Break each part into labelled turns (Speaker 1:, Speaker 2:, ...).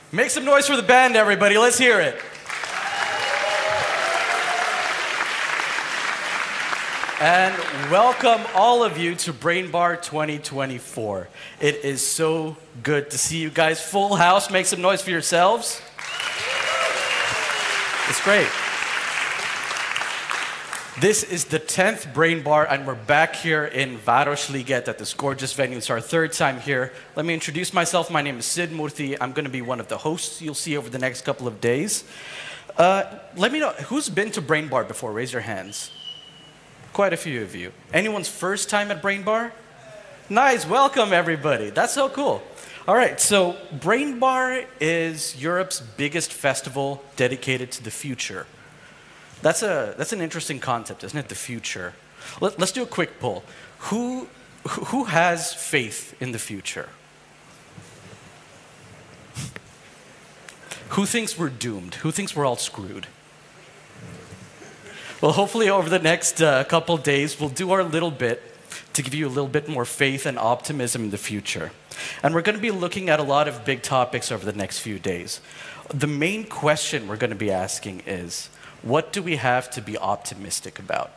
Speaker 1: Make some noise for the band, everybody. Let's hear it. And welcome all of you to Brain Bar 2024. It is so good to see you guys. Full house. Make some noise for yourselves. It's great. This is the 10th Brain Bar, and we're back here in Városliget at this gorgeous venue. It's our third time here. Let me introduce myself. My name is Sid Murthy. I'm going to be one of the hosts you'll see over the next couple of days. Let me know, who's been to Brain Bar before? Raise your hands. Quite a few of you. Anyone's first time at Brain Bar? Nice. Welcome, everybody. That's so cool. All right, so Brain Bar is Europe's biggest festival dedicated to the future. That's an interesting concept, isn't it? The future. Let's do a quick poll. Who has faith in the future? Who thinks we're doomed? Who thinks we're all screwed? Well, hopefully over the next couple days, we'll do our little bit to give you a little bit more faith and optimism in the future. And we're going to be looking at a lot of big topics over the next few days. The main question we're going to be asking is, what do we have to be optimistic about?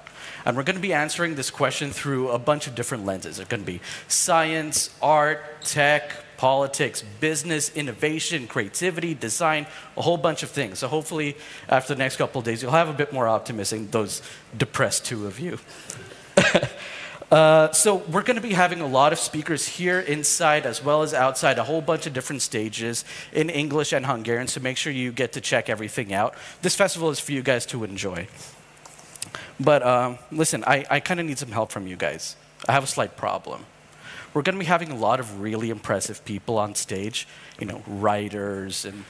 Speaker 1: And we're going to be answering this question through a bunch of different lenses. It's going to be science, art, tech, politics, business, innovation, creativity, design, a whole bunch of things. So hopefully, after the next couple of days, you'll have a bit more optimism, those depressed two of you. So we're going to be having a lot of speakers here inside as well as outside, a whole bunch of different stages in English and Hungarian, so make sure you get to check everything out. This festival is for you guys to enjoy. But listen, I kind of need some help from you guys. I have a slight problem. We're going to be having a lot of really impressive people on stage, you know, writers and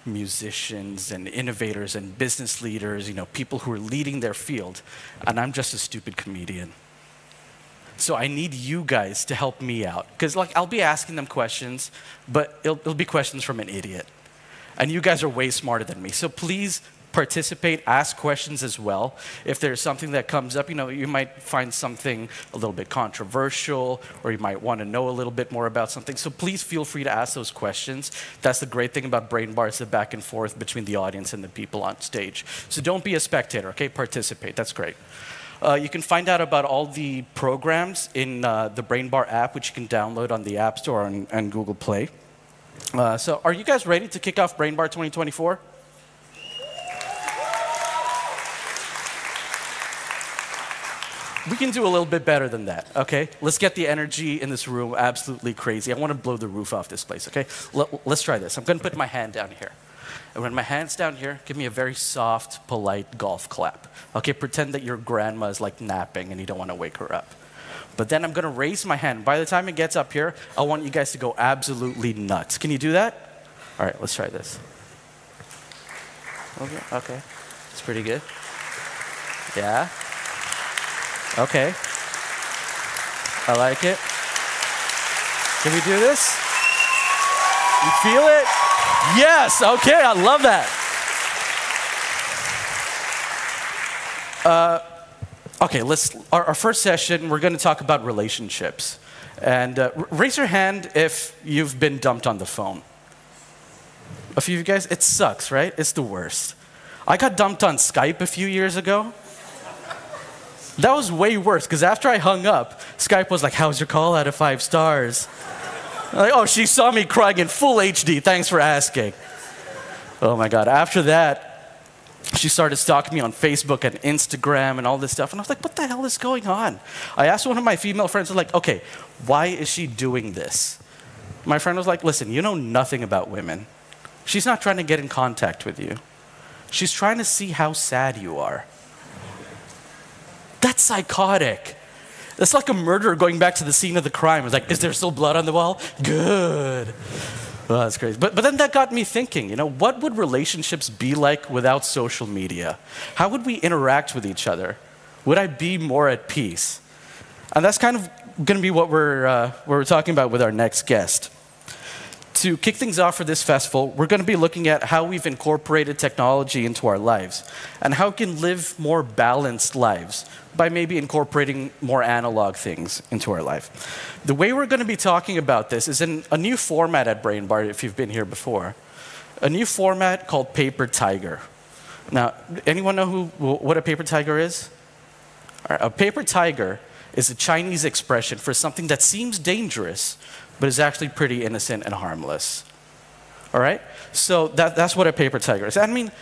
Speaker 1: musicians and innovators and business leaders, you know, people who are leading their field, and I'm just a stupid comedian. So I need you guys to help me out. Because like, I'll be asking them questions, but it'll be questions from an idiot. And you guys are way smarter than me. So please participate, ask questions as well. If there's something that comes up, you know, you might find something a little bit controversial, or you might want to know a little bit more about something. So please feel free to ask those questions. That's the great thing about Brain Bar, it's the back and forth between the audience and the people on stage. So don't be a spectator, okay? Participate, that's great. You can find out about all the programs in the Brain Bar app, which you can download on the App Store and Google Play. So are you guys ready to kick off Brain Bar 2024? We can do a little bit better than that, okay? Let's get the energy in this room absolutely crazy. I want to blow the roof off this place, okay? Let's try this. I'm going to put my hand down here. And when my hand's down here, give me a very soft, polite golf clap. Okay, pretend that your grandma is like napping and you don't want to wake her up. But then I'm going to raise my hand. By the time it gets up here, I want you guys to go absolutely nuts. Can you do that? All right, let's try this. Okay. It's pretty good. Yeah. Okay. I like it. Can we do this? You feel it? Yes, okay, I love that. Okay, our first session, we're going to talk about relationships. And raise your hand if you've been dumped on the phone. A few of you guys, it sucks, right? It's the worst. I got dumped on Skype a few years ago. That was way worse, because after I hung up, Skype was like, how's your call out of 5 stars? Like, oh, she saw me crying in full HD. Thanks for asking. Oh my God. After that, she started stalking me on Facebook and Instagram and all this stuff. And I was like, what the hell is going on? I asked one of my female friends, I was like, okay, why is she doing this? My friend was like, listen, you know nothing about women. She's not trying to get in contact with you. She's trying to see how sad you are. That's psychotic. That's like a murderer going back to the scene of the crime. It's like, is there still blood on the wall? Good. Oh, that's crazy. But then that got me thinking, you know, what would relationships be like without social media? How would we interact with each other? Would I be more at peace? And that's kind of going to be what we're talking about with our next guest. To kick things off for this festival, we're going to be looking at how we've incorporated technology into our lives and how we can live more balanced lives by maybe incorporating more analog things into our life. The way we're going to be talking about this is in a new format at Brain Bar, if you've been here before. a new format called Paper Tiger. Now, anyone know what a paper tiger is? All right, a paper tiger is a Chinese expression for something that seems dangerous, but is actually pretty innocent and harmless. All right? So that's what a paper tiger is. I mean,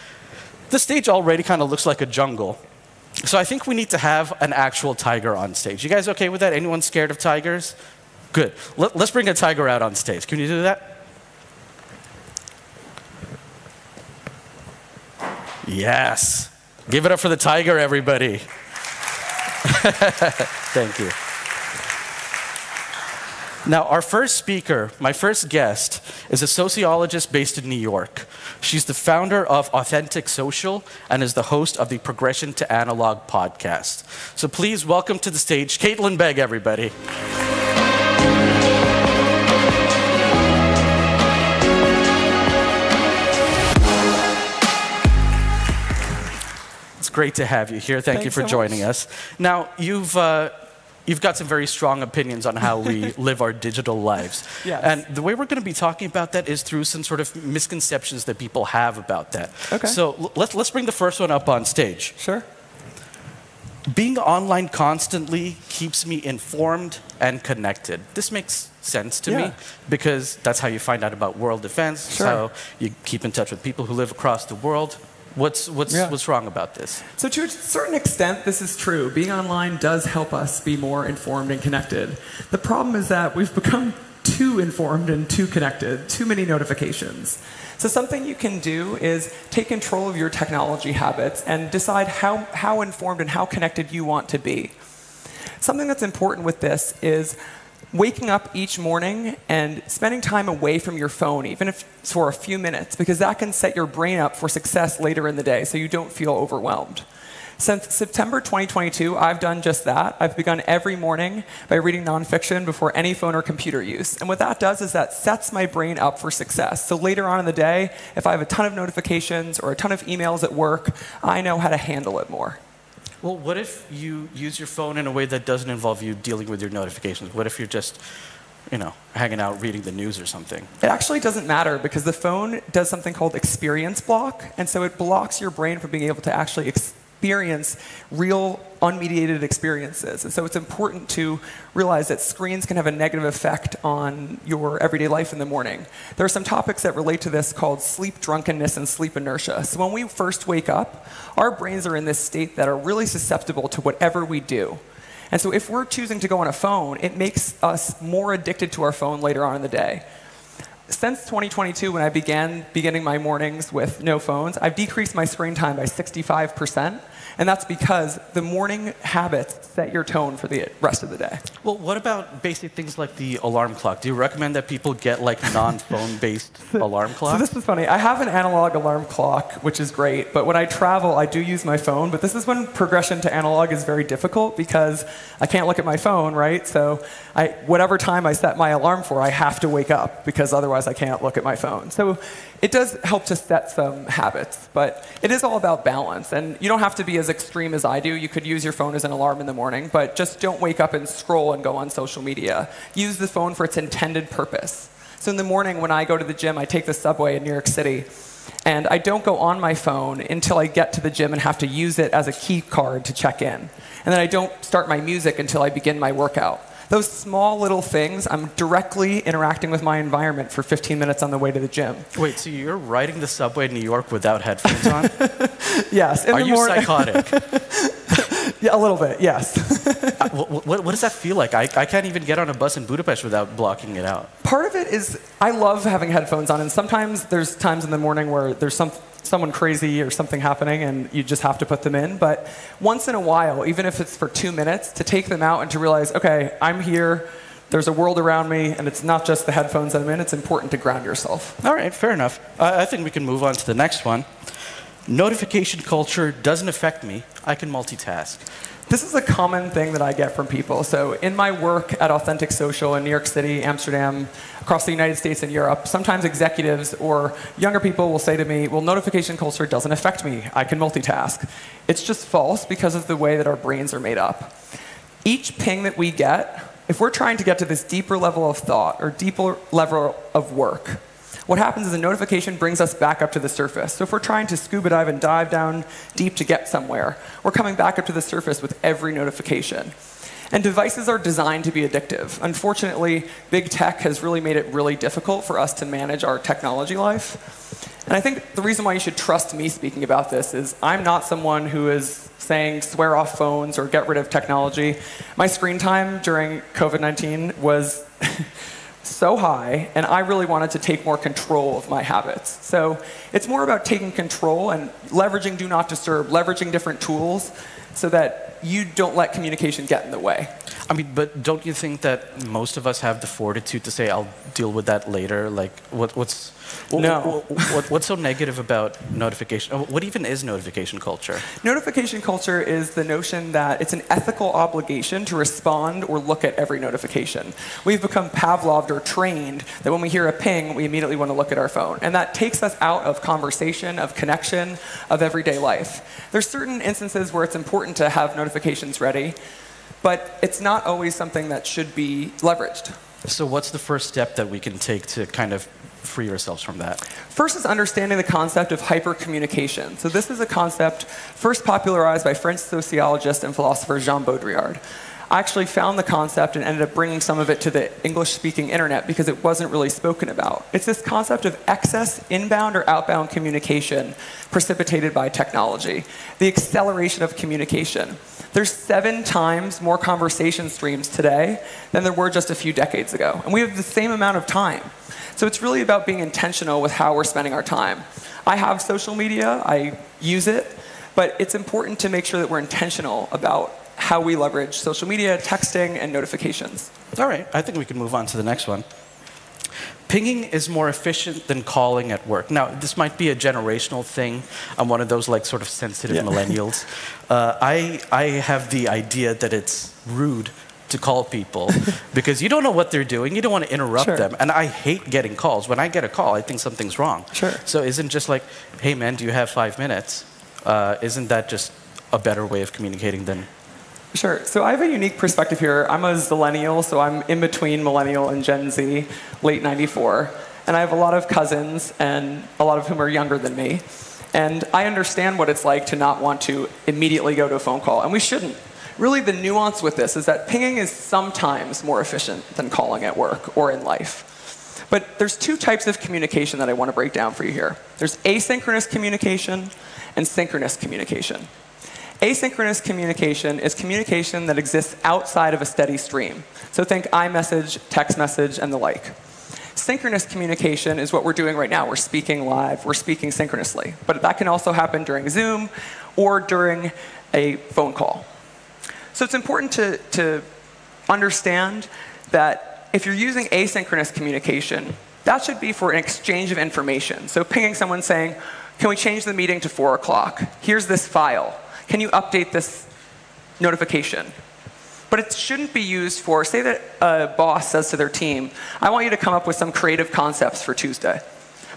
Speaker 1: the stage already kind of looks like a jungle. So I think we need to have an actual tiger on stage. You guys okay with that? Anyone scared of tigers? Good. Let's bring a tiger out on stage. Can you do that? Yes. Give it up for the tiger, everybody. Thank you. Now, our first speaker, my first guest, is a sociologist based in New York. She's the founder of Authentic Social and is the host of the Progression to Analog podcast. So please welcome to the stage, Caitlin Begg, everybody. It's great to have you here. Thank you for joining us. Now, you've got some very strong opinions on how we live our digital lives.
Speaker 2: Yes.
Speaker 1: And the way we're going to be talking about that is through some sort of misconceptions that people have about that.
Speaker 2: Okay.
Speaker 1: So let's bring the first one up on stage.
Speaker 2: Sure.
Speaker 1: Being online constantly keeps me informed and connected. This makes sense to me because that's how you find out about world events.
Speaker 2: Sure.
Speaker 1: How you keep in touch with people who live across the world. What's wrong about this?
Speaker 2: So to a certain extent, this is true. Being online does help us be more informed and connected. The problem is that we've become too informed and too connected, too many notifications. So something you can do is take control of your technology habits and decide how informed and how connected you want to be. Something that's important with this is waking up each morning and spending time away from your phone, even if it's for a few minutes, because that can set your brain up for success later in the day so you don't feel overwhelmed. Since September 2022, I've done just that. I've begun every morning by reading nonfiction before any phone or computer use. And what that does is that sets my brain up for success. So later on in the day, if I have a ton of notifications or a ton of emails at work, I know how to handle it more.
Speaker 1: Well, what if you use your phone in a way that doesn't involve you dealing with your notifications? What if you're just, hanging out reading the news or something?
Speaker 2: It actually doesn't matter because the phone does something called experience block, and so it blocks your brain from being able to actually experience real unmediated experiences. And so it's important to realize that screens can have a negative effect on your everyday life in the morning. There are some topics that relate to this called sleep drunkenness and sleep inertia. So when we first wake up, our brains are in this state that are really susceptible to whatever we do. And so if we're choosing to go on a phone, it makes us more addicted to our phone later on in the day. Since 2022, when I beginning my mornings with no phones, I've decreased my screen time by 65%. And that's because the morning habits set your tone for the rest of the day.
Speaker 1: Well, what about basic things like the alarm clock? Do you recommend that people get like non-phone-based alarm clocks?
Speaker 2: So this is funny. I have an analog alarm clock, which is great. But when I travel, I do use my phone. But this is when progression to analog is very difficult because I can't look at my phone, right? So whatever time I set my alarm for, I have to wake up because otherwise I can't look at my phone. So it does help to set some habits. But it is all about balance. And you don't have to be as extreme as I do. You could use your phone as an alarm in the morning, but just don't wake up and scroll and go on social media. Use the phone for its intended purpose. So in the morning when I go to the gym, I take the subway in New York City, and I don't go on my phone until I get to the gym and have to use it as a key card to check in. And then I don't start my music until I begin my workout. Those small little things, I'm directly interacting with my environment for 15 minutes on the way to the gym.
Speaker 1: Wait, so you're riding the subway in New York without headphones on?
Speaker 2: Yes.
Speaker 1: Are you psychotic?
Speaker 2: Yeah, a little bit, yes.
Speaker 1: What does that feel like? I can't even get on a bus in Budapest without blocking it out.
Speaker 2: Part of it is I love having headphones on, and sometimes there's times in the morning where there's someone crazy or something happening and you just have to put them in. But once in a while, even if it's for 2 minutes, to take them out and to realize, okay, I'm here, there's a world around me, and it's not just the headphones I'm in, it's important to ground yourself.
Speaker 1: All right, fair enough. I think we can move on to the next one. Notification culture doesn't affect me. I can multitask.
Speaker 2: This is a common thing that I get from people. So in my work at Authentic Social in New York City, Amsterdam, across the United States and Europe, sometimes executives or younger people will say to me, well, notification culture doesn't affect me. I can multitask. It's just false because of the way that our brains are made up. Each ping that we get, if we're trying to get to this deeper level of thought or deeper level of work, What happens is a notification brings us back up to the surface. So if we're trying to scuba dive and dive down deep to get somewhere, we're coming back up to the surface with every notification. And devices are designed to be addictive. Unfortunately, big tech has really made it really difficult for us to manage our technology life. And I think the reason why you should trust me speaking about this is I'm not someone who is saying swear off phones or get rid of technology. My screen time during COVID-19 was so high, and I really wanted to take more control of my habits. So it's more about taking control and leveraging Do Not Disturb, leveraging different tools so that you don't let communication get in the way.
Speaker 1: I mean, but don't you think that most of us have the fortitude to say, I'll deal with that later? Like, what's so negative about notification? What even is notification culture?
Speaker 2: Notification culture is the notion that it's an ethical obligation to respond or look at every notification. We've become Pavloved or trained that when we hear a ping, we immediately want to look at our phone. And that takes us out of conversation, of connection, of everyday life. There's certain instances where it's important to have notifications ready, but it's not always something that should be leveraged.
Speaker 1: So what's the first step that we can take to kind of free ourselves from that?
Speaker 2: First is understanding the concept of hypercommunication. So this is a concept first popularized by French sociologist and philosopher Jean Baudrillard. I actually found the concept and ended up bringing some of it to the English-speaking internet because it wasn't really spoken about. It's this concept of excess inbound or outbound communication precipitated by technology, the acceleration of communication. There's 7 times more conversation streams today than there were just a few decades ago. And we have the same amount of time. So it's really about being intentional with how we're spending our time. I have social media, I use it, but it's important to make sure that we're intentional about how we leverage social media, texting, and notifications.
Speaker 1: All right, I think we can move on to the next one. Pinging is more efficient than calling at work. Now, this might be a generational thing. I'm one of those like sort of sensitive millennials. I have the idea that it's rude to call people because you don't know what they're doing. You don't want to interrupt them. And I hate getting calls. When I get a call, I think something's wrong. So isn't just like, hey man, do you have 5 minutes? Isn't that just a better way of communicating than...
Speaker 2: Sure. So I have a unique perspective here. I'm a Zillennial, so I'm in between Millennial and Gen Z, late 94. And I have a lot of cousins, and a lot of whom are younger than me. And I understand what it's like to not want to immediately go to a phone call, and we shouldn't. Really, the nuance with this is that pinging is sometimes more efficient than calling at work or in life. But there's 2 types of communication that I want to break down for you here. There's asynchronous communication and synchronous communication. Asynchronous communication is communication that exists outside of a steady stream. So think iMessage, text message, and the like. Synchronous communication is what we're doing right now. We're speaking live, we're speaking synchronously. But that can also happen during Zoom or during a phone call. So it's important to understand that if you're using asynchronous communication, that should be for an exchange of information. So pinging someone saying, can we change the meeting to 4 o'clock? Here's this file. Can you update this notification? But it shouldn't be used for, say that a boss says to their team, I want you to come up with some creative concepts for Tuesday.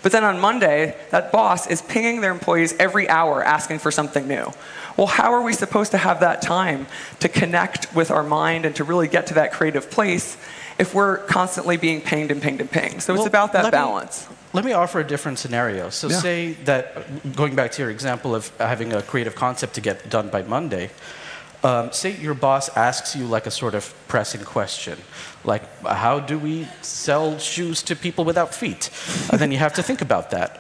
Speaker 2: But then on Monday, that boss is pinging their employees every hour asking for something new. Well, how are we supposed to have that time to connect with our mind and to really get to that creative place if we're constantly being pinged and pinged and pinged? So it's about that balance.
Speaker 1: Let me offer a different scenario. So say that, going back to your example of having a creative concept to get done by Monday, say your boss asks you like a sort of pressing question, like how do we sell shoes to people without feet? And then you have to think about that.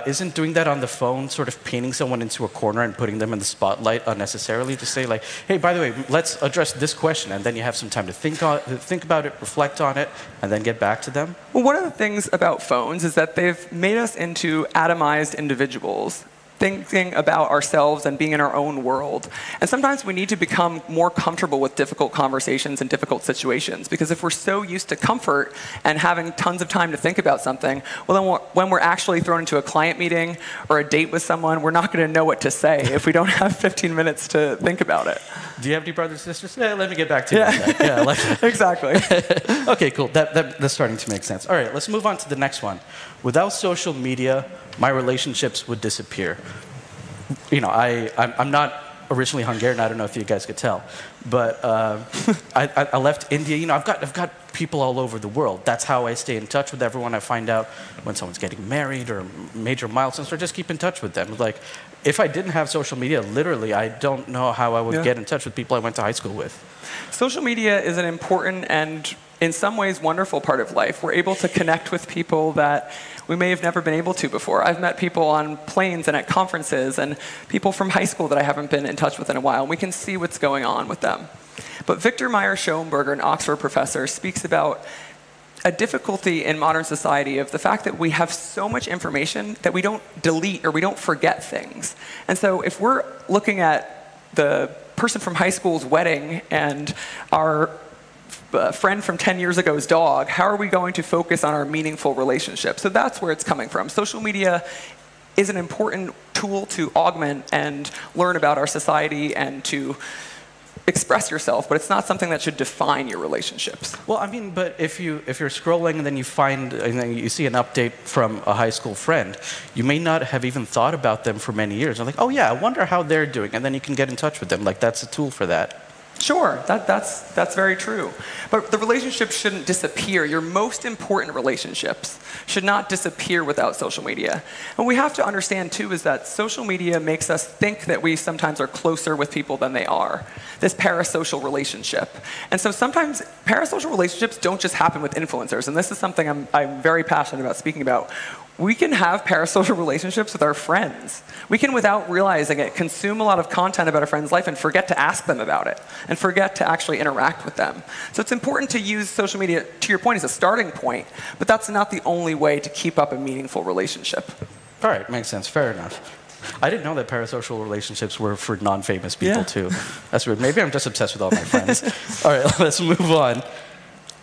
Speaker 1: Isn't doing that on the phone sort of painting someone into a corner and putting them in the spotlight unnecessarily to say like, hey, by the way, let's address this question, and then you have some time to think about it, reflect on it, and then get back to them?
Speaker 2: Well, one of the things about phones is that they've made us into atomized individuals, thinking about ourselves and being in our own world. And sometimes we need to become more comfortable with difficult conversations and difficult situations, because if we're so used to comfort and having tons of time to think about something, well then when we're actually thrown into a client meeting or a date with someone, we're not going to know what to say if we don't have 15 minutes to think about it.
Speaker 1: Do you have any brothers and sisters? Yeah, let me get back to you on that. Yeah, like
Speaker 2: exactly.
Speaker 1: Okay, cool. That's starting to make sense. All right, let's move on to the next one. Without social media, my relationships would disappear. You know, I'm not originally Hungarian. I don't know if you guys could tell, but I left India. You know, I've got people all over the world. That's how I stay in touch with everyone. I find out when someone's getting married or major milestones, or just keep in touch with them. Like, if I didn't have social media, literally, I don't know how I would get in touch with people I went to high school with.
Speaker 2: Social media is an important and, in some ways, wonderful part of life. We're able to connect with people that we may have never been able to before. I've met people on planes and at conferences, and people from high school that I haven't been in touch with in a while, and we can see what's going on with them. But Victor Meyer-Schoenberger, an Oxford professor, speaks about a difficulty in modern society of the fact that we have so much information that we don't delete or we don't forget things. And so if we're looking at the person from high school's wedding and our friend from 10 years ago's dog, how are we going to focus on our meaningful relationship? So that's where it's coming from. Social media is an important tool to augment and learn about our society and to express yourself, but it's not something that should define your relationships.
Speaker 1: Well, I mean, but if you're scrolling and then you see an update from a high school friend, you may not have even thought about them for many years. You're like, oh yeah, I wonder how they're doing, and then you can get in touch with them. Like, that's a tool for that.
Speaker 2: Sure, that's very true. But the relationships shouldn't disappear. Your most important relationships should not disappear without social media. And what we have to understand, too, is that social media makes us think that we sometimes are closer with people than they are. This parasocial relationship. And so sometimes parasocial relationships don't just happen with influencers. And this is something I'm very passionate about speaking about. We can have parasocial relationships with our friends. We can, without realizing it, consume a lot of content about a friend's life and forget to ask them about it, and forget to actually interact with them. So it's important to use social media, to your point, as a starting point, but that's not the only way to keep up a meaningful relationship.
Speaker 1: All right, makes sense, fair enough. I didn't know that parasocial relationships were for non-famous people, too. That's weird. Maybe I'm just obsessed with all my friends. All right, let's move on.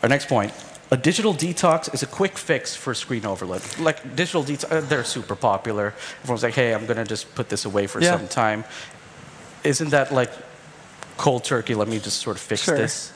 Speaker 1: Our next point. A digital detox is a quick fix for screen overload. Like, digital detox, they're super popular. Everyone's like, hey, I'm going to just put this away for some time. Isn't that like cold turkey? Let me just sort of fix this.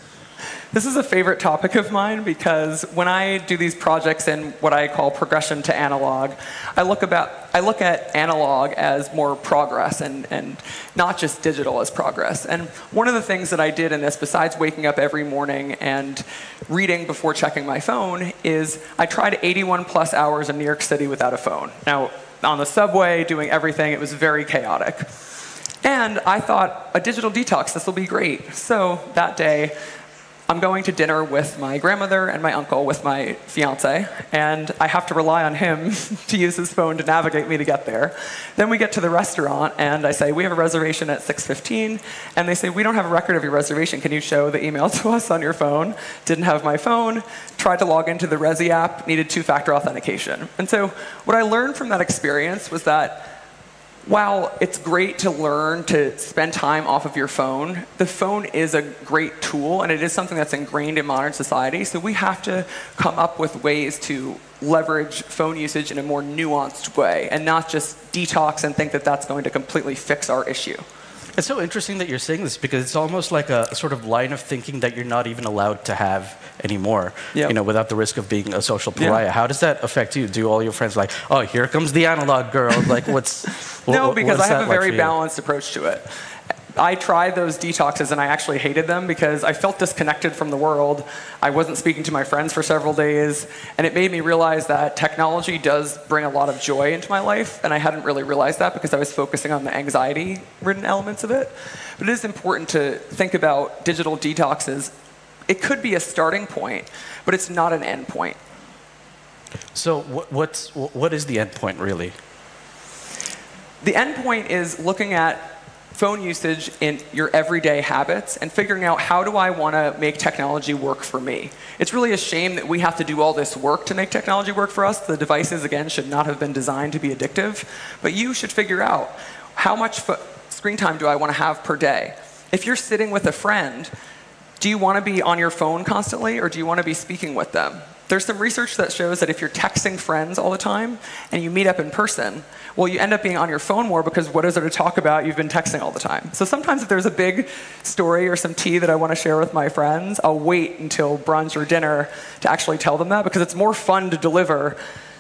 Speaker 2: This is a favorite topic of mine because when I do these projects in what I call progression to analog, I look at analog as more progress and not just digital as progress. And one of the things that I did in this, besides waking up every morning and reading before checking my phone, is I tried 81 plus hours in New York City without a phone. Now, on the subway, doing everything, it was very chaotic. And I thought, a digital detox, this will be great. So that day, I'm going to dinner with my grandmother and my uncle with my fiance, and I have to rely on him to use his phone to navigate me to get there. Then we get to the restaurant, and I say, we have a reservation at 6:15, and they say, we don't have a record of your reservation. Can you show the email to us on your phone? Didn't have my phone, tried to log into the Resi app, needed two-factor authentication. And so what I learned from that experience was that while it's great to learn to spend time off of your phone, the phone is a great tool, and it is something that's ingrained in modern society. So we have to come up with ways to leverage phone usage in a more nuanced way, and not just detox and think that that's going to completely fix our issue.
Speaker 1: It's so interesting that you're saying this because it's almost like a sort of line of thinking that you're not even allowed to have anymore, you know, without the risk of being a social pariah. How does that affect you? Do all your friends like, oh, here comes the analog girl? Like,
Speaker 2: No, because I have a very balanced approach to it. I tried those detoxes and I actually hated them because I felt disconnected from the world. I wasn't speaking to my friends for several days, and it made me realize that technology does bring a lot of joy into my life, and I hadn't really realized that because I was focusing on the anxiety-ridden elements of it. But it is important to think about digital detoxes. It could be a starting point, but it's not an end point.
Speaker 1: So what is the end point, really?
Speaker 2: The end point is looking at phone usage in your everyday habits and figuring out, how do I want to make technology work for me? It's really a shame that we have to do all this work to make technology work for us. The devices, again, should not have been designed to be addictive. But you should figure out, how much screen time do I want to have per day? If you're sitting with a friend, do you want to be on your phone constantly, or do you want to be speaking with them? There's some research that shows that if you're texting friends all the time and you meet up in person, well, you end up being on your phone more because what is there to talk about? You've been texting all the time. So sometimes if there's a big story or some tea that I want to share with my friends, I'll wait until brunch or dinner to actually tell them that, because it's more fun to deliver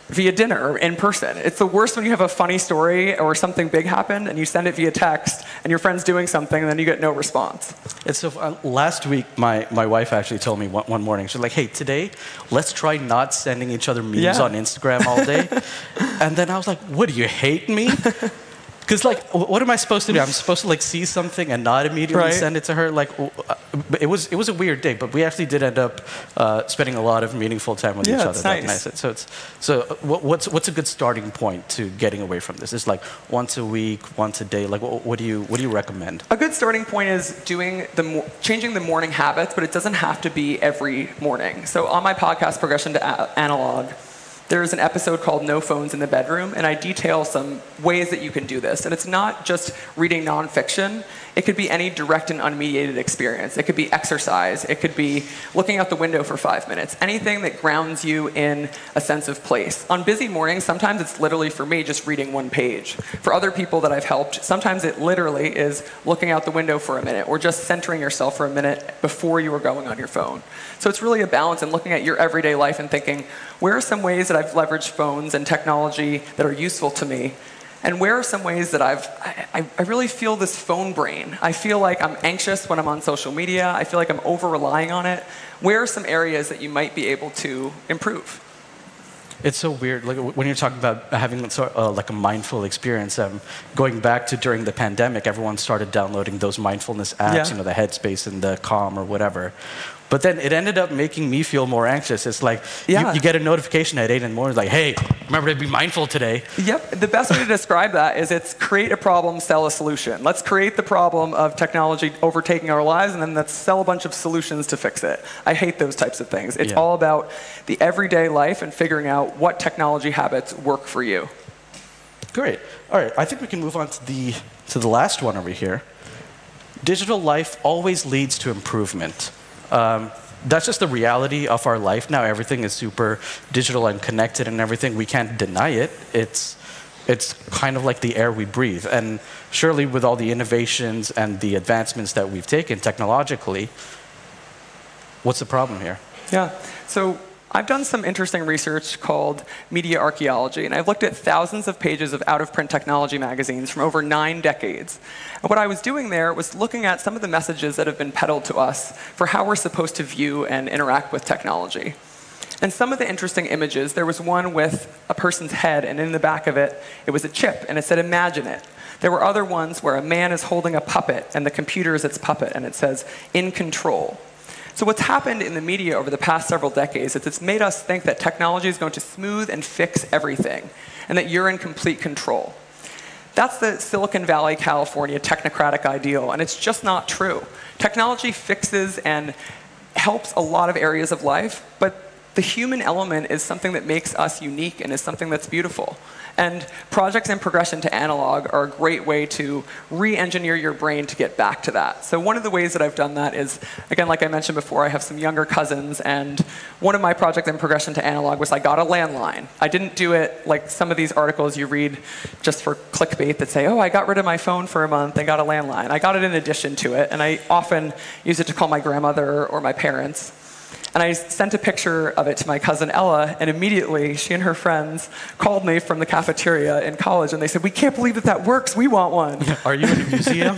Speaker 2: via dinner or in person. It's the worst when you have a funny story or something big happened and you send it via text and your friend's doing something and then you get no response.
Speaker 1: It's so last week, my wife actually told me one morning, she's like, hey, today, let's try not sending each other memes on Instagram all day. And then I was like, what, do you hate me? Because, like, what am I supposed to do? I'm supposed to, like, see something and not immediately send it to her? Like, it was a weird day, but we actually did end up spending a lot of meaningful time with each other.
Speaker 2: Yeah, it's nice.
Speaker 1: So what's a good starting point to getting away from this? It's like once a week, once a day. Like, what do you recommend?
Speaker 2: A good starting point is changing the morning habits, but it doesn't have to be every morning. So on my podcast, Progression to Analog, there's an episode called No Phones in the Bedroom, and I detail some ways that you can do this. And it's not just reading nonfiction. It could be any direct and unmediated experience. It could be exercise. It could be looking out the window for 5 minutes. Anything that grounds you in a sense of place. On busy mornings, sometimes it's literally, for me, just reading one page. For other people that I've helped, sometimes it literally is looking out the window for a minute or just centering yourself for a minute before you are going on your phone. So it's really a balance in looking at your everyday life and thinking, where are some ways that I've leveraged phones and technology that are useful to me? And where are some ways that I really feel this phone brain? I feel like I'm anxious when I'm on social media. I feel like I'm over-relying on it. Where are some areas that you might be able to improve?
Speaker 1: It's so weird. Like when you're talking about having like a mindful experience, going back to during the pandemic, everyone started downloading those mindfulness apps, the Headspace and the Calm or whatever. But then it ended up making me feel more anxious. It's like you get a notification at 8 in the morning, like, hey, remember to be mindful today. Yep.
Speaker 2: The best way to describe that is it's create a problem, sell a solution. Let's create the problem of technology overtaking our lives, and then let's sell a bunch of solutions to fix it. I hate those types of things. It's all about the everyday life and figuring out what technology habits work for you.
Speaker 1: Great. All right. I think we can move on to the last one over here. Digital life always leads to improvement. That's just the reality of our life now. Everything is super digital and connected and everything. We can't deny it. It's kind of like the air we breathe. And surely with all the innovations and the advancements that we've taken technologically, what's the problem here?
Speaker 2: Yeah. So I've done some interesting research called media archaeology, and I've looked at thousands of pages of out-of-print technology magazines from over 9 decades. And what I was doing there was looking at some of the messages that have been peddled to us for how we're supposed to view and interact with technology. And some of the interesting images, there was one with a person's head, and in the back of it, it was a chip, and it said, imagine it. There were other ones where a man is holding a puppet, and the computer is its puppet, and it says, in control. So what's happened in the media over the past several decades is it's made us think that technology is going to smooth and fix everything, and that you're in complete control. That's the Silicon Valley, California technocratic ideal, and it's just not true. Technology fixes and helps a lot of areas of life, but the human element is something that makes us unique and is something that's beautiful. And projects in Progression to Analog are a great way to re-engineer your brain to get back to that. So one of the ways that I've done that is, again, like I mentioned before, I have some younger cousins, and one of my projects in Progression to Analog was I got a landline. I didn't do it like some of these articles you read just for clickbait that say, oh, I got rid of my phone for a month, I got a landline. I got it in addition to it, and I often use it to call my grandmother or my parents. And I sent a picture of it to my cousin Ella, and immediately she and her friends called me from the cafeteria in college, and they said, we can't believe that that works, we want one.
Speaker 1: Are you in a museum?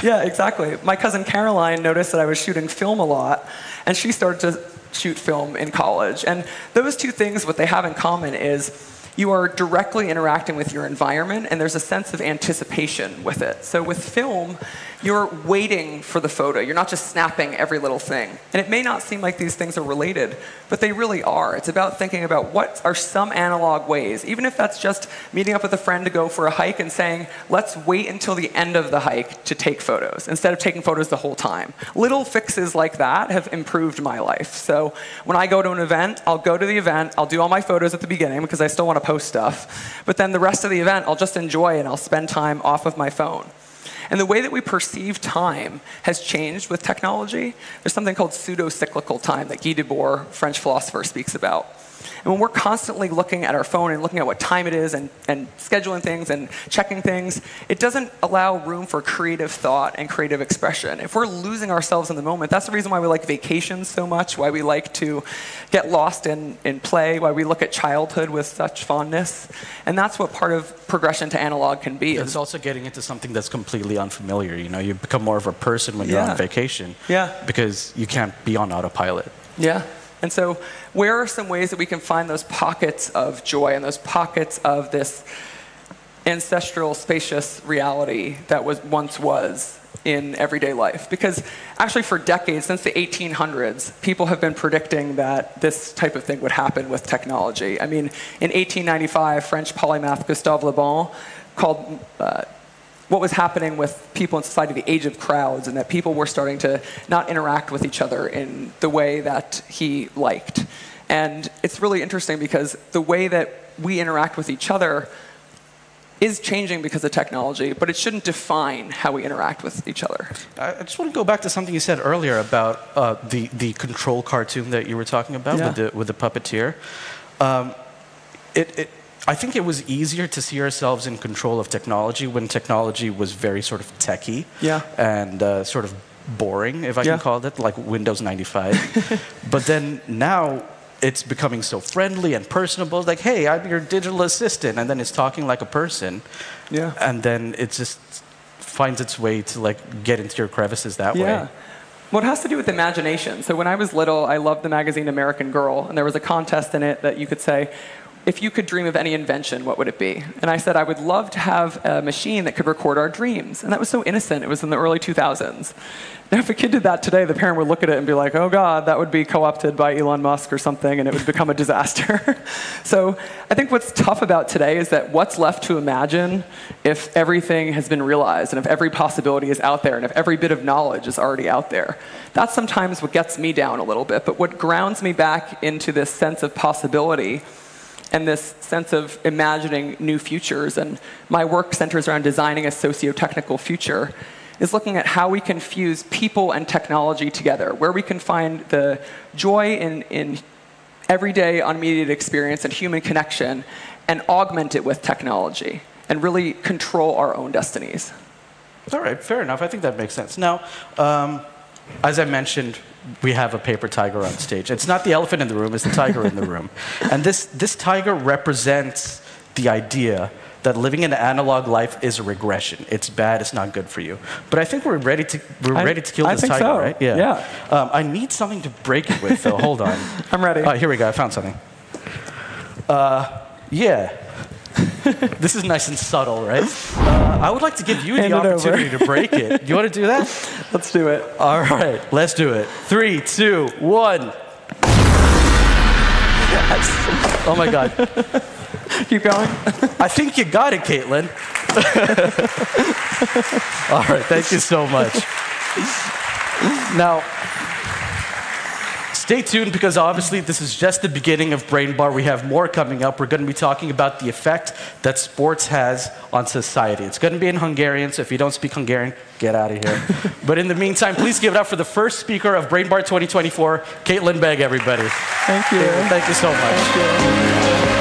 Speaker 2: Yeah, exactly. My cousin Caroline noticed that I was shooting film a lot, and she started to shoot film in college. And those two things, what they have in common is you are directly interacting with your environment, and there's a sense of anticipation with it. So with film, you're waiting for the photo. You're not just snapping every little thing. And it may not seem like these things are related, but they really are. It's about thinking about what are some analog ways, even if that's just meeting up with a friend to go for a hike and saying, let's wait until the end of the hike to take photos, instead of taking photos the whole time. Little fixes like that have improved my life. So when I go to an event, I'll go to the event, I'll do all my photos at the beginning because I still want to post stuff, but then the rest of the event, I'll just enjoy and I'll spend time off of my phone. And the way that we perceive time has changed with technology. There's something called pseudo-cyclical time that Guy Debord, French philosopher, speaks about. And when we're constantly looking at our phone and looking at what time it is and scheduling things and checking things, it doesn't allow room for creative thought and creative expression. If we're losing ourselves in the moment, that's the reason why we like vacations so much, why we like to get lost in play, why we look at childhood with such fondness. And that's what part of progression to analog can be.
Speaker 1: It's also getting into something that's completely unfamiliar. You know, you become more of a person when you're on vacation.
Speaker 2: Yeah.
Speaker 1: Because you can't be on autopilot.
Speaker 2: Yeah. And so where are some ways that we can find those pockets of joy and those pockets of this ancestral, spacious reality that once was in everyday life? Because actually for decades, since the 1800s, people have been predicting that this type of thing would happen with technology. I mean, in 1895, French polymath Gustave Le Bon called what was happening with people in society the age of crowds, and that people were starting to not interact with each other in the way that he liked. And it's really interesting because the way that we interact with each other is changing because of technology, but it shouldn't define how we interact with each other.
Speaker 1: I just want to go back to something you said earlier about the control cartoon that you were talking about with the puppeteer. I think it was easier to see ourselves in control of technology when technology was very sort of techy and sort of boring, if I can call it, like Windows 95. But then now it's becoming so friendly and personable. Like, hey, I'm your digital assistant, and then it's talking like a person. Yeah. And then it just finds its way to like get into your crevices that way.
Speaker 2: Well, it has to do with imagination. So when I was little, I loved the magazine American Girl, and there was a contest in it that you could say, if you could dream of any invention, what would it be? And I said, I would love to have a machine that could record our dreams. And that was so innocent. It was in the early 2000s. Now, if a kid did that today, the parent would look at it and be like, oh, God, that would be co-opted by Elon Musk or something, and it would become a disaster. So I think what's tough about today is that what's left to imagine if everything has been realized, and if every possibility is out there, and if every bit of knowledge is already out there? That's sometimes what gets me down a little bit. But what grounds me back into this sense of possibility and this sense of imagining new futures, and my work centers around designing a socio-technical future, is looking at how we can fuse people and technology together, where we can find the joy in everyday unmediated experience and human connection, and augment it with technology, and really control our own destinies.
Speaker 1: All right, fair enough. I think that makes sense. Now, as I mentioned, we have a paper tiger on stage. It's not the elephant in the room, it's the tiger in the room. And this tiger represents the idea that living an analog life is a regression. It's bad, it's not good for you. But I think we're ready to kill this tiger,
Speaker 2: so.
Speaker 1: right? Yeah. I need something to break it with, though. Hold on.
Speaker 2: I'm ready.
Speaker 1: Here we go, I found something. This is nice and subtle, right? I would like to give you the opportunity to break it. Do you want to do that?
Speaker 2: Let's do it.
Speaker 1: All right, let's do it. 3, 2, 1. Yes. Oh my God.
Speaker 2: Keep going.
Speaker 1: I think you got it, Caitlin. All right, thank you so much. Now, stay tuned, because obviously this is just the beginning of Brain Bar. We have more coming up. We're going to be talking about the effect that sports has on society. It's going to be in Hungarian, so if you don't speak Hungarian, get out of here. But in the meantime, please give it up for the first speaker of Brain Bar 2024, Caitlin Begg, everybody.
Speaker 2: Thank you.
Speaker 1: Thank you so much.
Speaker 2: Thank you.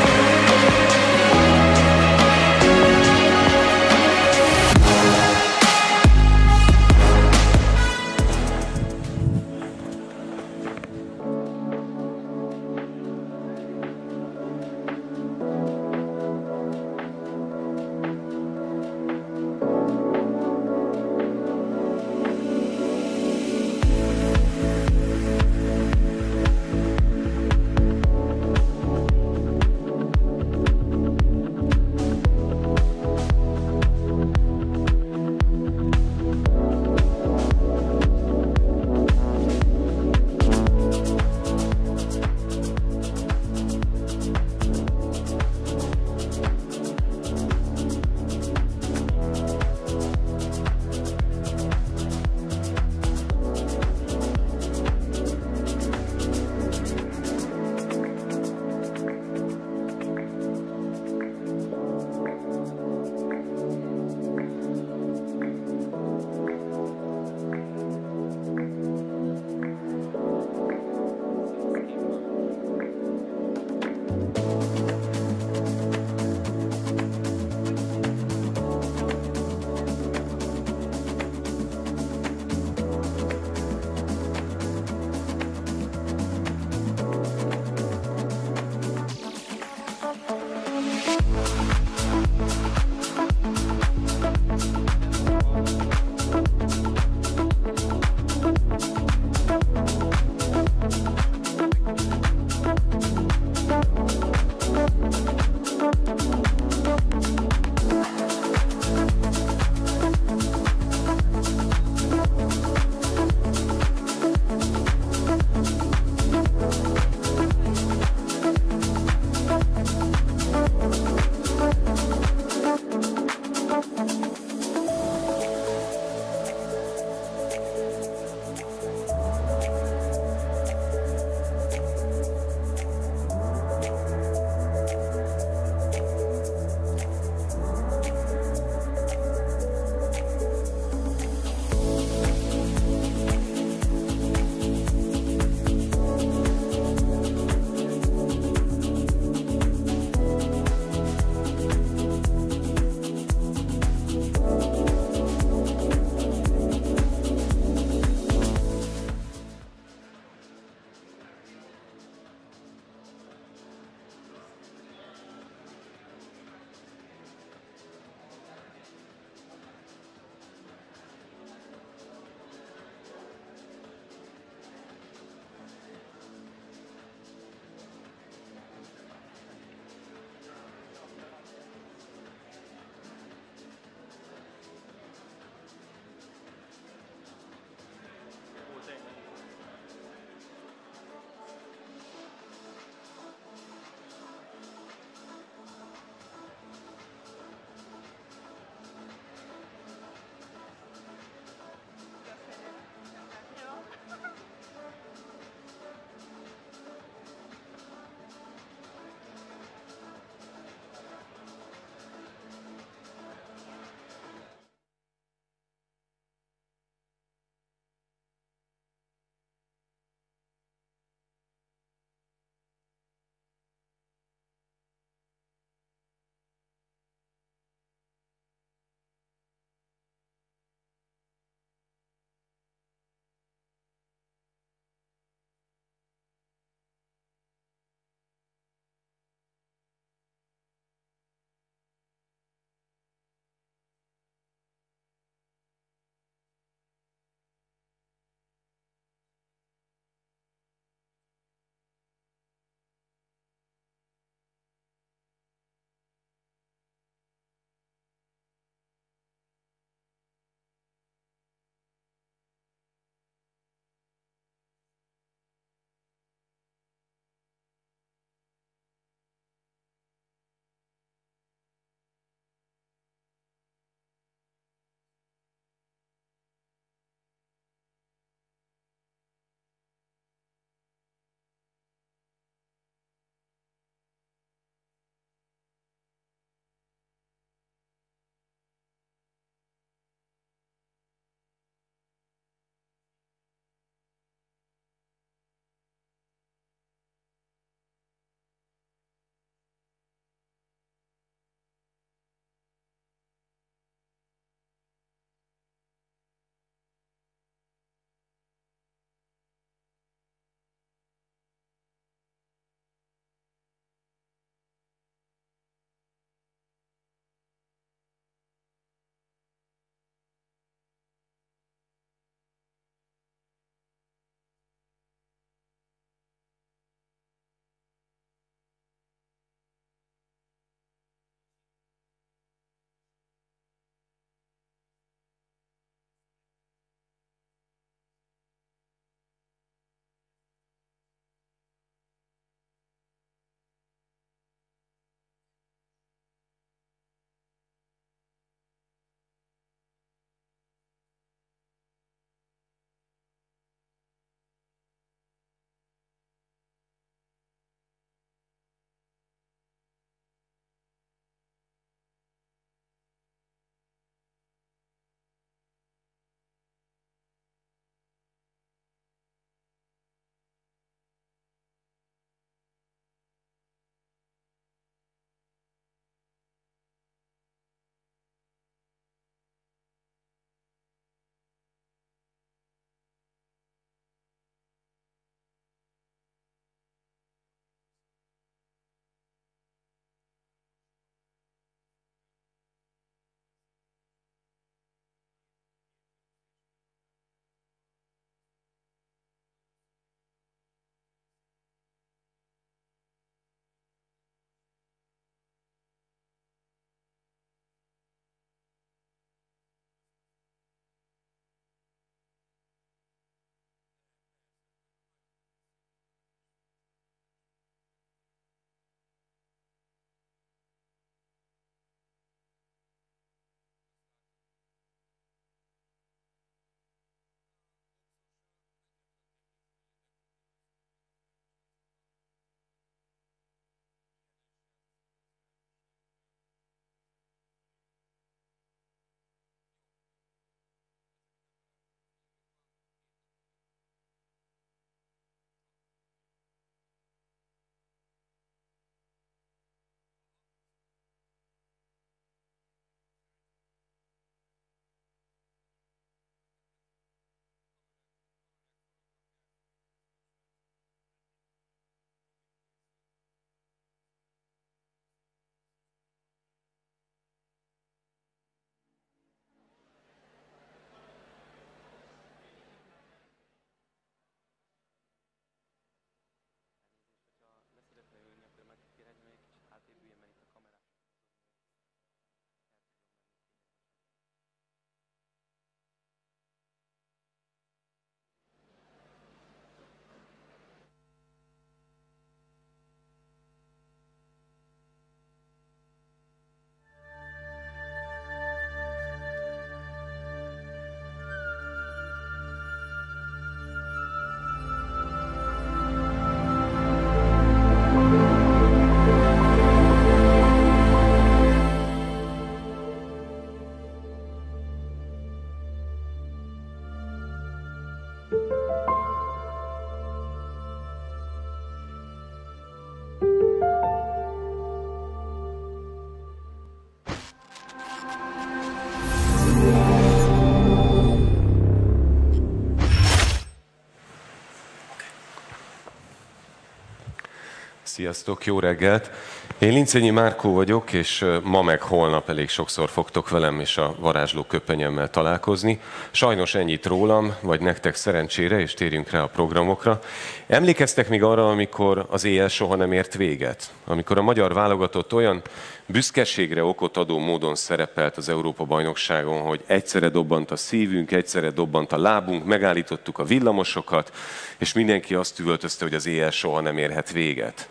Speaker 3: Sziasztok, jó reggelt! Én Lincényi Márkó vagyok, és ma meg holnap elég sokszor fogtok velem és a varázsló köpenyemmel találkozni. Sajnos ennyit rólam, vagy nektek szerencsére, és térjünk rá a programokra. Emlékeztek még arra, amikor az éjjel soha nem ért véget? Amikor a magyar válogatott olyan büszkeségre okot adó módon szerepelt az Európa-bajnokságon, hogy egyszerre dobbant a szívünk, egyszerre dobbant a lábunk, megállítottuk a villamosokat, és mindenki azt üvöltözte, hogy az éjjel soha nem érhet véget.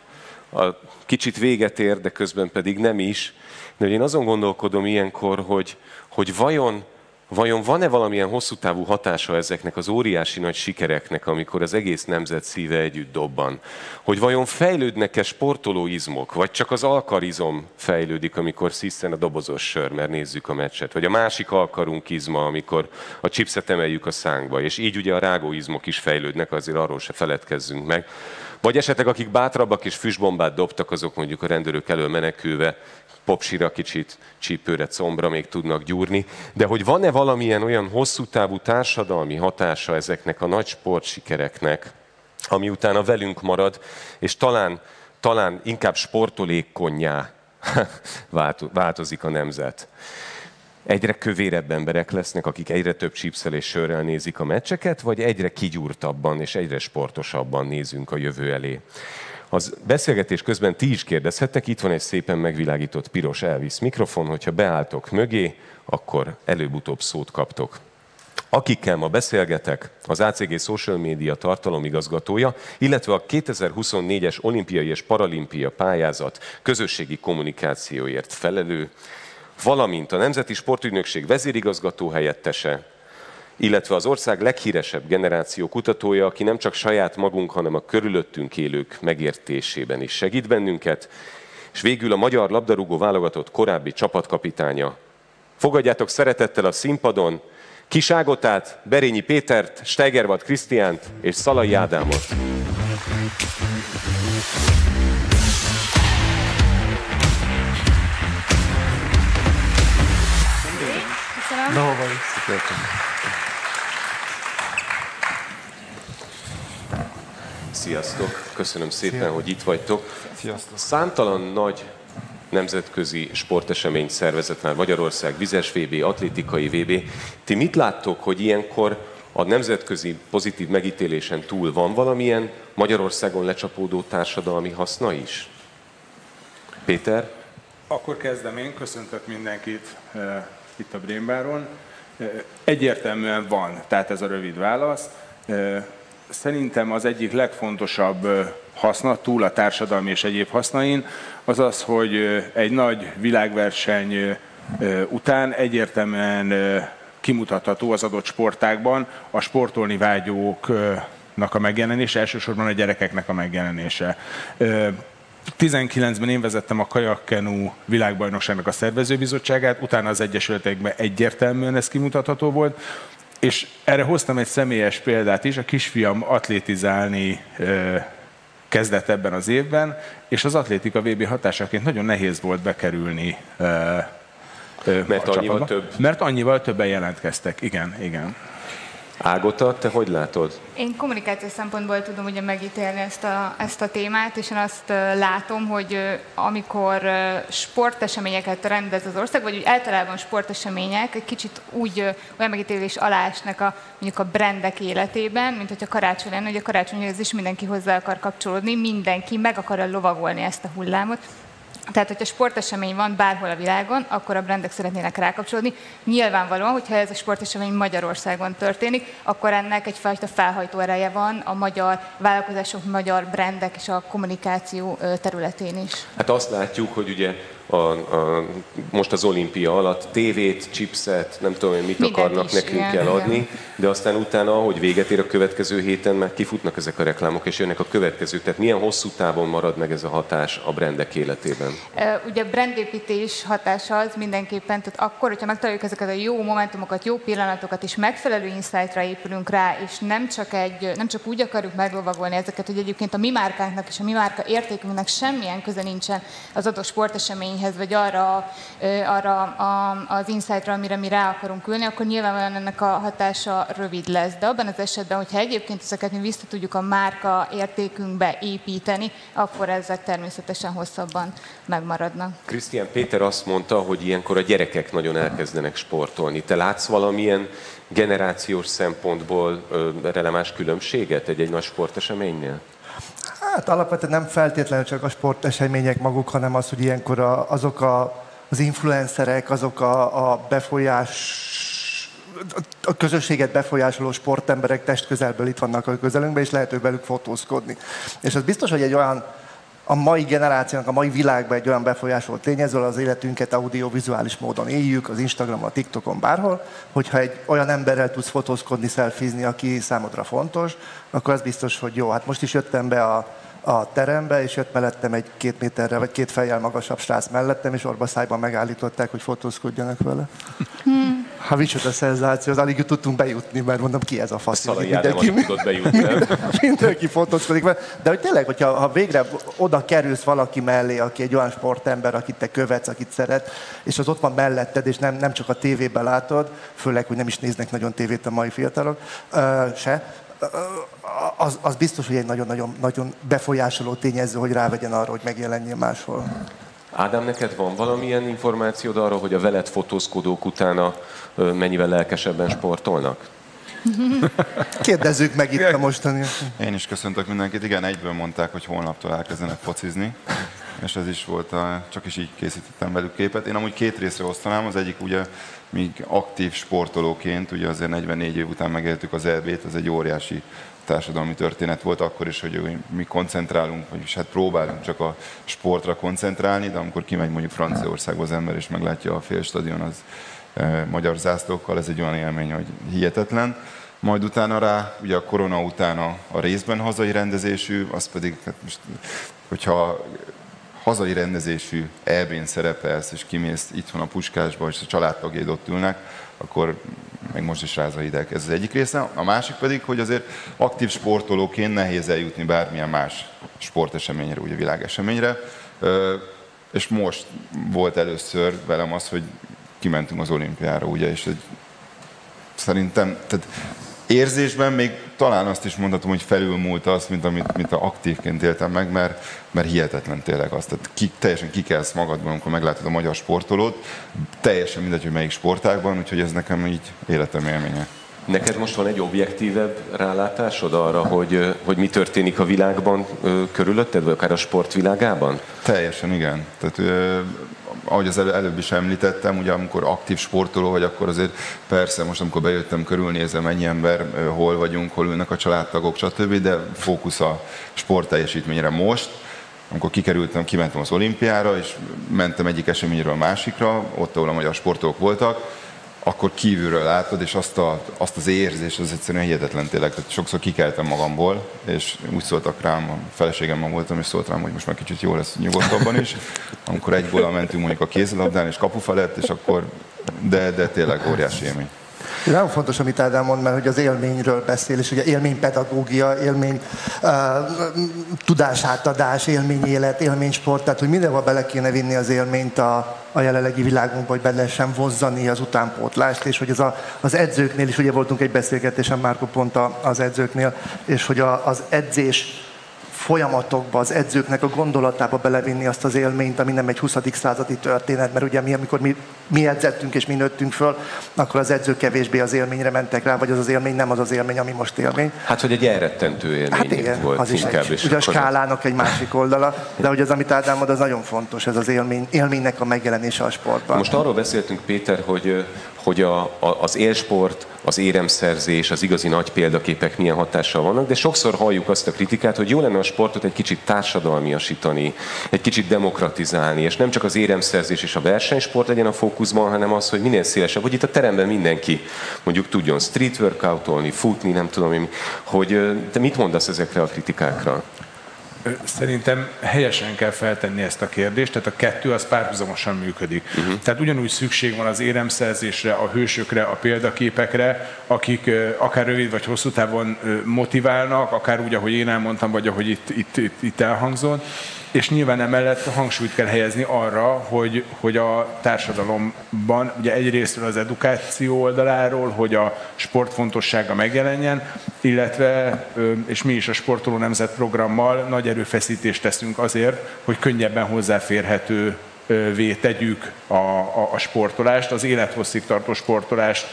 Speaker 3: A kicsit véget ér, de közben pedig nem is. De én azon gondolkodom ilyenkor, hogy vajon van-e valamilyen hosszú távú hatása ezeknek az óriási nagy sikereknek, amikor az egész nemzet szíve együtt dobban? Hogy vajon fejlődnek-e sportolóizmok, vagy csak az alkarizom fejlődik, amikor sziszen a dobozos sör, mert nézzük a meccset? Vagy a másik alkarunk izma, amikor a chipset emeljük a szánkba, és így ugye a rágóizmok is fejlődnek, azért arról se feledkezzünk meg. Vagy esetleg akik bátrabbak és füstbombát dobtak, azok mondjuk a rendőrök elől menekülve popsira, kicsit csípőre, combra még tudnak gyúrni. De hogy van-e valamilyen olyan hosszú távú társadalmi hatása ezeknek a nagy sportsikereknek, ami utána velünk marad, és talán inkább sportolékonnyá változik a nemzet. Egyre kövérebb emberek lesznek, akik egyre több chipsszel és sörrel nézik a meccseket, vagy egyre kigyúrtabban és egyre sportosabban nézünk a jövő elé. Az beszélgetés közben ti is kérdezhettek, itt van egy szépen megvilágított piros Elvis mikrofon, hogyha beálltok mögé, akkor előbb-utóbb szót kaptok. Akikkel ma beszélgetek, az ACG Social Media tartalomigazgatója, illetve a 2024-es olimpiai és paralimpia pályázat közösségi kommunikációért felelő, valamint a Nemzeti Sportügynökség vezérigazgató helyettese, illetve az ország leghíresebb generáció kutatója, aki nem csak saját magunk, hanem a körülöttünk élők megértésében is segít bennünket, és végül a magyar labdarúgó válogatott korábbi csapatkapitánya. Fogadjátok szeretettel a színpadon Kis Ágotát, Berényi Pétert, Steigervald Krisztiánt és Szalai Ádámot. Sziasztok! Köszönöm szépen, hogy itt vagytok. Sziasztok. Számtalan nagy nemzetközi sporteseményt szervezett már Magyarország, vizes VB, atlétikai VB. Ti mit láttok, hogy ilyenkor a nemzetközi pozitív megítélésen túl van valamilyen Magyarországon lecsapódó társadalmi haszna is? Péter?
Speaker 4: Akkor kezdem én, köszöntök mindenkit itt a Brainbaron. Egyértelműen van, tehát ez a rövid válasz. Szerintem az egyik legfontosabb haszna, túl a társadalmi és egyéb hasznain, az az, hogy egy nagy világverseny után egyértelműen kimutatható az adott sportágban a sportolni vágyóknak a megjelenése, elsősorban a gyerekeknek a megjelenése. 19-ben én vezettem a kajakkenu világbajnokságnak a szervezőbizottságát, utána az egyesületekben egyértelműen ez kimutatható volt, és erre hoztam egy személyes példát is, a kisfiam atlétizálni kezdett ebben az évben, és az atlétika VB hatásaként nagyon nehéz volt bekerülni
Speaker 3: mert annyival több?
Speaker 4: Mert annyival többen jelentkeztek, igen.
Speaker 3: Ágota, te hogy látod?
Speaker 5: Én kommunikációs szempontból tudom ugye megítélni ezt a témát, és én azt látom, hogy amikor sporteseményeket rendez az ország, vagy úgy általában sportesemények egy kicsit úgy olyan megítélés alá esnek mondjuk a brandek életében, mint hogyha karácsony lenne, hogy a karácsonyhoz is mindenki hozzá akar kapcsolódni, mindenki meg akarja lovagolni ezt a hullámot. Tehát, hogyha sportesemény van bárhol a világon, akkor a brandek szeretnének rákapcsolódni. Nyilvánvalóan, hogyha ez a sportesemény Magyarországon történik, akkor ennek egyfajta felhajtó ereje van a magyar vállalkozások, magyar brandek és a kommunikáció területén is.
Speaker 3: Hát azt látjuk, hogy ugye most az olimpia alatt tévét, chipset, nem tudom, hogy mit mindent akarnak nekünk eladni, de aztán utána, ahogy véget ér a következő héten, már kifutnak ezek a reklámok, és jönnek a következők. Tehát milyen hosszú távon marad meg ez a hatás a brandek életében?
Speaker 5: Ugye a brandépítés hatása az mindenképpen, tehát akkor, hogyha megtaláljuk ezeket a jó momentumokat, jó pillanatokat, és megfelelő insightra épülünk rá, és nem csak úgy akarjuk meglovagolni ezeket, hogy egyébként a mi márkánknak és a mi márka értékünknek semmilyen köze nincsen az adott sporteseményhez, vagy arra az insightra, amire mi rá akarunk ülni, akkor nyilvánvalóan ennek a hatása rövid lesz. De abban az esetben, hogyha egyébként ezeket mi vissza tudjuk a márka értékünkbe építeni, akkor ezek természetesen hosszabban megmaradnak.
Speaker 3: Krisztián, Péter azt mondta, hogy ilyenkor a gyerekek nagyon elkezdenek sportolni. Te látsz valamilyen generációs szempontból releváns különbséget egy nagy sporteseménynél?
Speaker 6: Hát alapvetően nem feltétlenül csak a sportesemények maguk, hanem az, hogy ilyenkor azok az influencerek, azok a közösséget befolyásoló sportemberek testközelből itt vannak a közelünkben, és lehet velük fotózkodni. És az biztos, hogy egy olyan, a mai generációnak, a mai világban egy olyan befolyásoló tényező, az életünket audiovizuális módon éljük, az Instagramon, a TikTokon, bárhol, hogyha egy olyan emberrel tudsz fotózkodni, szelfizni, aki számodra fontos, akkor az biztos, hogy jó. Hát most is jöttem be a terembe, és jött mellettem egy 2 méterre, vagy 2 fejjel magasabb srác mellettem, és orbaszájban megállították, hogy fotózkodjanak vele. Ha micsoda szenzáció, az alig tudtunk bejutni, mert mondom, ki ez a fasz. Mindenki fotózkodik vele. De hogy tényleg, hogyha végre oda kerülsz valaki mellé, aki egy olyan sportember, akit te követsz, akit szeret, és az ott van melletted, és nem csak a tévében látod, főleg, hogy nem is néznek nagyon tévét a mai fiatalok, az biztos, hogy egy nagyon befolyásoló tényező, hogy rávegyen arra, hogy megjelenjél máshol.
Speaker 3: Ádám, neked van valamilyen információd arról, hogy a veled fotózkodók utána mennyivel lelkesebben sportolnak?
Speaker 6: Kérdezzük meg itt a mostani.
Speaker 7: Én is köszöntök mindenkit. Igen, egyből mondták, hogy holnaptól elkezdenek focizni. És ez is volt, csak is így készítettem velük képet. Én amúgy 2 részre osztanám. Az egyik ugye, míg aktív sportolóként, ugye azért 44 év után megéltük az EB-t, ez egy óriási társadalmi történet volt akkor is, hogy mi koncentrálunk, vagyis hát próbálunk csak a sportra koncentrálni, de amikor kimegy mondjuk Franciaországba az ember, és meglátja a félstadion az magyar zászlókkal, ez egy olyan élmény, hogy hihetetlen. Majd utána rá, ugye a korona után a részben hazai rendezésű, az pedig, hát most, hogyha hazai rendezésű EB-n szerepelsz, és kimész itthon a Puskásba, és a családtagjaid ott ülnek, akkor meg most is ráz a hideg. Ez az egyik része. A másik pedig, hogy azért aktív sportolóként nehéz eljutni bármilyen más sporteseményre, ugye világeseményre. És most volt először velem az, hogy kimentünk az olimpiára, ugye, és szerintem, tehát érzésben még talán azt is mondhatom, hogy felülmúlt azt, mint a aktívként éltem meg, mert hihetetlen tényleg azt. Tehát teljesen kikelsz magadban, amikor meglátod a magyar sportolót, teljesen mindegy, hogy melyik sportágban, úgyhogy ez nekem így életem élménye.
Speaker 3: Neked most van egy objektívebb rálátásod arra, hogy mi történik a világban körülötted, vagy akár a sportvilágában?
Speaker 7: Teljesen igen. Tehát, ahogy az előbb is említettem, ugye amikor aktív sportoló vagy, akkor azért persze most amikor bejöttem, körülnézem, mennyi ember, hol vagyunk, hol ülnek a családtagok, stb., de fókusz a sportteljesítményre most. Amikor kimentem az olimpiára, és mentem egyik eseményről a másikra, ott, ahol a magyar sportolók voltak, akkor kívülről látod, és azt az érzést, az egyszerűen hihetetlen tényleg. Tehát sokszor kikeltem magamból, és úgy szóltak rám, a feleségemmel voltam, és szólt rám, hogy most már kicsit jó lesz nyugodtabban is. Amikor egy góllal mentünk mondjuk a kézilabdán, és kapufa lett, és akkor, de tényleg óriási élmény.
Speaker 6: Nagyon fontos, amit Ádám mond, mert hogy az élményről beszél, és ugye élménypedagógia, élmény tudásátadás, élményélet, élménysport, tehát hogy mindenhol bele kéne vinni az élményt a jelenlegi világunkba, hogy be lehessen vozzani az utánpótlást, és hogy az edzőknél is, ugye voltunk egy beszélgetésen Márko pont az edzőknél, és hogy az edzés folyamatokba, az edzőknek a gondolatába belevinni azt az élményt, ami nem egy 20. századi történet, mert ugye amikor mi edzettünk és mi nőttünk föl, akkor az edzők kevésbé az élményre mentek rá, vagy az élmény nem az az élmény, ami most élmény.
Speaker 3: Hát, hogy egy elrettentő élmény
Speaker 6: hát igen,
Speaker 3: volt
Speaker 6: az
Speaker 3: inkább.
Speaker 6: Is ugye a skálának egy másik oldala, de hogy az, amit Ádám mond, az nagyon fontos, ez az élménynek a megjelenése a sportban.
Speaker 3: Most arról beszéltünk, Péter, hogy az élsport, az éremszerzés, az igazi nagy példaképek milyen hatással vannak, de sokszor halljuk azt a kritikát, hogy jó lenne a sportot egy kicsit társadalmiasítani, egy kicsit demokratizálni, és nem csak az éremszerzés és a versenysport legyen a fókuszban, hanem az, hogy minél szélesebb, hogy itt a teremben mindenki mondjuk tudjon street workoutolni, futni, nem tudom én, hogy te mit mondasz ezekre a kritikákra?
Speaker 4: Szerintem helyesen kell feltenni ezt a kérdést, tehát a kettő az párhuzamosan működik. Tehát ugyanúgy szükség van az éremszerzésre, a hősökre, a példaképekre, akik akár rövid vagy hosszú távon motiválnak, akár úgy, ahogy én elmondtam, vagy ahogy itt elhangzott. És nyilván emellett hangsúlyt kell helyezni arra, hogy a társadalomban ugye egyrésztről az edukáció oldaláról, hogy a sport fontossága megjelenjen, illetve, és mi is a Sportoló Nemzet programmal nagy erőfeszítést teszünk azért, hogy könnyebben hozzáférhetővé tegyük a sportolást, az élethosszig tartó sportolást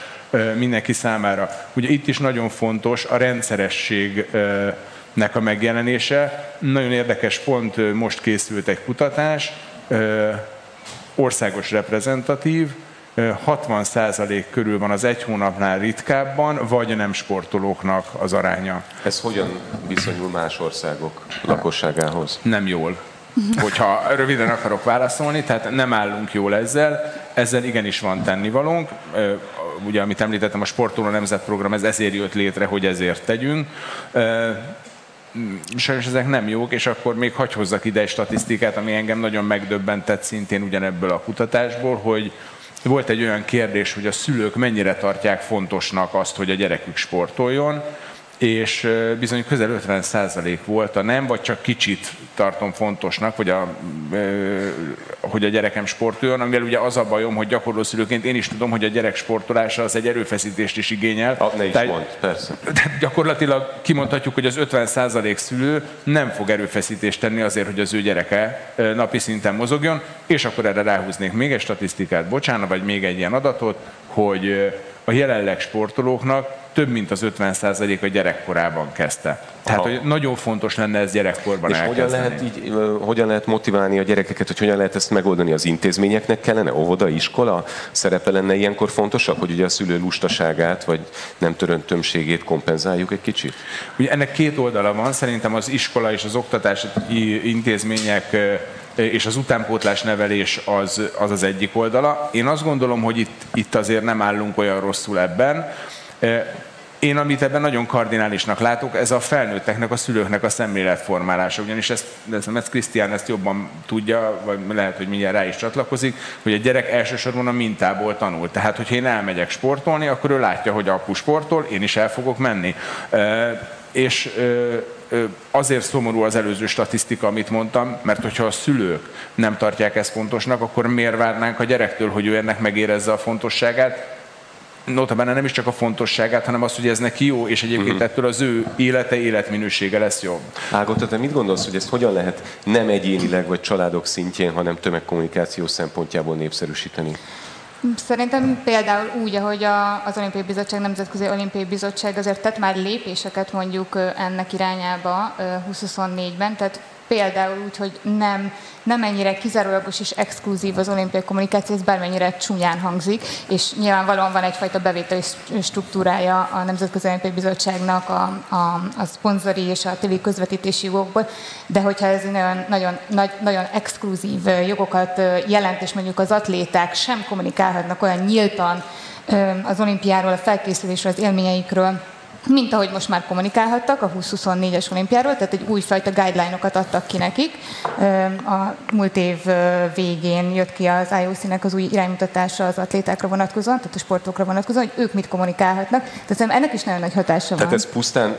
Speaker 4: mindenki számára. Ugye itt is nagyon fontos a rendszerességnek a megjelenése. Nagyon érdekes, pont most készült egy kutatás, országos reprezentatív, 60% körül van az egy hónapnál ritkábban, vagy nem sportolóknak az aránya.
Speaker 3: Ez hogyan viszonyul más országok lakosságához? Nem jól.
Speaker 4: Hogyha röviden akarok válaszolni, tehát nem állunk jól ezzel igenis van tennivalónk. Ugye, amit említettem, a Sportoló Nemzetprogram, ez ezért jött létre, hogy ezért tegyünk. Sajnos ezek nem jók, és akkor még hadd hozzak ide egy statisztikát, ami engem nagyon megdöbbentett szintén ugyanebből a kutatásból, hogy volt egy olyan kérdés, hogy a szülők mennyire tartják fontosnak azt, hogy a gyerekük sportoljon, és bizony közel 50% volt a nem, vagy csak kicsit tartom fontosnak, hogy a gyerekem sportoljon, amivel ugye az a bajom, hogy gyakorló szülőként én is tudom, hogy a gyerek sportolása az egy erőfeszítést is igényel.
Speaker 3: Ne is mondd, persze.
Speaker 4: Gyakorlatilag kimondhatjuk, hogy az 50% szülő nem fog erőfeszítést tenni azért, hogy az ő gyereke napi szinten mozogjon, és akkor erre ráhúznék még egy statisztikát, bocsánat, vagy még egy ilyen adatot, hogy a jelenleg sportolóknak több mint az 50% a gyerekkorában kezdte. Tehát, hogy nagyon fontos lenne ez gyerekkorban elkezdeni.
Speaker 3: És hogyan lehet motiválni a gyerekeket, hogy hogyan lehet ezt megoldani? Az intézményeknek kellene, óvoda, iskola szerepe lenne ilyenkor fontosabb, hogy ugye a szülő lustaságát, vagy nem töröntömségét kompenzáljuk egy kicsit?
Speaker 4: Ugye ennek két oldala van, szerintem az iskola és az oktatási intézmények és az utánpótlás nevelés az egyik oldala. Én azt gondolom, hogy itt azért nem állunk olyan rosszul ebben. Én, amit ebben nagyon kardinálisnak látok, ez a felnőtteknek, a szülőknek a szemléletformálása. Ugyanis ezt Krisztián ezt jobban tudja, vagy lehet, hogy mindjárt rá is csatlakozik, hogy a gyerek elsősorban a mintából tanul. Tehát, hogyha én elmegyek sportolni, akkor ő látja, hogy apu sportol, én is el fogok menni. És azért szomorú az előző statisztika, amit mondtam, mert hogyha a szülők nem tartják ezt fontosnak, akkor miért várnánk a gyerektől, hogy ő ennek megérezze a fontosságát? Notabene nem is csak a fontosságát, hanem azt, hogy ez neki jó, és egyébként ettől az ő életminősége lesz jobb.
Speaker 3: Ágota, te mit gondolsz, hogy ezt hogyan lehet nem egyénileg vagy családok szintjén, hanem tömegkommunikáció szempontjából népszerűsíteni?
Speaker 5: Szerintem például úgy, ahogy az Olimpiai Bizottság, Nemzetközi Olimpiai Bizottság azért tett már lépéseket mondjuk ennek irányába 2024-ben, tehát például úgy, hogy nem ennyire kizárólagos és exkluzív az olimpiai kommunikáció, ez bármennyire csúnyán hangzik, és nyilvánvalóan van egyfajta bevételi struktúrája a Nemzetközi Olimpiai Bizottságnak a szponzori és a tévé közvetítési jogokból, de hogyha ez nagyon exkluzív jogokat jelent, és mondjuk az atléták sem kommunikálhatnak olyan nyíltan az olimpiáról, a felkészülésről, az élményeikről, mint ahogy most már kommunikálhattak a 2024-es olimpiáról, tehát egy újfajta guideline-okat adtak ki nekik. A múlt év végén jött ki az IOC-nek az új iránymutatása az atlétákra vonatkozóan, tehát a sportokra vonatkozóan, hogy ők mit kommunikálhatnak. Tehát ennek is nagyon nagy hatása van.
Speaker 3: Tehát ez pusztán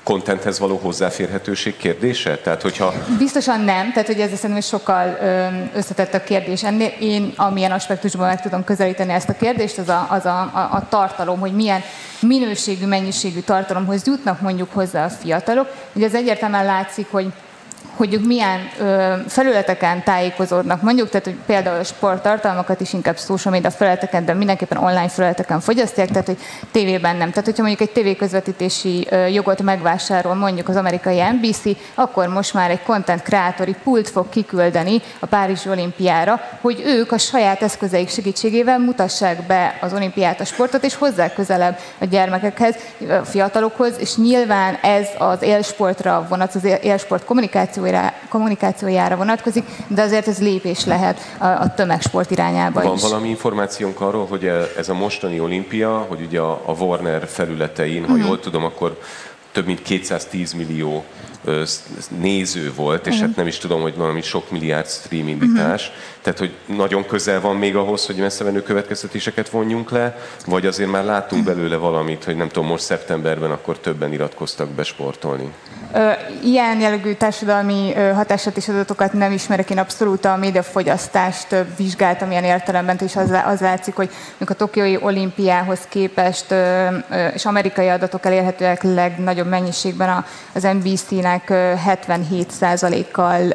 Speaker 3: contenthez való hozzáférhetőség kérdése? Tehát, hogyha...
Speaker 5: Biztosan nem, tehát hogy ez szerintem sokkal összetettebb kérdés. Ennél én amilyen aspektusban meg tudom közelíteni ezt a kérdést, az a tartalom, hogy milyen minőségű, mennyiségű tartalomhoz jutnak mondjuk hozzá a fiatalok. Ugye ez egyértelműen látszik, hogy ők milyen felületeken tájékozódnak mondjuk, tehát hogy például a sporttartalmakat is inkább social media felületeken, de mindenképpen online felületeken fogyasztják, tehát hogy tévében nem. Tehát hogyha mondjuk egy tévéközvetítési jogot megvásárol mondjuk az amerikai NBC, akkor most már egy content creatori pult fog kiküldeni a Párizsi olimpiára, hogy ők a saját eszközeik segítségével mutassák be az olimpiát, a sportot, és hozzák közelebb a gyermekekhez, a fiatalokhoz, és nyilván ez az élsportra vonatkozik, az élsport kommunikációjára vonatkozik, de azért ez lépés lehet a tömegsport irányába
Speaker 3: Van
Speaker 5: is.
Speaker 3: valami információnk arról, hogy ez a mostani olimpia, hogy ugye a Warner felületein, ha jól tudom, akkor több mint 210 millió néző volt, és hát nem is tudom, hogy valami sok milliárd stream indítás. Tehát, hogy nagyon közel van még ahhoz, hogy messzevenő következtetéseket vonjunk le, vagy azért már látunk belőle valamit, hogy nem tudom, most szeptemberben akkor többen iratkoztak be sportolni.
Speaker 5: Ilyen jellegű társadalmi hatását adatokat nem ismerek, én abszolút a médiafogyasztást vizsgáltam ilyen értelemben, és az látszik, hogy a tokiói olimpiához képest, és amerikai adatok elérhetőek legnagyobb mennyiségben az NBC-nek 77%-kal,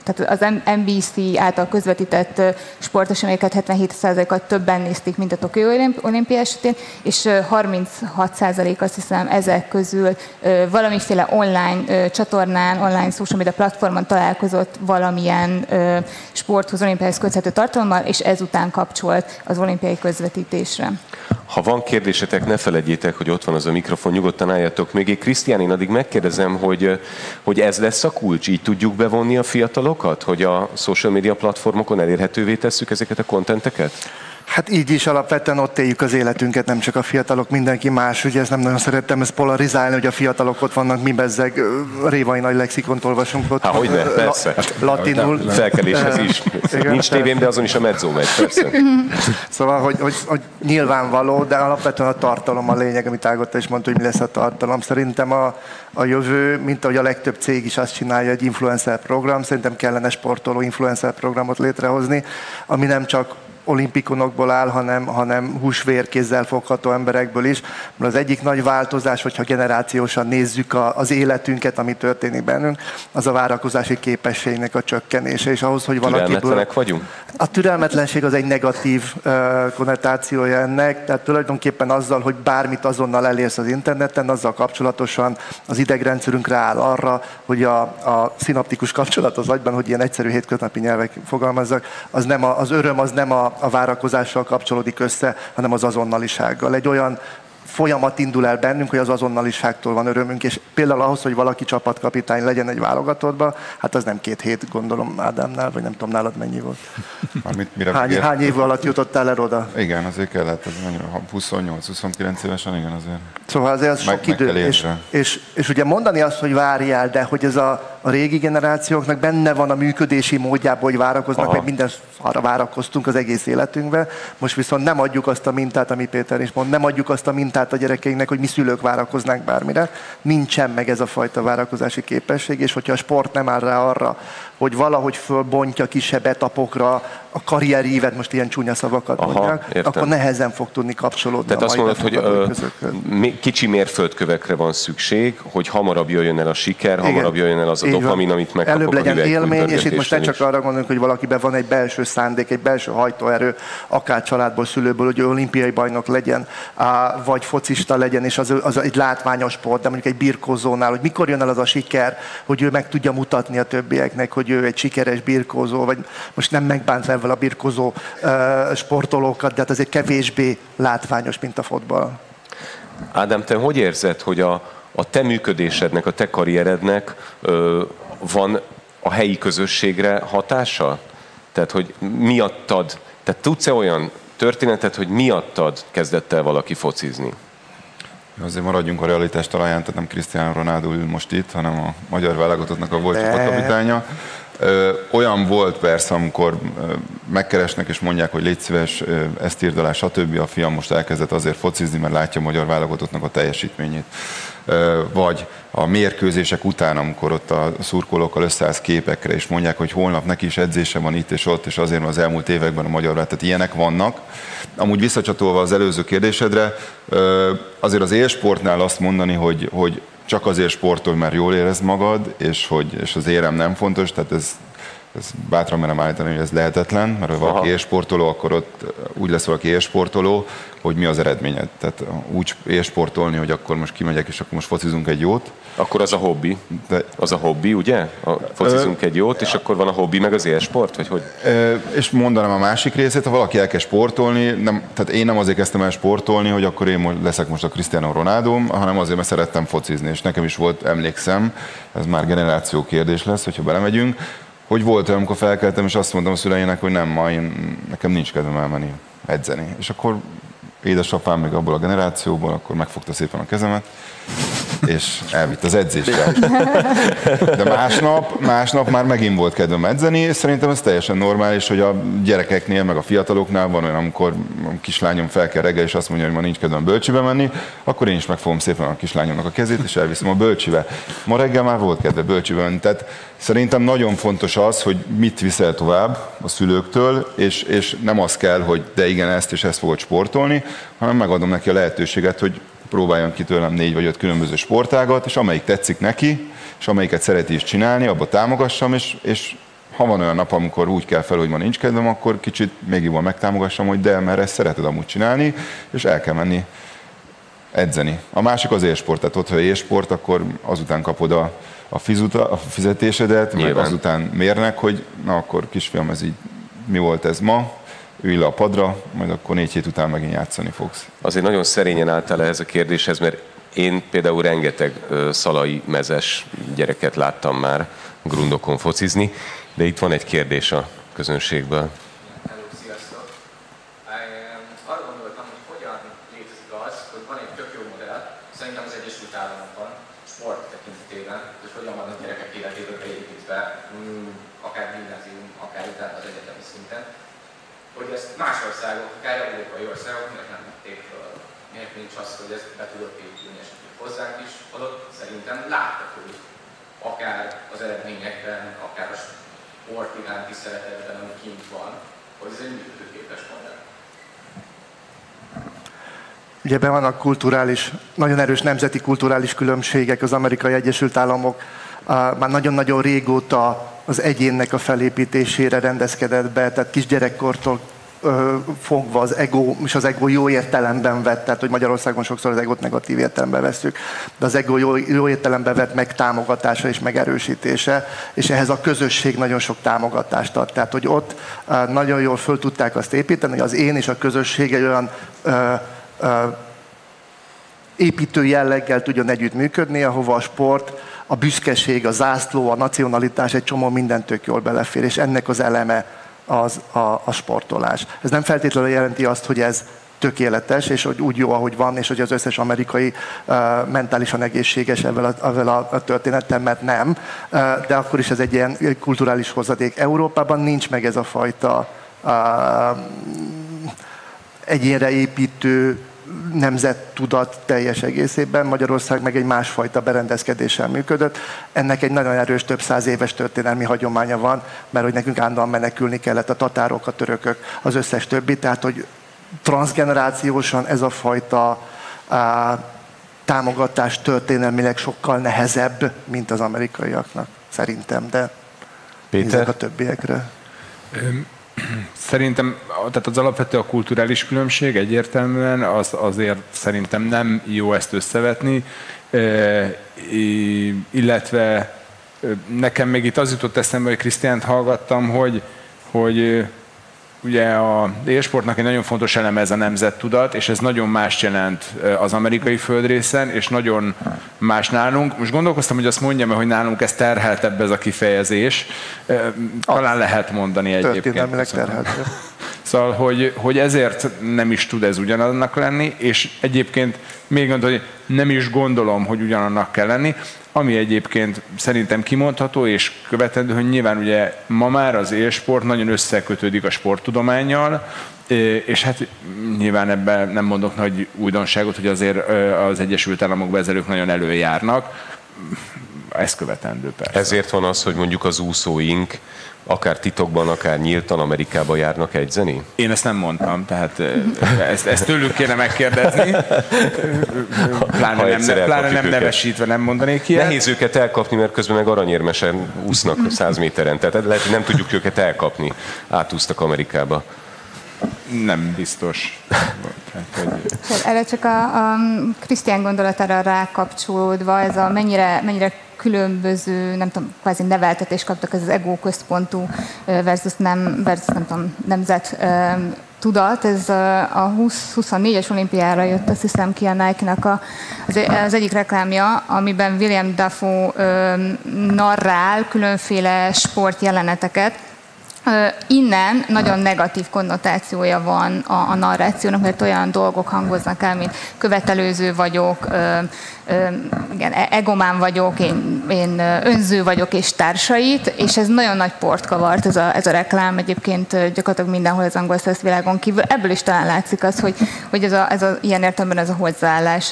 Speaker 5: tehát az NBC által közvetített sporteseményeket 77%-kal többen nézték, mint a tokiói olimpia esetén, és 36% azt hiszem ezek közül valamiféle online csatornán, online social media platformon találkozott valamilyen sporthoz, olimpiához köthető tartalommal, és ezután kapcsolt az olimpiai közvetítésre.
Speaker 3: Ha van kérdésetek, ne feledjétek, hogy ott van az a mikrofon, nyugodtan álljatok mögé. Krisztián, én addig megkérdezem, hogy ez lesz a kulcs, így tudjuk bevonni a fiatalokat, hogy a social media platformokon elérhetővé tesszük ezeket a kontenteket?
Speaker 6: Hát így is alapvetően ott éljük az életünket, nem csak a fiatalok, mindenki más. Ugye ezt nem nagyon szerettem ezt polarizálni, hogy a fiatalok ott vannak, mi bezzeg révai nagy lexikont olvasunk ott.
Speaker 3: Há, hogyne, persze.
Speaker 6: Latinul.
Speaker 3: Felkeléshez is. Nincs tévém, de azon is a medzó megy, persze.
Speaker 6: Szóval, hogy nyilvánvaló, de alapvetően a tartalom a lényeg, amit Ágota is mondta, hogy mi lesz a tartalom. Szerintem a jövő, mint ahogy a legtöbb cég is azt csinálja, egy influencer program, szerintem kellene sportoló influencer programot létrehozni, ami nem csak olimpikonokból áll, hanem húsvérkézzel fogható emberekből is. Mert az egyik nagy változás, hogyha generációsan nézzük az életünket, ami történik bennünk, az a várakozási képességnek a csökkenése. És ahhoz, hogy
Speaker 3: Türelmetlenek vagyunk?
Speaker 6: A türelmetlenség az egy negatív konnotációja ennek, tehát tulajdonképpen azzal, hogy bármit azonnal elérsz az interneten, azzal kapcsolatosan az idegrendszerünk rááll arra, hogy a szinaptikus kapcsolat az agyban, hogy ilyen egyszerű hétköznapi nyelvek fogalmazzak, az öröm az nem a várakozással kapcsolódik össze, hanem az azonnalisággal. Egy olyan folyamat indul el bennünk, hogy az azonnaliságtól van örömünk, és például ahhoz, hogy valaki csapatkapitány legyen egy válogatottban, hát az nem 2 hét, gondolom Ádámnál, vagy nem tudom, nálad mennyi volt. Hány év alatt jutottál el oda?
Speaker 7: Igen, azért kellett, 28-29 évesen, igen azért.
Speaker 6: Szóval azért az sok idő, és ugye mondani azt, hogy várjál, de hogy ez a régi generációknak benne van a működési módjában, hogy várakoznak, meg minden arra várakoztunk az egész életünkben. Most viszont nem adjuk azt a mintát, ami Péter is mond, nem adjuk azt a mintát a gyerekeinknek, hogy mi szülők várakoznánk bármire. Nincsen meg ez a fajta várakozási képesség, és hogyha a sport nem áll rá arra, hogy valahogy fölbontja kisebb etapokra a karrierívet, most ilyen csúnya szavakat mondják, akkor nehezen fog tudni kapcsolódni.
Speaker 3: Tehát azt mondod, hogy kicsi mérföldkövekre van szükség, hogy hamarabb jöjjön el a siker, hamarabb jöjjön el az a dopamin, amit megkapok.
Speaker 6: Előbb legyen élmény, és itt most nem csak arra gondolunk, hogy valakiben van egy belső szándék, egy belső hajtóerő, akár családból, szülőből, hogy ő olimpiai bajnok legyen, vagy focista legyen, és az egy látványos sport, de mondjuk egy birkózónál, hogy mikor jön el az a siker, hogy ő meg tudja mutatni a többieknek, hogy ő egy sikeres birkózó, vagy most nem megbántva ezzel a birkózó sportolókat, de hát ez egy kevésbé látványos, mint a fotball.
Speaker 3: Ádám, te hogy érzed, hogy a te működésednek, a te karrierednek van a helyi közösségre hatása? Tehát, hogy miattad, tehát tudsz-e olyan történetet, hogy miattad kezdett el valaki focizni?
Speaker 7: Azért maradjunk a realitás talaján, tehát nem Krisztián Ronaldo ül most itt, hanem a magyar válogatottnak a volt csapatkapitánya. Olyan volt persze, amikor megkeresnek és mondják, hogy légy szíves, ezt írd alá, stb. A fiam most elkezdett azért focizni, mert látja a magyar válogatottnak a teljesítményét. Vagy a mérkőzések után, amikor ott a szurkolókkal összeállsz képekre, és mondják, hogy holnap neki is edzése van itt és ott, és azért az elmúlt években a magyar tehát ilyenek vannak. Amúgy visszacsatolva az előző kérdésedre, azért az élsportnál azt mondani, hogy csak azért sportolj, mert jól érezd magad, és az érem nem fontos, tehát ez bátran merem állítani, hogy ez lehetetlen, mert ha valaki élsportoló, akkor ott úgy lesz valaki élsportoló, hogy mi az eredményed. Tehát úgy élsportolni, hogy akkor most kimegyek, és akkor most focizunk egy jót. Akkor az a hobbi. Az a hobbi, ugye? Focizunk egy jót, és akkor van a hobbi, meg az élsport, vagy hogy? És mondanám a másik részét, ha valaki elkezd sportolni, tehát én nem azért kezdtem el sportolni, hogy akkor én leszek most a Cristiano Ronaldo, hanem azért, mert szerettem focizni, és nekem is volt, emlékszem, ez már generáció kérdés lesz, hogyha belemegyünk, hogy volt olyan, amikor felkeltem, és azt mondtam a szüleinek, hogy nem, nekem nincs kedvem elmenni edzeni. És akkor édesapám még abból a generációból, akkor megfogta szépen a kezemet, és elvitt az edzésre. De másnap már megint volt kedvem edzeni, és szerintem ez teljesen normális, hogy a gyerekeknél, meg a fiataloknál van olyan, amikor a kislányom fel kell reggel, és azt mondja, hogy ma nincs kedvem bölcsibe menni, akkor én is megfogom szépen a kislányomnak a kezét, és elviszem a bölcsibe. Ma reggel már volt kedve bölcsibe menni. Tehát szerintem nagyon fontos az, hogy mit viszel tovább a szülőktől, és nem az kell, hogy de igen, ezt és ezt fogod sportolni, hanem megadom neki a lehetőséget, hogy próbáljon ki tőlem 4 vagy 5 különböző sportágat, és amelyik tetszik neki, és amelyiket szereti is csinálni, abba támogassam, és ha van olyan nap, amikor úgy kell fel, hogy ma nincs kedvem, akkor kicsit még jobban megtámogassam, hogy de, mert ezt szereted amúgy csinálni, és el kell menni edzeni. A másik az élsport, tehát ott, ha élsport, akkor azután kapod a fizetésedet, meg azután mérnek, hogy na akkor kisfiam, ez így mi volt ez ma, ülj le a padra, majd akkor 4 hét után megint játszani fogsz.
Speaker 3: Azért nagyon szerényen álltál ehhez a kérdéshez, mert én például rengeteg szalai mezes gyereket láttam már grundokon focizni, de itt van egy kérdés a közönségből.
Speaker 8: Hello, sziasztok! Arra gondoltam, hogy hogyan létezik az, hogy van egy tök jó modell, szerintem az Egyesült Államokban, sport tekintetében, és hogyan vannak gyerekek életében beépítve, akár gimnázium, akár utána az egyetemi szinten, hogy ezt más országok, akár európai országok miért nem vették föl. Miért nincs az, hogy ez be tudott épülni, és hozzánk is adott, szerintem látható, akár az eredményekben, akár a sport iránti szeretetben, ami kint van, hogy ez egy működőképes modell.
Speaker 6: Ugye ebben vannak kulturális, nagyon erős nemzeti kulturális különbségek. Az Amerikai Egyesült Államok már nagyon-nagyon régóta az egyénnek a felépítésére rendezkedett be, tehát kisgyerekkortól fogva az ego, és az ego jó értelemben vett, tehát hogy Magyarországon sokszor az egót negatív értelemben vesszük, de az ego jó értelemben vett megtámogatása és megerősítése, és ehhez a közösség nagyon sok támogatást ad. Tehát, hogy ott nagyon jól föl tudták azt építeni, hogy az én és a közösség egy olyan építő jelleggel tudjon együtt működni, ahova a sport, a büszkeség, a zászló, a nacionalitás, egy csomó minden tök jól belefér, és ennek az eleme az a sportolás. Ez nem feltétlenül jelenti azt, hogy ez tökéletes, és hogy úgy jó, ahogy van, és hogy az összes amerikai mentálisan egészséges ezzel a történettel, mert nem. De akkor is ez egy ilyen kulturális hozadék. Európában nincs meg ez a fajta egyénre építő nemzettudat teljes egészében. Magyarország meg egy másfajta berendezkedéssel működött. Ennek egy nagyon erős, több száz éves történelmi hagyománya van, mert hogy nekünk állandóan menekülni kellett, a tatárok, a törökök, az összes többi. Tehát, hogy transzgenerációsan ez a fajta támogatás történelmileg sokkal nehezebb, mint az amerikaiaknak, szerintem, de nézzük a többiekre.
Speaker 9: Szerintem tehát az alapvető a kulturális különbség egyértelműen, azért szerintem nem jó ezt összevetni, illetve nekem még itt az jutott eszembe, hogy Krisztiánt hallgattam, hogy ugye a élsportnak egy nagyon fontos eleme ez a nemzettudat, és ez nagyon más jelent az amerikai földrészen, és nagyon más nálunk. Most gondolkoztam, hogy azt mondjam, hogy nálunk ez terheltebb ez a kifejezés. Talán lehet mondani egyébként.
Speaker 6: Történelmileg terheltebb.
Speaker 9: Szóval, hogy ezért nem is tud ez ugyanannak lenni, és egyébként még mondom, hogy nem is gondolom, hogy ugyanannak kell lenni, ami egyébként szerintem kimondható és követendő, hogy nyilván ugye ma már az élsport nagyon összekötődik a sporttudománnyal, és hát nyilván ebben nem mondok nagy újdonságot, hogy azért az Egyesült Államokban ezelők nagyon előjárnak. Ez követendő persze.
Speaker 3: Ezért van az, hogy mondjuk az úszóink akár titokban, akár nyíltan Amerikába járnak edzeni?
Speaker 9: Én ezt nem mondtam, tehát ezt tőlük kéne megkérdezni. Pláne nem nevesítve nem mondanék ilyet.
Speaker 3: Nehéz őket elkapni, mert közben meg aranyérmesen úsznak 100 méteren. Tehát lehet, hogy nem tudjuk őket elkapni. Átúztak Amerikába.
Speaker 9: Nem biztos.
Speaker 5: Erre csak a Krisztián gondolatára rákapcsolódva, ez a mennyire különböző, nem tudom, kvázi neveltetést kaptak, ez az ego központú versus nem tudom, nemzet tudat. Ez a 2024-es olimpiára jött, azt hiszem ki a Nike-nak az egyik reklámja, amiben William Dafoe narrál különféle sportjeleneteket, Innen nagyon negatív konnotációja van a narrációnak, mert olyan dolgok hangoznak el, mint követelőző vagyok, igen, egomán vagyok, én önző vagyok és társait, és ez nagyon nagy port kavart ez a reklám, egyébként gyakorlatilag mindenhol az angol száz világon kívül. Ebből is talán látszik az, hogy ilyen értelemben ez a hozzáállás,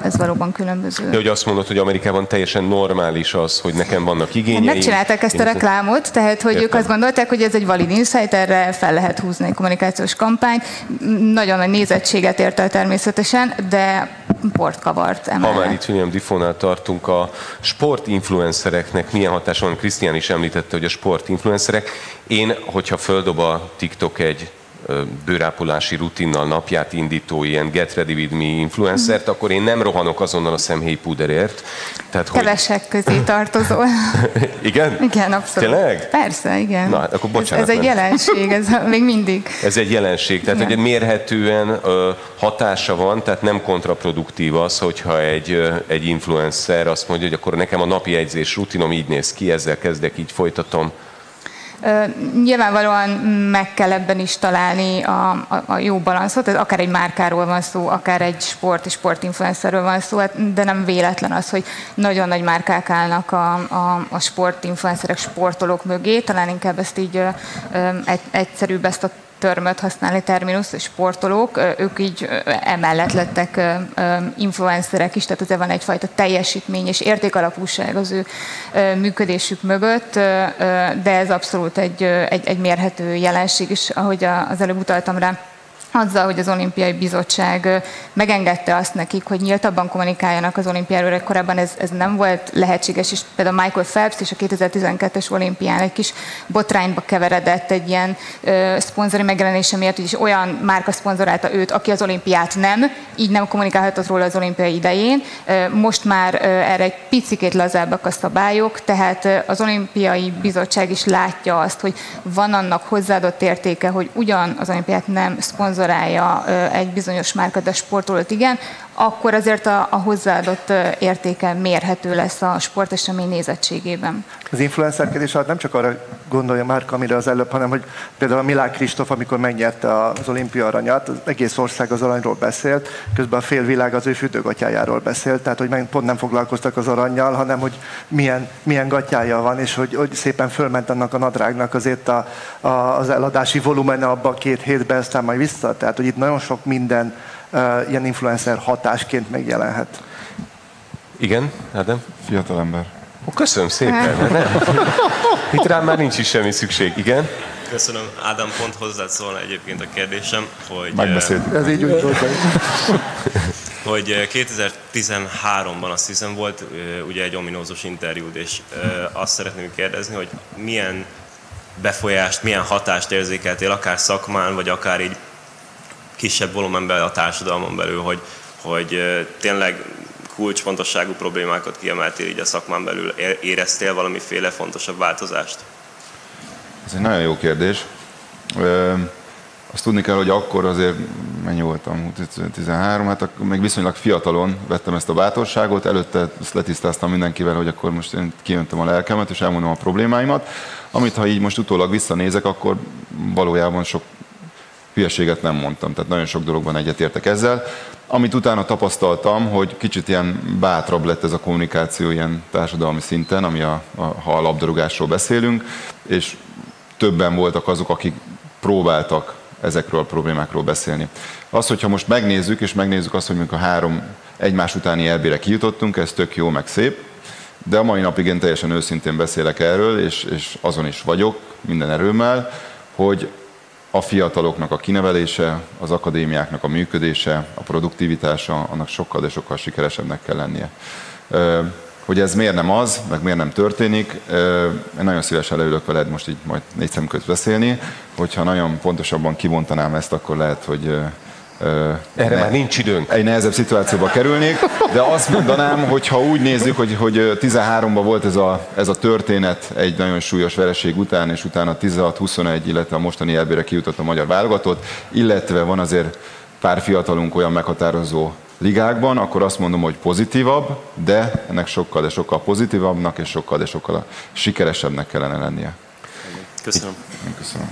Speaker 5: ez valóban különböző.
Speaker 3: De hogy azt mondod, hogy Amerikában teljesen normális az, hogy nekem vannak igényeim.
Speaker 5: Megcsinálták ezt a reklámot, tehát hogy ők azt gondolták, hogy ez egy valid insight, erre fel lehet húzni egy kommunikációs kampányt. Nagyon nagy nézettséget ért el természetesen, de port kavart emellett.
Speaker 3: Ha már itt William Defoe-nál tartunk, a sportinfluencereknek milyen hatása van? Krisztián is említette, hogy a sportinfluencerek. Én, hogyha földob a TikTok egy bőrápolási rutinnal napját indító ilyen Get Ready With Me influencert, akkor én nem rohanok azonnal a szemhéjpúderért.
Speaker 5: Kevesek közé tartozol.
Speaker 3: Igen?
Speaker 5: Igen, abszolút.
Speaker 3: Tényleg?
Speaker 5: Persze, igen.
Speaker 3: Na, hát akkor bocsánat.
Speaker 5: Ez egy jelenség, ez még mindig.
Speaker 3: Ez egy jelenség, tehát hogy mérhetően hatása van, tehát nem kontraproduktív az, hogyha egy influencer azt mondja, hogy akkor nekem a napi edzés rutinom így néz ki, ezzel kezdek, így folytatom.
Speaker 5: Nyilvánvalóan meg kell ebben is találni a jó balanszot, ez akár egy márkáról van szó, akár egy sport és sportinfluencerről van szó, de nem véletlen az, hogy nagyon nagy márkák állnak a sportinfluencerek, sportolók mögé, talán inkább ezt így egyszerűbb ezt a termet használni, terminus, sportolók, ők így emellett lettek influencerek is, tehát azért van egyfajta teljesítmény és értékalapúság az ő működésük mögött, de ez abszolút egy mérhető jelenség is, ahogy az előbb utaltam rá, azzal, hogy az Olimpiai Bizottság megengedte azt nekik, hogy nyíltabban kommunikáljanak az olimpiáról, korábban ez nem volt lehetséges, és például Michael Phelps is a 2012-es olimpián egy kis botrányba keveredett egy ilyen szponzori megjelenése miatt, hogy is olyan márka szponzorálta őt, aki az olimpiát nem, így nem kommunikálhatott róla az olimpiai idején. Most már erre egy picikét lazábbak a szabályok, tehát az Olimpiai Bizottság is látja azt, hogy van annak hozzáadott értéke, hogy ugyan az olimpiát nem szponzorálja egy bizonyos márka, de a sportolót igen, akkor azért a hozzáadott értéke mérhető lesz a sportesemény nézettségében.
Speaker 6: Az influencerkedés alatt nem csak arra gondolja márka, amire az előbb, hanem hogy például a Milák Kristóf, amikor megnyerte az olimpia aranyat, az egész ország az aranyról beszélt, közben a félvilág az ő fürdőgatyájáról beszélt, tehát hogy pont nem foglalkoztak az arannyal, hanem hogy milyen gatyája van, és hogy szépen fölment annak a nadrágnak azért az eladási volumene abban 2 hétben, aztán majd vissza. Tehát, hogy itt nagyon sok minden ilyen influencer hatásként megjelenhet.
Speaker 3: Igen, Ádám?
Speaker 7: Fiatalember.
Speaker 3: Köszönöm szépen. Itt rám már nincs is semmi szükség. Igen?
Speaker 10: Köszönöm. Ádám, pont hozzád szólna egyébként a kérdésem, hogy...
Speaker 7: Megbeszéltük.
Speaker 6: Ez így úgy volt.
Speaker 10: Hogy 2013-ban azt hiszem volt ugye egy ominózus interjúd, és azt szeretném kérdezni, hogy milyen befolyást, milyen hatást érzékeltél, akár szakmán, vagy akár így kisebb volumenben a társadalmon belül, hogy tényleg kulcsfontosságú problémákat kiemeltél így a szakmán belül, éreztél valamiféle fontosabb változást?
Speaker 7: Ez egy nagyon jó kérdés. Azt tudni kell, hogy akkor azért, mennyi voltam, 13, hát akkor még viszonylag fiatalon vettem ezt a bátorságot, előtte ezt letisztáztam mindenkivel, hogy akkor most én kijöntem a lelkemet, és elmondom a problémáimat, amit ha így most utólag visszanézek, akkor valójában sok hülyeséget nem mondtam, tehát nagyon sok dologban egyetértek ezzel. Amit utána tapasztaltam, hogy kicsit ilyen bátrabb lett ez a kommunikáció ilyen társadalmi szinten, ami ha a labdarúgásról beszélünk, és többen voltak azok, akik próbáltak ezekről a problémákról beszélni. Az, hogyha most megnézzük, és megnézzük azt, hogy mondjuk a 3 egymás utáni EB-re kijutottunk, ez tök jó, meg szép, de a mai napig én teljesen őszintén beszélek erről, és azon is vagyok minden erőmmel, hogy a fiataloknak a kinevelése, az akadémiáknak a működése, a produktivitása, annak sokkal, de sokkal sikeresebbnek kell lennie. Hogy ez miért nem az, meg miért nem történik, én nagyon szívesen leülök veled most így majd 4 szem közt beszélni, hogyha nagyon pontosabban kibontanám ezt, akkor lehet, hogy
Speaker 3: erre már nincs időnk.
Speaker 7: Egy nehezebb szituációba kerülnék, de azt mondanám, hogy ha úgy nézzük, hogy 13-ban volt ez a történet egy nagyon súlyos vereség után, és utána 16-21, illetve a mostani EB-re kijutott a magyar válogatott, illetve van azért pár fiatalunk olyan meghatározó ligákban, akkor azt mondom, hogy pozitívabb, de ennek sokkal, de sokkal pozitívabbnak, és sokkal, de sokkal sikeresebbnek kellene lennie.
Speaker 10: Köszönöm.
Speaker 7: Köszönöm.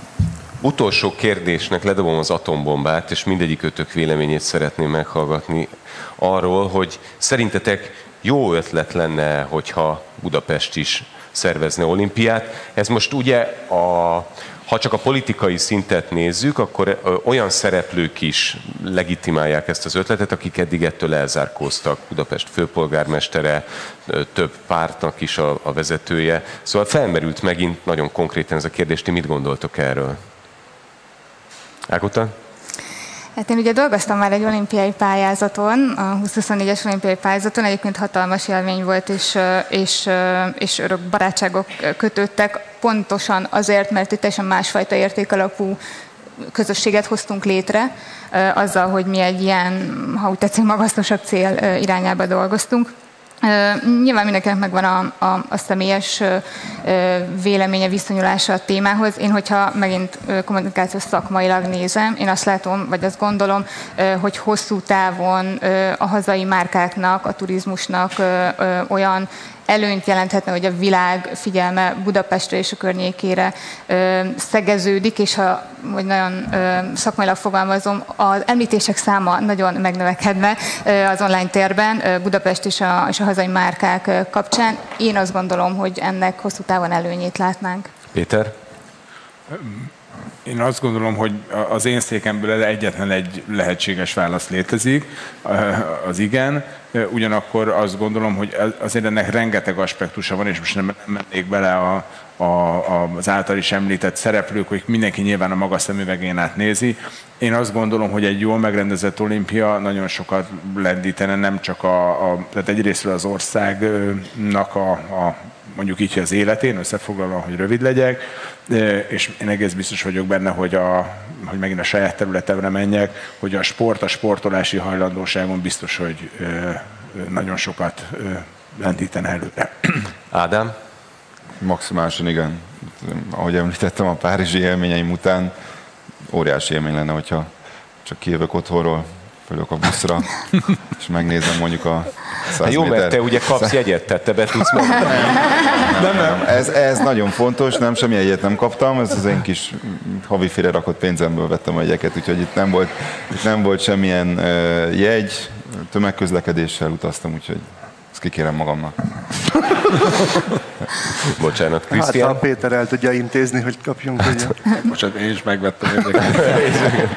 Speaker 3: Utolsó kérdésnek ledobom az atombombát, és mindegyikőtök véleményét szeretném meghallgatni arról, hogy szerintetek jó ötlet lenne, hogyha Budapest is szervezne olimpiát. Ez most ugye, ha csak a politikai szintet nézzük, akkor olyan szereplők is legitimálják ezt az ötletet, akik eddig ettől elzárkóztak. Budapest főpolgármestere, több pártnak is a vezetője. Szóval felmerült megint nagyon konkrétan ez a kérdés, ti mit gondoltok erről? Ágota?
Speaker 5: Hát én ugye dolgoztam már egy olimpiai pályázaton, a 2024-es olimpiai pályázaton, egyébként hatalmas élmény volt, és örök barátságok kötődtek, pontosan azért, mert itt teljesen másfajta értékalapú közösséget hoztunk létre, azzal, hogy mi egy ilyen, ha úgy tetszik, magasztosabb cél irányába dolgoztunk. Nyilván mindenkinek megvan a személyes véleménye, viszonyulása a témához. Én, hogyha megint kommunikációs szakmailag nézem, én azt látom, vagy azt gondolom, hogy hosszú távon a hazai márkáknak, a turizmusnak olyan előnyt jelenthetne, hogy a világ figyelme Budapestre és a környékére szegeződik, és hogy nagyon szakmailag fogalmazom, az említések száma nagyon megnövekedne az online térben Budapest és a hazai márkák kapcsán. Én azt gondolom, hogy ennek hosszú távon előnyét látnánk.
Speaker 3: Péter?
Speaker 9: Én azt gondolom, hogy az én székemből egyetlen egy lehetséges válasz létezik, az igen. Ugyanakkor azt gondolom, hogy azért ennek rengeteg aspektusa van, és most nem mennék bele az által is említett szereplők, hogy mindenki nyilván a maga szemüvegén át nézi. Én azt gondolom, hogy egy jól megrendezett olimpia nagyon sokat lendítene, nem csak tehát egyrésztről az országnak mondjuk így az életén, összefoglalva, hogy rövid legyek, és én egész biztos vagyok benne, hogy megint a saját területemre menjek, hogy a sportolási hajlandóságon biztos, hogy nagyon sokat lendítene előre.
Speaker 3: Ádám?
Speaker 7: Maximálisan igen. Ahogy említettem, a párizsi élményeim után óriási élmény lenne, hogyha csak kijövök otthonról, fölök a buszra, és megnézem mondjuk a 100
Speaker 3: jó,
Speaker 7: méter.
Speaker 3: mert te ugye kapsz jegyet, tehát te be tudsz menni.
Speaker 7: Nem. Ez nagyon fontos, nem, semmi jegyet nem kaptam, ez az én kis havifére rakott pénzemből vettem a jegyeket, úgyhogy itt nem volt semmilyen jegy, tömegközlekedéssel utaztam, úgyhogy ezt kikérem magamnak.
Speaker 3: Bocsánat, Krisztián?
Speaker 6: Hát, Péter el tudja intézni, hogy kapjunk.
Speaker 9: Bocsánat, én is megvettem érdekelt.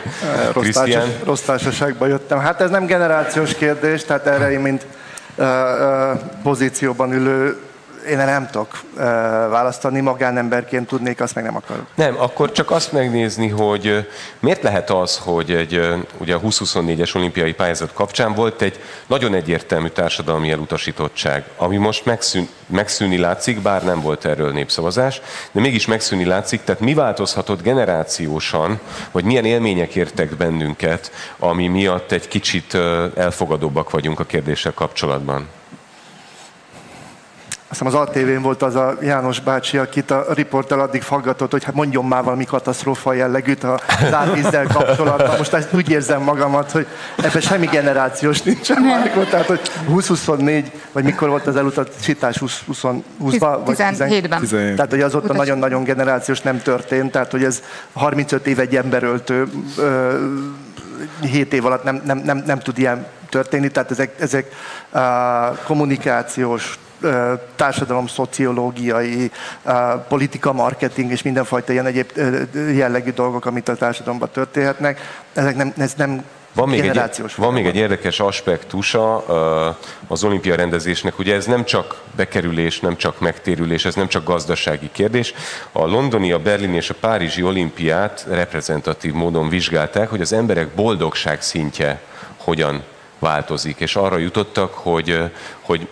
Speaker 6: Rossz társaságba jöttem. Hát ez nem generációs kérdés, tehát erre én, mint pozícióban ülő, én nem tudok választani, magánemberként tudnék, azt meg nem akarok.
Speaker 3: Nem, akkor csak azt megnézni, hogy miért lehet az, hogy ugye a 2024-es olimpiai pályázat kapcsán volt egy nagyon egyértelmű társadalmi elutasítottság, ami most megszűnni látszik, bár nem volt erről népszavazás, de mégis megszűnni látszik, tehát mi változhatott generációsan, vagy milyen élmények értek bennünket, ami miatt egy kicsit elfogadóbbak vagyunk a kérdéssel kapcsolatban?
Speaker 6: Azt hiszem az ATV-n volt az a János bácsi, akit a riporter addig faggatott, hogy hát mondjon már valami katasztrófa jellegűt az árvízzel kapcsolatban. Most ezt úgy érzem magamat, hogy ebben semmi generációs nincsen. Tehát, hogy 2024, vagy mikor volt az elutasítás 20-ban?
Speaker 5: 17-ben.
Speaker 6: Tehát, hogy azóta nagyon-nagyon generációs nem történt. Tehát, hogy ez 35 év egy emberöltő 7 év alatt nem tud ilyen történni. Tehát ezek kommunikációs, társadalom, szociológiai, politika, marketing és mindenfajta ilyen egyéb jellegű dolgok, amit a társadalomban történhetnek. Ez nem generációs.
Speaker 3: Van még egy érdekes aspektusa az olimpia rendezésnek. Ugye ez nem csak bekerülés, nem csak megtérülés, ez nem csak gazdasági kérdés. A londoni, a berlini és a párizsi olimpiát reprezentatív módon vizsgálták, hogy az emberek boldogság szintje hogyan változik, és arra jutottak, hogy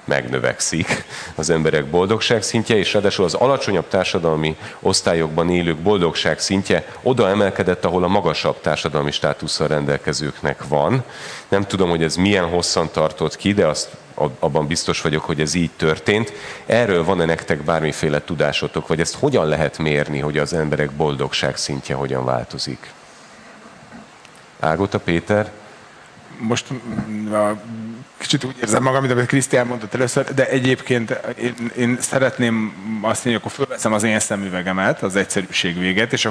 Speaker 3: megnövekszik az emberek boldogság szintje, és ráadásul az alacsonyabb társadalmi osztályokban élők boldogság szintje oda emelkedett, ahol a magasabb társadalmi státusszal rendelkezőknek van. Nem tudom, hogy ez milyen hosszan tartott ki, de abban biztos vagyok, hogy ez így történt. Erről van-e nektek bármiféle tudásotok, vagy ezt hogyan lehet mérni, hogy az emberek boldogság szintje hogyan változik? Ágota, Péter?
Speaker 9: most kicsit úgy érzem magam, mint amit Krisztián mondott először, de egyébként én szeretném azt mondani, akkor fölveszem az én szemüvegemet, az egyszerűség véget, és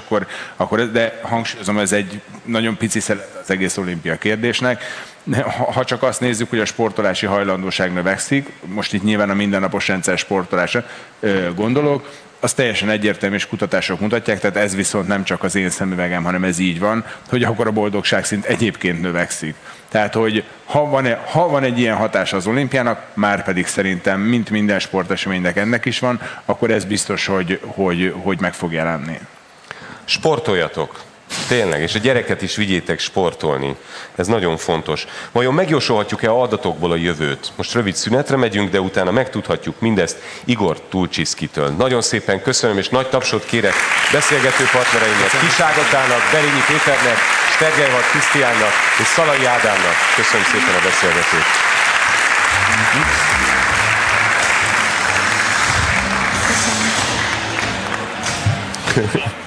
Speaker 9: akkor de hangsúlyozom, ez egy nagyon pici szelet az egész olimpia kérdésnek. Ha csak azt nézzük, hogy a sportolási hajlandóság növekszik, most itt nyilván a mindennapos rendszer sportolásra gondolok, az teljesen egyértelmű, és kutatások mutatják, tehát ez viszont nem csak az én szemüvegem, hanem ez így van, hogy akkor a boldogság szint egyébként növekszik. Tehát, hogy ha van egy ilyen hatás az olimpiának, már pedig szerintem, mint minden sporteseménynek ennek is van, akkor ez biztos, hogy meg fog jelenni.
Speaker 3: Sportoljatok! Tényleg, és a gyereket is vigyétek sportolni. Ez nagyon fontos. Vajon megjósolhatjuk-e adatokból a jövőt? Most rövid szünetre megyünk, de utána megtudhatjuk mindezt Igor Tulcsiszkitől. Nagyon szépen köszönöm, és nagy tapsot kérek beszélgető partnereimnek, Kis Ágatának, Berényi Péternek, Steigervald Krisztiánnak és Szalai Ádámnak. Köszönöm szépen a beszélgetőt. Köszönöm.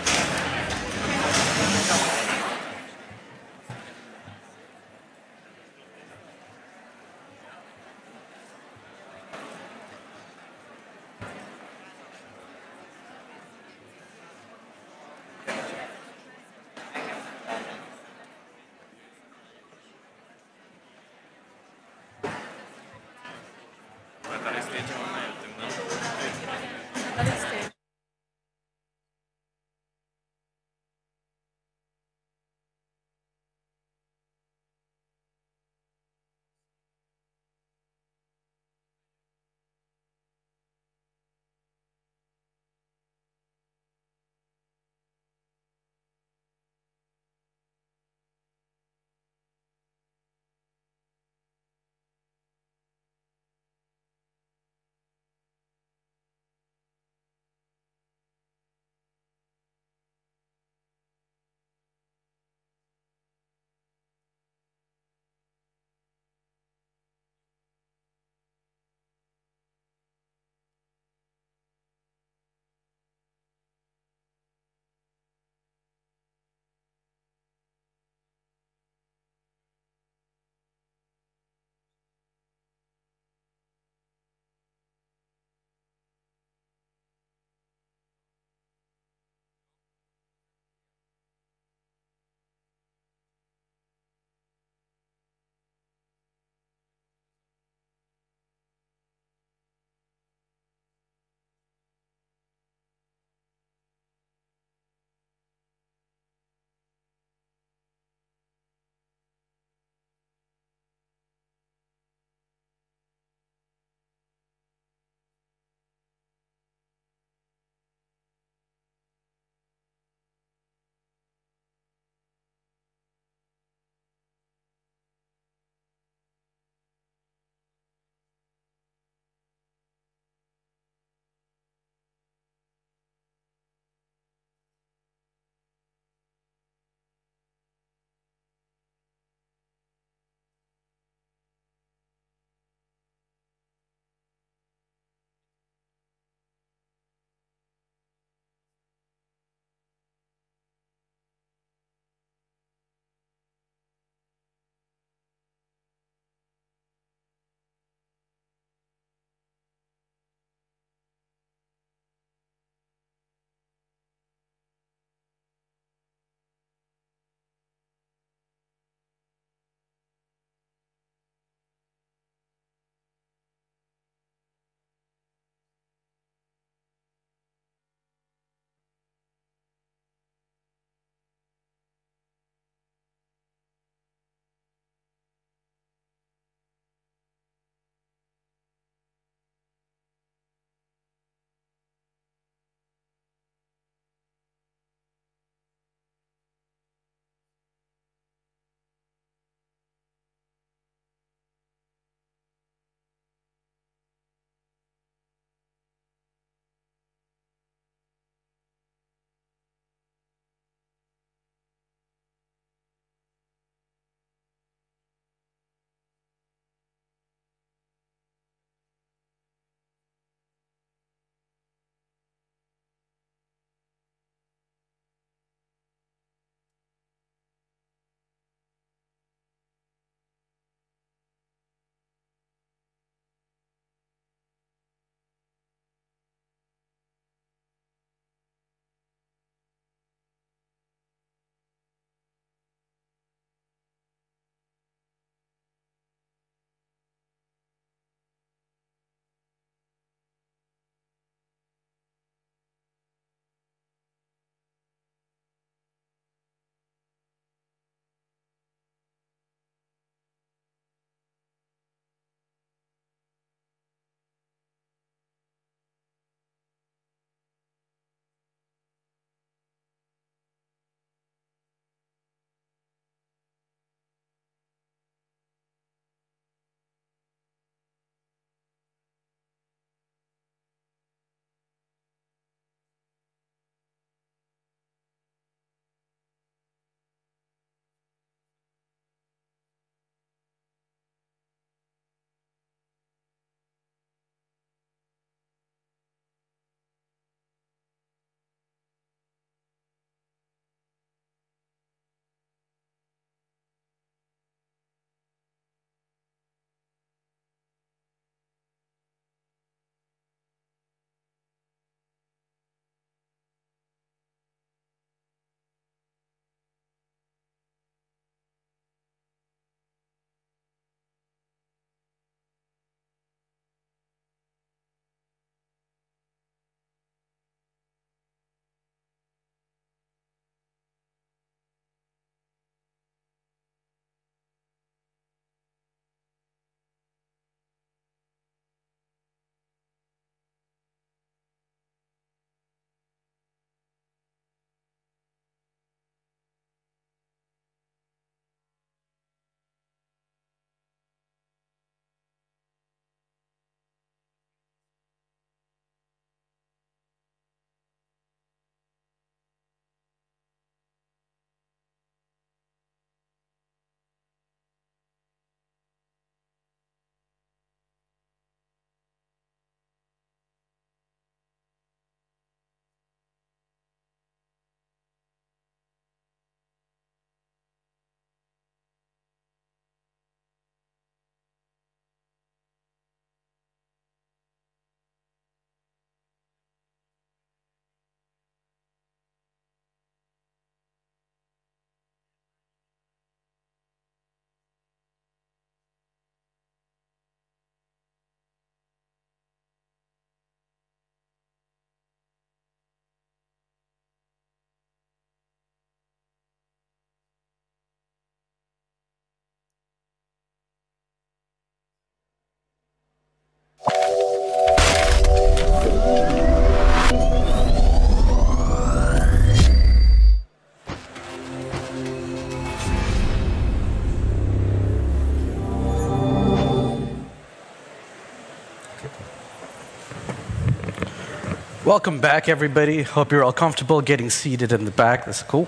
Speaker 1: Welcome back, everybody. Hope you're all comfortable getting seated in the back. That's cool.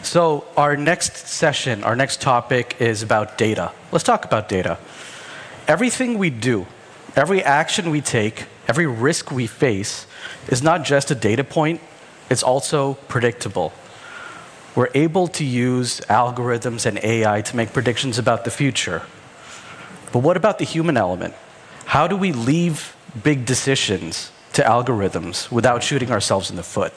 Speaker 1: So our next session, our next topic is about data. Let's talk about data. Everything we do, every action we take, every risk we face is not just a data point, it's also predictable. We're able to use algorithms and AI to make predictions about the future. But what about the human element? How do we leave big decisions to algorithms without shooting ourselves in the foot?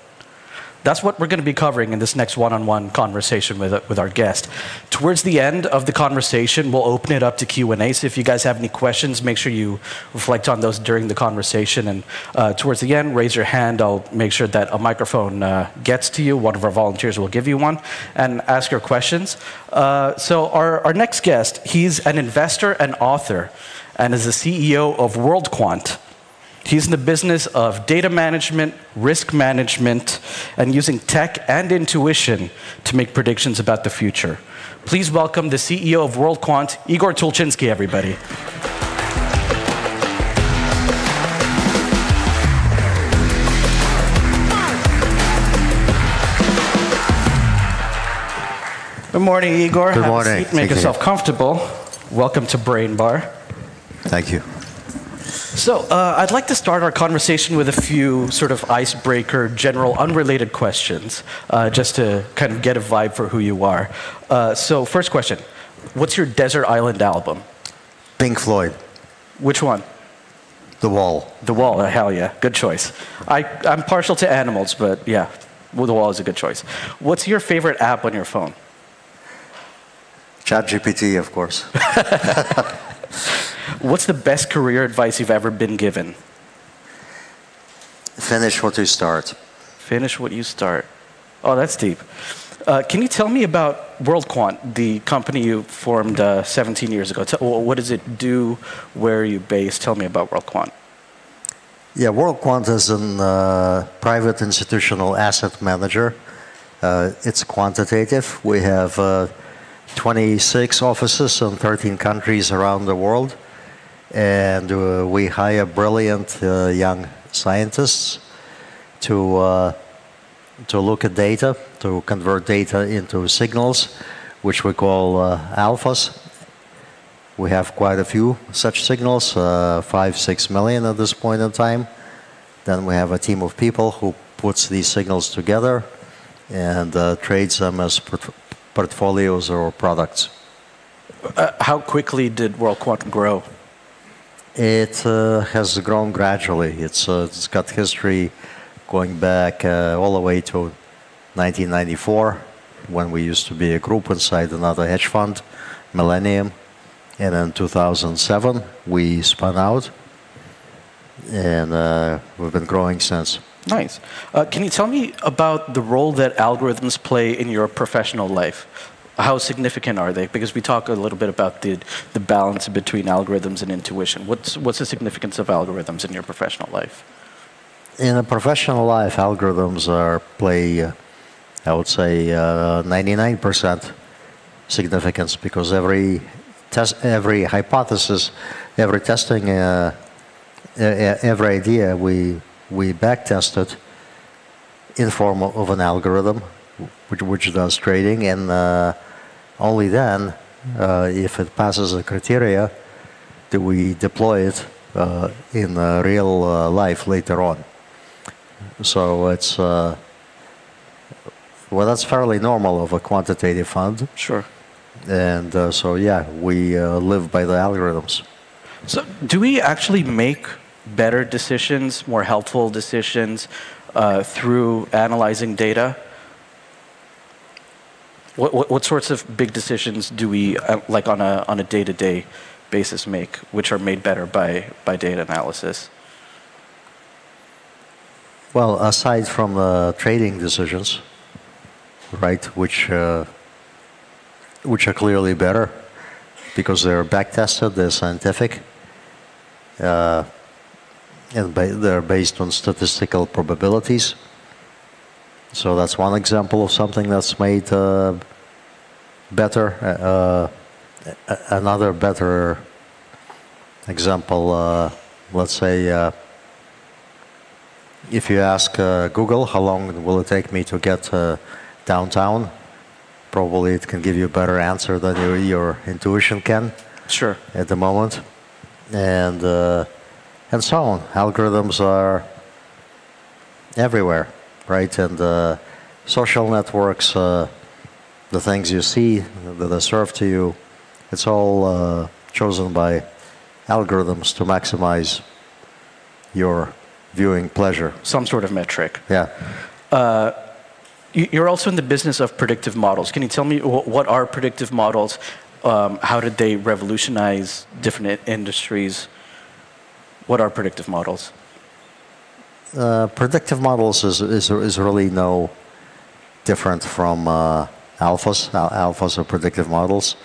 Speaker 1: That's what we're going to be covering in this next one-on-one conversation with our guest. Towards the end of the conversation, we'll open it up to Q&A. So if you guys have any questions, make sure you reflect on those during the conversation. And towards the end, raise your hand. I'll make sure that a microphone gets to you. One of our volunteers will give you one and ask your questions. So our next guest, he's an investor and author and is the CEO of WorldQuant. He's in the business of data management, risk management, and using tech and intuition to make predictions about the future. Please welcome the CEO of WorldQuant, Igor Tulchinsky, everybody. Good morning, Igor.
Speaker 11: Good morning.
Speaker 1: Make yourself comfortable. Welcome to Brain Bar.
Speaker 11: Thank you.
Speaker 1: So I'd like to start our conversation with a few sort of icebreaker, general, unrelated questions, just to kind of get a vibe for who you are. So first question, what's your desert island album?
Speaker 11: Pink Floyd.
Speaker 1: Which one?
Speaker 11: The Wall.
Speaker 1: The Wall, hell yeah, good choice. I'm partial to animals, but yeah, well, The Wall is a good choice. What's your favorite app on your phone?
Speaker 11: ChatGPT, of course.
Speaker 1: What's the best career advice you've ever been given?
Speaker 11: Finish what you start.
Speaker 1: Finish what you start. Oh, that's deep. Can you tell me about WorldQuant, the company you formed 17 years ago? What does it do? Where are you based? Tell me about WorldQuant.
Speaker 11: Yeah, WorldQuant is a private institutional asset manager. It's quantitative. We have 26 offices in 13 countries around the world. And we hire brilliant young scientists to look at data, to convert data into signals, which we call alphas. We have quite a few such signals, 5-6 million at this point in time. Then we have a team of people who puts these signals together and trades them as portfolios or products.
Speaker 1: How quickly did WorldQuant grow?
Speaker 11: It has grown gradually. It's got history going back all the way to 1994, when we used to be a group inside another hedge fund, Millennium. And in 2007, we spun out, and we've been growing since.
Speaker 1: Nice. Can you tell me about the role that algorithms play in your professional life? How significant are they? Because we talk a little bit about the balance between algorithms and intuition. What's the significance of algorithms in your professional life?
Speaker 11: In a professional life, algorithms play, I would say, 99% significance, because every hypothesis, every testing, every idea, we back test it in form of an algorithm, which does trading, and only then, if it passes the criteria, do we deploy it in real life later on. So it's well, that's fairly normal of a quantitative fund.
Speaker 1: Sure.
Speaker 11: And so yeah, we live by the algorithms.
Speaker 1: So do we actually make better decisions, more helpful decisions through analyzing data? What sorts of big decisions do we, like on a day-to-day basis, make, which are made better by data analysis?
Speaker 11: Well, aside from the trading decisions, right, which are clearly better because they're back-tested, they're scientific, and they're based on statistical probabilities. So that's one example of something that's made better. Another better example, let's say, if you ask Google how long will it take me to get downtown, probably it can give you a better answer than your intuition can.
Speaker 1: Sure.
Speaker 11: At the moment, and so on. Algorithms are everywhere, right? And social networks, the things you see that are served to you, it's all chosen by algorithms to maximize your viewing pleasure.
Speaker 1: Some sort of metric.
Speaker 11: Yeah.
Speaker 1: You're also in the business of predictive models. Can you tell me what are predictive models? How did they revolutionize different industries? What are predictive models?
Speaker 11: Predictive models is really no different from alphas. Alphas are predictive models.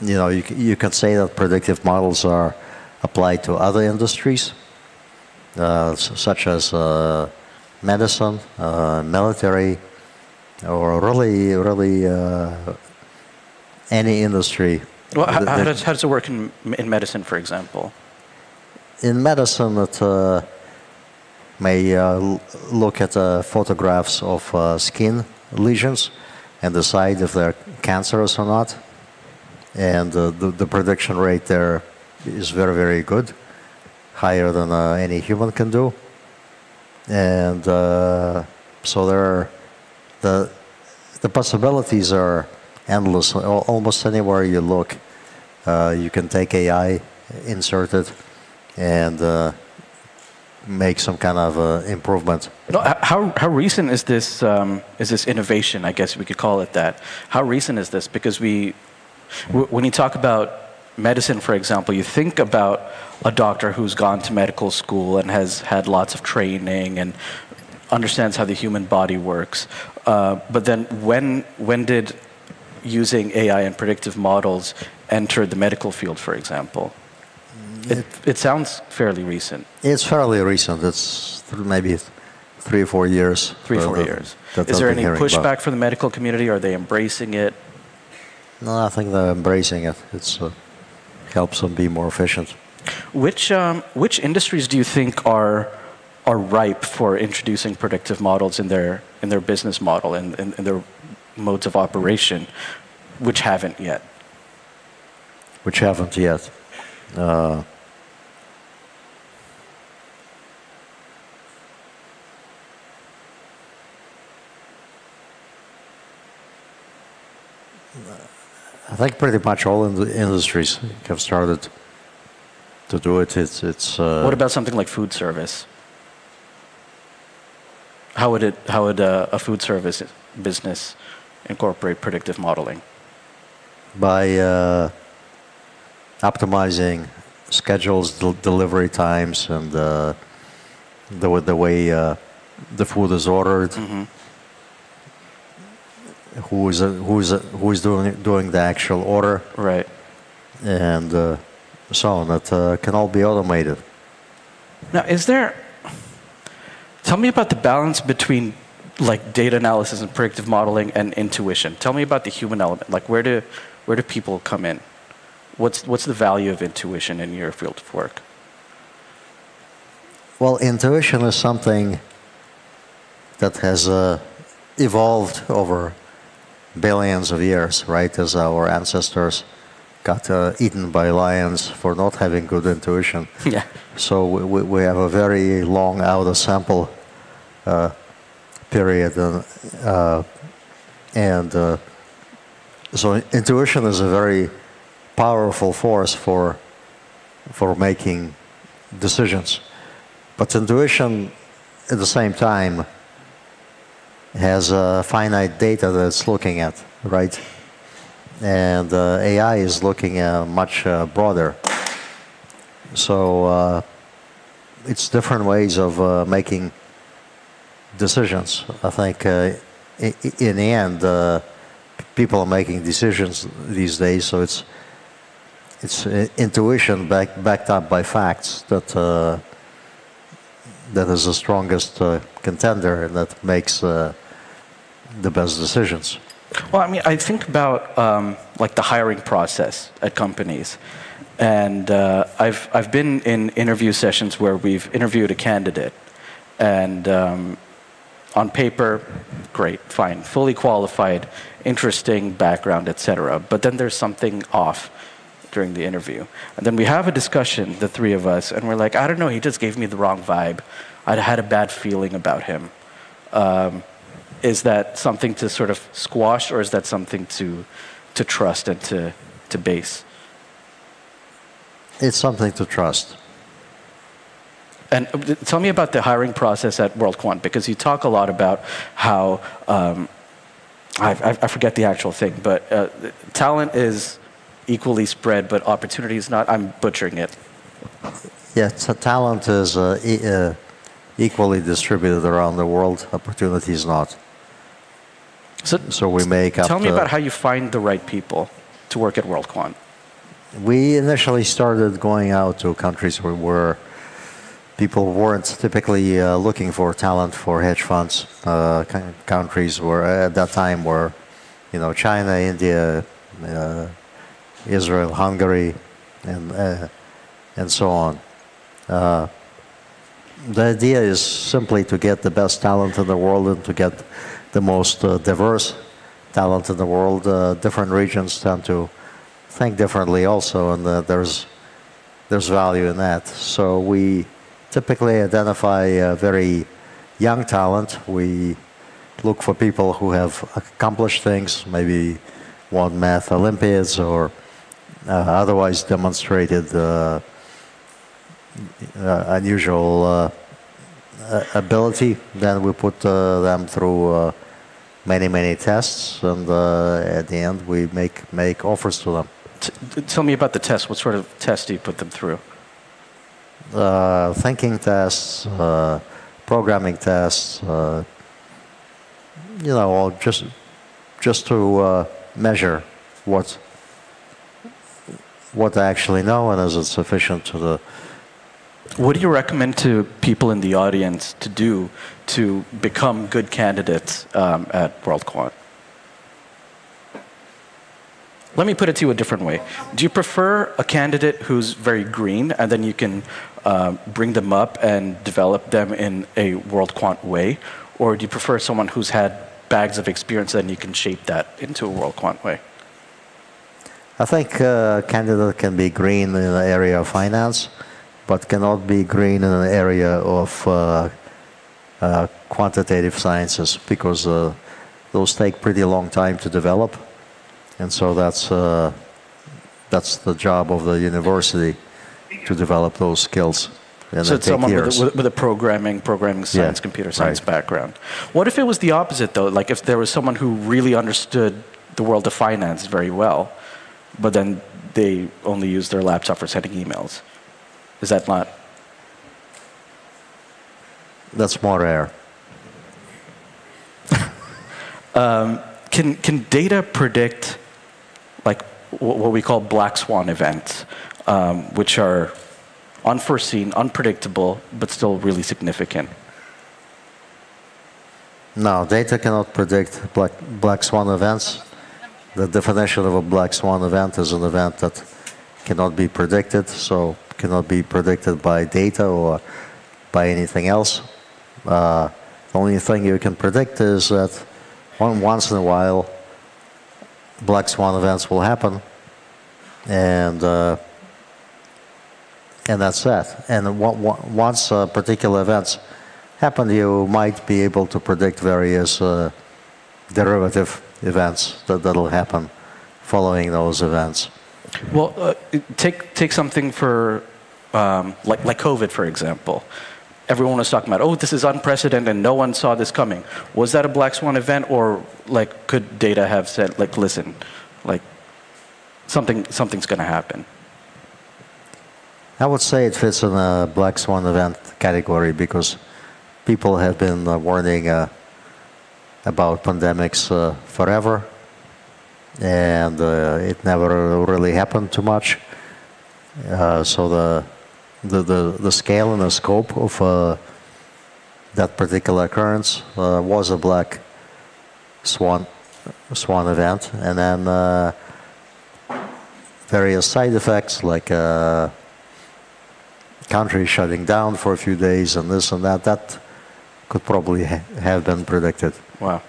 Speaker 11: You know, you can say that predictive models are applied to other industries, such as medicine, military, or really any industry.
Speaker 1: Well, how does it work in medicine, for example?
Speaker 11: In medicine, it may look at photographs of skin lesions and decide if they're cancerous or not. And the prediction rate there is very, very good, higher than any human can do. And so the possibilities are endless. Almost anywhere you look, you can take AI, insert it, and make some kind of improvement.
Speaker 1: No, how recent is this innovation? I guess we could call it that. How recent is this? Because when you talk about medicine, for example, you think about a doctor who's gone to medical school and has had lots of training and understands how the human body works. But then when did using AI and predictive models enter the medical field, for example? It sounds fairly recent.
Speaker 11: It's fairly recent. It's maybe 3 or 4 years.
Speaker 1: 3 or 4 years. Is there any pushback from the medical community? Are they embracing it?
Speaker 11: No, I think they're embracing it. It helps them be more efficient.
Speaker 1: Which industries do you think are ripe for introducing predictive models in their business model and in their modes of operation, which haven't yet?
Speaker 11: Which haven't yet. I think pretty much all in the industries have started to do it.
Speaker 1: What about something like food service? How would a food service business incorporate predictive modeling?
Speaker 11: By optimizing schedules, delivery times, and the way the food is ordered. Mm-hmm. Who is doing the actual order,
Speaker 1: right?
Speaker 11: And so on. That can all be automated.
Speaker 1: Now, tell me about the balance between like data analysis and predictive modeling and intuition. Tell me about the human element. Like where do people come in? What's the value of intuition in your field of work?
Speaker 11: Well, intuition is something that has evolved over billions of years, right? As our ancestors got eaten by lions for not having good intuition.
Speaker 1: Yeah.
Speaker 11: So we have a very long outer sample period, and so intuition is a very powerful force for making decisions. But intuition, at the same time, has finite data that it's looking at, right? And AI is looking much broader. So it's different ways of making decisions. I think in the end, people are making decisions these days, so it's intuition backed up by facts that is the strongest contender and that makes the best decisions.
Speaker 1: Well, I mean, I think about like the hiring process at companies. And I've been in interview sessions where we've interviewed a candidate. And on paper, great, fine, fully qualified, interesting background, etc. But then there's something off during the interview. And then we have a discussion, the three of us, and we're like, I don't know, he just gave me the wrong vibe. I had a bad feeling about him. Is that something to sort of squash, or is that something to trust and to base?
Speaker 11: It's something to trust.
Speaker 1: And tell me about the hiring process at World Quant, because you talk a lot about how, I forget the actual thing, but talent is equally spread, but opportunity is not. I'm butchering it.
Speaker 11: Yeah, so talent is equally distributed around the world. Opportunity is not. So we make up.
Speaker 1: Tell me about how you find the right people to work at World Quant.
Speaker 11: We initially started going out to countries where people weren't typically looking for talent for hedge funds. Countries were at that time were, China, India, Israel, Hungary, and so on. The idea is simply to get the best talent in the world and to get the most diverse talent in the world. Different regions tend to think differently also, and there's value in that. So we typically identify very young talent. We look for people who have accomplished things, maybe won math Olympiads or otherwise demonstrated unusual ability. Then we put them through many tests, and at the end we make offers to them.
Speaker 1: Tell me about the test. What sort of test do you put them through?
Speaker 11: Thinking tests, programming tests, just to measure what they actually know, and is it sufficient to the.
Speaker 1: What do you recommend to people in the audience to do to become good candidates at World Quant? Let me put it to you a different way. Do you prefer a candidate who's very green, and then you can bring them up and develop them in a World Quant way? Or do you prefer someone who's had bags of experience and you can shape that into a World Quant way?
Speaker 11: I think a candidate can be green in the area of finance, but cannot be green in an area of quantitative sciences, because those take pretty long time to develop. And so that's the job of the university, to develop those skills. And
Speaker 1: so it's someone with a programming science, computer science background. What if it was the opposite, though? Like if there was someone who really understood the world of finance very well, but then they only use their laptop for sending emails? Is that not?
Speaker 11: That's more rare.
Speaker 1: Can data predict, like what we call black swan events, which are unforeseen, unpredictable, but still really significant?
Speaker 11: No, data cannot predict black swan events. The definition of a black swan event is an event that cannot be predicted, so cannot be predicted by data or by anything else. The only thing you can predict is that once in a while black swan events will happen, and that's that. And once particular events happen, you might be able to predict various derivative events that'll happen following those events.
Speaker 1: Well, take something for like COVID, for example. Everyone was talking about, oh, this is unprecedented, and no one saw this coming. Was that a black swan event, or like could data have said, like, listen, like something's going to happen?
Speaker 11: I would say it fits in a black swan event category, because people have been warning about pandemics forever, and it never really happened too much. So the scale and the scope of that particular occurrence was a black swan swan event, and then various side effects like country shutting down for a few days and this and that. That could probably have been predicted.
Speaker 1: Wow.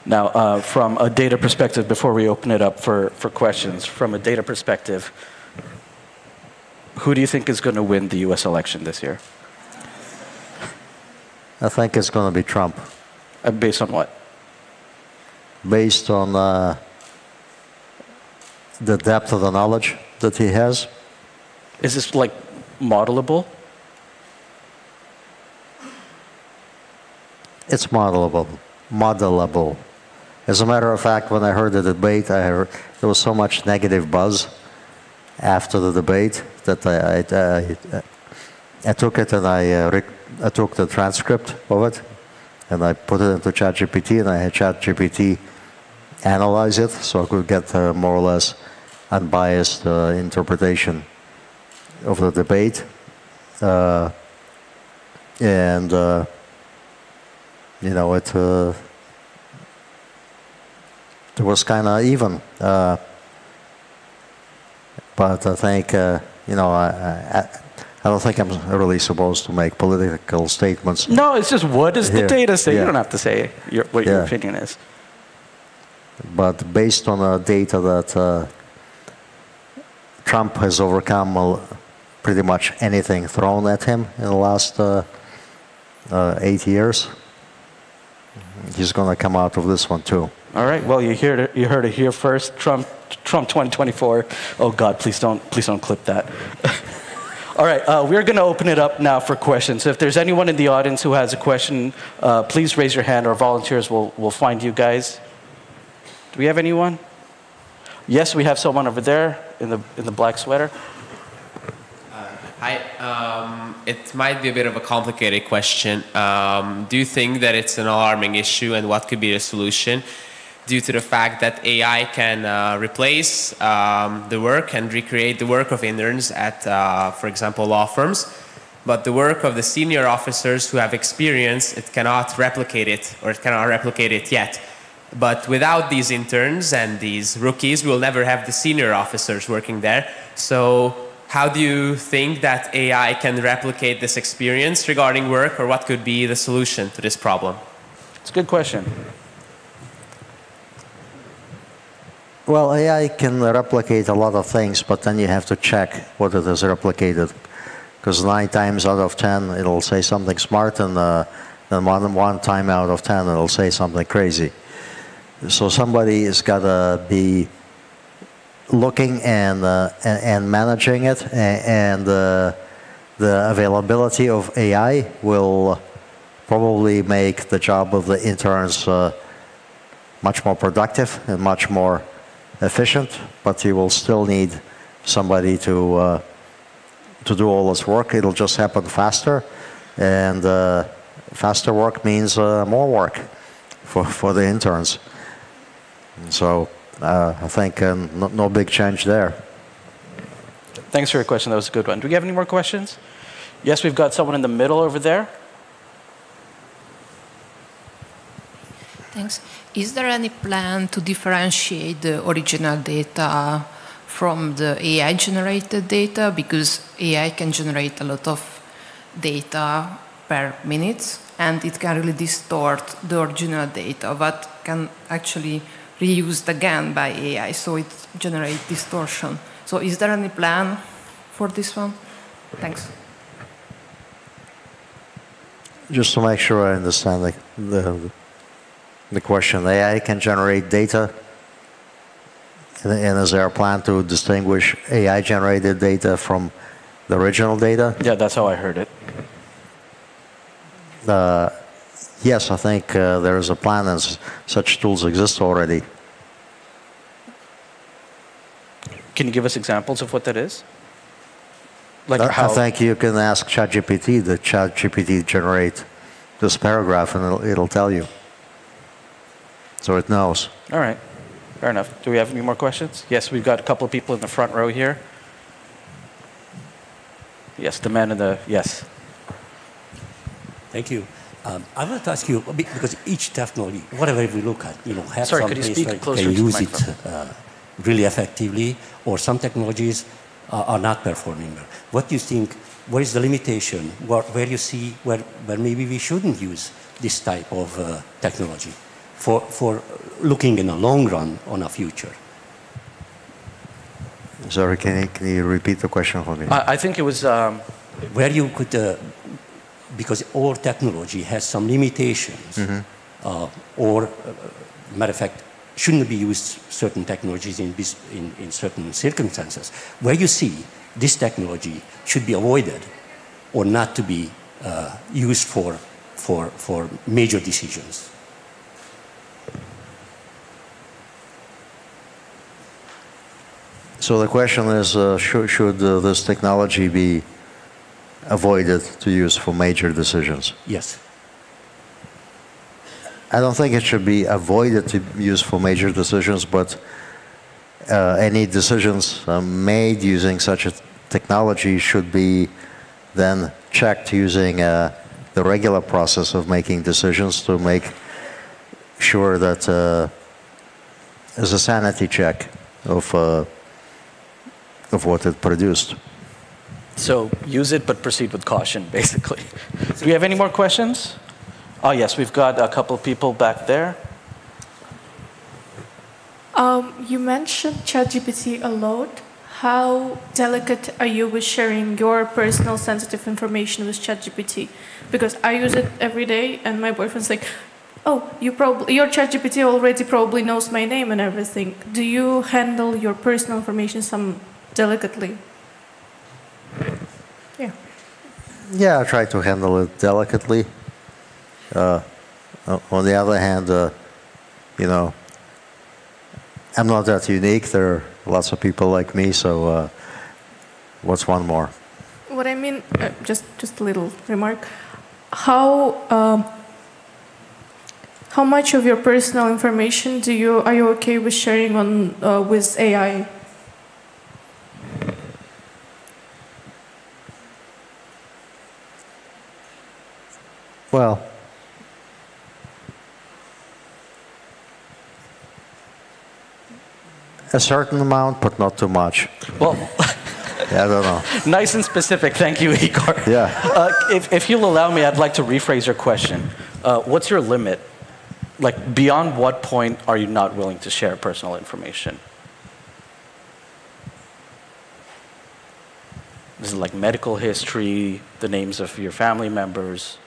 Speaker 1: Now, from a data perspective, before we open it up for questions, from a data perspective, who do you think is going to win the US election this year?
Speaker 11: I think it's going to be Trump.
Speaker 1: Based on what?
Speaker 11: Based on the depth of the knowledge that he has.
Speaker 1: Is this like modelable?
Speaker 11: It's modelable. As a matter of fact, when I heard the debate, there was so much negative buzz after the debate that I took it and I took the transcript of it and I put it into ChatGPT, and I had ChatGPT analyze it so I could get more or less unbiased interpretation of the debate. You know, it was kind of even. But I think, you know, I don't think I'm really supposed to make political statements.
Speaker 1: No, it's just what does the data say?
Speaker 11: Yeah.
Speaker 1: You don't have to say what your opinion is.
Speaker 11: But based on the data that Trump has overcome pretty much anything thrown at him in the last 8 years, he's going to come out of this one too.
Speaker 1: All right. Well, you heard it here first. Trump 2024. Oh God, please don't clip that. All right. We're going to open it up now for questions. So if there's anyone in the audience who has a question, please raise your hand. Our volunteers will find you guys. Do we have anyone? Yes, we have someone over there in the black sweater.
Speaker 12: Hi. It might be a bit of a complicated question. Do you think that it's an alarming issue, and what could be the solution due to the fact that AI can replace the work and recreate the work of interns at, for example, law firms, but the work of the senior officers who have experience, it cannot replicate it, or it cannot replicate it yet. But without these interns and these rookies, we'll never have the senior officers working there. So how do you think that AI can replicate this experience regarding work, or what could be the solution to this problem?
Speaker 1: It's a good question.
Speaker 11: Well, AI can replicate a lot of things, but then you have to check what it has replicated. Because 9 times out of 10, it'll say something smart, and then one time out of 10, it'll say something crazy. So somebody has got to be looking and managing it, and the availability of AI will probably make the job of the interns much more productive and much more efficient, but you will still need somebody to do all this work. It'll just happen faster, and faster work means more work for the interns. So I think no big change there.
Speaker 1: Thanks for your question. That was a good one. Do we have any more questions? Yes, we've got someone in the middle over there.
Speaker 13: Thanks. Is there any plan to differentiate the original data from the AI-generated data? Because AI can generate a lot of data per minute, and it can really distort the original data, but can actually reused again by AI, so it generates distortion. So is there any plan for this one? Thanks.
Speaker 11: Just to make sure I understand the question, AI can generate data, and is there a plan to distinguish AI-generated data from the original data?
Speaker 1: Yeah, that's how I heard it.
Speaker 11: Yes, I think there is a plan, and such tools exist already.
Speaker 1: Can you give us examples of what that is? Like
Speaker 11: I think you can ask ChatGPT. The ChatGPT generate this paragraph, and it'll tell you. So it knows.
Speaker 1: All right, fair enough. Do we have any more questions? Yes, we've got a couple of people in the front row here. Yes, the man in the, yes.
Speaker 14: Thank you. I want to ask you, because each technology, whatever we look at, have
Speaker 1: Sorry,
Speaker 14: some
Speaker 1: could you
Speaker 14: place
Speaker 1: speak
Speaker 14: where
Speaker 1: closer
Speaker 14: you can
Speaker 1: to the
Speaker 14: use it really effectively, or some technologies are not performing well. What do you think, where is the limitation, where you see where maybe we shouldn't use this type of technology for looking in the long run on a future?
Speaker 11: Sorry, can you repeat the question for me?
Speaker 1: I think it was...
Speaker 14: where you could, because all technology has some limitations, or, matter of fact, shouldn't be used certain technologies in certain circumstances, where you see this technology should be avoided or not to be used for major decisions.
Speaker 11: So the question is, should this technology be avoided to use for major decisions?
Speaker 14: Yes.
Speaker 11: I don't think it should be avoided to use for major decisions, but any decisions made using such a technology should be then checked using the regular process of making decisions to make sure that there's a sanity check of what it produced.
Speaker 1: So use it, but proceed with caution, basically. Do we have any more questions? Oh, yes, we've got a couple of people back there.
Speaker 15: You mentioned ChatGPT a lot. How delicate are you with sharing your personal sensitive information with ChatGPT? Because I use it every day, and my boyfriend's like, "Oh, your ChatGPT already probably knows my name and everything." Do you handle your personal information some delicately? Yeah.
Speaker 11: Yeah, I try to handle it delicately. On the other hand, I'm not that unique. There are lots of people like me, so what's one more?
Speaker 15: What I mean, just a little remark. How much of your personal information are you okay with sharing with AI?
Speaker 11: Well, a certain amount, but not too much.
Speaker 1: Well,
Speaker 11: yeah, I don't know.
Speaker 1: Nice and specific. Thank you, Igor.
Speaker 11: Yeah.
Speaker 1: If you'll allow me, I'd like to rephrase your question. What's your limit? Like, beyond what point are you not willing to share personal information? Is it like medical history, the names of your family members?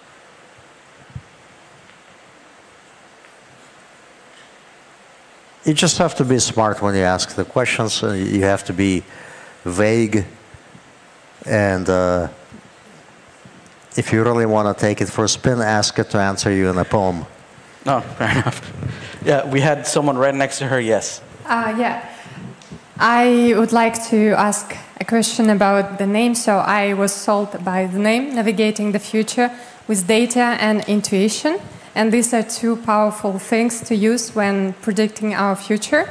Speaker 11: You just have to be smart when you ask the questions. You have to be vague. And if you really want to take it for a spin, ask it to answer you in a poem.
Speaker 1: No, fair enough. Yeah, we had someone right next to her, yes.
Speaker 16: Yeah. I would like to ask a question about the name. So I was sold by the name, Navigating the Future with Data and Intuition. And these are two powerful things to use when predicting our future.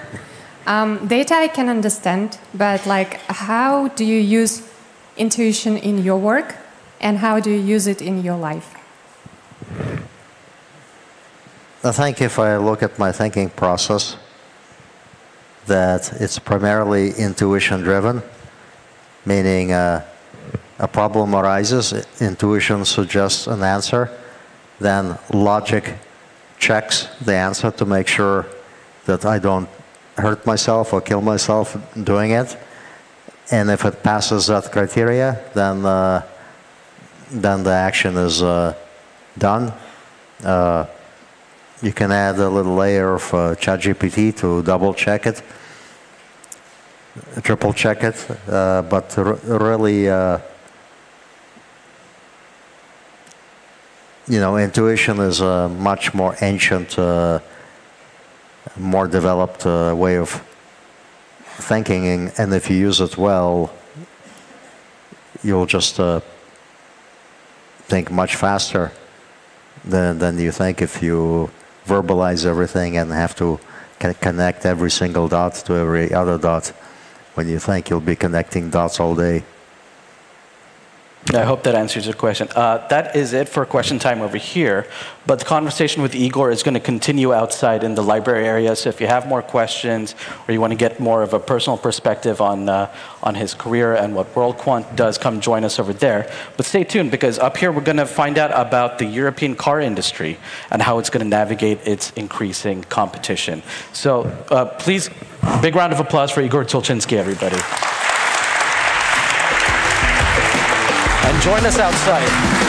Speaker 16: Data I can understand, but how do you use intuition in your work, and how do you use it in your life?
Speaker 11: I think if I look at my thinking process, that it's primarily intuition-driven, meaning a problem arises, intuition suggests an answer, then logic checks the answer to make sure that I don't hurt myself or kill myself doing it. And if it passes that criteria, then the action is done. You can add a little layer of ChatGPT to double check it, triple check it, but really intuition is a much more ancient, more developed way of thinking, and if you use it well, you'll just think much faster than you think if you verbalize everything and have to connect every single dot to every other dot. When you think, you'll be connecting dots all day.
Speaker 1: I hope that answers your question. That is it for question time over here. But the conversation with Igor is going to continue outside in the library area. So if you have more questions or you want to get more of a personal perspective on his career and what WorldQuant does, come join us over there. But stay tuned, because up here we're going to find out about the European car industry and how it's going to navigate its increasing competition. So please, big round of applause for Igor Tulchinsky, everybody. And join us outside.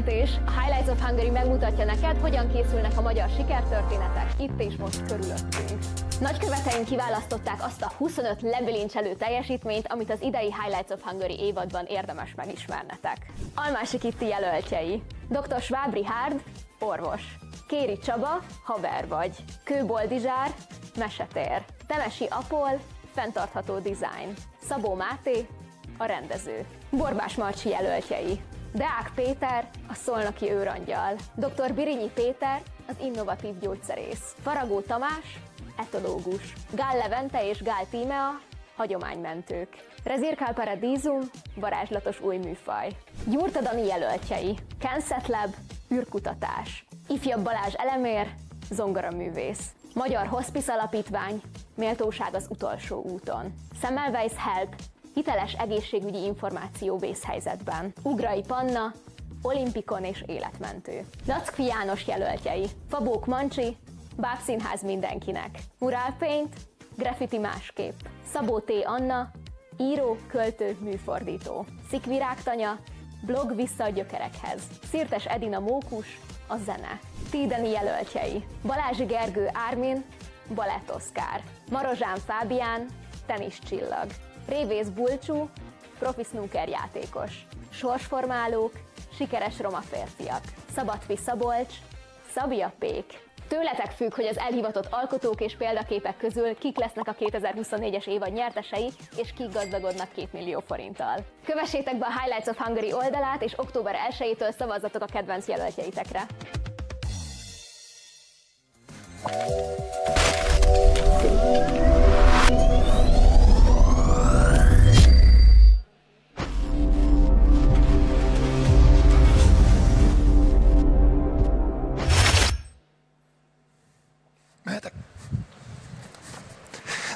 Speaker 17: bejelentés. A Highlights of Hungary megmutatja neked, hogyan készülnek a magyar sikertörténetek itt és most körülöttünk. Nagyköveteink kiválasztották azt a 25 lebilincselő teljesítményt, amit az idei Highlights of Hungary évadban érdemes megismernetek. Almási Kitti jelöltjei: Dr. Schwab Richard, orvos; Kéri Csaba, haver vagy; Kő Boldizsár, mesetér; Temesi Apol, fenntartható design; Szabó Máté, a rendező. Borbás Marcsi jelöltjei: Deák Péter, a szolnoki őrangyal; Dr. Birinyi Péter, az innovatív gyógyszerész; Faragó Tamás, etológus; Gál Levente és Gál Tímea, hagyománymentők; Rezirkál Paradízum, varázslatos új műfaj. Gyurta Dani jelöltjei: Kenset Lab, űrkutatás; Ifjabb Balázs Elemér, zongoraművész; Magyar Hospice Alapítvány, méltóság az utolsó úton; Semmelweis Help, hiteles egészségügyi információ vészhelyzetben; Ugrai Panna, olimpikon és életmentő. Lackfi János jelöltjei: Fabók Mancsi, bábszínház mindenkinek; Mural Paint, graffiti másképp; Szabó T. Anna, író, költő, műfordító; Szikvirág Tanya, blog vissza a gyökerekhez; Szirtes Edina Mókus, a zene. Tídeni jelöltjei: Balázsi Gergő Ármin, balett Oszkár; Marozsán Fábián, teniszcsillag; Révész Bulcsú, profi snooker játékos; Sorsformálók, sikeres roma férfiak; Szabadfi Szabolcs, Szabia Pék. Tőletek függ, hogy az elhivatott alkotók és példaképek közül kik lesznek a 2024-es évad nyertesei, és kik gazdagodnak 2 millió forinttal. Kövessétek be a Highlights of Hungary oldalát, és október 1-től szavazzatok a kedvenc jelöltjeitekre.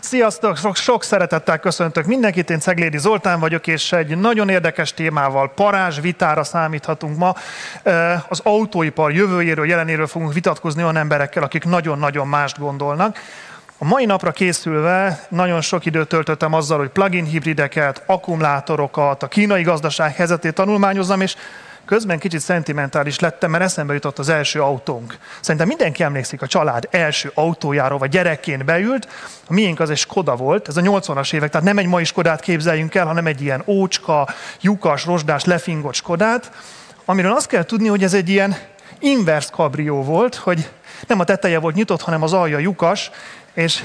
Speaker 18: Sziasztok! Sok szeretettel köszöntök mindenkit, én Ceglédi Zoltán vagyok, és egy nagyon érdekes témával, parázs vitára számíthatunk ma. Az autóipar jövőjéről, jelenéről fogunk vitatkozni olyan emberekkel, akik nagyon-nagyon mást gondolnak. A mai napra készülve nagyon sok időt töltöttem azzal, hogy plug-in hibrideket, akkumulátorokat, a kínai gazdaság helyzetét tanulmányozzam, és közben kicsit szentimentális lettem, mert eszembe jutott az első autónk. Szerintem mindenki emlékszik a család első autójáról, vagy gyerekként beült. A miénk az egy Skoda volt, ez a 80-as évek, tehát nem egy mai Skodát képzeljünk el, hanem egy ilyen ócska, lyukas, rozsdás, lefingott Skodát, amiről azt kell tudni, hogy ez egy ilyen inverse kabrió volt, hogy nem a teteje volt nyitott, hanem az alja lyukas, és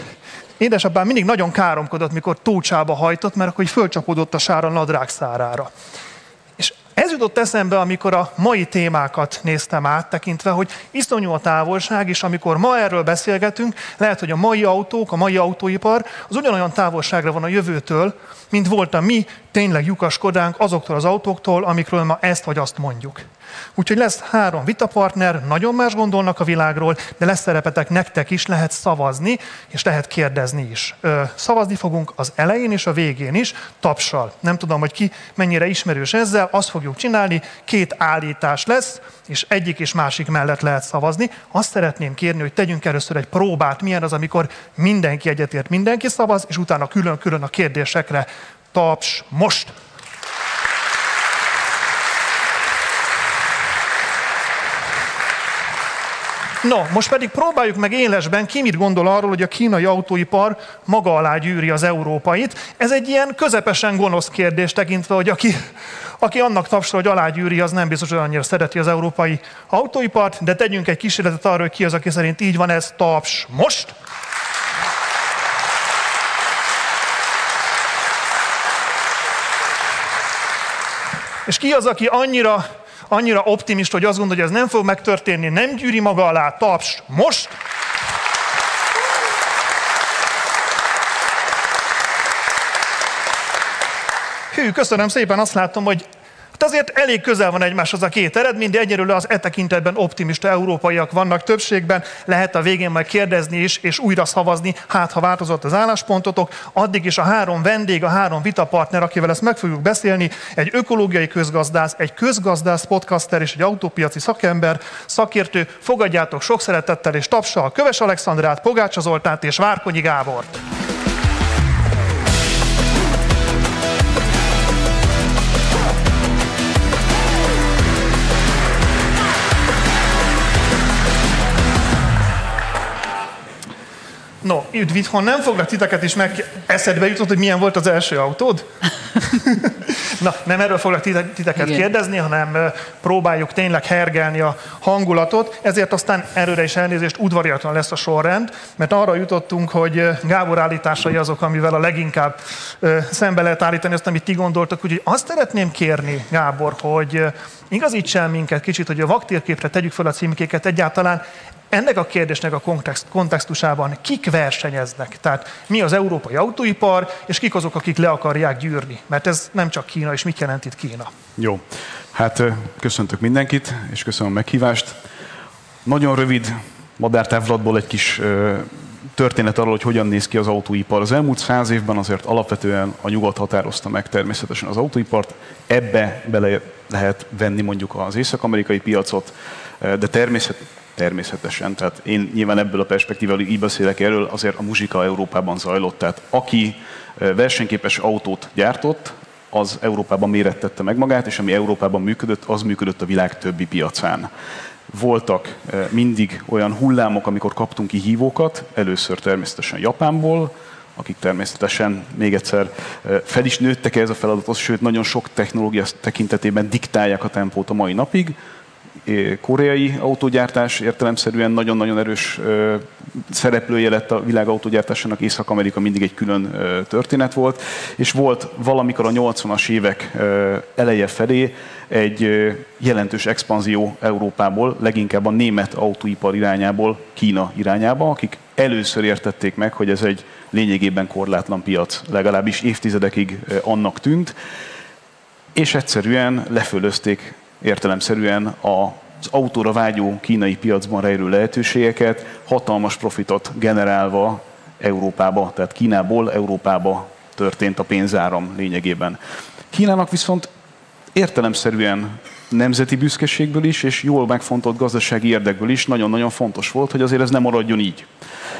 Speaker 18: édesapám mindig nagyon káromkodott, mikor tócsába hajtott, mert akkor fölcsapódott a sár a nadrág szárára. És ez jutott eszembe, amikor a mai témákat néztem át, tekintve, hogy iszonyú a távolság, és amikor ma erről beszélgetünk, lehet, hogy a mai autók, a mai autóipar az ugyanolyan távolságra van a jövőtől, mint volt a mi tényleg lyukas Skodánk azoktól az autóktól, amikről ma ezt vagy azt mondjuk. Úgyhogy lesz 3 vitapartner, nagyon más gondolnak a világról, de lesz szerepetek nektek is, lehet szavazni, és lehet kérdezni is. Szavazni fogunk az elején és a végén is, tapssal. Nem tudom, hogy ki mennyire ismerős ezzel, azt fogjuk csinálni, 2 állítás lesz, és egyik és másik mellett lehet szavazni. Azt szeretném kérni, hogy tegyünk először egy próbát, milyen az, amikor mindenki egyetért, mindenki szavaz, és utána külön-külön a kérdésekre. Taps, most! No, most pedig próbáljuk meg élesben, ki mit gondol arról, hogy a kínai autóipar maga alá gyűri az európait. Ez egy ilyen közepesen gonosz kérdés tekintve, hogy aki annak tapsol, hogy alágyűri, az nem biztos, hogy annyira szereti az európai autóipart, de tegyünk egy kísérletet arra, hogy ki az, aki szerint így van ez. Taps, most! És ki az, aki annyira optimista, hogy azt gondolja, hogy ez nem fog megtörténni, nem gyűri maga alá, taps, most! Hű, köszönöm szépen, azt látom, hogy azért elég közel van egymáshoz a 2 eredmény, de egyelőre az tekintetben optimista európaiak vannak többségben. Lehet a végén majd kérdezni is, és újra szavazni, hát ha változott az álláspontotok. Addig is a 3 vendég, a 3 vitapartner, akivel ezt meg fogjuk beszélni, egy ökológiai közgazdász, egy közgazdász podcaster és egy autópiaci szakember, szakértő. Fogadjátok sok szeretettel és tapssal Köves Alexandrát, Pogácsa Zoltánt és Várkonyi Gábort. itthon nem foglak titeket is meg, eszedbe jutott, hogy milyen volt az első autód? Na, nem erről foglak titeket kérdezni, hanem próbáljuk tényleg hergelni a hangulatot, ezért aztán erőre is elnézést, udvariatlan lesz a sorrend, mert arra jutottunk, hogy Gábor állításai azok, amivel a leginkább szembe lehet állítani azt, amit ti gondoltak, úgyhogy azt szeretném kérni, Gábor, hogy igazíts el minket kicsit, hogy a vaktérképre tegyük fel a címkéket egyáltalán. Ennek a kérdésnek a kontextusában kik versenyeznek? Tehát mi az európai autóipar, és kik azok, akik le akarják gyűrni? Mert ez nem csak Kína, és mit jelent itt Kína?
Speaker 19: Jó, hát köszöntök mindenkit, és köszönöm a meghívást. Nagyon rövid madártávlatból egy kis történet arról, hogy hogyan néz ki az autóipar. Az elmúlt 100 évben azért alapvetően a nyugat határozta meg természetesen az autóipart. Ebbe bele lehet venni mondjuk az észak-amerikai piacot, de természetesen, tehát én nyilván ebből a perspektívából így beszélek erről, azért a muzsika Európában zajlott. Tehát aki versenyképes autót gyártott, az Európában mérettette meg magát, és ami Európában működött, az működött a világ többi piacán. Voltak mindig olyan hullámok, amikor kaptunk ki hívókat, először természetesen Japánból, akik természetesen még egyszer fel is nőttek ez a feladathoz, sőt nagyon sok technológia tekintetében diktálják a tempót a mai napig. Koreai autógyártás értelemszerűen nagyon-nagyon erős szereplője lett a világ autógyártásának, Észak-Amerika mindig egy külön történet volt, és volt valamikor a 80-as évek eleje felé egy jelentős expanzió Európából, leginkább a német autóipar irányából Kína irányába, akik először értették meg, hogy ez egy lényegében korlátlan piac, legalábbis évtizedekig annak tűnt, és egyszerűen lefölözték értelemszerűen az autóra vágyó kínai piacban rejlő lehetőségeket, hatalmas profitot generálva Európába, tehát Kínából Európába történt a pénzáram lényegében. Kínának viszont értelemszerűen nemzeti büszkeségből is, és jól megfontolt gazdasági érdekből is nagyon-nagyon fontos volt, hogy azért ez nem maradjon így.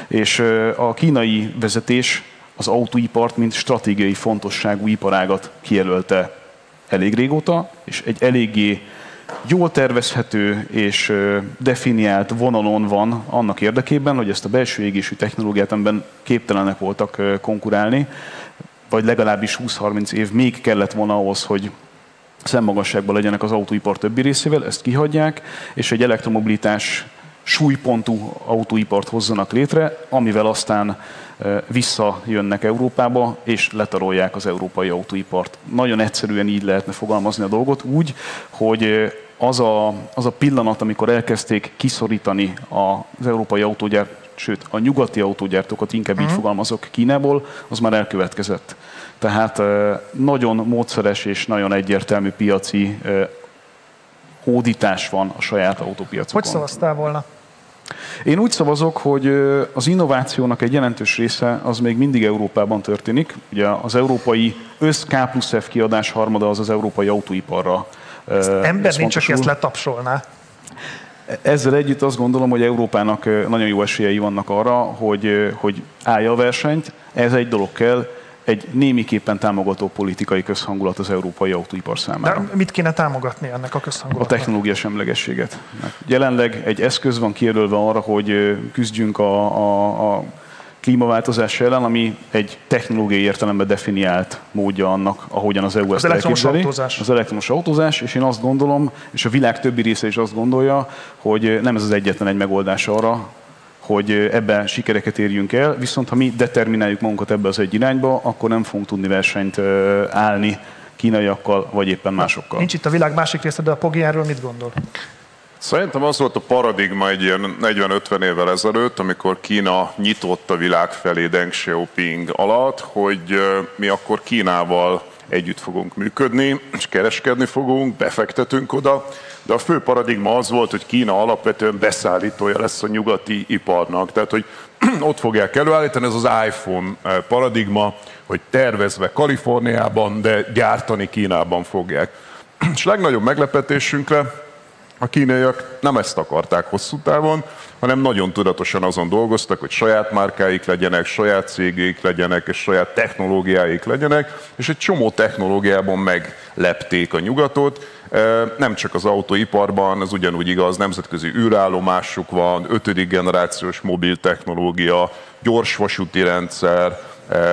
Speaker 19: És a kínai vezetés az autóipart, mint stratégiai fontosságú iparágat kijelölte elég régóta, és egy eléggé jól tervezhető és definiált vonalon van annak érdekében, hogy ezt a belső égésű technológiát, amiben képtelenek voltak konkurálni, vagy legalábbis 20-30 év még kellett volna ahhoz, hogy szemmagasságban legyenek az autóipar többi részével, ezt kihagyják, és egy elektromobilitás súlypontú autóipart hozzanak létre, amivel aztán visszajönnek Európába, és letarolják az európai autóipart. Nagyon egyszerűen így lehetne fogalmazni a dolgot, úgy, hogy az a pillanat, amikor elkezdték kiszorítani az európai sőt, a nyugati autógyártókat, inkább így fogalmazok, Kínából, az már elkövetkezett. Tehát nagyon módszeres és nagyon egyértelmű piaci hódítás van a saját autópiacokon.
Speaker 18: Hogy szavaztál volna?
Speaker 19: Én úgy szavazok, hogy az innovációnak egy jelentős része az még mindig Európában történik. Ugye az európai K+F kiadás harmada az európai autóiparra.
Speaker 18: Ember nincs, aki ezt letapsolná.
Speaker 19: Ezzel együtt azt gondolom, hogy Európának nagyon jó esélyei vannak arra, hogy állja a versenyt. Ez egy dolog kell, egy némiképpen támogató politikai közhangulat az európai autóipar számára.
Speaker 18: De mit kéne támogatni ennek a közhangulatnak?
Speaker 19: A technológia semlegességet. Jelenleg egy eszköz van kijelölve arra, hogy küzdjünk a klímaváltozás ellen, ami egy technológiai értelemben definiált módja annak, ahogyan az EU ezt elképzeli. Az elektromos autózás, és én azt gondolom, és a világ többi része is azt gondolja, hogy nem ez az egyetlen egy megoldás arra, hogy ebben sikereket érjünk el, viszont ha mi determináljuk magunkat ebbe az egy irányba, akkor nem fogunk tudni versenyt állni kínaiakkal, vagy éppen másokkal.
Speaker 18: Nincs itt a világ másik része, de a Pogi erről mit gondol?
Speaker 20: Szerintem az volt a paradigma egy ilyen 40-50 évvel ezelőtt, amikor Kína nyitott a világ felé Deng Xiaoping alatt, hogy mi akkor Kínával együtt fogunk működni, és kereskedni fogunk, befektetünk oda, de a fő paradigma az volt, hogy Kína alapvetően beszállítója lesz a nyugati iparnak. Tehát, hogy ott fogják előállítani, ez az iPhone paradigma, hogy tervezve Kaliforniában, de gyártani Kínában fogják. És legnagyobb meglepetésünkre A kínaiak nem ezt akarták hosszú távon, hanem nagyon tudatosan azon dolgoztak, hogy saját márkáik legyenek, saját cégéik legyenek, és saját technológiáik legyenek, és egy csomó technológiában meglepték a nyugatot. Nem csak az autóiparban, ez ugyanúgy igaz, nemzetközi űrállomásuk van, 5. generációs mobil technológia, gyors vasúti rendszer,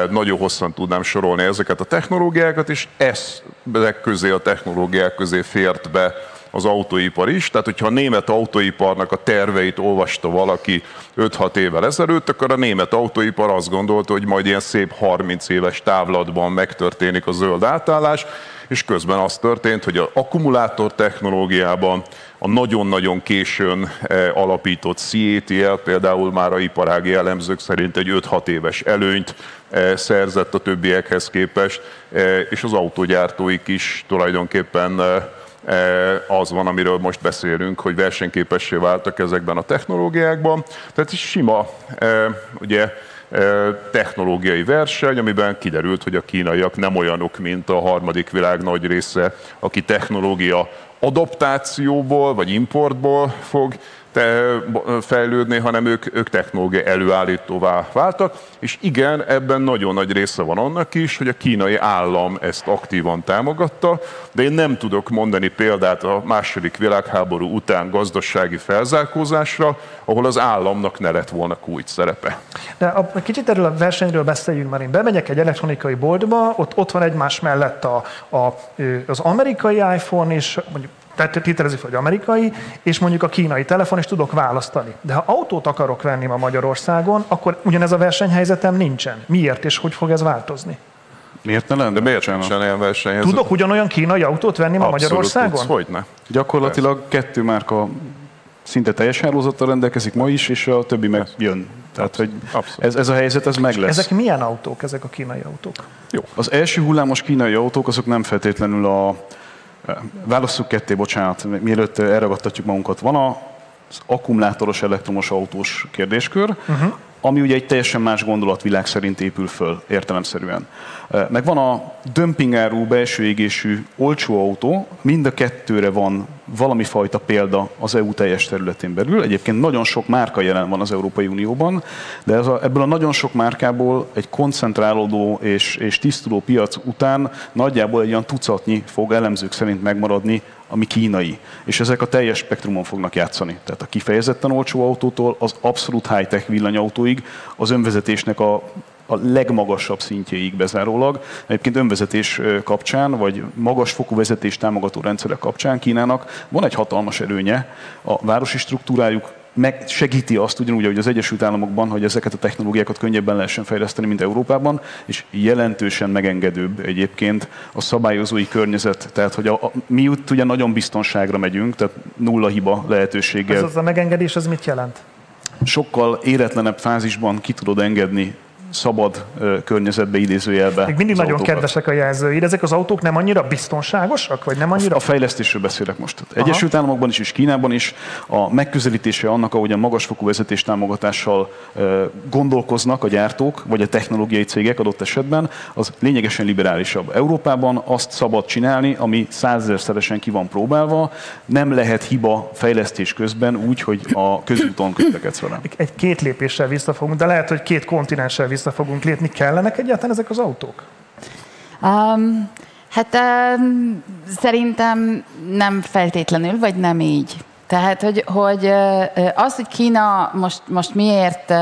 Speaker 20: nagyon hosszan tudnám sorolni ezeket a technológiákat, és ezek közé, a technológiák közé fért be az autóipar is. Tehát, hogyha a német autóiparnak a terveit olvasta valaki 5-6 évvel ezelőtt, akkor a német autóipar azt gondolta, hogy majd ilyen szép 30 éves távlatban megtörténik a zöld átállás, és közben az történt, hogy az akkumulátor technológiában a nagyon-nagyon későn alapított CATL például már a iparági elemzők szerint egy 5-6 éves előnyt szerzett a többiekhez képest, és az autógyártóik is tulajdonképpen az van, amiről most beszélünk, hogy versenyképessé váltak ezekben a technológiákban. Tehát is sima ugye, technológiai verseny, amiben kiderült, hogy a kínaiak nem olyanok, mint a harmadik világ nagy része, aki technológia adaptációból vagy importból fog fejlődni, hanem ők technológia előállítóvá váltak, és igen, ebben nagyon nagy része van annak is, hogy a kínai állam ezt aktívan támogatta, de én nem tudok mondani példát a II. Világháború után gazdasági felzárkózásra, ahol az államnak ne lett volna kulcs szerepe.
Speaker 18: De kicsit erről a versenyről beszéljünk, mert én bemegyek egy elektronikai boltba, ott van egymás mellett az amerikai iPhone, és mondjuk tehát tételezzük fel, hogy amerikai, és mondjuk a kínai telefon, és tudok választani. De ha autót akarok venni ma Magyarországon, akkor ugyanez a versenyhelyzetem nincsen. Miért és hogy fog ez változni?
Speaker 19: Miért ne lenne?
Speaker 20: De miért nincsen ilyen versenyhelyzet?
Speaker 18: Tudok ugyanolyan kínai autót venni ma Magyarországon?
Speaker 20: Tudsz, hogyne.
Speaker 19: Gyakorlatilag 2 márka szinte teljes hálózattal rendelkezik ma is, és a többi meg jön. Tehát, hogy ez a helyzet, ez meg lesz.
Speaker 18: Ezek milyen autók, ezek a kínai autók?
Speaker 19: Jó. Az első hullámos kínai autók, azok nem feltétlenül válasszuk ketté, bocsánat, mielőtt elragadtatjuk magunkat. Van az akkumulátoros elektromos autós kérdéskör, ami ugye egy teljesen más gondolatvilág szerint épül föl értelemszerűen. Meg van a dömpingáru belső égésű olcsó autó, mind a kettőre van valami fajta példa az EU teljes területén belül. Egyébként nagyon sok márka jelen van az Európai Unióban, de ebből a nagyon sok márkából egy koncentrálódó és tisztuló piac után nagyjából egy olyan tucatnyi fog elemzők szerint megmaradni, ami kínai. És ezek a teljes spektrumon fognak játszani. Tehát a kifejezetten olcsó autótól az abszolút high-tech villanyautóig, az önvezetésnek a legmagasabb szintjéig bezárólag. Egyébként önvezetés kapcsán, vagy magasfokú vezetés támogató rendszerek kapcsán Kínának van egy hatalmas előnye. A városi struktúrájuk segíti azt ugyanúgy, ahogy az Egyesült Államokban, hogy ezeket a technológiákat könnyebben lehessen fejleszteni, mint Európában, és jelentősen megengedőbb egyébként a szabályozói környezet. Tehát, hogy mi ugye nagyon biztonságra megyünk, tehát nulla hiba lehetőséggel.
Speaker 18: Ez az a megengedés, az mit jelent?
Speaker 19: Sokkal éretlenebb fázisban ki tudod engedni szabad környezetbe, idézőjelbe.
Speaker 18: Még mindig nagyon kedvesek a jelzőid. Ezek az autók nem annyira biztonságosak, vagy nem annyira?
Speaker 19: A fejlesztésről beszélek most. Egyesült Államokban is, és Kínában is a megközelítése annak, ahogy a magasfokú vezetés támogatással gondolkoznak a gyártók, vagy a technológiai cégek adott esetben, az lényegesen liberálisabb. Európában azt szabad csinálni, ami 100 000-szeresen ki van próbálva, nem lehet hiba fejlesztés közben úgy, hogy a közúton közlekedsz velem.
Speaker 18: Két lépéssel visszafogunk, de lehet, hogy 2 kontinenssel vissza fogunk lépni. Kellenek egyáltalán ezek az autók?
Speaker 21: Szerintem nem feltétlenül, vagy nem így. Tehát, hogy az, hogy Kína most miért,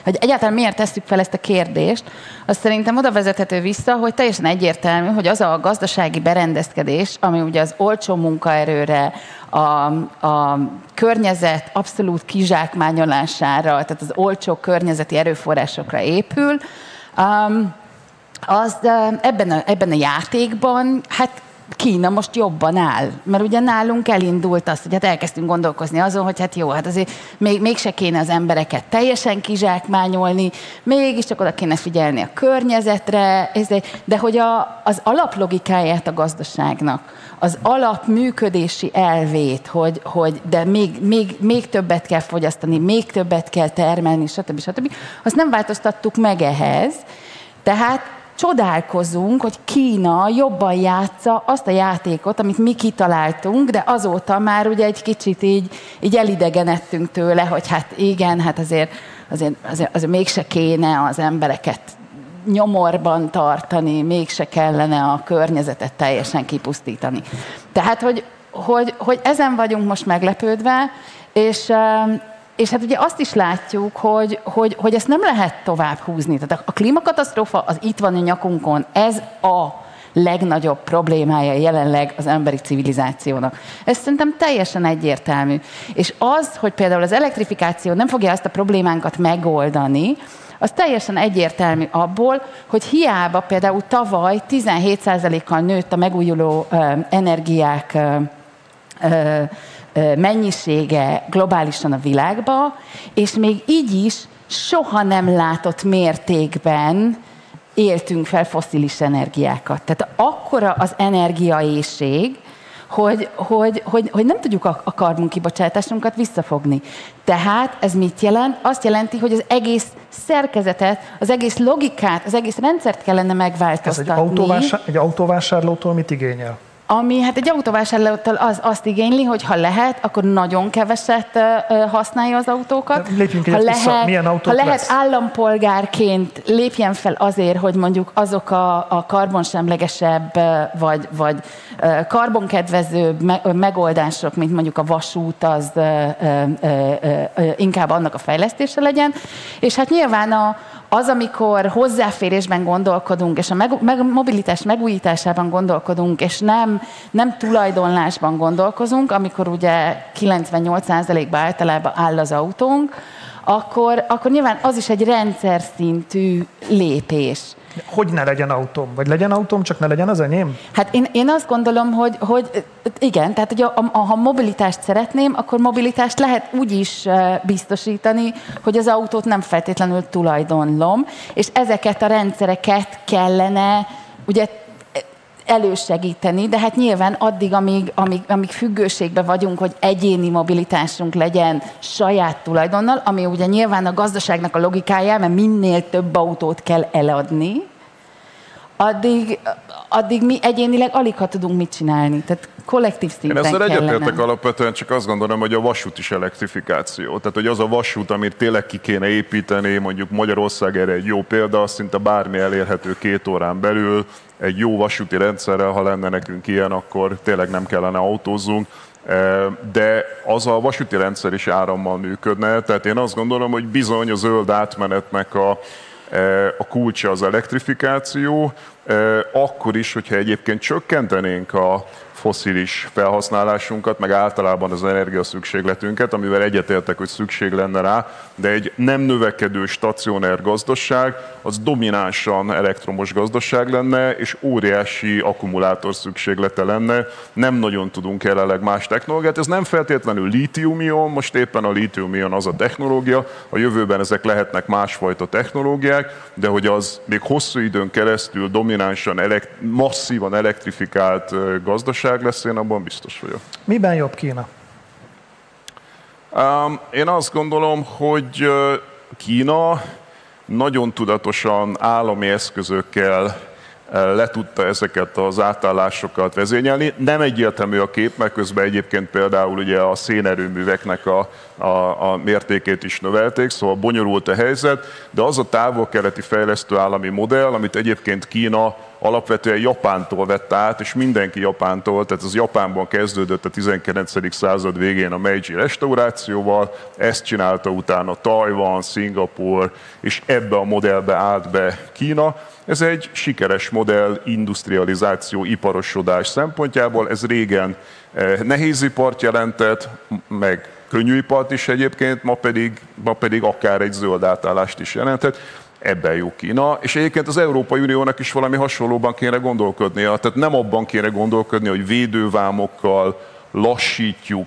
Speaker 21: hogy egyáltalán miért tesszük fel ezt a kérdést, az szerintem oda vezethető vissza, hogy teljesen egyértelmű, hogy az a gazdasági berendezkedés, ami ugye az olcsó munkaerőre, a környezet abszolút kizsákmányolására, tehát az olcsó környezeti erőforrásokra épül, az ebben a játékban, hát Kína most jobban áll, mert ugye nálunk elindult az, hogy hát elkezdtünk gondolkozni azon, hogy hát jó, hát azért mégse kéne az embereket teljesen kizsákmányolni, mégiscsak oda kéne figyelni a környezetre, de hogy az alaplogikáját a gazdaságnak, az alapműködési elvét, hogy de még többet kell fogyasztani, még többet kell termelni, stb. Azt nem változtattuk meg ehhez, tehát csodálkozunk, hogy Kína jobban játsza azt a játékot, amit mi kitaláltunk, de azóta már ugye egy kicsit így elidegenedtünk tőle, hogy hát igen, hát azért mégse kéne az embereket nyomorban tartani, mégse kellene a környezetet teljesen kipusztítani. Tehát, hogy ezen vagyunk most meglepődve, és hát ugye azt is látjuk, hogy ezt nem lehet tovább húzni. Tehát a klímakatasztrófa az itt van a nyakunkon, ez a legnagyobb problémája jelenleg az emberi civilizációnak. Ez szerintem teljesen egyértelmű. És az, hogy például az elektrifikáció nem fogja ezt a problémánkat megoldani, az teljesen egyértelmű abból, hogy hiába például tavaly 17%-kal nőtt a megújuló energiák mennyisége globálisan a világba, és még így is soha nem látott mértékben éltünk fel fosszilis energiákat. Tehát akkora az energiaéhség, hogy nem tudjuk a karbonkibocsátásunkat visszafogni. Tehát ez mit jelent? Azt jelenti, hogy az egész szerkezetet, az egész logikát, az egész rendszert kellene megváltoztatni.
Speaker 18: Ez egy autóvásárlótól mit igényel?
Speaker 21: Ami hát egy autóvásárlótól azt igényli, hogy ha lehet, akkor nagyon keveset használja az autókat.
Speaker 18: Lépjünk egyet vissza, milyen autót
Speaker 21: ha lehet
Speaker 18: lesz?
Speaker 21: Állampolgárként lépjen fel azért, hogy mondjuk azok a karbonsemlegesebb vagy karbonkedvezőbb megoldások, mint mondjuk a vasút, az inkább annak a fejlesztése legyen. És hát nyilván az, amikor hozzáférésben gondolkodunk, és a mobilitás megújításában gondolkodunk, és nem tulajdonlásban gondolkozunk, amikor ugye 98%-ban általában áll az autónk, akkor nyilván az is egy rendszer szintű lépés.
Speaker 18: Hogy ne legyen autóm? Vagy legyen autóm, csak ne legyen az enyém?
Speaker 21: Hát én azt gondolom, hogy igen, tehát hogy ha mobilitást szeretném, akkor mobilitást lehet úgy is biztosítani, hogy az autót nem feltétlenül tulajdonlom, és ezeket a rendszereket kellene ugye elősegíteni, de hát nyilván addig, amíg függőségben vagyunk, hogy egyéni mobilitásunk legyen saját tulajdonnal, ami ugye nyilván a gazdaságnak a logikája, mert minél több autót kell eladni, addig mi egyénileg alig ha tudunk mit csinálni. Tehát kollektív szinten
Speaker 20: Én ezzel
Speaker 21: kellene.
Speaker 20: egyetértek alapvetően, csak azt gondolom, hogy a vasút is elektrifikáció. Tehát, hogy az a vasút, amit tényleg ki kéne építeni, mondjuk Magyarország erre egy jó példa, szinte bármi elérhető 2 órán belül, egy jó vasúti rendszerrel, ha lenne nekünk ilyen, akkor tényleg nem kellene autózzunk. De az a vasúti rendszer is árammal működne, tehát én azt gondolom, hogy bizony a zöld átmenetnek a kulcsa az elektrifikáció, akkor is, hogyha egyébként csökkentenénk a fosszilis felhasználásunkat, meg általában az energiaszükségletünket, amivel egyetértek, hogy szükség lenne rá, de egy nem növekedő stacionár gazdaság, az dominánsan elektromos gazdaság lenne, és óriási akkumulátor szükséglete lenne. Nem nagyon tudunk jelenleg más technológiát. Ez nem feltétlenül lítium-ion, most éppen a lítium-ion az a technológia, a jövőben ezek lehetnek másfajta technológiák, de hogy az még hosszú időn keresztül dominánsan, masszívan elektrifikált gazdaság lesz, én abban biztos vagyok.
Speaker 18: Miben jobb Kína?
Speaker 20: Én azt gondolom, hogy Kína nagyon tudatosan állami eszközökkel le tudta ezeket az átállásokat vezényelni. Nem egyértelmű a kép, mert közben egyébként például ugye a szénerőműveknek a mértékét is növelték, szóval bonyolult a helyzet, de az a távol-keleti fejlesztő állami modell, amit egyébként Kína alapvetően Japántól vette át, és mindenki Japántól, tehát az Japánban kezdődött a 19. század végén a Meiji restaurációval, ezt csinálta utána Tajvan, Szingapúr, és ebbe a modellbe állt be Kína. Ez egy sikeres modell industrializáció, iparosodás szempontjából, ez régen nehézipart jelentett, meg könnyűipart is egyébként, ma pedig akár egy zöld átállást is jelentett. Ebben jó Kína, és egyébként az Európai Uniónak is valami hasonlóban kéne gondolkodnia. Tehát nem abban kéne gondolkodnia, hogy védővámokkal lassítjuk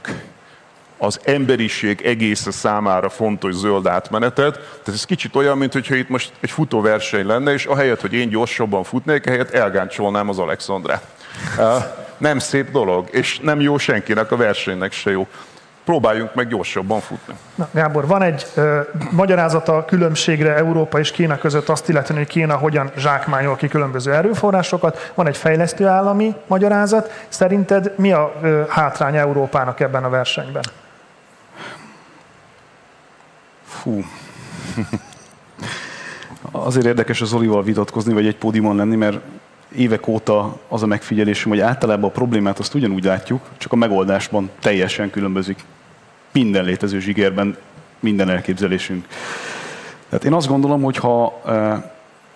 Speaker 20: az emberiség egésze számára fontos zöld átmenetet. Tehát ez kicsit olyan, mintha itt most egy futóverseny lenne, és ahelyett, hogy én gyorsabban futnék, ehelyett elgáncsolnám az Alexandrát. Nem szép dolog, és nem jó senkinek, a versenynek se jó. próbáljunk meg gyorsabban futni.
Speaker 18: Na, Gábor, van egy magyarázata a különbségre Európa és Kína között, azt illetően, hogy Kína hogyan zsákmányol ki különböző erőforrásokat. Van egy fejlesztő állami magyarázat. Szerinted mi a hátrány Európának ebben a versenyben?
Speaker 19: Fú. Azért érdekes az Zolival vitatkozni, vagy egy pódiumon lenni, mert évek óta az a megfigyelésem, hogy általában a problémát azt ugyanúgy látjuk, csak a megoldásban teljesen különbözik. Minden létező zsigerben, minden elképzelésünk. Tehát én azt gondolom, hogy ha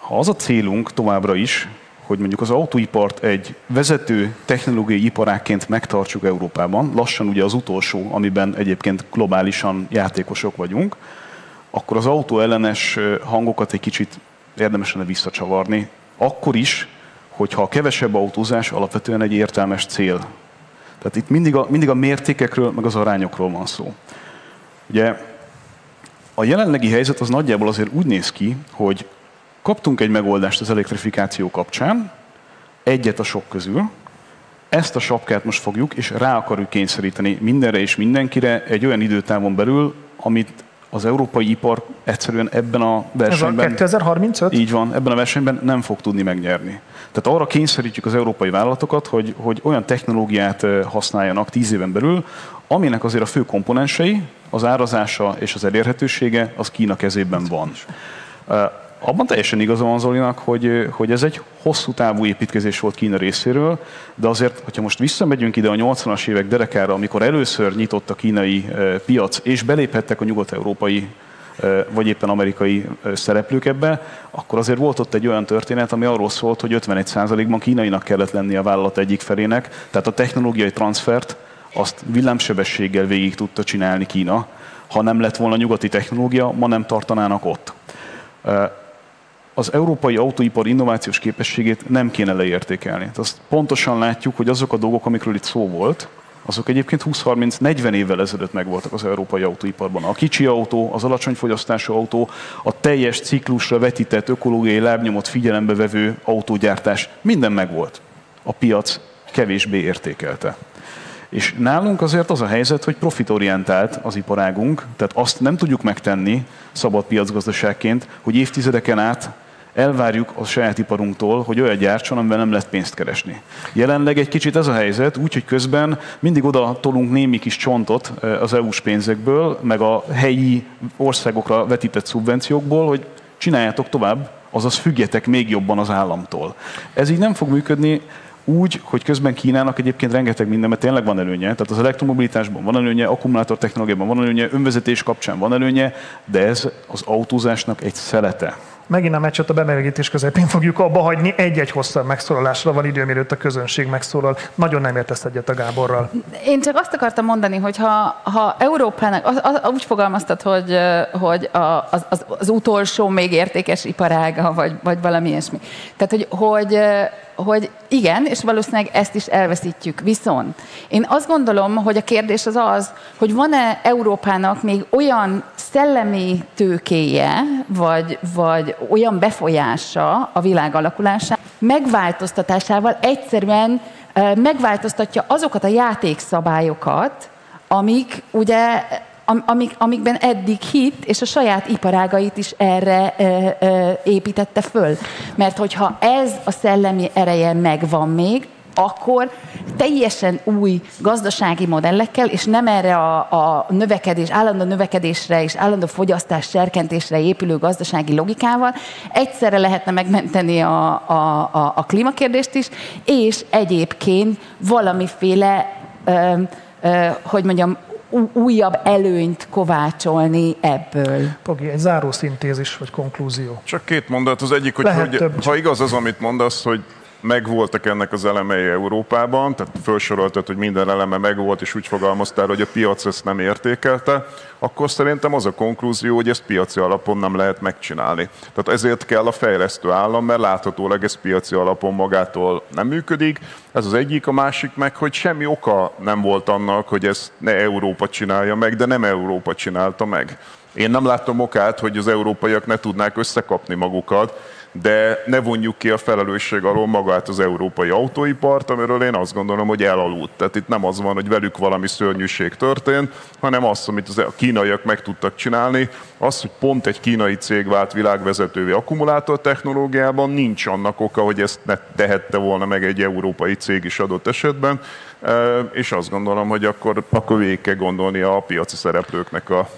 Speaker 19: az a célunk továbbra is, hogy mondjuk az autóipart egy vezető technológiai iparágként megtartsuk Európában, lassan ugye az utolsó, amiben egyébként globálisan játékosok vagyunk, akkor az autóellenes hangokat egy kicsit érdemes lenne visszacsavarni. Akkor is, hogyha a kevesebb autózás alapvetően egy értelmes cél. Tehát itt mindig a mértékekről, meg az arányokról van szó. Ugye a jelenlegi helyzet az nagyjából azért úgy néz ki, hogy kaptunk egy megoldást az elektrifikáció kapcsán, egyet a sok közül, ezt a sapkát most fogjuk, és rá akarjuk kényszeríteni mindenre és mindenkire egy olyan időtávon belül, amit az európai ipar egyszerűen ebben a versenyben...
Speaker 18: Ez a 2035?
Speaker 19: Így van, ebben a versenyben nem fog tudni megnyerni. Tehát arra kényszerítjük az európai vállalatokat, hogy olyan technológiát használjanak 10 éven belül, aminek azért a fő komponensei, az árazása és az elérhetősége, az Kína kezében van. Abban teljesen igaza van Zolinak, hogy ez egy hosszú távú építkezés volt Kína részéről, de azért, hogyha most visszamegyünk ide a 80-as évek derekára, amikor először nyitott a kínai piac, és beléphettek a nyugat-európai vagy éppen amerikai szereplők ebbe, akkor azért volt ott egy olyan történet, ami arról szólt, hogy 51%-ban kínainak kellett lennie a vállalat egyik felének, tehát a technológiai transfert azt villámsebességgel végig tudta csinálni Kína. Ha nem lett volna nyugati technológia, ma nem tartanának ott. Az európai autóipar innovációs képességét nem kéne leértékelni. Azt pontosan látjuk, hogy azok a dolgok, amikről itt szó volt, azok egyébként 20-30-40 évvel ezelőtt megvoltak az európai autóiparban. A kicsi autó, az alacsony fogyasztású autó, a teljes ciklusra vetített ökológiai lábnyomot figyelembe vevő autógyártás, minden megvolt. A piac kevésbé értékelte. És nálunk azért az a helyzet, hogy profitorientált az iparágunk, tehát azt nem tudjuk megtenni szabad piacgazdaságként, hogy évtizedeken át elvárjuk a saját iparunktól, hogy olyan gyártson, amivel nem lehet pénzt keresni. Jelenleg egy kicsit ez a helyzet, úgyhogy közben mindig oda tolunk némi kis csontot az EU-s pénzekből, meg a helyi országokra vetített szubvenciókból, hogy csináljátok tovább, azaz függjetek még jobban az államtól. Ez így nem fog működni, úgy, hogy közben Kínának egyébként rengeteg minden, mert tényleg van előnye. Tehát az elektromobilitásban van előnye, akkumulátor technológiában van előnye, önvezetés kapcsán van előnye, de ez az autózásnak egy szelete.
Speaker 18: Megint a meccset a bemelegítés közepén fogjuk abba hagyni. Egy-egy hosszabb megszólalásra van idő, mielőtt a közönség megszólal. Nagyon nem értesz egyet a Gáborral.
Speaker 21: Én csak azt akartam mondani, hogy ha Európának, úgy fogalmaztad, hogy az utolsó még értékes iparága, vagy valami ilyesmi. Tehát, hogy igen, és valószínűleg ezt is elveszítjük. Viszont én azt gondolom, hogy a kérdés az, hogy van-e Európának még olyan szellemi tőkéje, vagy olyan befolyása a világ alakulásán, megváltoztatásával egyszerűen megváltoztatja azokat a játékszabályokat, amik ugye amikben eddig hitt, és a saját iparágait is erre építette föl. Mert hogyha ez a szellemi ereje megvan még, akkor teljesen új gazdasági modellekkel, és nem erre a növekedés, állandó növekedésre és állandó fogyasztás serkentésre épülő gazdasági logikával egyszerre lehetne megmenteni a klímakérdést is, és egyébként valamiféle, hogy mondjam, újabb előnyt kovácsolni ebből.
Speaker 18: Pogi, egy záró szintézis vagy konklúzió.
Speaker 20: Csak két mondat. Az egyik, hogy ha igaz az, amit mondasz, hogy megvoltak ennek az elemei Európában, tehát felsoroltad, hogy minden eleme megvolt, és úgy fogalmaztál, hogy a piac ezt nem értékelte, akkor szerintem az a konklúzió, hogy ezt piaci alapon nem lehet megcsinálni. Tehát ezért kell a fejlesztő állam, mert láthatólag ez piaci alapon magától nem működik. Ez az egyik, a másik meg, hogy semmi oka nem volt annak, hogy ezt ne Európa csinálja meg, de nem Európa csinálta meg. Én nem látom okát, hogy az európaiak ne tudnák összekapni magukat, de ne vonjuk ki a felelősség alól magát az európai autóipart, amiről én azt gondolom, hogy elaludt. Tehát itt nem az van, hogy velük valami szörnyűség történt, hanem az, amit a kínaiak meg tudtak csinálni, az, hogy pont egy kínai cég vált világvezetővé akkumulátor technológiában, nincs annak oka, hogy ezt ne tehette volna meg egy európai cég is adott esetben, és azt gondolom, hogy akkor végig kell gondolni a piaci szereplőknek a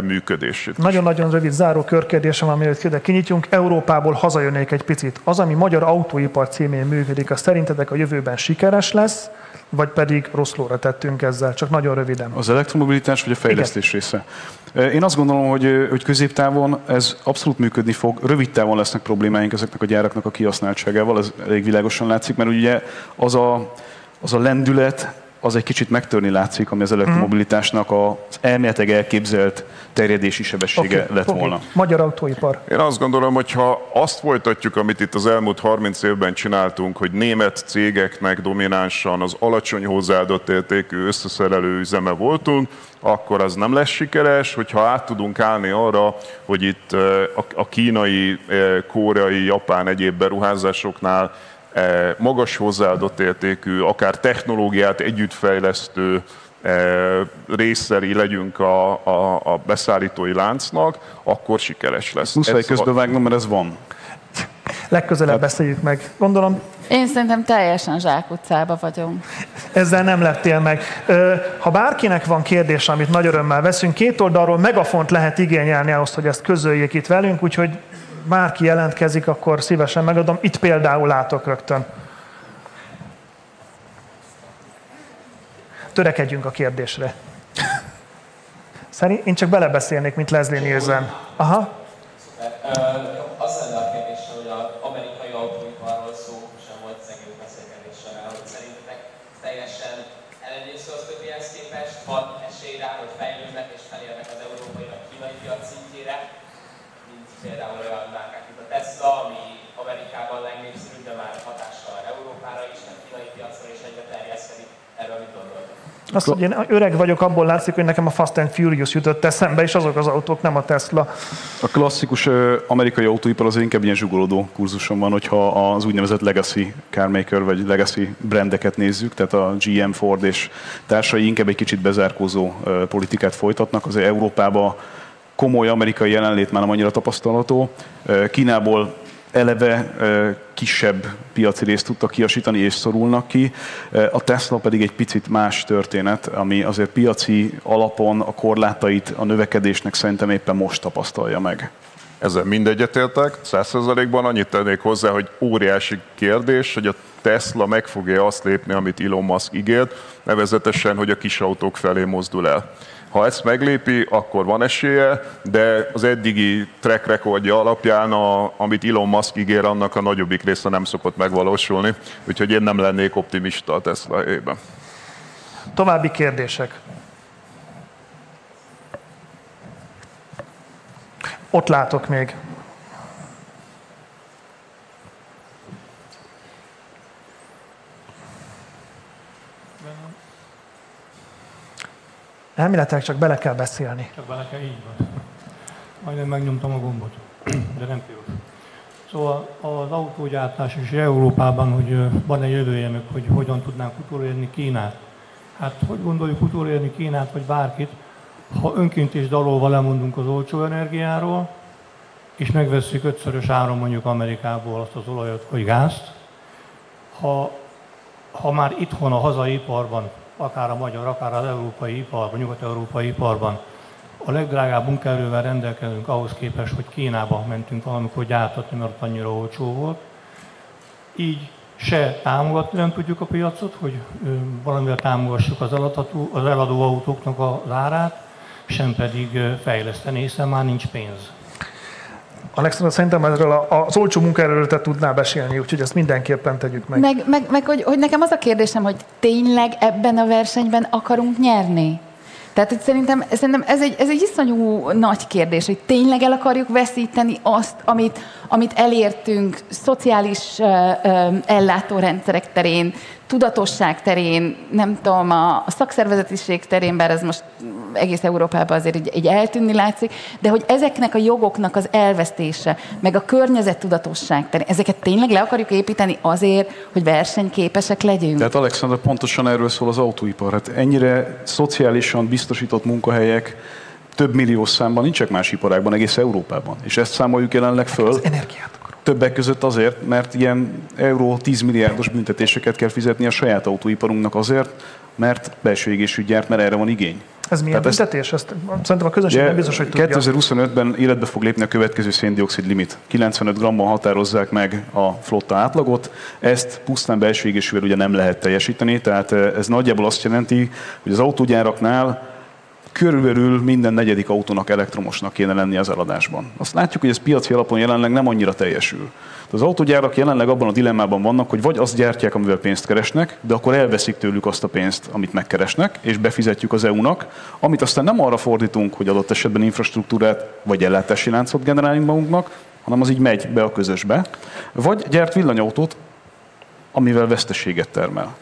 Speaker 20: működését.
Speaker 18: Nagyon-nagyon rövid záró körkérdésem, amiért ide kinyitjunk. Európából hazajönnék egy picit. Az, ami magyar autóipar címén működik, az szerintetek a jövőben sikeres lesz, vagy pedig rossz lóra tettünk ezzel? Csak nagyon röviden.
Speaker 19: Az elektromobilitás vagy a fejlesztés része? Én azt gondolom, hogy középtávon ez abszolút működni fog. Rövid távon lesznek problémáink ezeknek a gyáraknak a kihasználtságával, ez elég világosan látszik, mert ugye az a lendület, az egy kicsit megtörni látszik, ami az elektromobilitásnak az elméletileg elképzelt terjedési sebessége lett volna.
Speaker 18: Magyar autóipar.
Speaker 20: Én azt gondolom, hogy ha azt folytatjuk, amit itt az elmúlt 30 évben csináltunk, hogy német cégeknek dominánsan az alacsony hozzáadott értékű összeszerelő üzeme voltunk, akkor az nem lesz sikeres, hogyha át tudunk állni arra, hogy itt a kínai, koreai, japán egyéb beruházásoknál magas hozzáadott értékű, akár technológiát együttfejlesztő részei legyünk a beszállítói láncnak, akkor sikeres lesz.
Speaker 19: Muszáj közbevágnom, mert ez van.
Speaker 18: Legközelebb beszéljük meg. Gondolom.
Speaker 21: Én szerintem teljesen zsákutcába vagyunk.
Speaker 18: Ezzel nem lettél meg. Ha bárkinek van kérdés, amit nagy örömmel veszünk, két oldalról megafont lehet igényelni ahhoz, hogy ezt közöljék itt velünk, úgyhogy bárki jelentkezik, akkor szívesen megadom. Itt például látok rögtön. Törekedjünk a kérdésre. Én csak belebeszélnék, mint Leslie Nielsen. Aha.
Speaker 12: Az lenne a kérdés, hogy az amerikai autóiparról szó sem volt az egész beszélgetés során, hogy szerintetek teljesen ellenyésző az többihez képest, van esély rá, hogy fejlődnek és felérnek az európai vagy kínai piac szintjére, mint például olyan márkák, mint a Tesla, ami Amerikában legnépszerűbb, de már hatással Európára is, mert kínai piacra is egyre terjeszkedik. Erről mit gondoltok?
Speaker 18: Azt, hogy én öreg vagyok, abból látszik, hogy nekem a Fast and Furious jutott eszembe, és azok az autók, nem a Tesla.
Speaker 19: A klasszikus amerikai autóipar az inkább ilyen zsugolódó kurzuson van, hogyha az úgynevezett legacy carmaker vagy legacy brandeket nézzük, tehát a GM, Ford és társai inkább egy kicsit bezárkózó politikát folytatnak. Azért Európában komoly amerikai jelenlét már nem annyira tapasztalható. Kínából eleve kisebb piaci részt tudtak kiasítani, és szorulnak ki. A Tesla pedig egy picit más történet, ami azért piaci alapon a korlátait a növekedésnek szerintem éppen most tapasztalja meg.
Speaker 20: Ezzel mind egyetértek, 100%-ban annyit tennék hozzá, hogy óriási kérdés, hogy a Tesla meg fogja azt lépni, amit Elon Musk ígért, nevezetesen, hogy a kis autók felé mozdul el. Ha ezt meglépi, akkor van esélye, de az eddigi track recordja alapján, amit Elon Musk ígér, annak a nagyobbik része nem szokott megvalósulni, úgyhogy én nem lennék optimista a Tesla helyében.
Speaker 18: További kérdések? Ott látok még. Elméletileg csak bele kell beszélni.
Speaker 2: Csak bele kell, így van. Majdnem megnyomtam a gombot, de nem piros. Szóval az autógyártás is Európában, hogy van-e jövője meg, hogy hogyan tudnánk utolérni Kínát. Hát hogy gondoljuk utolérni Kínát, vagy bárkit, ha önként és dalolva lemondunk az olcsó energiáról, és megvesszük 5-szörös áron mondjuk Amerikából azt az olajat vagy gázt, ha már itthon a hazai iparban, akár a magyar, akár az európai iparban, nyugat-európai iparban a legdrágább munkaerővel rendelkezünk ahhoz képest, hogy Kínába mentünk valamikor gyártatni, mert annyira olcsó volt. Így se támogatni nem tudjuk a piacot, hogy valamivel támogassuk az eladó autóknak az árát, sem pedig fejleszteni, hiszen már nincs pénz.
Speaker 18: Alexandra, szerintem erről az olcsó munkaerőről te tudnál beszélni, úgyhogy ezt mindenképpen tegyük meg.
Speaker 21: Meg hogy nekem az a kérdésem, hogy tényleg ebben a versenyben akarunk nyerni? Tehát hogy szerintem ez egy iszonyú nagy kérdés, hogy tényleg el akarjuk veszíteni azt, amit elértünk szociális ellátórendszerek terén, tudatosság terén, nem tudom, a szakszervezetiség terén, bár ez most egész Európában azért így eltűnni látszik, de hogy ezeknek a jogoknak az elvesztése, meg a környezettudatosság, ezeket tényleg le akarjuk építeni azért, hogy versenyképesek legyünk?
Speaker 19: Tehát Alexander, pontosan erről szól az autóipar. Hát ennyire szociálisan biztosított munkahelyek több milliós számban nincsenek más iparágban, egész Európában. És ezt számoljuk jelenleg föl.
Speaker 18: Az energiát akarom.
Speaker 19: Többek között azért, mert ilyen euró 10 milliárdos büntetéseket kell fizetni a saját autóiparunknak azért, mert belső égésű gyárt, mert erre van igény.
Speaker 18: Ez milyen büntetés? Ezt szerintem a közönség nem biztos, hogy tudja.
Speaker 19: 2025-ben életbe fog lépni a következő széndioxid limit. 95 gramban határozzák meg a flotta átlagot. Ezt pusztán belső égésűvel ugye nem lehet teljesíteni, tehát ez nagyjából azt jelenti, hogy az autógyáraknál körülbelül minden negyedik autónak elektromosnak kéne lenni az eladásban. Azt látjuk, hogy ez piaci alapon jelenleg nem annyira teljesül. Az autógyárak jelenleg abban a dilemmában vannak, hogy vagy azt gyártják, amivel pénzt keresnek, de akkor elveszik tőlük azt a pénzt, amit megkeresnek, és befizetjük az EU-nak, amit aztán nem arra fordítunk, hogy adott esetben infrastruktúrát vagy ellátási láncot generáljunk magunknak, hanem az így megy be a közösbe. Vagy gyárt villanyautót, amivel veszteséget termel.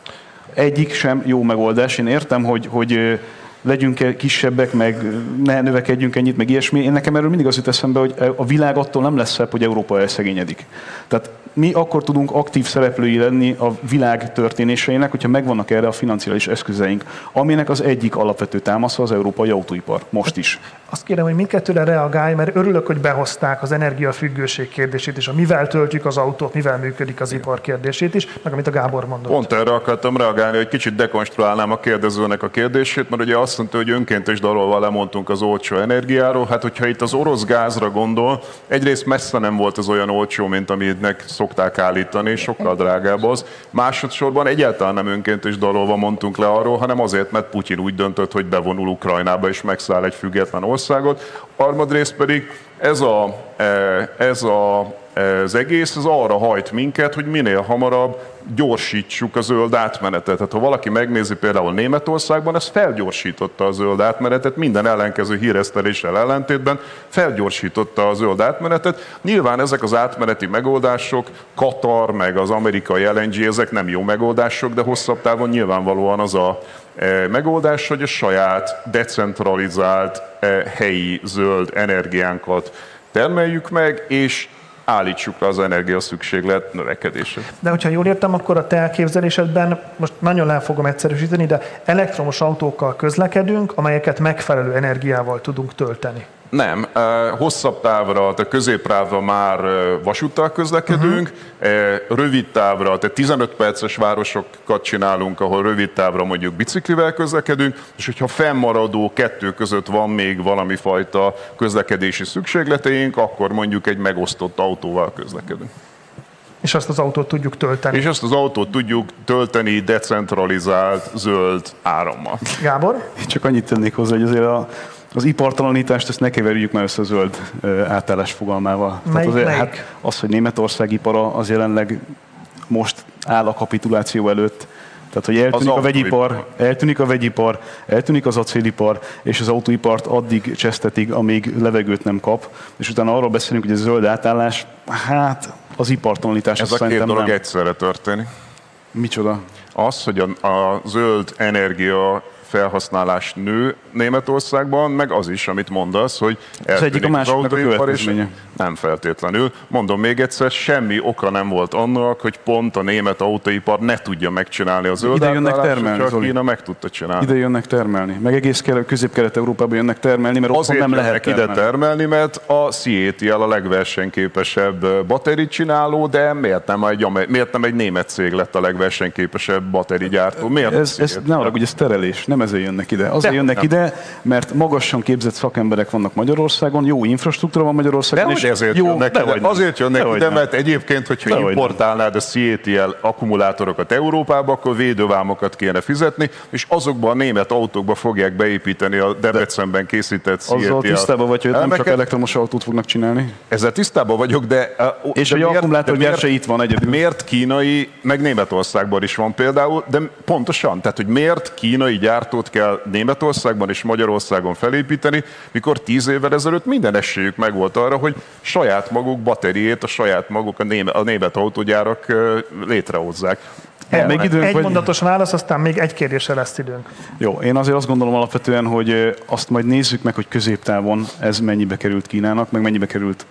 Speaker 19: Egyik sem jó megoldás. Én értem, hogy legyünk kisebbek, meg ne növekedjünk ennyit, meg ilyesmi. Én nekem erről mindig az jut eszembe, hogy a világ attól nem lesz szebb, hogy Európa elszegényedik. Tehát mi akkor tudunk aktív szereplői lenni a világ történéseinek, hogyha megvannak erre a financiális eszközeink, aminek az egyik alapvető támasza az európai autóipar. Most is.
Speaker 18: Azt kérem, hogy mindkettőre reagálj, mert örülök, hogy behozták az energiafüggőség kérdését is, a mivel töltjük az autót, mivel működik az ipar kérdését is, meg amit a Gábor mondott.
Speaker 20: Pont erre akartam reagálni, hogy kicsit dekonstruálnám a kérdezőnek a kérdését, mert ugye azt mondta, hogy önkéntes dalolva lemondtunk az olcsó energiáról. Hát, hogyha itt az orosz gázra gondol, egyrészt messze nem volt az olyan olcsó, mint aminek szokták állítani, sokkal drágább az. Másodszorban egyáltalán nem önkéntes dalolva mondtunk le arról, hanem azért, mert Putyin úgy döntött, hogy bevonul Ukrajnába és megszáll egy független országot. Harmadrészt pedig az egész az arra hajt minket, hogy minél hamarabb gyorsítsuk a zöld átmenetet. Tehát ha valaki megnézi például Németországban, ez felgyorsította a zöld átmenetet, minden ellenkező híreszteléssel ellentétben felgyorsította a zöld átmenetet. Nyilván ezek az átmeneti megoldások, Katar meg az amerikai LNG, ezek nem jó megoldások, de hosszabb távon nyilvánvalóan az a megoldás, hogy a saját decentralizált helyi zöld energiánkat termeljük meg, és állítsuk le az energia szükséglet növekedését.
Speaker 18: De hogyha jól értem, akkor a te elképzelésedben, most nagyon le fogom egyszerűsíteni, de elektromos autókkal közlekedünk, amelyeket megfelelő energiával tudunk tölteni.
Speaker 20: Nem, hosszabb távra, tehát középtávra már vasúttal közlekedünk, rövid távra, tehát 15 perces városokat csinálunk, ahol rövid távra mondjuk biciklivel közlekedünk, és hogyha fennmaradó kettő között van még valami fajta közlekedési szükségleteink, akkor mondjuk egy megosztott autóval közlekedünk.
Speaker 18: És azt az autót tudjuk tölteni.
Speaker 20: És azt az autót tudjuk tölteni decentralizált, zöld árammal.
Speaker 18: Gábor?
Speaker 19: Csak annyit tennék hozzá, hogy azért az ipartalanítást, ezt ne keverjük már össze a zöld átállás fogalmával. Hát az, hogy Németország ipara, az jelenleg most áll a kapituláció előtt. Tehát, hogy eltűnik a vegyipar, eltűnik az acélipar, és az autóipart addig csesztetik, amíg levegőt nem kap. És utána arról beszélünk, hogy a zöld átállás, hát az ipartalanítás.
Speaker 20: Ez a két dolog egyszerre történik.
Speaker 19: Micsoda?
Speaker 20: Az, hogy a zöld energia felhasználás nő Németországban, meg az is, amit mondasz, hogy
Speaker 19: eltűnik az autóipar, és
Speaker 20: nem feltétlenül. Mondom még egyszer, semmi oka nem volt annak, hogy pont a német autóipar ne tudja megcsinálni a zöld átállást, csak Kína meg tudta csinálni.
Speaker 19: Ide jönnek termelni. Meg egész Közép-Kelet-Európában jönnek termelni, mert
Speaker 20: azért nem lehet ide termelni, mert a CATL a legversenyképesebb batericsináló, de miért nem egy német cég lett a legversenyképesebb baterigyártó?
Speaker 19: Ez ne arra, hogy ez terelés. Nem ezért jönnek ide. Azért jönnek ide, mert magasan képzett szakemberek vannak Magyarországon, jó infrastruktúra van Magyarországon.
Speaker 20: De azért jönnek ide, mert egyébként, hogyha importálnád a CATL akkumulátorokat Európába, akkor védővámokat kéne fizetni, és azokban a német autókba fogják beépíteni a Debrecenben készített CATL.
Speaker 19: Azzal tisztában vagy, hogy nem csak elektromos autót fognak csinálni?
Speaker 20: Ezzel tisztában vagyok, de...
Speaker 19: És hogy akkumulátorgyár se itt van egyedül.
Speaker 20: Miért kínai, meg Németországban is van például, de pontosan, tehát hogy miért kínai gyártó gyártót kell Németországban és Magyarországon felépíteni, mikor 10 évvel ezelőtt minden esélyük megvolt arra, hogy saját maguk bateriét, a saját maguk a német autógyárak létrehozzák.
Speaker 18: Egy mondatos válasz, aztán még egy kérdésre lesz időnk.
Speaker 19: Jó, én azért azt gondolom alapvetően, hogy azt majd nézzük meg, hogy középtávon ez mennyibe került Kínának, meg mennyibe került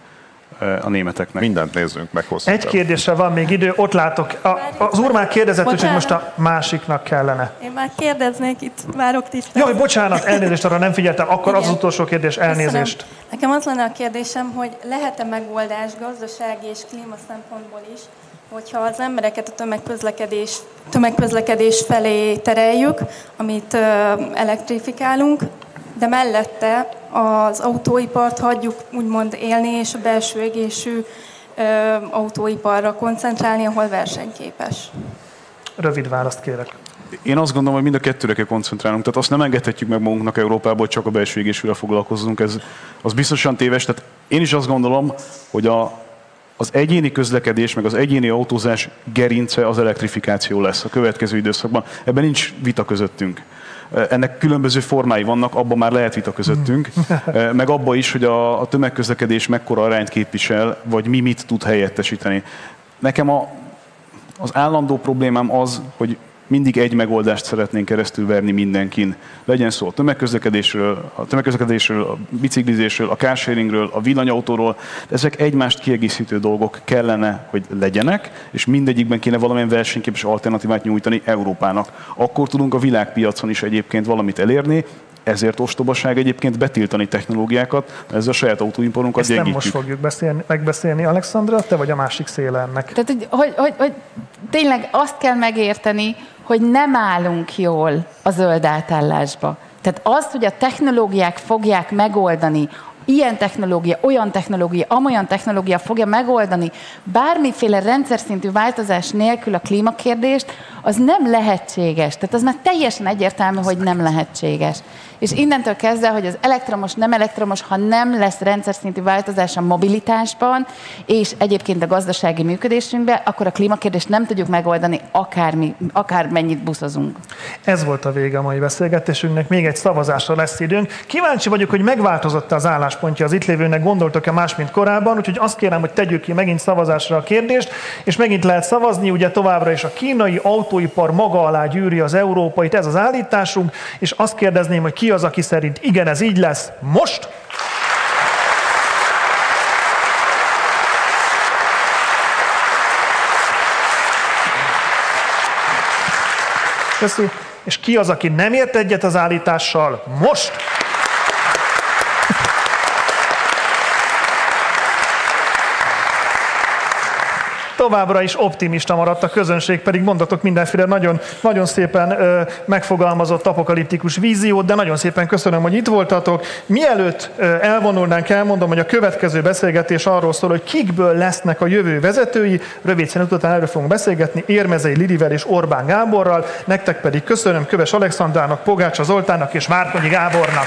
Speaker 19: a németeknek.
Speaker 20: Mindent nézzünk meg hosszú.
Speaker 18: Egy kérdésre van még idő, ott látok. Az úr már kérdezett, hogy most a másiknak kellene.
Speaker 4: Én már kérdeznék, itt várok tisztelt.
Speaker 18: Jaj, bocsánat, elnézést, arra nem figyeltem. Akkor az utolsó kérdés, elnézést.
Speaker 4: Köszönöm. Nekem az lenne a kérdésem, hogy lehet-e megoldás gazdasági és klíma szempontból is, hogyha az embereket a tömegközlekedés felé tereljük, amit elektrifikálunk, de mellette az autóipart hagyjuk úgymond élni, és a belső égésű autóiparra koncentrálni, ahol versenyképes.
Speaker 18: Rövid választ kérek.
Speaker 19: Én azt gondolom, hogy mind a kettőre kell koncentrálnunk. Tehát azt nem engedhetjük meg magunknak Európából, hogy csak a belső égésűvel foglalkozzunk. Az biztosan téves. Tehát én is azt gondolom, hogy az egyéni közlekedés, meg az egyéni autózás gerince az elektrifikáció lesz a következő időszakban. Ebben nincs vita közöttünk. Ennek különböző formái vannak, abban már lehet vita közöttünk, meg abban is, hogy a tömegközlekedés mekkora arányt képvisel, vagy mit tud helyettesíteni. Nekem az állandó problémám az, hogy mindig egy megoldást szeretnénk keresztül verni mindenkin. Legyen szó a tömegközlekedésről, a biciklizésről, a carsharingről, a villanyautóról. Ezek egymást kiegészítő dolgok kellene, hogy legyenek, és mindegyikben kéne valamilyen versenyképes alternatívát nyújtani Európának. Akkor tudunk a világpiacon is egyébként valamit elérni, ezért ostobaság egyébként betiltani technológiákat, ezzel a saját autóimporunkat gyengítjük.
Speaker 18: Ezt nem most fogjuk megbeszélni, Alexandra, te vagy a másik széle ennek.
Speaker 21: Tehát, hogy tényleg azt kell megérteni, hogy nem állunk jól a zöld átállásba. Tehát azt, hogy a technológiák fogják megoldani, ilyen technológia, olyan technológia, amolyan technológia fogja megoldani bármiféle rendszer szintű változás nélkül a klímakérdést, az nem lehetséges. Tehát az már teljesen egyértelmű, hogy nem lehetséges. És innentől kezdve, hogy az elektromos, nem elektromos, ha nem lesz rendszer szintű változás a mobilitásban, és egyébként a gazdasági működésünkben, akkor a klímakérdést nem tudjuk megoldani, akármennyit buszozunk.
Speaker 18: Ez volt a vége a mai beszélgetésünknek, még egy szavazásra lesz időnk. Kíváncsi vagyok, hogy megváltozott az álláspontja az itt lévőnek, gondoltok-e más, mint korábban, úgyhogy azt kérem, hogy tegyük ki megint szavazásra a kérdést, és megint lehet szavazni, ugye továbbra is a kínai autóipar maga alá gyűri az európait, ez az állításunk, és azt kérdezném, hogy ki az, aki szerint igen, ez így lesz most? Köszönöm. És ki az, aki nem ért egyet az állítással most? Továbbra is optimista maradt a közönség, pedig mondatok mindenféle nagyon, nagyon szépen megfogalmazott apokaliptikus víziót, de nagyon szépen köszönöm, hogy itt voltatok. Mielőtt elvonulnánk, elmondom, hogy a következő beszélgetés arról szól, hogy kikből lesznek a jövő vezetői. Rövid szünet után erről fogunk beszélgetni Érmezei Lilivel és Orbán Gáborral. Nektek pedig köszönöm Köves Alexandrának, Pogácsa Zoltánnak és Márkonyi Gábornak.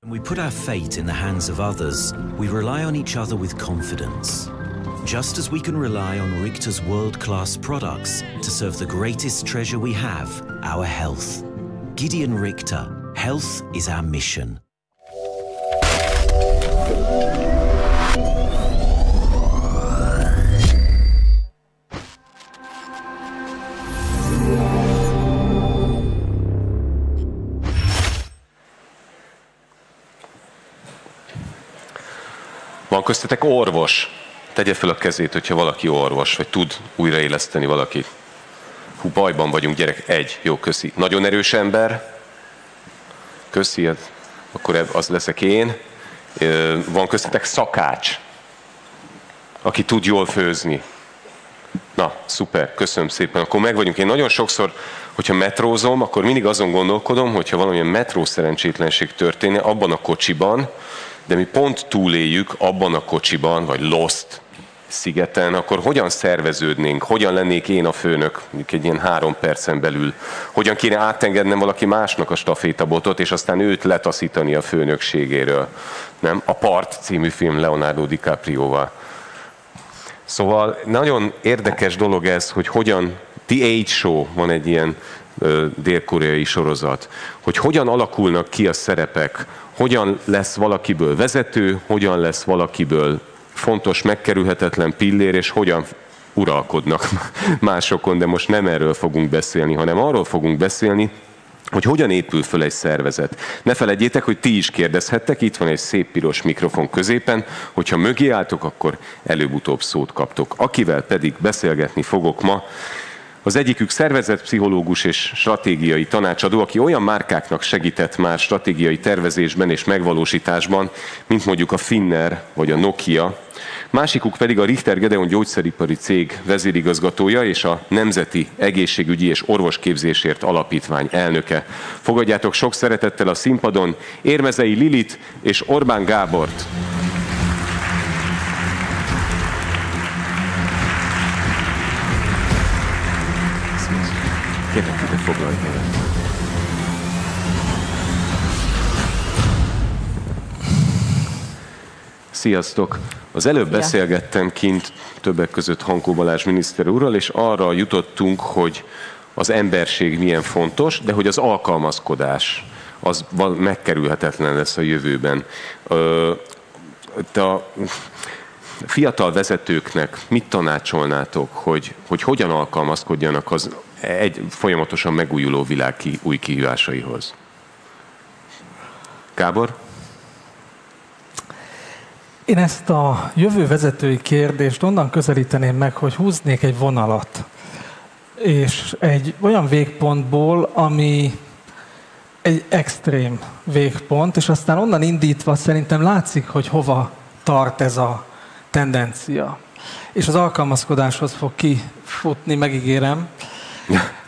Speaker 8: We put our fate in the hands of others. We rely on each other with confidence. Just as we can rely on Richter's world-class products to serve the greatest treasure we have, our health. Gideon Richter, health is our mission.
Speaker 3: Van köztetek orvos? Tegye fel a kezét, hogyha valaki orvos, vagy tud újraéleszteni valakit. Hú, bajban vagyunk, gyerek. Egy. Jó, köszi. Nagyon erős ember. Köszi, akkor az leszek én. Van köztetek szakács, aki tud jól főzni. Na, szuper, köszönöm szépen. Akkor meg vagyunk. Én nagyon sokszor, hogyha metrózom, akkor mindig azon gondolkodom, hogyha valamilyen metró szerencsétlenség történne abban a kocsiban, de mi pont túléljük abban a kocsiban, vagy Lost szigeten, akkor hogyan szerveződnénk, hogyan lennék én a főnök, egy ilyen 3 percen belül, hogyan kéne átengednem valaki másnak a stafétabotot, és aztán őt letaszítani a főnökségéről. Nem? A Part című film Leonardo DiCaprioval. Szóval nagyon érdekes dolog ez, hogy hogyan, The Age Show, van egy ilyen dél-koreai sorozat, hogy hogyan alakulnak ki a szerepek, hogyan lesz valakiből vezető, hogyan lesz valakiből fontos, megkerülhetetlen pillér, és hogyan uralkodnak másokon, de most nem erről fogunk beszélni, hanem arról fogunk beszélni, hogy hogyan épül föl egy szervezet. Ne feledjétek, hogy ti is kérdezhettek, itt van egy szép piros mikrofon középen, hogyha mögé álltok, akkor előbb-utóbb szót kaptok. Akivel pedig beszélgetni fogok ma, az egyikük szervezetpszichológus és stratégiai tanácsadó, aki olyan márkáknak segített már stratégiai tervezésben és megvalósításban, mint mondjuk a Finner vagy a Nokia. Másikuk pedig a Richter Gedeon gyógyszeripari cég vezérigazgatója és a Nemzeti Egészségügyi és Orvosképzésért Alapítvány elnöke. Fogadjátok sok szeretettel a színpadon Érmezei Lilit és Orbán Gábort. Kérlek, ide foglalj helyet. Sziasztok! Az előbb beszélgettem kint többek között Hankó Balázs miniszter úrral, és arra jutottunk, hogy az emberség milyen fontos, de hogy az alkalmazkodás az megkerülhetetlen lesz a jövőben. A fiatal vezetőknek mit tanácsolnátok, hogy hogyan alkalmazkodjanak az egy folyamatosan megújuló világ új kihívásaihoz? Gábor?
Speaker 22: Én ezt a jövő vezetői kérdést onnan közelíteném meg, hogy húznék egy vonalat. És egy olyan végpontból, ami egy extrém végpont, és aztán onnan indítva szerintem látszik, hogy hova tart ez a tendencia. És az alkalmazkodáshoz fog kifutni, megígérem.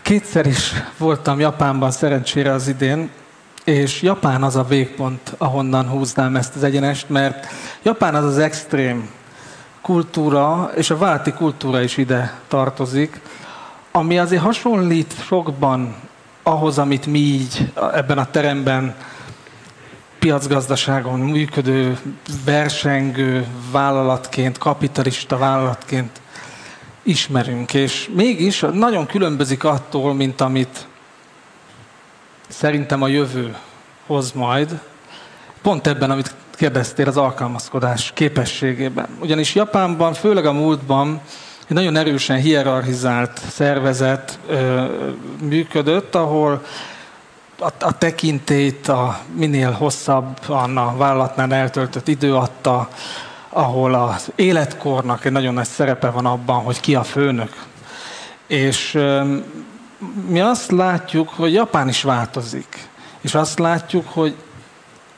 Speaker 22: Kétszer is voltam Japánban szerencsére az idén, és Japán az a végpont, ahonnan húznám ezt az egyenest, mert Japán az az extrém kultúra, és a válti kultúra is ide tartozik, ami azért hasonlít sokban ahhoz, amit mi így ebben a teremben piacgazdaságon működő, versengő vállalatként, kapitalista vállalatként ismerünk, és mégis nagyon különbözik attól, mint amit szerintem a jövő hoz majd, pont ebben, amit kérdeztél, az alkalmazkodás képességében. Ugyanis Japánban, főleg a múltban egy nagyon erősen hierarchizált szervezet működött, ahol a tekintélyt a minél hosszabban a vállalatnál eltöltött idő adta, ahol az életkornak egy nagyon nagy szerepe van abban, hogy ki a főnök. És mi azt látjuk, hogy Japán is változik. És azt látjuk, hogy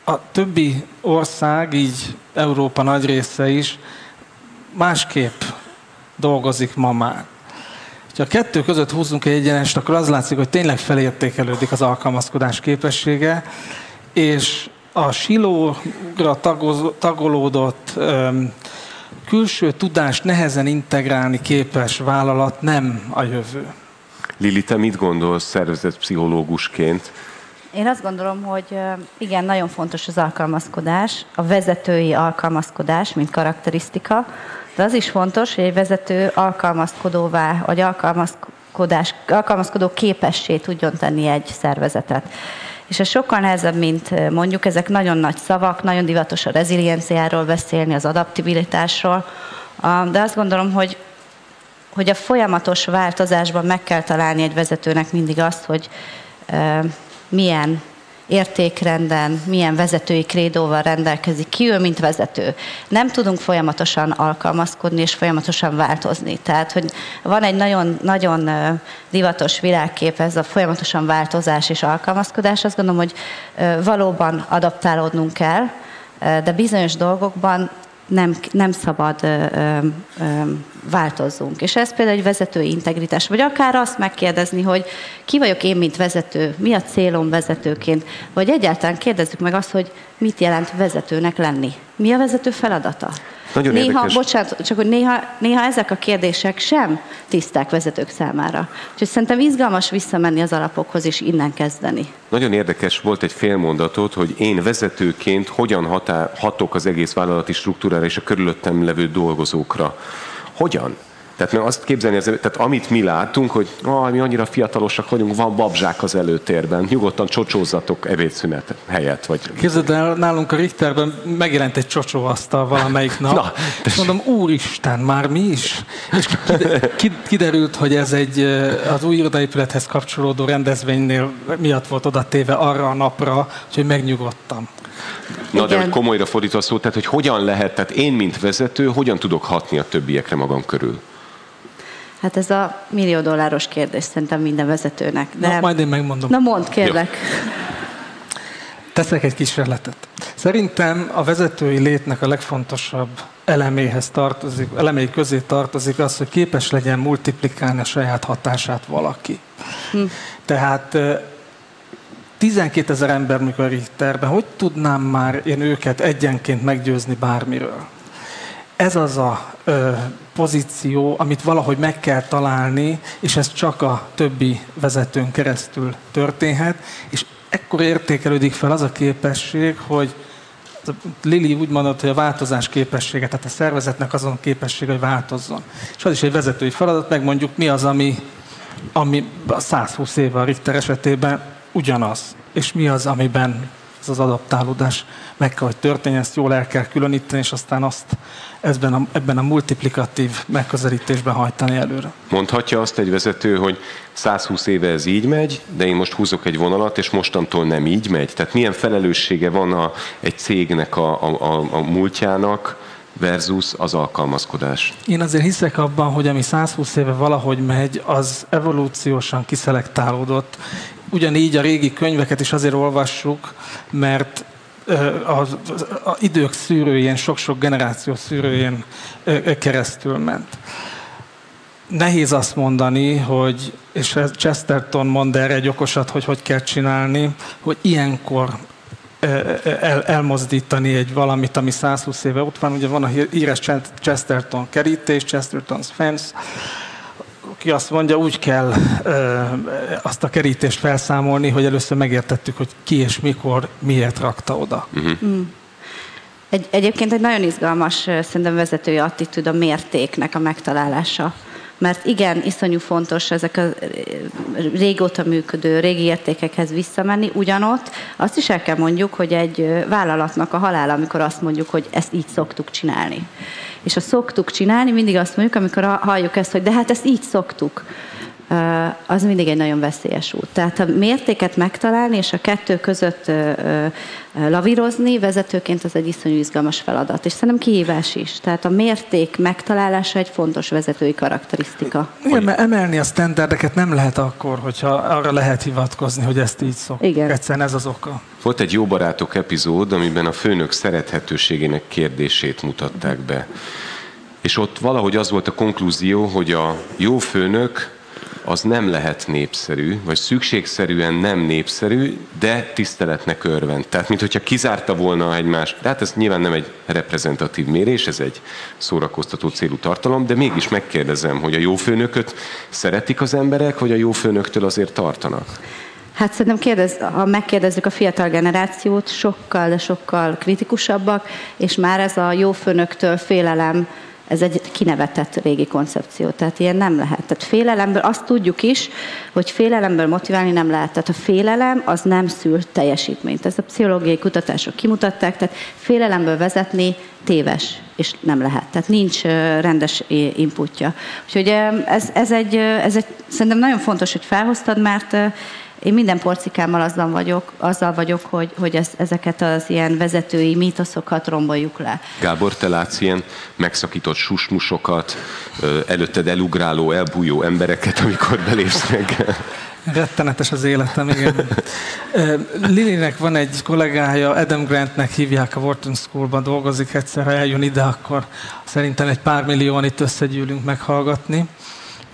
Speaker 22: a többi ország, így Európa nagy része is másképp dolgozik ma már. Ha a kettő között húzzunk egy egyenest, akkor az látszik, hogy tényleg felértékelődik az alkalmazkodás képessége, és a silóra tagolódott külső tudást nehezen integrálni képes vállalat nem a jövő.
Speaker 3: Lili, te mit gondolsz szervezetpszichológusként?
Speaker 7: Én azt gondolom, hogy igen, nagyon fontos az alkalmazkodás, a vezetői alkalmazkodás, mint karakterisztika, de az is fontos, hogy egy vezető alkalmazkodóvá, vagy alkalmazkodó képessé tudjon tenni egy szervezetet. És ez sokkal nehezebb, mint mondjuk, ezek nagyon nagy szavak, nagyon divatos a rezilienciáról beszélni, az adaptibilitásról, de azt gondolom, hogy a folyamatos változásban meg kell találni egy vezetőnek mindig azt, hogy milyen értékrenden, milyen vezetői krédóval rendelkezik, ki ő, mint vezető. Nem tudunk folyamatosan alkalmazkodni és folyamatosan változni. Tehát, hogy van egy nagyon divatos világkép, ez a folyamatosan változás és alkalmazkodás. Azt gondolom, hogy valóban adaptálódnunk kell, de bizonyos dolgokban nem szabad változzunk. És ez például egy vezetői integritás. Vagy akár azt megkérdezni, hogy ki vagyok én, mint vezető, mi a célom vezetőként, vagy egyáltalán kérdezzük meg azt, hogy mit jelent vezetőnek lenni. Mi a vezető feladata?
Speaker 3: Nagyon érdekes.
Speaker 7: Bocsánat, csak hogy néha ezek a kérdések sem tiszták vezetők számára. Úgyhogy szerintem izgalmas visszamenni az alapokhoz és innen kezdeni.
Speaker 3: Nagyon érdekes volt egy fél-mondatot, hogy én vezetőként hogyan hatok az egész vállalati struktúrára és a körülöttem levő dolgozókra. Hogyan? Tehát mert azt képzelni, tehát amit mi látunk, hogy mi annyira fiatalosak vagyunk, van babzsák az előtérben, nyugodtan csocsózzatok ebédszünet helyett. Vagy...
Speaker 22: Képzeld el, nálunk a Richterben megjelent egy csocsóasztal valamelyik nap,
Speaker 3: Na,
Speaker 22: és mondom, úristen, már mi is? És kiderült, hogy ez az új irodaépülethez kapcsolódó rendezvénynél miatt volt oda téve arra a napra, hogy megnyugodtam.
Speaker 3: Na, de hogy komolyra fordítva szó, tehát hogy hogyan lehet, tehát én, mint vezető, hogyan tudok hatni a többiekre magam körül?
Speaker 7: Hát ez a $1 millió kérdés szerintem minden vezetőnek. De...
Speaker 22: Na, majd én megmondom.
Speaker 7: Na mondd, kérlek.
Speaker 3: Jó.
Speaker 22: Teszek egy kísérletet. Szerintem a vezetői létnek a legfontosabb elemei közé tartozik az, hogy képes legyen multiplikálni a saját hatását valaki. Tehát 12 000 ember, mikor a Richterben, hogy tudnám már én őket egyenként meggyőzni bármiről? Ez az a pozíció, amit valahogy meg kell találni, és ez csak a többi vezetőn keresztül történhet, és ekkor értékelődik fel az a képesség, hogy Lili úgy mondott, hogy a változás képessége, tehát a szervezetnek azon képessége, hogy változzon. És az is egy vezetői feladat, megmondjuk mi az, ami 120 éve a Richter esetében ugyanaz, és mi az, amiben ez az adaptálódás meg kell, hogy történjen, ezt jól el kell különíteni, és aztán azt ebben a multiplikatív megközelítésben hajtani előre.
Speaker 3: Mondhatja azt egy vezető, hogy 120 éve ez így megy, de én most húzok egy vonalat, és mostantól nem így megy? Tehát milyen felelőssége van egy cégnek a múltjának versus az alkalmazkodás?
Speaker 22: Én azért hiszek abban, hogy ami 120 éve valahogy megy, az evolúciósan kiszelektálódott. Ugyanígy a régi könyveket is azért olvassuk, mert az idők szűrőjén, sok-sok generáció szűrőjén keresztül ment. Nehéz azt mondani, hogy, és Chesterton mond erre egy okosat, hogy kell csinálni, hogy ilyenkor elmozdítani egy valamit, ami 120 éve ott van. Ugye van a híres Chesterton kerítés, Chesterton's fence, ki azt mondja, úgy kell azt a kerítést felszámolni, hogy először megértettük, hogy ki és mikor, miért rakta oda.
Speaker 7: Egyébként egy nagyon izgalmas szerintem vezetői attitűd a mértéknek a megtalálása. Mert igen, iszonyú fontos ezek a régóta működő, régi értékekhez visszamenni, ugyanott azt is el kell mondjuk, hogy egy vállalatnak a halála, amikor azt mondjuk, hogy ezt így szoktuk csinálni. És a szoktuk csinálni, mindig azt mondjuk, amikor halljuk ezt, hogy de hát ezt így szoktuk, az mindig egy nagyon veszélyes út. Tehát a mértéket megtalálni, és a kettő között lavírozni vezetőként az egy iszonyú izgalmas feladat. És szerintem kihívás is. Tehát a mérték megtalálása egy fontos vezetői karakterisztika.
Speaker 22: Igen, mert emelni a sztenderdeket nem lehet akkor, hogyha arra lehet hivatkozni, hogy ezt így szoktuk. Igen. Egyszerűen ez az oka.
Speaker 3: Volt egy Jó barátok epizód, amiben a főnök szerethetőségének kérdését mutatták be. És ott valahogy az volt a konklúzió, hogy a jó főnök az nem lehet népszerű, vagy szükségszerűen nem népszerű, de tiszteletnek örvend. Tehát, mintha kizárta volna egymást. De hát ez nyilván nem egy reprezentatív mérés, ez egy szórakoztató célú tartalom, de mégis megkérdezem, hogy a jó főnököt szeretik az emberek, vagy a jó főnöktől azért tartanak?
Speaker 7: Hát szerintem ha megkérdezzük a fiatal generációt, sokkal, de sokkal kritikusabbak, és már ez a jó főnöktől félelem, ez egy kinevetett régi koncepció, tehát ilyen nem lehet. Tehát félelemből, azt tudjuk is, hogy félelemből motiválni nem lehet. Tehát a félelem az nem szül teljesítményt. Ezt a pszichológiai kutatások kimutatták, tehát félelemből vezetni téves, és nem lehet. Tehát nincs rendes inputja. Úgyhogy ez egy szerintem nagyon fontos, hogy felhoztad, mert én minden porcikámmal azzal vagyok, hogy ezeket az ilyen vezetői mítoszokat romboljuk le.
Speaker 3: Gábor, te látsz ilyen megszakított susmusokat, előtted elugráló, elbújó embereket, amikor belépsz reggel?
Speaker 22: Rettenetes az életem, igen. Lilinek van egy kollégája, Adam Grantnek hívják, a Wharton Schoolban dolgozik, egyszer, ha eljön ide, akkor szerintem egy pár millióan itt összegyűlünk meghallgatni.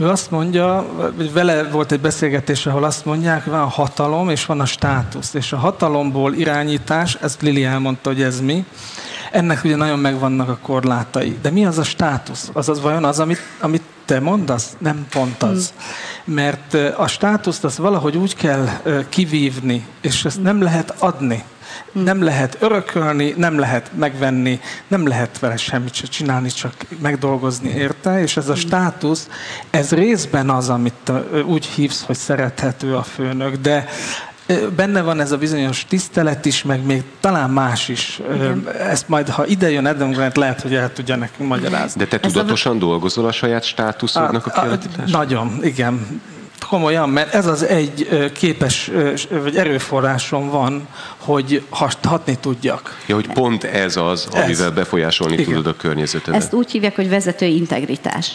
Speaker 22: Ő azt mondja, hogy vele volt egy beszélgetés, ahol azt mondják, hogy van a hatalom és van a státusz. És a hatalomból irányítás, ezt Lili elmondta, hogy ez mi. Ennek ugye nagyon megvannak a korlátai. De mi az a státusz? Azaz vajon az, amit te mondasz? Nem pont az. Mert a státuszt azt valahogy úgy kell kivívni, és ezt nem lehet adni. Nem lehet örökölni, nem lehet megvenni, nem lehet vele semmit se csinálni, csak megdolgozni érte, és ez a státusz, ez részben az, amit úgy hívsz, hogy szerethető a főnök, de benne van ez a bizonyos tisztelet is, meg még talán más is. Igen. Ezt majd, ha ide jön Adam Grant, lehet, hogy el tudja nekünk magyarázni.
Speaker 3: De te tudatosan dolgozol a saját státuszodnak a kialakításán?
Speaker 22: Nagyon, igen. Komolyan, mert ez az egy képes, vagy erőforrásom van, hogy hatni tudjak.
Speaker 3: Ja, hogy pont ez az, amivel befolyásolni tudod a környezetedet.
Speaker 7: Ezt úgy hívják, hogy vezetői integritás.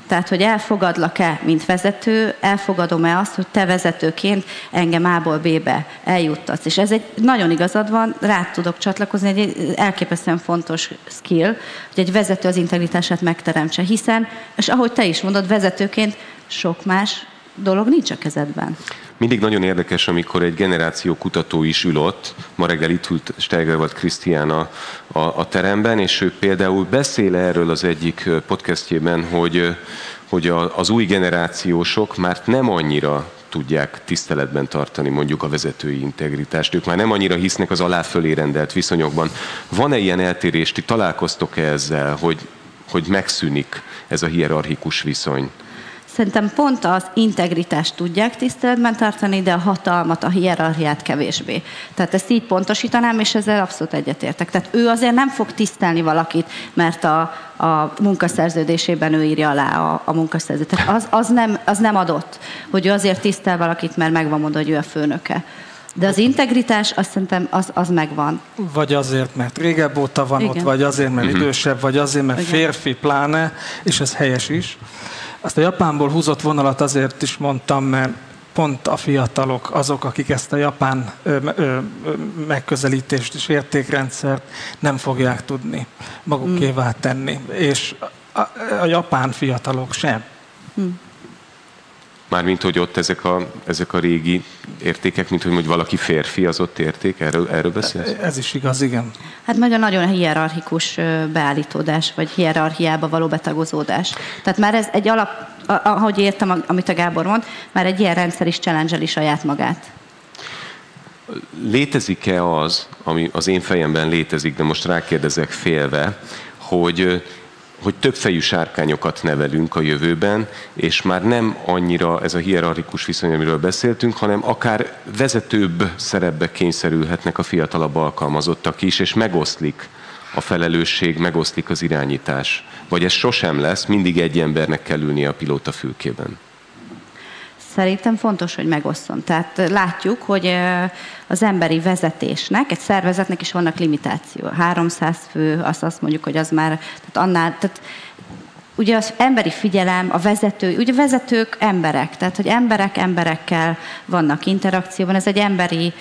Speaker 7: Tehát, hogy elfogadlak-e, mint vezető, elfogadom-e azt, hogy te vezetőként engem A-ból B-be eljuttatsz. És ez egy nagyon igazad van, rá tudok csatlakozni, egy elképesztően fontos skill, hogy egy vezető az integritását megteremtse, hiszen, és ahogy te is mondod, vezetőként sok más dolog nincs a kezedben.
Speaker 3: Mindig nagyon érdekes, amikor egy generáció kutató is ül ott, ma reggel itt ült Steigervald Krisztián a teremben, és ő például beszél erről az egyik podcastjében, hogy az új generációsok már nem annyira tudják tiszteletben tartani mondjuk a vezetői integritást. Ők már nem annyira hisznek az alá-fölé rendelt viszonyokban. Van-e ilyen eltérés, ti találkoztok-e ezzel, hogy megszűnik ez a hierarchikus viszony?
Speaker 7: Szerintem pont az integritást tudják tiszteletben tartani, de a hatalmat, a hierarchiát kevésbé. Tehát ezt így pontosítanám, és ezzel abszolút egyetértek. Tehát ő azért nem fog tisztelni valakit, mert a munkaszerződésében ő írja alá a munkaszerződést. Tehát az nem adott, hogy ő azért tisztel valakit, mert megvan mondva, hogy ő a főnöke. De az integritás, azt szerintem, az megvan.
Speaker 22: Vagy azért, mert régebb óta van ott, vagy azért, mert idősebb, vagy azért, mert férfi pláne, és ez helyes is. Azt a Japánból húzott vonalat azért is mondtam, mert pont a fiatalok azok, akik ezt a japán megközelítést és értékrendszert nem fogják tudni magukévá tenni. És a japán fiatalok sem.
Speaker 3: Mármint, hogy ott ezek a régi értékek, mint hogy valaki férfi, az ott érték? Erről beszélsz?
Speaker 22: Ez is igaz, igen.
Speaker 7: Hát nagyon hierarchikus beállítódás, vagy hierarchiába való betagozódás. Tehát már ez egy ahogy értem, amit a Gábor mond, már egy ilyen rendszer is challenge-eli saját magát.
Speaker 3: Létezik-e az, ami az én fejemben létezik, de most rákérdezek félve, hogy többfejű sárkányokat nevelünk a jövőben, és már nem annyira ez a hierarchikus viszony, amiről beszéltünk, hanem akár vezetőbb szerepbe kényszerülhetnek a fiatalabb alkalmazottak is, és megoszlik a felelősség, megoszlik az irányítás. Vagy ez sosem lesz, mindig egy embernek kell ülnie a pilóta fülkében.
Speaker 7: Szerintem fontos, hogy megosszon. Tehát látjuk, hogy az emberi vezetésnek, egy szervezetnek is vannak limitáció. 300 fő, azt mondjuk, hogy az már, tehát ugye az emberi figyelem, a vezető, ugye vezetők emberek, tehát hogy emberek emberekkel vannak interakcióban, ez egy emberi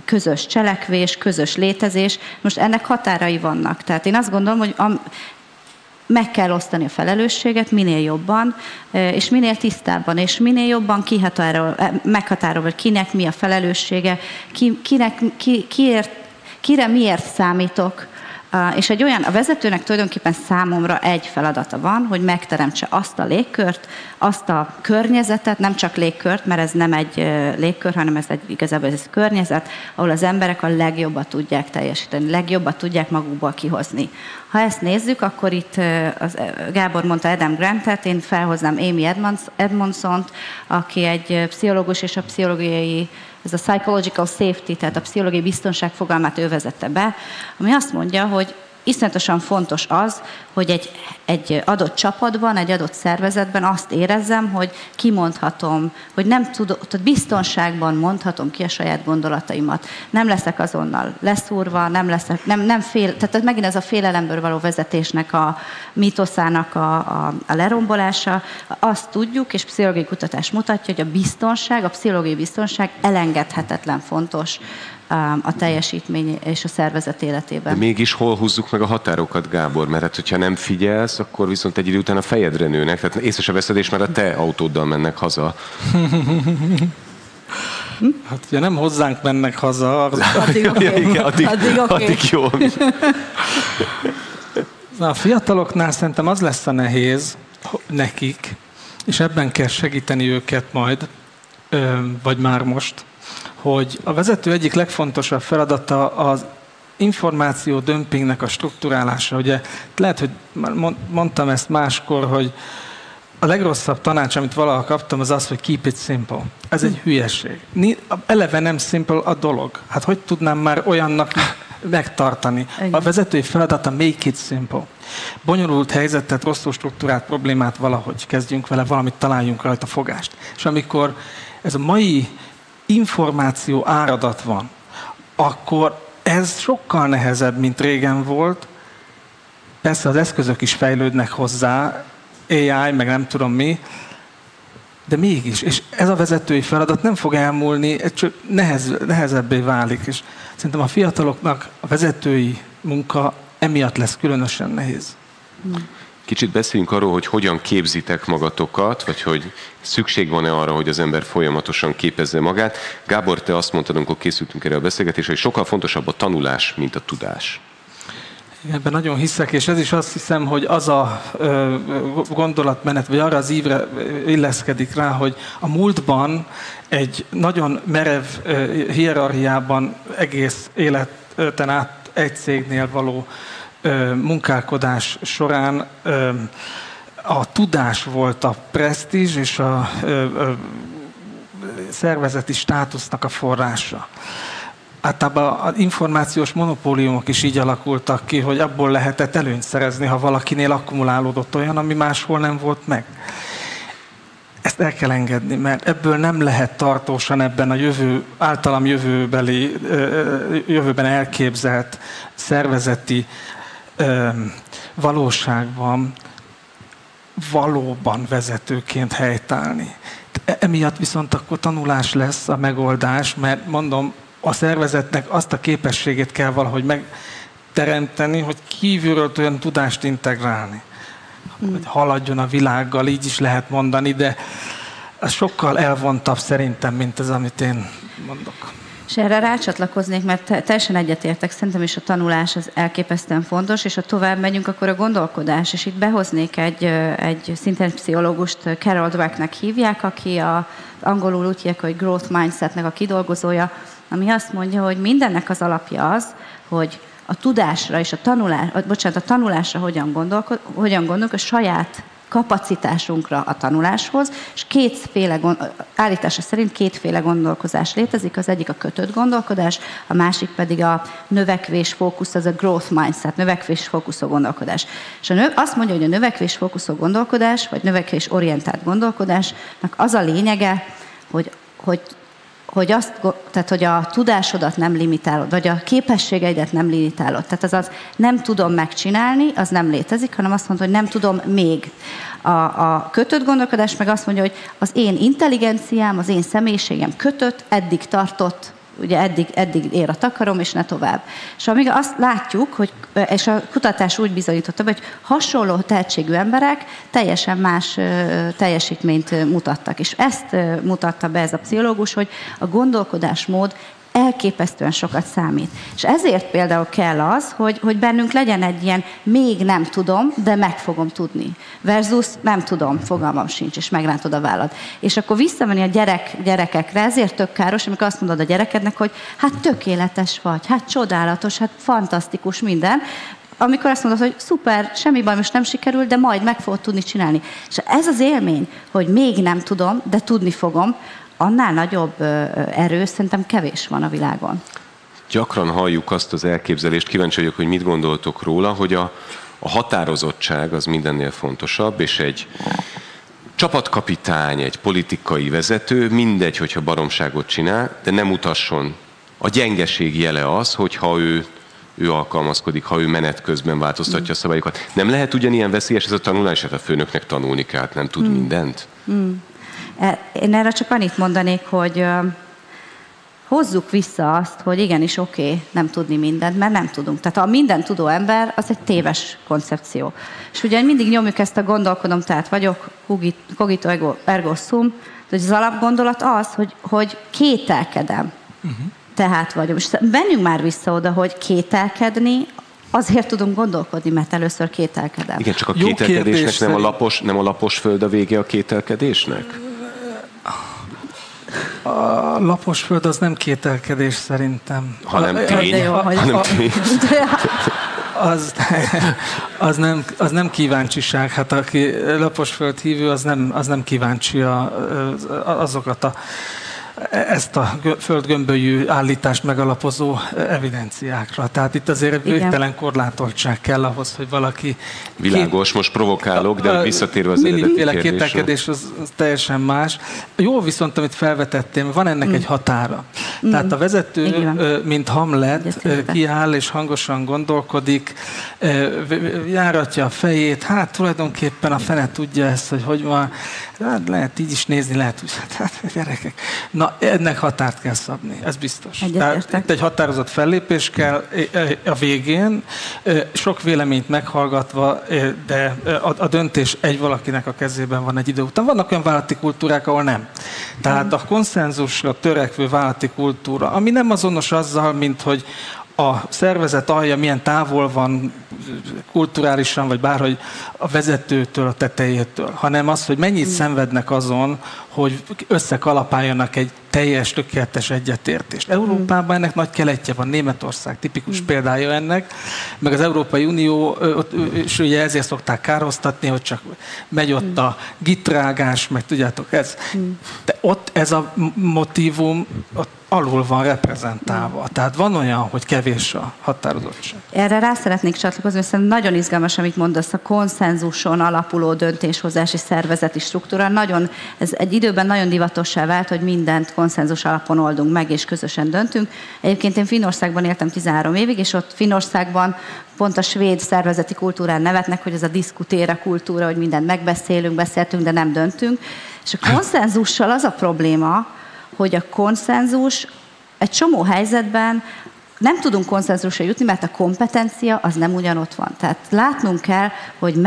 Speaker 7: közös cselekvés, közös létezés. Most ennek határai vannak. Tehát én azt gondolom, hogy meg kell osztani a felelősséget minél jobban, és minél tisztábban, és minél jobban meghatárol, hogy kinek mi a felelőssége, kire miért számítok, És a vezetőnek tulajdonképpen számomra egy feladata van, hogy megteremtse azt a légkört, azt a környezetet, nem csak légkört, mert ez nem egy légkör, hanem igazából ez egy környezet, ahol az emberek a legjobbat tudják teljesíteni, legjobbat tudják magukból kihozni. Ha ezt nézzük, akkor itt Gábor mondta Adam Grantet, én felhoznám Amy Edmondsont, aki egy pszichológus és a pszichológiai, ez a psychological safety, tehát a pszichológiai biztonság fogalmát ő vezette be, ami azt mondja, hogy iszonyatosan fontos az, hogy egy adott csapatban, egy adott szervezetben azt érezzem, hogy kimondhatom, hogy nem tudom, tehát biztonságban mondhatom ki a saját gondolataimat. Nem leszek azonnal leszúrva, nem fél, tehát megint ez a félelemből való vezetésnek a mítoszának a lerombolása. Azt tudjuk, és pszichológiai kutatás mutatja, hogy a biztonság, a pszichológiai biztonság elengedhetetlen fontos a teljesítmény és a szervezet életében.
Speaker 3: De mégis hol húzzuk meg a határokat, Gábor? Mert hát, hogyha nem figyelsz, akkor viszont egy idő után a fejedre nőnek, tehát észre se veszed, és már a te autóddal mennek haza.
Speaker 22: Hát ugye nem hozzánk mennek haza.
Speaker 7: Addig
Speaker 3: jó.
Speaker 22: A fiataloknál szerintem az lesz a nehéz nekik, és ebben kell segíteni őket majd, vagy már most, hogy a vezető egyik legfontosabb feladata az információ dömpingnek a strukturálása. Ugye lehet, hogy mondtam ezt máskor, hogy a legrosszabb tanács, amit valaha kaptam, az az, hogy keep it simple. Ez egy hülyeség. Eleve nem simple a dolog. Hát hogy tudnám már olyannak megtartani? A vezetői feladata make it simple. Bonyolult helyzetet, rosszul struktúrált problémát valahogy kezdjünk vele, valamit találjunk rajta fogást. És amikor ez a mai információ áradat van, akkor ez sokkal nehezebb, mint régen volt. Persze az eszközök is fejlődnek hozzá, AI, meg nem tudom mi, de mégis. És ez a vezetői feladat nem fog elmúlni, ez csak nehezebbé válik. És szerintem a fiataloknak a vezetői munka emiatt lesz különösen nehéz.
Speaker 3: Kicsit beszéljünk arról, hogy hogyan képzitek magatokat, vagy hogy szükség van-e arra, hogy az ember folyamatosan képezze magát. Gábor, te azt mondtad, amikor készültünk erre a beszélgetésre, hogy sokkal fontosabb a tanulás, mint a tudás.
Speaker 22: Ebben nagyon hiszek, és ez is azt hiszem, hogy az a gondolatmenet, vagy arra az ívre illeszkedik rá, hogy a múltban egy nagyon merev hierarchiában egész életen át egy cégnél való munkálkodás során a tudás volt a presztízs és a szervezeti státusznak a forrása. Általában az információs monopóliumok is így alakultak ki, hogy abból lehetett előnyt szerezni, ha valakinél akkumulálódott olyan, ami máshol nem volt meg. Ezt el kell engedni, mert ebből nem lehet tartósan ebben a általam jövőben elképzelt szervezeti valóságban valóban vezetőként helytállni. Emiatt viszont akkor tanulás lesz a megoldás, mert mondom, a szervezetnek azt a képességét kell valahogy megteremteni, hogy kívülről olyan tudást integrálni. Hogy haladjon a világgal, így is lehet mondani, de ez sokkal elvontabb szerintem, mint ez, amit én mondok.
Speaker 7: És erre rácsatlakoznék, mert teljesen egyetértek, szerintem is a tanulás az elképesztően fontos, és ha tovább megyünk, akkor a gondolkodás, és itt behoznék egy szintén pszichológust, Carol Dwecknek hívják, aki angolul úgy hívják, hogy growth mindsetnek a kidolgozója, ami azt mondja, hogy mindennek az alapja az, hogy a tudásra és a tanulásra hogyan gondolunk, a saját kapacitásunkra a tanuláshoz, és állítása szerint kétféle gondolkozás létezik, az egyik a kötött gondolkodás, a másik pedig a növekvésfókusz, az a growth mindset, növekvésfókuszú gondolkodás. És azt mondja, hogy a növekvésfókuszú gondolkodás, vagy növekvésorientált gondolkodásnak az a lényege, hogy a tudásodat nem limitálod, vagy a képességeidet nem limitálod. Tehát az nem tudom megcsinálni, az nem létezik, hanem azt mondja, hogy nem tudom még. A kötött gondolkodás meg azt mondja, hogy az én intelligenciám, az én személyiségem kötött, eddig tartott, ugye eddig ér a takarom, és ne tovább. És amíg azt látjuk, és a kutatás úgy bizonyította, hogy hasonló tehetségű emberek teljesen más teljesítményt mutattak. És ezt mutatta be ez a pszichológus, hogy a gondolkodásmód elképesztően sokat számít. És ezért például kell az, hogy bennünk legyen egy ilyen még nem tudom, de meg fogom tudni. Versus nem tudom, fogalmam sincs, és megrántod a vállad. És akkor visszamenni a gyerekekre, ezért tök káros, amikor azt mondod a gyerekednek, hogy hát tökéletes vagy, hát csodálatos, hát fantasztikus minden, amikor azt mondod, hogy szuper, semmi baj, most nem sikerül, de majd meg fogod tudni csinálni. És ez az élmény, hogy még nem tudom, de tudni fogom, annál nagyobb erő szerintem kevés van a világon.
Speaker 3: Gyakran halljuk azt az elképzelést, kíváncsi vagyok, hogy mit gondoltok róla, hogy a határozottság az mindennél fontosabb, és egy csapatkapitány, egy politikai vezető, mindegy, hogyha baromságot csinál, de nem utasson. A gyengeség jele az, hogyha ő alkalmazkodik, ha ő menet közben változtatja a szabályokat. Nem lehet ugyanilyen veszélyes ez a tanulás, hát a főnöknek tanulni kell, nem tud mindent?
Speaker 7: Én erre csak annyit mondanék, hogy hozzuk vissza azt, hogy igenis oké, nem tudni mindent, mert nem tudunk. Tehát a minden tudó ember, az egy téves koncepció. És ugye mindig nyomjuk ezt a gondolkodom, tehát vagyok, cogito ergo sum, hogy az alapgondolat az, hogy kételkedem. Tehát vagyok. És menjünk már vissza oda, hogy kételkedni, azért tudunk gondolkodni, mert először kételkedem.
Speaker 3: Igen, csak a kételkedésnek nem a lapos föld a vége a kételkedésnek?
Speaker 22: A lapos föld az nem kételkedés szerintem.
Speaker 3: Hanem tény.
Speaker 22: Az nem kíváncsiság. Hát aki lapos föld hívő, az nem kíváncsi ezt a földgömbölyű állítást megalapozó evidenciákra. Tehát itt azért végtelen korlátoltság kell ahhoz, hogy valaki...
Speaker 3: Világos, most provokálok, de visszatérve az eredeti kérdésre.
Speaker 22: Kételkedés az teljesen más. Jó, viszont amit felvetettem, van ennek egy határa. Tehát a vezető, mint Hamlet, kiáll és hangosan gondolkodik, járatja a fejét, hát tulajdonképpen a fene tudja ezt, hogy van, hát lehet így is nézni, lehet úgy, hát gyerekek. Na, ennek határt kell szabni, ez biztos. Tehát itt egy határozott fellépés kell a végén, sok véleményt meghallgatva, de a döntés egy valakinek a kezében van egy idő után. Vannak olyan vállalati kultúrák, ahol nem. Tehát a konszenzusra törekvő vállalati kultúra, ami nem azonos azzal, mint hogy a szervezet alja milyen távol van kulturálisan, vagy bárhogy a vezetőtől, a tetejétől, hanem az, hogy mennyit szenvednek azon, hogy összekalapáljanak egy teljes, tökéletes egyetértést. Európában ennek nagy keletje van, Németország tipikus példája ennek, meg az Európai Unió, és ugye ezért szokták kárhoztatni, hogy csak megy ott a gitrágás, meg tudjátok, ez. De ott ez a motívum ott alul van reprezentálva. Tehát van olyan, hogy kevés a határozottság.
Speaker 7: Erre rá szeretnék csatlakozni, mert szerintem nagyon izgalmas, amit mondasz, a konszenzuson alapuló döntéshozási szervezeti struktúra. Ez egy időben nagyon divatossá vált, hogy mindent konszenzus alapon oldunk meg, és közösen döntünk. Egyébként én Finnországban éltem 13 évig, és ott Finnországban pont a svéd szervezeti kultúrán nevetnek, hogy ez a diskutéra kultúra, hogy mindent beszéltünk, de nem döntünk. És a konszenzussal az a probléma, hogy a konszenzus egy csomó helyzetben nem tudunk konszenzusra jutni, mert a kompetencia az nem ugyanott van. Tehát látnunk kell, hogy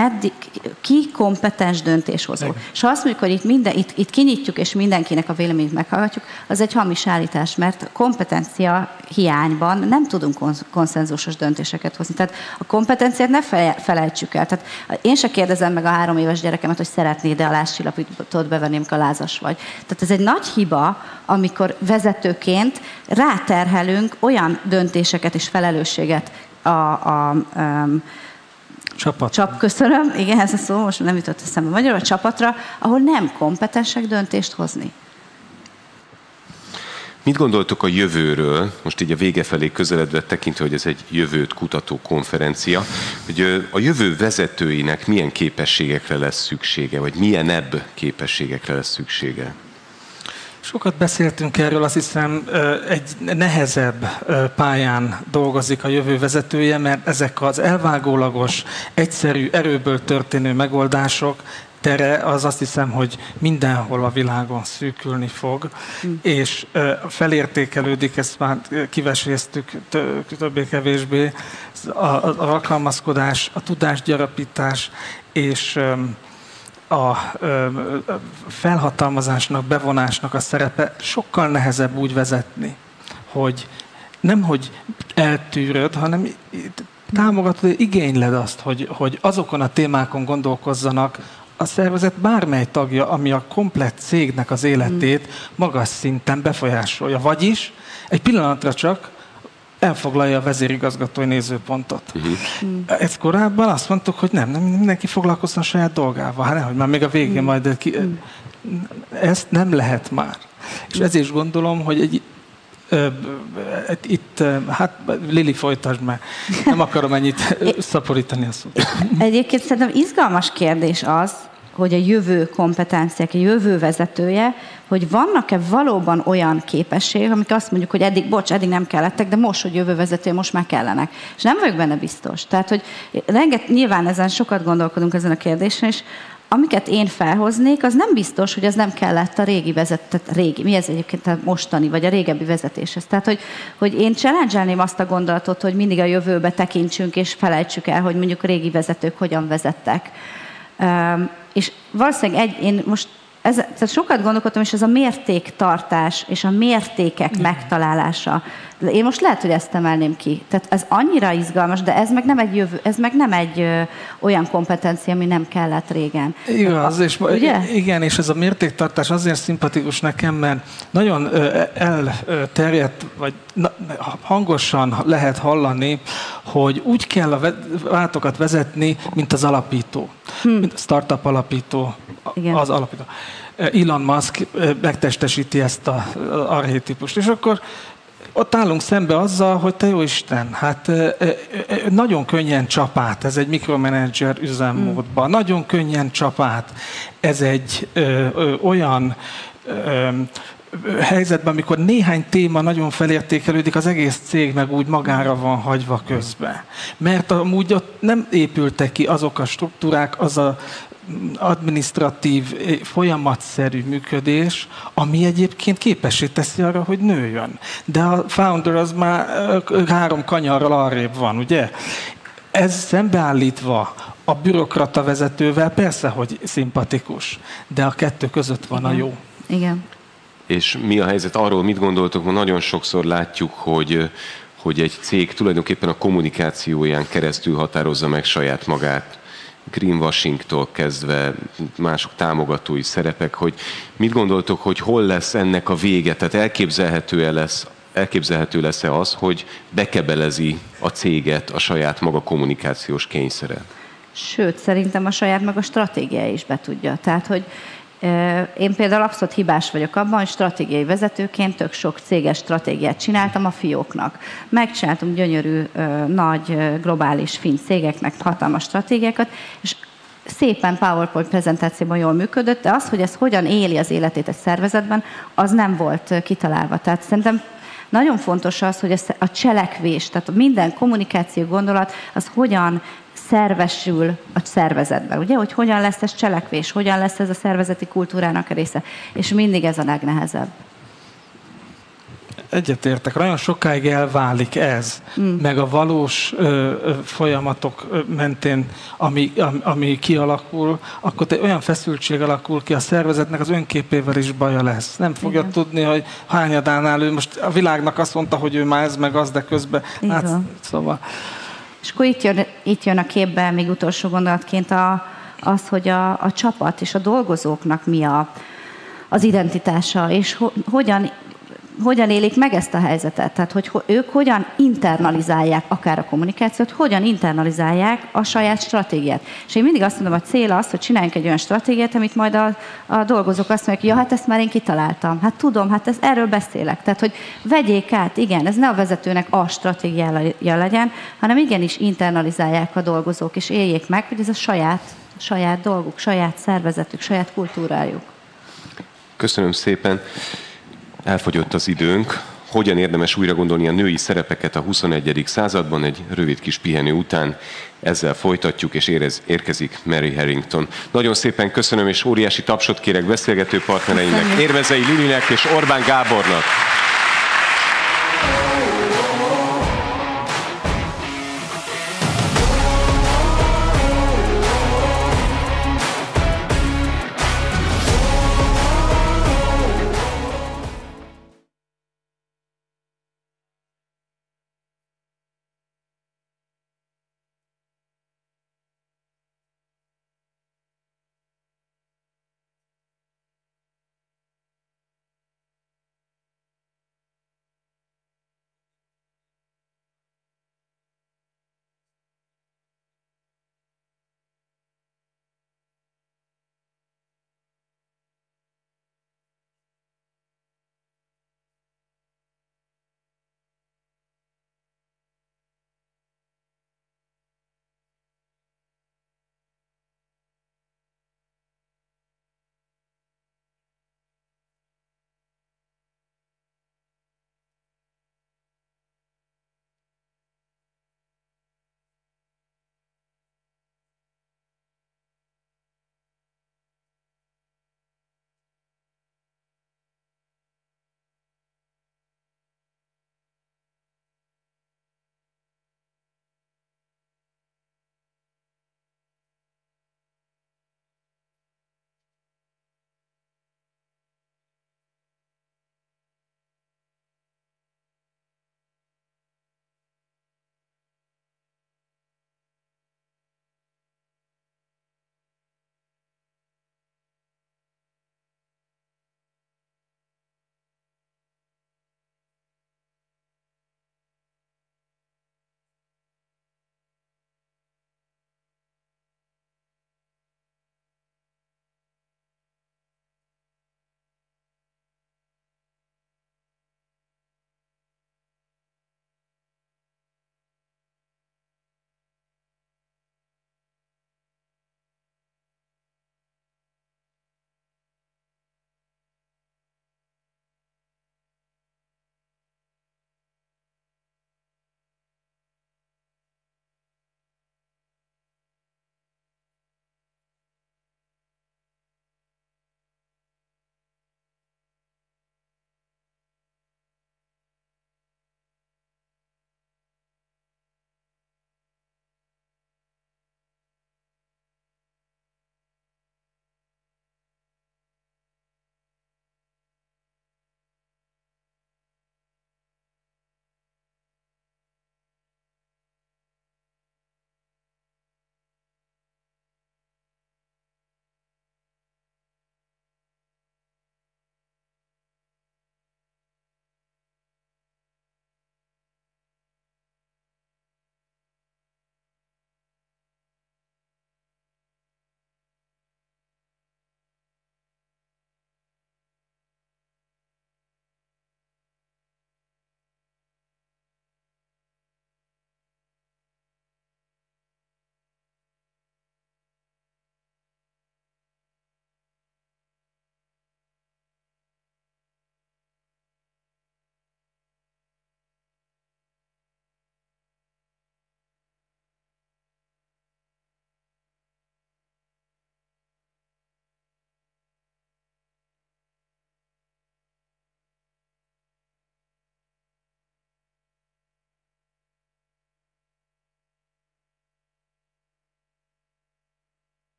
Speaker 7: ki kompetens döntéshozó. És ha azt mondjuk, hogy itt kinyitjuk, és mindenkinek a véleményét meghallgatjuk, az egy hamis állítás, mert kompetencia hiányban nem tudunk konszenzusos döntéseket hozni. Tehát a kompetenciát ne felejtsük el. Tehát én se kérdezem meg a 3 éves gyerekemet, hogy szeretnéd-e a lázcsillapítót bevenni, amikor lázas vagy. Tehát ez egy nagy hiba, amikor vezetőként ráterhelünk olyan döntéseket és felelősséget köszönöm, igen, ez a szó, most nem jutott eszembe magyarul, a csapatra, ahol nem kompetensek döntést hozni.
Speaker 3: Mit gondoltok a jövőről, most így a vége felé közeledve tekintve, hogy ez egy jövőt kutató konferencia, hogy a jövő vezetőinek milyen képességekre lesz szüksége, vagy milyenebb képességekre lesz szüksége?
Speaker 22: Sokat beszéltünk erről, azt hiszem egy nehezebb pályán dolgozik a jövő vezetője, mert ezek az elvágólagos, egyszerű, erőből történő megoldások tere az azt hiszem, hogy mindenhol a világon szűkülni fog, és felértékelődik, ezt már kiveséztük többé-kevésbé, az alkalmazkodás, a tudásgyarapítás és a felhatalmazásnak, bevonásnak a szerepe sokkal nehezebb úgy vezetni, hogy nem, hogy eltűröd, hanem támogatod, igényled azt, hogy azokon a témákon gondolkozzanak a szervezet bármely tagja, ami a komplett cégnek az életét magas szinten befolyásolja. Vagyis egy pillanatra csak elfoglalja a vezérigazgatói nézőpontot. Ez korábban azt mondtuk, hogy nem mindenki foglalkozzon a saját dolgával. Hát nehogy már még a végén majd ezt nem lehet már. És ezért is gondolom, hogy itt, hát Lili, folytasd már. Nem akarom ennyit szaporítani a szót.
Speaker 7: Egyébként szerintem izgalmas kérdés az, hogy a jövő kompetenciák, a jövő vezetője, hogy vannak-e valóban olyan képességek, amik azt mondjuk, hogy eddig nem kellettek, de most, hogy jövő vezetője, most már kellenek. És nem vagyok benne biztos. Tehát, hogy nyilván ezen sokat gondolkodunk ezen a kérdésen, és amiket én felhoznék, az nem biztos, hogy az nem kellett a régi mi ez egyébként a mostani, vagy a régebbi vezetéshez. Tehát, hogy én challenge-elném azt a gondolatot, hogy mindig a jövőbe tekintsünk, és felejtsük el, hogy mondjuk a régi vezetők hogyan vezettek. És valószínűleg én most tehát sokat gondolkodtam, és ez a mértéktartás és a mértékek megtalálása. Én most lehet, hogy ezt emelném ki. Tehát ez annyira izgalmas, de ez meg nem egy olyan kompetencia, ami nem kellett régen.
Speaker 22: Igaz, és igen, és ez a mértéktartás azért szimpatikus nekem, mert nagyon elterjedt, vagy hangosan lehet hallani, hogy úgy kell a váltokat vezetni, mint az alapító, mint a startup alapító, az alapító. Elon Musk megtestesíti ezt az archétípust, és akkor ott állunk szembe azzal, hogy te jó Isten, hát nagyon könnyen csap át, ez egy mikromanager üzemmódban, nagyon könnyen csap át, ez egy olyan helyzetben, amikor néhány téma nagyon felértékelődik, az egész cég meg úgy magára van hagyva közben. Mert amúgy ott nem épültek ki azok a struktúrák, az a adminisztratív, folyamatszerű működés, ami egyébként képessé teszi arra, hogy nőjön. De a founder az már 3 kanyarral arrébb van, ugye? Ez szembeállítva a bürokrata vezetővel persze, hogy szimpatikus, de a kettő között van a jó.
Speaker 7: Igen.
Speaker 3: És mi a helyzet? Arról mit gondoltok? Ma nagyon sokszor látjuk, hogy egy cég tulajdonképpen a kommunikációján keresztül határozza meg saját magát. Greenwashingtól kezdve mások támogatói szerepek, hogy mit gondoltok, hogy hol lesz ennek a vége? Tehát elképzelhető lesz-e az, hogy bekebelezi a céget a saját maga kommunikációs kényszere?
Speaker 7: Sőt, szerintem a saját maga stratégiája is be tudja. Tehát, hogy én például abszolút hibás vagyok abban, hogy stratégiai vezetőként tök sok céges stratégiát csináltam a fióknak. Megcsináltunk gyönyörű, nagy, globális finn cégeknek hatalmas stratégiákat, és szépen PowerPoint prezentációban jól működött, de az, hogy ez hogyan éli az életét egy szervezetben, az nem volt kitalálva. Tehát szerintem nagyon fontos az, hogy a cselekvés, tehát minden kommunikáció gondolat, az hogyan szervesül a szervezetben, ugye? Hogy hogyan lesz ez cselekvés, hogyan lesz ez a szervezeti kultúrának a része. És mindig ez a legnehezebb.
Speaker 22: Egyetértek. Nagyon sokáig elválik ez, meg a valós folyamatok mentén, ami kialakul, akkor olyan feszültség alakul ki a szervezetnek, az önképével is baja lesz. Nem fogja tudni, hogy hányadánál ő most a világnak azt mondta, hogy ő már ez meg az, de közben. Hát, szóval...
Speaker 7: És akkor itt jön a képbe még utolsó gondolatként az, hogy a csapat és a dolgozóknak mi az identitása, és hogyan élik meg ezt a helyzetet. Tehát, hogy ők hogyan internalizálják akár a kommunikációt, hogyan internalizálják a saját stratégiát. És én mindig azt mondom, a cél az, hogy csináljunk egy olyan stratégiát, amit majd a dolgozók azt mondják, ja, hát ezt már én kitaláltam. Hát tudom, hát erről beszélek. Tehát, hogy vegyék át, igen, ez ne a vezetőnek a stratégiája legyen, hanem igenis internalizálják a dolgozók, és éljék meg, hogy ez a saját dolguk, saját szervezetük, saját kultúrájuk.
Speaker 3: Köszönöm szépen. Elfogyott az időnk. Hogyan érdemes újra gondolni a női szerepeket a 21. században? Egy rövid kis pihenő után ezzel folytatjuk, és érkezik Mary Harrington. Nagyon szépen köszönöm, és óriási tapsot kérek beszélgető partnereimnek, Érmezei Lilinek és Orbán Gábornak.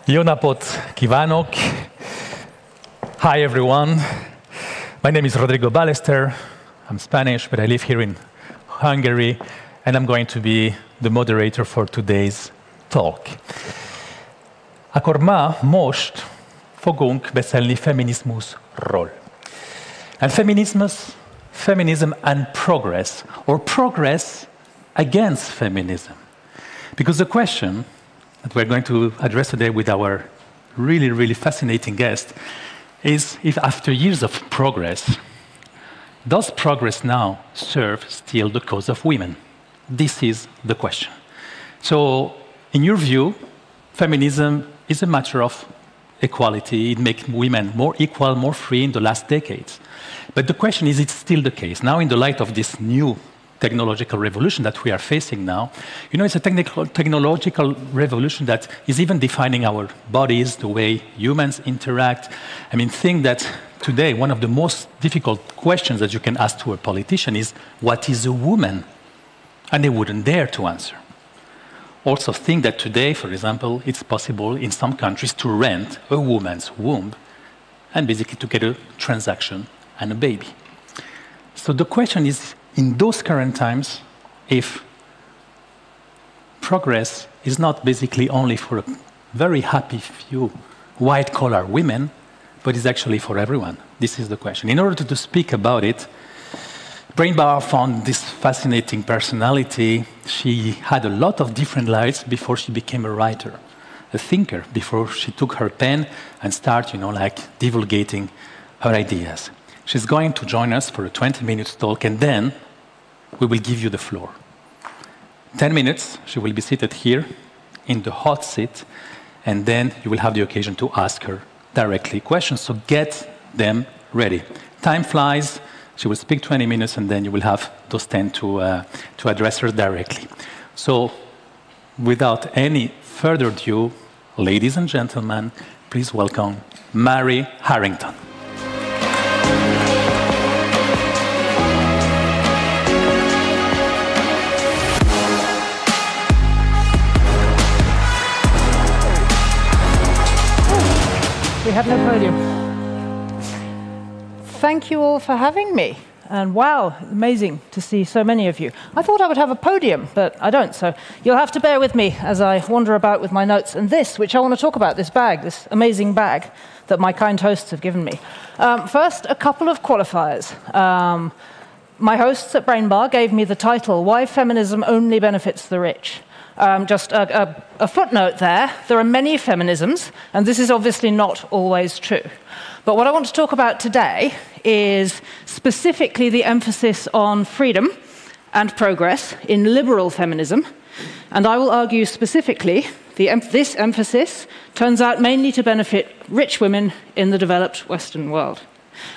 Speaker 5: Jó napot kívánok! Hi everyone. My name is Rodrigo Ballester. I'm Spanish, but I live here in Hungary, and I'm going to be the moderator for today's talk. Akkor most fogunk beszélni feminizmusról. And feminism and progress, or progress against feminism. Because the question that we're going to address today with our really, really fascinating guest is if after years of progress, does progress now serve still the cause of women? This is the question. So, in your view, feminism is a matter of equality. It makes women more equal, more free in the last decades. But the question is it still the case? Now, in the light of this new technological revolution that we are facing now, you know, it's a technological revolution that is even defining our bodies, the way humans interact. I mean, think that today one of the most difficult questions that you can ask to a politician is, what is a woman? And they wouldn't dare to answer. Also think that today, for example, it's possible in some countries to rent a woman's womb and basically to get a transaction and a baby. So the question is, in those current times, if progress is not basically only for a very happy few white-collar women, but is actually for everyone. This is the question. In order to speak about it, Brainbar found this fascinating personality. She had a lot of different lives before she became a writer, a thinker, before she took her pen and started, you know, like divulgating her ideas. She's going to join us for a 20-minute talk, and then we will give you the floor. 10 minutes, she will be seated here in the hot seat, and then you will have the occasion to ask her directly questions, so get them ready. Time flies. She will speak 20 minutes, and then you will have those 10 to address her directly. So, without any further ado, ladies and gentlemen, please welcome Mary Harrington.
Speaker 10: We have no podium. Thank you all for having me. And wow, amazing to see so many of you. I thought I would have a podium, but I don't, so you'll have to bear with me as I wander about with my notes and this, which I want to talk about, this bag, this amazing bag that my kind hosts have given me. First, a couple of qualifiers. My hosts at Brainbar gave me the title, Why Feminism Only Benefits the Rich. Just a footnote there, there are many feminisms, and this is obviously not always true. But what I want to talk about today is specifically the emphasis on freedom and progress in liberal feminism, and I will argue specifically this emphasis turns out mainly to benefit rich women in the developed Western world.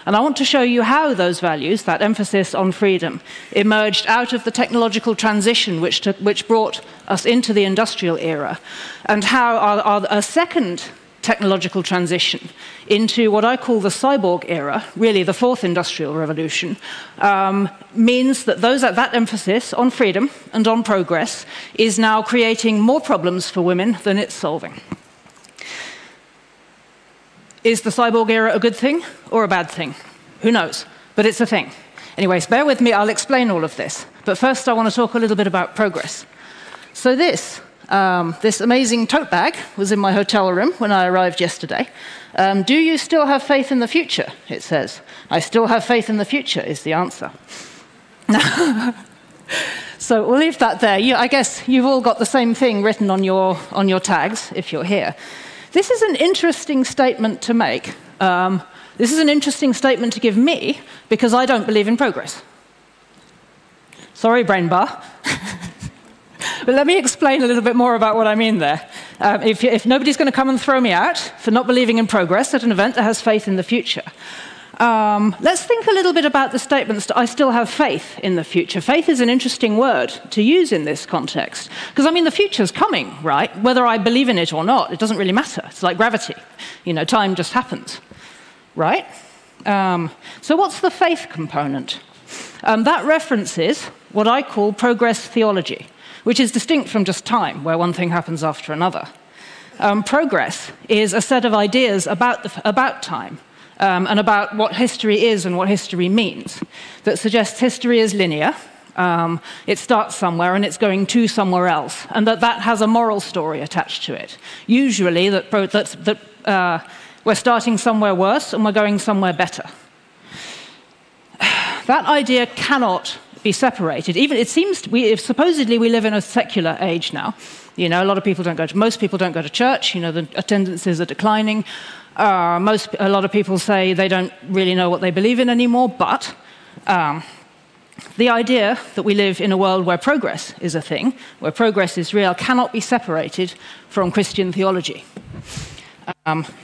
Speaker 10: And I want to show you how those values, that emphasis on freedom, emerged out of the technological transition which brought us into the industrial era, and how a second technological transition into what I call the cyborg era, really the fourth industrial revolution, means that that emphasis on freedom and on progress is now creating more problems for women than it's solving. Is the cyborg era a good thing or a bad thing? Who knows? But it's a thing. Anyways, bear with me, I'll explain all of this. But first I want to talk a little bit about progress. So this amazing tote bag was in my hotel room when I arrived yesterday. Do you still have faith in the future? It says. I still have faith in the future is the answer. So we'll leave that there. I guess you've all got the same thing written on your tags if you're here. This is an interesting statement to make. This is an interesting statement to give me because I don't believe in progress. Sorry, Brainbar. But let me explain a little bit more about what I mean there. If nobody's going to come and throw me out for not believing in progress at an event that has faith in the future, let's think a little bit about the statements, I still have faith in the future. Faith is an interesting word to use in this context. Because, I mean, the future's coming, right? Whether I believe in it or not, it doesn't really matter. It's like gravity. You know, time just happens, right? So what's the faith component? That references what I call progress theology, which is distinct from just time, where one thing happens after another. Progress is a set of ideas about time and about what history is and what history means that suggests history is linear. It starts somewhere and it's going to somewhere else, and that has a moral story attached to it. Usually that we're starting somewhere worse and we're going somewhere better. That idea cannot be separated. Even it seems supposedly we live in a secular age now. You know, most people don't go to church. You know, the attendances are declining. A lot of people say they don't really know what they believe in anymore. But the idea that we live in a world where progress is a thing, where progress is real, cannot be separated from Christian theology.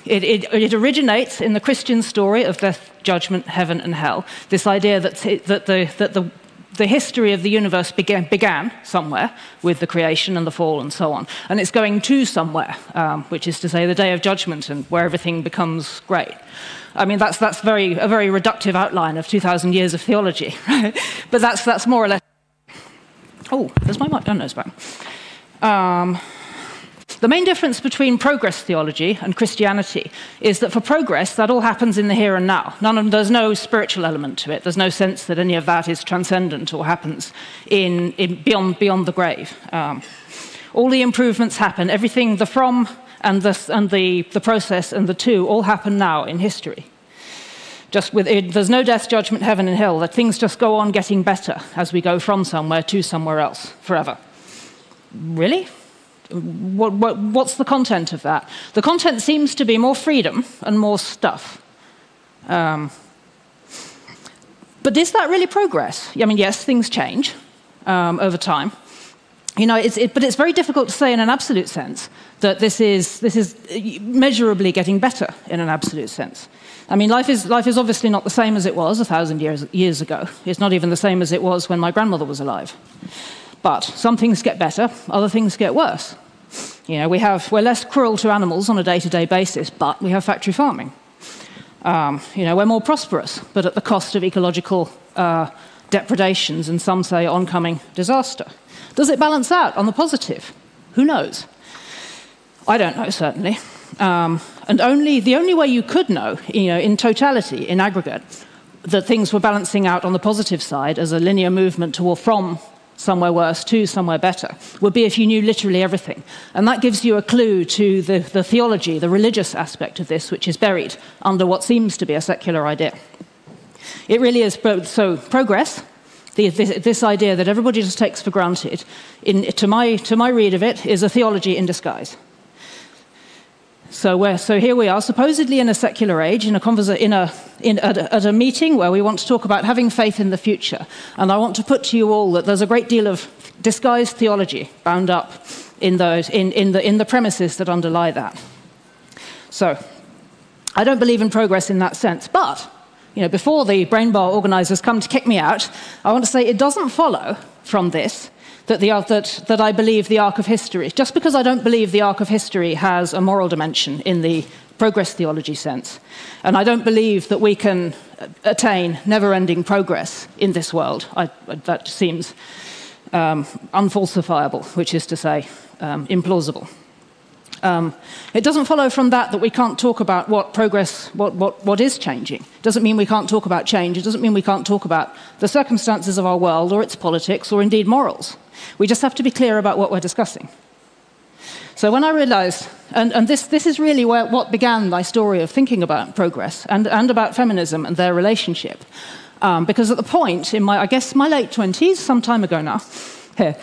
Speaker 10: It originates in the Christian story of death, judgment, heaven, and hell. This idea that the history of the universe began somewhere with the creation and the fall and so on, and it's going to somewhere, which is to say the day of judgment and where everything becomes great. I mean, that's a very reductive outline of 2,000 years of theology, right? But that's more or less. Oh, there's my mic. Oh, no, it's back. The main difference between progress theology and Christianity is that for progress, that all happens in the here and now. There's no spiritual element to it. There's no sense that any of that is transcendent or happens beyond the grave. All the improvements happen. Everything, the from and the process and the to, all happen now in history. There's no death, judgment, heaven, and hell. That things just go on getting better as we go from somewhere to somewhere else forever. Really? What's the content of that? The content seems to be more freedom and more stuff. But is that really progress? I mean, yes, things change over time. You know, but it's very difficult to say in an absolute sense that this is measurably getting better in an absolute sense. I mean, life is obviously not the same as it was 1,000 years ago. It's not even the same as it was when my grandmother was alive. But some things get better, other things get worse. You know, we're less cruel to animals on a day-to-day basis, but we have factory farming. You know, we're more prosperous, but at the cost of ecological depredations and some say oncoming disaster. Does it balance out on the positive? Who knows? I don't know, certainly. And the only way you could know, you know, in totality, in aggregate, that things were balancing out on the positive side as a linear movement from somewhere worse to somewhere better would be if you knew literally everything. And that gives you a clue to the theology, the religious aspect of this, which is buried under what seems to be a secular idea. It really is, so progress, this idea that everybody just takes for granted, to my read of it, is a theology in disguise. So here we are, supposedly in a secular age, at a meeting where we want to talk about having faith in the future. And I want to put to you all that there's a great deal of disguised theology bound up in the premises that underlie that. So I don't believe in progress in that sense. But you know, before the brain bar organizers come to kick me out, I want to say it doesn't follow from this that I believe the arc of history. Just because I don't believe the arc of history has a moral dimension in the progress theology sense, and I don't believe that we can attain never-ending progress in this world, that seems unfalsifiable, which is to say, implausible. It doesn't follow from that we can't talk about what is changing. It doesn't mean we can't talk about change. It doesn't mean we can't talk about the circumstances of our world or its politics or indeed morals. We just have to be clear about what we're discussing. So when I realized, and this is really what began my story of thinking about progress and about feminism and their relationship, because at the point in my late 20s, some time ago now, here,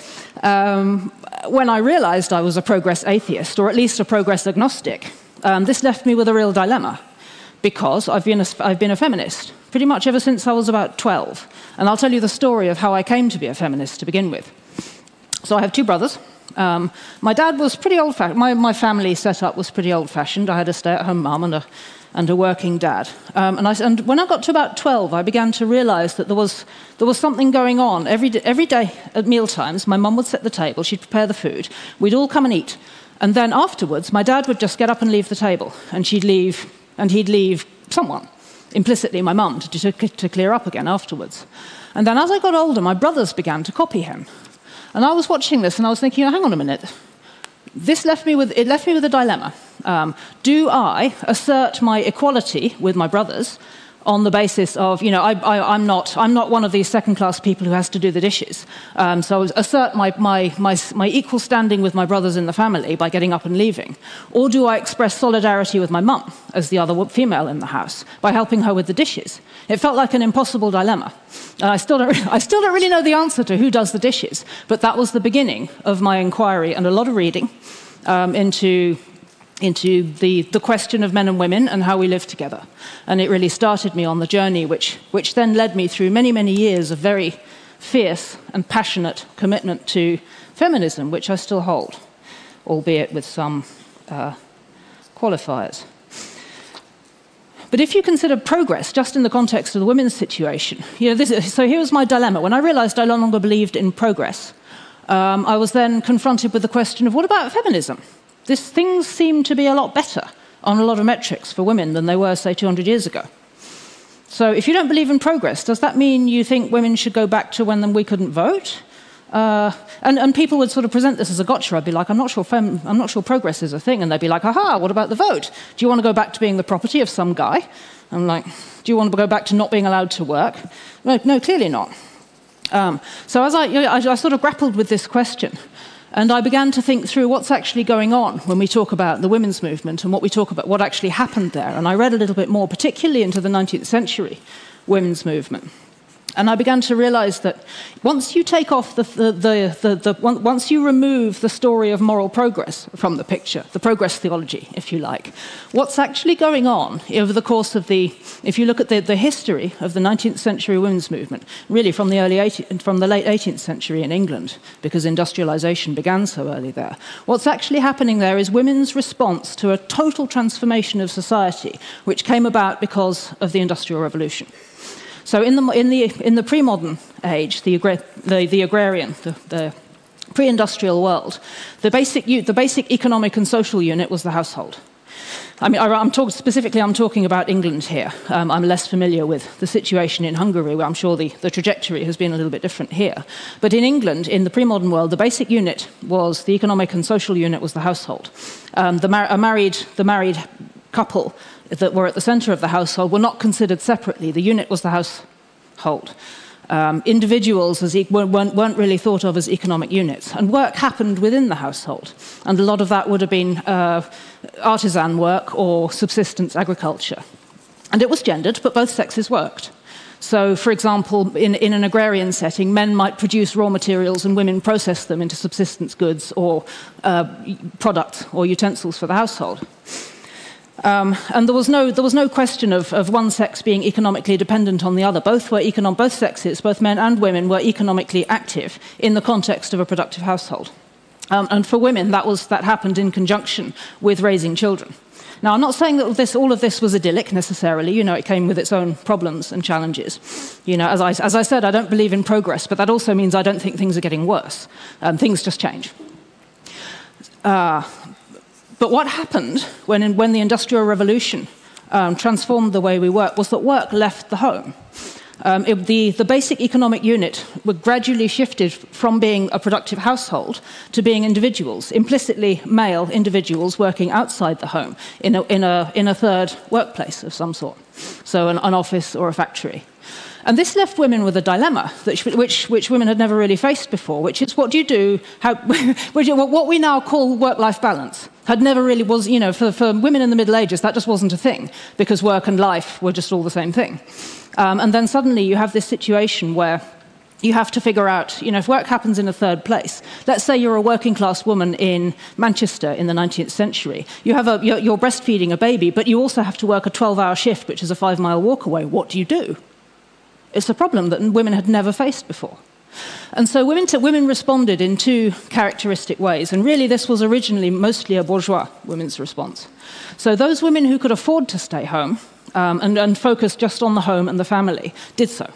Speaker 10: when I realized I was a progress atheist, or at least a progress agnostic, this left me with a real dilemma, because I've been a feminist pretty much ever since I was about 12. And I'll tell you the story of how I came to be a feminist to begin with. So I have two brothers. My dad was pretty old-fashioned. My family setup was pretty old-fashioned. I had a stay-at-home mum and a working dad. And when I got to about 12, I began to realize that there was something going on. Every day at mealtimes, my mum would set the table, she'd prepare the food, we'd all come and eat. And then afterwards, my dad would just get up and leave the table, and he'd leave someone, implicitly my mum, to clear up again afterwards. And then as I got older, my brothers began to copy him. And I was watching this, and I was thinking, hang on a minute. this left me with a dilemma. Do I assert my equality with my brothers on the basis of, I'm not one of these second-class people who has to do the dishes. So I assert my equal standing with my brothers in the family by getting up and leaving. Or do I express solidarity with my mum as the other female in the house by helping her with the dishes? It felt like an impossible dilemma. And I still don't really know the answer to who does the dishes, but that was the beginning of my inquiry and a lot of reading into the question of men and women and how we live together. And it really started me on the journey, which then led me through many, many years of very fierce and passionate commitment to feminism, which I still hold, albeit with some qualifiers. But if you consider progress just in the context of the women's situation, so here was my dilemma. When I realized I no longer believed in progress, I was then confronted with the question of what about feminism? Things seem to be a lot better on a lot of metrics for women than they were, say, 200 years ago. So if you don't believe in progress, does that mean you think women should go back to when we couldn't vote? And people would sort of present this as a gotcha. I'd be like, I'm not sure progress is a thing. And they'd be like, aha, what about the vote? Do you want to go back to being the property of some guy? I'm like, do you want to go back to not being allowed to work? No, clearly not. So as I sort of grappled with this question, and I began to think through what's actually going on when we talk about the women's movement and what actually happened there. And I read a little bit more, particularly into the 19th century women's movement. And I began to realize that once you take off once you remove the story of moral progress from the picture, the progress theology, if you like, what's actually going on over the course of if you look at the history of the 19th century women's movement, really from the late 18th century in England, because industrialization began so early there, what's actually happening there is women's response to a total transformation of society, which came about because of the Industrial Revolution. So in the pre-modern age, the agrarian, the pre-industrial world, the basic economic and social unit was the household. I mean, I'm talking about England here. I'm less familiar with the situation in Hungary, where I'm sure the trajectory has been a little bit different here. But in England, in the pre-modern world, the basic unit was the economic and social unit was the household. The married couple that were at the center of the household were not considered separately. The unit was the household. Individuals weren't really thought of as economic units. And work happened within the household. And a lot of that would have been artisan work or subsistence agriculture. And it was gendered, but both sexes worked. So, for example, in an agrarian setting, men might produce raw materials and women process them into subsistence goods or products or utensils for the household. And there was no question of one sex being economically dependent on the other. Both sexes, both men and women, were economically active in the context of a productive household. And for women, that happened in conjunction with raising children. Now, I'm not saying that all of this was idyllic necessarily. It came with its own problems and challenges. As I said, I don't believe in progress, but that also means I don't think things are getting worse. Things just change. But what happened when the Industrial Revolution transformed the way we work was that work left the home. The basic economic unit were gradually shifted from being a productive household to being individuals, implicitly male individuals working outside the home in a third workplace of some sort, so an office or a factory. And this left women with a dilemma, which women had never really faced before, which is what do you do, what we now call work-life balance. Had never really was, for women in the Middle Ages, that just wasn't a thing, because work and life were just all the same thing. And then suddenly you have this situation where you have to figure out, if work happens in a third place, let's say you're a working class woman in Manchester in the 19th century, you're breastfeeding a baby, but you also have to work a 12-hour shift, which is a 5-mile walk away. What do you do? It's a problem that women had never faced before. And so women responded in two characteristic ways. And really, this was originally mostly a bourgeois women's response. So those women who could afford to stay home and focus just on the home and the family did so.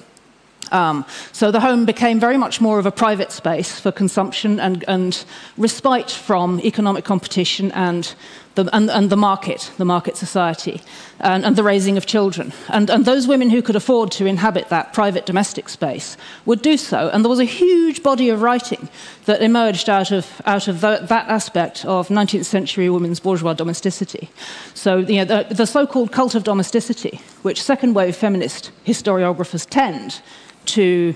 Speaker 10: So the home became very much more of a private space for consumption and respite from economic competition and and the market society, and the raising of children. And those women who could afford to inhabit that private domestic space would do so. And there was a huge body of writing that emerged out of that aspect of 19th century women's bourgeois domesticity. So the so-called cult of domesticity, which second-wave feminist historiographers tend to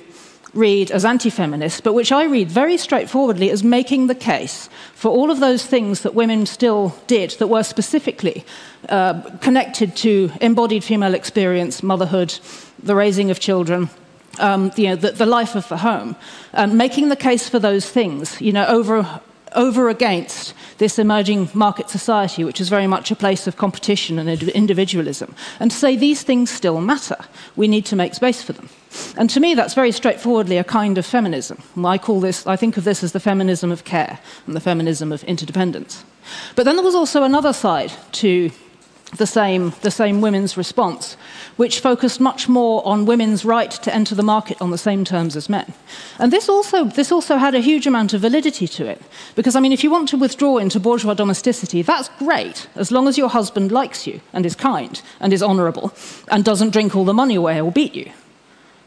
Speaker 10: read as anti-feminist, but which I read very straightforwardly as making the case for all of those things that women still did that were specifically connected to embodied female experience, motherhood, the raising of children, the life of the home, making the case for those things, over against this emerging market society, which is very much a place of competition and individualism, and to say these things still matter. We need to make space for them. And to me, that's very straightforwardly a kind of feminism. I think of this as the feminism of care and the feminism of interdependence. But then there was also another side to the same women's response, which focused much more on women's right to enter the market on the same terms as men. And this also had a huge amount of validity to it. Because, I mean, if you want to withdraw into bourgeois domesticity, that's great, as long as your husband likes you and is kind and is honourable and doesn't drink all the money away or beat you.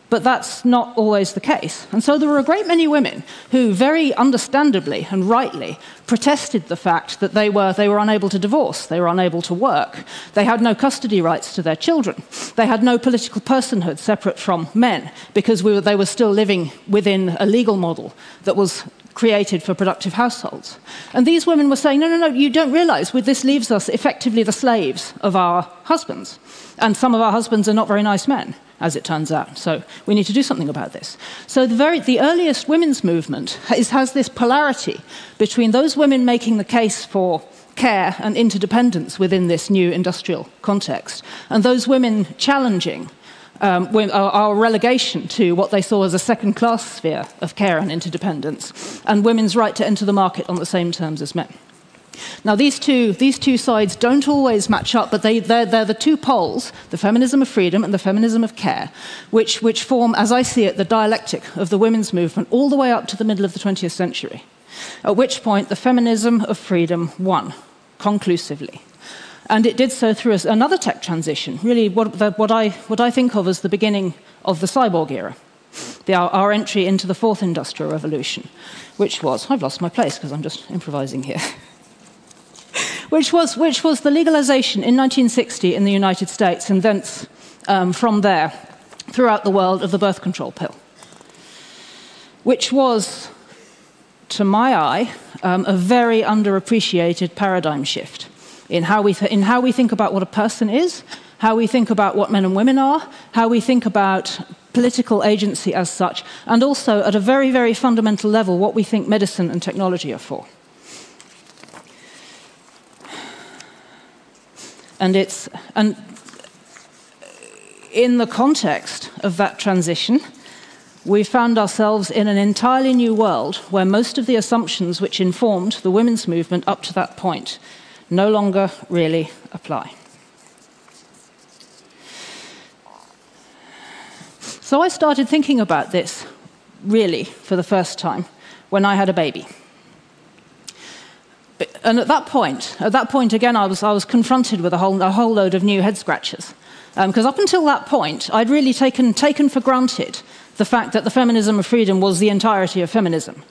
Speaker 10: But that's not always the case. And so there were a great many women who very understandably and rightly protested the fact that they were unable to divorce, they were unable to work, they had no custody rights to their children, they had no political personhood separate from men, because they were still living within a legal model that was created for productive households. And these women were saying, no, you don't realise, this leaves us effectively the slaves of our husbands. And some of our husbands are not very nice men, as it turns out. So we need to do something about this. So the earliest women's movement has this polarity between those women making the case for care and interdependence within this new industrial context, and those women challenging our relegation to what they saw as a second-class sphere of care and interdependence, and women's right to enter the market on the same terms as men. Now, these two sides don't always match up, but they're the two poles, the feminism of freedom and the feminism of care, which form, as I see it, the dialectic of the women's movement all the way up to the middle of the 20th century, at which point the feminism of freedom won conclusively. And it did so through another tech transition, really what I think of as the beginning of the cyborg era, our entry into the fourth industrial revolution, which was, I've lost my place because I'm just improvising here, which was the legalization in 1960 in the United States, and thence from there throughout the world of the birth control pill, which was, to my eye, a very underappreciated paradigm shift in how we think about what a person is, how we think about what men and women are, how we think about political agency as such, and also at a very, very fundamental level what we think medicine and technology are for. And in the context of that transition, we found ourselves in an entirely new world where most of the assumptions which informed the women's movement up to that point no longer really apply. So I started thinking about this, really, for the first time, when I had a baby. And at that point again, I was confronted with a whole load of new head scratchers. Because up until that point, I'd really taken for granted the fact that the feminism of freedom was the entirety of feminism.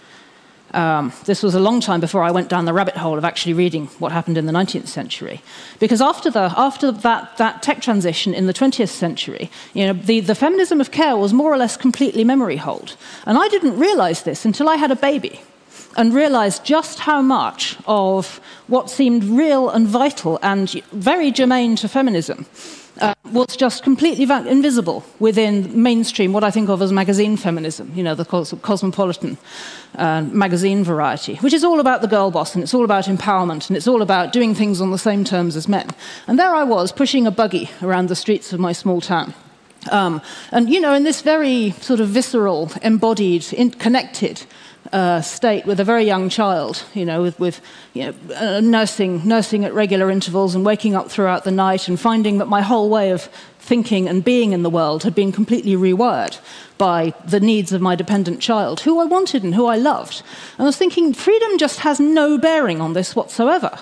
Speaker 10: This was a long time before I went down the rabbit hole of actually reading what happened in the 19th century. Because after that tech transition in the 20th century, the feminism of care was more or less completely memory hold. And I didn't realize this until I had a baby, and realized just how much of what seemed real and vital and very germane to feminism was just completely invisible within mainstream, what I think of as magazine feminism, the cosmopolitan magazine variety, which is all about the girl boss, and it's all about empowerment, and it's all about doing things on the same terms as men. And there I was, pushing a buggy around the streets of my small town. And, in this very sort of visceral, embodied, connected state with a very young child, nursing at regular intervals and waking up throughout the night and finding that my whole way of thinking and being in the world had been completely rewired by the needs of my dependent child, who I wanted and who I loved. And I was thinking, freedom just has no bearing on this whatsoever.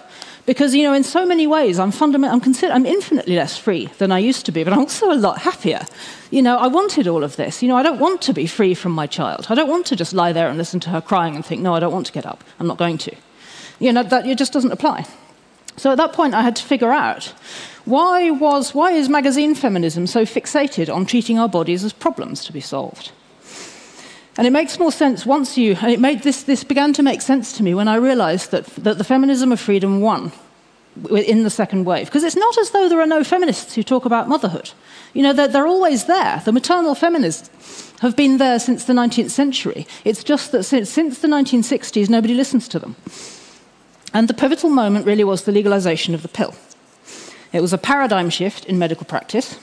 Speaker 10: Because, you know, in so many ways, I'm infinitely less free than I used to be, but I'm also a lot happier. You know, I wanted all of this. You know, I don't want to be free from my child. I don't want to just lie there and listen to her crying and think, no, I don't want to get up. I'm not going to. You know, it just doesn't apply. So at that point, I had to figure out, why is magazine feminism so fixated on treating our bodies as problems to be solved? And it makes more sense this began to make sense to me when I realized that the feminism of freedom won in the second wave. Because it's not as though there are no feminists who talk about motherhood. You know, they're always there. The maternal feminists have been there since the 19th century. It's just that since the 1960s, nobody listens to them. And the pivotal moment really was the legalization of the pill. It was a paradigm shift in medical practice,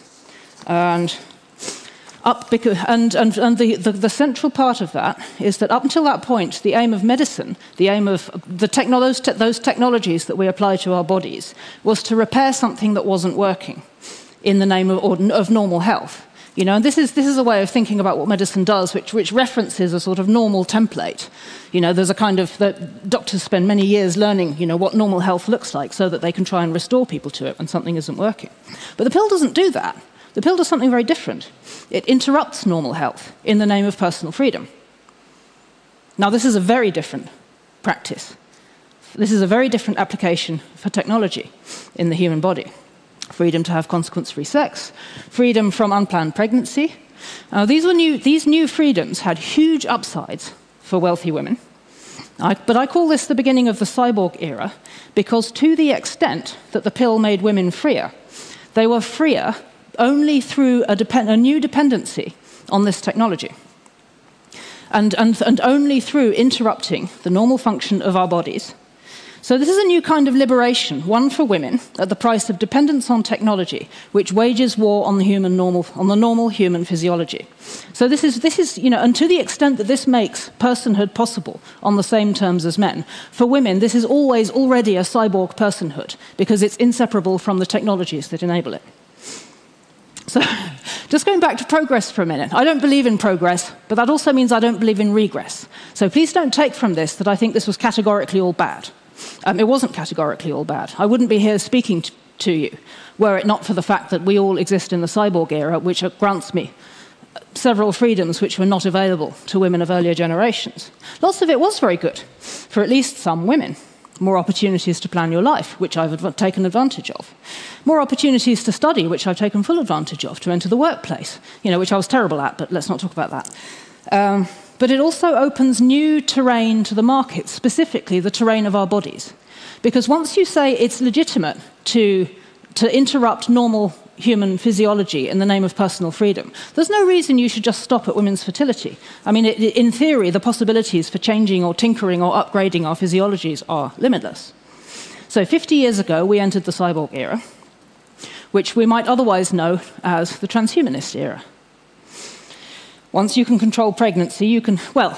Speaker 10: and the central part of that is that up until that point, the aim of medicine, the aim of those technologies that we apply to our bodies, was to repair something that wasn't working in the name of normal health. You know, and this is a way of thinking about what medicine does, which references a sort of normal template. You know, there's a kind of that doctors spend many years learning, you know, what normal health looks like, so that they can try and restore people to it when something isn't working. But the pill doesn't do that. The pill does something very different. It interrupts normal health in the name of personal freedom. Now, this is a very different practice. This is a very different application for technology in the human body. Freedom to have consequence-free sex, freedom from unplanned pregnancy. These new freedoms had huge upsides for wealthy women. But I call this the beginning of the cyborg era, because to the extent that the pill made women freer, they were freer only through a new dependency on this technology, and only through interrupting the normal function of our bodies. So this is a new kind of liberation, one for women, at the price of dependence on technology, which wages war on the normal human physiology. So this is, you know, and to the extent that this makes personhood possible on the same terms as men, for women, this is already a cyborg personhood, because it's inseparable from the technologies that enable it. So, just going back to progress for a minute. I don't believe in progress, but that also means I don't believe in regress. So please don't take from this that I think this was categorically all bad. It wasn't categorically all bad. I wouldn't be here speaking to you were it not for the fact that we all exist in the cyborg era, which grants me several freedoms which were not available to women of earlier generations. Lots of it was very good, for at least some women. More opportunities to plan your life, which I've taken advantage of. More opportunities to study, which I've taken full advantage of, to enter the workplace, you know, which I was terrible at, but let's not talk about that. But it also opens new terrain to the market, specifically the terrain of our bodies. Because once you say it's legitimate to interrupt normal human physiology in the name of personal freedom, there's no reason you should just stop at women's fertility. I mean, in theory, the possibilities for changing or tinkering or upgrading our physiologies are limitless. So 50 years ago, we entered the cyborg era, which we might otherwise know as the transhumanist era. Once you can control pregnancy, you can, well,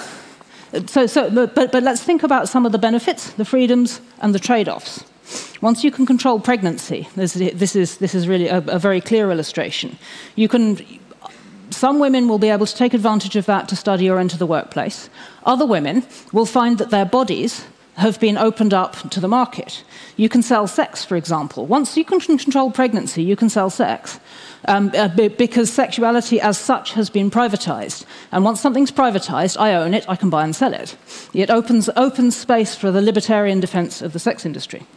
Speaker 10: but let's think about some of the benefits, the freedoms, and the trade-offs. Once you can control pregnancy, this is really a very clear illustration. Some women will be able to take advantage of that to study or enter the workplace. Other women will find that their bodies have been opened up to the market. You can sell sex, for example. Once you can control pregnancy, you can sell sex, because sexuality as such has been privatized. And once something's privatized, I own it, I can buy and sell it. It opens space for the libertarian defense of the sex industry.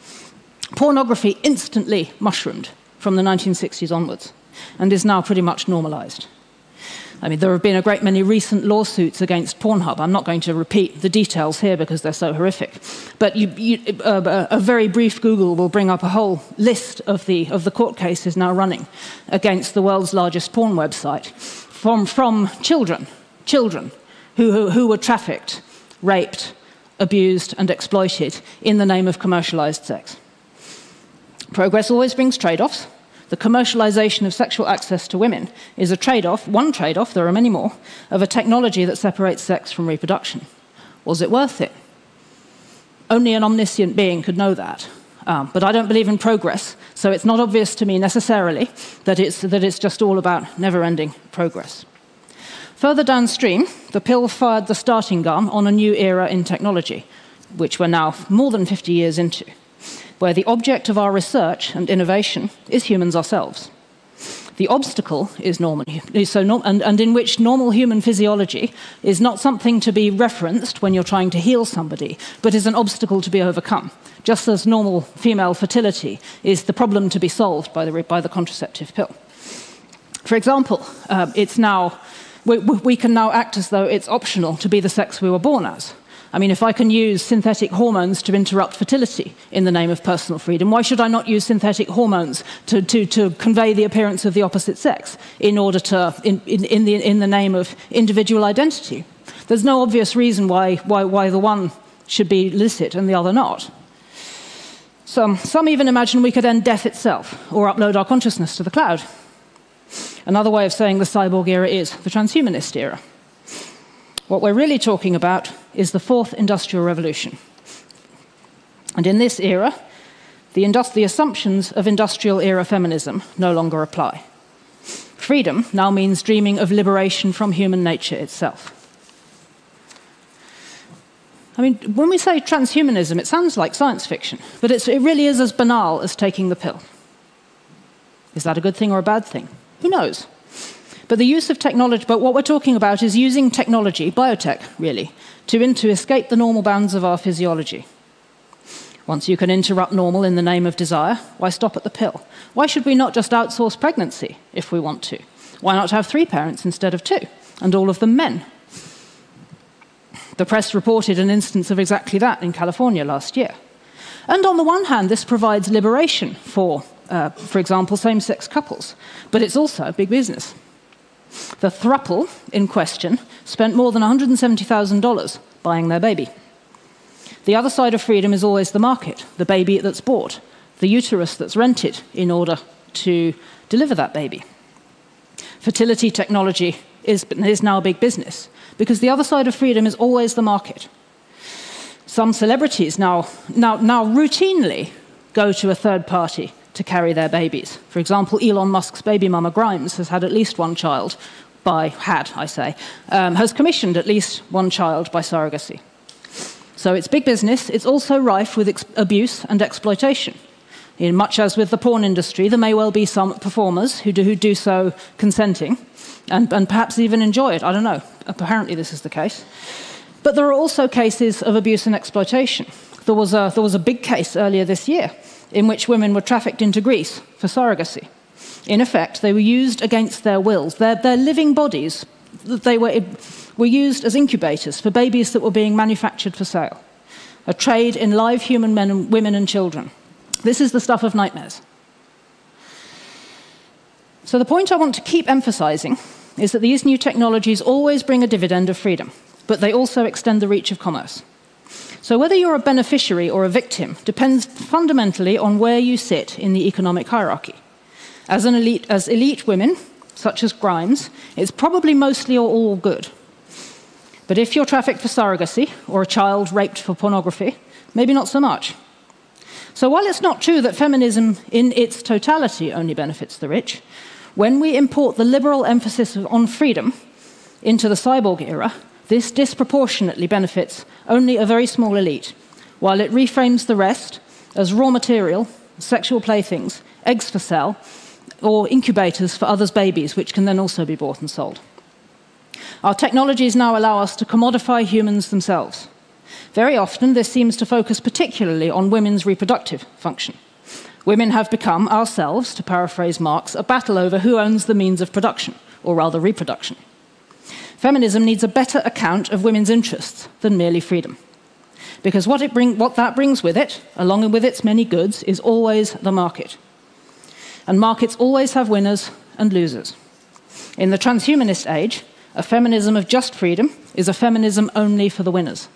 Speaker 10: Pornography instantly mushroomed from the 1960s onwards and is now pretty much normalized. I mean, there have been a great many recent lawsuits against Pornhub. I'm not going to repeat the details here because they're so horrific. But a very brief Google will bring up a whole list of the court cases now running against the world's largest porn website from children who were trafficked, raped, abused, and exploited in the name of commercialized sex. Progress always brings trade-offs. The commercialization of sexual access to women is a trade-off, one trade-off, there are many more, of a technology that separates sex from reproduction. Was it worth it? Only an omniscient being could know that. But I don't believe in progress, so it's not obvious to me necessarily that it's just all about never-ending progress. Further downstream, the pill fired the starting gun on a new era in technology, which we're now more than 50 years into. where the object of our research and innovation is humans ourselves. The obstacle is and in which normal human physiology is not something to be referenced when you're trying to heal somebody, but is an obstacle to be overcome, just as normal female fertility is the problem to be solved by the contraceptive pill. For example, we can now act as though it's optional to be the sex we were born as. I mean, if I can use synthetic hormones to interrupt fertility in the name of personal freedom, why should I not use synthetic hormones to convey the appearance of the opposite sex in order to, in the name of individual identity? There's no obvious reason why the one should be licit and the other not. Some even imagine we could end death itself or upload our consciousness to the cloud. Another way of saying the cyborg era is the transhumanist era. What we're really talking about is the fourth industrial revolution. And in this era, the assumptions of industrial era feminism no longer apply. Freedom now means dreaming of liberation from human nature itself. I mean, when we say transhumanism, it sounds like science fiction, but it really is as banal as taking the pill. Is that a good thing or a bad thing? Who knows? But the use of technology, but what we're talking about is using technology, biotech really, to escape the normal bounds of our physiology. Once you can interrupt normal in the name of desire, why stop at the pill? Why should we not just outsource pregnancy if we want to? Why not have 3 parents instead of 2, and all of them men? The press reported an instance of exactly that in California last year. And on the one hand, this provides liberation for example, same-sex couples, but it's also a big business. The throuple in question spent more than $170,000 buying their baby. The other side of freedom is always the market, the baby that's bought, the uterus that's rented in order to deliver that baby. Fertility technology is now a big business because the other side of freedom is always the market. Some celebrities now routinely go to a third party to carry their babies. For example, Elon Musk's baby mama Grimes has had at least one child has commissioned at least one child by surrogacy. So it's big business. It's also rife with abuse and exploitation. Much as with the porn industry, there may well be some performers who do so consenting and perhaps even enjoy it. I don't know. Apparently this is the case. But there are also cases of abuse and exploitation. There was a big case earlier this year in which women were trafficked into Greece for surrogacy. In effect, they were used against their wills. Their living bodies, they were used as incubators for babies that were being manufactured for sale. A trade in live human men, women and children. This is the stuff of nightmares. So the point I want to keep emphasizing is that these new technologies always bring a dividend of freedom, but they also extend the reach of commerce. So whether you're a beneficiary or a victim depends fundamentally on where you sit in the economic hierarchy. As elite women, such as Grimes, it's probably mostly or all good. But if you're trafficked for surrogacy or a child raped for pornography, maybe not so much. So while it's not true that feminism in its totality only benefits the rich, when we import the liberal emphasis on freedom into the cyborg era, this disproportionately benefits only a very small elite, while it reframes the rest as raw material, sexual playthings, eggs for sale, or incubators for others' babies, which can then also be bought and sold. Our technologies now allow us to commodify humans themselves. Very often, this seems to focus particularly on women's reproductive function. Women have become, ourselves, to paraphrase Marx, a battle over who owns the means of production, or rather reproduction. Feminism needs a better account of women's interests than merely freedom. Because what that brings with it, along with its many goods, is always the market. And markets always have winners and losers. In the transhumanist age, a feminism of just freedom is a feminism only for the winners.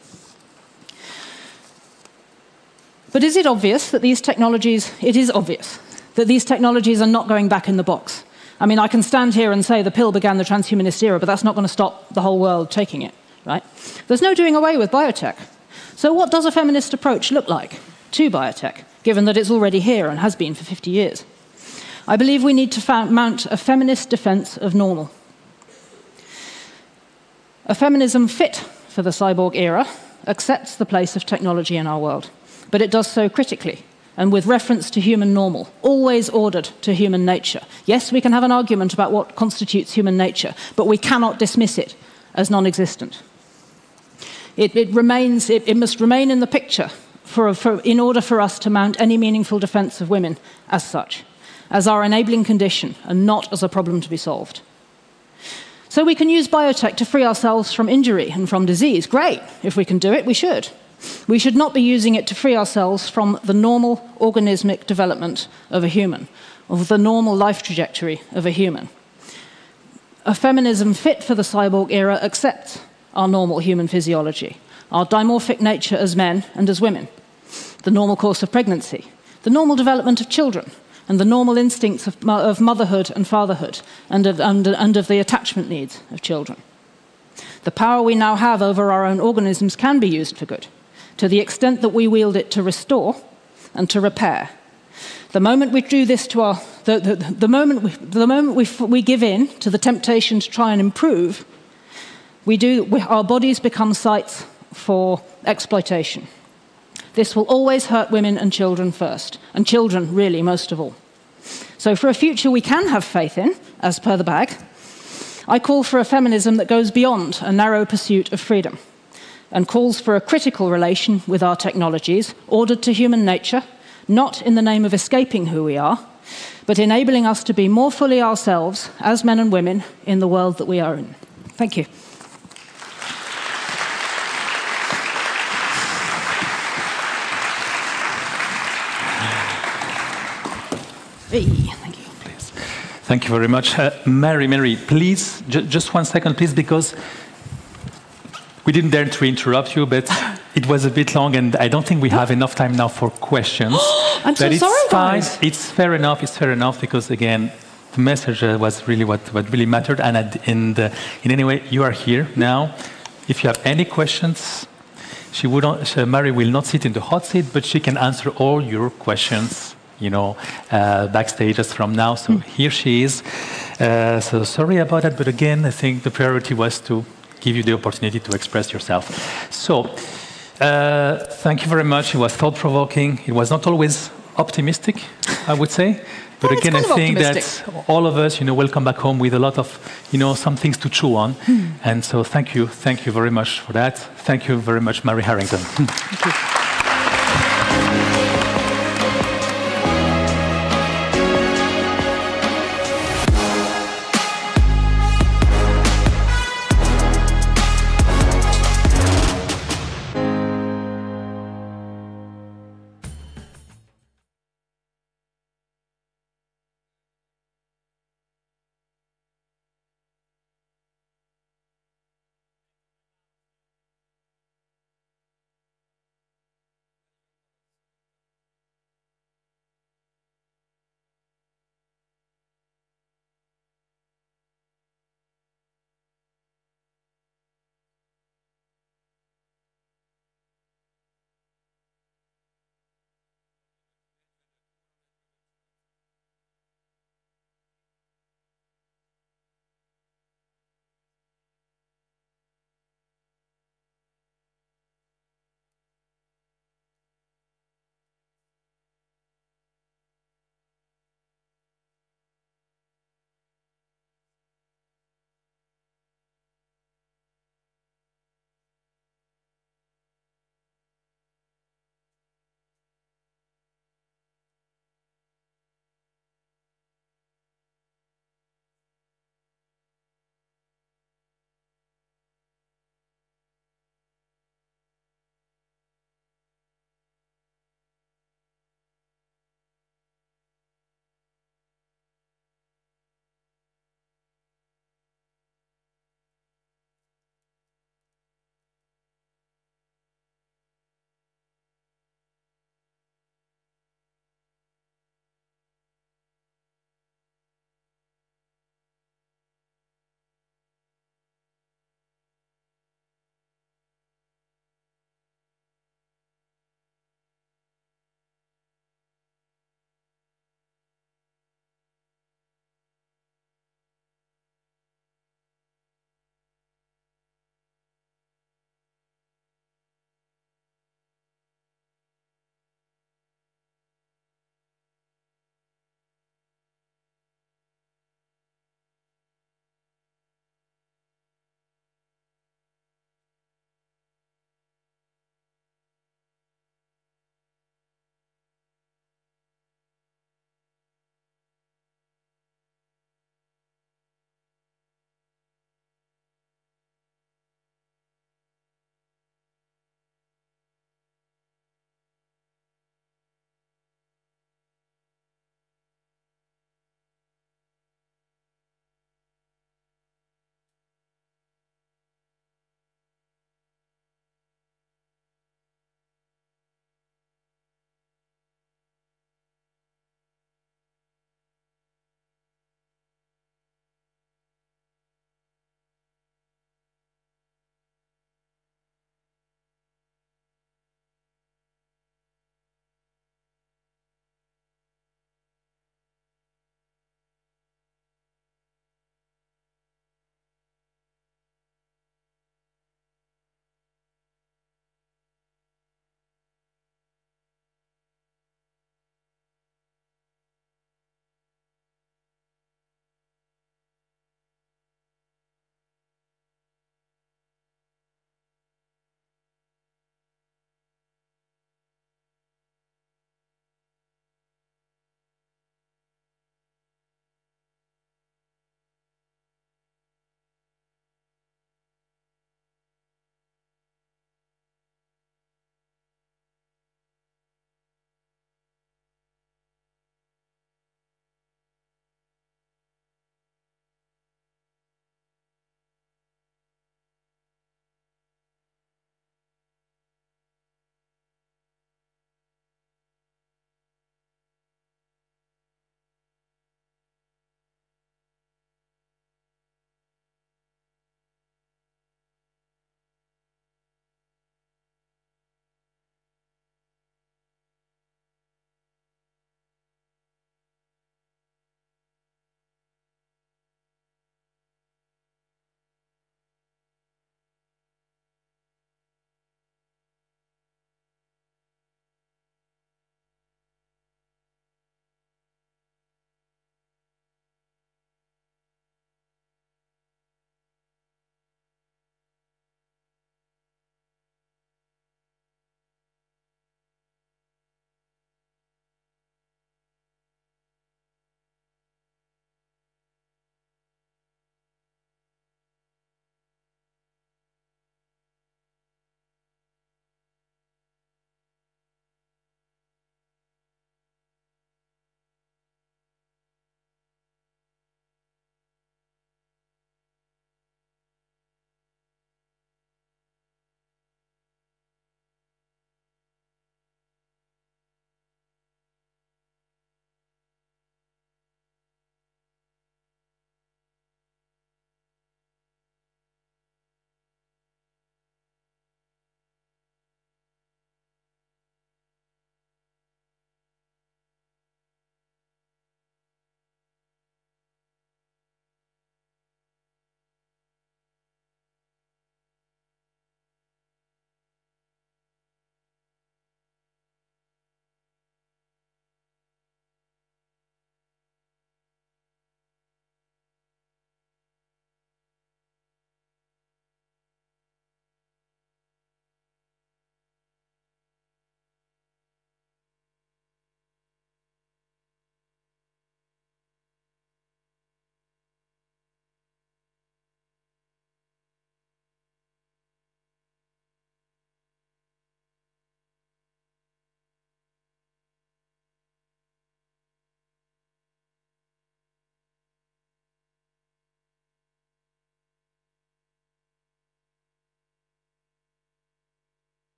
Speaker 10: But is it obvious that these technologies, it is obvious that these technologies are not going back in the box? I mean, I can stand here and say the pill began the transhumanist era, but that's not going to stop the whole world taking it, right? There's no doing away with biotech. So what does a feminist approach look like to biotech, given that it's already here and has been for 50 years? I believe we need to mount a feminist defense of normal. A feminism fit for the cyborg era accepts the place of technology in our world, but it does so critically and with reference to human normal, always ordered to human nature. Yes, we can have an argument about what constitutes human nature, but we cannot dismiss it as non-existent. It must remain in the picture in order for us to mount any meaningful defense of women as such, as our enabling condition and not as a problem to be solved. So we can use biotech to free ourselves from injury and from disease. Great. If we can do it, we should. We should not be using it to free ourselves from the normal organismic development of a human, of the normal life trajectory of a human. A feminism fit for the cyborg era accepts our normal human physiology, our dimorphic nature as men and as women, the normal course of pregnancy, the normal development of children, and the normal instincts of motherhood and fatherhood, and of the attachment needs of children. The power we now have over our own organisms can be used for good, to the extent that we wield it to restore and to repair. The moment we do this to the moment we give in to the temptation to try and improve, our bodies become sites for exploitation. This will always hurt women and children first, and children really most of all. So for a future we can have faith in, as per the bag, I call for a feminism that goes beyond a narrow pursuit of freedom and calls for a critical relation with our technologies, ordered to human nature, not in the name of escaping who we are, but enabling us to be more fully ourselves as men and women in the world that we are in. Thank you.
Speaker 5: Thank you. Please. Thank you very much. Mary, please, just 1 second, please, because we didn't dare to interrupt you, but it was a bit long, and I don't think we have enough time now for questions.
Speaker 10: I'm so sorry, guys.
Speaker 5: It's fair enough, because, again, the message was really what really mattered, and in any way, you are here now. If you have any questions, Mary will not sit in the hot seat, but she can answer all your questions, backstage as from now. So here she is. So sorry about that, but again, I think the priority was to give you the opportunity to express yourself. So thank you very much. It was thought-provoking. It was not always optimistic, I would say. But again, I think that all of us, will come back home with a lot of, some things to chew on. And so thank you very much for that. Thank you very much, Mary Harrington.
Speaker 10: Thank you.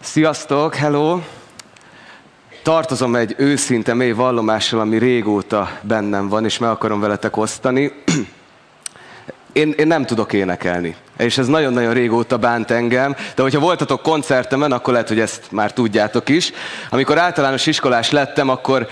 Speaker 6: Sziasztok, hello! Tartozom egy őszinte mély vallomással, ami régóta bennem van, és meg akarom veletek osztani. Én nem tudok énekelni, és ez nagyon-nagyon régóta bánt engem, de hogyha voltatok koncertemen, akkor lehet, hogy ezt már tudjátok is. Amikor általános iskolás lettem, akkor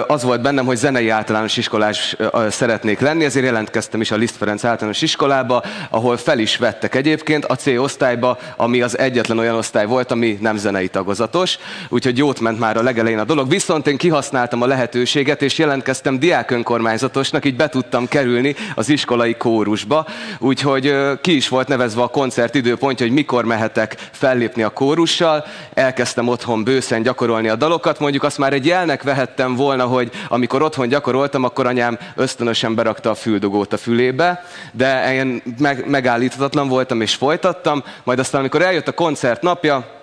Speaker 6: az volt bennem, hogy zenei általános iskolás szeretnék lenni, ezért jelentkeztem is a Liszt Ferenc általános iskolába, ahol fel is vettek egyébként a C osztályba, ami az egyetlen olyan osztály volt, ami nem zenei tagozatos, úgyhogy jót ment már a legelején a dolog. Viszont én kihasználtam a lehetőséget, és jelentkeztem diákönkormányzatosnak, így be tudtam kerülni az iskolai kórusba, úgyhogy ki is volt nevezve a koncert időpontja, hogy mikor mehetek fellépni a kórussal. Elkezdtem otthon bőszen gyakorolni a dalokat, mondjuk azt már egy jelnek vehettem volna, hogy amikor otthon gyakoroltam, akkor anyám ösztönösen berakta a füldugót a fülébe, de én megállíthatatlan voltam és folytattam, majd aztán amikor eljött a koncert napja,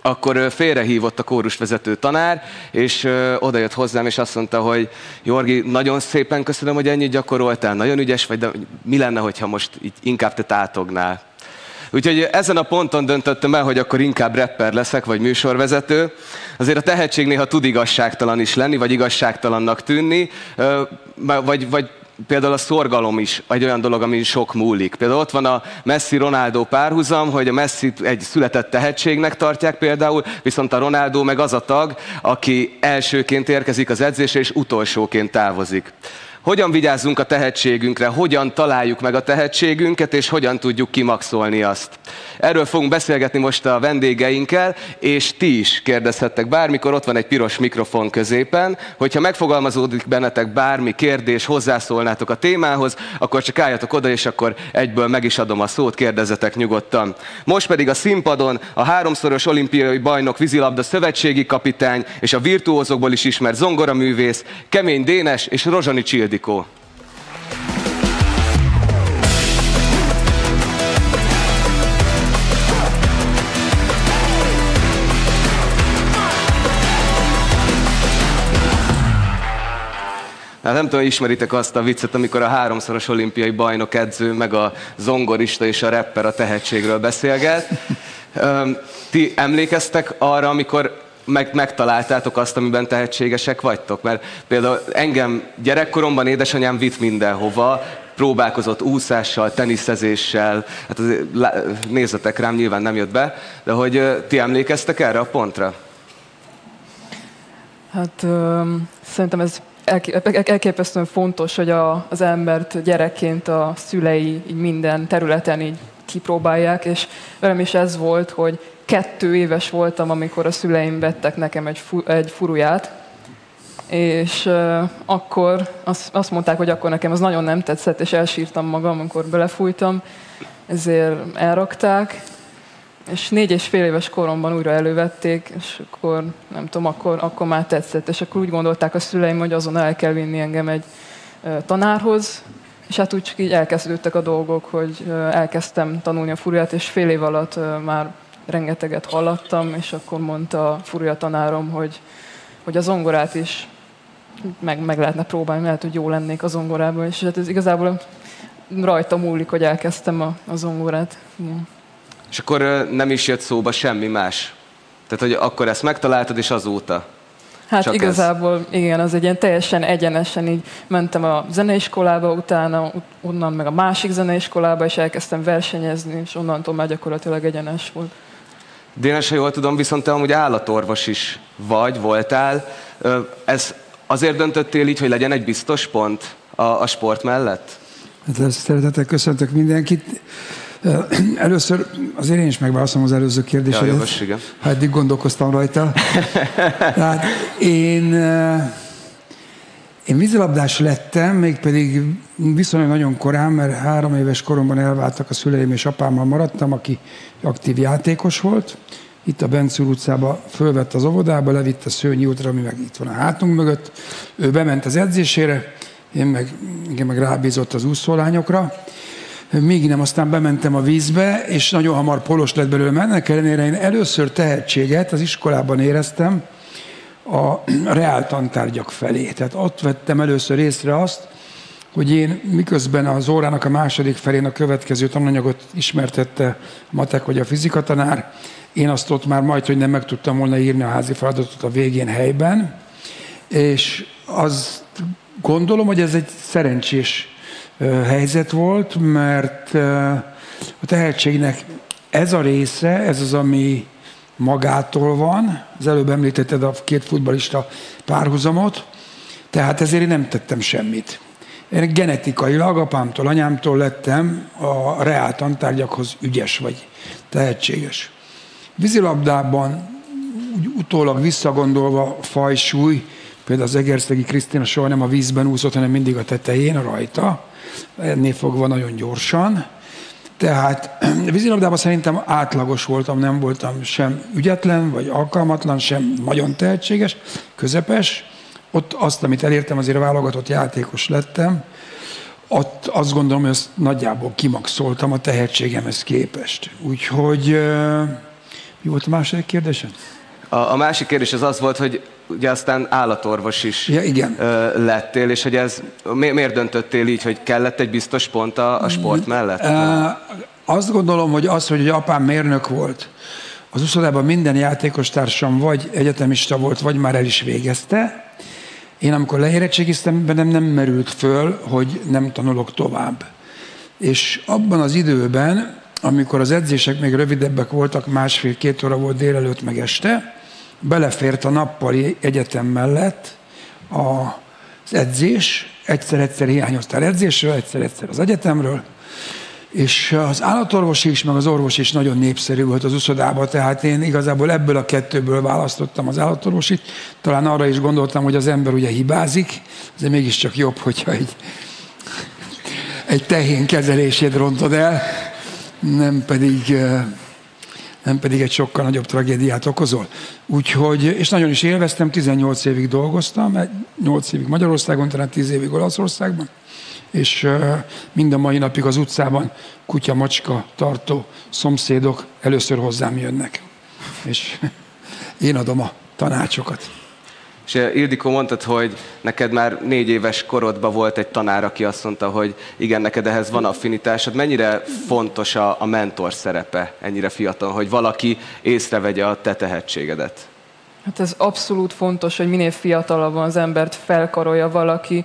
Speaker 6: akkor félrehívott a kórusvezető tanár, és odajött hozzám, és azt mondta, hogy Jorgi, nagyon szépen köszönöm, hogy ennyit gyakoroltál, nagyon ügyes vagy, de mi lenne, hogyha most így inkább te tátognál? Úgyhogy ezen a ponton döntöttem el, hogy akkor inkább rapper leszek, vagy műsorvezető. Azért a tehetség néha tud igazságtalan is lenni, vagy igazságtalannak tűnni, vagy például a szorgalom is egy olyan dolog, amin sok múlik. Például ott van a Messi-Ronaldo párhuzam, hogy a Messit egy született tehetségnek tartják például, viszont a Ronaldo meg az a tag, aki elsőként érkezik az edzésre, és utolsóként távozik. Hogyan vigyázzunk a tehetségünkre, hogyan találjuk meg a tehetségünket, és hogyan tudjuk kimaxolni azt. Erről fogunk beszélgetni most a vendégeinkkel, és ti is kérdezhettek bármikor, ott van egy piros mikrofon középen, hogyha megfogalmazódik bennetek bármi kérdés, hozzászólnátok a témához, akkor csak álljatok oda, és akkor egyből meg is adom a szót, kérdezzetek nyugodtan. Most pedig a színpadon a 3-szoros olimpiai bajnok vízilabda szövetségi kapitány, és a virtuózokból is ismert zongoraművész, Kemény Dénes és Rozsony Csildikó. Hát nem tudom, ismeritek azt a viccet, amikor a 3-szoros olimpiai bajnok edző, meg a zongorista és a rapper a tehetségről beszélget. Ti emlékeztek arra, amikor megtaláltátok azt, amiben tehetségesek vagytok? Mert például engem gyerekkoromban édesanyám vitt mindenhova, próbálkozott úszással, teniszezéssel, hát nézzetek rám, nyilván nem jött be, de hogy ti emlékeztek erre a pontra?
Speaker 9: Hát szerintem ez elképesztően fontos, hogy az embert gyerekként a szülei így minden területen így kipróbálják, és velem is ez volt, hogy 2 éves voltam, amikor a szüleim vettek nekem egy furuját, és akkor azt mondták, hogy akkor nekem az nagyon nem tetszett, és elsírtam magam, amikor belefújtam, ezért elrakták, és 4,5 éves koromban újra elővették, és akkor nem tudom, akkor már tetszett, és akkor úgy gondolták a szüleim, hogy azon el kell vinni engem egy tanárhoz, és hát úgy csak így elkezdődtek a dolgok, hogy elkezdtem tanulni a furuját, és fél év alatt már rengeteget hallattam, és akkor mondta a furuja tanárom, hogy a zongorát is meg lehetne próbálni, lehet, hogy jó lennék a zongorában, és hát ez igazából rajta múlik, hogy elkezdtem a zongorát. Igen.
Speaker 6: És akkor nem is jött szóba semmi más? Tehát, hogy akkor ezt megtaláltad, és azóta?
Speaker 9: Hát
Speaker 6: csak
Speaker 9: igazából ez. Igen, az egy ilyen teljesen egyenesen így mentem a zeneiskolába, utána onnan meg a másik zeneiskolába, és elkezdtem versenyezni, és onnantól már gyakorlatilag egyenes volt.
Speaker 6: Dénes, ha jól tudom, viszont te amúgy állatorvos is voltál. Ez azért döntöttél így, hogy legyen egy biztos pont a sport mellett?
Speaker 23: Hát szeretettel köszöntök mindenkit. Először azért én is megválaszolom az előző kérdésedet.
Speaker 6: Ja,
Speaker 23: ha eddig gondolkoztam rajta. Tehát én vízilabdás lettem, mégpedig viszonylag nagyon korán, mert 3 éves koromban elváltak a szüleim, és apámmal maradtam, aki aktív játékos volt. Itt a Bencúr utcába fölvett az óvodába, levitt a Szőnyi útra, ami meg itt van a hátunk mögött. Ő bement az edzésére, engem meg rábízott az úszólányokra. Míg nem, aztán bementem a vízbe, és nagyon hamar polos lett belőle. Ennek ellenére én először tehetséget az iskolában éreztem a reál tantárgyak felé. Tehát ott vettem először észre azt, hogy én miközben az órának a második felén a következő tananyagot ismertette a matek vagy a fizikatanár, én azt ott már majd, hogy nem meg tudtam volna írni a házi feladatot a végén helyben, és azt gondolom, hogy ez egy szerencsés helyzet volt, mert a tehetségnek ez a része, ez az, ami magától van. Az előbb említetted a két futballista párhuzamot, tehát ezért én nem tettem semmit. Én genetikailag apámtól, anyámtól lettem a reál tantárgyakhoz ügyes vagy tehetséges. Vízilabdában úgy utólag visszagondolva fajsúly, például az egerszegi Krisztina soha nem a vízben úszott, hanem mindig a tetején, rajta, ennél fogva nagyon gyorsan. Tehát vízilabdában szerintem átlagos voltam, nem voltam sem ügyetlen, vagy alkalmatlan, sem nagyon tehetséges, közepes. Ott azt, amit elértem, azért válogatott játékos lettem. Ott azt gondolom, hogy azt nagyjából kimaxoltam a tehetségemhez képest. Úgyhogy mi volt a második kérdésed?
Speaker 6: A másik kérdés az volt, hogy ugye aztán állatorvos is lettél, és hogy ez miért döntöttél így, hogy kellett egy biztos pont a sport mellett?
Speaker 23: Azt gondolom, hogy az, hogy apám mérnök volt, az úszodában minden játékostársam vagy egyetemista volt, vagy már el is végezte. Én amikor leérettségiztem, bennem nem merült föl, hogy nem tanulok tovább. És abban az időben, amikor az edzések még rövidebbek voltak, 1,5-2 óra volt délelőtt meg este, belefért a nappali egyetem mellett az edzés, egyszer-egyszer hiányoztál edzésről, egyszer-egyszer az egyetemről, és az állatorvosi is, meg az orvos is nagyon népszerű volt az úszodában, tehát én igazából ebből a kettőből választottam az állatorvosit. Talán arra is gondoltam, hogy az ember ugye hibázik, azért mégiscsak jobb, hogyha egy tehén kezelését rontod el, nem pedig egy sokkal nagyobb tragédiát okozol. Úgyhogy, és nagyon is élveztem, 18 évig dolgoztam, 8 évig Magyarországon, talán 10 évig Olaszországban, és mind a mai napig az utcában kutya-macska tartó szomszédok először hozzám jönnek. És én adom a tanácsokat.
Speaker 6: És Ildikó, mondtad, hogy neked már 4 éves korodban volt egy tanár, aki azt mondta, hogy igen, neked ehhez van affinitásod. Mennyire fontos a mentor szerepe ennyire fiatal, hogy valaki észrevegye a te tehetségedet?
Speaker 9: Hát ez abszolút fontos, hogy minél fiatalabban az embert felkarolja valaki.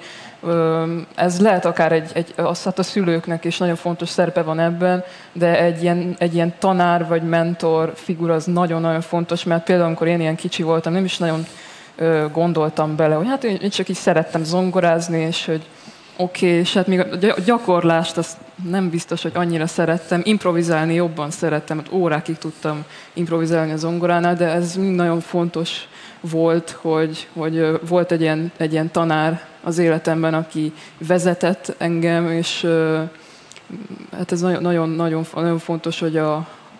Speaker 9: Ez lehet akár hát a szülőknek is nagyon fontos szerepe van ebben, de egy ilyen tanár vagy mentor figura az nagyon-nagyon fontos, mert például amikor én ilyen kicsi voltam, nem is nagyon gondoltam bele, hogy hát én csak így szerettem zongorázni, és hogy oké, és hát még a gyakorlást azt nem biztos, hogy annyira szerettem. Improvizálni jobban szerettem, hát órákig tudtam improvizálni a zongoránál, de ez mind nagyon fontos volt, hogy volt egy ilyen tanár az életemben, aki vezetett engem, és hát ez nagyon fontos,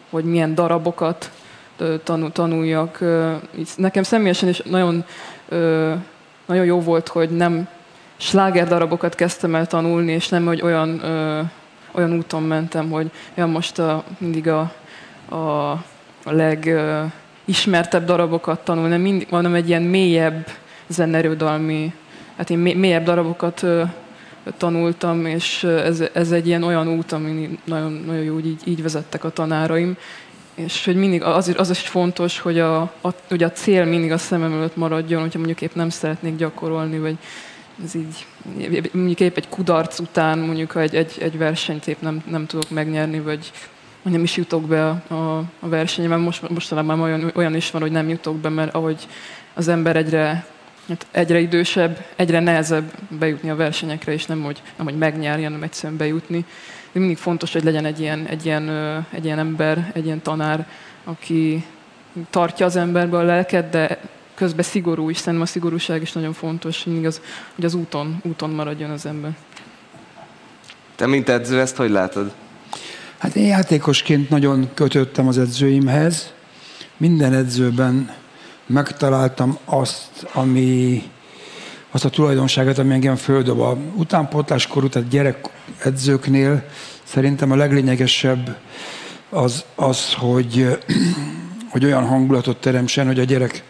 Speaker 9: hogy milyen darabokat tanuljak. Nekem személyesen is nagyon jó volt, hogy nem sláger darabokat kezdtem el tanulni, és nem, hogy olyan úton mentem, hogy most mindig a legismertebb darabokat tanulni, hanem egy ilyen mélyebb zenerődalmi, hát én mélyebb darabokat tanultam, és ez egy ilyen olyan út, ami nagyon jó, hogy így vezettek a tanáraim. És hogy mindig az is fontos, hogy hogy a cél mindig a szemem előtt maradjon, hogyha mondjuk épp nem szeretnék gyakorolni, vagy ez így, mondjuk épp egy kudarc után, mondjuk ha egy versenyt épp nem tudok megnyerni, vagy nem is jutok be a versenyben. Mostanában olyan is van, hogy nem jutok be, mert ahogy az ember egyre idősebb, egyre nehezebb bejutni a versenyekre, és nem hogy megnyerni, hanem egyszerűen bejutni. De mindig fontos, hogy legyen egy ilyen ember, egy ilyen tanár, aki tartja az emberbe a lelket, de közben szigorú is. Szerintem a szigorúság is nagyon fontos, hogy az úton maradjon az ember.
Speaker 6: Te, mint edző, ezt hogy látod?
Speaker 23: Hát én játékosként nagyon kötöttem az edzőimhez. Minden edzőben megtaláltam azt, ami azt a tulajdonságot, ami engem földob. A utánpótláskorú, tehát gyerekedzőknél szerintem a leglényegesebb az hogy olyan hangulatot teremtsen, hogy a gyerek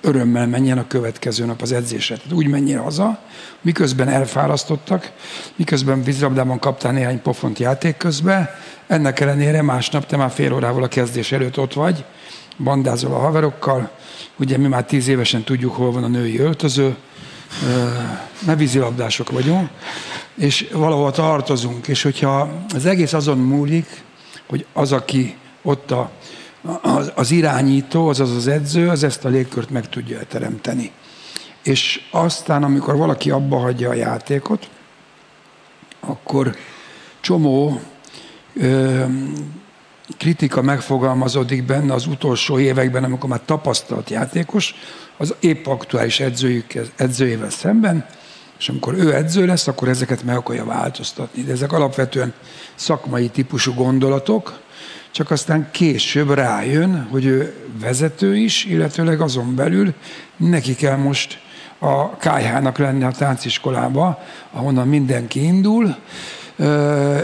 Speaker 23: örömmel menjen a következő nap az edzésre. Tehát úgy menjen haza, miközben elfárasztottak, miközben vízilabdában kaptál néhány pofont játék közben, ennek ellenére másnap te már fél órával a kezdés előtt ott vagy, bandázol a haverokkal, ugye mi már 10 évesen tudjuk, hol van a női öltöző, ne vízilabdások vagyunk, és valahol tartozunk, és hogyha az egész azon múlik, hogy az, aki ott az irányító, azaz az edző, az ezt a légkört meg tudja teremteni. És aztán, amikor valaki abba hagyja a játékot, akkor csomó kritika megfogalmazódik benne az utolsó években, amikor már tapasztalt játékos, az épp aktuális edzőjével szemben, és amikor ő edző lesz, akkor ezeket meg akarja változtatni. De ezek alapvetően szakmai típusú gondolatok, csak aztán később rájön, hogy ő vezető is, illetőleg azon belül neki kell most a KH-nak lenni a tánciskolába, ahonnan mindenki indul,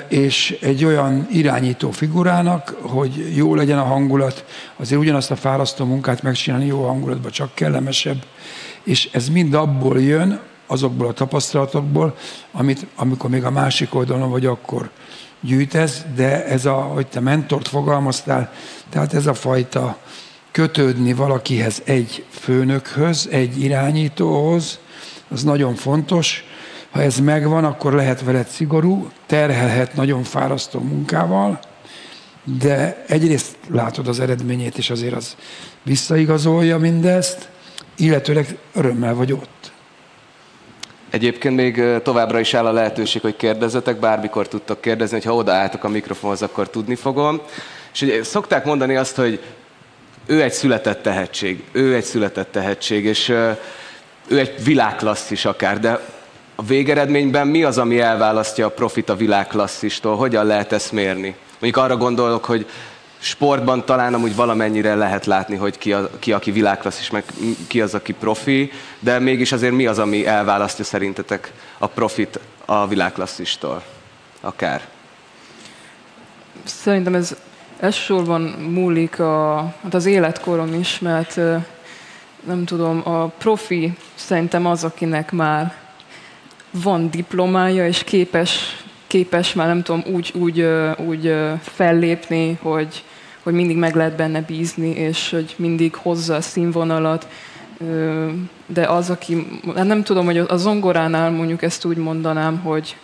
Speaker 23: és egy olyan irányító figurának, hogy jó legyen a hangulat, azért ugyanazt a fárasztó munkát megcsinálni jó hangulatban, csak kellemesebb, és ez mind abból jön, azokból a tapasztalatokból, amikor még a másik oldalon vagy, akkor gyűjtesz, de ez hogy te mentort fogalmaztál, tehát ez a fajta kötődni valakihez, egy főnökhöz, egy irányítóhoz, az nagyon fontos. Ha ez megvan, akkor lehet veled szigorú, terhelhet nagyon fárasztó munkával, de egyrészt látod az eredményét, és azért az visszaigazolja mindezt, illetőleg örömmel vagy ott.
Speaker 6: Egyébként még továbbra is áll a lehetőség, hogy kérdezzetek, bármikor tudtok kérdezni, hogy ha odaálltok a mikrofonhoz, akkor tudni fogom. És ugye szokták mondani azt, hogy ő egy született tehetség, és ő egy világklasszis akár, de a végeredményben mi az, ami elválasztja a profit a világklasszistól? Hogyan lehet ezt mérni? Mondjuk arra gondolok, hogy sportban talán amúgy valamennyire lehet látni, hogy ki aki világklasszis, meg ki az, aki profi, de mégis azért mi az, ami elválasztja szerintetek a profit a világklasszistól? Akár.
Speaker 9: Szerintem ez elsősorban múlik az életkoron is, mert nem tudom, a profi szerintem az, akinek már van diplomája, és képes már nem tudom úgy fellépni, hogy mindig meg lehet benne bízni, és hogy mindig hozza a színvonalat. De az, aki, nem tudom, hogy a zongoránál mondjuk ezt úgy mondanám, hogy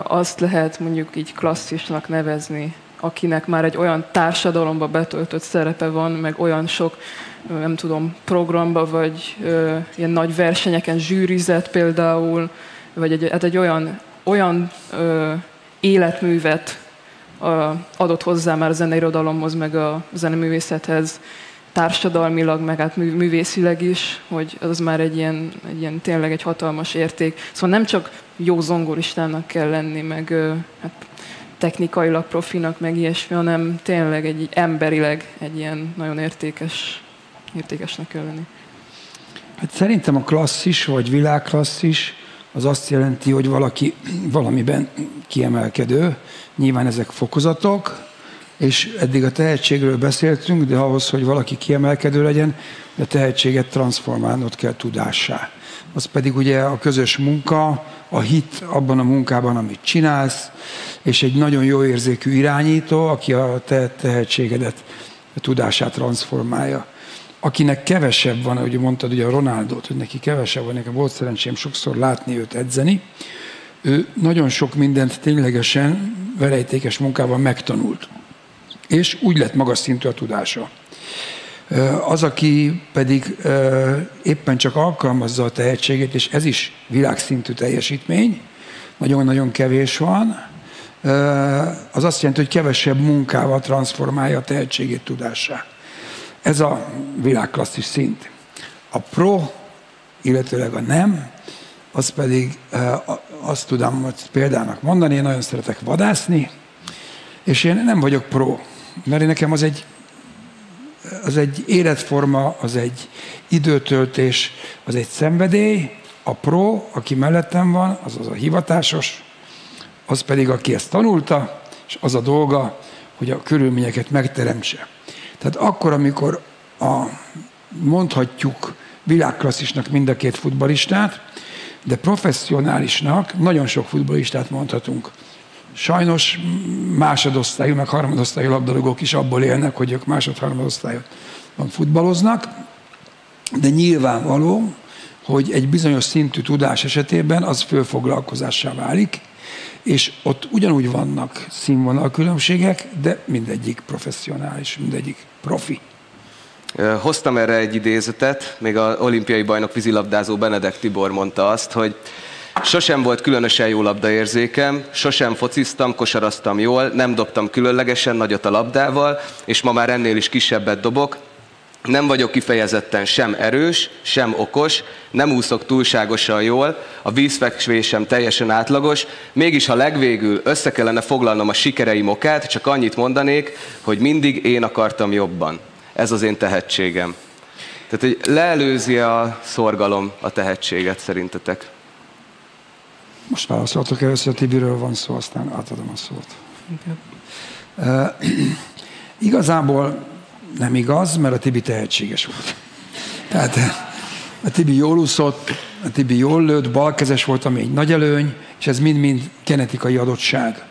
Speaker 9: azt lehet mondjuk így klasszisnak nevezni, akinek már egy olyan társadalomba betöltött szerepe van, meg olyan sok, nem tudom, programba, vagy ilyen nagy versenyeken zsűrizett például, vagy egy olyan életművet adott hozzá már a zeneirodalomhoz, meg a zeneművészethez, társadalmilag, meg hát művészileg is, hogy az már egy ilyen tényleg egy hatalmas érték. Szóval nem csak jó zongoristának kell lenni, meg hát technikailag profinak, meg ilyesmi, hanem tényleg egy emberileg egy ilyen nagyon értékesnek kell lenni.
Speaker 23: Hát szerintem a klasszis vagy világklasszis az azt jelenti, hogy valaki valamiben kiemelkedő. Nyilván ezek fokozatok, és eddig a tehetségről beszéltünk, de ahhoz, hogy valaki kiemelkedő legyen, a tehetséget transformálnod kell tudássá. Az pedig ugye a közös munka, a hit abban a munkában, amit csinálsz, és egy nagyon jó érzékű irányító, aki a te tehetségedet, a tudását transformálja. Akinek kevesebb van, ahogy mondtad ugye a Ronaldót, hogy neki kevesebb van, nekem volt szerencsém sokszor látni őt edzeni, ő nagyon sok mindent ténylegesen verejtékes munkával megtanult. És úgy lett magas szintű a tudása. Az, aki pedig éppen csak alkalmazza a tehetségét, és ez is világszintű teljesítmény, nagyon-nagyon kevés van, az azt jelenti, hogy kevesebb munkával transformálja a tehetségét tudássá. Ez a világklasszis szint. A pro, illetőleg a nem, az pedig azt tudom példának mondani, én nagyon szeretek vadászni, és én nem vagyok pro, mert nekem az egy életforma, az egy időtöltés, az egy szenvedély, a pro, aki mellettem van, az a hivatásos, az pedig, aki ezt tanulta, és az a dolga, hogy a körülményeket megteremtse. Tehát akkor, amikor mondhatjuk világklasszisnak mind a két futballistát, de professzionálisnak nagyon sok futballistát mondhatunk. Sajnos másodosztályú, meg harmadosztályú labdarúgók is abból élnek, hogy ők másod-harmadosztályban futballoznak, de nyilvánvaló, hogy egy bizonyos szintű tudás esetében az főfoglalkozássá válik, és ott ugyanúgy vannak színvonalkülönbségek, de mindegyik professzionális, mindegyik profi.
Speaker 6: Hoztam erre egy idézetet, még az olimpiai bajnok vízilabdázó Benedek Tibor mondta azt, hogy sosem volt különösen jó labdaérzékem, sosem fociztam, kosaraztam jól, nem dobtam különlegesen nagyot a labdával, és ma már ennél is kisebbet dobok. Nem vagyok kifejezetten sem erős, sem okos, nem úszok túlságosan jól, a vízfekvésem teljesen átlagos, mégis ha legvégül össze kellene foglalnom a sikereim okát, csak annyit mondanék, hogy mindig én akartam jobban. Ez az én tehetségem. Tehát, hogy leelőzi a szorgalom a tehetséget szerintetek?
Speaker 23: Most válaszoltok először, Tibiről van szó, aztán átadom a szót. Igazából nem igaz, mert a Tibi tehetséges volt. Tehát a Tibi jól úszott, a Tibi jól lőtt, balkezes volt, ami egy nagy előny, és ez mind-mind genetikai adottság.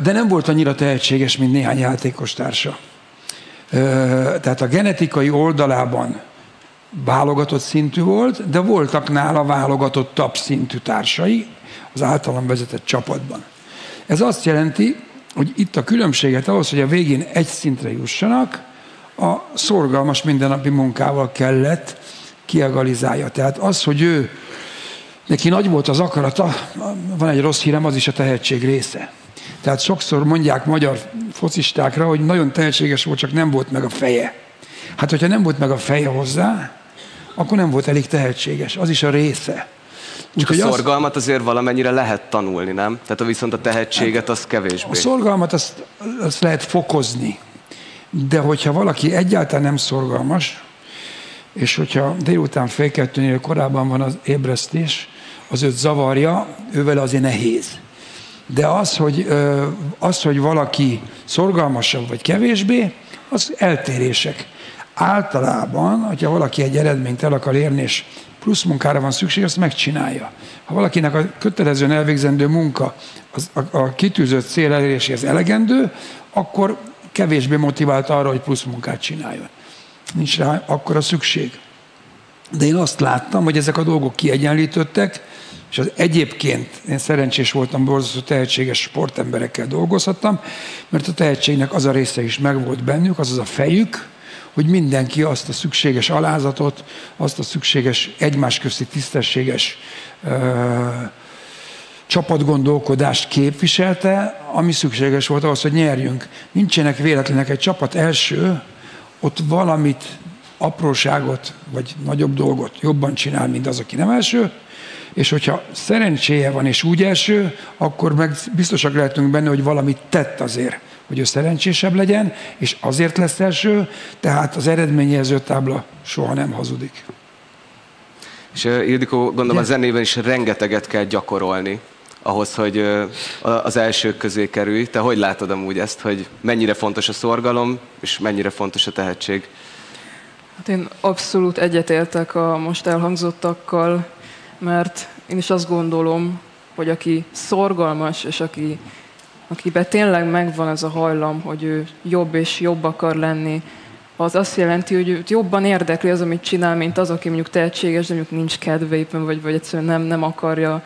Speaker 23: De nem volt annyira tehetséges, mint néhány játékos társa. Tehát a genetikai oldalában válogatott szintű volt, de voltak nála válogatottabb szintű társai az általam vezetett csapatban. Ez azt jelenti, hogy itt a különbséget ahhoz, hogy a végén egy szintre jussanak, a szorgalmas mindennapi munkával kellett kiegalizálja. Tehát az, hogy neki nagy volt az akarata, van egy rossz hírem, az is a tehetség része. Tehát sokszor mondják magyar focistákra, hogy nagyon tehetséges volt, csak nem volt meg a feje. Hát, hogyha nem volt meg a feje hozzá, akkor nem volt elég tehetséges. Az is a része.
Speaker 6: Csak a szorgalmat azért valamennyire lehet tanulni, nem? Tehát viszont a tehetséget az kevésbé.
Speaker 23: A szorgalmat azt lehet fokozni. De hogyha valaki egyáltalán nem szorgalmas, és hogyha délután fél kettőnél korábban van az ébresztés, az őt zavarja, ővel azért nehéz. De az, hogy valaki szorgalmasabb vagy kevésbé, az eltérések. Általában, hogyha valaki egy eredményt el akar érni, és plusz munkára van szükség, azt megcsinálja. Ha valakinek a kötelezően elvégzendő munka a kitűzött cél eléréséhez elegendő, akkor kevésbé motivált arra, hogy plusz munkát csináljon. Nincs rá akkora szükség. De én azt láttam, hogy ezek a dolgok kiegyenlítődtek, és az egyébként én szerencsés voltam, borzasztó tehetséges sportemberekkel dolgozhattam, mert a tehetségnek az a része is megvolt bennük, az a fejük, hogy mindenki azt a szükséges alázatot, azt a szükséges egymás közti tisztességes csapatgondolkodást képviselte, ami szükséges volt ahhoz, hogy nyerjünk. Nincsenek véletlenek, egy csapat első, ott valamit, apróságot, vagy nagyobb dolgot jobban csinál, mint az, aki nem első, és hogyha szerencséje van és úgy első, akkor meg biztosak lehetünk benne, hogy valamit tett azért, hogy ő szerencsésebb legyen, és azért lesz első, tehát az eredményjelző tábla soha nem hazudik.
Speaker 6: És Ildikó, gondolom a zenében is rengeteget kell gyakorolni ahhoz, hogy az elsők közé kerülj. Te hogy látod amúgy ezt, hogy mennyire fontos a szorgalom, és mennyire fontos a tehetség?
Speaker 9: Hát én abszolút egyetértek a most elhangzottakkal, mert én is azt gondolom, hogy aki szorgalmas, és akiben tényleg megvan ez a hajlam, hogy ő jobb és jobb akar lenni, az azt jelenti, hogy őt jobban érdekli az, amit csinál, mint az, aki mondjuk tehetséges, de mondjuk nincs kedve éppen, vagy egyszerűen nem akarja.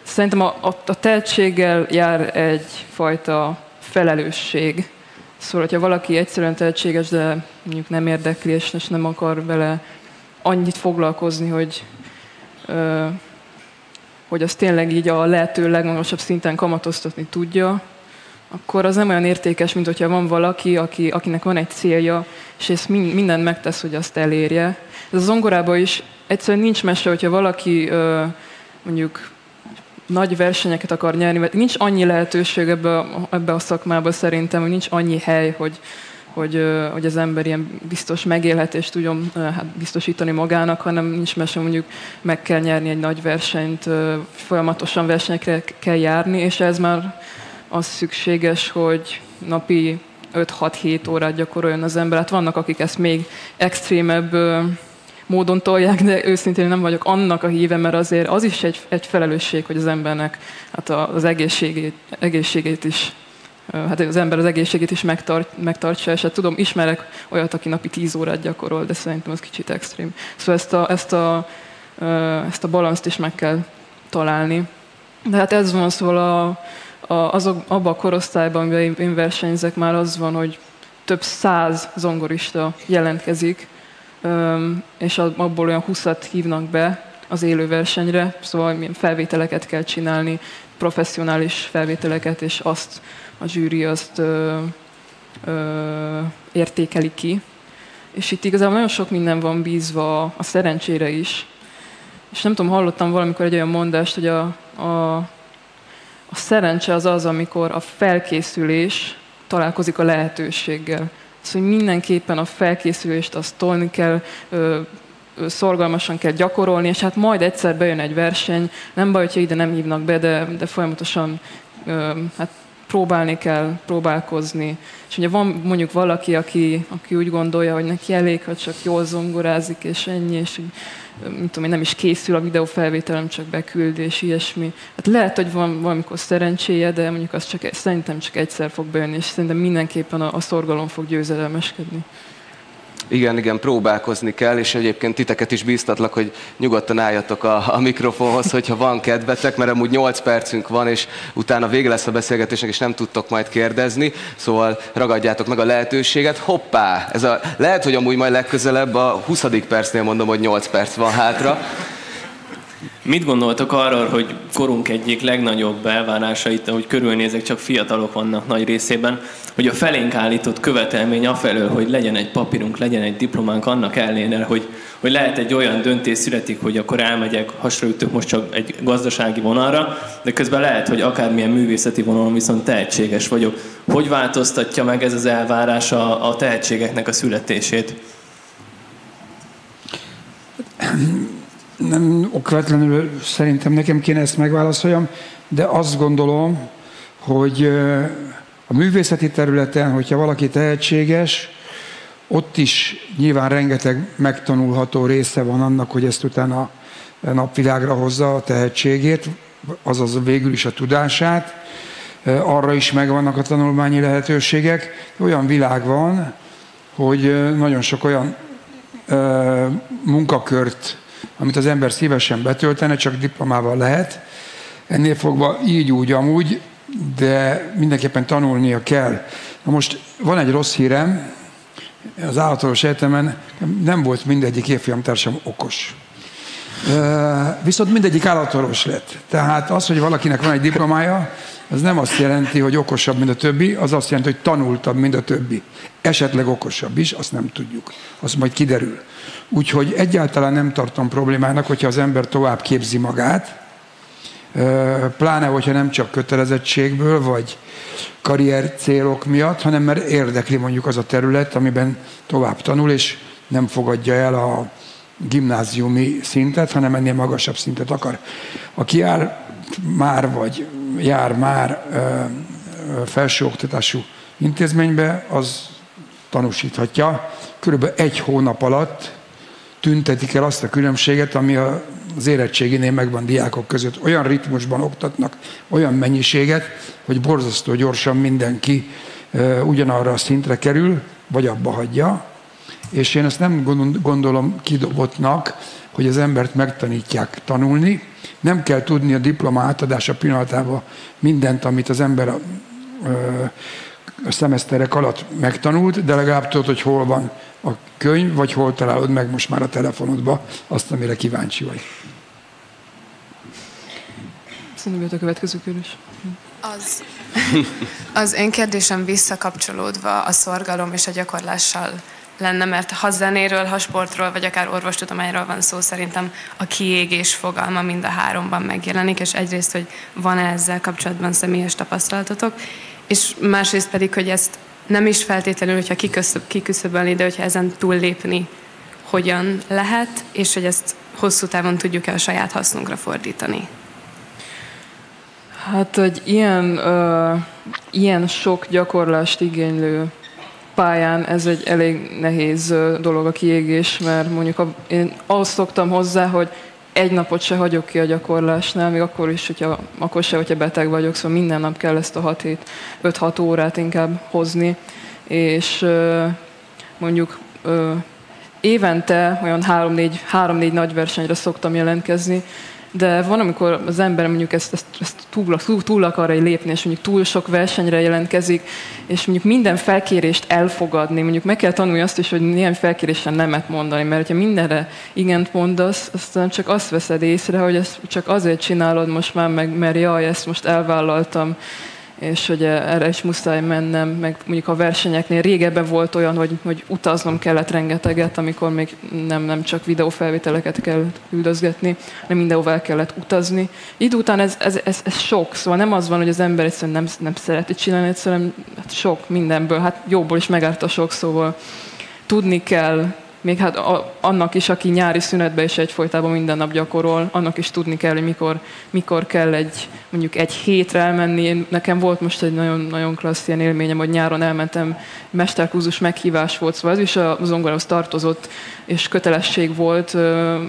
Speaker 9: Szerintem a tehetséggel jár egyfajta felelősség. Szóval, hogyha valaki egyszerűen tehetséges, de mondjuk nem érdekli, és nem akar vele annyit foglalkozni, hogy azt tényleg így a lehető legmagasabb szinten kamatoztatni tudja, akkor az nem olyan értékes, mint hogyha van valaki, akinek van egy célja, és ezt mindent megtesz, hogy azt elérje. Ez a zongorában is egyszerűen nincs mese, hogyha valaki mondjuk nagy versenyeket akar nyerni, mert nincs annyi lehetőség ebbe a szakmában szerintem, hogy nincs annyi hely, hogy az ember ilyen biztos megélhetést tudjon biztosítani magának, hanem nincs mese, mondjuk meg kell nyerni egy nagy versenyt, folyamatosan versenyekre kell járni, és ez már az szükséges, hogy napi 5-6-7 órát gyakoroljon az ember. Hát vannak, akik ezt még extrémebb módon tolják, de őszintén nem vagyok annak a híve, mert azért az is egy felelősség, hogy az embernek hát az egészségét is, hát az ember az egészségét is megtartsa, és hát tudom, ismerek olyat, aki napi 10 órát gyakorol, de szerintem az kicsit extrém. Szóval ezt a balanszt is meg kell találni. De hát ez van, szóval abban a korosztályban, amiben én versenyzek, már az van, hogy több 100 zongorista jelentkezik, és abból olyan 20-at hívnak be az élő versenyre, szóval milyen felvételeket kell csinálni, professzionális felvételeket, és azt a zsűri azt értékeli ki. És itt igazából nagyon sok minden van bízva a szerencsére is. És nem tudom, hallottam valamikor egy olyan mondást, hogy a szerencse az az, amikor a felkészülés találkozik a lehetőséggel. Szóval mindenképpen a felkészülést azt tolni kell, szorgalmasan kell gyakorolni, és hát majd egyszer bejön egy verseny, nem baj, hogyha ide nem hívnak be, de folyamatosan hát próbálni kell, próbálkozni. És ugye van mondjuk valaki, aki úgy gondolja, hogy neki elég, ha csak jól zongorázik, és ennyi, és nem tudom, nem is készül a videófelvételem, csak beküld, és ilyesmi. Hát lehet, hogy van valamikor szerencséje, de mondjuk az szerintem csak egyszer fog bejönni, és szerintem mindenképpen a szorgalom fog győzedelmeskedni.
Speaker 6: Igen, próbálkozni kell, és egyébként titeket is bíztatlak, hogy nyugodtan álljatok a mikrofonhoz, hogyha van kedvetek, mert amúgy 8 percünk van, és utána vége lesz a beszélgetésnek, és nem tudtok majd kérdezni, szóval ragadjátok meg a lehetőséget. Hoppá! Lehet, hogy amúgy majd legközelebb a 20. percnél mondom, hogy 8 perc van hátra.
Speaker 13: Mit gondoltok arról, hogy korunk egyik legnagyobb elvárásait, ahogy körülnézek, csak fiatalok vannak nagy részében, hogy a felénk állított követelmény afelől, hogy legyen egy papírunk, legyen egy diplománk, annak ellenére, hogy lehet egy olyan döntés születik, hogy akkor elmegyek, hasonlítok most csak egy gazdasági vonalra, de közben lehet, hogy akármilyen művészeti vonalon viszont tehetséges vagyok. Hogy változtatja meg ez az elvárás a tehetségeknek a születését?
Speaker 23: Nem okvetlenül szerintem nekem kéne ezt megválaszoljam, de azt gondolom, hogy a művészeti területen, hogyha valaki tehetséges, ott is nyilván rengeteg megtanulható része van annak, hogy ezt utána napvilágra hozza a tehetségét, azaz végül is a tudását. Arra is megvannak a tanulmányi lehetőségek. Olyan világ van, hogy nagyon sok olyan munkakört, amit az ember szívesen betöltene, csak diplomával lehet. Ennél fogva így úgy amúgy, de mindenképpen tanulnia kell. Na most van egy rossz hírem, az állatorvos egyetemen nem volt mindegyik évfolyamtársam okos. Viszont mindegyik állatorvos lett. Tehát az, hogy valakinek van egy diplomája, az nem azt jelenti, hogy okosabb, mint a többi, az azt jelenti, hogy tanultabb, mint a többi. Esetleg okosabb is, azt nem tudjuk. Az majd kiderül. Úgyhogy egyáltalán nem tartom problémának, hogyha az ember tovább képzi magát, pláne, hogyha nem csak kötelezettségből, vagy karrier célok miatt, hanem mert érdekli mondjuk az a terület, amiben tovább tanul, és nem fogadja el a gimnáziumi szintet, hanem ennél magasabb szintet akar. Aki jár már felsőoktatású intézménybe, az tanúsíthatja. Körülbelül 1 hónap alatt tüntetik el azt a különbséget, ami az érettséginél megvan diákok között. Olyan ritmusban oktatnak, olyan mennyiséget, hogy borzasztó gyorsan mindenki ugyanarra a szintre kerül, vagy abba hagyja. És én ezt nem gondolom kidobottnak, hogy az embert megtanítják tanulni. Nem kell tudni a diploma átadása pillanatában mindent, amit az ember a szemeszterek alatt megtanult, de legalább tudod, hogy hol van a könyv, vagy hol találod meg most már a telefonodba azt, amire kíváncsi vagy.
Speaker 9: Szerintem jött a következő kérdés.
Speaker 14: Az én kérdésem visszakapcsolódva a szorgalom és a gyakorlással lenne, mert ha zenéről, ha sportról, vagy akár orvostudományról van szó, szerintem a kiégés fogalma mind a 3-ban megjelenik, és egyrészt, hogy van-e ezzel kapcsolatban személyes tapasztalatotok, és másrészt pedig, hogy ezt nem is feltétlenül, hogyha kiküszöbölni, de hogyha ezen túllépni hogyan lehet, és hogy ezt hosszú távon tudjuk-e a saját hasznunkra fordítani.
Speaker 9: Hát egy ilyen sok gyakorlást igénylő pályán ez egy elég nehéz dolog a kiégés, mert mondjuk én azt szoktam hozzá, hogy egy napot se hagyok ki a gyakorlásnál, még akkor is, hogyha beteg vagyok, szóval minden nap kell ezt a 5-6 órát inkább hozni, és mondjuk évente olyan 3-4 nagy versenyre szoktam jelentkezni, de van, amikor az ember mondjuk ezt túl akar lépni, és mondjuk túl sok versenyre jelentkezik, és mondjuk minden felkérést elfogadni, mondjuk meg kell tanulni azt is, hogy néhány felkérésen nemet mondani, mert ha mindenre igent mondasz, aztán csak azt veszed észre, hogy ezt csak azért csinálod most már, mert jaj, ezt most elvállaltam, és hogy erre is muszáj mennem, meg mondjuk a versenyeknél régebben volt olyan, hogy utaznom kellett rengeteget, amikor még nem csak videófelvételeket kellett küldözgetni, hanem mindenhova el kellett utazni. Idő után ez sok, szóval nem az van, hogy az ember egyszerűen nem szereti csinálni, egyszerűen sok mindenből, hát jóból is megárt sok, szóval tudni kell, még hát annak is, aki nyári szünetben is egyfolytában minden nap gyakorol, annak is tudni kell, hogy mikor kell mondjuk egy hétre elmenni. Nekem volt most egy nagyon, nagyon klassz ilyen élményem, hogy nyáron elmentem, mesterkurzus meghívás volt, szóval ez is a zongorához tartozott, és kötelesség volt,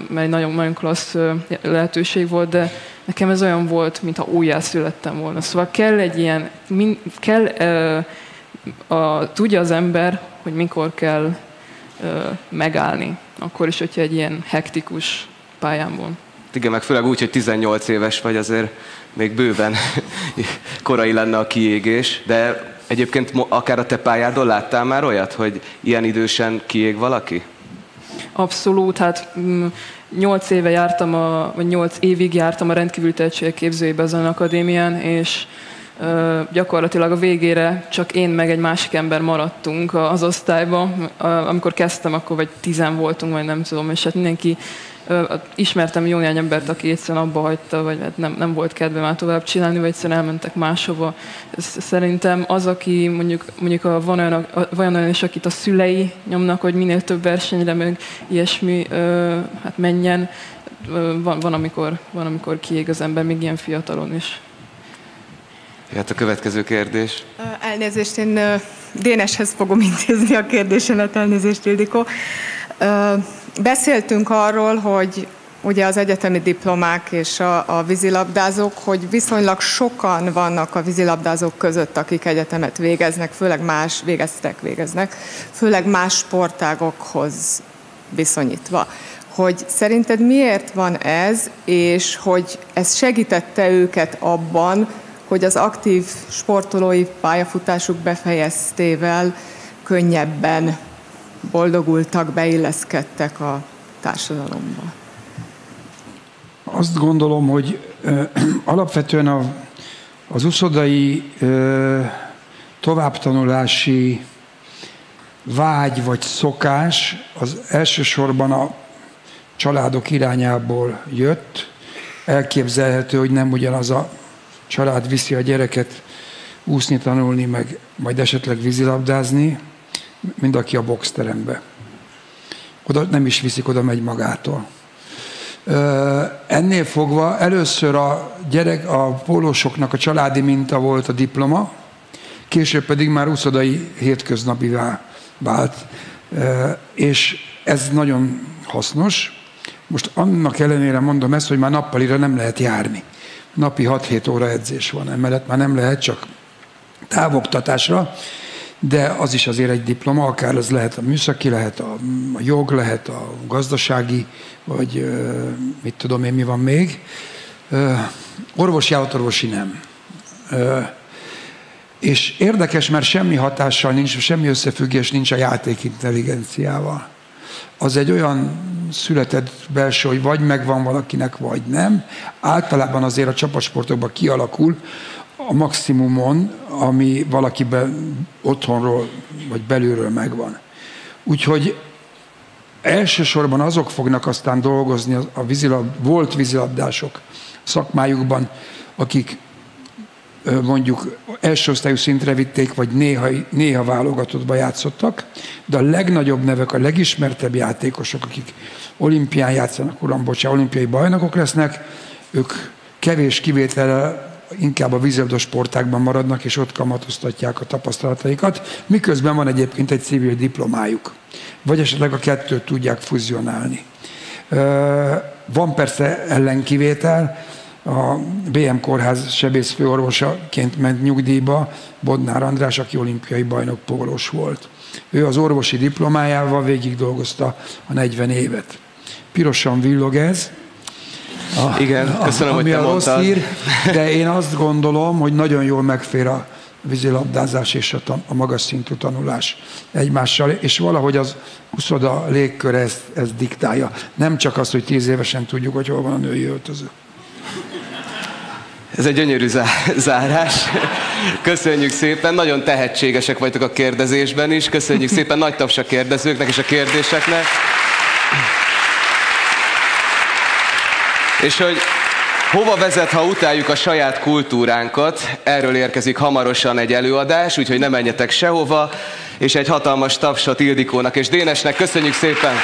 Speaker 9: mert egy nagyon, nagyon klassz lehetőség volt, de nekem ez olyan volt, mintha újjászülettem volna. Szóval kell egy ilyen, tudja az ember, hogy mikor kell megállni, akkor is, hogyha egy ilyen hektikus pályán van.
Speaker 6: Igen, meg főleg úgy, hogy 18 éves vagy, azért még bőven korai lenne a kiégés, de egyébként akár a te pályádon láttál már olyat, hogy ilyen idősen kiég valaki?
Speaker 9: Abszolút, hát 8 évig jártam a rendkívüli tehetségképzőjébe ezen az akadémián, és gyakorlatilag a végére csak én meg egy másik ember maradtunk az osztályban. Amikor kezdtem, akkor vagy 10 voltunk, vagy nem tudom, és hát mindenki, ismertem jó néhány embert, aki egyszerűen abba hagyta, vagy hát nem volt kedve már tovább csinálni, vagy egyszerűen elmentek máshova. Szerintem az, aki mondjuk van olyan is, akit a szülei nyomnak, hogy minél több versenyre, meg ilyesmi hát menjen, van, amikor kiég az ember, még ilyen fiatalon is.
Speaker 6: Hát a következő kérdés.
Speaker 11: Elnézést, én Déneshez fogom intézni a kérdésemet, elnézést, Ildikó. Beszéltünk arról, hogy ugye az egyetemi diplomák és a vízilabdázók, hogy viszonylag sokan vannak a vízilabdázók között, akik egyetemet végeznek, végeznek, főleg más sportágokhoz viszonyítva. Hogy szerinted miért van ez, és hogy ez segítette őket abban, hogy az aktív sportolói pályafutásuk befejeztével könnyebben boldogultak, beilleszkedtek a társadalomba?
Speaker 23: Azt gondolom, hogy alapvetően az uszodai továbbtanulási vágy vagy szokás az elsősorban a családok irányából jött. Elképzelhető, hogy nem ugyanaz a család viszi a gyereket úszni, tanulni, meg majd esetleg vízilabdázni, mint aki a boxterembe. Oda nem is viszik, oda megy magától. Ennél fogva először a pólósoknak a családi minta volt a diploma, később pedig már uszodai hétköznapivá vált. És ez nagyon hasznos. Most annak ellenére mondom ezt, hogy már nappalira nem lehet járni. Napi 6-7 óra edzés van, emellett már nem lehet csak távoktatásra, de az is azért egy diploma, akár az lehet a műszaki, lehet a jog, lehet a gazdasági, vagy mit tudom én, mi van még. Orvosi, állatorvosi nem. És érdekes, mert semmi hatással nincs, semmi összefüggés nincs a játékintelligenciával. Az egy olyan született belső, hogy vagy megvan valakinek, vagy nem. Általában azért a csapatsportokban kialakul a maximumon, ami valakiben otthonról vagy belülről megvan. Úgyhogy elsősorban azok fognak aztán dolgozni volt vízilabdások szakmájukban, akik mondjuk első osztályú szintre vitték, vagy néha válogatottba játszottak, de a legnagyobb nevek, a legismertebb játékosok, akik olimpián játszanak, uram, bocsánat, olimpiai bajnokok lesznek, ők kevés kivétellel inkább a vízilabda sportákban maradnak, és ott kamatoztatják a tapasztalataikat, miközben van egyébként egy civil diplomájuk. Vagy esetleg a kettőt tudják fuzionálni. Van persze ellenkivétel, a BM kórház sebészfőorvosaként ment nyugdíjba Bodnár András, aki olimpiai bajnok pólós volt. Ő az orvosi diplomájával végig dolgozta a 40 évet. Pirosan villog ez.
Speaker 6: Igen, köszönöm, hogy te mondtad.
Speaker 23: Rossz hír, de én azt gondolom, hogy nagyon jól megfér a vízilabdázás és a magas szintű tanulás egymással, és valahogy az uszoda légköre ezt diktálja. Nem csak az, hogy 10 évesen tudjuk, hogy hol van a női öltöző.
Speaker 6: Ez egy gyönyörű zárás. Köszönjük szépen, nagyon tehetségesek vagytok a kérdezésben is. Köszönjük szépen, nagy taps a kérdezőknek és a kérdéseknek. És hogy hova vezet, ha utáljuk a saját kultúránkat, erről érkezik hamarosan egy előadás, úgyhogy ne menjetek sehova, és egy hatalmas tapsot Ildikónak és Dénesnek. Köszönjük szépen!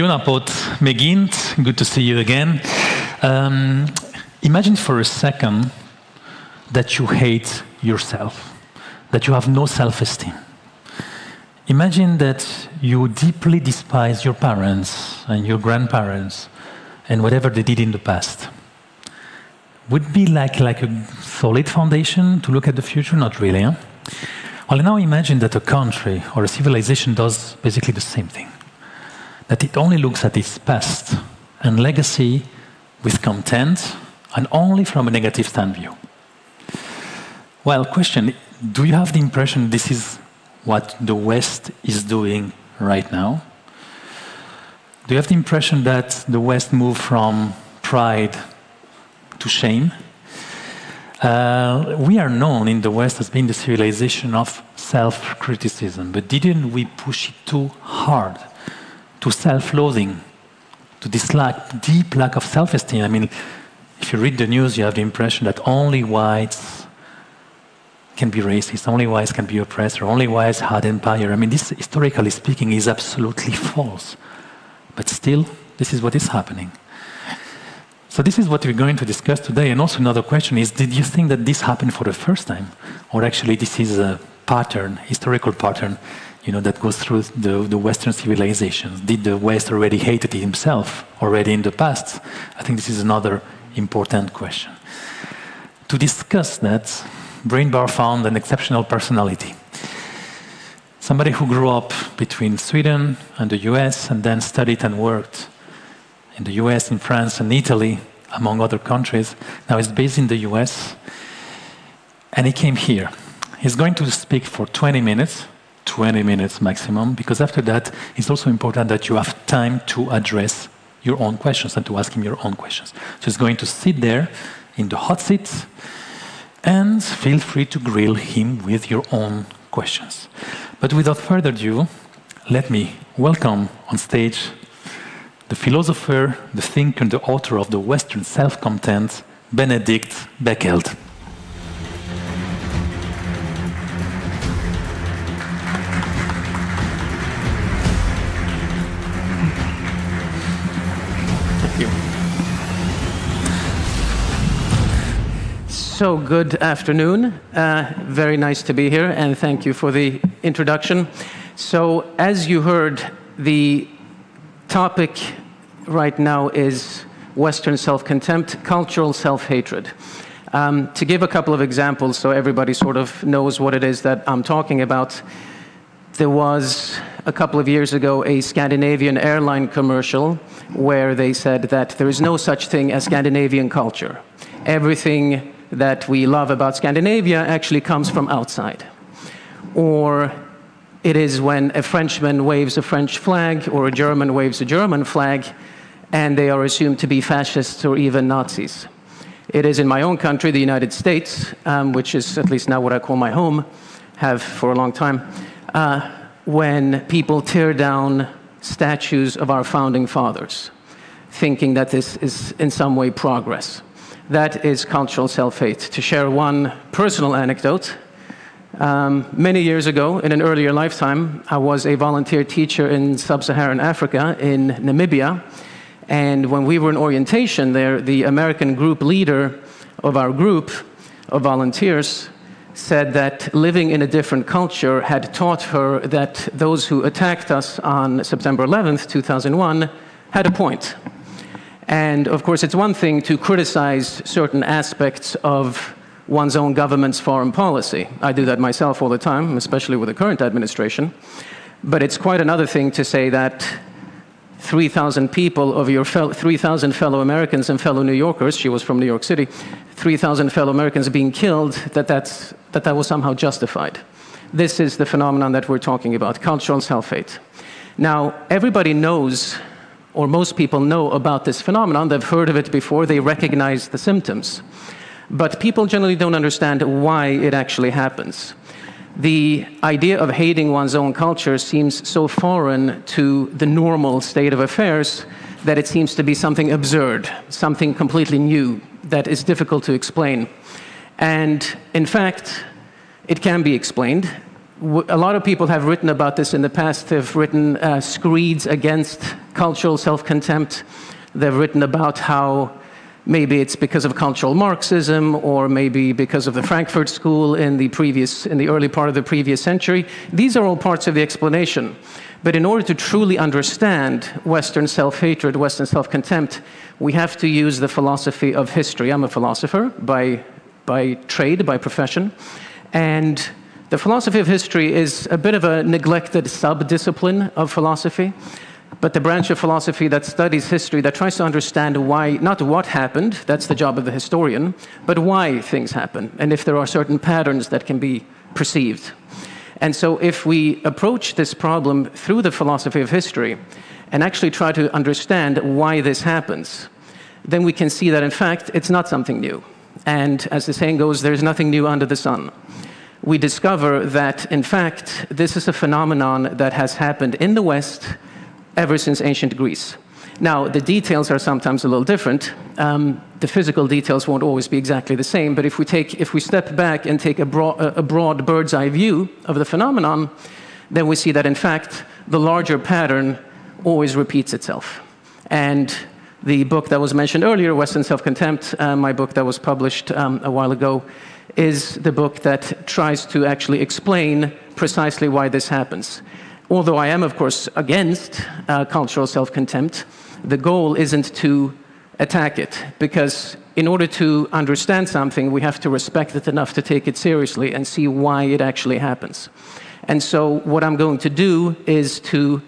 Speaker 5: Jó napot megint. Good to see you again. Imagine for a second that you hate yourself, that you have no self-esteem. Imagine that you deeply despise your parents and your grandparents and whatever they did in the past. Would it be like a solid foundation to look at the future? Not really, huh? Well, now imagine that a country or a civilization does basically the same thing. That it only looks at its past and legacy with contempt and only from a negative stand view. Well, question, do you have the impression this is what the West is doing right now? Do you have the impression that the West moved from pride to shame? We are known in the West as being the civilization of self-criticism, but didn't we push it too hard to self-loathing, to this deep lack of self-esteem? I mean, if you read the news, you have the impression that only whites can be racist, only whites can be oppressed, or only whites had empire. I mean, this, historically speaking, is absolutely false. But still, this is what is happening. So this is what we're going to discuss today. And also another question is, did you think that this happened for the first time? Or actually this is a pattern, historical pattern, you know, that goes through the Western civilizations? Did the West already hate it himself already in the past? I think this is another important question. To discuss that, Brain Bar found an exceptional personality. Somebody who grew up between Sweden and the US and then studied and worked in the US, in France and Italy, among other countries. Now he's based in the US and he came here. He's going to speak for 20 minutes maximum, because after that it's also important that you have time to address your own questions and to ask him your own questions. So he's going to sit there in the hot seat and feel free to grill him with your own questions. But without further ado, let me welcome on stage the philosopher, the thinker, and the author of the Western self-content, Benedict Beckeld.
Speaker 1: So, good afternoon. Very nice to be here, and thank you for the introduction. So, as you heard, the topic right now is Western self-contempt, cultural self-hatred. To give a couple of examples so everybody sort of knows what it is that I'm talking about, there was a couple of years ago a Scandinavian airline commercial where they said that there is no such thing as Scandinavian culture. Everything that we love about Scandinavia actually comes from outside. Or it is when a Frenchman waves a French flag or a German waves a German flag and they are assumed to be fascists or even Nazis. It is in my own country, the United States, which is at least now what I call my home, have for a long time, when people tear down statues of our founding fathers, thinking that this is in some way progress. That is cultural self-hate. To share one personal anecdote, many years ago, in an earlier lifetime, I was a volunteer teacher in sub-Saharan Africa, in Namibia, and when we were in orientation there, the American group leader of our group of volunteers said that living in a different culture had taught her that those who attacked us on September 11th, 2001, had a point. And of course, it's one thing to criticize certain aspects of one's own government's foreign policy. I do that myself all the time, especially with the current administration. But it's quite another thing to say that 3,000 people of your 3,000 fellow Americans and fellow New Yorkers, she was from New York City, 3,000 fellow Americans being killed, that was somehow justified. This is the phenomenon that we're talking about, cultural self-hate. Now, everybody knows, or most people know about this phenomenon. They've heard of it before. They recognize the symptoms. But people generally don't understand why it actually happens. The idea of hating one's own culture seems so foreign to the normal state of affairs that it seems to be something absurd, something completely new that is difficult to explain. And in fact, it can be explained. a lot of people have written about this in the past. They've written screeds against cultural self-contempt. They've written about how maybe it's because of cultural Marxism, or maybe because of the Frankfurt School in the early part of the previous century. These are all parts of the explanation. But in order to truly understand Western self-hatred, Western self-contempt, we have to use the philosophy of history. I'm a philosopher by trade, by profession. And the philosophy of history is a bit of a neglected sub-discipline of philosophy, but the branch of philosophy that studies history, that tries to understand why, not what happened, that's the job of the historian, but why things happen, and if there are certain patterns that can be perceived. And so if we approach this problem through the philosophy of history and actually try to understand why this happens, then we can see that, in fact, it's not something new. And as the saying goes, there's nothing new under the sun. We discover that, in fact, this is a phenomenon that has happened in the West ever since ancient Greece. Now, the details are sometimes a little different. The physical details won't always be exactly the same, but if we step back and take a broad bird's eye view of the phenomenon, then we see that, in fact, the larger pattern always repeats itself. And the book that was mentioned earlier, Western Self-Contempt, my book that was published a while ago, is the book that tries to actually explain precisely why this happens. Although I am, of course, against cultural self-contempt, the goal isn't to attack it, because in order to understand something, we have to respect it enough to take it seriously and see why it actually happens. And so what I'm going to do is to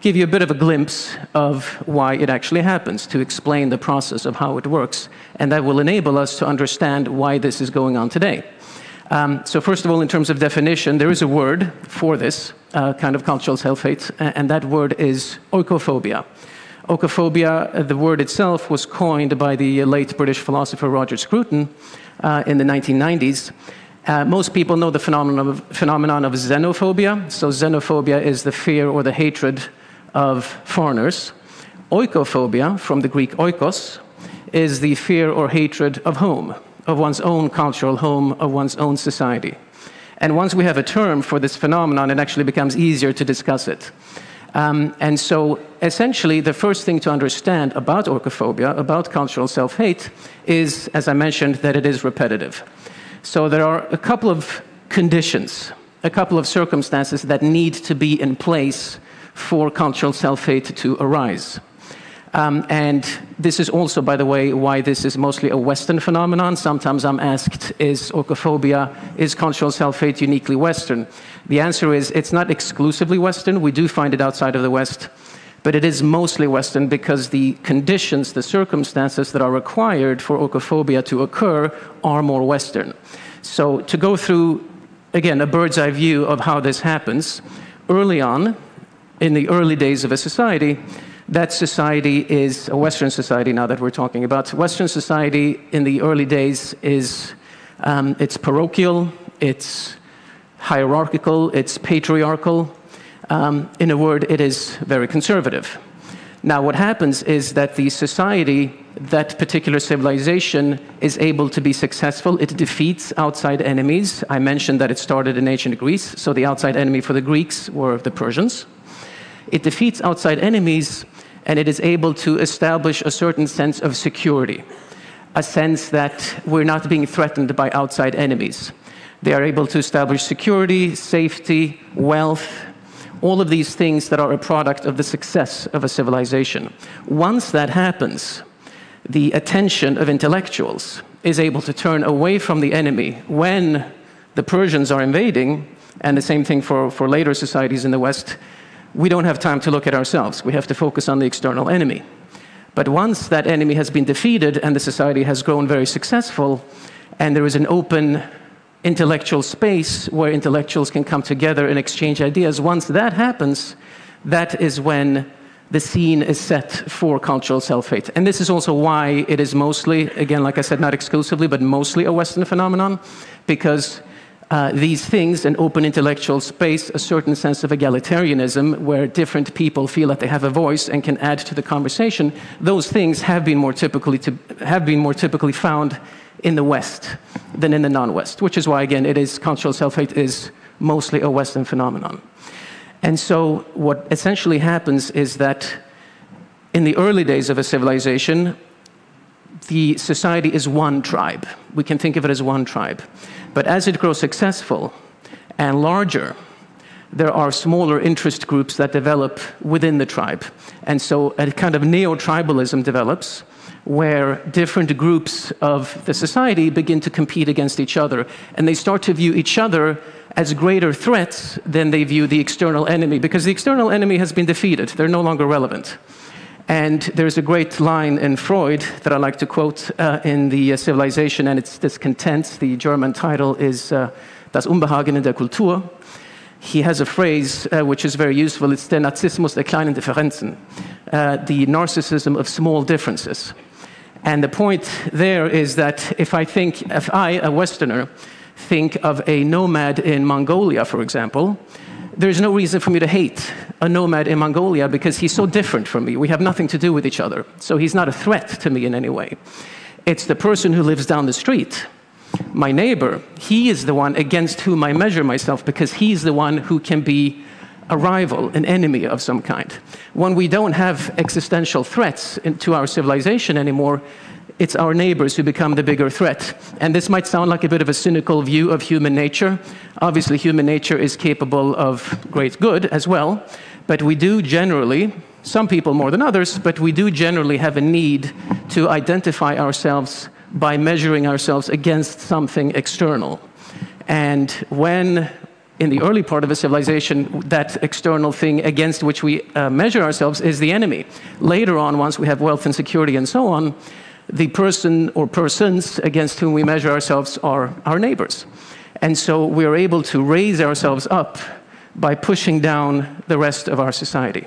Speaker 1: give you a bit of a glimpse of why it actually happens, to explain the process of how it works, and that will enable us to understand why this is going on today. So first of all, in terms of definition, there is a word for this kind of cultural self-hate, and that word is oikophobia. Oikophobia, the word itself, was coined by the late British philosopher Roger Scruton in the 1990s. Most people know the phenomenon of xenophobia. So xenophobia is the fear or the hatred of foreigners. Oikophobia, from the Greek oikos, is the fear or hatred of home, of one's own cultural home, of one's own society. And once we have a term for this phenomenon, it actually becomes easier to discuss it. And so essentially, the first thing to understand about oikophobia, about cultural self-hate, is, as I mentioned, that it is repetitive. So there are a couple of conditions, a couple of circumstances that need to be in place for cultural self-hate to arise. And this is also, by the way, why this is mostly a Western phenomenon. Sometimes I'm asked, is oikophobia, is cultural self-hate uniquely Western? The answer is, it's not exclusively Western. We do find it outside of the West. But it is mostly Western because the conditions, the circumstances that are required for oikophobia to occur are more Western. So to go through, again, a bird's eye view of how this happens, early on, in the early days of a society, that society is a Western society now that we're talking about. Western society in the early days is, it's parochial, it's hierarchical, it's patriarchal. In a word, it is very conservative. Now, what happens is that the society, that particular civilization, is able to be successful. It defeats outside enemies. I mentioned that it started in ancient Greece, so the outside enemy for the Greeks were the Persians. It defeats outside enemies, and it is able to establish a certain sense of security, a sense that we're not being threatened by outside enemies. They are able to establish security, safety, wealth, all of these things that are a product of the success of a civilization. Once that happens, the attention of intellectuals is able to turn away from the enemy. When the Persians are invading, and the same thing for later societies in the West, we don't have time to look at ourselves. We have to focus on the external enemy. But once that enemy has been defeated and the society has grown very successful, and there is an open intellectual space where intellectuals can come together and exchange ideas, once that happens, that is when the scene is set for cultural self-hate. And this is also why it is mostly, again, like I said, not exclusively, but mostly a Western phenomenon, because these things, an open intellectual space, a certain sense of egalitarianism, where different people feel that they have a voice and can add to the conversation, those things have been more typically found in the West than in the non-West, which is why, again, cultural self-hate is mostly a Western phenomenon. And so what essentially happens is that in the early days of a civilization, the society is one tribe. We can think of it as one tribe. But as it grows successful and larger, there are smaller interest groups that develop within the tribe. And so a kind of neo-tribalism develops, where different groups of the society begin to compete against each other. And they start to view each other as greater threats than they view the external enemy, because the external enemy has been defeated. They're no longer relevant. And there's a great line in Freud that I like to quote in the Civilization and its Discontent. The German title is Das Unbehagen in der Kultur. He has a phrase which is very useful. It's der Narzissmus der kleinen Differenzen, the narcissism of small differences. And the point there is that if I, a Westerner, think of a nomad in Mongolia, for example, there's no reason for me to hate a nomad in Mongolia because he's so different from me. We have nothing to do with each other. So he's not a threat to me in any way. It's the person who lives down the street, my neighbor. He is the one against whom I measure myself because he's the one who can be a rival, an enemy of some kind. When we don't have existential threats to our civilization anymore, it's our neighbors who become the bigger threat. And this might sound like a bit of a cynical view of human nature. Obviously, human nature is capable of great good as well, but we do generally, some people more than others, but we do generally have a need to identify ourselves by measuring ourselves against something external. And when in the early part of a civilization, that external thing against which we measure ourselves is the enemy. Later on, once we have wealth and security and so on, the person or persons against whom we measure ourselves are our neighbors. And so we are able to raise ourselves up by pushing down the rest of our society.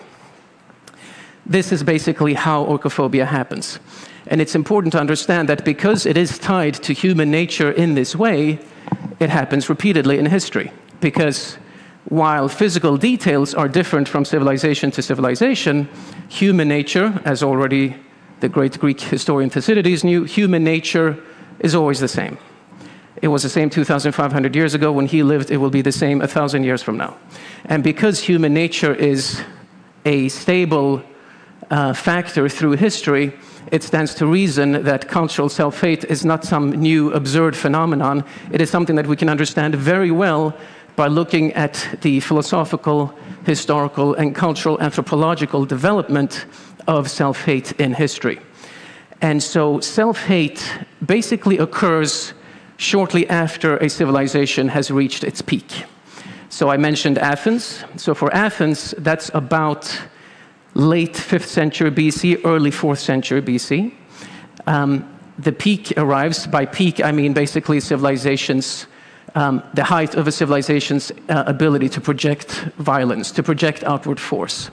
Speaker 1: This is basically how orcophobia happens. And it's important to understand that because it is tied to human nature in this way, it happens repeatedly in history. Because while physical details are different from civilization to civilization, human nature, as already the great Greek historian Thucydides knew, human nature is always the same. It was the same 2,500 years ago when he lived. It will be the same 1,000 years from now. And because human nature is a stable factor through history, it stands to reason that cultural self-hate is not some new absurd phenomenon. It is something that we can understand very well by looking at the philosophical, historical, and cultural anthropological development of self-hate in history. And so self-hate basically occurs shortly after a civilization has reached its peak. So I mentioned Athens. So for Athens, that's about late 5th century BC, early 4th century BC. The peak arrives. By peak, I mean basically civilizations, the height of a civilization's ability to project violence, to project outward force.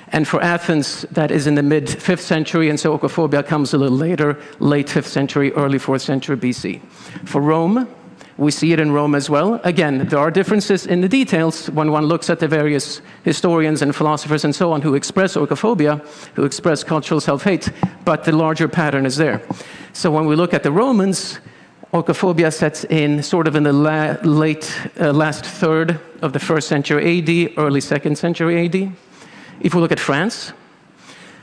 Speaker 1: And for Athens, that is in the mid-5th century, and so orcophobia comes a little later, late 5th century, early 4th century BC. For Rome, we see it in Rome as well. Again, there are differences in the details when one looks at the various historians and philosophers and so on who express orcophobia, who express cultural self-hate, but the larger pattern is there. So when we look at the Romans, orcophobia sets in sort of in the last third of the 1st century AD, early 2nd century AD. If we look at France,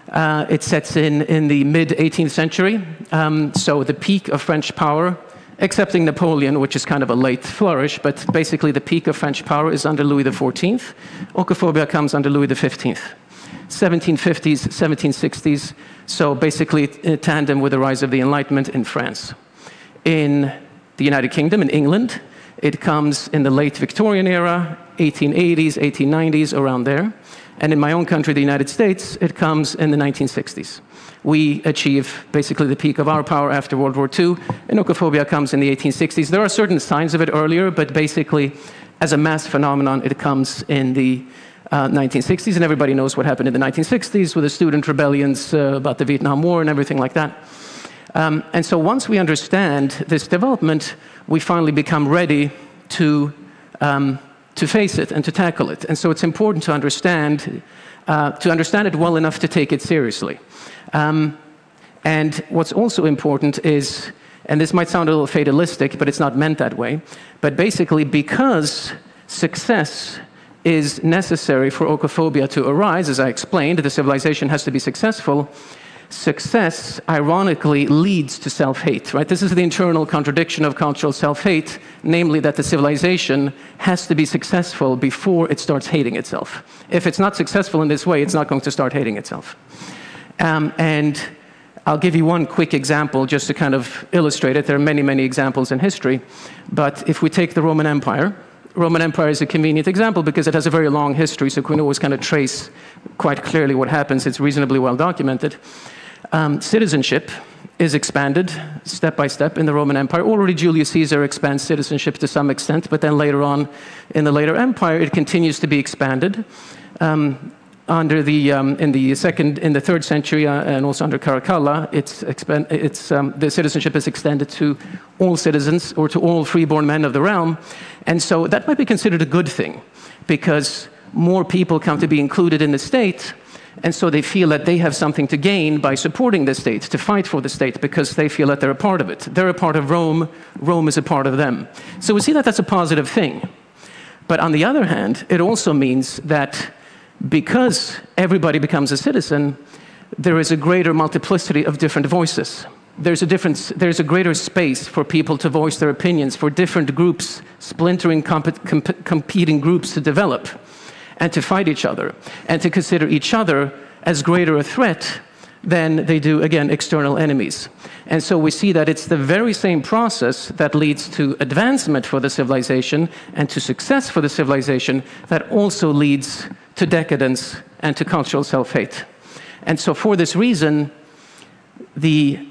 Speaker 1: it sets in the mid-18th century. So the peak of French power, excepting Napoleon, which is kind of a late flourish, but basically the peak of French power is under Louis XIV. Orcophobia comes under Louis XV. 1750s, 1760s, so basically in tandem with the rise of the Enlightenment in France. In the United Kingdom, in England, it comes in the late Victorian era, 1880s, 1890s, around there. And in my own country, the United States, it comes in the 1960s. We achieve basically the peak of our power after World War II, and orcophobia comes in the 1860s. There are certain signs of it earlier, but basically, as a mass phenomenon, it comes in the 1960s, and everybody knows what happened in the 1960s with the student rebellions about the Vietnam War and everything like that. And so once we understand this development, we finally become ready to face it and to tackle it. And so it's important to understand it well enough to take it seriously. And what's also important is, and this might sound a little fatalistic, but it's not meant that way, but basically because success is necessary for oikophobia to arise. As I explained, the civilization has to be successful. Success, ironically, leads to self-hate, right? This is the internal contradiction of cultural self-hate, namely that the civilization has to be successful before it starts hating itself. If it's not successful in this way, it's not going to start hating itself. And I'll give you one quick example just to kind of illustrate it. There are many, many examples in history. But if we take the Roman Empire is a convenient example because it has a very long history, so we can always kind of trace quite clearly what happens. It's reasonably well documented. Citizenship is expanded step by step in the Roman Empire. Already Julius Caesar expands citizenship to some extent, but then later on in the later empire, it continues to be expanded. Under the in the 3rd century and also under Caracalla, the citizenship is extended to all citizens or to all freeborn men of the realm, and so that might be considered a good thing because more people come to be included in the state, and so they feel that they have something to gain by supporting the state, to fight for the state, because they feel that they're a part of it. They're a part of Rome. Rome is a part of them. So we see that that's a positive thing. But on the other hand, it also means that because everybody becomes a citizen, there is a greater multiplicity of different voices. There's a greater space for people to voice their opinions, for different groups, splintering competing groups to develop and to fight each other and to consider each other as greater a threat than they do, again, external enemies. And so we see that it's the very same process that leads to advancement for the civilization and to success for the civilization that also leads to decadence and to cultural self-hate. And so for this reason, the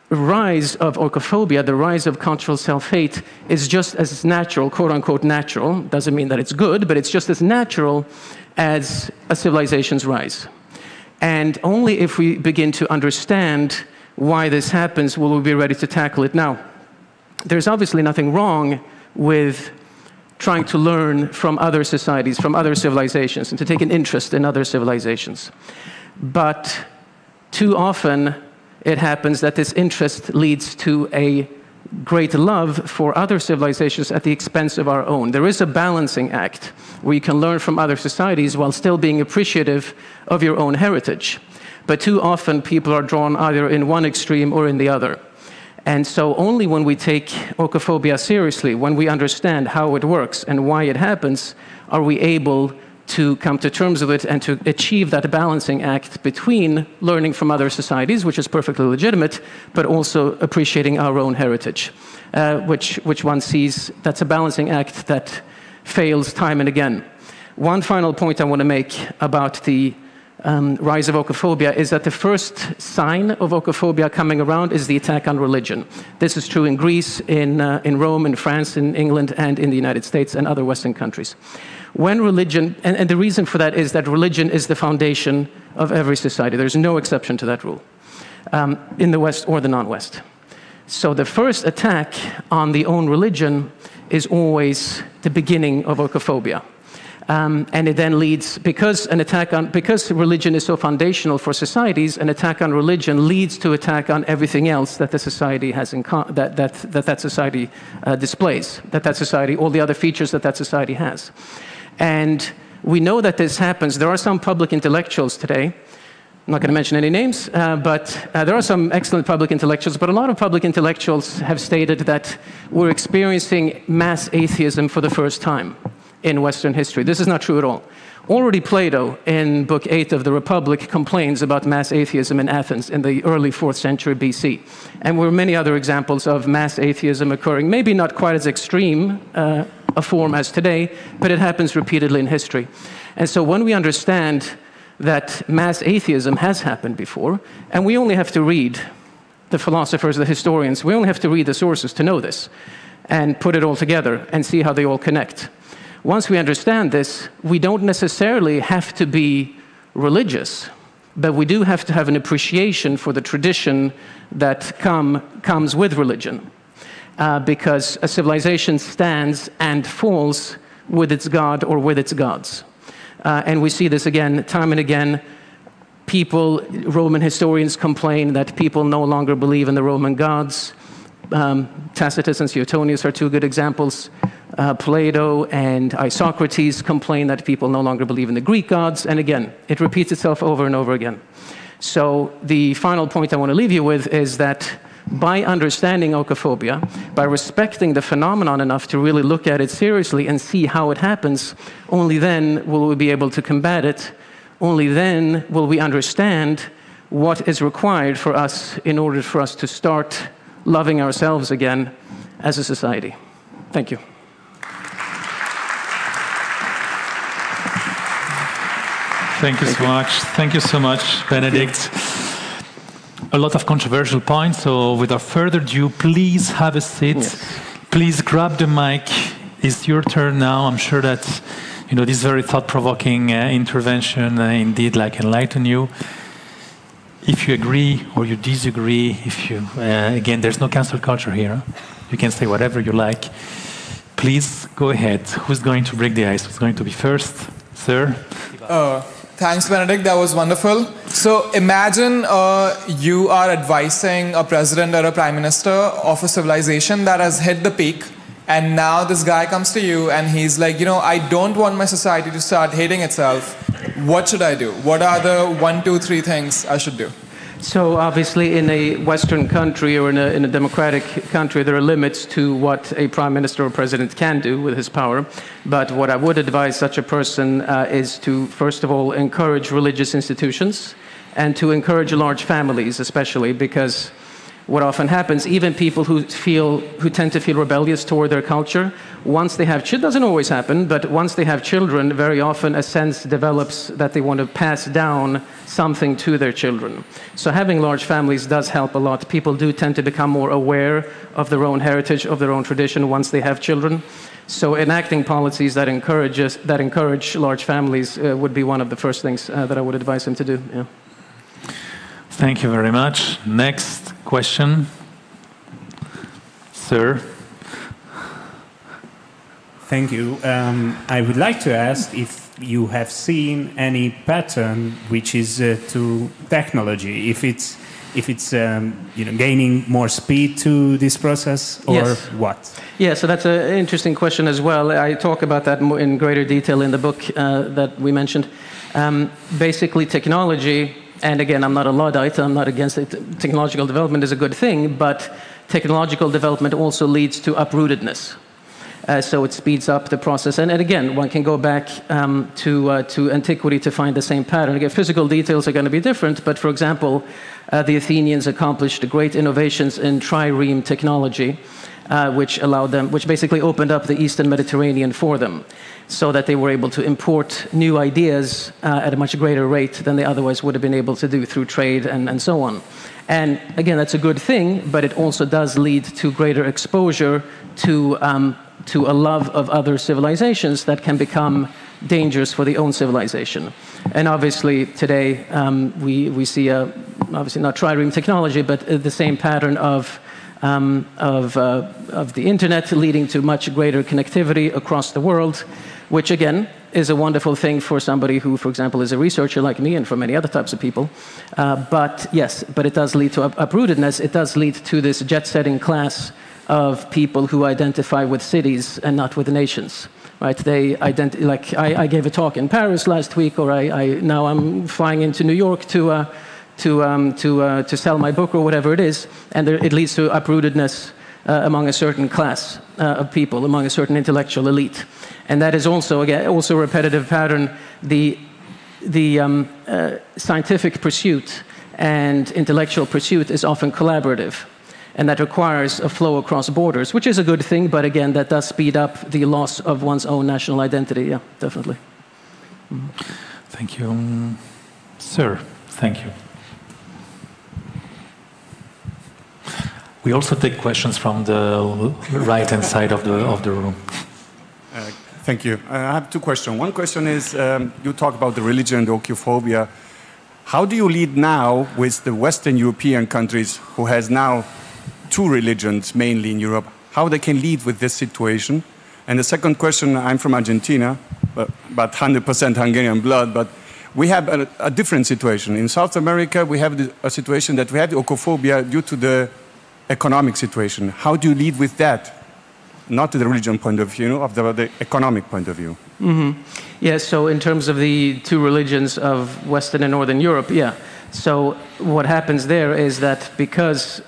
Speaker 1: rise of oikophobia, the rise of cultural self-hate, is just as natural, quote-unquote natural, doesn't mean that it's good, but it's just as natural as a civilization's rise. And only if we begin to understand why this happens will we be ready to tackle it. Now, there's obviously nothing wrong with trying to learn from other societies, from other civilizations, and to take an interest in other civilizations. But too often, it happens that this interest leads to a great love for other civilizations at the expense of our own. There is a balancing act where you can learn from other societies while still being appreciative of your own heritage. But too often, people are drawn either in one extreme or in the other. And so only when we take oikophobia seriously, when we understand how it works and why it happens, are we able to come to terms with it and to achieve that balancing act between learning from other societies, which is perfectly legitimate, but also appreciating our own heritage, which one sees that's a balancing act that fails time and again. One final point I want to make about the rise of oikophobia is that the first sign of oikophobia coming around is the attack on religion. This is true in Greece, in Rome, in France, in England, and in the United States and other Western countries. When religion, and the reason for that is that religion is the foundation of every society. There's no exception to that rule, in the West or the non-West. So the first attack on the own religion is always the beginning of oikophobia. And it then leads, because religion is so foundational for societies, an attack on religion leads to attack on everything else that the society has that society displays, that society, all the other features that society has. And we know that this happens. There are some public intellectuals today, I'm not going to mention any names, but there are some excellent public intellectuals, but a lot of public intellectuals have stated that we're experiencing mass atheism for the first time in Western history. This is not true at all. Already Plato, in Book 8 of the Republic, complains about mass atheism in Athens in the early 4th century BC. And there were many other examples of mass atheism occurring, maybe not quite as extreme a form as today, but it happens repeatedly in history. And so when we understand that mass atheism has happened before, and we only have to read the philosophers, the historians, we only have to read the sources to know this, and put it all together and see how they all connect. Once we understand this, we don't necessarily have to be religious, but we do have to have an appreciation for the tradition that comes with religion. Because a civilization stands and falls with its god or with its gods. And we see this again, time and again. Roman historians complain that people no longer believe in the Roman gods. Tacitus and Suetonius are two good examples. Plato and Isocrates complain that people no longer believe in the Greek gods, and again, it repeats itself over and over again. So the final point I want to leave you with is that by understanding oikophobia, by respecting the phenomenon enough to really look at it seriously and see how it happens, only then will we be able to combat it. Only then will we understand what is required for us in order for us to start loving ourselves again as a society. Thank you.
Speaker 5: Thank you so much. Thank you so much, Benedict. A lot of controversial points, so without further ado, please have a seat. Yes. Please grab the mic. It's your turn now. I'm sure that this very thought-provoking intervention indeed enlighten you. If you agree or you disagree, if you again, there's no cancel culture here. You can say whatever you like. Please go ahead. Who's going to break the ice? Who's going to be first, sir?
Speaker 15: Thanks, Benedict. That was wonderful. So imagine you are advising a president or a prime minister of a civilization that has hit the peak, and now this guy comes to you and he's like, I don't want my society to start hating itself. What should I do? What are the 1, 2, 3 things I should do?
Speaker 1: So obviously in a Western country or in a democratic country, there are limits to what a prime minister or president can do with his power. But what I would advise such a person is to, first of all, encourage religious institutions and to encourage large families, especially because what often happens, even people who tend to feel rebellious toward their culture, once they have children, doesn't always happen, but once they have children, very often a sense develops that they want to pass down something to their children. So having large families does help a lot. People do tend to become more aware of their own heritage, of their own tradition once they have children. So enacting policies that encourage large families would be one of the first things that I would advise them to do. Yeah.
Speaker 5: Thank you very much. Next question. Sir.
Speaker 16: Thank you. I would like to ask if you have seen any pattern which is to technology, if it's gaining more speed to this process, or
Speaker 1: yes.
Speaker 16: What?
Speaker 1: Yeah, so that's an interesting question as well. I talk about that in greater detail in the book that we mentioned. Basically, technology. And again, I'm not a Luddite, I'm not against it. Technological development is a good thing, but technological development also leads to uprootedness. So it speeds up the process. And again, one can go back to antiquity to find the same pattern. Again, physical details are going to be different, but for example, the Athenians accomplished great innovations in trireme technology, which basically opened up the Eastern Mediterranean for them, so that they were able to import new ideas at a much greater rate than they otherwise would have been able to do through trade and so on. And again, that's a good thing, but it also does lead to greater exposure to a love of other civilizations that can become dangerous for the own civilization. And obviously today we see obviously not trireme technology, but the same pattern of the internet leading to much greater connectivity across the world, which again is a wonderful thing for somebody who, for example, is a researcher like me and for many other types of people. But it does lead to uprootedness. It does lead to this jet-setting class of people who identify with cities and not with nations. Right? I gave a talk in Paris last week, or now I'm flying into New York to sell my book or whatever it is, and it leads to uprootedness among a certain class of people, among a certain intellectual elite. And that is also, again, a repetitive pattern. The scientific pursuit and intellectual pursuit is often collaborative, and that requires a flow across borders, which is a good thing, but again, that does speed up the loss of one's own national identity. Yeah, definitely.
Speaker 5: Thank you. Sir, thank you. We also take questions from the right-hand side of the room.
Speaker 17: Thank you. I have two questions. One question is, you talk about the religion, the oikophobia. How do you lead now with the Western European countries who has now two religions, mainly in Europe, how they can lead with this situation? And the second question, I'm from Argentina, but 100% Hungarian blood, but we have a different situation. In South America, we have a situation that we have the oikophobia due to the economic situation. How do you lead with that? not the religion point of view, of the economic point of view.
Speaker 1: Yeah, so in terms of the two religions of Western and Northern Europe, yeah. So what happens there is that because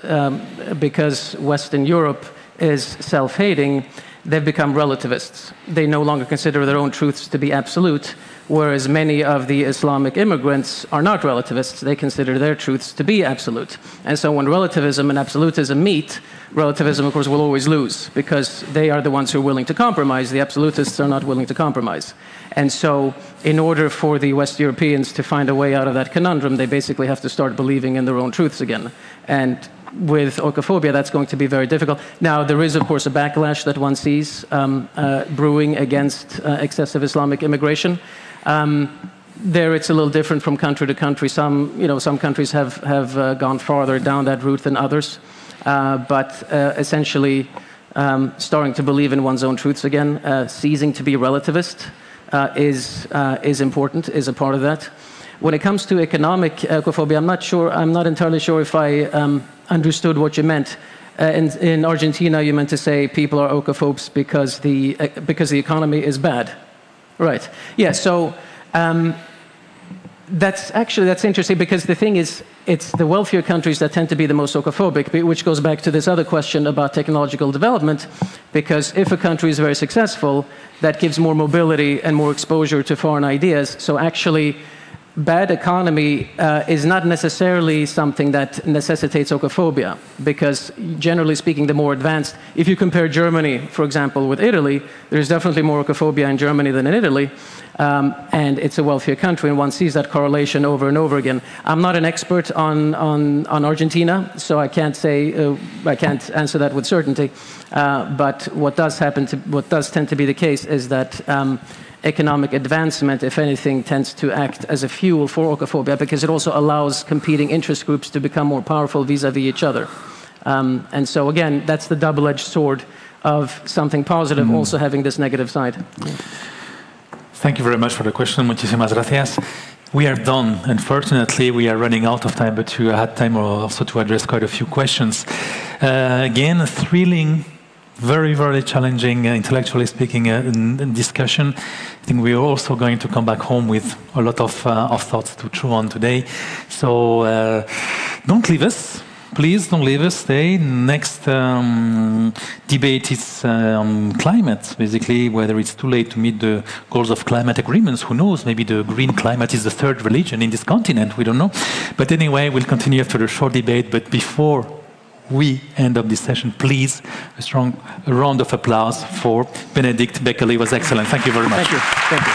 Speaker 1: Western Europe is self-hating, they've become relativists. They no longer consider their own truths to be absolute, whereas many of the Islamic immigrants are not relativists. They consider their truths to be absolute. And so when relativism and absolutism meet, relativism, of course, will always lose because they are the ones who are willing to compromise. The absolutists are not willing to compromise. And so in order for the West Europeans to find a way out of that conundrum, they basically have to start believing in their own truths again. And with oikophobia, that's going to be very difficult. Now, there is, of course, a backlash that one sees brewing against excessive Islamic immigration. There, it's a little different from country to country. Some countries have gone farther down that route than others. But essentially, starting to believe in one's own truths again, ceasing to be relativist is important, is a part of that. When it comes to economic oikophobia, I'm not entirely sure if I understood what you meant. In Argentina, you meant to say people are oikophobes because the economy is bad. Right. Yeah, so that's interesting because the thing is, it's the wealthier countries that tend to be the most oikophobic, which goes back to this other question about technological development, because if a country is very successful, that gives more mobility and more exposure to foreign ideas. So actually, bad economy is not necessarily something that necessitates oikophobia, because generally speaking, the more advanced, if you compare Germany, for example, with Italy, there's definitely more oikophobia in Germany than in Italy, and it's a wealthier country, and one sees that correlation over and over again. I'm not an expert on Argentina, so I can't say, I can't answer that with certainty, but what does tend to be the case is that economic advancement, if anything, tends to act as a fuel for oikophobia because it also allows competing interest groups to become more powerful vis-a-vis each other. And so again, that's the double-edged sword of something positive also having this negative side.
Speaker 5: Thank you very much for the question. Muchísimas gracias. We are done. Unfortunately, we are running out of time, but you had time also to address quite a few questions. Again, a thrilling, very, very challenging, intellectually speaking, discussion. I think we're also going to come back home with a lot of thoughts to chew on today. So don't leave us. Please don't leave us. Stay. Next debate is on climate, basically, whether it's too late to meet the goals of climate agreements. Who knows? Maybe the green climate is the third religion in this continent. We don't know. But anyway, we'll continue after the short debate. But before we end up this session, please, a strong round of applause for Benedict Beckley. It was excellent. Thank you very much.
Speaker 1: Thank you. Thank you.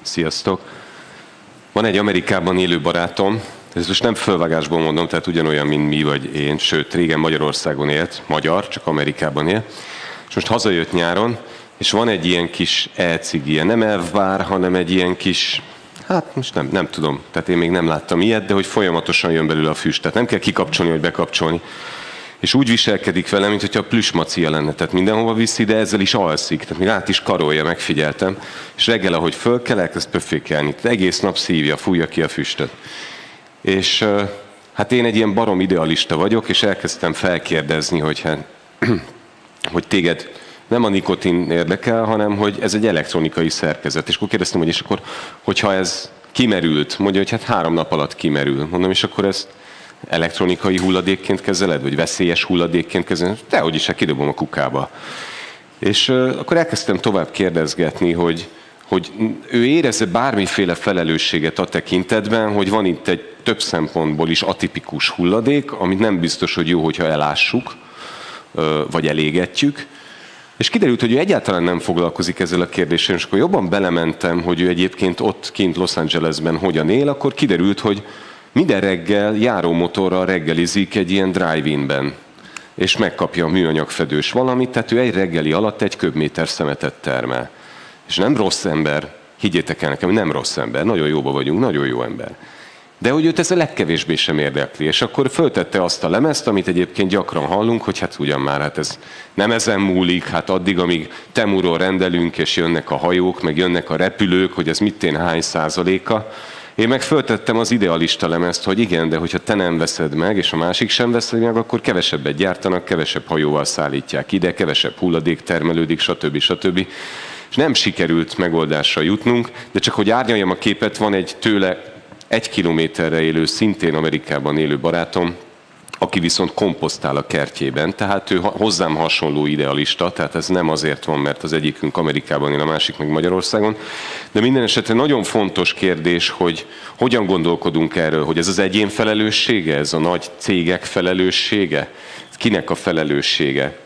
Speaker 3: Sziasztok! Van egy Amerikában élő barátom, ezt most nem fölvágásból mondom, tehát ugyanolyan, mint mi vagy én, sőt, régen Magyarországon élt, magyar, csak Amerikában él, és most hazajött nyáron, és van egy ilyen kis e-cigie, nem elvár, hanem egy ilyen kis, hát most nem tudom, tehát én még nem láttam ilyet, de hogy folyamatosan jön belőle a füst, tehát nem kell kikapcsolni, vagy bekapcsolni. És úgy viselkedik vele, mint hogyha plüsmacia lenne, tehát mindenhova viszi, de ezzel is alszik, tehát még át is karolja, megfigyeltem, és reggel, ahogy fölkel, elkezd pöffékelni, tehát egész nap szívja, fújja ki a füstöt. És hát én egy ilyen barom idealista vagyok, és elkezdtem felkérdezni, hogy téged nem a nikotin érdekel, hanem hogy ez egy elektronikai szerkezet. És akkor kérdeztem, hogy és akkor, hogyha ez kimerült, mondja, hogy hát 3 nap alatt kimerül. Mondom, és akkor ezt elektronikai hulladékként kezeled, vagy veszélyes hulladékként kezeled? Dehogy is, hát kidobom a kukába. És akkor elkezdtem tovább kérdezgetni, hogy ő érezze bármiféle felelősséget a tekintetben, hogy van itt egy több szempontból is atipikus hulladék, amit nem biztos, hogy jó, hogyha elássuk, vagy elégetjük. És kiderült, hogy ő egyáltalán nem foglalkozik ezzel a kérdéssel, és akkor jobban belementem, hogy ő egyébként ott kint Los Angelesben hogyan él, akkor kiderült, hogy minden reggel járómotorral reggelizik egy ilyen drive-inben, és megkapja a műanyagfedős valamit, tehát ő egy reggeli alatt 1 köbméter szemetet termel. És nem rossz ember, higgyétek el nekem, nem rossz ember, nagyon jóba vagyunk, nagyon jó ember. De hogy őt ez a legkevésbé sem érdekli. És akkor föltette azt a lemezt, amit egyébként gyakran hallunk, hogy hát ugyan már, hát ez nem ezen múlik, hát addig, amíg Temuról rendelünk, és jönnek a hajók, meg jönnek a repülők, hogy ez mittén hány százaléka. Én meg föltettem az idealista lemezt, hogy igen, de hogyha te nem veszed meg, és a másik sem veszed meg, akkor kevesebbet gyártanak, kevesebb hajóval szállítják ide, kevesebb hulladék termelődik, stb. Stb. És nem sikerült megoldásra jutnunk, de csak hogy árnyaljam a képet, van egy tőle 1 kilométerre élő, szintén Amerikában élő barátom, aki viszont komposztál a kertjében, tehát ő hozzám hasonló idealista, tehát ez nem azért van, mert az egyikünk Amerikában él, a másik meg Magyarországon, de minden esetre nagyon fontos kérdés, hogy hogyan gondolkodunk erről, hogy ez az egyén felelőssége, ez a nagy cégek felelőssége, kinek a felelőssége.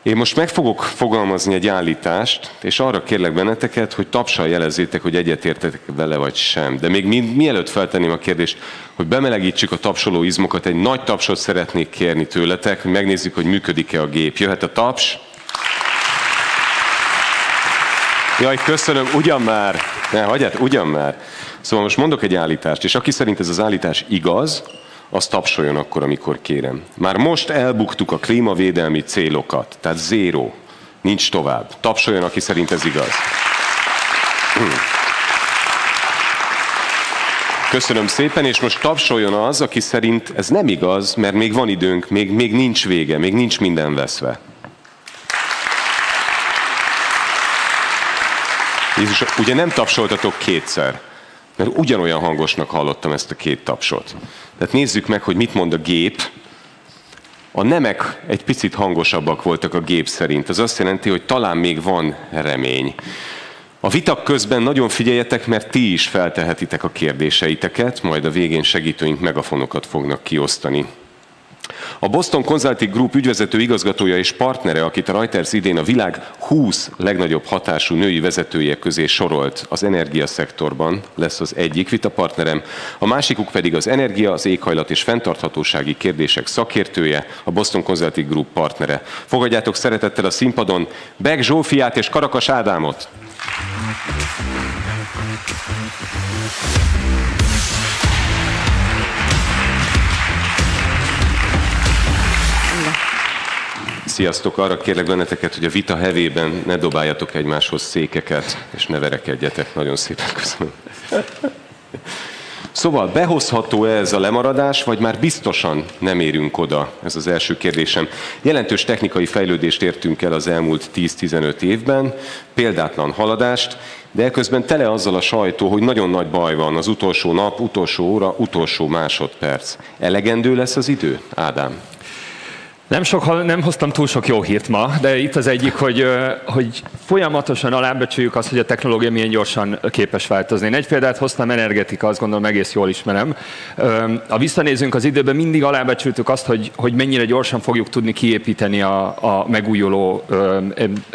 Speaker 3: Én most meg fogok fogalmazni egy állítást, és arra kérlek benneteket, hogy tapsal jelezzétek, hogy egyetértetek vele vagy sem. De még mielőtt feltenném a kérdést, hogy bemelegítsük a tapsoló izmokat, egy nagy tapsot szeretnék kérni tőletek, hogy megnézzük, hogy működik-e a gép. Jöhet a taps? Jaj, köszönöm, ugyan már! Ne, hagyját, ugyan már! Szóval most mondok egy állítást, és aki szerint ez az állítás igaz, az tapsoljon akkor, amikor kérem. Már most elbuktuk a klímavédelmi célokat, tehát 0, nincs tovább. Tapsoljon, aki szerint ez igaz. Köszönöm szépen, és most tapsoljon az, aki szerint ez nem igaz, mert még van időnk, még nincs vége, még nincs minden veszve. Jézus, ugye nem tapsoltatok 2-szer, mert ugyanolyan hangosnak hallottam ezt a 2 tapsot. Tehát nézzük meg, hogy mit mond a gép. A nemek egy picit hangosabbak voltak a gép szerint. Ez azt jelenti, hogy talán még van remény. A vitak közben nagyon figyeljetek, mert ti is feltehetitek a kérdéseiteket, majd a végén segítőink megafonokat fognak kiosztani. A Boston Consulting Group ügyvezető igazgatója és partnere, akit a Reuters idén a világ 20 legnagyobb hatású női vezetője közé sorolt az energiaszektorban, lesz az egyik vitapartnerem, a másikuk pedig az energia, az éghajlat és fenntarthatósági kérdések szakértője, a Boston Consulting Group partnere. Fogadjátok szeretettel a színpadon Beck Zsófiát és Karakas Ádámot! Sziasztok! Arra kérlek benneteket, hogy a vita hevében ne dobáljatok egymáshoz székeket, és ne verekedjetek. Nagyon szépen köszönöm. Szóval behozható-e ez a lemaradás, vagy már biztosan nem érünk oda? Ez az első kérdésem. Jelentős technikai fejlődést értünk el az elmúlt 10-15 évben, példátlan haladást, de eközben tele azzal a sajtó, hogy nagyon nagy baj van, az utolsó nap, utolsó óra, utolsó másodperc. Elegendő lesz az idő, Ádám?
Speaker 2: Nem hoztam túl sok jó hírt ma, de itt az egyik, hogy folyamatosan alábecsüljük azt, hogy a technológia milyen gyorsan képes változni. Én egy példát hoztam, energetika, azt gondolom egész jól ismerem. Ha visszanézünk az időben, mindig alábecsültük azt, hogy mennyire gyorsan fogjuk tudni kiépíteni a megújuló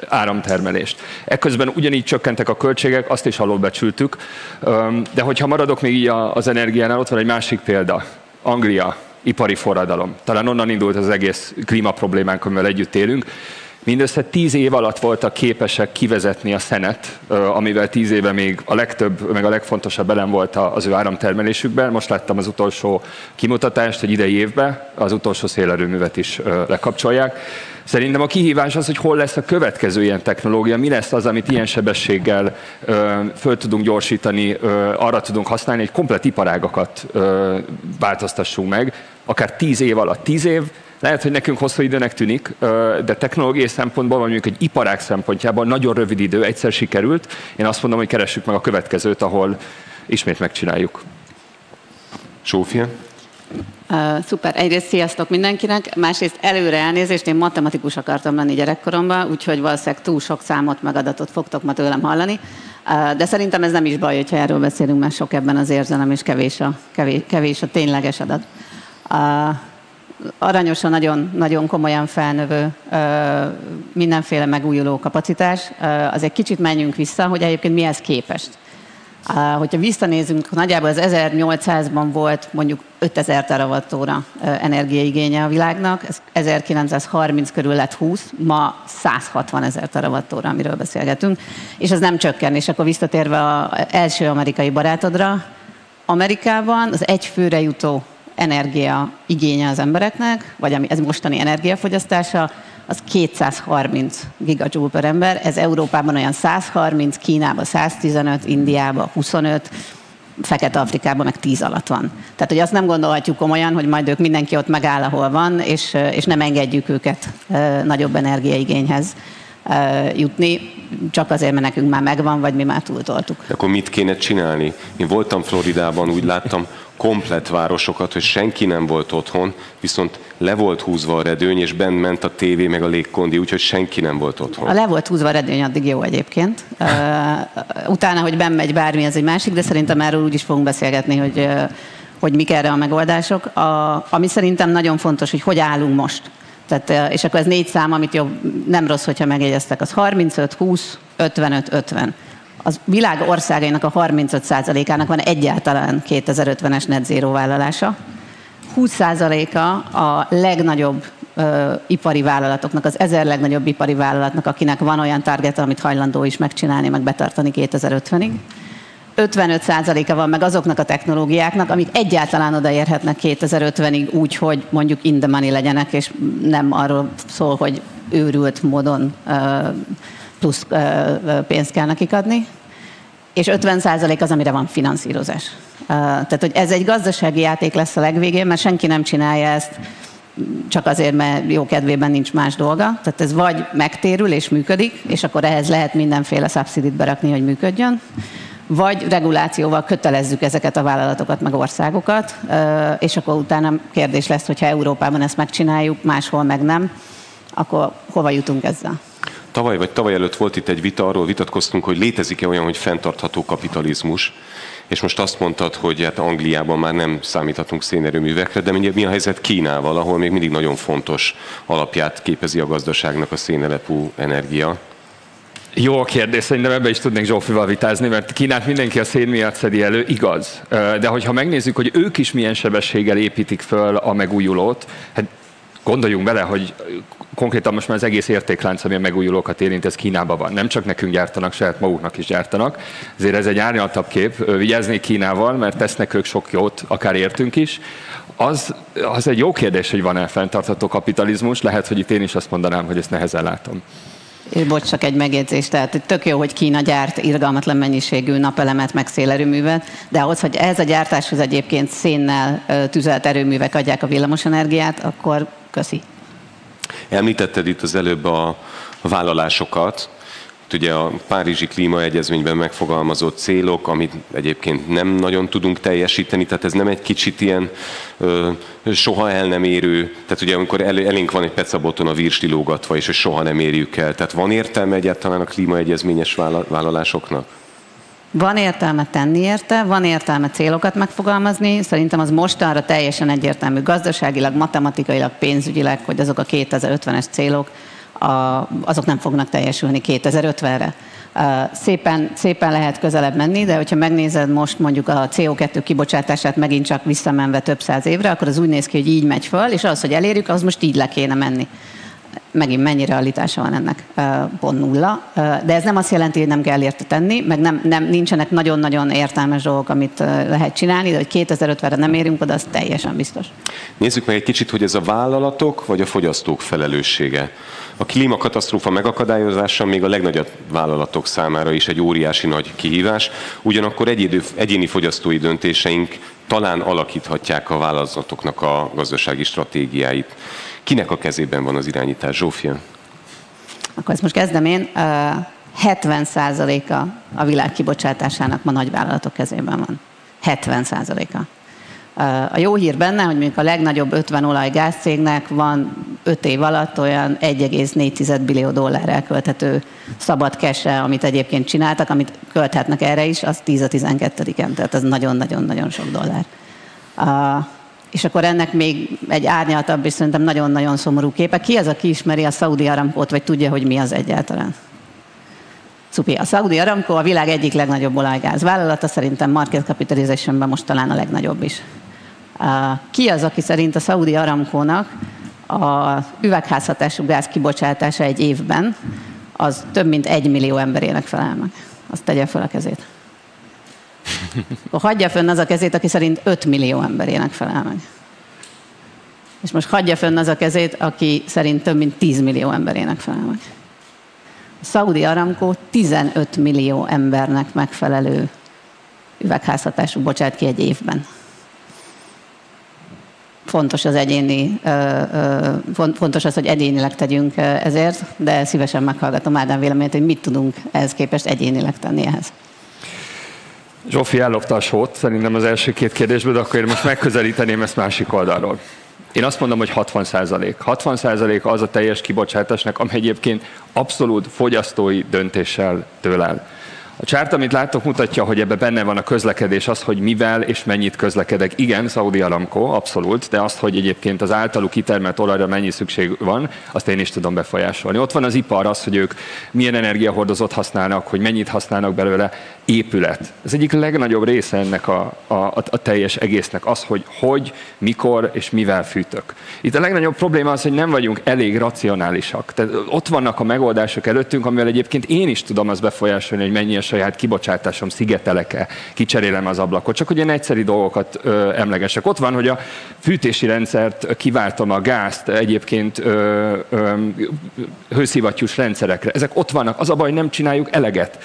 Speaker 2: áramtermelést. Ekközben ugyanígy csökkentek a költségek, azt is alulbecsültük. De hogyha maradok még így az energiánál, ott van egy másik példa. Anglia. Ipari forradalom. Talán onnan indult az egész klímaproblémánk, amivel együtt élünk. Mindössze 10 év alatt voltak képesek kivezetni a szenet, amivel 10 éve még a legtöbb, meg a legfontosabb elem volt az ő áramtermelésükben. Most láttam az utolsó kimutatást, hogy idei évben az utolsó szélerőművet is lekapcsolják. Szerintem a kihívás az, hogy hol lesz a következő ilyen technológia, mi lesz az, amit ilyen sebességgel föl tudunk gyorsítani, arra tudunk használni, hogy komplet iparágakat változtassunk meg, akár 10 év alatt. 10 év, lehet, hogy nekünk hosszú időnek tűnik, de technológiai szempontból, vagy mondjuk egy iparág szempontjából nagyon rövid idő, egyszer sikerült. Én azt mondom, hogy keressük meg a következőt, ahol ismét megcsináljuk.
Speaker 3: Zsófia?
Speaker 12: Szuper. Egyrészt sziasztok mindenkinek, másrészt előre elnézést, én matematikus akartam lenni gyerekkoromban, úgyhogy valószínűleg túl sok számot meg adatot fogtok ma tőlem hallani, de szerintem ez nem is baj, hogyha erről beszélünk, mert sok ebben az érzelem, és kevés a tényleges adat. Aranyosan nagyon komolyan felnövő mindenféle megújuló kapacitás. Azért kicsit menjünk vissza, hogy egyébként mihez képest. Hogyha visszanézünk, nagyjából az 1800-ban volt mondjuk 5000 terawattóra energiaigénye a világnak, ez 1930 körül lett 20, ma 160 000 terawattóra, amiről beszélgetünk, és ez nem csökken. És akkor visszatérve az első amerikai barátodra, Amerikában az egy főre jutó energia igénye az embereknek, vagy ez mostani energiafogyasztása, az 230 gigajoule per ember, ez Európában olyan 130, Kínában 115, Indiában 25, Fekete-Afrikában meg 10 alatt van. Tehát, hogy azt nem gondolhatjuk komolyan, hogy majd ők mindenki ott megáll, ahol van, és nem engedjük őket nagyobb energiaigényhez jutni, csak azért, mert nekünk már megvan, vagy mi már túltoltuk.
Speaker 3: Akkor mit kéne csinálni? Én voltam Floridában, úgy láttam komplett városokat, hogy senki nem volt otthon, viszont le volt húzva a redőny, és bent ment a tévé meg a légkondi, úgyhogy senki nem volt otthon.
Speaker 12: A le volt húzva a redőny, addig jó egyébként. Utána, hogy benn megy bármi, ez egy másik, de szerintem erről úgy is fogunk beszélgetni, hogy mik erre a megoldások. Ami szerintem nagyon fontos, hogy állunk most. Tehát, és akkor ez 4 szám, amit jobb, nem rossz, hogyha megjegyeztek, az 35, 20, 55, 50. Az világ országainak a 35%-ának van egyáltalán 2050-es net zero vállalása. 20%-a a legnagyobb ipari vállalatoknak, az 1000 legnagyobb ipari vállalatnak, akinek van olyan target, amit hajlandó is megcsinálni, meg betartani 2050-ig. 55%-a van meg azoknak a technológiáknak, amik egyáltalán odaérhetnek 2050-ig úgy, hogy mondjuk in the money legyenek, és nem arról szól, hogy őrült módon plusz pénzt kell nekik adni. És 50% az, amire van finanszírozás. Tehát, hogy ez egy gazdasági játék lesz a legvégén, mert senki nem csinálja ezt csak azért, mert jó kedvében nincs más dolga. Tehát ez vagy megtérül és működik, és akkor ehhez lehet mindenféle szubszidit berakni, hogy működjön, vagy regulációval kötelezzük ezeket a vállalatokat, meg országokat, és akkor utána kérdés lesz, hogyha Európában ezt megcsináljuk, máshol meg nem, akkor hova jutunk ezzel?
Speaker 3: Tavaly vagy tavaly előtt volt itt egy vita, arról vitatkoztunk, hogy létezik-e olyan, hogy fenntartható kapitalizmus, és most azt mondtad, hogy hát Angliában már nem számíthatunk szénerőművekre, de mi a helyzet Kínával, ahol még mindig nagyon fontos alapját képezi a gazdaságnak a szénelepú energia?
Speaker 2: Jó a kérdés, szerintem ebbe is tudnék Zsófival vitázni, mert Kínát mindenki a szén miatt szedi elő, igaz. De hogyha megnézzük, hogy ők is milyen sebességgel építik föl a megújulót, hát gondoljunk bele, hogy konkrétan most már az egész értéklánc, ami a megújulókat érint, ez Kínában van. Nem csak nekünk gyártanak, saját maguknak is gyártanak. Ezért ez egy árnyaltabb kép. Vigyáznék Kínával, mert tesznek ők sok jót, akár értünk is. Az egy jó kérdés, hogy van-e fenntartható kapitalizmus. Lehet, hogy itt én is azt mondanám, hogy ezt nehezen látom.
Speaker 12: Bocs, csak egy megjegyzés, tehát tök jó, hogy Kína gyárt irgalmatlan mennyiségű napelemet, meg szélerőművet, de ahhoz, hogy ehhez a gyártáshoz egyébként szénnel tüzelt erőművek adják a villamosenergiát, akkor köszi.
Speaker 3: Említetted itt az előbb a vállalásokat. ugye a Párizsi Klímaegyezményben megfogalmazott célok, amit egyébként nem nagyon tudunk teljesíteni, tehát ez nem egy kicsit ilyen soha el nem érő, tehát ugye amikor elénk van egy pecaboton a virsli lógatva, és hogy soha nem érjük el. Tehát van értelme egyáltalán a klímaegyezményes vállalásoknak?
Speaker 12: Van értelme tenni érte, van értelme célokat megfogalmazni. Szerintem az mostanra teljesen egyértelmű gazdaságilag, matematikailag, pénzügyileg, hogy azok a 2050-es célok, azok nem fognak teljesülni 2050-re. Szépen lehet közelebb menni, de hogyha megnézed most mondjuk a CO2 kibocsátását megint csak visszamenve több száz évre, akkor az úgy néz ki, hogy így megy föl, és az, hogy elérjük, az most így le kéne menni. Megint mennyi realitása van ennek? Pont nulla. De ez nem azt jelenti, hogy nem kell érte tenni, meg nincsenek nagyon-nagyon értelmes dolgok, amit lehet csinálni, de hogy 2050-re nem érünk oda, az teljesen biztos.
Speaker 3: Nézzük meg egy kicsit, hogy ez a vállalatok vagy a fogyasztók felelőssége. A klímakatasztrófa megakadályozása még a legnagyobb vállalatok számára is egy óriási nagy kihívás, ugyanakkor egyéni fogyasztói döntéseink talán alakíthatják a vállalatoknak a gazdasági stratégiáit. Kinek a kezében van az irányítás, Zsófia?
Speaker 12: Akkor ezt most kezdem én. 70%-a a világ kibocsátásának ma nagyvállalatok kezében van. 70%-a. A jó hír benne, hogy mondjuk a legnagyobb 50 olaj-gázcégnek van 5 év alatt olyan 1,4 billió dollár elkölthető szabad cash-e, amit egyébként csináltak, amit költhetnek erre is, az 10 a 12-en, tehát ez nagyon-nagyon-nagyon sok dollár. És akkor ennek még egy árnyaltabb és szerintem nagyon-nagyon szomorú képe. Ki az, aki ismeri a Saudi Aramcót, vagy tudja, hogy mi az egyáltalán? Cupi, a Saudi Aramco a világ egyik legnagyobb olajgáz vállalata, szerintem market capitalizationben most talán a legnagyobb is. Ki az, aki szerint a Saudi Aramcónak a üvegházhatású gáz kibocsátása egy évben az több mint 1 millió emberének felel meg? Azt tegye fel a kezét. Akkor hagyja fönn az a kezét, aki szerint 5 millió emberének felel meg. És most hagyja fönn az a kezét, aki szerint több mint 10 millió emberének felel meg. A Saudi Aramco 15 millió embernek megfelelő üvegházhatású bocsát ki egy évben. Fontos az, hogy egyénileg tegyünk ezért, de szívesen meghallgatom Ádám véleményét, hogy mit tudunk ehhez képest egyénileg tenni ehhez.
Speaker 2: Zsófi ellopta a sót, szerintem az első 2 kérdésből, de akkor én most megközelíteném ezt másik oldalról. Én azt mondom, hogy 60%. 60% az a teljes kibocsátásnak, ami egyébként abszolút fogyasztói döntéssel dől el. A csárt, amit láttok, mutatja, hogy ebben benne van a közlekedés, az, hogy mivel és mennyit közlekedek. Igen, Saudi Aramco, abszolút, de azt, hogy egyébként az általuk kitermelt olajra mennyi szükség van, azt én is tudom befolyásolni. Ott van az ipar, az, hogy ők milyen energiahordozót használnak, hogy mennyit használnak belőle, épület. Ez egyik legnagyobb része ennek a teljes egésznek az, hogy mikor és mivel fűtök. Itt a legnagyobb probléma az, hogy nem vagyunk elég racionálisak. Tehát ott vannak a megoldások előttünk, amivel egyébként én is tudom azt befolyásolni, hogy mennyi a saját kibocsátásom, szigetelek-e, kicserélem az ablakot. Csak hogy ilyen egyszeri dolgokat emlegesek. Ott van, hogy a fűtési rendszert kiváltom, a gázt egyébként hőszivattyús rendszerekre. Ezek ott vannak. Az a baj, hogy nem csináljuk eleget.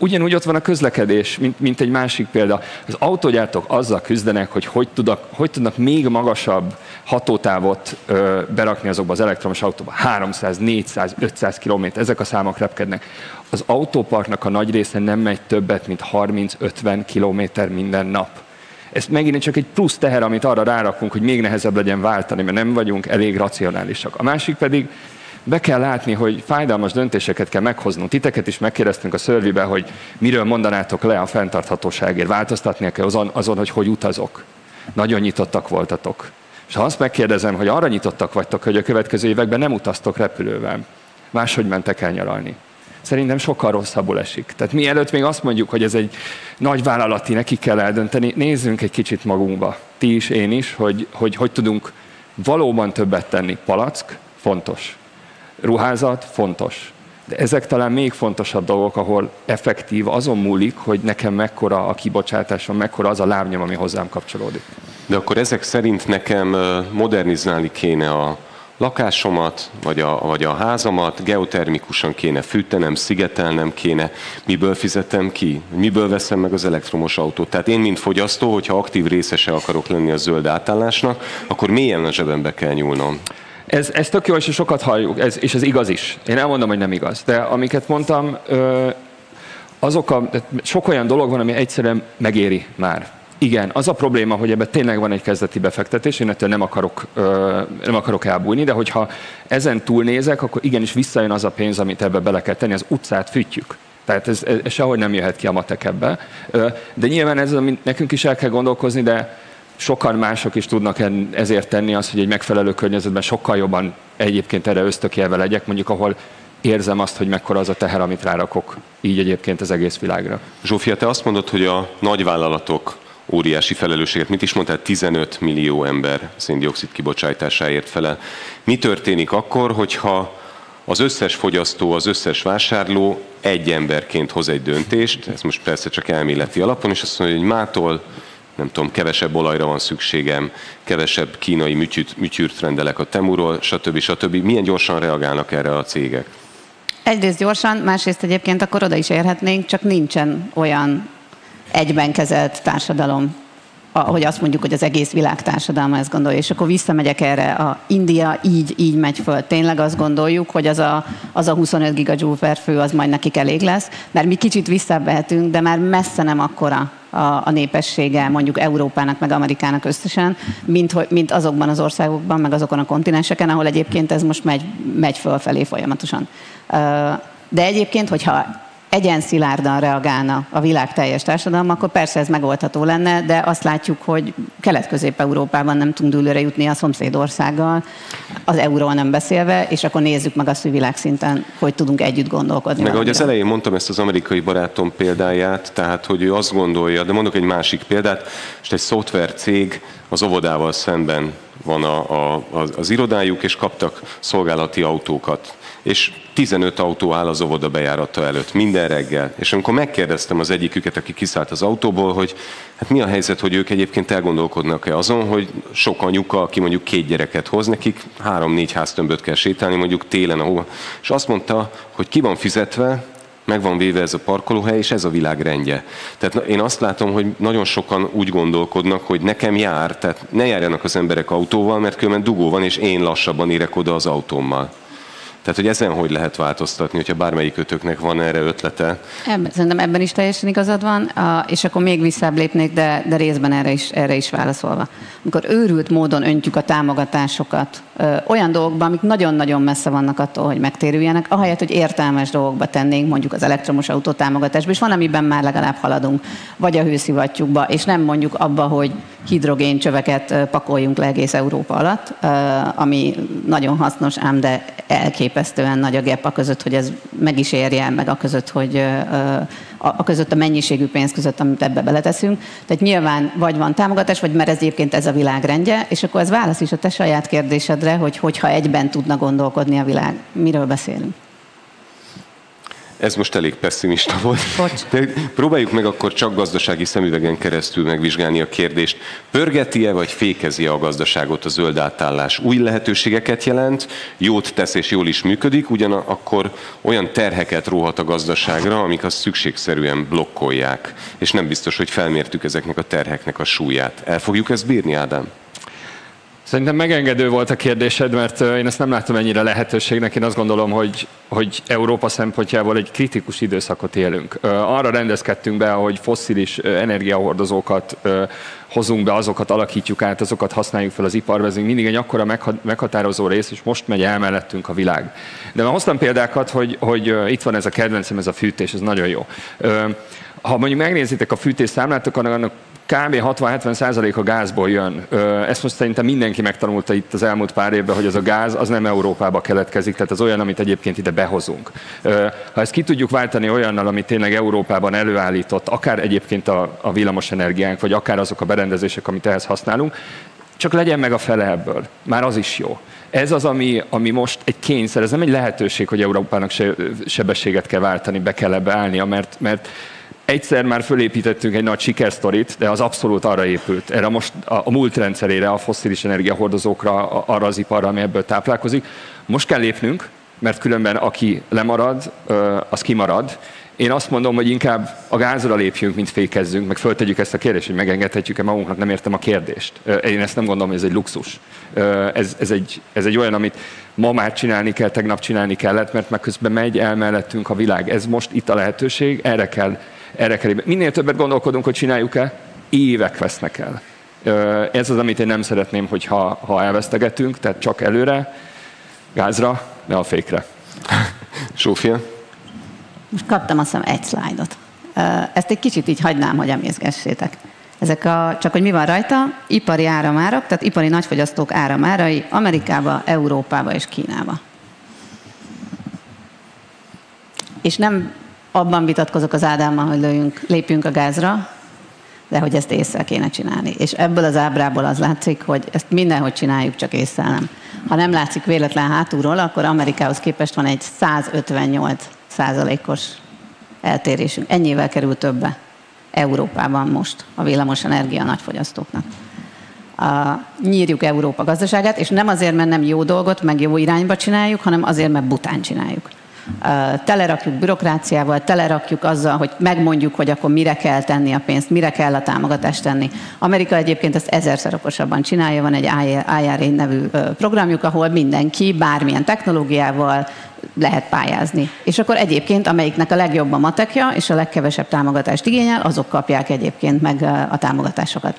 Speaker 2: Ugyanúgy ott van a közlekedés, mint egy másik példa. Az autógyártók azzal küzdenek, hogy tudnak még magasabb hatótávot berakni azokba az elektromos autóba. 300, 400, 500 kilométer, ezek a számok repkednek. Az autóparknak a nagy része nem megy többet, mint 30-50 kilométer minden nap. Ez megint csak egy plusz teher, amit arra rárakunk, hogy még nehezebb legyen váltani, mert nem vagyunk elég racionálisak. A másik pedig, be kell látni, hogy fájdalmas döntéseket kell meghoznunk. Titeket is megkérdeztünk a szörvibe, hogy miről mondanátok le a fenntarthatóságért. Változtatnia kell azon, hogy utazok. Nagyon nyitottak voltatok. És ha azt megkérdezem, hogy arra nyitottak vagytok, hogy a következő években nem utaztok repülővel, máshogy mentek el nyaralni. Szerintem sokkal rosszabbul esik. Tehát mielőtt még azt mondjuk, hogy ez egy nagy vállalati, neki kell eldönteni, nézzünk egy kicsit magunkba. Ti is, én is, hogy tudunk valóban többet tenni. Palack, fontos. Ruházat, fontos. De ezek talán még fontosabb dolgok, ahol effektív azon múlik, hogy nekem mekkora a kibocsátásom, mekkora az a lábnyom, ami hozzám kapcsolódik.
Speaker 3: De akkor ezek szerint nekem modernizálni kéne a lakásomat, vagy a házamat, geotermikusan kéne fűtenem, szigetelnem kéne, miből fizetem ki, miből veszem meg az elektromos autót. Tehát én, mint fogyasztó, hogyha aktív részese akarok lenni a zöld átállásnak, akkor mélyen a zsebembe kell nyúlnom.
Speaker 2: Ez tök jó, és sokat halljuk, és ez igaz is. Én elmondom, hogy nem igaz. De amiket mondtam, sok olyan dolog van, ami egyszerűen megéri már. Igen, az a probléma, hogy ebben tényleg van egy kezdeti befektetés, én ettől nem akarok elbújni, de hogyha ezen túlnézek, akkor igenis visszajön az a pénz, amit ebbe bele kell tenni, az utcát fűtjük. Tehát ez sehogy nem jöhet ki a matek ebbe. De nyilván ez, amit nekünk is el kell gondolkozni, de sokan mások is tudnak ezért tenni azt, hogy egy megfelelő környezetben sokkal jobban egyébként erre ösztökélve legyek, mondjuk ahol érzem azt, hogy mekkora az a teher, amit rárakok így egyébként az egész világra.
Speaker 3: Zsófia, te azt mondod, hogy a nagyvállalatok óriási felelősséget, mit is mondtál, 15 millió ember széndioxid kibocsátásáért felel. Mi történik akkor, hogyha az összes fogyasztó, az összes vásárló egy emberként hoz egy döntést, ez most persze csak elméleti alapon, és azt mondja, hogy mától, nem tudom, kevesebb olajra van szükségem, kevesebb kínai műtyűrt rendelek a Temuról, stb. Milyen gyorsan reagálnak erre a cégek?
Speaker 12: Egyrészt gyorsan, másrészt egyébként akkor oda is érhetnénk, csak nincsen olyan egyben kezelt társadalom, hogy azt mondjuk, hogy az egész világ társadalma ezt gondolja, és akkor visszamegyek erre, a India így megy föl. Tényleg azt gondoljuk, hogy az a 25 gigajoule per fő, az majd nekik elég lesz, mert mi kicsit visszabehetünk, de már messze nem akkora a népessége mondjuk Európának, meg Amerikának összesen, mint azokban az országokban, meg azokon a kontinenseken, ahol egyébként ez most megy fölfelé folyamatosan. De egyébként, hogyha egyenszilárdan reagálna a világ teljes társadalma, akkor persze ez megoldható lenne, de azt látjuk, hogy Kelet-Közép-Európában nem tudunk dűlőre jutni a szomszédországgal, az euróval nem beszélve, és akkor nézzük meg azt, hogy világszinten hogy tudunk együtt gondolkodni.
Speaker 3: Meg ahogy az elején mondtam ezt az amerikai barátom példáját, tehát hogy ő azt gondolja, de mondok egy másik példát, és egy szoftvercég az óvodával szemben van az irodájuk, és kaptak szolgálati autókat. És 15 autó áll az óvoda bejárata előtt minden reggel. És amikor megkérdeztem az egyiküket, aki kiszállt az autóból, hogy hát mi a helyzet, hogy ők egyébként elgondolkodnak-e azon, hogy sok anyuka, aki mondjuk 2 gyereket hoz, nekik 3-4 háztömböt kell sétálni, mondjuk télen ahova. És azt mondta, hogy ki van fizetve, meg van véve ez a parkolóhely, és ez a világ rendje. Tehát én azt látom, hogy nagyon sokan úgy gondolkodnak, hogy nekem jár, tehát ne járjanak az emberek autóval, mert különben dugó van, és én lassabban érek oda az autómmal. Tehát, hogy ezen hogy lehet változtatni, hogyha bármelyikötöknek van erre ötlete?
Speaker 12: Szerintem ebben is teljesen igazad van, és akkor még visszább lépnék, de részben erre is válaszolva. Amikor őrült módon öntjük a támogatásokat olyan dolgokban, amik nagyon-nagyon messze vannak attól, hogy megtérüljenek, ahelyett, hogy értelmes dolgokba tennénk, mondjuk az elektromos autó támogatásba, és van, amiben már legalább haladunk, vagy a hőszivattyúkba, és nem mondjuk abba, hogy hidrogéncsöveket pakoljunk le egész Európa alatt, ami nagyon hasznos, ám de elképesztően nagy a gap a között, hogy ez meg is érje, meg a között, hogy a mennyiségű pénz között, amit ebbe beleteszünk. Tehát nyilván vagy van támogatás, vagy mert ez egyébként ez a világ rendje, és akkor ez válasz is a te saját kérdésedre, hogyha egyben tudna gondolkodni a világ. Miről beszélünk?
Speaker 3: Ez most elég pessimista volt. De próbáljuk meg akkor csak gazdasági szemüvegen keresztül megvizsgálni a kérdést. Pörgeti-e vagy fékezi-e a gazdaságot a zöld átállás? Új lehetőségeket jelent, jót tesz és jól is működik, ugyanakkor olyan terheket róhat a gazdaságra, amik azt szükségszerűen blokkolják. És nem biztos, hogy felmértük ezeknek a terheknek a súlyát. El fogjuk ezt bírni, Ádám?
Speaker 2: Szerintem megengedő volt a kérdésed, mert én ezt nem látom ennyire lehetőségnek. Én azt gondolom, hogy Európa szempontjából egy kritikus időszakot élünk. Arra rendezkedtünk be, hogy fosszilis energiahordozókat hozunk be, azokat alakítjuk át, azokat használjuk fel az iparban. Ez mindig egy akkora meghatározó rész, és most megy el mellettünk a világ. De már hoztam példákat, hogy itt van ez a kedvencem, ez a fűtés, ez nagyon jó. Ha mondjuk megnézitek a fűtésszámlát, annak kb. 60-70% a gázból jön. Ezt most szerintem mindenki megtanulta itt az elmúlt pár évben, hogy az a gáz az nem Európába keletkezik, tehát az olyan, amit egyébként ide behozunk. Ha ezt ki tudjuk váltani olyannal, amit tényleg Európában előállított, akár egyébként a villamos energiánk, vagy akár azok a berendezések, amit ehhez használunk, csak legyen meg a fele ebből. Már az is jó. Ez az, ami most egy kényszer, ez nem egy lehetőség, hogy Európának sebességet kell váltani, be kell ebbe állnia, mert egyszer már fölépítettünk egy nagy sikersztorit, de az abszolút arra épült, erre most a múlt rendszerére, a fosszilis energiahordozókra, arra az iparra, ami ebből táplálkozik. Most kell lépnünk, mert különben aki lemarad, az kimarad, Én azt mondom, hogy inkább a gázra lépjünk, mint fékezzünk, meg föltegyük ezt a kérdést, hogy megengedhetjük-e magunknak, nem értem a kérdést. Én ezt nem gondolom, hogy ez egy luxus. Ez egy olyan, amit ma már csinálni kell, tegnap csinálni kellett, mert meg közben megy el mellettünk a világ. Ez most itt a lehetőség, erre kell. Minél többet gondolkodunk, hogy csináljuk-e, évek vesznek el. Ez az, amit én nem szeretném, ha elvesztegetünk, tehát csak előre, gázra, ne a fékre.
Speaker 3: Zsófia?
Speaker 12: Most kaptam azt hiszem egy szlájdot. Ezt egy kicsit így hagynám, hogy emészgessétek. Csak hogy mi van rajta, ipari áramárak, tehát ipari nagyfogyasztók áramárai Amerikába, Európába és Kínába. És nem abban vitatkozok az Ádámmal, hogy lépjünk a gázra, de hogy ezt ésszel kéne csinálni. És ebből az ábrából az látszik, hogy ezt mindenhogy csináljuk, csak ésszel nem. Ha nem látszik véletlen hátulról, akkor Amerikához képest van egy 158%-os eltérésünk. Ennyivel kerül többe Európában most a villamosenergia nagyfogyasztóknak. Nyírjuk Európa gazdaságát, és nem azért, mert nem jó dolgot, meg jó irányba csináljuk, hanem azért, mert bután csináljuk. Telerakjuk bürokráciával, telerakjuk azzal, hogy megmondjuk, hogy akkor mire kell tenni a pénzt, mire kell a támogatást tenni. Amerika egyébként ezt 1000-szer okosabban csinálja, van egy IRA nevű programjuk, ahol mindenki bármilyen technológiával lehet pályázni. És akkor egyébként, amelyiknek a legjobb a matekja, és a legkevesebb támogatást igényel, azok kapják egyébként meg a támogatásokat.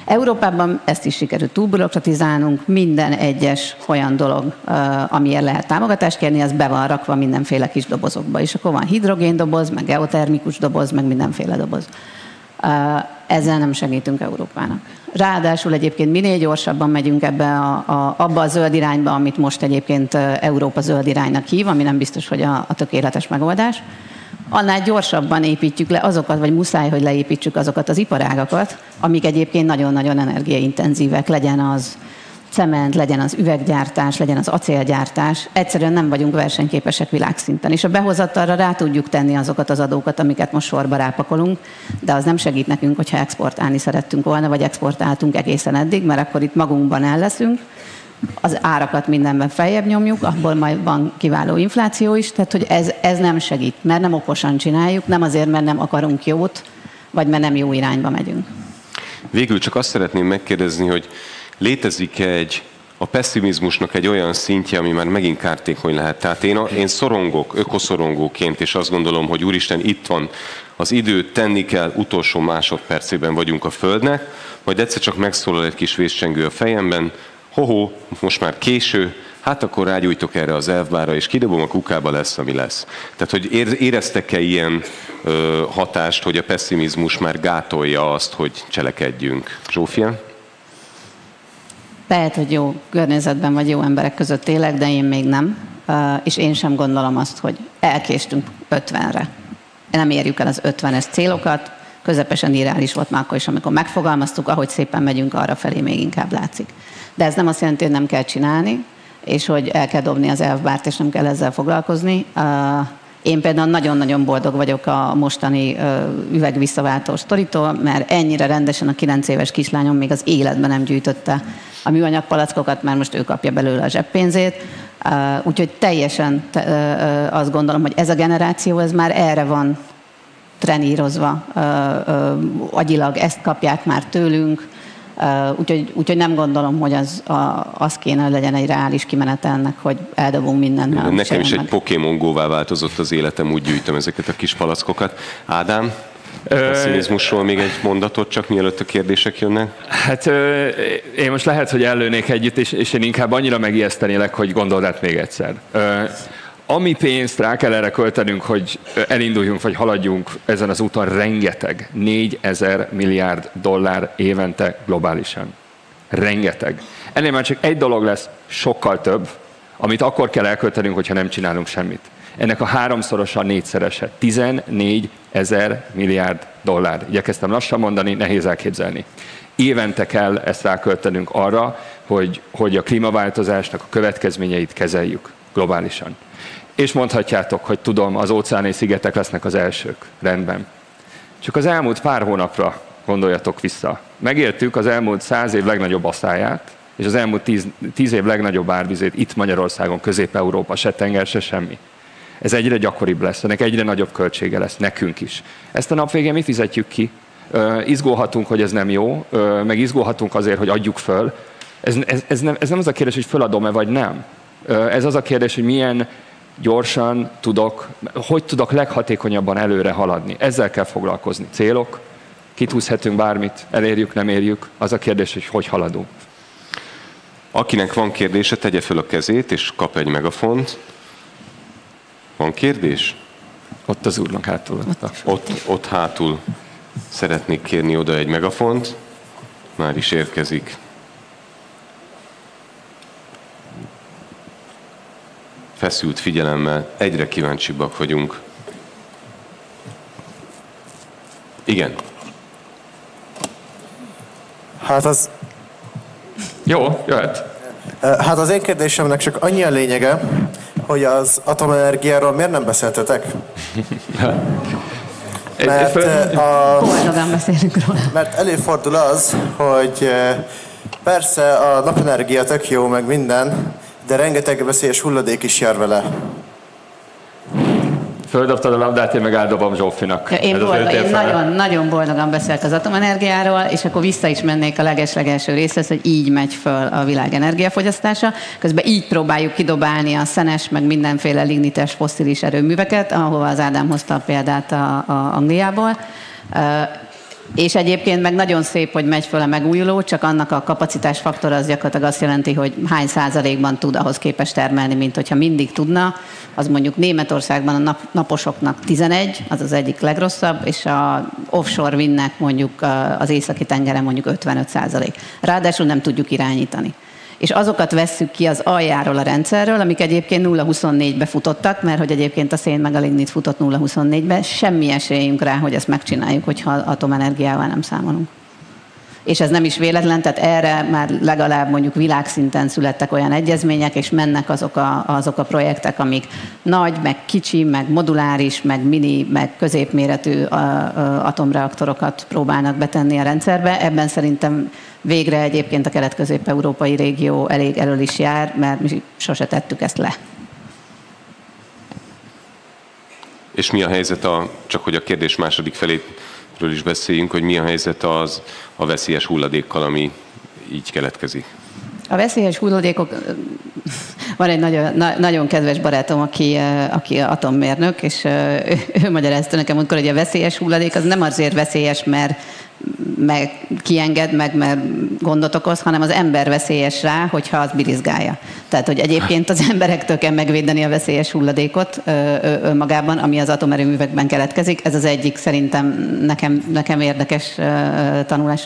Speaker 12: Európában ezt is sikerült túlbürokratizálnunk, minden egyes olyan dolog, amiért lehet támogatást kérni, az be van rakva mindenféle kis dobozokba. És akkor van hidrogéndoboz, meg geotermikus doboz, meg mindenféle doboz. Ezzel nem segítünk Európának. Ráadásul egyébként minél gyorsabban megyünk abba a zöld irányba, amit most egyébként Európa zöld iránynak hív, ami nem biztos, hogy a tökéletes megoldás, annál gyorsabban építjük le azokat, vagy muszáj, hogy leépítsük azokat az iparágakat, amik egyébként nagyon-nagyon energiaintenzívek, legyen az cement, legyen az üveggyártás, legyen az acélgyártás. Egyszerűen nem vagyunk versenyképesek világszinten. És a behozattalra rá tudjuk tenni azokat az adókat, amiket most sorba rápakolunk, de az nem segít nekünk, hogyha exportálni szerettünk volna, vagy exportáltunk egészen eddig, mert akkor itt magunkban el leszünk. Az árakat mindenben feljebb nyomjuk, abból majd van kiváló infláció is, tehát hogy ez nem segít, mert nem okosan csináljuk, nem azért, mert nem akarunk jót, vagy mert nem jó irányba megyünk.
Speaker 3: Végül csak azt szeretném megkérdezni, hogy létezik-e a pessimizmusnak egy olyan szintje, ami már megint kártékony lehet. Tehát én szorongok, ökoszorongóként, és azt gondolom, hogy úristen, itt van az idő, tenni kell, utolsó másodpercében vagyunk a Földnek, majd egyszer csak megszólal egy kis vészcsengő a fejemben, hoho, most már késő, hát akkor rágyújtok erre az elfbárra, és kidobom a kukába, lesz, ami lesz. Tehát, hogy éreztek-e ilyen hatást, hogy a pessimizmus már gátolja azt, hogy cselekedjünk? Zsófia?
Speaker 12: Lehet, hogy jó környezetben vagy jó emberek között élek, de én még nem. És én sem gondolom azt, hogy elkéstünk 50-re. Nem érjük el az 50-es célokat, közepesen irreális volt már akkor is, amikor megfogalmaztuk, ahogy szépen megyünk arra felé, még inkább látszik. De ez nem azt jelenti, hogy nem kell csinálni, és hogy el kell dobni az elfbárt, és nem kell ezzel foglalkozni. Én például nagyon-nagyon boldog vagyok a mostani üvegvisszaváltó sztoritól, mert ennyire rendesen a 9 éves kislányom még az életben nem gyűjtötte a műanyag palackokat, mert most ő kapja belőle a zseppénzét. Úgyhogy teljesen azt gondolom, hogy ez a generáció, ez már erre van trenírozva agyilag, ezt kapják már tőlünk, úgyhogy nem gondolom, hogy az kéne, hogy legyen egy reális kimenete ennek, hogy eldobunk mindent.
Speaker 3: Nekem is egy Pokémon Go-vá változott az életem, úgy gyűjtöm ezeket a kis palackokat. Ádám, pessimizmusról még egy mondatot, csak mielőtt a kérdések jönnek.
Speaker 2: Hát én most lehet, hogy ellőnék együtt, és én inkább annyira megijesztenélek, hogy gondold át még egyszer. Ami pénzt rá kell erre költenünk, hogy elinduljunk, vagy haladjunk ezen az úton, rengeteg. 4000 milliárd dollár évente globálisan. Rengeteg. Ennél már csak egy dolog lesz, sokkal több, amit akkor kell elköltenünk, hogyha nem csinálunk semmit. Ennek a 3-szorosa, 4-szerese. 14 000 milliárd dollár. Igyekeztem lassan mondani, nehéz elképzelni. Évente kell ezt ráköltenünk arra, hogy a klímaváltozásnak a következményeit kezeljük globálisan. És mondhatjátok, hogy tudom, az óceáni szigetek lesznek az elsők. Rendben. Csak az elmúlt pár hónapra gondoljatok vissza. Megéltük az elmúlt 100 év legnagyobb aszályát, és az elmúlt 10 év legnagyobb árvizét itt Magyarországon, Közép-Európa, se tenger, se semmi. Ez egyre gyakoribb lesz, ennek egyre nagyobb költsége lesz, nekünk is. Ezt a nap végén mi fizetjük ki. Izgulhatunk, hogy ez nem jó, meg izgulhatunk azért, hogy adjuk föl. Ez nem az a kérdés, hogy föladom-e vagy nem. Ez az a kérdés, hogy milyen gyorsan hogy tudok leghatékonyabban előre haladni. Ezzel kell foglalkozni. Célok, kitűzhetünk bármit, elérjük, nem érjük. Az a kérdés, hogy haladunk.
Speaker 3: Akinek van kérdése, tegye föl a kezét, és kap egy megafont. Van kérdés?
Speaker 2: Ott az úrnak hátul.
Speaker 3: Ott hátul. Szeretnék kérni oda egy megafont. Már is érkezik. Feszült figyelemmel, egyre kíváncsibbak vagyunk. Igen.
Speaker 4: Hát az...
Speaker 2: Jó, jöhet.
Speaker 4: Hát az én kérdésemnek csak annyi a lényege, hogy az atomenergiáról miért nem beszéltetek? Mert előfordul az, hogy persze a napenergia tök jó, meg minden, de rengeteg veszélyes hulladék is jár vele.
Speaker 2: Földobtad a labdát, én meg áldobom Zsófinak.
Speaker 12: Én nagyon boldogan beszélek az atomenergiáról, és akkor vissza is mennék a leges-legelső részhez, hogy így megy föl a világ energiafogyasztása. Közben így próbáljuk kidobálni a szenes, meg mindenféle lignites, fosszilis erőműveket, ahova az Ádám hozta a példát Angliából. És egyébként meg nagyon szép, hogy megy föl a megújuló, csak annak a kapacitásfaktor az gyakorlatilag azt jelenti, hogy hány százalékban tud ahhoz képest termelni, mint hogyha mindig tudna. Az mondjuk Németországban a naposoknak 11, az az egyik legrosszabb, és a offshore windnek mondjuk az északi tengeren mondjuk 55%. Ráadásul nem tudjuk irányítani. És azokat vesszük ki az aljáról a rendszerről, amik egyébként 0,24-be futottak, mert hogy egyébként a szén meg a lignit futott 0,24-be, semmi esélyünk rá, hogy ezt megcsináljuk, hogyha atomenergiával nem számolunk. És ez nem is véletlen, tehát erre már legalább mondjuk világszinten születtek olyan egyezmények, és mennek azok a projektek, amik nagy, meg kicsi, meg moduláris, meg mini, meg középméretű atomreaktorokat próbálnak betenni a rendszerbe. Ebben szerintem végre egyébként a kelet-közép-európai régió elég elől is jár, mert mi sose tettük ezt le.
Speaker 3: És mi a helyzet, csak hogy a kérdés második feléről is beszéljünk, hogy mi a helyzet a veszélyes hulladékkal, ami így keletkezik?
Speaker 12: A veszélyes hulladékok, van egy nagyon kedves barátom, aki atommérnök, és ő magyarázta nekem múltkor, hogy a veszélyes hulladék az nem azért veszélyes, mert kienged meg, mert gondot okoz, hanem az ember veszélyes rá, hogyha az birizgálja. Tehát, hogy egyébként az emberektől kell megvédeni a veszélyes hulladékot önmagában, ami az atomerőművekben keletkezik. Ez az egyik szerintem nekem érdekes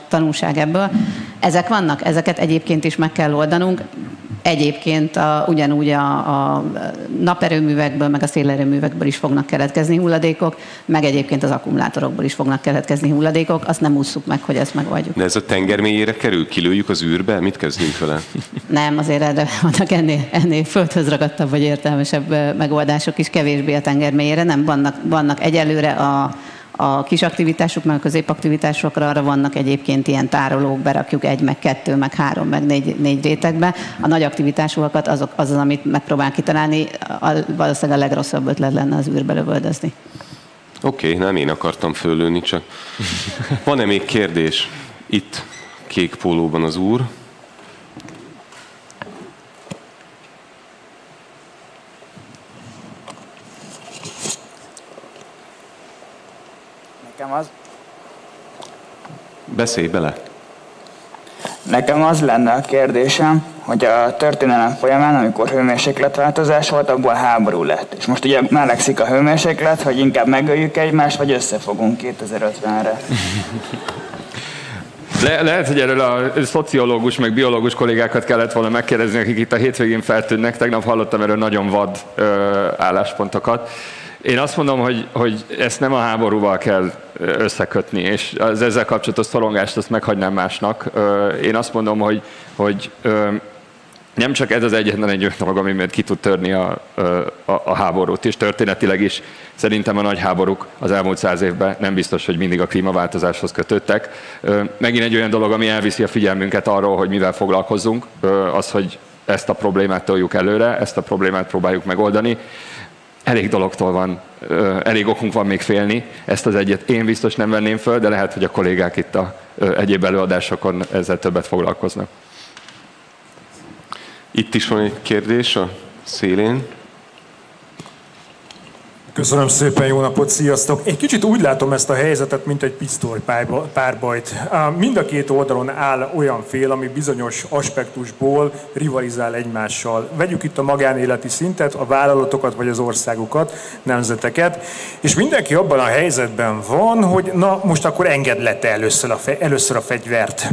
Speaker 12: tanulság ebből. Ezek vannak, ezeket egyébként is meg kell oldanunk. Egyébként ugyanúgy a naperőművekből, meg a szélerőművekből is fognak keletkezni hulladékok, meg egyébként az akkumulátorokból is fognak keletkezni hulladékok, azt nem ússzuk meg, hogy ezt megoldjuk.
Speaker 3: De ez a tenger mélyére kerül? Kilőjük az űrbe? Mit kezdünk vele?
Speaker 12: Nem, azért erre vannak ennél földhöz ragadtabb vagy értelmesebb megoldások is, kevésbé a tenger mélyére. Nem, vannak egyelőre a kis aktivitások, meg a középaktivitásokra arra vannak egyébként ilyen tárolók, berakjuk 1, meg 2, meg 3, meg 4 rétegbe. A nagy aktivitásokat az, amit megpróbál kitalálni, valószínűleg a legrosszabb ötlet lenne az űrbe lövöldözni.
Speaker 3: Oké, nem én akartam fölülni, csak van-e még kérdés? Itt kék pólóban az úr. Beszélj bele.
Speaker 19: Nekem az lenne a kérdésem, hogy a történelem folyamán, amikor hőmérsékletváltozás volt, abból háború lett. És most ugye melegszik a hőmérséklet, hogy inkább megöljük egymást, vagy összefogunk 2050-re.
Speaker 2: Lehet, hogy erről a szociológus, meg biológus kollégákat kellett volna megkérdezni, akik itt a hétvégén feltűnnek. Tegnap hallottam erről nagyon vad álláspontokat. Én azt mondom, hogy ezt nem a háborúval kell összekötni, és az ezzel kapcsolatos szorongást azt meghagynám másnak. Én azt mondom, hogy nem csak ez az egyetlen egy dolog, ami miatt ki tud törni a háborút, és történetileg is szerintem a nagy háborúk az elmúlt 100 évben nem biztos, hogy mindig a klímaváltozáshoz kötöttek. Megint egy olyan dolog, ami elviszi a figyelmünket arról, hogy mivel foglalkozzunk, az, hogy ezt a problémát toljuk előre, ezt a problémát próbáljuk megoldani. elég dologtól van, elég okunk van még félni. Ezt az egyet én biztos nem venném föl, de lehet, hogy a kollégák itt a egyéb előadásokon ezzel többet foglalkoznak.
Speaker 3: Itt is van egy kérdés a szélén.
Speaker 18: Köszönöm szépen, jó napot, sziasztok! Egy kicsit úgy látom ezt a helyzetet, mint egy pisztolypárbajt. Mind a két oldalon áll olyan fél, ami bizonyos aspektusból rivalizál egymással. Vegyük itt a magánéleti szintet, a vállalatokat vagy az országokat, nemzeteket, és mindenki abban a helyzetben van, hogy na most akkor engedd le te először a fegyvert.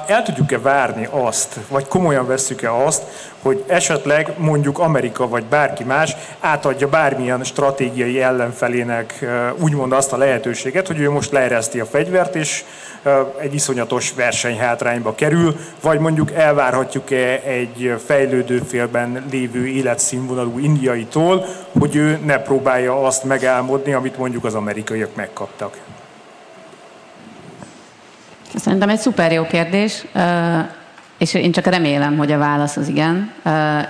Speaker 18: El tudjuk-e várni azt, vagy komolyan vesszük-e azt, hogy esetleg mondjuk Amerika vagy bárki más átadja bármilyen stratégiai ellenfelének úgymond azt a lehetőséget, hogy ő most leereszti a fegyvert, és egy iszonyatos versenyhátrányba kerül, vagy mondjuk elvárhatjuk-e egy fejlődő félben lévő életszínvonalú indiaitól, hogy ő ne próbálja azt megálmodni, amit mondjuk az amerikaiak megkaptak.
Speaker 12: Szerintem egy szuper jó kérdés, és én csak remélem, hogy a válasz az igen,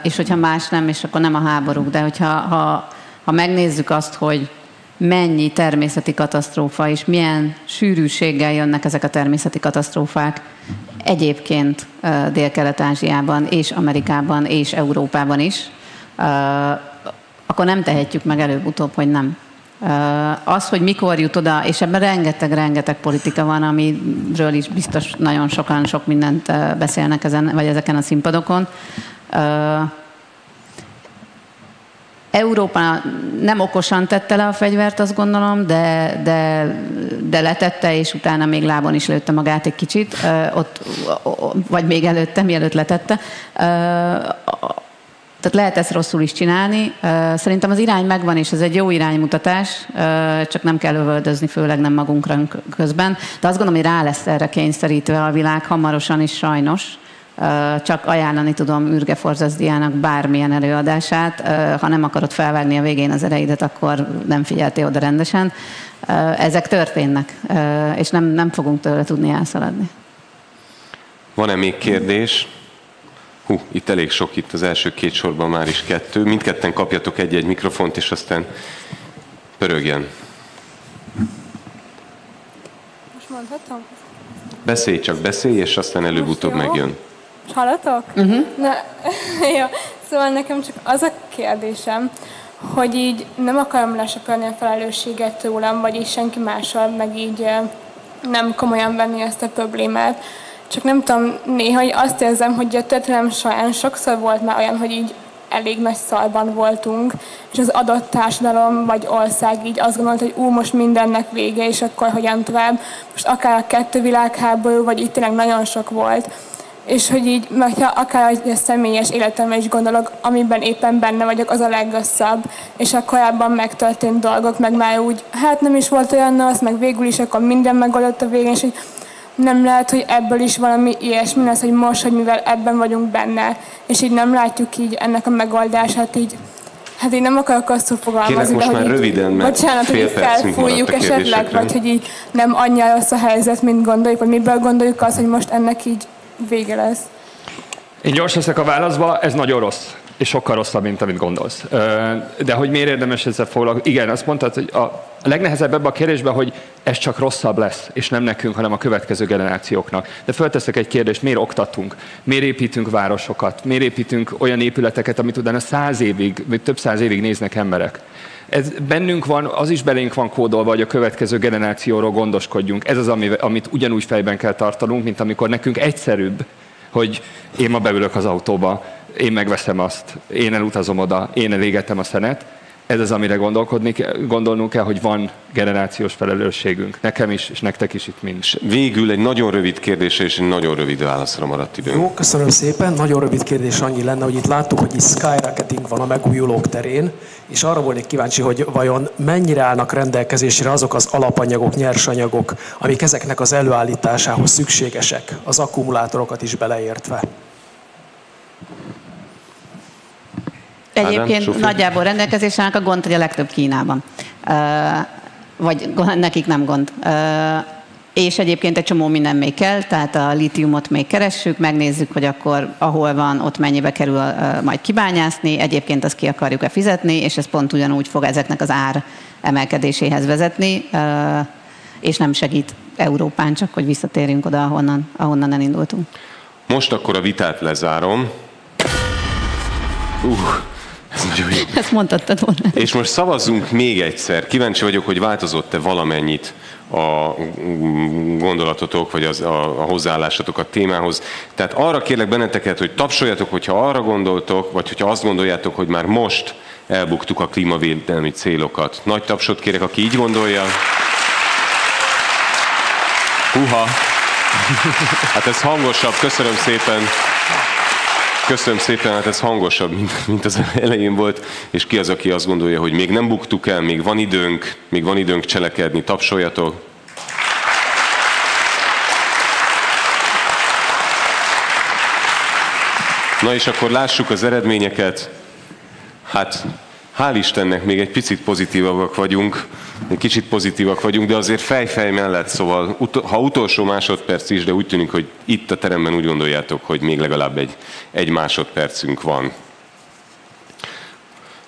Speaker 12: és hogyha más nem, és akkor nem a háborúk, de hogyha megnézzük azt, hogy mennyi természeti katasztrófa, és milyen sűrűséggel jönnek ezek a természeti katasztrófák egyébként Dél-Kelet-Ázsiában, és Amerikában, és Európában is, akkor nem tehetjük meg előbb-utóbb, hogy nem. Az, hogy mikor jut oda, és ebben rengeteg politika van, amiről is biztos nagyon sokan sok mindent beszélnek vagy ezeken a színpadokon. Európa nem okosan tette le a fegyvert, azt gondolom, de letette, és utána még lábon is lőtte magát egy kicsit, vagy még előtte, mielőtt letette. Tehát lehet ezt rosszul is csinálni. Szerintem az irány megvan, és ez egy jó iránymutatás, csak nem kell lövöldözni, főleg nem magunkra közben. De azt gondolom, hogy rá lesz erre kényszerítve a világ hamarosan is sajnos. Csak ajánlani tudom Ürge Forzaszdiának bármilyen előadását. Ha nem akarod felvágni a végén az ereidet, akkor nem figyeltél oda rendesen. Ezek történnek, és nem fogunk tőle tudni elszaladni.
Speaker 3: Van-e még kérdés? Itt elég sok, itt az első két sorban már is 2. Mindketten kapjatok egy-egy mikrofont, és aztán pörögjen.
Speaker 20: Most mondhatom?
Speaker 3: Beszélj, és aztán előbb-utóbb megjön.
Speaker 20: Hallatok? Na, jó. Szóval nekem csak az a kérdésem, hogy így nem akarom lesöpörni a felelősséget rólam, vagyis senki mással, meg így nem komolyan venni ezt a problémát. Csak nem tudom, néha azt érzem, hogy a történelem során sokszor volt már olyan, hogy így elég nagy szarban voltunk, és az adott társadalom vagy ország így azt gondolt, hogy most mindennek vége, és akkor hogyan tovább. Most akár a 2. világháború, vagy itt tényleg nagyon sok volt. És hogy így, mert akár a személyes életemre is gondolok, amiben éppen benne vagyok, az a legrosszabb. És a korábban megtörtént dolgok, meg már úgy, hát nem is volt olyan rossz, meg végül is akkor minden megoldott a végén, és hogy nem lehet, hogy ebből is valami ilyesmi lesz, hogy most, hogy mivel ebben vagyunk benne, és így nem látjuk így ennek a megoldását, így, hát én nem akarok rosszul fogalmazni,
Speaker 3: most már röviden, mert
Speaker 20: bocsánat, hogy így felfújjuk esetleg, vagy hogy így nem annyira rossz a helyzet, mint gondoljuk, vagy miből gondoljuk azt, hogy most ennek így vége lesz.
Speaker 2: Én gyors leszek a válaszba, ez nagyon rossz, és sokkal rosszabb, mint amit gondolsz. De hogy miért érdemes ezzel foglalkozni? Igen, azt mondtad, hogy a legnehezebb ebben a kérdésben, hogy ez csak rosszabb lesz, és nem nekünk, hanem a következő generációknak. De fölteszek egy kérdést, miért oktatunk? Miért építünk városokat? Miért építünk olyan épületeket, amit utána 100 évig, vagy több 100 évig néznek emberek? Ez bennünk van, az is belénk van kódolva, hogy a következő generációról gondoskodjunk. Ez az, amit ugyanúgy fejben kell tartanunk, mint amikor nekünk egyszerűbb, hogy én ma beülök az autóba, én megveszem azt, én elutazom oda, én elégetem a szenet. Ez az, amire gondolnunk kell, hogy van generációs felelősségünk. Nekem is, és nektek is itt mind.
Speaker 3: Végül egy nagyon rövid kérdésre és egy nagyon rövid válaszra maradt időnk.
Speaker 21: Jó, köszönöm szépen. Nagyon rövid kérdés annyi lenne, hogy itt láttuk, hogy itt skyrocketing van a megújulók terén, és arra volnék kíváncsi, hogy vajon mennyire állnak rendelkezésre azok az alapanyagok, nyersanyagok, amik ezeknek az előállításához szükségesek, az akkumulátorokat is beleértve.
Speaker 12: Egyébként nagyjából rendelkezésre állnak, a gond, hogy a legtöbb Kínában. Vagy nekik nem gond. És egyébként egy csomó minden még kell, tehát a lítiumot még keressük, megnézzük, hogy akkor ahol van, ott mennyibe kerül majd kibányászni, egyébként azt ki akarjuk-e fizetni, és ez pont ugyanúgy fog ezeknek az ár emelkedéséhez vezetni, és nem segít Európán, csak hogy visszatérjünk oda, ahonnan elindultunk.
Speaker 3: Most akkor a vitát lezárom. Ez nagyon jó.
Speaker 12: Ezt mondtad volna.
Speaker 3: És most szavazzunk még egyszer. Kíváncsi vagyok, hogy változott-e valamennyit a gondolatotok, vagy a hozzáállásatok a témához. Tehát arra kérlek benneteket, hogy tapsoljatok, hogyha arra gondoltok, vagy hogyha azt gondoljátok, hogy már most elbuktuk a klímavédelmi célokat. Nagy tapsot kérek, aki így gondolja. Húha! Hát ez hangosabb, köszönöm szépen. Köszönöm szépen, hát ez hangosabb, mint az elején volt. És ki az, aki azt gondolja, hogy még nem buktuk el, még van időnk cselekedni, tapsoljatok. Na és akkor lássuk az eredményeket. Hát, hál' Istennek még egy picit pozitívak vagyunk, de azért fej mellett, szóval ha utolsó másodperc is, de úgy tűnik, hogy itt a teremben úgy gondoljátok, hogy még legalább egy másodpercünk van.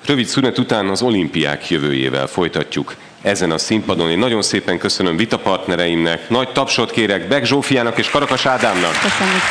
Speaker 3: Rövid szünet után az olimpiák jövőjével folytatjuk ezen a színpadon. Én nagyon szépen köszönöm vitapartnereimnek, nagy tapsot kérek Bek Zsófiának és Karakas Ádámnak.
Speaker 12: Köszönjük.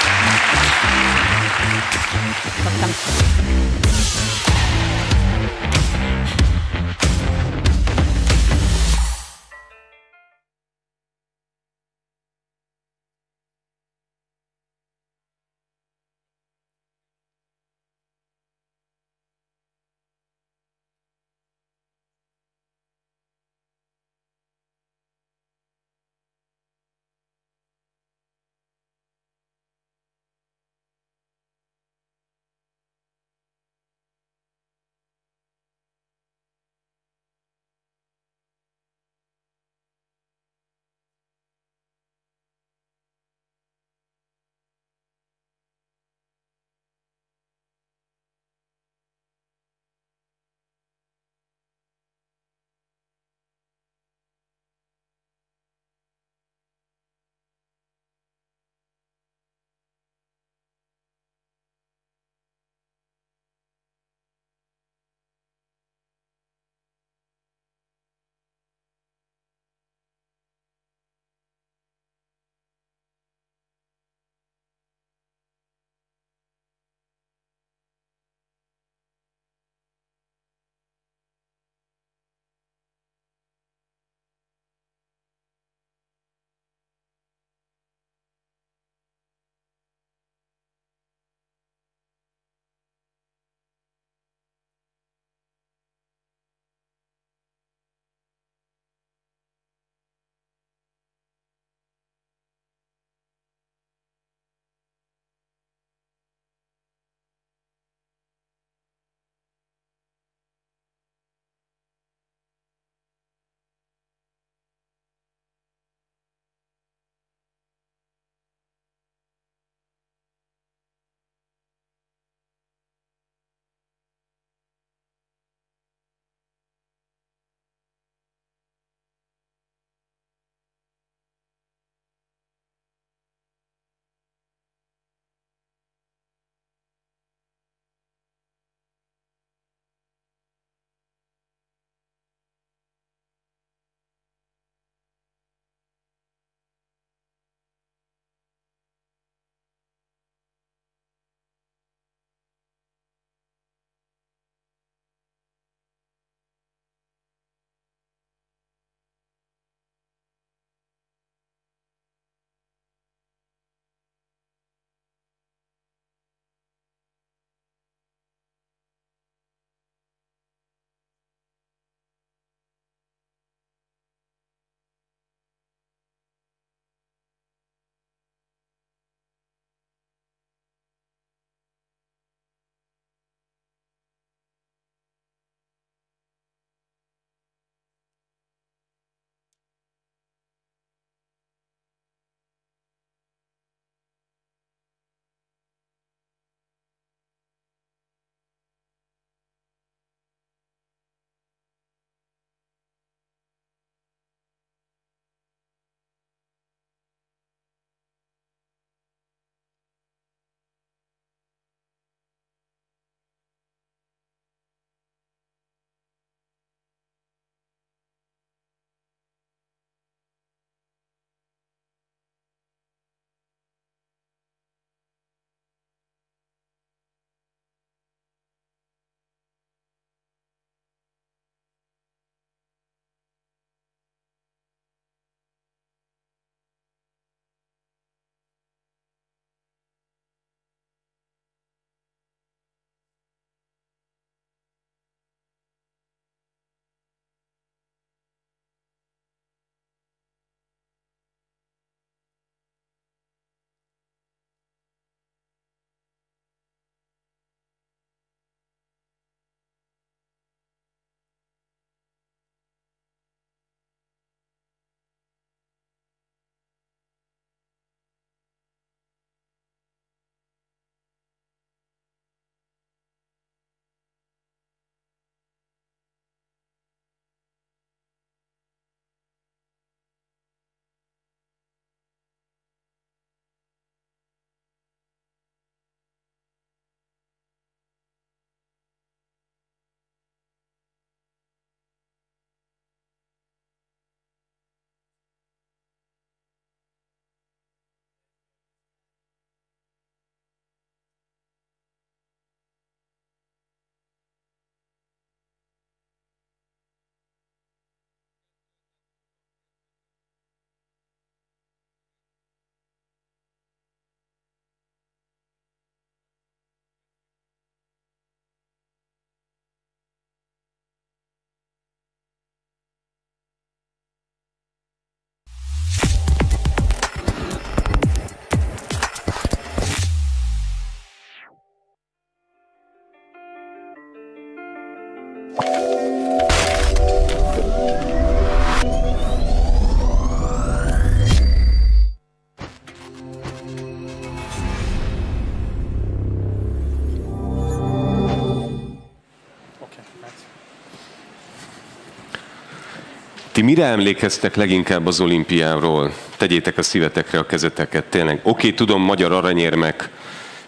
Speaker 3: Ti mire emlékeztek leginkább az olimpiáról? Tegyétek a szívetekre a kezeteket, tényleg. Oké, tudom, magyar aranyérmek,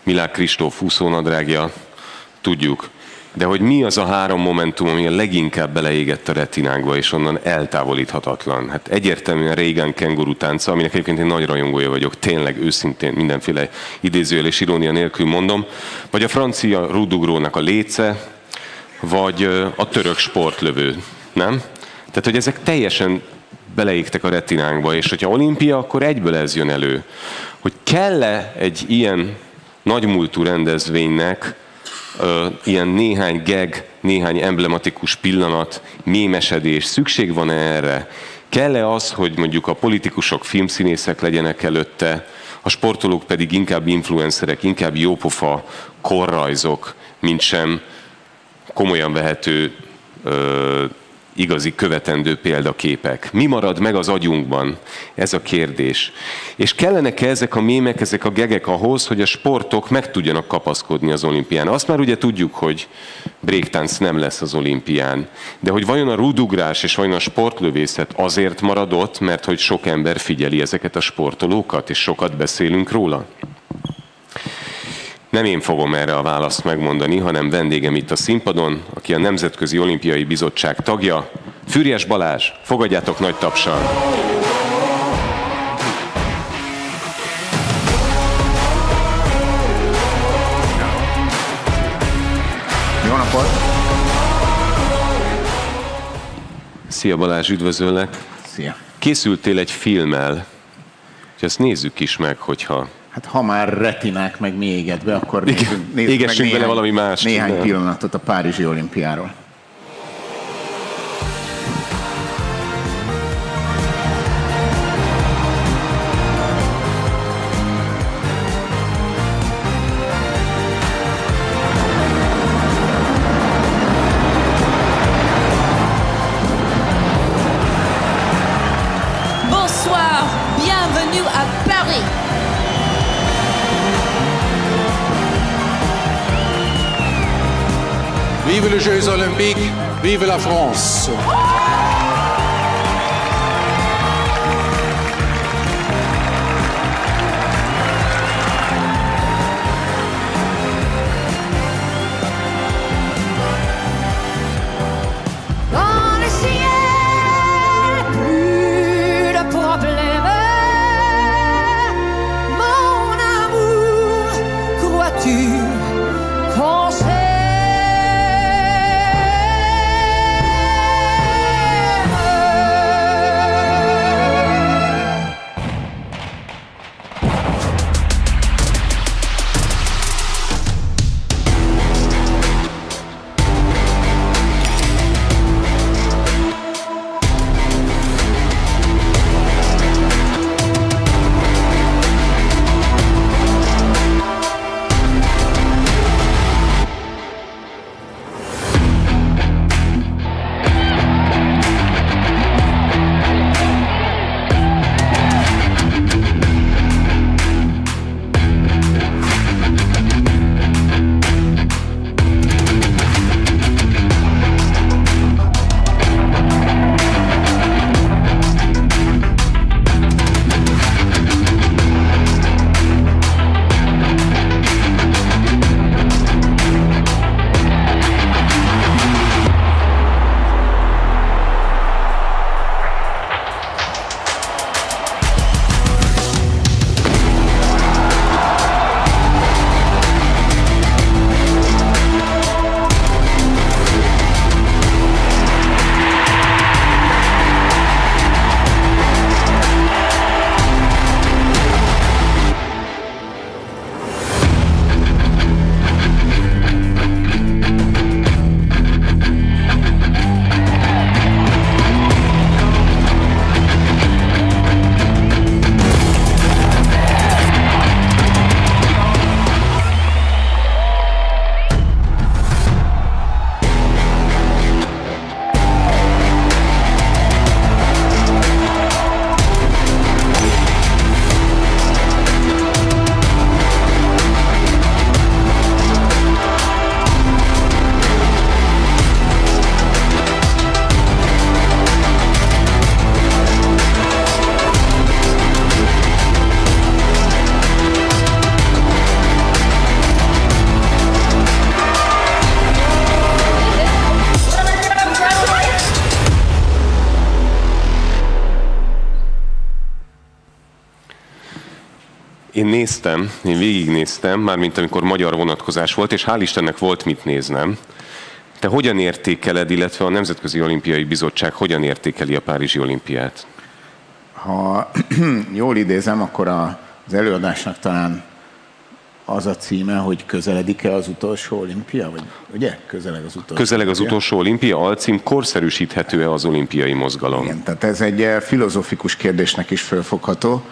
Speaker 3: Milák Kristóf úszónadrágja, tudjuk. De hogy mi az a 3 momentum, ami a leginkább beleégett a retinánkba, és onnan eltávolíthatatlan? Hát egyértelműen Reagan kenguru tánca, aminek egyébként én nagy rajongója vagyok, tényleg őszintén mindenféle idézőjel és irónia nélkül mondom, vagy a francia rúdugrónak a léce, vagy a török sportlövő, nem? Tehát, hogy ezek teljesen beleégtek a retinánkba, és hogyha olimpia, akkor egyből ez jön elő. Hogy kell-e egy ilyen nagymúltú rendezvénynek ilyen néhány gag, néhány emblematikus pillanat, mémesedés, szükség van-e erre? Kell-e az, hogy mondjuk a politikusok filmszínészek legyenek előtte, a sportolók pedig inkább influencerek, inkább jópofa korrajzok, mint sem komolyan vehető, igazi követendő példaképek. Mi marad meg az agyunkban? Ez a kérdés. És kellenek-e ezek a mémek, ezek a gegek ahhoz, hogy a sportok meg tudjanak kapaszkodni az olimpián? Azt már ugye tudjuk, hogy breaktánc nem lesz az olimpián. De hogy vajon a rúdugrás és vajon a sportlövészet azért maradott, mert hogy sok ember figyeli ezeket a sportolókat, és sokat beszélünk róla? Nem én fogom erre a választ megmondani, hanem vendégem itt a színpadon, aki a Nemzetközi Olimpiai Bizottság tagja, Füriyes Balázs. Fogadjátok nagy tapssal!
Speaker 7: Jó napot!
Speaker 3: Szia Balázs, üdvözöllek!
Speaker 7: Szia!
Speaker 3: Készültél egy filmmel, hogy ezt nézzük is meg, hogyha...
Speaker 7: Hát ha már retinák meg mi éget be, akkor nézzük meg
Speaker 3: bele valami más.
Speaker 7: Néhány pillanatot a Párizsi olimpiáról.
Speaker 8: Bonsoir, bienvenue à Paris.
Speaker 22: Vive les Jeux Olympiques, vive la France!
Speaker 8: Dans le ciel, plus de problème. Mon amour, crois-tu qu'on sait?
Speaker 3: Én végignéztem, mármint amikor magyar vonatkozás volt, és hál' Istennek volt mit néznem. Te hogyan értékeled, illetve a Nemzetközi Olimpiai Bizottság hogyan értékeli a Párizsi olimpiát?
Speaker 7: Ha jól idézem, akkor az előadásnak talán az a címe, hogy közeledik-e az utolsó olimpia? Vagy, ugye? Közeleg az utolsó olimpia, alcím, korszerűsíthető-e az olimpiai mozgalom? Igen, tehát ez egy filozofikus kérdésnek is fölfogható,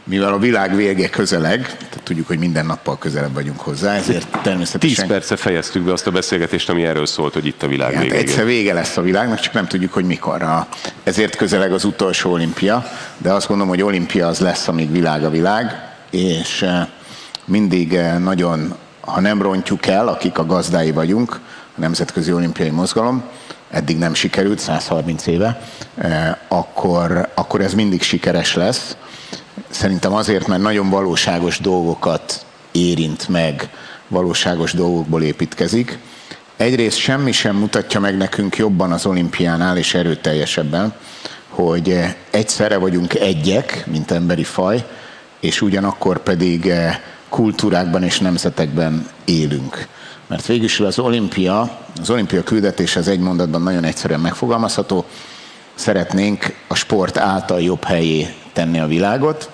Speaker 7: mivel a világ vége közeleg, tehát tudjuk, hogy minden nappal közelebb vagyunk hozzá, ezért természetesen...
Speaker 3: 10 perce fejeztük be azt a beszélgetést, ami erről szólt, hogy itt a világ vége.
Speaker 7: Egyszer vége lesz a világnak, csak nem tudjuk, hogy mikorra. Ezért közeleg az utolsó olimpia, de azt gondolom, hogy olimpia az lesz, amíg világ a világ, és mindig nagyon, ha nem rontjuk el, akik a gazdái vagyunk, a Nemzetközi Olimpiai Mozgalom, eddig nem sikerült, 130 éve, akkor ez mindig sikeres lesz. Szerintem azért, mert nagyon valóságos dolgokat érint meg, valóságos dolgokból építkezik. Egyrészt semmi sem mutatja meg nekünk jobban az olimpiánál és erőteljesebben, hogy egyszerre vagyunk egyek, mint emberi faj, és ugyanakkor pedig kultúrákban és nemzetekben élünk. Mert végülis az olimpia küldetés az egy mondatban nagyon egyszerűen megfogalmazható. Szeretnénk a sport által jobb helyé tenni a világot.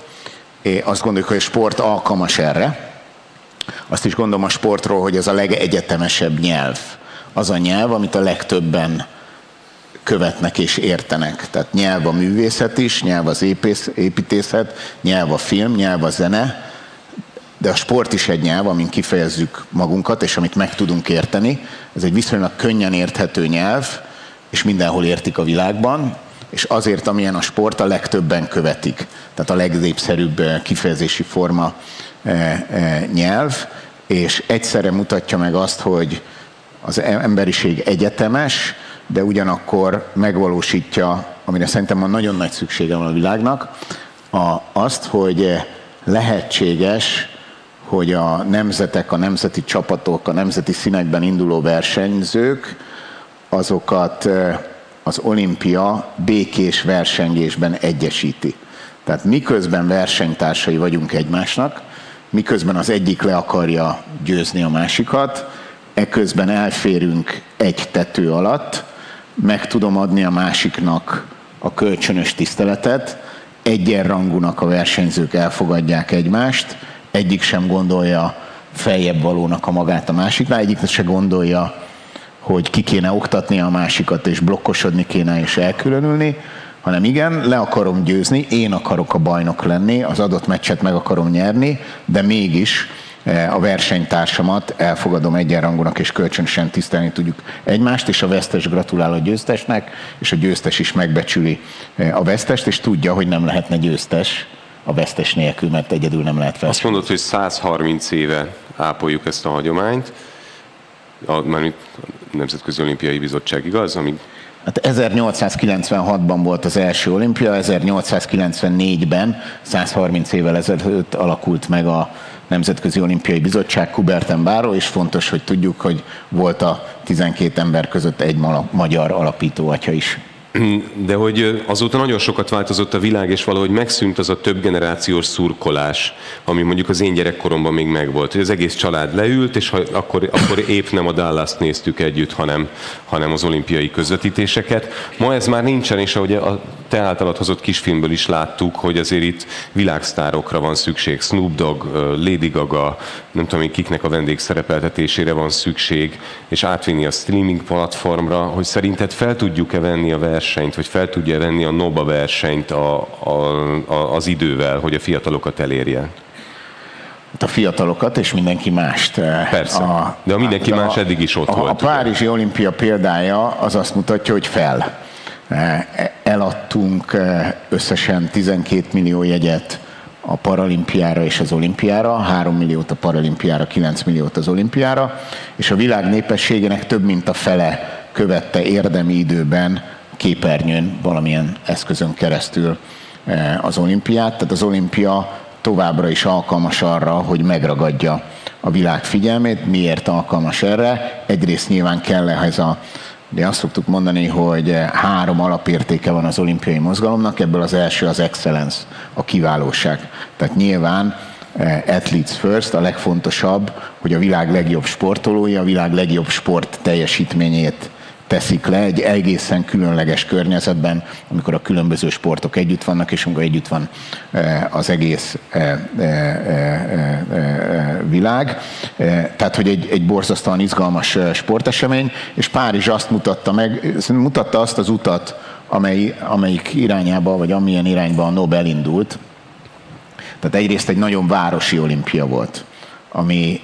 Speaker 7: Azt gondoljuk, hogy a sport alkalmas erre. Azt is gondolom a sportról, hogy ez a legegyetemesebb nyelv. Az a nyelv, amit a legtöbben követnek és értenek. Tehát nyelv a művészet is, nyelv az építészet, nyelv a film, nyelv a zene, de a sport is egy nyelv, amin kifejezzük magunkat, és amit meg tudunk érteni. Ez egy viszonylag könnyen érthető nyelv, és mindenhol értik a világban, és azért, amilyen a sport, a legtöbben követik. Tehát a legnépszerűbb kifejezési forma nyelv, és egyszerre mutatja meg azt, hogy az emberiség egyetemes, de ugyanakkor megvalósítja, amire szerintem van nagyon nagy szüksége van a világnak, azt, hogy lehetséges, hogy a nemzetek, a nemzeti csapatok, a nemzeti színekben induló versenyzők, azokat az olimpia békés versengésben egyesíti. Tehát miközben versenytársai vagyunk egymásnak, miközben az egyik le akarja győzni a másikat, eközben elférünk egy tető alatt, meg tudom adni a másiknak a kölcsönös tiszteletet, egyenrangúnak a versenyzők elfogadják egymást, egyik sem gondolja feljebb valónak a magát a másiknál, egyik se gondolja, hogy ki kéne oktatni a másikat, és blokkosodni kéne, és elkülönülni, hanem igen, le akarom győzni, én akarok a bajnok lenni, az adott meccset meg akarom nyerni, de mégis a versenytársamat elfogadom egyenrangúnak, és kölcsönösen tisztelni tudjuk egymást, és a vesztes gratulál a győztesnek, és a győztes is megbecsüli a vesztest, és tudja, hogy nem lehetne győztes a vesztes nélkül, mert egyedül nem lehet verseny.
Speaker 3: Azt mondod, hogy 130 éve ápoljuk ezt a hagyományt, mármint a Nemzetközi Olimpiai Bizottság, igaz?
Speaker 7: Hát 1896-ban volt az első olimpia, 1894-ben, 130 évvel ezelőtt alakult meg a Nemzetközi Olimpiai Bizottság Kuberten Báró, és fontos, hogy tudjuk, hogy volt a 12 ember között egy magyar alapítóatya is.
Speaker 3: De hogy azóta nagyon sokat változott a világ, és valahogy megszűnt az a több generációs szurkolás, ami mondjuk az én gyerekkoromban még megvolt. Hogy az egész család leült, és akkor épp nem a Dallast néztük együtt, hanem az olimpiai közvetítéseket. Ma ez már nincsen, és ahogy a te általad hozott kisfilmből is láttuk, hogy azért itt világsztárokra van szükség. Snoop Dogg, Lady Gaga, nem tudom, kiknek a vendégszerepeltetésére van szükség, és átvinni a streaming platformra, hogy szerinted fel tudjuk-e venni a versenyt, vagy fel tudja venni a NOBA versenyt az idővel, hogy a fiatalokat elérje?
Speaker 7: A fiatalokat és mindenki mást.
Speaker 3: Persze, de a mindenki más eddig is ott volt.
Speaker 7: A Párizsi olimpia példája az azt mutatja, hogy fel. Eladtunk összesen 12 millió jegyet a paralimpiára és az olimpiára, 3 milliót a paralimpiára, 9 milliót az olimpiára, és a világ népességének több mint a fele követte érdemi időben képernyőn, valamilyen eszközön keresztül az olimpiát. Tehát az olimpia továbbra is alkalmas arra, hogy megragadja a világ figyelmét. Miért alkalmas erre? Egyrészt nyilván kell de azt szoktuk mondani, hogy 3 alapértéke van az olimpiai mozgalomnak, ebből az első az excellence, a kiválóság. Tehát nyilván athletes first, a legfontosabb, hogy a világ legjobb sportolói, a világ legjobb sport teljesítményét teszik le egy egészen különleges környezetben, amikor a különböző sportok együtt vannak, és amikor együtt van az egész világ. Tehát, hogy egy borzasztóan izgalmas sportesemény, és Párizs azt mutatta azt az utat, amelyik irányába, vagy amilyen irányba a NOB elindult. Tehát egyrészt egy nagyon városi olimpia volt, ami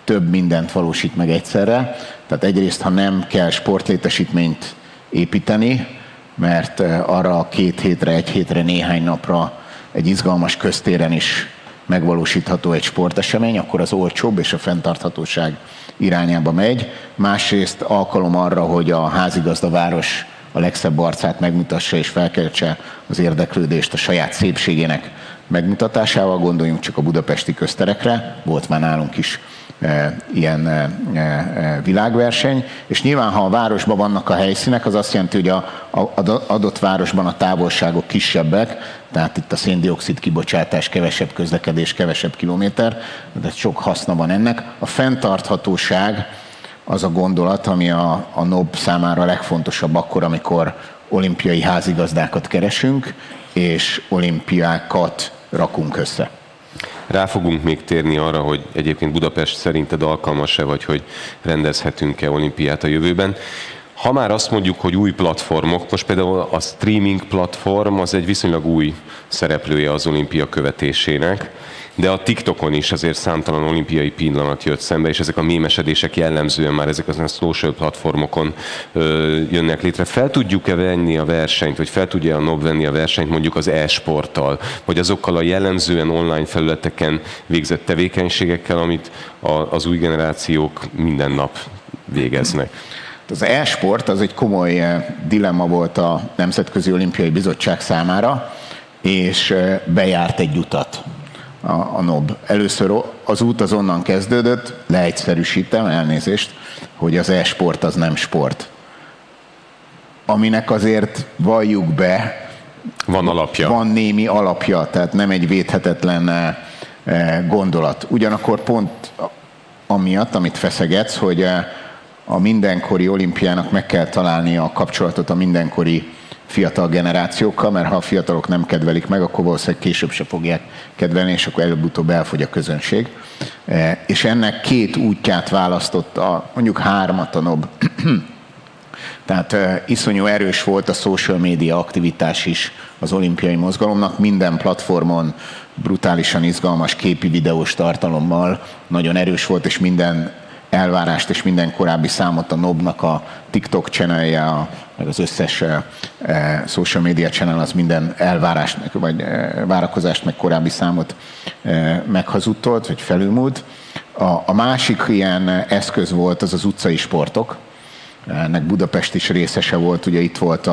Speaker 7: több mindent valósít meg egyszerre. Tehát egyrészt, ha nem kell sportlétesítményt építeni, mert arra 2 hétre, 1 hétre, néhány napra egy izgalmas köztéren is megvalósítható egy sportesemény, akkor az olcsóbb és a fenntarthatóság irányába megy. Másrészt alkalom arra, hogy a házigazdaváros a legszebb arcát megmutassa és felkeltse az érdeklődést a saját szépségének megmutatásával. Gondoljunk csak a budapesti közterekre, volt már nálunk is ilyen világverseny, és nyilván, ha a városban vannak a helyszínek, az azt jelenti, hogy az adott városban a távolságok kisebbek, tehát itt a szén-dioxid kibocsátás, kevesebb közlekedés, kevesebb kilométer, de sok haszna van ennek. A fenntarthatóság az a gondolat, ami a NOB számára legfontosabb akkor, amikor olimpiai házigazdákat keresünk, és olimpiákat rakunk össze.
Speaker 3: Rá fogunk még térni arra, hogy egyébként Budapest szerinted alkalmas-e, vagy hogy rendezhetünk-e olimpiát a jövőben. Ha már azt mondjuk, hogy új platformok, most például a streaming platform az egy viszonylag új szereplője az olimpia követésének, de a TikTokon is azért számtalan olimpiai pillanat jött szembe, és ezek a mémesedések jellemzően már ezek a social platformokon jönnek létre. Fel tudjuk-e venni a versenyt, vagy fel tudja a NOB venni a versenyt mondjuk az e-sporttal, vagy azokkal a jellemzően online felületeken végzett tevékenységekkel, amit az új generációk minden nap végeznek?
Speaker 7: Az e-sport az egy komoly dilemma volt a Nemzetközi Olimpiai Bizottság számára, és bejárt egy utat a NOB. Először az út az onnan kezdődött, leegyszerűsítem, elnézést, hogy az e-sport az nem sport. Aminek azért valljuk be,
Speaker 3: van alapja.
Speaker 7: Van némi alapja, tehát nem egy védhetetlen gondolat. Ugyanakkor pont amiatt, amit feszegetsz, hogy a mindenkori olimpiának meg kell találnia a kapcsolatot a mindenkori fiatal generációkkal, mert ha a fiatalok nem kedvelik meg, akkor valószínűleg később se fogják kedvelni, és akkor előbb-utóbb elfogy a közönség. És ennek 2 útját választotta, mondjuk 3 a NOB. Tehát iszonyú erős volt a social media aktivitás is az olimpiai mozgalomnak, minden platformon brutálisan izgalmas képi videós tartalommal nagyon erős volt, és minden elvárást és minden korábbi számot a NOB-nak a TikTok channelje, meg az összes social media channel az minden elvárást, vagy várakozást, meg korábbi számot meghazudtolt, vagy felülmúlt. A másik ilyen eszköz volt az utcai sportok. Ennek Budapest is részese volt, ugye itt volt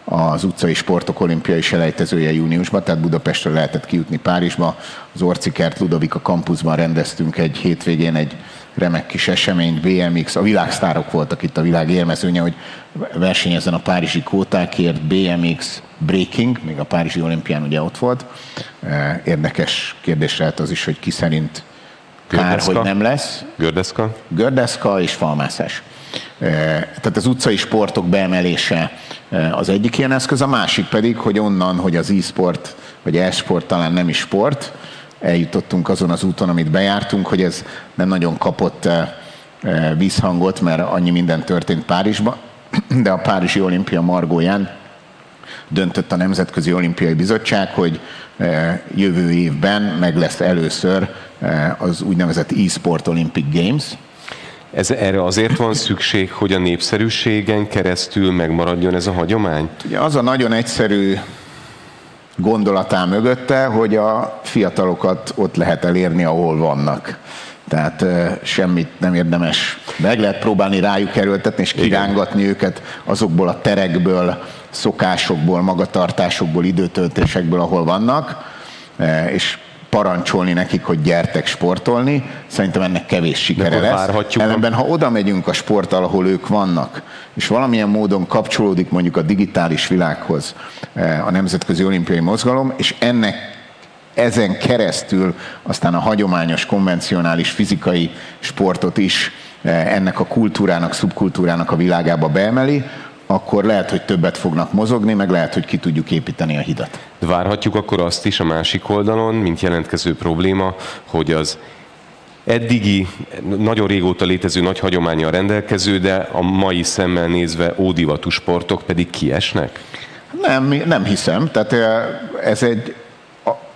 Speaker 7: az utcai sportok olimpiai selejtezője júniusban, tehát Budapestről lehetett kijutni Párizsba. Az Orcikert Ludovika kampuszban rendeztünk egy hétvégén egy remek kis eseményt, BMX, a világsztárok voltak itt, a világ élmezőnye, hogy versenyezzen a párizsi kvótákért, BMX, breaking, még a párizsi olimpián ugye ott volt. Érdekes kérdés lehet az is, hogy ki szerint kár, hogy nem lesz.
Speaker 3: Gördeszka?
Speaker 7: Gördeszka és falmászás. Tehát az utcai sportok beemelése az egyik ilyen eszköz, a másik pedig, hogy onnan, hogy az e-sport, vagy e-sport talán nem is sport, eljutottunk azon az úton, amit bejártunk, hogy ez nem nagyon kapott vízhangot, mert annyi minden történt Párizsban, de a Párizsi Olimpia margóján döntött a Nemzetközi Olimpiai Bizottság, hogy jövő évben meg lesz először az úgynevezett e-sport Olympic Games.
Speaker 3: Erre azért van szükség, hogy a népszerűségen keresztül megmaradjon ez a hagyomány?
Speaker 7: Ugye az a nagyon egyszerű gondolatán mögötte, hogy a fiatalokat ott lehet elérni, ahol vannak. Tehát semmit nem érdemes. Meg lehet próbálni rájuk erőltetni, és kirángatni őket azokból a terekből, szokásokból, magatartásokból, időtöltésekből, ahol vannak, és parancsolni nekik, hogy gyertek sportolni. Szerintem ennek kevés sikere lesz. Ellenben, ha oda megyünk a sporttal, ahol ők vannak, és valamilyen módon kapcsolódik mondjuk a digitális világhoz a Nemzetközi Olimpiai Mozgalom, és ennek ezen keresztül aztán a hagyományos, konvencionális fizikai sportot is ennek a kultúrának, szubkultúrának a világába beemeli, akkor lehet, hogy többet fognak mozogni, meg lehet, hogy ki tudjuk építeni a hidat.
Speaker 3: Várhatjuk akkor azt is a másik oldalon, mint jelentkező probléma, hogy az eddigi, nagyon régóta létező nagy hagyománnyal rendelkező, de a mai szemmel nézve ódivatú sportok pedig kiesnek?
Speaker 7: Nem hiszem. Tehát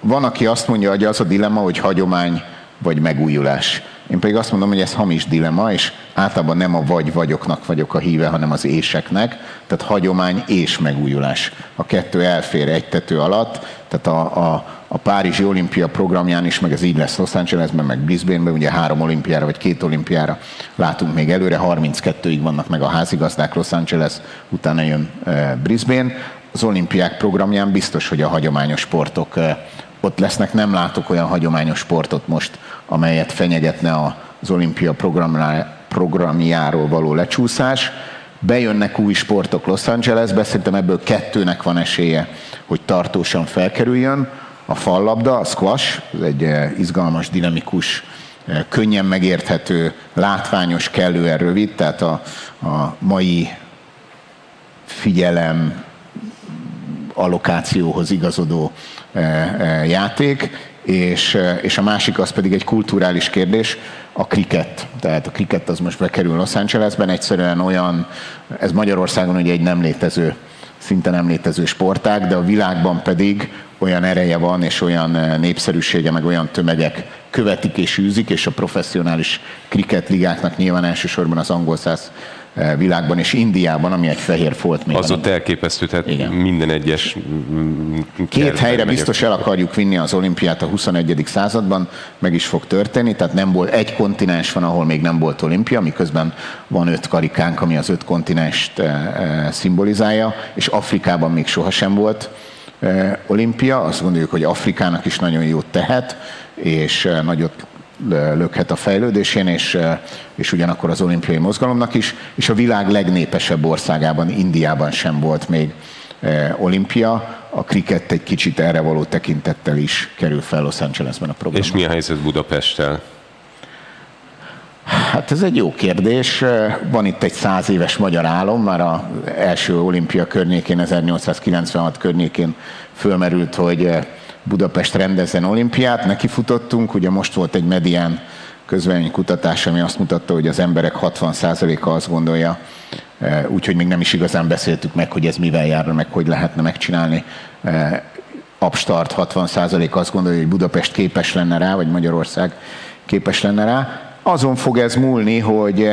Speaker 7: van, aki azt mondja, hogy az a dilemma, hogy hagyomány vagy megújulás. Én pedig azt mondom, hogy ez hamis dilemma, és általában nem a vagyoknak vagyok a híve, hanem az éseknek, tehát hagyomány és megújulás. A kettő elfér egy tető alatt, tehát a Párizsi olimpia programján is, meg ez így lesz Los Angelesben, meg Brisbaneben, ugye 3 olimpiára vagy 2 olimpiára látunk még előre, 32-ig vannak meg a házigazdák, Los Angeles, utána jön Brisbane. Az olimpiák programján biztos, hogy a hagyományos sportok ott lesznek, nem látok olyan hagyományos sportot most, amelyet fenyegetne az olimpia programjáról való lecsúszás. Bejönnek új sportok Los Angelesbe, szerintem ebből 2-nek van esélye, hogy tartósan felkerüljön. A fallabda, a squash, ez egy izgalmas, dinamikus, könnyen megérthető, látványos, kellően rövid, tehát a mai figyelem allokációhoz igazodó játék, és a másik az pedig egy kulturális kérdés, a kriket. Tehát a kriket az most bekerül Los Angelesben, egyszerűen olyan, ez Magyarországon ugye egy nem létező, szinte nem létező sportág, de a világban pedig olyan ereje van, és olyan népszerűsége, meg olyan tömegek követik és űzik, és a professzionális kriketligáknak nyilván elsősorban az angol száz világban és Indiában, ami egy fehér folt még.
Speaker 3: Az ott elképesztő, tehát igen. Minden egyes...
Speaker 7: 2 helyre biztos el akarjuk vinni az olimpiát a 21. században, meg is fog történni, tehát nem volt, egy kontinens van, ahol még nem volt olimpia, miközben van 5 karikánk, ami az 5 kontinenst szimbolizálja, és Afrikában még sohasem volt olimpia. Azt gondoljuk, hogy Afrikának is nagyon jót tehet, és nagyot lökhet a fejlődésén, és ugyanakkor az olimpiai mozgalomnak is, és a világ legnépesebb országában, Indiában sem volt még olimpia. A kriket egy kicsit erre való tekintettel is kerül fel Los Angelesben a programban.
Speaker 3: És mi a helyzet Budapesttel?
Speaker 7: Hát ez egy jó kérdés. Van itt egy 100 éves magyar álom, már az első olimpia környékén, 1896 környékén fölmerült, hogy Budapest rendezzen olimpiát, nekifutottunk, ugye most volt egy medián közvéleménykutatás, ami azt mutatta, hogy az emberek 60%-a azt gondolja, úgyhogy még nem is igazán beszéltük meg, hogy ez mivel járna, meg hogy lehetne megcsinálni. Abstart 60% azt gondolja, hogy Budapest képes lenne rá, vagy Magyarország képes lenne rá. Azon fog ez múlni, hogy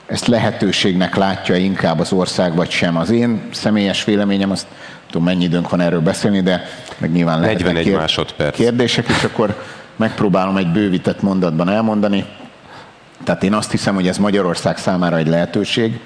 Speaker 7: ezt lehetőségnek látja inkább az ország, vagy sem. Az én személyes véleményem, azt tudom, mennyi időnk van erről beszélni, de meg nyilván lehetnek
Speaker 3: 41 másodperc.
Speaker 7: Kérdések, és akkor megpróbálom egy bővített mondatban elmondani. Tehát én azt hiszem, hogy ez Magyarország számára egy lehetőség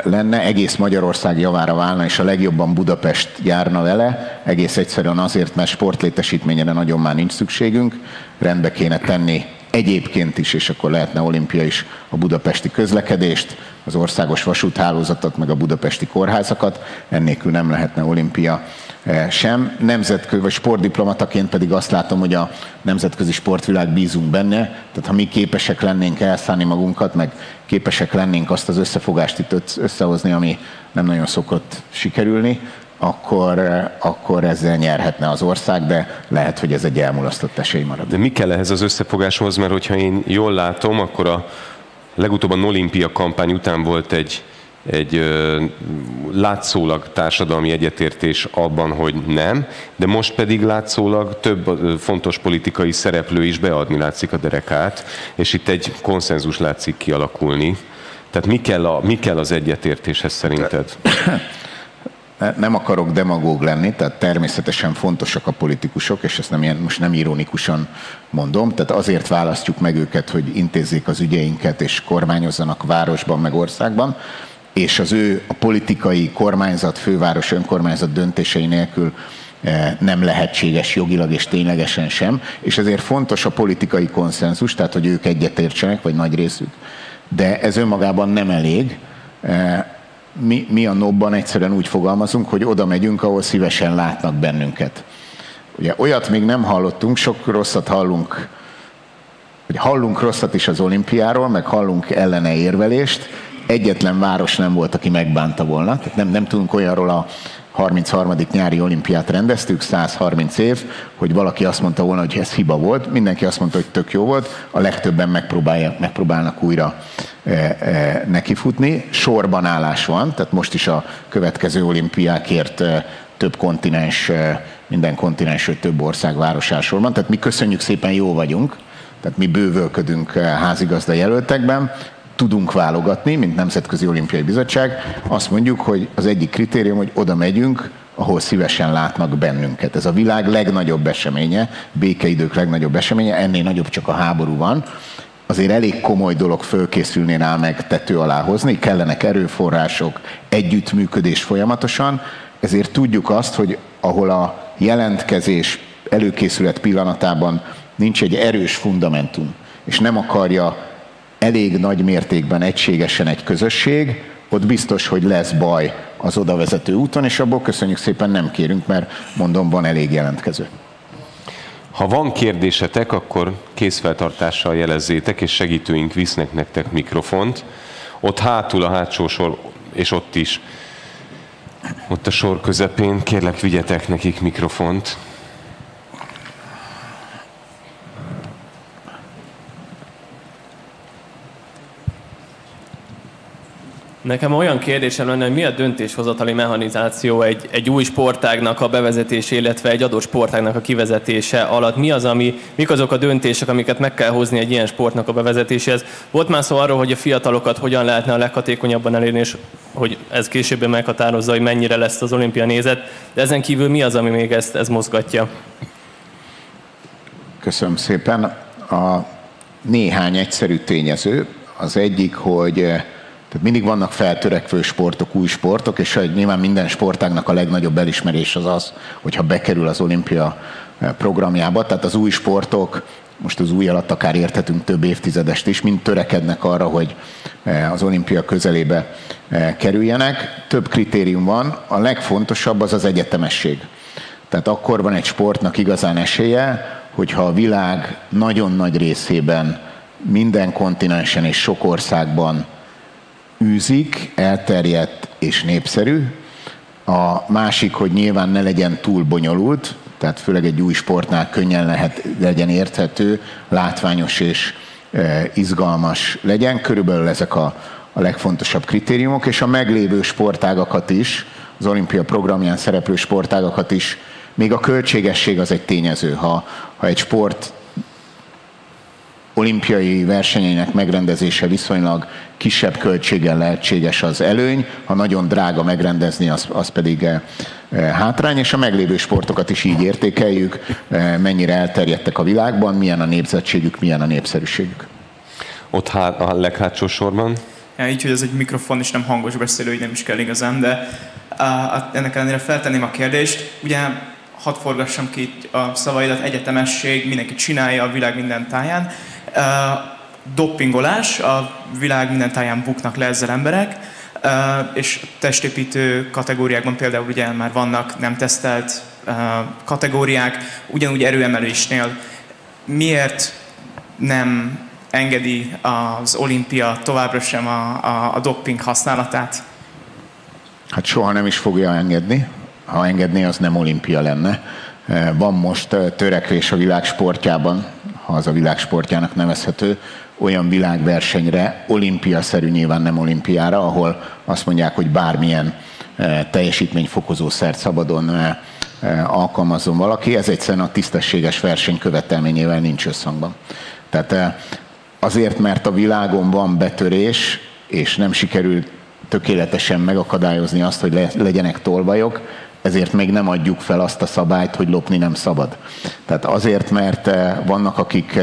Speaker 7: lenne, egész Magyarország javára válna, és a legjobban Budapest járna vele, egész egyszerűen azért, mert sportlétesítményre nagyon már nincs szükségünk, rendbe kéne tenni egyébként is, és akkor lehetne olimpia is, a budapesti közlekedést, az országos vasúthálózatot, meg a budapesti kórházakat, ennélkül nem lehetne olimpia sem. Nemzetközi, vagy sportdiplomataként pedig azt látom, hogy a nemzetközi sportvilág bízunk benne, tehát ha mi képesek lennénk elszállni magunkat, meg képesek lennénk azt az összefogást itt összehozni, ami nem nagyon szokott sikerülni, akkor ezzel nyerhetne az ország, de lehet, hogy ez egy elmulasztott esély marad.
Speaker 3: De mi kell ehhez az összefogáshoz, mert hogyha én jól látom, akkor a legutóbb a Olimpia kampány után volt egy látszólag társadalmi egyetértés abban, hogy nem, de most pedig látszólag több fontos politikai szereplő is beadni látszik a derekát, és itt egy konszenzus látszik kialakulni. Tehát mi kell az egyetértéshez szerinted?
Speaker 7: Nem akarok demagóg lenni, tehát természetesen fontosak a politikusok, és ezt most nem ironikusan mondom, tehát azért választjuk meg őket, hogy intézzék az ügyeinket, és kormányozzanak városban, meg országban, és a politikai kormányzat, főváros, önkormányzat döntései nélkül nem lehetséges jogilag és ténylegesen sem, és ezért fontos a politikai konszenzus, tehát hogy ők egyetértsenek, vagy nagy részük, de ez önmagában nem elég. Mi a NOB-ban egyszerűen úgy fogalmazunk, hogy oda megyünk, ahol szívesen látnak bennünket. Ugye olyat még nem hallottunk, sok rosszat hallunk, hogy hallunk rosszat is az olimpiáról, meg hallunk ellene érvelést. Egyetlen város nem volt, aki megbánta volna. Tehát nem tudunk olyanról, a 33. nyári olimpiát rendeztük, 130 év, hogy valaki azt mondta volna, hogy ez hiba volt. Mindenki azt mondta, hogy tök jó volt. A legtöbben megpróbálnak újra nekifutni. Sorban állás van, tehát most is a következő olimpiákért több kontinens, minden kontinensről több ország városál sorban. Tehát mi köszönjük szépen, jó vagyunk. Tehát mi bővölködünk házigazda jelöltekben, tudunk válogatni, mint Nemzetközi Olimpiai Bizottság. Azt mondjuk, hogy az egyik kritérium, hogy oda megyünk, ahol szívesen látnak bennünket. Ez a világ legnagyobb eseménye, békeidők legnagyobb eseménye, ennél nagyobb csak a háború van. Azért elég komoly dolog fölkészülni rá, meg tető alá hozni, kellenek erőforrások, együttműködés folyamatosan, ezért tudjuk azt, hogy ahol a jelentkezés előkészület pillanatában nincs egy erős fundamentum, és nem akarja elég nagy mértékben egységesen egy közösség, ott biztos, hogy lesz baj az odavezető úton, és abból köszönjük szépen nem kérünk, mert mondom, van elég jelentkező.
Speaker 3: Ha van kérdésetek, akkor kézfeltartással jelezzétek, és segítőink visznek nektek mikrofont. Ott hátul a hátsó sor, és ott is, ott a sor közepén, kérlek vigyetek nekik mikrofont.
Speaker 10: Nekem olyan kérdésem lenne, hogy mi a döntéshozatali mechanizáció egy új sportágnak a bevezetése, illetve egy adott sportágnak a kivezetése alatt. Mik azok a döntések, amiket meg kell hozni egy ilyen sportnak a bevezetéséhez? Volt már szó arról, hogy a fiatalokat hogyan lehetne a leghatékonyabban elérni, és hogy ez később meghatározza, hogy mennyire lesz az olimpia nézet. De ezen kívül mi az, ami még ezt mozgatja?
Speaker 7: Köszönöm szépen. A néhány egyszerű tényező. Az egyik, hogy tehát mindig vannak feltörekvő sportok, új sportok, és nyilván minden sportágnak a legnagyobb elismerés az, hogyha bekerül az olimpia programjába. Tehát az új sportok, most az új alatt akár érthetünk több évtizedest is, mind törekednek arra, hogy az olimpia közelébe kerüljenek. Több kritérium van, a legfontosabb az az egyetemesség. Tehát akkor van egy sportnak igazán esélye, hogyha a világ nagyon nagy részében, minden kontinensen és sok országban űzik, elterjedt és népszerű. A másik, hogy nyilván ne legyen túl bonyolult, tehát főleg egy új sportnál könnyen legyen érthető, látványos és izgalmas legyen. Körülbelül ezek a legfontosabb kritériumok, és a meglévő sportágakat is, az olimpia programján szereplő sportágakat is, még a költségesség az egy tényező. Ha egy sport olimpiai versenyeinek megrendezése viszonylag kisebb költséggel lehetséges, az előny, ha nagyon drága megrendezni, az pedig hátrány, és a meglévő sportokat is így értékeljük, mennyire elterjedtek a világban, milyen a népzettségük, milyen a népszerűségük.
Speaker 3: Ott a leghátsó sorban.
Speaker 13: Ja, így, hogy ez egy mikrofon és nem hangos beszélő, így nem is kell igazán, de ennek ellenére feltenném a kérdést. Ugye hadd forgassam ki a szavaidat, egyetemesség, mindenki csinálja a világ minden táján. Doppingolás, a világ minden táján buknak le ezzel emberek, és testépítő kategóriákban például ugye már vannak nem tesztelt kategóriák, ugyanúgy erőemelésnél. Miért nem engedi az olimpia továbbra sem a dopping használatát?
Speaker 7: Hát soha nem is fogja engedni. Ha engedné, az nem olimpia lenne. Van most törekvés a világ sportjában, ha az a világ sportjának nevezhető, olyan világversenyre, olimpiaszerű, nyilván nem olimpiára, ahol azt mondják, hogy bármilyen teljesítményfokozó szert szabadon alkalmazzon valaki, ez egyszerűen a tisztességes verseny követelményével nincs összhangban. Tehát azért, mert a világon van betörés, és nem sikerült tökéletesen megakadályozni azt, hogy legyenek tolvajok, ezért még nem adjuk fel azt a szabályt, hogy lopni nem szabad. Tehát azért, mert vannak, akik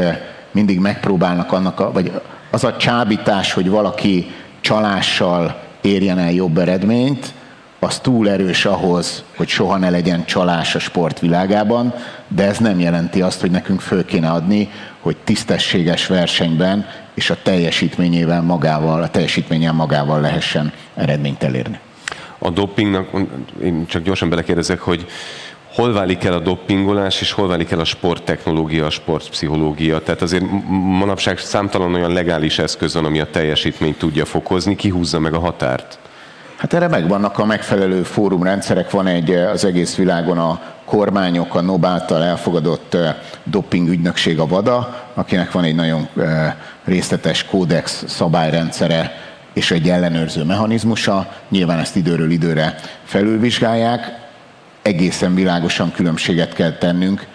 Speaker 7: mindig megpróbálnak vagy az a csábítás, hogy valaki csalással érjen el jobb eredményt, az túl erős ahhoz, hogy soha ne legyen csalás a sportvilágában, de ez nem jelenti azt, hogy nekünk föl kéne adni, hogy tisztességes versenyben és a teljesítménnyel magával lehessen eredményt elérni.
Speaker 3: A dopingnak, én csak gyorsan belekérdezek, hol válik el a doppingolás, és hol válik el a sporttechnológia, a sportpszichológia? Tehát azért manapság számtalan olyan legális eszköz van, ami a teljesítményt tudja fokozni. Ki húzza meg a határt?
Speaker 7: Hát erre megvannak a megfelelő fórumrendszerek, van az egész világon a kormányok, a NOB által elfogadott dopingügynökség, a WADA, akinek van egy nagyon részletes kódex szabályrendszere és egy ellenőrző mechanizmusa. Nyilván ezt időről időre felülvizsgálják. Egészen világosan különbséget kell tennünk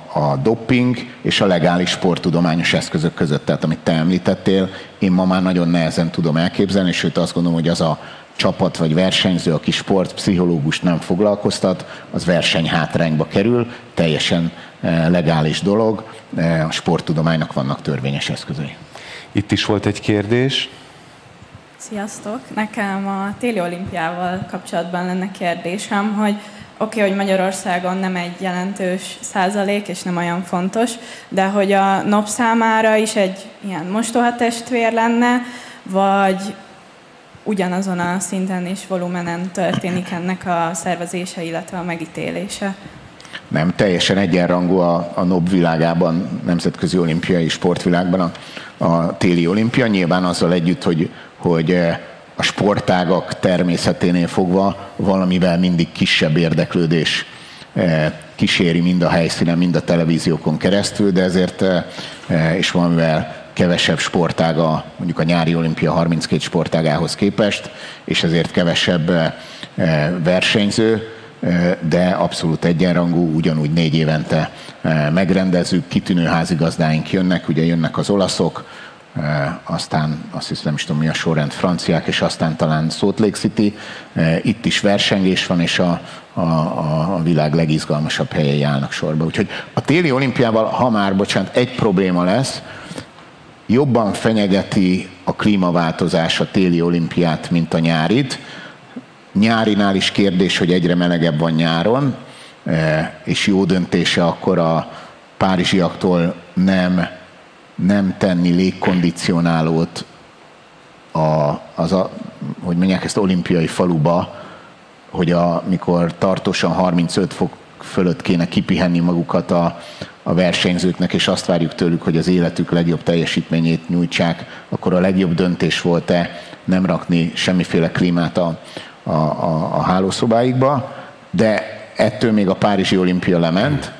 Speaker 7: a doping és a legális sporttudományos eszközök között. Tehát amit te említettél, én ma már nagyon nehezen tudom elképzelni, sőt azt gondolom, hogy az a csapat vagy versenyző, aki sportpszichológust nem foglalkoztat, az versenyhátrányba kerül, teljesen legális dolog, a sporttudománynak vannak törvényes eszközei.
Speaker 3: Itt is volt egy kérdés.
Speaker 9: Sziasztok! Nekem a téli olimpiával kapcsolatban lenne kérdésem, hogy oké, hogy Magyarországon nem egy jelentős százalék, és nem olyan fontos, de hogy a NOB számára is egy ilyen mostohatestvér lenne, vagy ugyanazon a szinten és volumenen történik ennek a szervezése, illetve a megítélése?
Speaker 7: Nem, teljesen egyenrangú a NOB világában, nemzetközi olimpiai sportvilágban a téli olimpia, nyilván azzal együtt, hogy a sportágak természeténél fogva valamivel mindig kisebb érdeklődés kíséri mind a helyszínen, mind a televíziókon keresztül, de ezért és valamivel kevesebb sportága, mondjuk a nyári olimpia 32 sportágához képest, és ezért kevesebb versenyző, de abszolút egyenrangú, ugyanúgy 4 évente megrendezzük, kitűnő házigazdáink jönnek, ugye jönnek az olaszok, aztán azt hiszem, nem is tudom mi a sorrend, franciák, és aztán talán Salt Lake City. Itt is versengés van, és a világ legizgalmasabb helyei állnak sorba. Úgyhogy a téli olimpiával, ha már, bocsánat, egy probléma lesz, jobban fenyegeti a klímaváltozás a téli olimpiát, mint a nyárit. Nyárinál is kérdés, hogy egyre melegebb van nyáron, és jó döntése akkor a párizsiaktól nem tenni légkondicionálót hogy mondják ezt, olimpiai faluba, hogy mikor tartósan 35 fok fölött kéne kipihenni magukat a versenyzőknek, és azt várjuk tőlük, hogy az életük legjobb teljesítményét nyújtsák, akkor a legjobb döntés volt-e nem rakni semmiféle klímát a hálószobáikba, de ettől még a párizsi olimpia lement.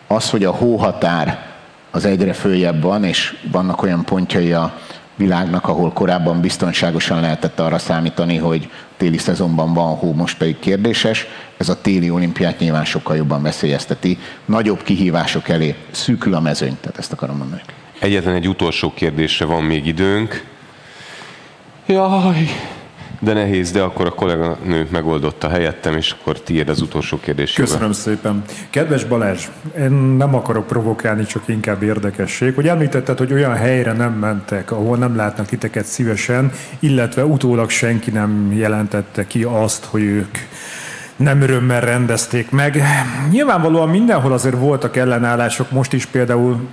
Speaker 7: Az, hogy a hóhatár az egyre följebb van, és vannak olyan pontjai a világnak, ahol korábban biztonságosan lehetett arra számítani, hogy téli szezonban van hó, most pedig kérdéses. Ez a téli olimpiát nyilván sokkal jobban veszélyezteti. Nagyobb kihívások elé szűkül a mezőny, tehát ezt akarom mondani.
Speaker 3: Egyetlen egy utolsó kérdésre van még időnk. Jaj, de nehéz, de akkor a kolléganő megoldotta helyettem, és akkor tiéd az utolsó kérdés.
Speaker 18: Köszönöm szépen. Kedves Balázs, én nem akarok provokálni, csak inkább érdekesség, hogy említetted, hogy olyan helyre nem mentek, ahol nem látnak titeket szívesen, illetve utólag senki nem jelentette ki azt, hogy ők nem örömmel rendezték meg. Nyilvánvalóan mindenhol azért voltak ellenállások, most is például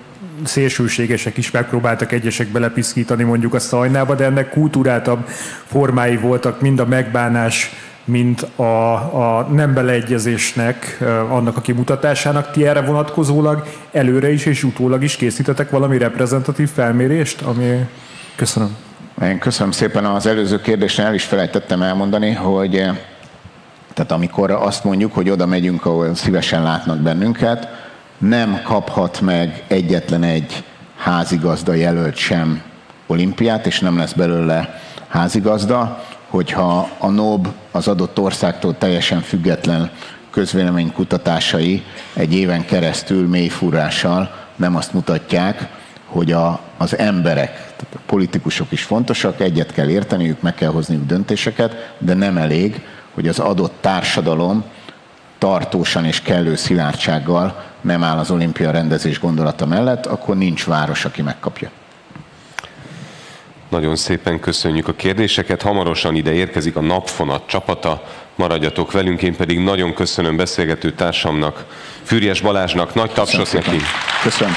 Speaker 18: szélsőségesek is megpróbáltak egyesek belepiszkítani mondjuk a szajnába, de ennek kultúráltabb formái voltak, mind a megbánás, mind a nem beleegyezésnek, annak a kimutatásának. Ti erre vonatkozólag előre is és utólag is készítetek valami reprezentatív felmérést? Köszönöm.
Speaker 7: Én köszönöm szépen. Az előző kérdésnél el is felejtettem elmondani, hogy tehát amikor azt mondjuk, hogy oda megyünk, ahol szívesen látnak bennünket, nem kaphat meg egyetlen egy házigazda jelölt sem olimpiát, és nem lesz belőle házigazda, hogyha a NOB az adott országtól teljesen független közvéleménykutatásai egy éven keresztül mély furrással nem azt mutatják, hogy az emberek, tehát a politikusok is fontosak, egyet kell érteniük, meg kell hozniuk döntéseket, de nem elég, hogy az adott társadalom tartósan és kellő szilárdsággal nem áll az olimpia rendezés gondolata mellett, akkor nincs város, aki megkapja.
Speaker 3: Nagyon szépen köszönjük a kérdéseket. Hamarosan ide érkezik a Napfonat csapata. Maradjatok velünk, én pedig nagyon köszönöm beszélgető társamnak, Füriyes Balázsnak. Nagy tapsot neki.
Speaker 7: Köszönöm.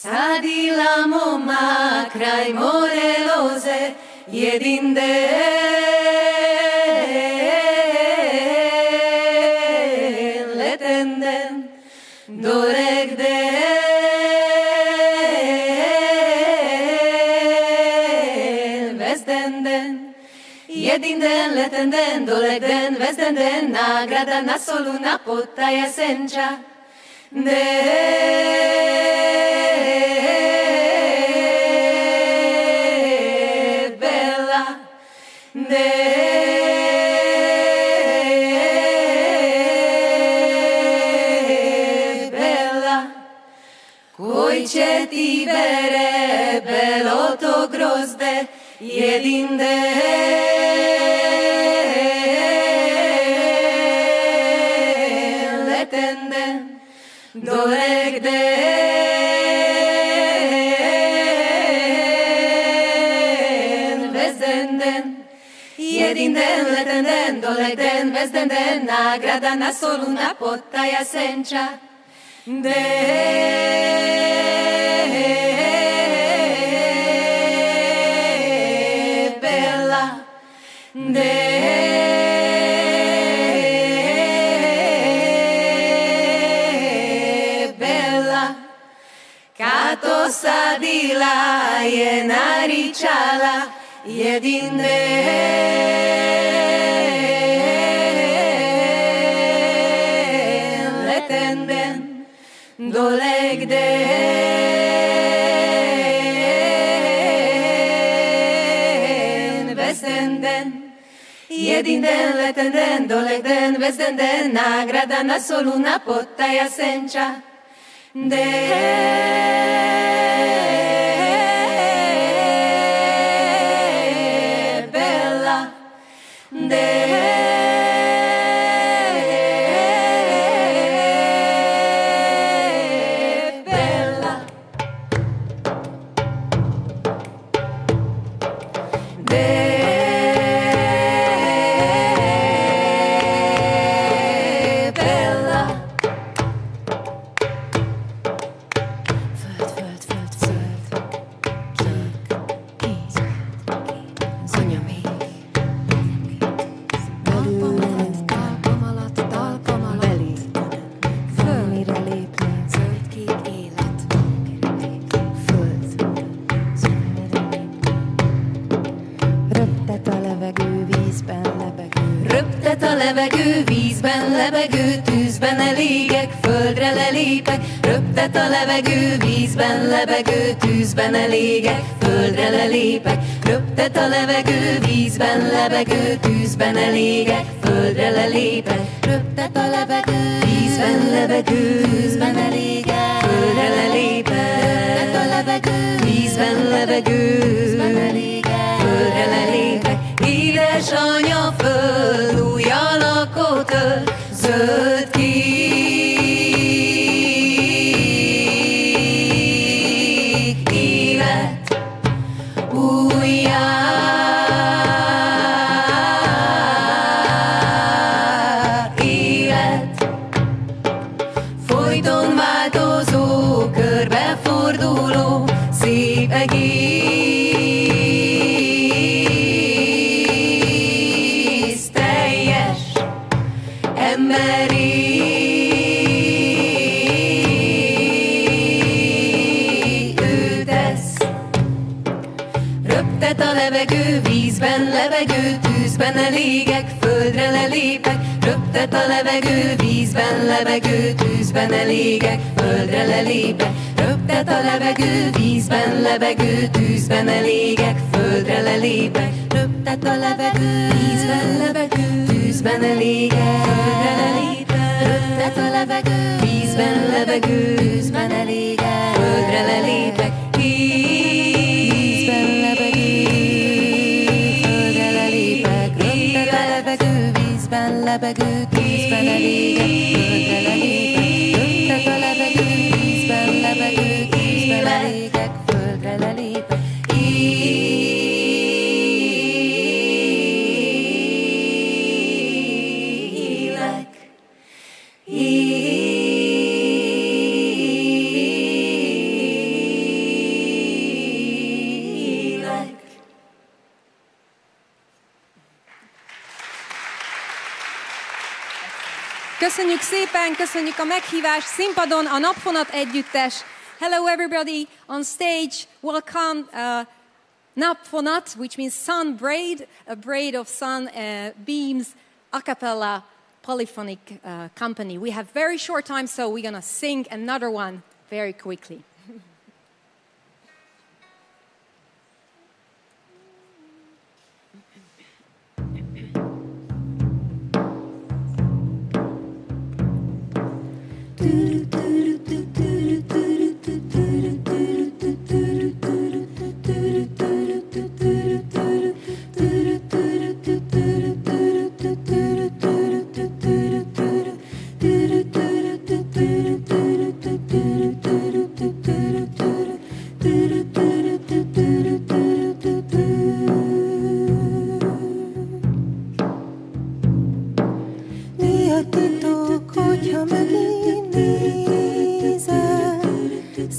Speaker 8: Sadilamo macrai morelose, jedinde letenden, doregde vezdenden, jedinden letenden, dolegden, vezdenden, nagrada na solu na pottaja senča. Bella, bella, coi ceti bere, bello to grozde, jedinde letenden, dolegden, vezdenden, jedinden, letenden, dolegden, vezdenden, nagrada na solu na pottaja senča. Bella, Kato sadila je naričala jedinde letenden, dolegden, vezdenden, jedinden, letenden, dolegden, vezdenden, nagrada na solu na pottaja senča. Bella, bella, bella. Röptet a levegő, vízben lebegő, tűzben elégek, földre lelépek. Röptet a levegő, vízben lebegő, tűzben elégek, földre lelépek. Röptet a levegő, vízben lebegő, tűzben elégek, földre lelépek. Röptet a levegő, vízben lebegő, tűzben elégek, földre lelépek. Röptet a levegő, vízben lebegő, tűzben elégek, földre lelépek. Édesanya föld, új alakot ölt, zöld kék élet, újjá élet, folyton változó, körbeforduló, szép egész, teljes emberi ő tesz. Röptet a levegő, vízben lebegő, tűzben elégek, földre lelépek. Röptet a levegő, vízben lebegő, tűzben elégek, földre lelépek. Röptet a levegő, vízben lebegő, tűzben elégek, földre lelépek. Röptet a levegő, vízben lebegő, tűzben elégek, földre lelépek. Röptet a levegő, vízben lebegő, tűzben elégek, földre lelépek. Vízben lebegő, földre lelépek. Röptet a levegő, vízben lebegő, tűzben elégek, földre lelépek. Röptet a levegő, vízben lebegő, tűzben elégek, földre lelépek. Élek,
Speaker 11: Köszönjük szépen, köszönjük a meghívást. Színpadon a Napfonat együttes. Hello everybody on stage. Welcome Napfonat, which means sun braid, a braid of sun beams, a cappella polyphonic company. We have very short time, so we're going to sing another one very quickly.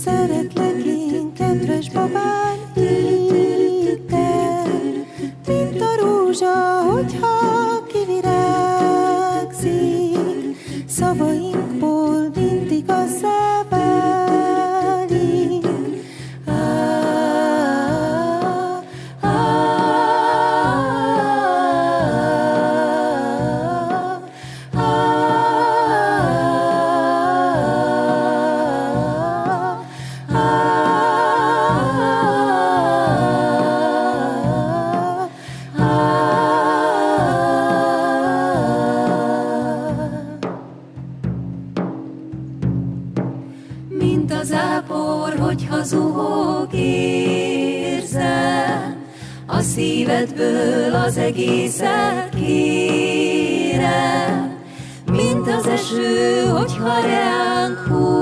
Speaker 14: Szeretlek én, kedves babám, éppen, mint a rózsa, hogyha kivirágzik, szavainkból mindig azzá válik. Zuhog érzem, a szívedből az egészet kérem, mint az eső, hogyha reánk hullik,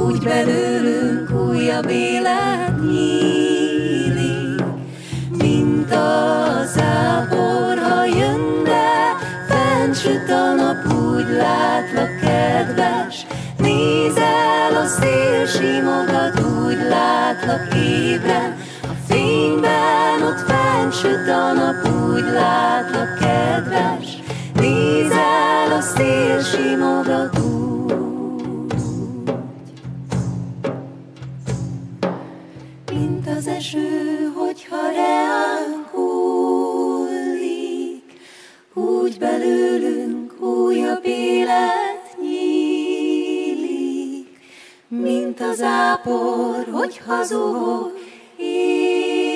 Speaker 14: úgy belőlünk újabb élet nyílik, mint a zápor, ha jönne, fennsüt a nap, úgy látlak, kedves, nézz el a szél simogat, úgy látlak ébren, a fényben ott fennsüt a nap, úgy látlak, kedves, nézz el a szél simogat, úgy, mint az eső, hogyha reánk hullik, úgy belőlünk újabb élet nyílik, mint az ápor, hogy zuhog, érzem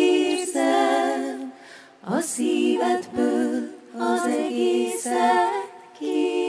Speaker 14: a szívedből az egészet kérem.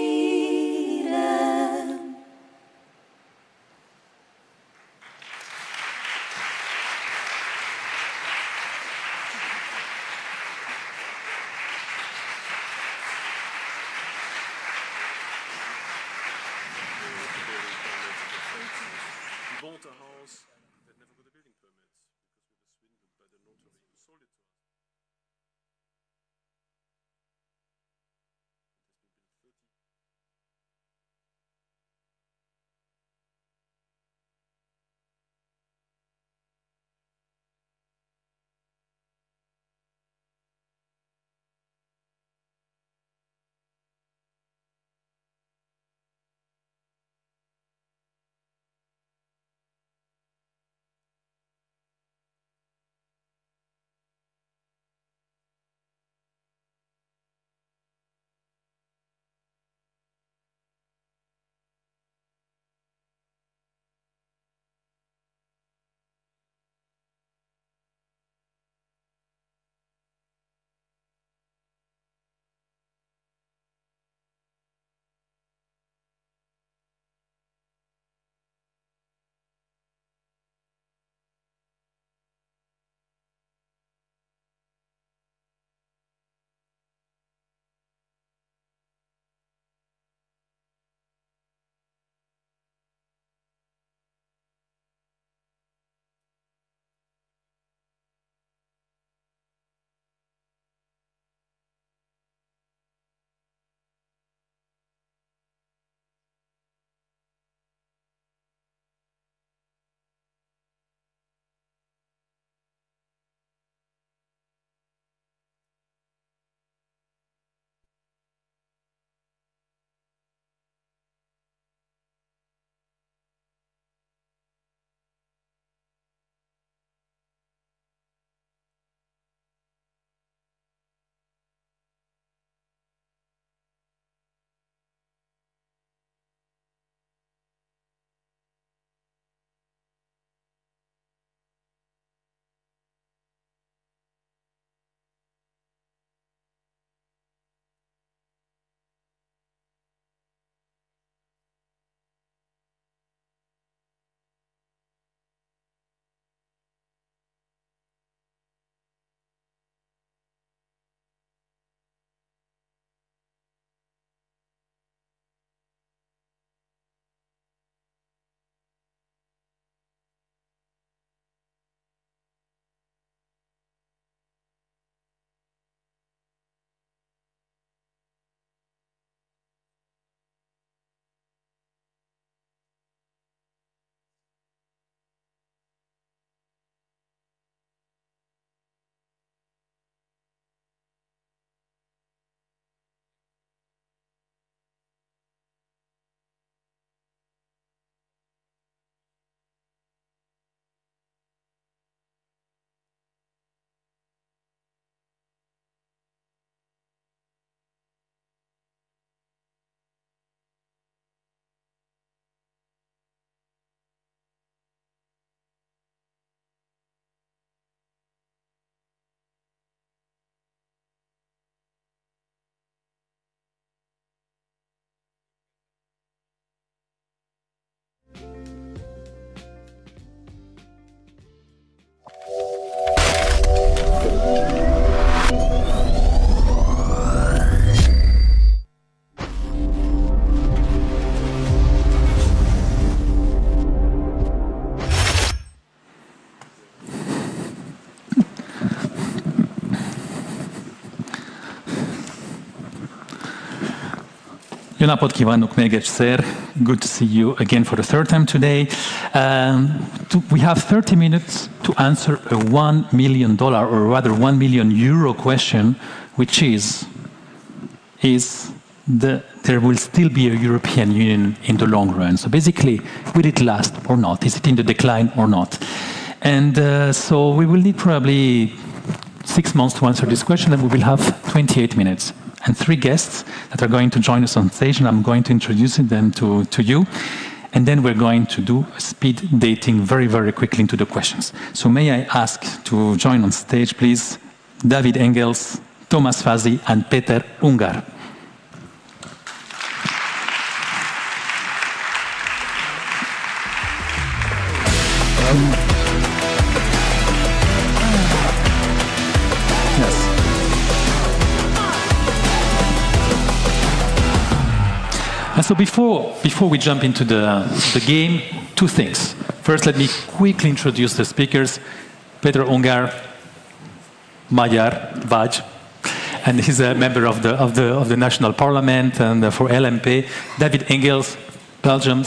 Speaker 5: Jó napot kívánok még egyszer. Good to see you again for the third time today. We have 30 minutes to answer a $1 million, or rather €1 million question, which is there will still be a European Union in the long run. So basically, will it last or not? Is it in the decline or not? And so we will need probably 6 months to answer this question, and we will have 28 minutes. And 3 guests that are going to join us on stage, and I'm going to introduce them to you. And then we're going to do speed dating very, very quickly into the questions. So may I ask to join on stage, please, David Engels, Thomas Fazi, and Peter Ungar. And so before we jump into the game, 2 things. First, let me quickly introduce the speakers. Peter Ungar, Magyar, Vaj, and he's a member of the National Parliament and for LMP. David Engels, Belgium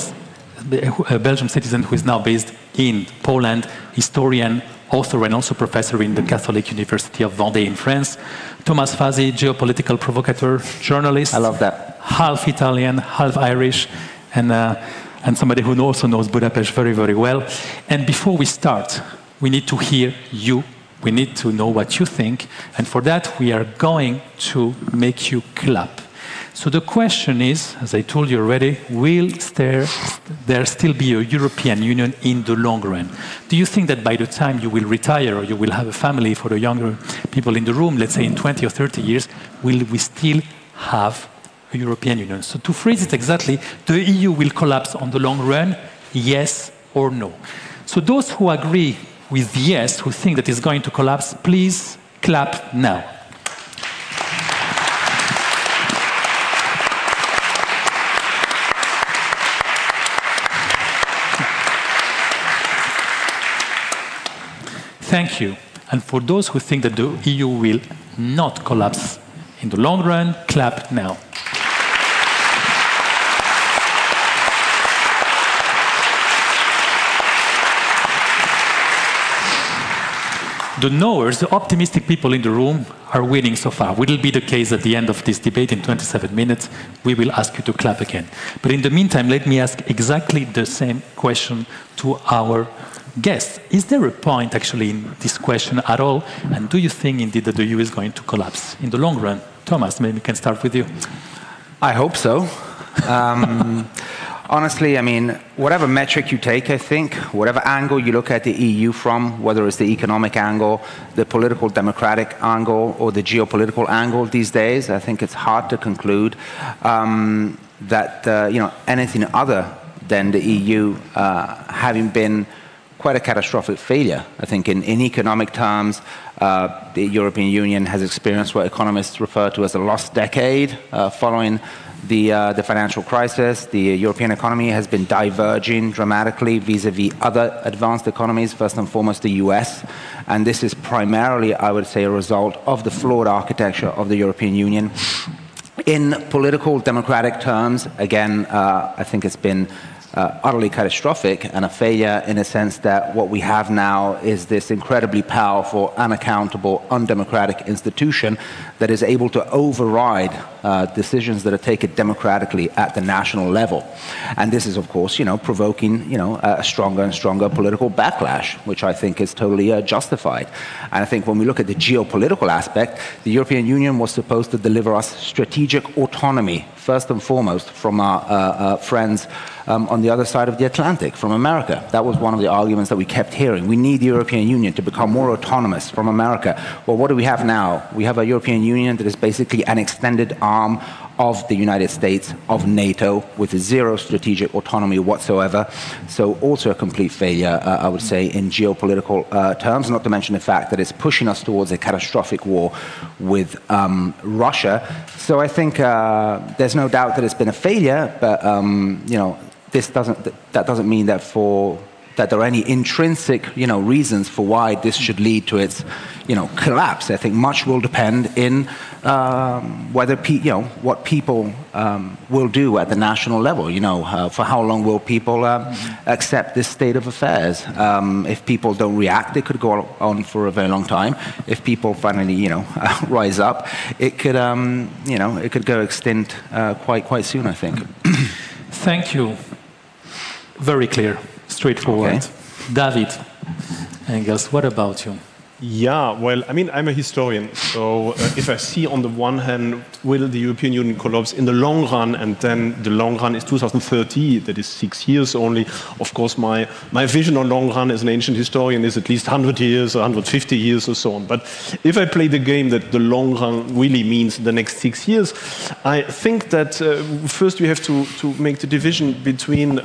Speaker 5: citizen who is now based in Poland, historian, author, and also professor in the Catholic University of Vendée in France. Thomas Fazi, geopolitical provocateur, journalist.
Speaker 6: I love that.
Speaker 5: Half Italian, half Irish, and somebody who also knows Budapest very, very well. And before we start, we need to hear you. We need to know what you think. And for that, we are going to make you clap. So the question is, as I told you already, will there still be a European Union in the long run? Do you think that by the time you will retire or you will have a family, for the younger people in the room, let's say in 20 or 30 years, will we still have a European Union? So to phrase it exactly, the EU will collapse on the long run, yes or no? So those who agree with yes, who think that it's going to collapse, please clap now. Thank you. And for those who think that the EU will not collapse in the long run, clap now. The knowers, the optimistic people in the room, are winning so far. Will it be the case at the end of this debate in 27 minutes? We will ask you to clap again. But in the meantime, let me ask exactly the same question to our guests. Is there a point actually in this question at all? And do you think indeed that the EU is going to collapse in the long run? Thomas, maybe we can start with you.
Speaker 6: I hope so. Honestly, I mean, whatever metric you take, I think, whatever angle you look at the EU from, whether it's the economic angle, the political democratic angle, or the geopolitical angle these days, I think it's hard to conclude that anything other than the EU having been quite a catastrophic failure. I think in economic terms, the European Union has experienced what economists refer to as a lost decade following the financial crisis. The European economy has been diverging dramatically vis-à-vis other advanced economies, first and foremost the US. And this is primarily, I would say, a result of the flawed architecture of the European Union. In political democratic terms, again, I think it's been utterly catastrophic and a failure in a sense that what we have now is this incredibly powerful, unaccountable, undemocratic institution that is able to override decisions that are taken democratically at the national level. And this is, of course, provoking, a stronger and stronger political backlash, which I think is totally justified. And I think when we look at the geopolitical aspect, the European Union was supposed to deliver us strategic autonomy, first and foremost, from our friends on the other side of the Atlantic, from America. That was one of the arguments that we kept hearing. We need the European Union to become more autonomous from America. Well, what do we have now? We have a European Union that is basically an extended arm of the United States, of NATO, with zero strategic autonomy whatsoever. So also a complete failure, I would say, in geopolitical terms, not to mention the fact that it's pushing us towards a catastrophic war with Russia. So I think there's no doubt that it's been a failure, but that doesn't mean that for that there are any intrinsic, reasons for why this should lead to its, collapse. I think much will depend in whether what people will do at the national level. For how long will people accept this state of affairs? If people don't react, it could go on for a very long time. If people finally, rise up, it could, it could go extinct quite soon, I think.
Speaker 5: Thank you. Very clear, straightforward. Okay. David Engels, what about you?
Speaker 15: Yeah, well, I mean, I'm a historian, so if I see on the one hand, will the European Union collapse in the long run, and then the long run is 2030, that is 6 years only. Of course, my vision on long run as an ancient historian is at least 100 years or 150 years or so on. But if I play the game that the long run really means the next 6 years, I think that first we have to make the division between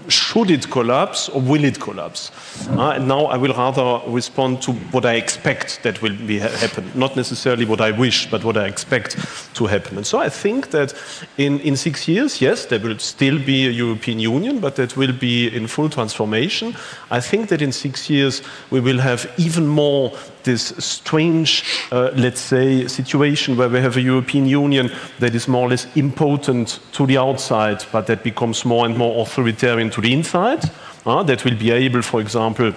Speaker 15: should it collapse or will it collapse? And now I will rather respond to what I expect that will happen, not necessarily what I wish, but what I expect to happen. And so I think that in 6 years, yes, there will still be a European Union, but that will be in full transformation. I think that in 6 years we will have even more this strange, let's say, situation where we have a European Union that is more or less impotent to the outside, but that becomes more and more authoritarian to the inside. That will be able, for example,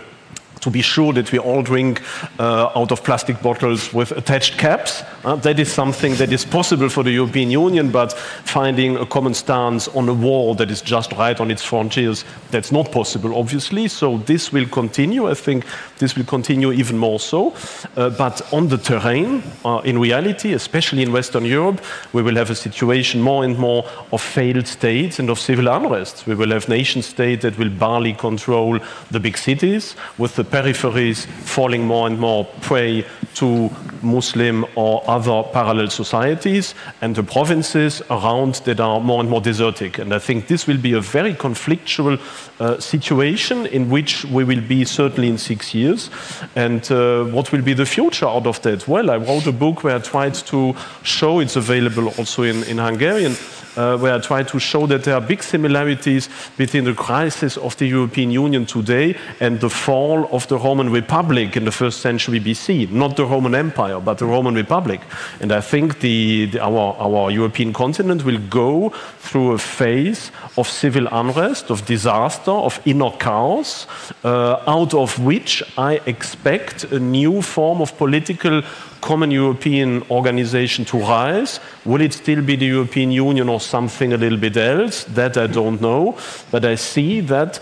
Speaker 15: to be sure that we all drink out of plastic bottles with attached caps. That is something that is possible for the European Union, but finding a common stance on a wall that is just right on its frontiers, that's not possible, obviously. So this will continue. I think this will continue even more so. But on the terrain, in reality, especially in Western Europe, we will have a situation more and more of failed states and of civil unrest. We will have nation-states that will barely control the big cities, with the peripheries falling more and more prey to Muslim or other parallel societies, and the provinces around that are more and more desertic. And I think this will be a very conflictual situation in which we will be certainly in 6 years. And what will be the future out of that? Well, I wrote a book where I tried to show, it's available also in Hungarian, where I try to show that there are big similarities between the crisis of the European Union today and the fall of the Roman Republic in the 1st century BC. Not the Roman Empire, but the Roman Republic. And I think our European continent will go through a phase of civil unrest, of disaster, of inner chaos, out of which I expect a new form of political common European organization to rise. Will it still be the European Union or something a little bit else? That I don't know. But I see that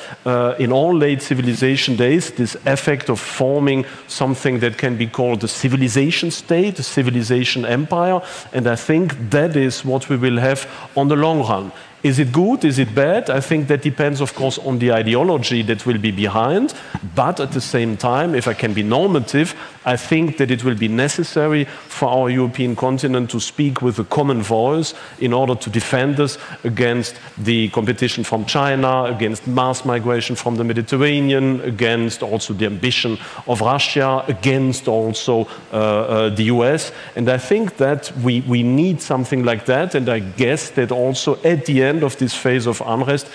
Speaker 15: in all late civilization days, this effect of forming something that can be called a civilization state, a civilization empire, and I think that is what we will have on the long run. Is it good? Is it bad? I think that depends, of course, on the ideology that will be behind. But at the same time, if I can be normative, I think that it will be necessary for our European continent to speak with a common voice in order to defend us against the competition from China, against mass migration from the Mediterranean, against also the ambition of Russia, against also the US. And I think that we need something like that. And I guess that also at the end of this phase of unrest,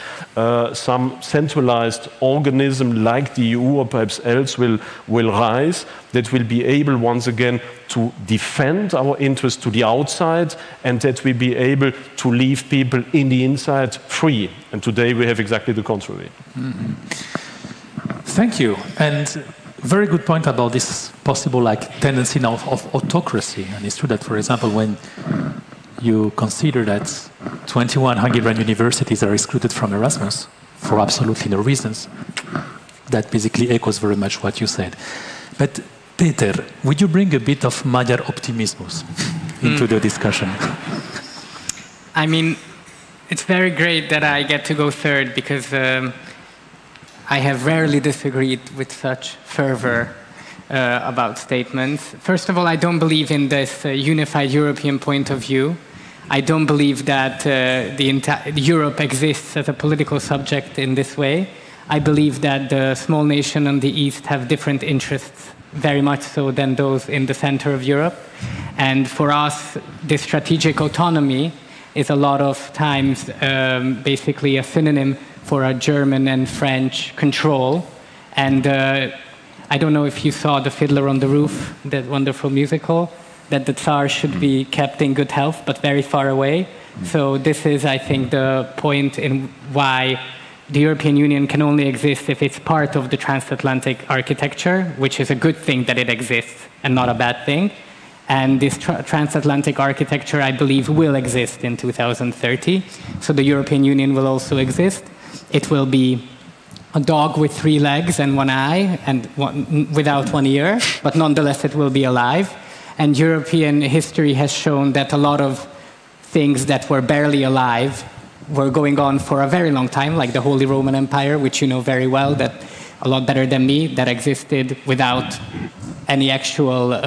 Speaker 15: some centralized organism like the EU or perhaps else will rise that will be able once again to defend our interests to the outside, and that will be able to leave people in the inside free. And today we have exactly the contrary.
Speaker 5: Mm-hmm. Thank you. And very good point about this possible tendency now of autocracy. And it's true that, for example, when you consider that 21 Hungarian universities are excluded from Erasmus for absolutely no reasons, that basically echoes very much what you said. But Peter, would you bring a bit of Magyar optimismus into the discussion?
Speaker 16: I mean, it's very great that I get to go third, because I have rarely disagreed with such fervor about statements. First of all, I don't believe in this unified European point of view. I don't believe that Europe exists as a political subject in this way. I believe that the small nation on the east have different interests, very much so than those in the center of Europe. And for us, this strategic autonomy is a lot of times basically a synonym for a German and French control. And I don't know if you saw The Fiddler on the Roof, that wonderful musical, that the Tsar should be kept in good health, but very far away. So this is, I think, the point in why the European Union can only exist if it's part of the transatlantic architecture, which is a good thing that it exists and not a bad thing. And this transatlantic architecture, I believe, will exist in 2030. So the European Union will also exist. It will be a dog with 3 legs and 1 eye and without 1 ear, but nonetheless it will be alive. And European history has shown that a lot of things that were barely alive were going on for a very long time, like the Holy Roman Empire, which you know very well, that a lot better than me, that existed without any actual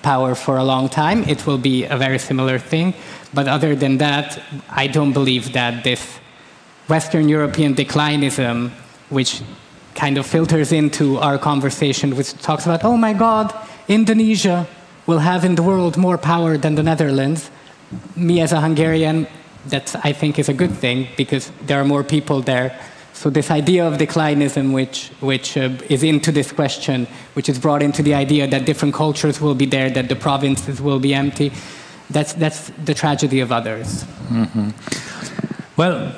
Speaker 16: power for a long time. It will be a very similar thing. But other than that, I don't believe that this Western European declinism, which kind of filters into our conversation, which talks about, oh my God, Indonesia will have in the world more power than the Netherlands. Me as a Hungarian, that I think is a good thing because there are more people there. So this idea of declinism, which is into this question, which is brought into the idea that different cultures will be there, that the provinces will be empty, that's the tragedy of others.
Speaker 5: Mm-hmm. Well,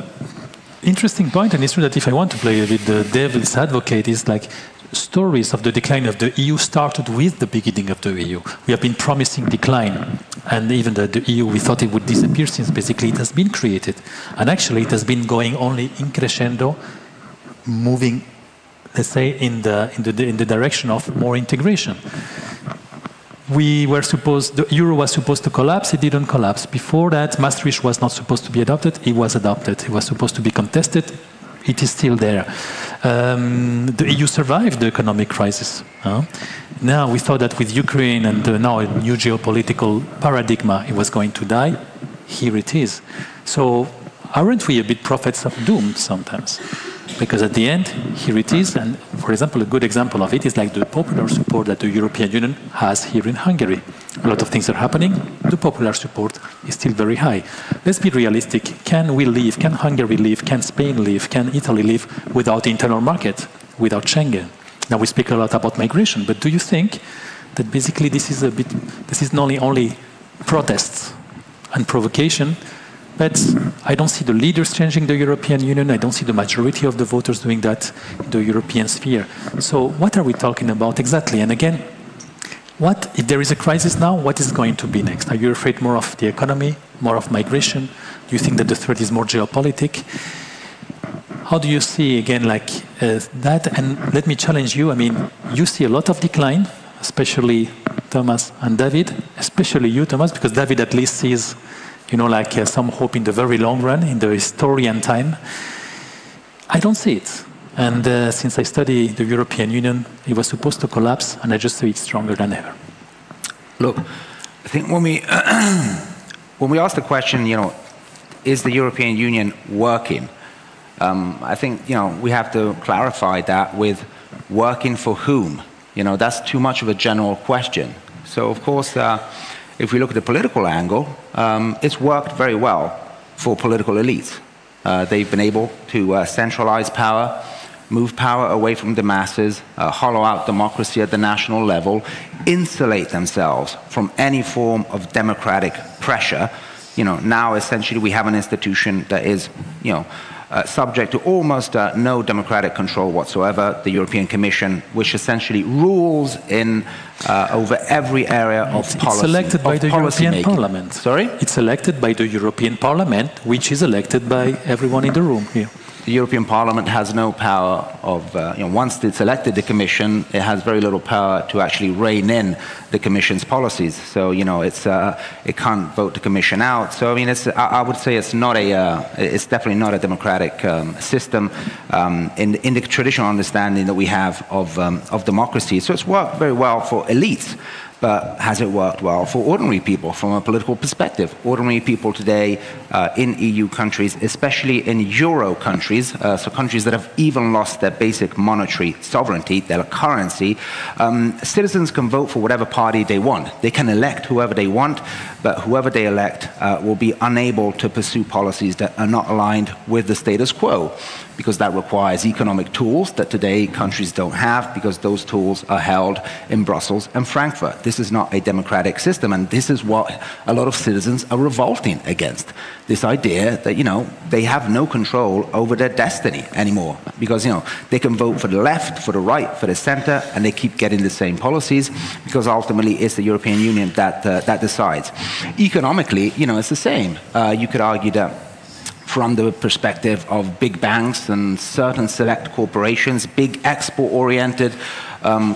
Speaker 5: interesting point, and it's true that if I want to play with the devil's advocate, is like stories of the decline of the EU started with the beginning of the EU. We have been promising decline, and even the EU, we thought it would disappear since basically it has been created. And actually it has been going only in crescendo, moving, let's say, in the direction of more integration. The euro was supposed to collapse, it didn't collapse. Before that, Maastricht was not supposed to be adopted, it was adopted. It was supposed to be contested, it is still there. The EU survived the economic crisis. Now we thought that with Ukraine and now a new geopolitical paradigm, it was going to die. Here it is. So aren't we a bit prophets of doom sometimes? Because at the end, here it is, and for example, a good example of it is like the popular support that the European Union has here in Hungary. A lot of things are happening, the popular support is still very high. Let's be realistic. Can we live, can Hungary live, can Spain live, can Italy live without the internal market, without Schengen? Now we speak a lot about migration, but do you think that basically this is not only protests and provocation, but I don't see the leaders changing the European Union. I don't see the majority of the voters doing that in the European sphere. So what are we talking about exactly? And again, what if there is a crisis now, what is going to be next? Are you afraid more of the economy, more of migration? Do you think that the threat is more geopolitic? How do you see, again, like that? And let me challenge you. I mean, you see a lot of decline, especially Thomas and David, especially you, Thomas, because David at least sees some hope in the very long run, in the historian time. I don't see it. And since I study the European Union, it was supposed to collapse, and I just see it stronger than ever.
Speaker 6: Look, I think when we ask the question, is the European Union working? I think, we have to clarify that with working for whom? That's too much of a general question. So, of course, if we look at the political angle, it's worked very well for political elites. They've been able to centralize power, move power away from the masses, hollow out democracy at the national level, insulate themselves from any form of democratic pressure. Now essentially we have an institution that is, subject to almost no democratic control whatsoever, the European Commission, which essentially rules over every area of policy.
Speaker 5: It's elected by the European Parliament.
Speaker 6: Sorry?
Speaker 5: It's elected by the European Parliament, which is elected by everyone in the room here.
Speaker 6: The European Parliament has no power of, once it's elected the Commission, it has very little power to actually rein in the Commission's policies. So, it can't vote the Commission out. So, I would say it's definitely not a democratic system in the traditional understanding that we have of democracy. So it's worked very well for elites. But has it worked well for ordinary people from a political perspective? Ordinary people today in EU countries, especially in Euro countries, so countries that have even lost their basic monetary sovereignty, their currency, citizens can vote for whatever party they want. They can elect whoever they want, but whoever they elect will be unable to pursue policies that are not aligned with the status quo, because that requires economic tools that today countries don't have, because those tools are held in Brussels and Frankfurt. This is not a democratic system, and this is what a lot of citizens are revolting against. This idea that, they have no control over their destiny anymore, because, they can vote for the left, for the right, for the center, and they keep getting the same policies, because ultimately it's the European Union that decides. Economically, it's the same. You could argue that from the perspective of big banks and certain select corporations, big export-oriented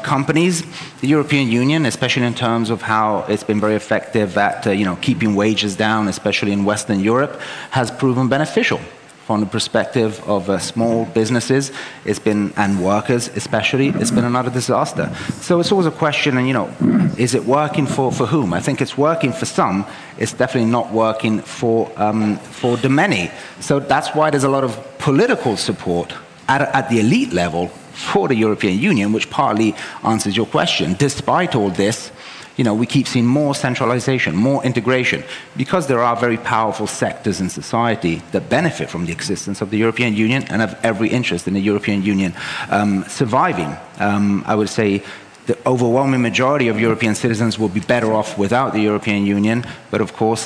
Speaker 6: companies, the European Union, especially in terms of how it's been very effective at keeping wages down, especially in Western Europe, has proven beneficial. From the perspective of small businesses, and workers especially, it's been another disaster. So it's always a question, is it working for whom? I think it's working for some. It's definitely not working for the many. So that's why there's a lot of political support at the elite level for the European Union, which partly answers your question. Despite all this, we keep seeing more centralization, more integration, because there are very powerful sectors in society that benefit from the existence of the European Union and have every interest in the European Union surviving. I would say the overwhelming majority of European citizens will be better off without the European Union, but of course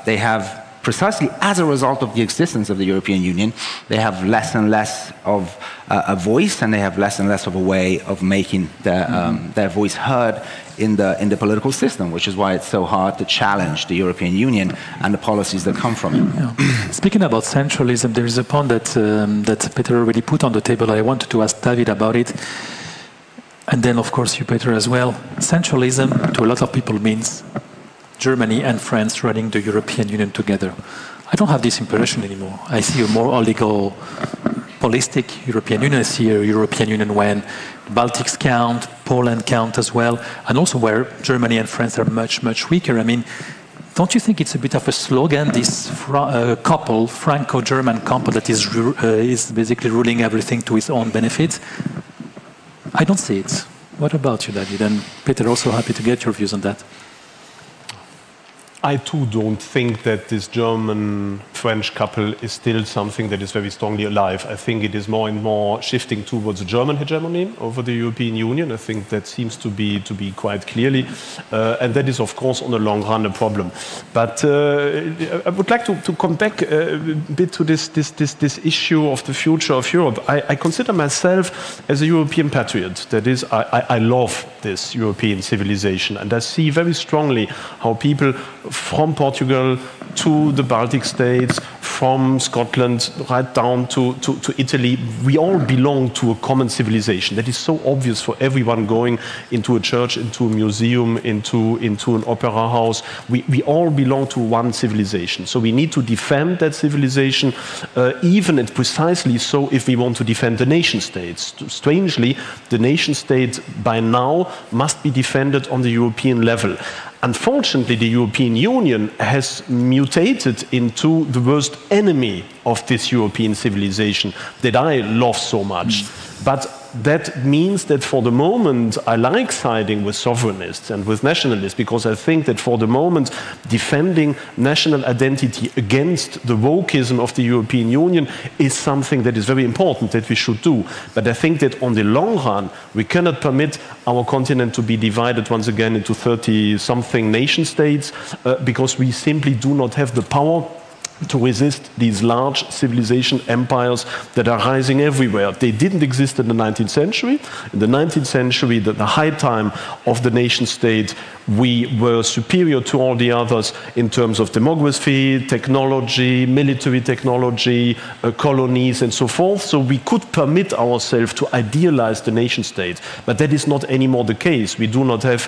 Speaker 6: they have, precisely as a result of the existence of the European Union, they have less and less of a voice, and they have less and less of a way of making their voice heard in the political system, which is why it's so hard to challenge the European Union and the policies that come from it.
Speaker 5: Yeah. Speaking about centralism, there is a point that Peter already put on the table. I wanted to ask David about it, and then of course you, Peter, as well. Centralism to a lot of people means Germany and France running the European Union together. I don't have this impression anymore. I see a more oligopolistic European Union. I see a European Union when Baltics count, Poland count as well, and also where Germany and France are much, much weaker. I mean, don't you think it's a bit of a slogan, this couple, Franco-German couple, that is basically ruling everything to its own benefit? I don't see it. What about you, David? And Peter, also happy to get your views on that.
Speaker 15: I too don't think that this German-French couple is still something that is very strongly alive. I think it is more and more shifting towards a German hegemony over the European Union. I think that seems to be quite clearly, and that is of course on the long run a problem. But I would like to come back a bit to this issue of the future of Europe. I consider myself as a European patriot. That is, I love this European civilization, and I see very strongly how people from Portugal to the Baltic states, from Scotland right down to Italy, we all belong to a common civilization. That is so obvious for everyone going into a church, into a museum, into an opera house. We all belong to one civilization. So we need to defend that civilization, even and precisely so if we want to defend the nation states. Strangely, the nation state by now must be defended on the European level. Unfortunately, the European Union has mutated into the worst enemy of this European civilization that I love so much. But that means that for the moment, I like siding with sovereignists and with nationalists, because I think that for the moment, defending national identity against the wokeism of the European Union is something that is very important that we should do. But I think that on the long run, we cannot permit our continent to be divided once again into 30-something nation states, because we simply do not have the power to resist these large civilization empires that are rising everywhere. They didn't exist in the 19th century. In the 19th century, the high time of the nation state, we were superior to all the others in terms of demography, technology, military technology, colonies, and so forth. So we could permit ourselves to idealize the nation state. But that is not anymore the case. We do not have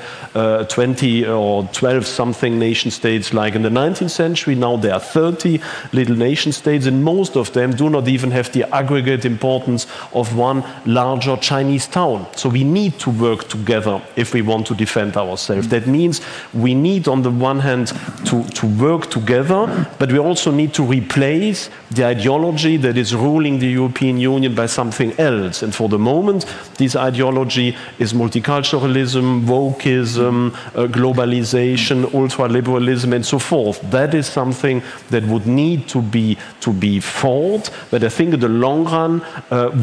Speaker 15: 20 or 12-something nation states like in the 19th century. Now there are 30. little nation states, and most of them do not even have the aggregate importance of one larger Chinese town. So we need to work together if we want to defend ourselves. That means we need, on the one hand, to work together, but we also need to replace the ideology that is ruling the European Union by something else. And for the moment, this ideology is multiculturalism, wokeism, globalization, ultraliberalism, and so forth. That is something that would need to be fought. But I think in the long run,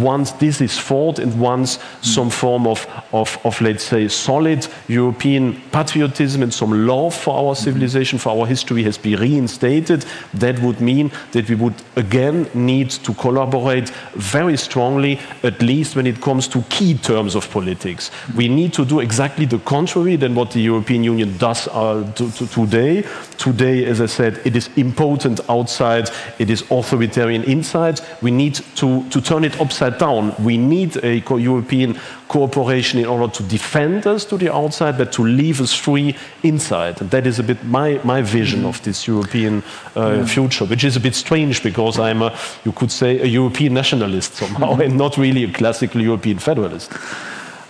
Speaker 15: once this is fought and once some form of let's say, solid European patriotism and some love for our civilization, for our history has been reinstated, that would mean that we would again need to collaborate very strongly, at least when it comes to key terms of politics. We need to do exactly the contrary than what the European Union does today. Today, as I said, it is impotent outside, it is authoritarian inside. We need to turn it upside down. We need a European cooperation in order to defend us to the outside, but to leave us free inside. And that is a bit my vision of this European future, which is a bit strange because I'm you could say, a European nationalist somehow, and not really a classical European federalist.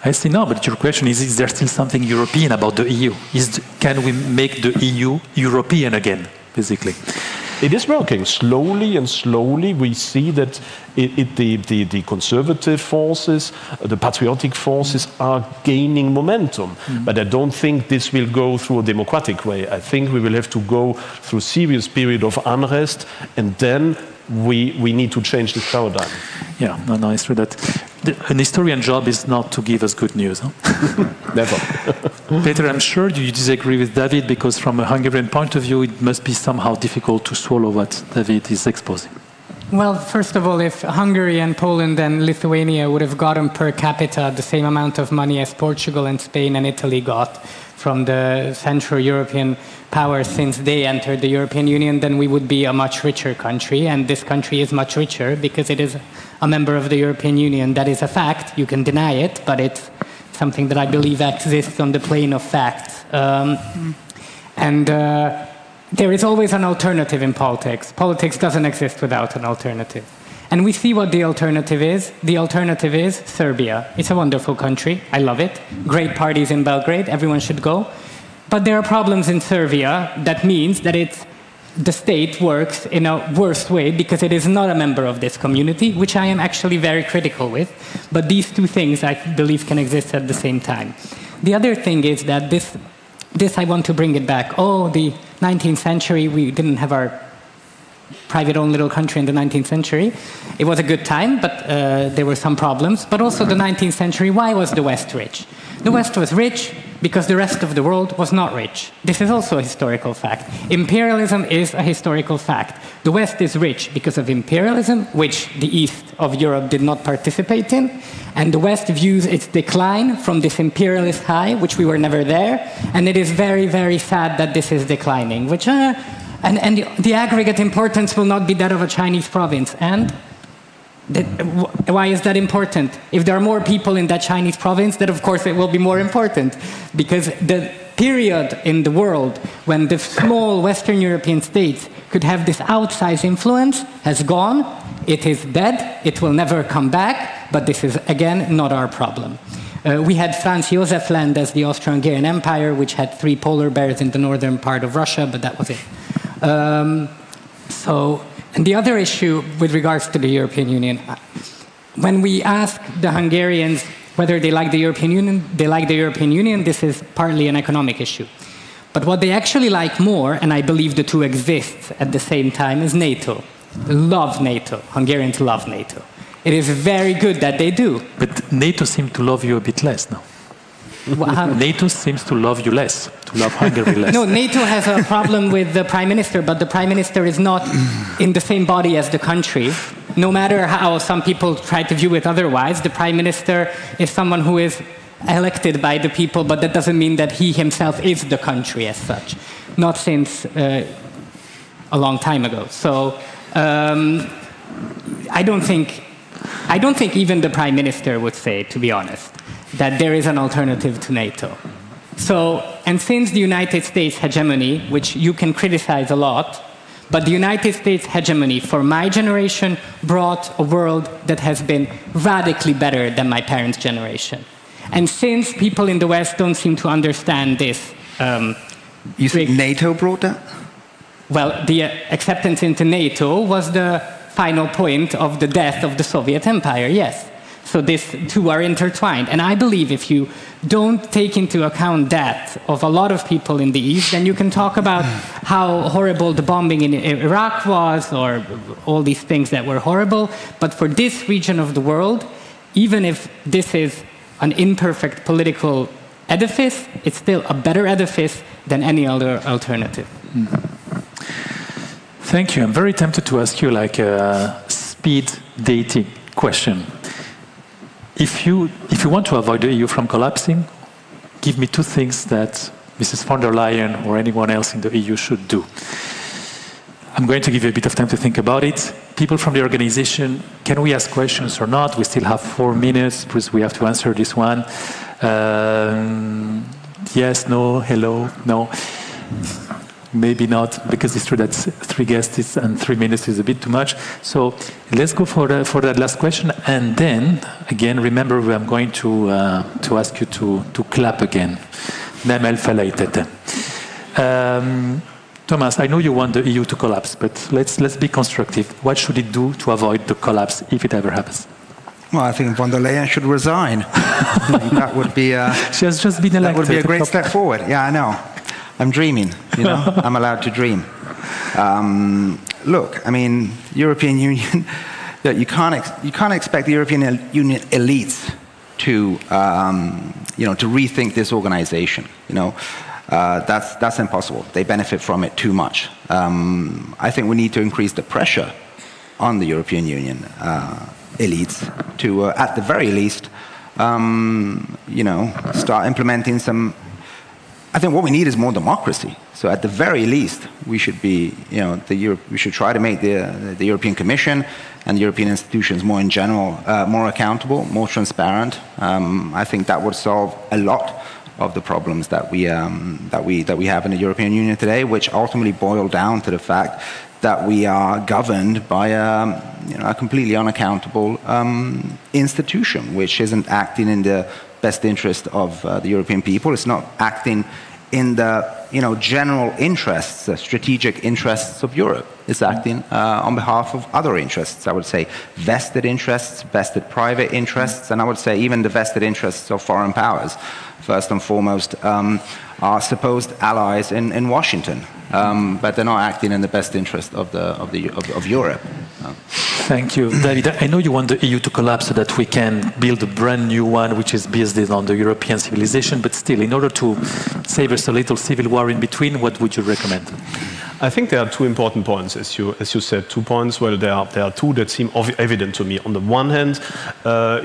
Speaker 1: I see now, but your question is there still something European about the EU? Can we make the EU European again, basically?
Speaker 15: It is working. Slowly and slowly we see that the conservative forces, the patriotic forces are gaining momentum. But I don't think this will go through a democratic way. I think we will have to go through a serious period of unrest, and then we need to change this paradigm.
Speaker 1: Yeah, no, it's true that an historian's job is not to give us good news. Huh?
Speaker 15: Never.
Speaker 1: Peter, I'm sure you disagree with David, because from a Hungarian point of view, it must be somehow difficult to swallow what David is exposing.
Speaker 16: Well, first of all, if Hungary and Poland and Lithuania would have gotten per capita the same amount of money as Portugal and Spain and Italy got from the Central European powers since they entered the European Union, then we would be a much richer country. And this country is much richer because it is a member of the European Union. That is a fact. You can deny it, but it's something that I believe exists on the plane of facts. There is always an alternative in politics. Politics doesn't exist without an alternative. And we see what the alternative is. The alternative is Serbia. It's a wonderful country. I love it. Great parties in Belgrade. Everyone should go. But there are problems in Serbia that means that the state works in a worse way because it is not a member of this community, which I am actually very critical with. But these two things, I believe, can exist at the same time. The other thing is that this I want to bring it back. Oh, the 19th century, we didn't have our private own little country in the 19th century. It was a good time, but there were some problems. But also the 19th century, why was the West rich? The West was rich because the rest of the world was not rich. This is also a historical fact. Imperialism is a historical fact. The West is rich because of imperialism, which the East of Europe did not participate in. And the West views its decline from this imperialist high, which we were never there. And it is very, very sad that this is declining, which, and the aggregate importance will not be that of a Chinese province. And why is that important? If there are more people in that Chinese province, then of course it will be more important. Because the period in the world when the small Western European states could have this outsized influence has gone. It is dead. It will never come back. But this is, again, not our problem. We had Franz Josef Land as the Austro-Hungarian Empire, which had 3 polar bears in the northern part of Russia, but that was it. And the other issue with regards to the European Union, when we ask the Hungarians whether they like the European Union, they like the European Union. This is partly an economic issue. But what they actually like more, and I believe the two exist at the same time, is NATO. They love NATO. Hungarians love NATO. It is very good that they do.
Speaker 1: But NATO seems to love you a bit less now. NATO seems to love you less, to love Hungary less.
Speaker 16: No, NATO has a problem with the Prime Minister, but the Prime Minister is not in the same body as the country. No matter how some people try to view it otherwise, the Prime Minister is someone who is elected by the people, but that doesn't mean that he himself is the country as such. Not since a long time ago. So I don't think even the Prime Minister would say, to be honest, that there is an alternative to NATO. So, and since the United States hegemony, which you can criticize a lot, But the United States hegemony for my generation brought a world that has been radically better than my parents' generation. And since people in the West don't seem to understand this...
Speaker 6: you think NATO brought that?
Speaker 16: Well, the acceptance into NATO was the final point of the death of the Soviet Empire, yes. So these two are intertwined. And I believe if you don't take into account that of a lot of people in the East, then you can talk about how horrible the bombing in Iraq was or all these things that were horrible. But for this region of the world, even if this is an imperfect political edifice, it's still a better edifice than any other alternative.
Speaker 1: Thank you. I'm very tempted to ask you like a speed dating question. If you want to avoid the EU from collapsing, give me two things that Mrs. von der Leyen or anyone else in the EU should do. I'm going to give you a bit of time to think about it. People from the organization, can we ask questions or not? We still have 4 minutes, because we have to answer this one. Yes, no, hello, no. Maybe not, because it's true that 3 guests and 3 minutes is a bit too much. So let's go for that last question. And then, again, remember, I'm going to ask you to clap again. Nem elfelejtettem. Thomas, I know you want the EU to collapse, but let's be constructive. What should it do to avoid the collapse if it ever happens?
Speaker 6: Well, I think von der Leyen should resign. That would be.
Speaker 1: She has just been elected.
Speaker 6: That would be a great step forward. Yeah, I know. I'm dreaming. You know, I'm allowed to dream. Look, I mean, European Union. You can't expect the European Union elites to to rethink this organization. You know. That's impossible. They benefit from it too much. I think we need to increase the pressure on the European Union elites to, at the very least, start implementing some. I think what we need is more democracy. So at the very least, we should be, we should try to make the European Commission and the European institutions more in general more accountable, more transparent. I think that would solve a lot of the problems that we have in the European Union today, which ultimately boil down to the fact that we are governed by a completely unaccountable institution, which isn't acting in the best interest of the European people. It's not acting in the general interests, strategic interests of Europe. It's acting on behalf of other interests. I would say vested interests, vested private interests, and I would say even the vested interests of foreign powers. First and foremost, are supposed allies in Washington, but they're not acting in the best interest of Europe.
Speaker 1: Thank you, David. I know you want the EU to collapse so that we can build a brand new one, which is based on the European civilization. But still, in order to save us a little civil war in between, what would you recommend?
Speaker 15: I think there are 2 important points, as you said. 2 points. Well, there are 2 that seem evident to me. On the one hand,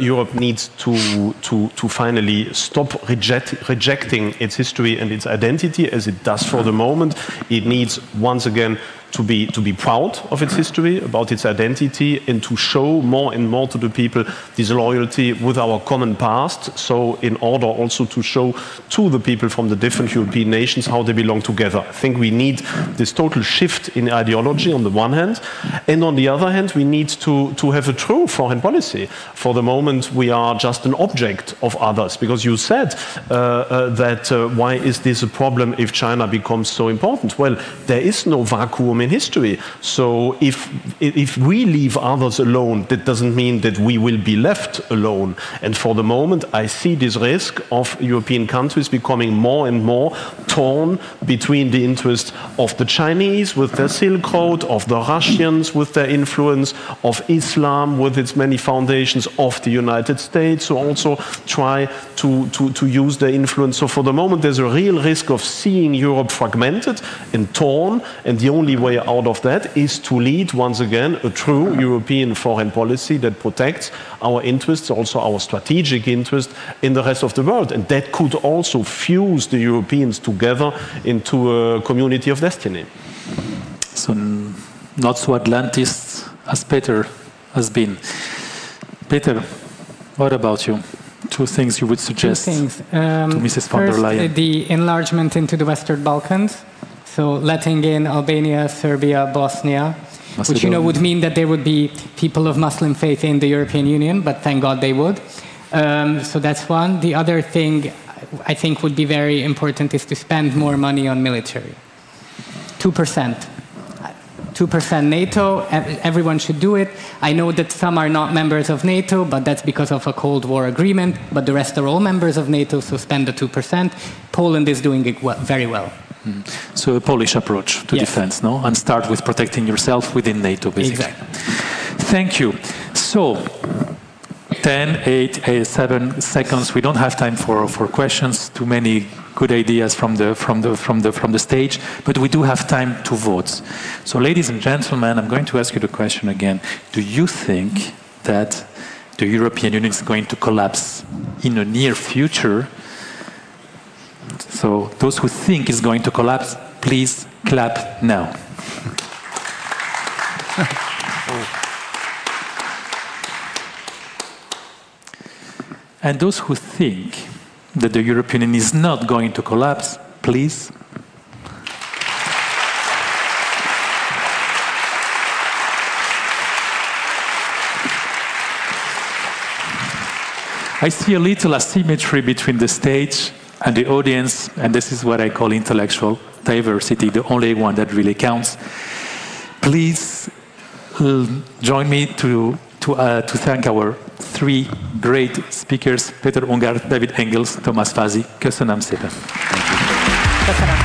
Speaker 15: Europe needs to finally stop rejecting its history and its identity, as it does for the moment. It needs once again to be proud of its history, about its identity, and to show more and more to the people this loyalty with our common past. So in order also to show to the people from the different European nations how they belong together. I think we need this total shift in ideology on the one hand, and on the other hand we need to have a true foreign policy. For the moment we are just an object of others, because you said that why is this a problem if China becomes so important? Well, there is no vacuum in history. So if we leave others alone, that doesn't mean that we will be left alone. And for the moment, I see this risk of European countries becoming more and more torn between the interests of the Chinese with their Silk Road, of the Russians with their influence, of Islam with its many foundations, of the United States, who also try to use their influence. So for the moment, there's a real risk of seeing Europe fragmented and torn, and the only way out of that is to lead, once again, a true European foreign policy that protects our interests, also our strategic interests in the rest of the world. And that could also fuse the Europeans together into a community of destiny.
Speaker 1: So not so Atlantist as Peter has been. Peter, what about you? 2 things you would suggest to Mrs. von der Leyen?
Speaker 16: First, the enlargement into the Western Balkans. So letting in Albania, Serbia, Bosnia, which would mean that there would be people of Muslim faith in the European Union, but thank God they would. So that's one. The other thing I think would be very important is to spend more money on military. 2%. 2% NATO, everyone should do it. I know that some are not members of NATO, but that's because of a Cold War agreement, but the rest are all members of NATO, so spend the 2%. Poland is doing it very well.
Speaker 1: So a Polish approach to defense, no? And start with protecting yourself within NATO, basically.
Speaker 16: Exactly.
Speaker 1: Thank you. So, 10, 8, 7 seconds. We don't have time for questions. Too many good ideas from the stage, but we do have time to vote. So, ladies and gentlemen, I'm going to ask you the question again. Do you think that the European Union is going to collapse in the near future? So, those who think it's going to collapse, please clap now. And those who think that the European Union is not going to collapse, please. I see a little asymmetry between the stage and the audience, and this is what I call intellectual diversity, the only one that really counts. Please join me to thank our three great speakers, Peter Ungár, David Engels, Thomas Fazi. Köszönöm szépen.
Speaker 16: Köszönöm.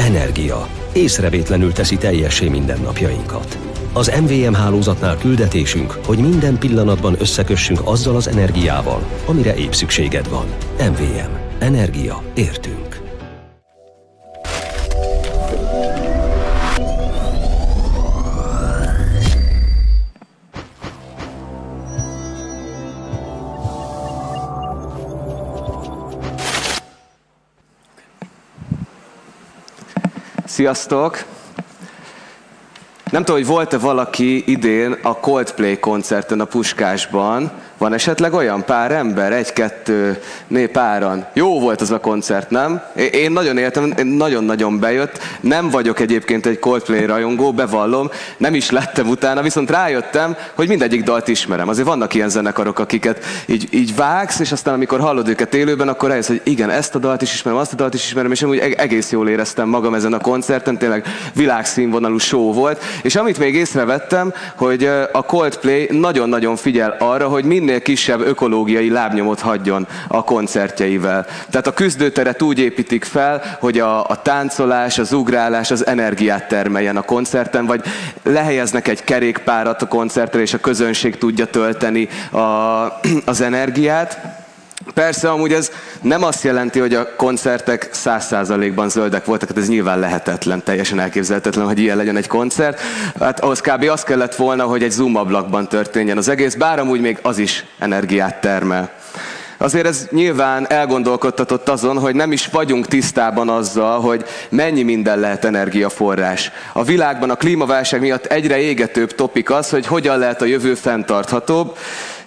Speaker 4: Energia. Észrevétlenül teszi teljessé mindennapjainkat. Az MVM hálózatnál küldetésünk, hogy minden pillanatban összekössünk azzal az energiával, amire épp szükséged van. MVM. Energia. Értünk.
Speaker 17: Sziasztok! Nem tudom, hogy volt-e valaki idén a Coldplay koncerten a Puskásban. Van esetleg olyan pár ember? Egy, kettő, páran. Jó volt az a koncert, nem? Én nagyon éltem, nagyon-nagyon bejött. Nem vagyok egyébként egy Coldplay rajongó, bevallom. Nem is lettem utána, viszont rájöttem, hogy mindegyik dalt ismerem. Azért vannak ilyen zenekarok, akiket így vágsz, és aztán amikor hallod őket élőben, akkor rájössz, hogy igen, ezt a dalt is ismerem, azt a dalt is ismerem, és amúgy egész jól éreztem magam ezen a koncerten, tényleg világszínvonalú show volt. És amit még észrevettem, hogy a Coldplay nagyon-nagyon figyel arra, hogy minél kisebb ökológiai lábnyomot hagyjon a koncertjeivel. Tehát a küzdőteret úgy építik fel, hogy a táncolás, az ugrálás, az energiát termeljen a koncerten, vagy lehelyeznek egy kerékpárat a koncertre, és a közönség tudja tölteni az energiát. Persze, amúgy ez nem azt jelenti, hogy a koncertek 100%-ban zöldek voltak, hát ez nyilván lehetetlen, teljesen elképzelhetetlen, hogy ilyen legyen egy koncert. Hát ahhoz kb. Az kellett volna, hogy egy zoom ablakban történjen az egész, bár amúgy még az is energiát termel. Azért ez nyilván elgondolkodtatott azon, hogy nem is vagyunk tisztában azzal, hogy mennyi minden lehet energiaforrás. A világban a klímaválság miatt egyre égetőbb topik az, hogy hogyan lehet a jövő fenntarthatóbb.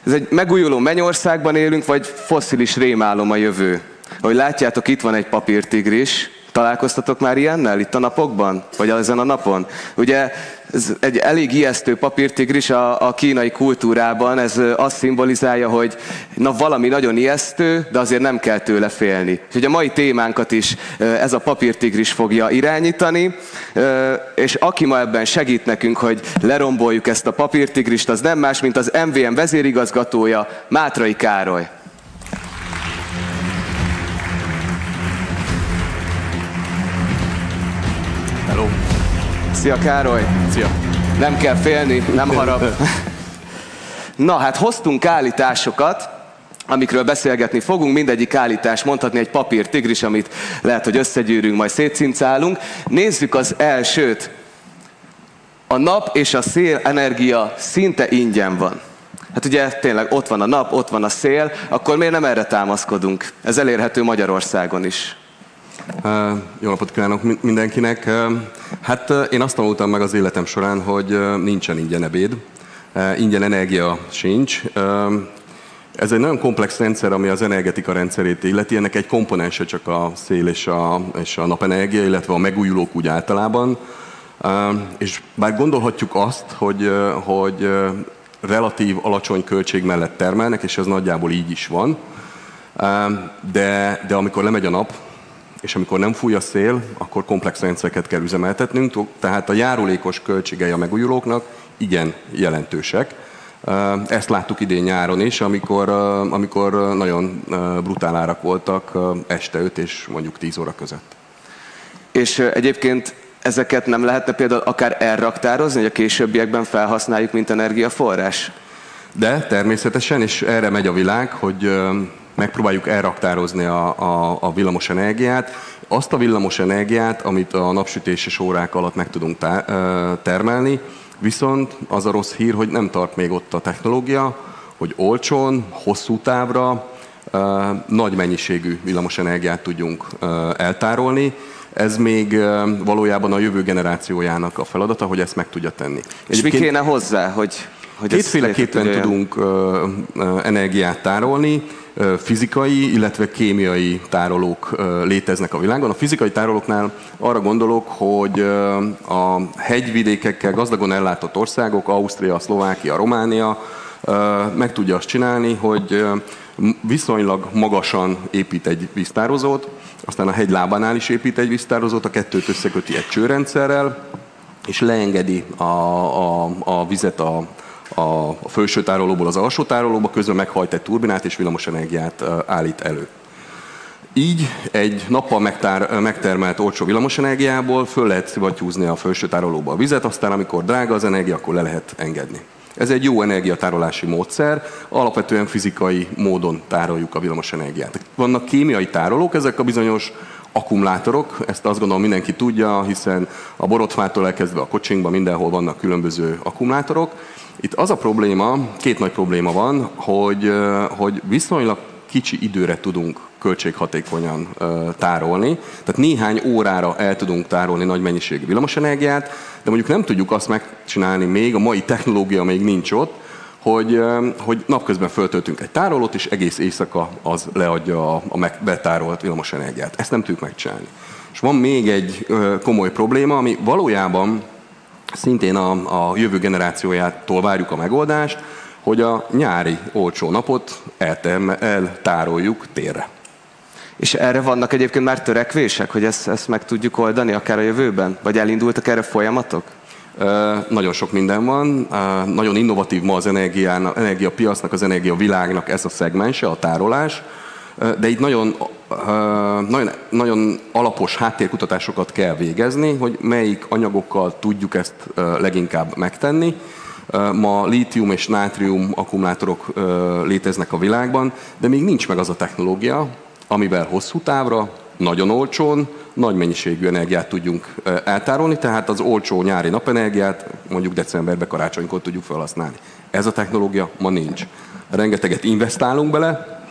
Speaker 17: Ez egy megújuló mennyországban élünk, vagy fosszilis rémálom a jövő? Ahogy látjátok, itt van egy papírtigris. Találkoztatok már ilyennel itt a napokban? Vagy ezen a napon? Ugye ez egy elég ijesztő papírtigris a kínai kultúrában. Ez azt szimbolizálja, hogy na, valami nagyon ijesztő, de azért nem kell tőle félni. És ugye a mai témánkat is ez a papírtigris fogja irányítani. És aki ma ebben segít nekünk, hogy leromboljuk ezt a papírtigrist, az nem más, mint az MVM vezérigazgatója, Mátrai Károly.
Speaker 23: Hello.
Speaker 17: Szia Károly!
Speaker 23: Szia!
Speaker 17: Nem kell félni, nem harap. Na hát hoztunk állításokat, amikről beszélgetni fogunk. Mindegyik állítás mondhatni egy papírtigris, amit lehet, hogy összegyűrünk, majd szétszincálunk. Nézzük az elsőt. A nap és a szél energia szinte ingyen van. Hát ugye tényleg ott van a nap, ott van a szél, akkor miért nem erre támaszkodunk? Ez elérhető Magyarországon is.
Speaker 23: Jó napot kívánok mindenkinek! Hát én azt tanultam meg az életem során, hogy nincsen ingyen ebéd, ingyen energia sincs. Ez egy nagyon komplex rendszer, ami az energetika rendszerét illeti. Ennek egy komponense csak a szél és a napenergia, illetve a megújulók úgy általában. És bár gondolhatjuk azt, hogy relatív alacsony költség mellett termelnek, és ez nagyjából így is van, de amikor lemegy a nap, és amikor nem fúj a szél, akkor komplex rendszereket kell üzemeltetnünk, tehát a járulékos költségei a megújulóknak igen jelentősek. Ezt láttuk idén nyáron is, amikor nagyon brutál árak voltak este 5 és mondjuk 10 óra között.
Speaker 17: És egyébként ezeket nem lehetne például akár elraktározni, hogy a későbbiekben felhasználjuk, mint energiaforrás?
Speaker 23: De természetesen, és erre megy a világ, hogy megpróbáljuk elraktározni a villamos energiát. Azt a villamos energiát, amit a napsütéses órák alatt meg tudunk termelni, viszont az a rossz hír, hogy nem tart még ott a technológia, hogy olcsón, hosszú távra nagy mennyiségű villamos energiát tudjunk eltárolni. Ez még valójában a jövő generációjának a feladata, hogy ezt meg tudja tenni.
Speaker 17: És mi kéne hozzá, hogy
Speaker 23: kétféleképpen tudunk energiát tárolni. Fizikai, illetve kémiai tárolók léteznek a világon. A fizikai tárolóknál arra gondolok, hogy a hegyvidékekkel gazdagon ellátott országok, Ausztria, Szlovákia, Románia meg tudja azt csinálni, hogy viszonylag magasan épít egy víztározót, aztán a hegy lábánál is épít egy víztározót, a kettőt összeköti egy csőrendszerrel, és leengedi a vizet a felső tárolóból az alsó tárolóba, közben meghajt egy turbinát és villamosenergiát állít elő. Így egy nappal megtermelt olcsó villamosenergiából föl lehet szivattyúzni a felsőtárolóba a vizet, aztán amikor drága az energia, akkor le lehet engedni. Ez egy jó energiatárolási módszer, alapvetően fizikai módon tároljuk a villamosenergiát. Vannak kémiai tárolók, ezek a bizonyos akkumulátorok, ezt azt gondolom mindenki tudja, hiszen a borotfától elkezdve a kocsinkban mindenhol vannak különböző akkumulátorok. Itt az a probléma, két nagy probléma van, hogy viszonylag kicsi időre tudunk költséghatékonyan tárolni, tehát néhány órára el tudunk tárolni nagy mennyiségű villamosenergiát, de mondjuk nem tudjuk azt megcsinálni még, a mai technológia még nincs ott, hogy napközben föltöltünk egy tárolót, és egész éjszaka az leadja a betárolt villamosenergiát. Ezt nem tudjuk megcsinálni. És van még egy komoly probléma, ami valójában szintén a jövő generációjától várjuk a megoldást, hogy a nyári olcsó napot eltároljuk térre.
Speaker 17: És erre vannak egyébként már törekvések, hogy ezt meg tudjuk oldani akár a jövőben? Vagy elindultak erre folyamatok?
Speaker 23: Nagyon sok minden van, nagyon innovatív ma az energiapiacnak, az energiavilágnak ez a szegmense, a tárolás, de itt nagyon alapos háttérkutatásokat kell végezni, hogy melyik anyagokkal tudjuk ezt leginkább megtenni. Ma lítium és nátrium akkumulátorok léteznek a világban, de még nincs meg az a technológia, amivel hosszú távra, nagyon olcsón, nagy mennyiségű energiát tudjunk eltárolni, tehát az olcsó nyári napenergiát mondjuk decemberben, karácsonykor tudjuk felhasználni. Ez a technológia ma nincs. Rengeteget investálunk bele,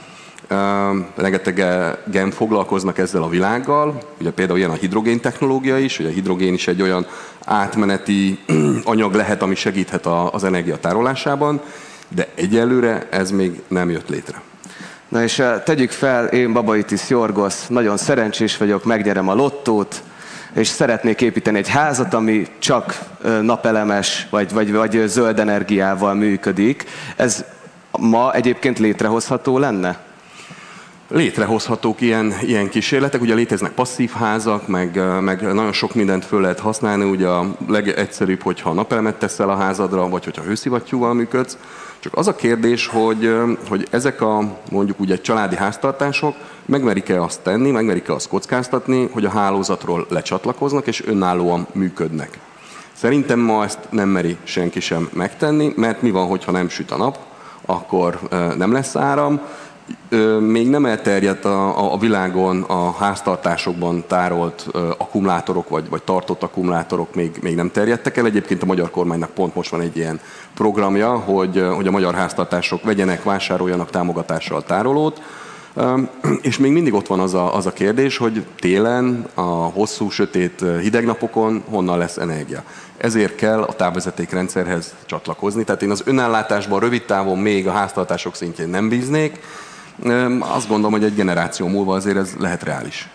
Speaker 23: rengetegen foglalkoznak ezzel a világgal, ugye például ilyen a hidrogén technológia is, ugye a hidrogén is egy olyan átmeneti anyag lehet, ami segíthet az energia tárolásában, de egyelőre ez még nem jött létre.
Speaker 17: Na és tegyük fel, én Babaitis Jorgosz, nagyon szerencsés vagyok, megnyerem a lottót, és szeretnék építeni egy házat, ami csak napelemes, vagy zöld energiával működik. Ez ma egyébként létrehozható lenne?
Speaker 23: Létrehozhatók ilyen kísérletek, ugye léteznek passzív házak, meg nagyon sok mindent föl lehet használni, ugye a legegyszerűbb, hogyha napelemet teszel a házadra, vagy hogyha hőszivattyúval működsz. Csak az a kérdés, hogy ezek mondjuk úgy egy családi háztartások megmerik-e azt tenni, megmerik-e azt kockáztatni, hogy a hálózatról lecsatlakoznak és önállóan működnek. Szerintem ma ezt nem meri senki sem megtenni, mert mi van, hogyha nem süt a nap, akkor nem lesz áram. Még nem elterjedt a világon a háztartásokban tárolt akkumulátorok, vagy tartott akkumulátorok még nem terjedtek el. Egyébként a magyar kormánynak pont most van egy ilyen programja, hogy a magyar háztartások vegyenek, vásároljanak támogatással tárolót. És még mindig ott van az a kérdés, hogy télen, a hosszú, sötét, hideg napokon honnan lesz energia. Ezért kell a távvezetékrendszerhez csatlakozni. Tehát én az önellátásban rövid távon még a háztartások szintjén nem bíznék. Azt gondolom, hogy egy generáció múlva azért ez lehet reális.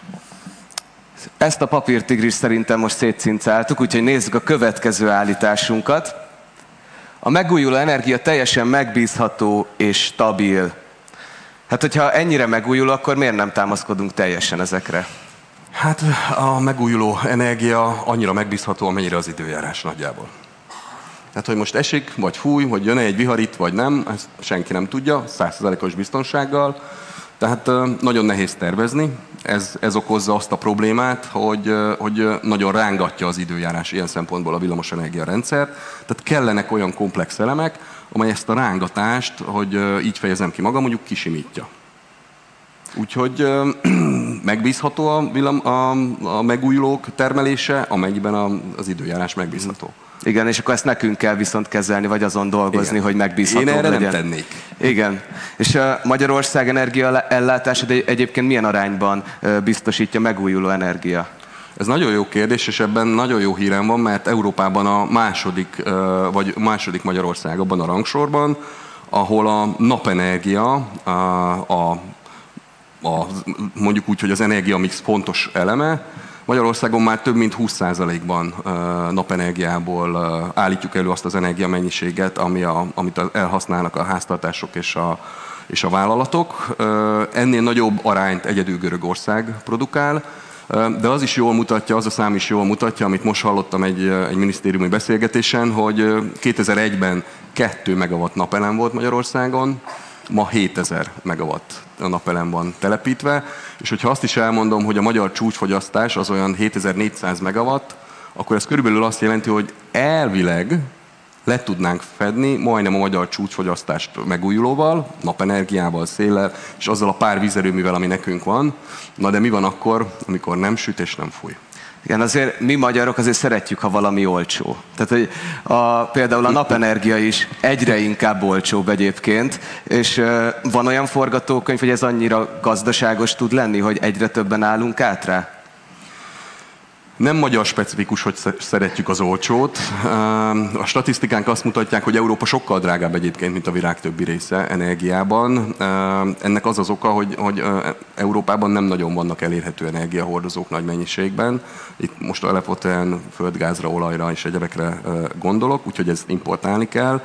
Speaker 17: Ezt a papírtigris szerintem most szétszincáltuk, úgyhogy nézzük a következő állításunkat. A megújuló energia teljesen megbízható és stabil. Hát, hogyha ennyire megújuló, akkor miért nem támaszkodunk teljesen ezekre?
Speaker 23: Hát a megújuló energia annyira megbízható, amennyire az időjárás nagyjából. Tehát, hogy most esik, vagy fúj, hogy jön-e egy vihar itt, vagy nem, ezt senki nem tudja, 100%-os biztonsággal. Tehát nagyon nehéz tervezni. Ez okozza azt a problémát, hogy nagyon rángatja az időjárás ilyen szempontból a villamosenergia rendszert. Tehát kellenek olyan komplex elemek, amely ezt a rángatást, hogy így fejezem ki magam, mondjuk kisimítja. Úgyhogy megbízható a megújulók termelése, amennyiben az időjárás megbízható.
Speaker 17: Igen, és akkor ezt nekünk kell viszont kezelni, vagy azon dolgozni, igen, hogy megbízható legyen.
Speaker 23: Én erre nem tennék.
Speaker 17: Igen. És Magyarország energiaellátása egyébként milyen arányban biztosítja megújuló energia?
Speaker 23: Ez nagyon jó kérdés, és ebben nagyon jó hírem van, mert Európában a második Magyarország abban a rangsorban, ahol a napenergia, mondjuk úgy, hogy az energiamix fontos eleme. Magyarországon már több mint 20%-ban napenergiából állítjuk elő azt az energiamennyiséget, amit elhasználnak a háztartások és a vállalatok. Ennél nagyobb arányt egyedül Görögország produkál, de az is jól mutatja, az a szám is jól mutatja, amit most hallottam egy minisztériumi beszélgetésen, hogy 2001-ben 2 megawatt napelem volt Magyarországon, ma 7000 megawatt a napelem van telepítve, és hogyha azt is elmondom, hogy a magyar csúcsfogyasztás az olyan 7400 megawatt, akkor ez körülbelül azt jelenti, hogy elvileg le tudnánk fedni majdnem a magyar csúcsfogyasztást megújulóval, napenergiával, széllel, és azzal a pár vízerőművel, ami nekünk van. Na de mi van akkor, amikor nem süt és nem fúj?
Speaker 17: Igen, azért mi magyarok azért szeretjük, ha valami olcsó. Tehát, hogy például a napenergia is egyre inkább olcsóbb egyébként, és van olyan forgatókönyv, hogy ez annyira gazdaságos tud lenni, hogy egyre többen állunk át rá?
Speaker 23: Nem magyar specifikus, hogy szeretjük az olcsót. A statisztikánk azt mutatják, hogy Európa sokkal drágább egyébként, mint a világ többi része energiában. Ennek az az oka, hogy Európában nem nagyon vannak elérhető energiahordozók nagy mennyiségben. Itt most alapvetően földgázra, olajra és egyebekre gondolok, úgyhogy ezt importálni kell.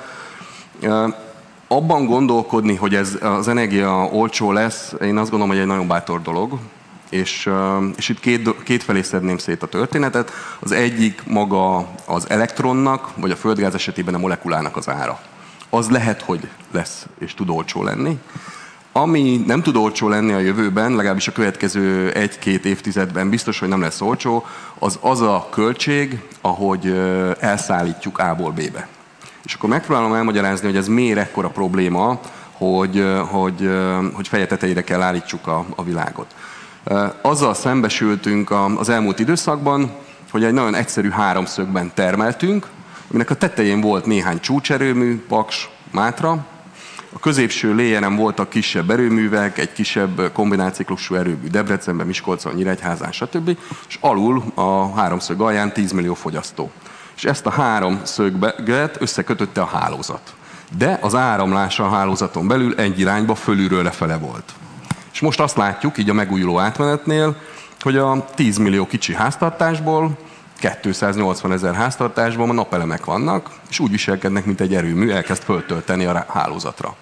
Speaker 23: Abban gondolkodni, hogy ez az energia olcsó lesz, én azt gondolom, hogy egy nagyon bátor dolog. És itt két felé szedném szét a történetet. Az egyik maga az elektronnak, vagy a földgáz esetében a molekulának az ára. Az lehet, hogy lesz és tud olcsó lenni. Ami nem tud olcsó lenni a jövőben, legalábbis a következő 1-2 évtizedben biztos, hogy nem lesz olcsó, az a költség, ahogy elszállítjuk A-ból B-be. És akkor megpróbálom elmagyarázni, hogy ez miért ekkora probléma, hogy feje tetejére kell állítsuk a világot. Azzal szembesültünk az elmúlt időszakban, hogy egy nagyon egyszerű háromszögben termeltünk, aminek a tetején volt néhány csúcserőmű, Paks, Mátra, a középső léjenen voltak kisebb erőművek, egy kisebb kombinált-ciklusú erőmű Debrecenben, Miskolcon, Nyíregyházán, stb. És alul a háromszög alján 10 millió fogyasztó. És ezt a háromszöget összekötötte a hálózat. De az áramlása a hálózaton belül egy irányba fölülről lefele volt. És most azt látjuk, így a megújuló átmenetnél, hogy a 10 millió kicsi háztartásból, 280 000 háztartásban a napelemek vannak, és úgy viselkednek, mint egy erőmű, elkezd föltölteni a hálózatra.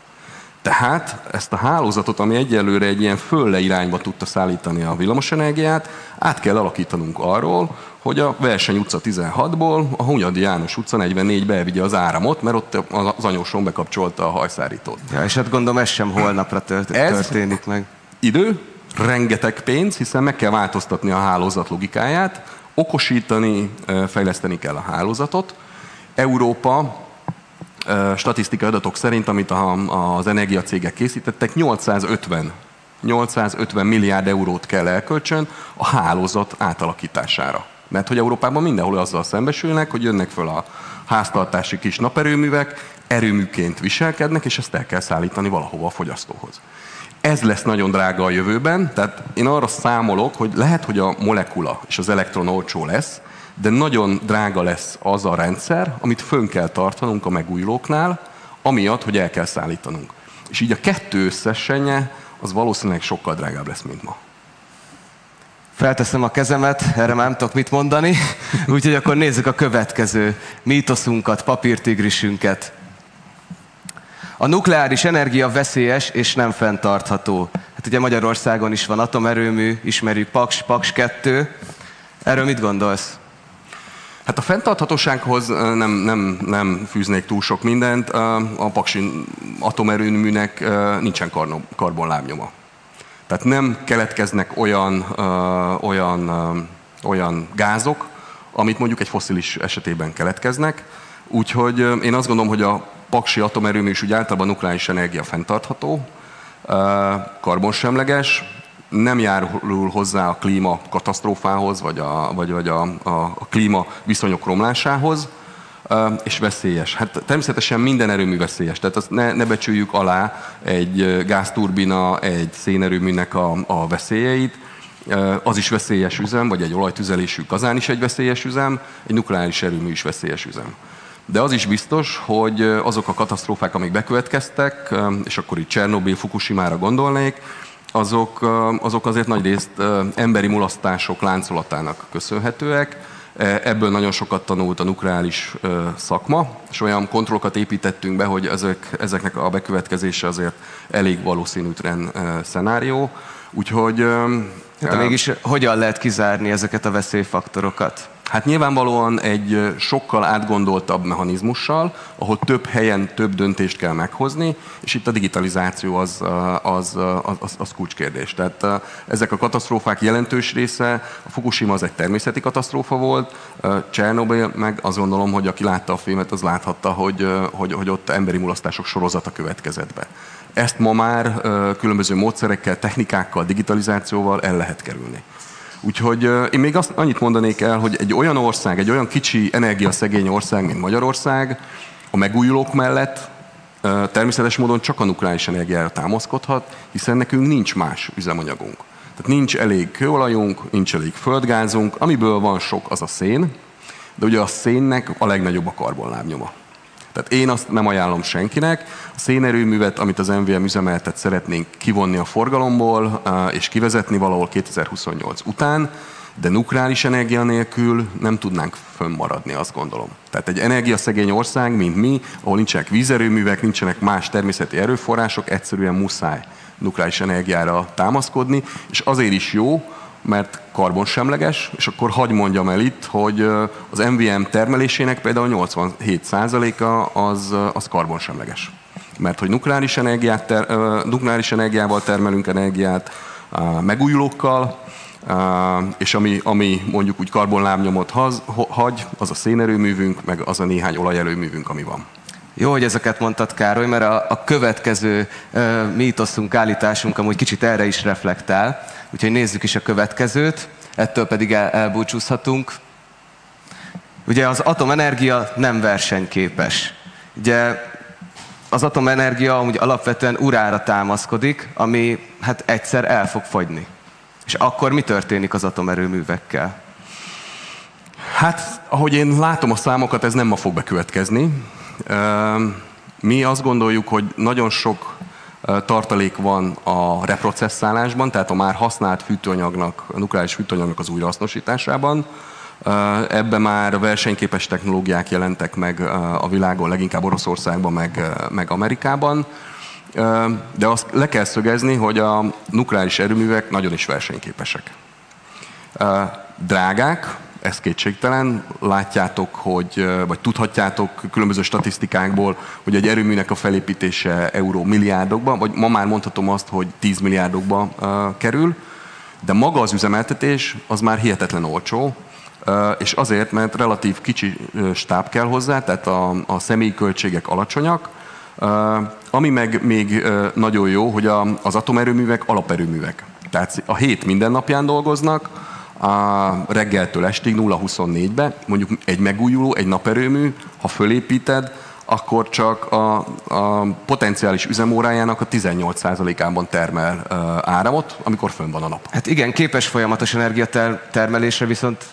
Speaker 23: Tehát ezt a hálózatot, ami egyelőre egy ilyen fölle irányba tudta szállítani a villamosenergiát, át kell alakítanunk arról, hogy a Verseny utca 16-ból a Hunyadi János utca 44-be elvigye az áramot, mert ott az anyósom bekapcsolta a hajszárítót.
Speaker 17: Ja, és hát gondolom ez sem holnapra történik meg.
Speaker 23: Idő, rengeteg pénz, hiszen meg kell változtatni a hálózat logikáját, okosítani, fejleszteni kell a hálózatot. Európa statisztikai adatok szerint, amit az energiacégek készítettek, 850 milliárd eurót kell elköltsön a hálózat átalakítására. Mert hogy Európában mindenhol azzal szembesülnek, hogy jönnek föl a háztartási kis naperőművek, erőműként viselkednek, és ezt el kell szállítani valahova a fogyasztóhoz. Ez lesz nagyon drága a jövőben, tehát én arra számolok, hogy lehet, hogy a molekula és az elektron olcsó lesz, de nagyon drága lesz az a rendszer, amit fönn kell tartanunk a megújulóknál, amiatt, hogy el kell szállítanunk. És így a kettő összesenje, az valószínűleg sokkal drágább lesz, mint ma.
Speaker 17: Felteszem a kezemet, erre már nem tudok mit mondani, úgyhogy akkor nézzük a következő mítoszunkat, papírtigrisünket. A nukleáris energia veszélyes és nem fenntartható. Hát ugye Magyarországon is van atomerőmű, ismerjük Paks 2. Erről mit gondolsz?
Speaker 23: Hát a fenntarthatósághoz nem fűznék túl sok mindent. A paksi atomerőműnek nincsen karbonlábnyoma. Tehát nem keletkeznek olyan gázok, amit mondjuk egy fosszilis esetében keletkeznek. Úgyhogy én azt gondolom, hogy a paksi atomerőmű is úgy általában nukleáris energia fenntartható, karbonsemleges, nem járul hozzá a klíma katasztrófához, vagy a klíma viszonyok romlásához, és veszélyes. Hát természetesen minden erőmű veszélyes, tehát azt ne becsüljük alá egy gázturbina, egy szénerőműnek a veszélyeit. Az is veszélyes üzem, vagy egy olajtüzelésű kazán is egy veszélyes üzem, egy nukleáris erőmű is veszélyes üzem. De az is biztos, hogy azok a katasztrófák, amik bekövetkeztek, és akkor itt Csernobil, Fukushimára gondolnék, azok azért nagyrészt emberi mulasztások láncolatának köszönhetőek. Ebből nagyon sokat tanult a nukleáris szakma, és olyan kontrollokat építettünk be, hogy ezeknek a bekövetkezése azért elég valószínűtlen szenárió. Úgyhogy...
Speaker 17: Hát mégis hogyan lehet kizárni ezeket a veszélyfaktorokat?
Speaker 23: Hát nyilvánvalóan egy sokkal átgondoltabb mechanizmussal, ahol több helyen több döntést kell meghozni, és itt a digitalizáció az kulcskérdés. Tehát ezek a katasztrófák jelentős része, a Fukushima az egy természeti katasztrófa volt, Csernobyl meg azt gondolom, hogy aki látta a filmet, az láthatta, hogy ott emberi mulasztások sorozata következett be. Ezt ma már különböző módszerekkel, technikákkal, digitalizációval el lehet kerülni. Úgyhogy én még annyit mondanék el, hogy egy olyan ország, egy olyan kicsi energiaszegény ország, mint Magyarország, a megújulók mellett természetes módon csak a nukleáris energiára támaszkodhat, hiszen nekünk nincs más üzemanyagunk. Tehát nincs elég kőolajunk, nincs elég földgázunk, amiből van sok, az a szén, de ugye a szénnek a legnagyobb a karbonlábnyoma. Tehát én azt nem ajánlom senkinek. A szénerőművet, amit az MVM üzemeltet, szeretnénk kivonni a forgalomból és kivezetni valahol 2028 után, de nukleáris energia nélkül nem tudnánk fönnmaradni, azt gondolom. Tehát egy energiaszegény ország, mint mi, ahol nincsenek vízerőművek, nincsenek más természeti erőforrások, egyszerűen muszáj nukleáris energiára támaszkodni, és azért is jó, mert karbonsemleges, és akkor hadd mondjam el itt, hogy az MVM termelésének például 87%-a az karbonsemleges. Mert hogy nukleáris energiával termelünk energiát, megújulókkal, és ami mondjuk úgy karbonlábnyomot hagy, az a szénerőművünk, meg az a néhány olajerőművünk, ami van.
Speaker 17: Jó, hogy ezeket mondtad, Károly, mert a következő mítoszunk, állításunk amúgy kicsit erre is reflektál. Úgyhogy nézzük is a következőt, ettől pedig elbúcsúzhatunk. Ugye az atomenergia nem versenyképes. Ugye az atomenergia amúgy alapvetően uránra támaszkodik, ami hát egyszer el fog fogyni. És akkor mi történik az atomerőművekkel?
Speaker 23: Hát, ahogy én látom a számokat, ez nem ma fog bekövetkezni. Mi azt gondoljuk, hogy nagyon sok tartalék van a reprocesszálásban, tehát a már használt fűtőanyagnak, a nukleáris fűtőanyagnak az újrahasznosításában. Ebben már versenyképes technológiák jelentek meg a világon, leginkább Oroszországban, meg Amerikában. De azt le kell szögezni, hogy a nukleáris erőművek nagyon is versenyképesek. Drágák, ez kétségtelen, látjátok, vagy tudhatjátok különböző statisztikákból, hogy egy erőműnek a felépítése milliárdokba, vagy ma már mondhatom azt, hogy 10 milliárdokba kerül, de maga az üzemeltetés az már hihetetlen olcsó, és azért, mert relatív kicsi stáb kell hozzá, tehát a személyi költségek alacsonyak, ami meg még nagyon jó, hogy az atomerőművek alaperőművek. Tehát a hét minden napján dolgoznak, reggeltől estig 0-24-be, mondjuk egy megújuló, egy naperőmű, ha fölépíted, akkor csak a potenciális üzemórájának a 18%-ában termel áramot, amikor fönn van a nap.
Speaker 17: Hát igen, képes folyamatos energiatermelésre, viszont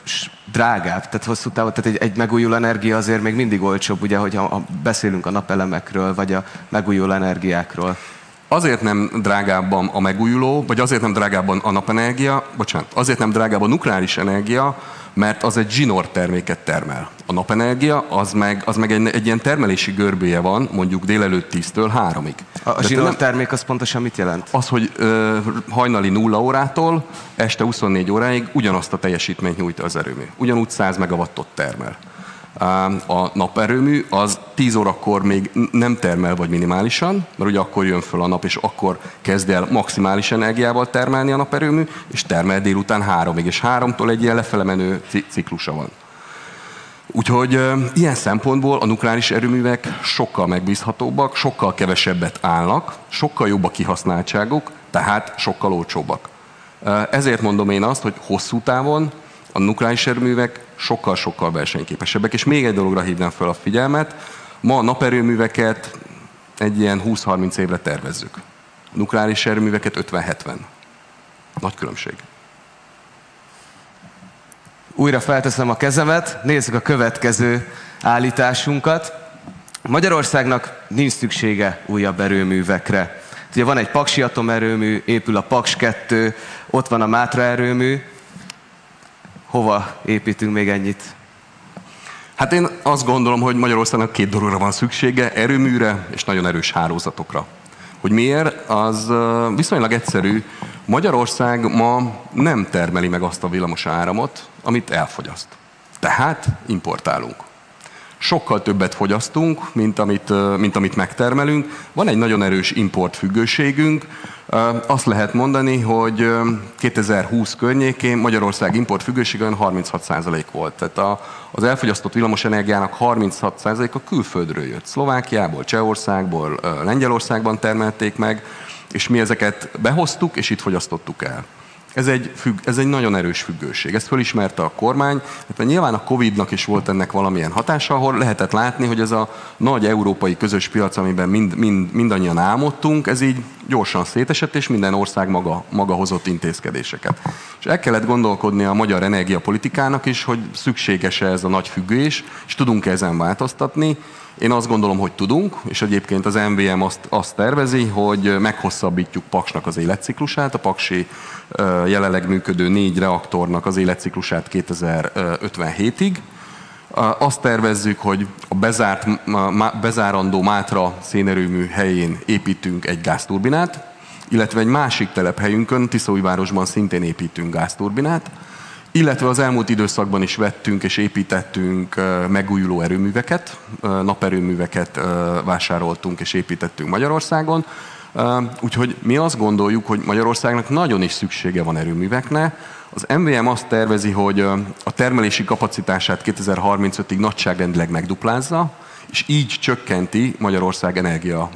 Speaker 17: drágább, tehát hosszú távon, tehát egy megújuló energia azért még mindig olcsóbb, ugye, hogyha beszélünk a napelemekről, vagy a megújuló energiákról.
Speaker 23: Azért nem drágább a megújuló, vagy azért nem drágább a napenergia, azért nem drágább a nukleáris energia, mert az egy zsinór terméket termel. A napenergia, az meg egy ilyen termelési görbéje van, mondjuk délelőtt 10-től 3-ig.
Speaker 17: A zsinór termék az pontosan mit jelent?
Speaker 23: Az, hogy hajnali 0 órától este 24 óráig ugyanazt a teljesítményt nyújt az erőmű. Ugyanúgy 100 megawattot termel. A naperőmű az 10 órakor még nem termel, vagy minimálisan, mert ugye akkor jön föl a nap, és akkor kezd el maximális energiával termelni a naperőmű, és termel délután 3-ig, és 3-tól egy ilyen lefele menő ciklusa van. Úgyhogy ilyen szempontból a nukleáris erőművek sokkal megbízhatóbbak, sokkal kevesebbet állnak, sokkal jobb a kihasználtságuk, tehát sokkal olcsóbbak. Ezért mondom én azt, hogy hosszú távon a nukleáris erőművek sokkal-sokkal versenyképesebbek. És még egy dologra hívnám fel a figyelmet, ma a naperőműveket egy ilyen 20-30 évre tervezzük. A nukleáris erőműveket 50-70. Nagy különbség.
Speaker 17: Újra felteszem a kezemet, nézzük a következő állításunkat. Magyarországnak nincs szüksége újabb erőművekre. Ugye van egy paksi atomerőmű, épül a Paks 2, ott van a Mátra erőmű. Hova építünk még ennyit?
Speaker 23: Hát én azt gondolom, hogy Magyarországnak 2 dologra van szüksége, erőműre és nagyon erős hálózatokra. Hogy miért? Az viszonylag egyszerű. Magyarország ma nem termeli meg azt a villamos áramot, amit elfogyaszt. Tehát importálunk. Sokkal többet fogyasztunk, mint amit megtermelünk. Van egy nagyon erős importfüggőségünk. Azt lehet mondani, hogy 2020 környékén Magyarország importfüggősége olyan 36% volt. Tehát az elfogyasztott villamosenergiának 36%-a külföldről jött. Szlovákiából, Csehországból, Lengyelországban termelték meg, és mi ezeket behoztuk, és itt fogyasztottuk el. Ez egy nagyon erős függőség. Ezt fölismerte a kormány, mert nyilván a Covid-nak is volt ennek valamilyen hatása, ahol lehetett látni, hogy ez a nagy európai közös piac, amiben mindannyian álmodtunk, ez így gyorsan szétesett, és minden ország maga hozott intézkedéseket. És el kellett gondolkodni a magyar energiapolitikának is, hogy szükséges-e ez a nagy függés, és tudunk-e ezen változtatni. Én azt gondolom, hogy tudunk, és egyébként az MVM azt tervezi, hogy meghosszabbítjuk Paksnak az életciklusát, a paksi jelenleg működő 4 reaktornak az életciklusát 2057-ig. Azt tervezzük, hogy a bezárandó Mátra szénerőmű helyén építünk egy gázturbinát, illetve egy másik telephelyünkön, Tiszaújvárosban szintén építünk gázturbinát, illetve az elmúlt időszakban is vettünk és építettünk megújuló erőműveket, naperőműveket vásároltunk és építettünk Magyarországon. Úgyhogy mi azt gondoljuk, hogy Magyarországnak nagyon is szüksége van erőműveknek. Az MVM azt tervezi, hogy a termelési kapacitását 2035-ig nagyságrendileg megduplázza, és így csökkenti Magyarország energia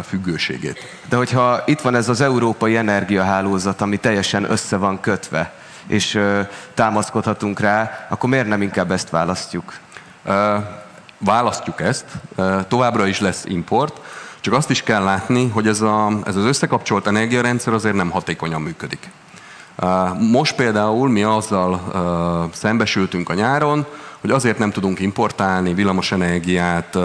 Speaker 23: függőségét.
Speaker 17: De hogyha itt van ez az európai energiahálózat, ami teljesen össze van kötve, és támaszkodhatunk rá, akkor miért nem inkább ezt választjuk?
Speaker 23: Választjuk ezt, továbbra is lesz import, csak azt is kell látni, hogy ez az összekapcsolt energiarendszer azért nem hatékonyan működik. Most például mi azzal szembesültünk a nyáron, hogy azért nem tudunk importálni villamosenergiát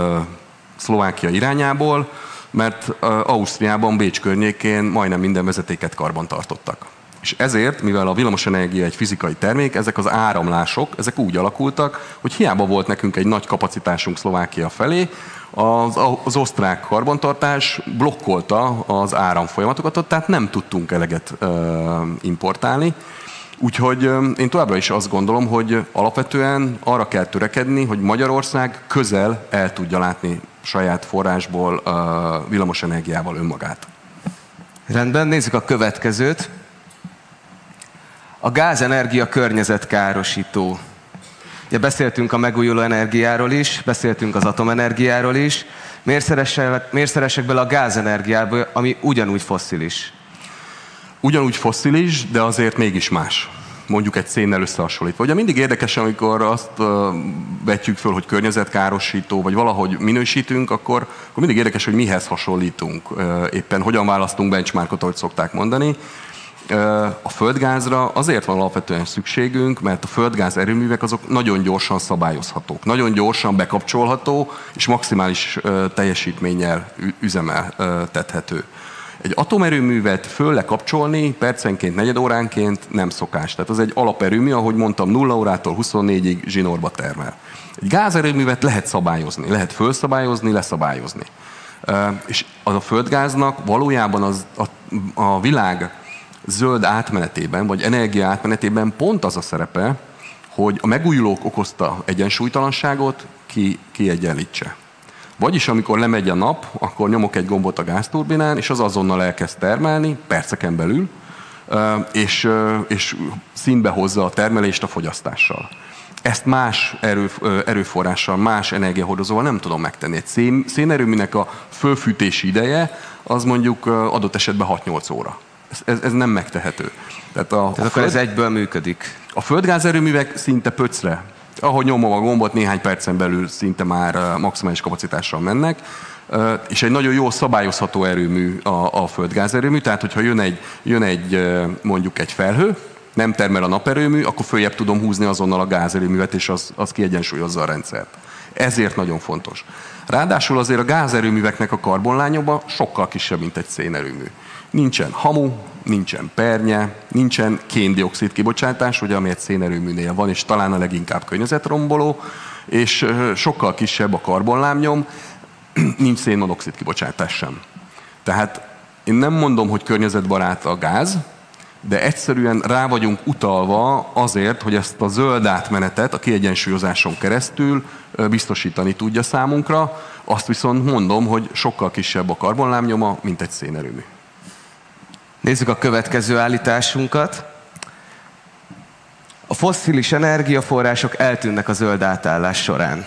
Speaker 23: Szlovákia irányából, mert Ausztriában, Bécs környékén majdnem minden vezetéket karban tartottak. És ezért, mivel a villamosenergia egy fizikai termék, ezek az áramlások, ezek úgy alakultak, hogy hiába volt nekünk egy nagy kapacitásunk Szlovákia felé, az osztrák karbantartás blokkolta az áramfolyamatokat, tehát nem tudtunk eleget importálni. Úgyhogy én továbbra is azt gondolom, hogy alapvetően arra kell törekedni, hogy Magyarország közel el tudja látni saját forrásból villamosenergiával önmagát.
Speaker 17: Rendben, nézzük a következőt. A gázenergia környezetkárosító. Ugye beszéltünk a megújuló energiáról is, beszéltünk az atomenergiáról is. Miért szeresek bele a gázenergiába, ami ugyanúgy fosszilis?
Speaker 23: Ugyanúgy fosszilis, de azért mégis más. Mondjuk egy szénnel összehasonlítva. Ugye mindig érdekes, amikor azt vetjük föl, hogy környezetkárosító, vagy valahogy minősítünk, akkor mindig érdekes, hogy mihez hasonlítunk. Éppen hogyan választunk benchmarkot, ahogy szokták mondani. A földgázra azért van alapvetően szükségünk, mert a földgáz erőművek azok nagyon gyorsan szabályozhatók, nagyon gyorsan bekapcsolható és maximális teljesítménnyel üzemeltethető. Egy atomerőművet föl lekapcsolni percenként, negyedóránként nem szokás. Tehát az egy alaperőmű, ahogy mondtam, 0 órától 24-ig zsinórba termel. Egy gázerőművet lehet szabályozni, lehet fölszabályozni, leszabályozni. És az a földgáznak valójában a világ zöld átmenetében, vagy energia átmenetében pont az a szerepe, hogy a megújulók okozta egyensúlytalanságot kiegyenlítse. Vagyis amikor lemegy a nap, akkor nyomok egy gombot a gázturbinán, és az azonnal elkezd termelni, perceken belül, és színbe hozza a termelést a fogyasztással. Ezt más erőforrással, más energiahordozóval nem tudom megtenni. Egy szénerőműnek a fölfűtési ideje az mondjuk adott esetben 6-8 óra. Ez nem megtehető. Tehát
Speaker 17: akkor ez egyből működik.
Speaker 23: A földgázerőművek szinte pöcre. Ahogy nyomom a gombot, néhány percen belül szinte már maximális kapacitással mennek, és egy nagyon jó szabályozható erőmű a földgázerőmű, tehát hogyha jön egy mondjuk egy felhő, nem termel a naperőmű, akkor följebb tudom húzni azonnal a gázerőművet, és az kiegyensúlyozza a rendszert. Ezért nagyon fontos. Ráadásul azért a gázerőműveknek a karbonlángnyoma sokkal kisebb, mint egy szénerőmű. Nincsen hamu, nincsen pernye, nincsen kén-dioxid kibocsátás, ugye, ami egy szénerőműnél van, és talán a leginkább környezetromboló, és sokkal kisebb a karbonlábnyom, nincs szénmonoxid kibocsátás sem. Tehát én nem mondom, hogy környezetbarát a gáz, de egyszerűen rá vagyunk utalva azért, hogy ezt a zöld átmenetet a kiegyensúlyozáson keresztül biztosítani tudja számunkra. Azt viszont mondom, hogy sokkal kisebb a karbonlábnyoma, mint egy szénerőmű.
Speaker 17: Nézzük a következő állításunkat. A fosszilis energiaforrások eltűnnek a zöld átállás során.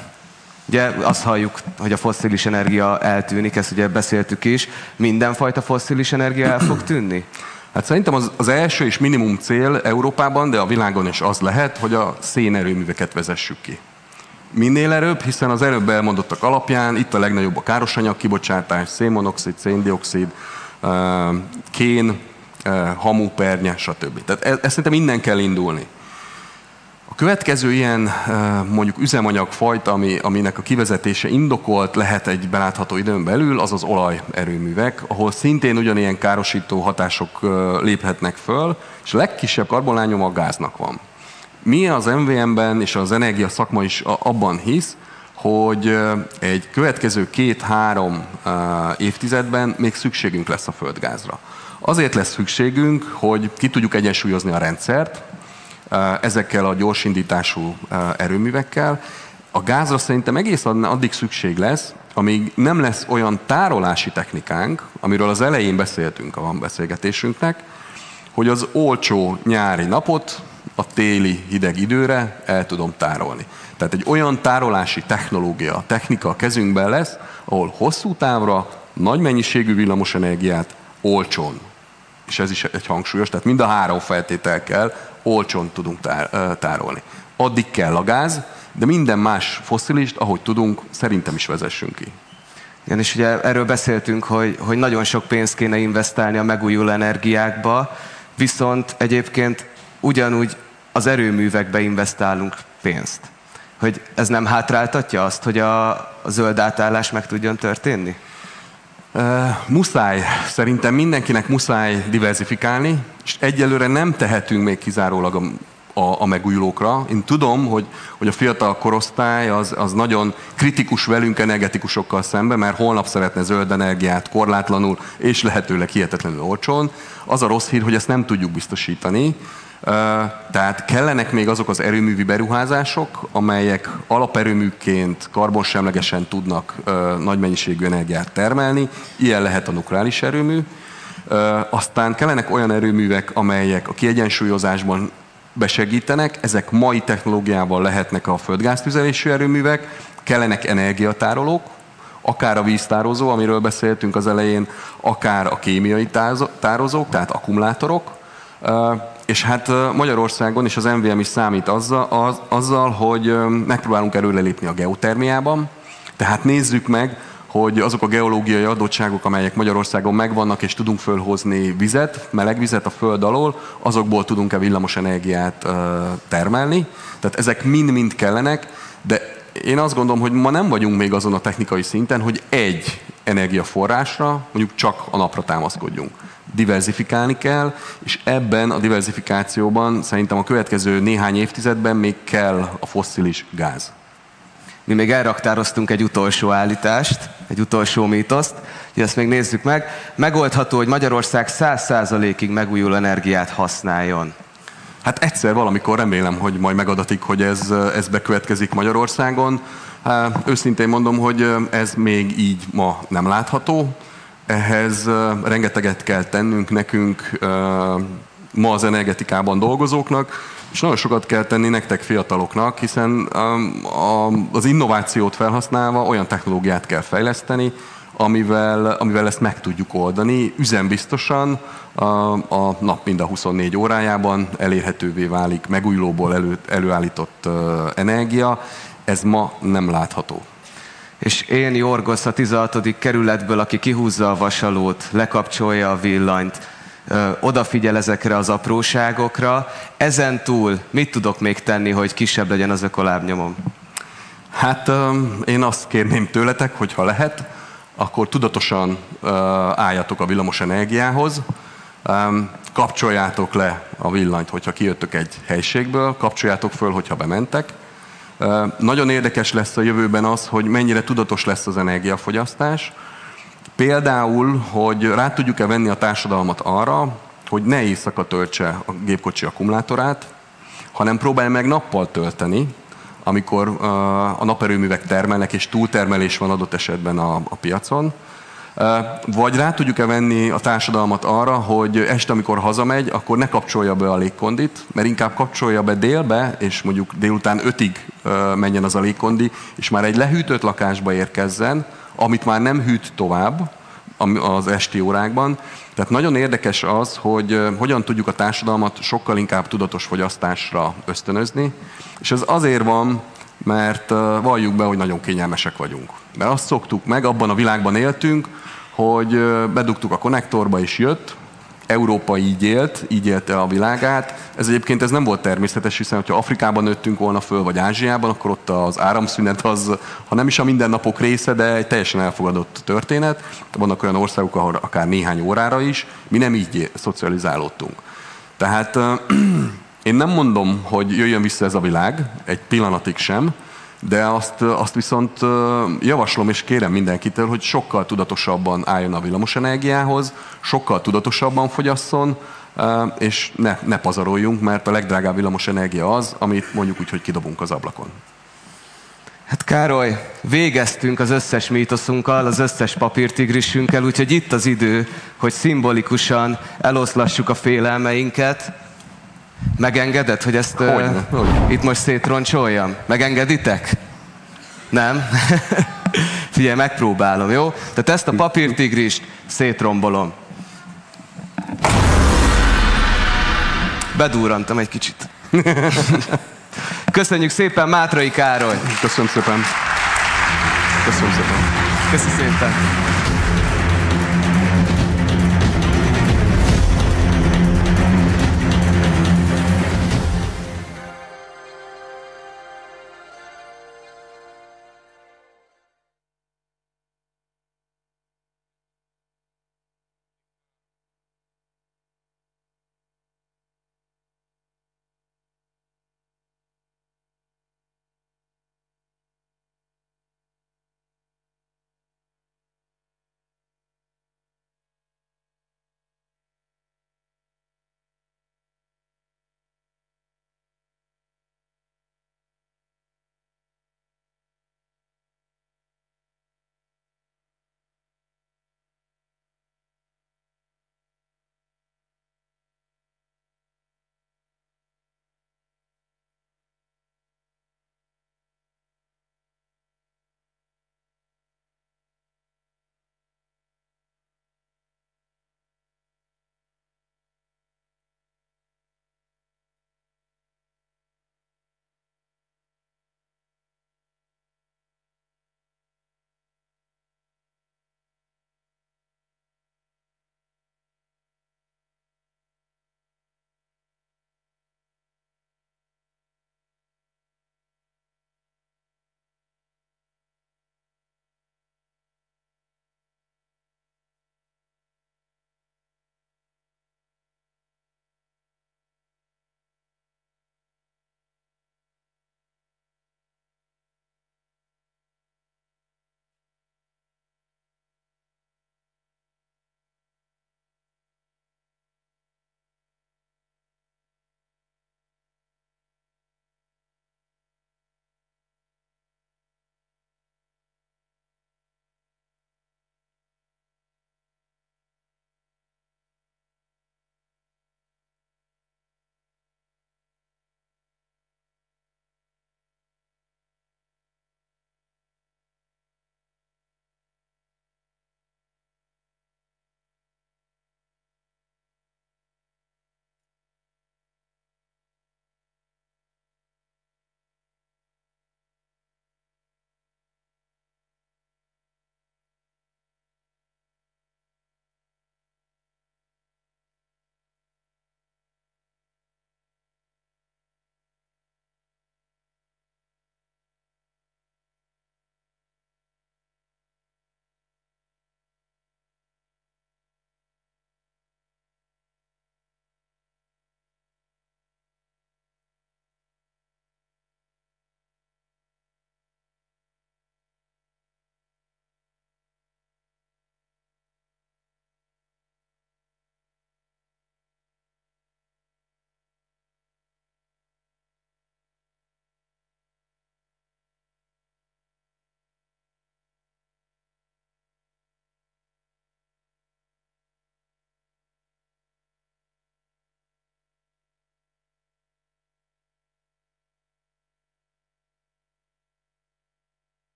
Speaker 17: Ugye azt halljuk, hogy a fosszilis energia eltűnik, ezt ugye beszéltük is. Mindenfajta fosszilis energia el fog tűnni?
Speaker 23: Hát szerintem az első és minimum cél Európában, de a világon is az lehet, hogy a szénerőműveket vezessük ki. Minél előbb, hiszen az előbb elmondottak alapján itt a legnagyobb a károsanyag kibocsátás, szénmonoxid, széndioxid, kén, hamu, pernye, stb. Tehát ezt szerintem innen kell indulni. A következő ilyen mondjuk üzemanyagfajta, aminek a kivezetése indokolt lehet egy belátható időn belül, az az olajerőművek, ahol szintén ugyanilyen károsító hatások léphetnek föl, és a legkisebb karbonlábnyoma a gáznak van. Mi az MVM-ben és az energia szakma is abban hisz, hogy egy következő 2-3 évtizedben még szükségünk lesz a földgázra. Azért lesz szükségünk, hogy ki tudjuk egyensúlyozni a rendszert ezekkel a gyorsindítású erőművekkel. A gázra szerintem egész addig szükség lesz, amíg nem lesz olyan tárolási technikánk, amiről az elején beszéltünk a beszélgetésünknek, hogy az olcsó nyári napot a téli hideg időre el tudom tárolni. Tehát egy olyan tárolási technika a kezünkben lesz, ahol hosszú távra nagy mennyiségű villamosenergiát olcsón, és ez is egy hangsúlyos, tehát mind a 3 feltétel kell, olcsón tudunk tárolni. Addig kell a gáz, de minden más fosszilist, ahogy tudunk, szerintem is vezessünk ki.
Speaker 17: Igen, és ugye erről beszéltünk, hogy nagyon sok pénzt kéne investálni a megújuló energiákba, viszont egyébként ugyanúgy az erőművekbe investálunk pénzt. Hogy ez nem hátráltatja azt, hogy a zöld átállás meg tudjon történni?
Speaker 23: Muszáj. Szerintem mindenkinek muszáj diversifikálni, és egyelőre nem tehetünk még kizárólag a megújulókra. Én tudom, hogy a fiatal korosztály az nagyon kritikus velünk energetikusokkal szemben, mert holnap szeretne zöld energiát korlátlanul és lehetőleg hihetetlenül olcsón. Az a rossz hír, hogy ezt nem tudjuk biztosítani. Tehát kellenek még azok az erőművi beruházások, amelyek alaperőműként karbonsemlegesen tudnak nagy mennyiségű energiát termelni. Ilyen lehet a nukleáris erőmű. Aztán kellenek olyan erőművek, amelyek a kiegyensúlyozásban besegítenek. Ezek mai technológiával lehetnek a földgáztüzelésű erőművek. Kellenek energiatárolók, akár a víztározó, amiről beszéltünk az elején, akár a kémiai tározók, tehát akkumulátorok. És hát Magyarországon és az MVM is számít azzal, hogy megpróbálunk előrelépni a geotermiában. Tehát nézzük meg, hogy azok a geológiai adottságok, amelyek Magyarországon megvannak, és tudunk fölhozni vizet, meleg vizet a föld alól, azokból tudunk-e villamos energiát termelni. Tehát ezek mind-mind kellenek, de én azt gondolom, hogy ma nem vagyunk még azon a technikai szinten, hogy egy energiaforrásra, mondjuk csak a napra támaszkodjunk. Diversifikálni kell, és ebben a diversifikációban szerintem a következő néhány évtizedben még kell a fosszilis gáz.
Speaker 17: Mi még elraktároztunk egy utolsó állítást, egy utolsó mítoszt, hogy ezt még nézzük meg. Megoldható, hogy Magyarország 100%-ig megújuló energiát használjon.
Speaker 23: Hát egyszer valamikor remélem, hogy majd megadatik, hogy ez bekövetkezik Magyarországon. Őszintén mondom, hogy ez még így ma nem látható. Ehhez rengeteget kell tennünk nekünk, ma az energetikában dolgozóknak, és nagyon sokat kell tenni nektek fiataloknak, hiszen az innovációt felhasználva olyan technológiát kell fejleszteni, amivel ezt meg tudjuk oldani. Üzembiztosan a nap mind a 24 órájában elérhetővé válik megújulóból előállított energia. Ez ma nem látható.
Speaker 17: És én, Jorgosz, a 16. kerületből, aki kihúzza a vasalót, lekapcsolja a villanyt, odafigyel ezekre az apróságokra. Ezen túl mit tudok még tenni, hogy kisebb legyen az ökolábnyomom?
Speaker 23: Hát én azt kérném tőletek, hogy ha lehet, akkor tudatosan álljatok a villamos energiához, kapcsoljátok le a villanyt, hogyha kijöttök egy helységből, kapcsoljátok föl, hogyha bementek. Nagyon érdekes lesz a jövőben az, hogy mennyire tudatos lesz az energiafogyasztás. Például, hogy rá tudjuk-e venni a társadalmat arra, hogy ne éjszaka töltse a gépkocsi akkumulátorát, hanem próbálja meg nappal tölteni, amikor a naperőművek termelnek, és túltermelés van adott esetben a piacon. Vagy rá tudjuk-e venni a társadalmat arra, hogy este, amikor hazamegy, akkor ne kapcsolja be a légkondit, mert inkább kapcsolja be délbe, és mondjuk délután 5-ig menjen az a légkondi, és már egy lehűtött lakásba érkezzen, amit már nem hűt tovább az esti órákban. Tehát nagyon érdekes az, hogy hogyan tudjuk a társadalmat sokkal inkább tudatos fogyasztásra ösztönözni, és ez azért van, mert valljuk be, hogy nagyon kényelmesek vagyunk. Mert azt szoktuk meg, abban a világban éltünk, hogy bedugtuk a konnektorba és jött, Európa így élte a világát. Egyébként ez nem volt természetes, hiszen ha Afrikában nőttünk volna föl, vagy Ázsiában, akkor ott az áramszünet az, ha nem is a mindennapok része, de egy teljesen elfogadott történet. Vannak olyan országok, ahol akár néhány órára is, mi nem így szocializálódtunk. Tehát én nem mondom, hogy jöjjön vissza ez a világ, egy pillanatig sem, de azt viszont javaslom és kérem mindenkitől, hogy sokkal tudatosabban álljon a villamosenergiához, sokkal tudatosabban fogyasszon, és ne pazaroljunk, mert a legdrágább villamosenergia az, amit mondjuk úgy, hogy kidobunk az ablakon.
Speaker 17: Hát Károly, végeztünk az összes mítoszunkkal, az összes papírtigrisünkkel, úgyhogy itt az idő, hogy szimbolikusan eloszlassuk a félelmeinket. Megengeded, hogy ezt itt most szétroncsoljam? Megengeditek? Nem? Figyelj, megpróbálom, jó? Tehát ezt a papírtigrist szétrombolom. Bedurrantam egy kicsit. Köszönjük szépen, Mátrai Károly!
Speaker 23: Köszönöm szépen! Köszönöm szépen!
Speaker 17: Köszönöm szépen!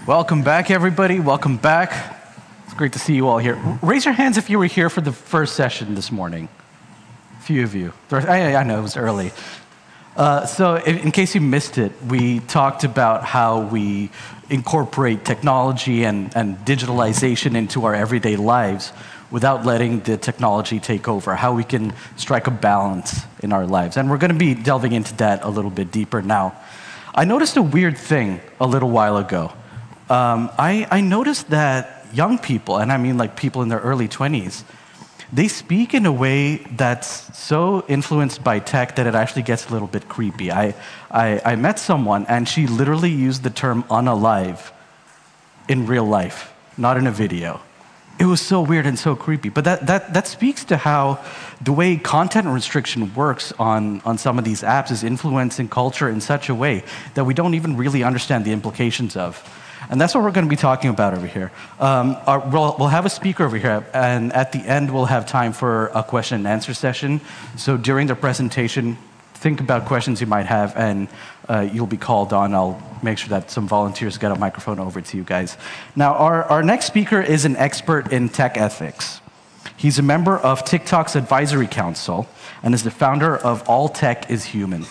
Speaker 2: Welcome back, everybody. Welcome back. It's great to see you all here. Raise your hands if you were here for the first session this morning. A few of you. I know it was early. So in case you missed it, we talked about how we incorporate technology and digitalization into our everyday lives without letting the technology take over, how we can strike a balance in our lives. And we're going to be delving into that a little bit deeper now. I noticed a weird thing a little while ago. I noticed that young people, and I mean like people in their early 20s, they speak in a way that's so influenced by tech that it actually gets a little bit creepy. I met someone, and she literally used the term unalive in real life, not in a video. It was so weird and so creepy. But that speaks to how the way content restriction works on some of these apps is influencing culture in such a way that we don't even really understand the implications of. And that's what we're going to be talking about over here. We'll have a speaker over here, and at the end, we'll have time for a question and answer session. So during the presentation, think about questions you might have, and you'll be called on. I'll make sure that some volunteers get a microphone over to you guys. Now, our next speaker is an expert in tech ethics. He's a member of TikTok's advisory council and is the founder of All Tech is Human.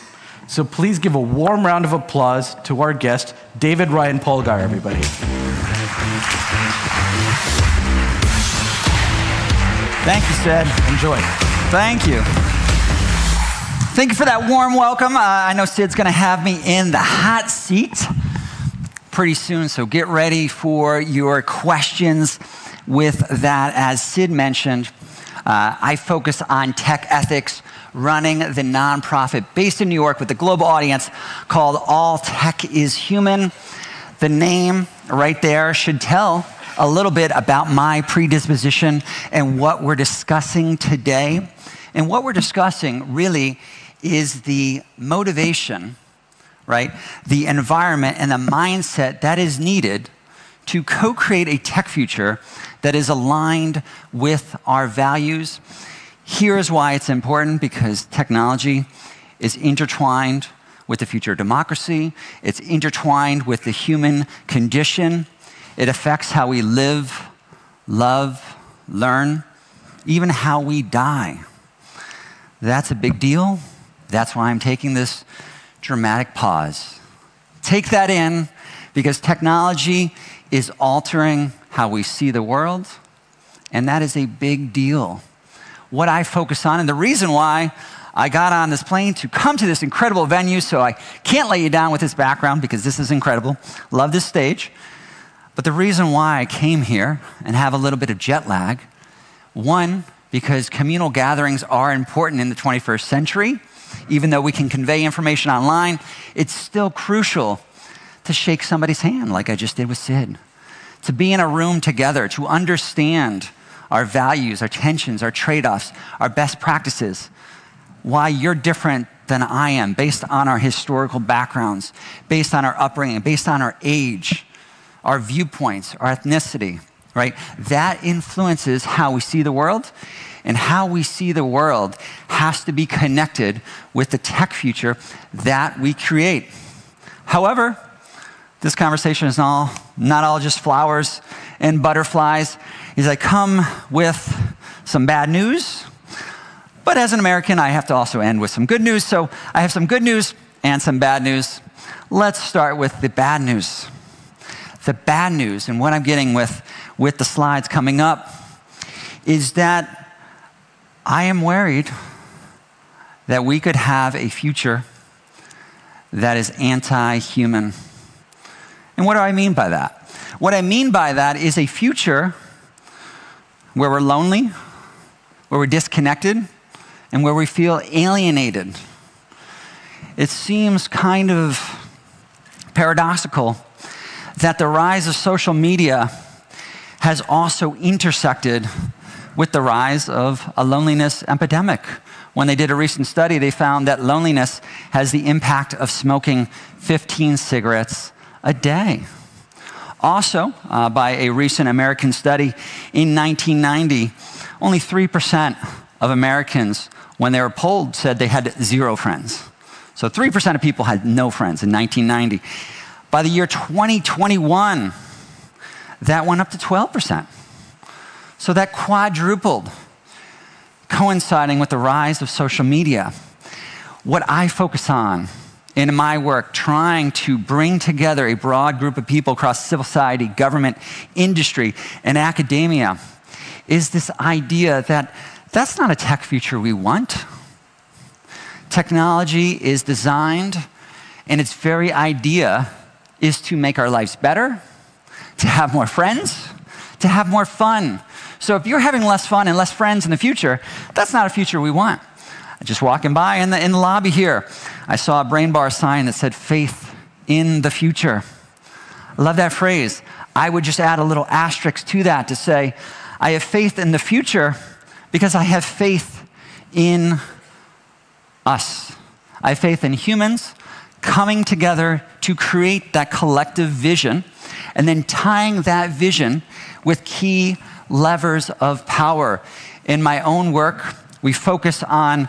Speaker 2: So please give a warm round of applause to our guest, David Ryan Polgar, everybody.
Speaker 19: Thank you, Sid.
Speaker 2: Enjoy.
Speaker 19: Thank you. Thank you for that warm welcome. I know Sid's going to have me in the hot seat pretty soon, so get ready for your questions with that. As Sid mentioned, I focus on tech ethics, running the nonprofit based in New York with a global audience called All Tech is Human. The name right there should tell a little bit about my predisposition and what we're discussing today. And what we're discussing really is the motivation, right? The environment and the mindset that is needed to co-create a tech future that is aligned with our values. Here's why it's important, because technology is intertwined with the future of democracy. It's intertwined with the human condition. It affects how we live, love, learn, even how we die. That's a big deal. That's why I'm taking this dramatic pause. Take that in, because technology is altering how we see the world, and that is a big deal. What I focus on, and the reason why I got on this plane to come to this incredible venue, so I can't lay you down with this background because this is incredible. Love this stage. But the reason why I came here and have a little bit of jet lag, one, because communal gatherings are important in the 21st century. Even though we can convey information online, it's still crucial to shake somebody's hand like I just did with Sid. To be in a room together, to understand our values, our tensions, our trade-offs, our best practices, why you're different than I am, based on our historical backgrounds, based on our upbringing, based on our age, our viewpoints, our ethnicity, right? That influences how we see the world, and how we see the world has to be connected with the tech future that we create. However, this conversation is not all just flowers and butterflies. I come with some bad news, but as an American, I have to also end with some good news. So I have some good news and some bad news. Let's start with the bad news. The bad news, and what I'm getting with the slides coming up, is that I am worried that we could have a future that is anti-human. And what do I mean by that? What I mean by that is a future where we're lonely, where we're disconnected, and where we feel alienated. It seems kind of paradoxical that the rise of social media has also intersected with the rise of a loneliness epidemic. When they did a recent study, they found that loneliness has the impact of smoking 15 cigarettes a day. Also, by a recent American study in 1990, only 3% of Americans, when they were polled, said they had 0 friends. So 3% of people had no friends in 1990. By the year 2021, that went up to 12%. So that quadrupled, coinciding with the rise of social media. What I focus on in my work, trying to bring together a broad group of people across civil society, government, industry, and academia, is this idea that that's not a tech future we want. Technology is designed, and its very idea is to make our lives better, to have more friends, to have more fun. So if you're having less fun and less friends in the future, that's not a future we want. Just walking by in the lobby here, I saw a Brain Bar sign that said faith in the future. I love that phrase. I would just add a little asterisk to that to say, I have faith in the future because I have faith in us. I have faith in humans coming together to create that collective vision and then tying that vision with key levers of power. In my own work, we focus on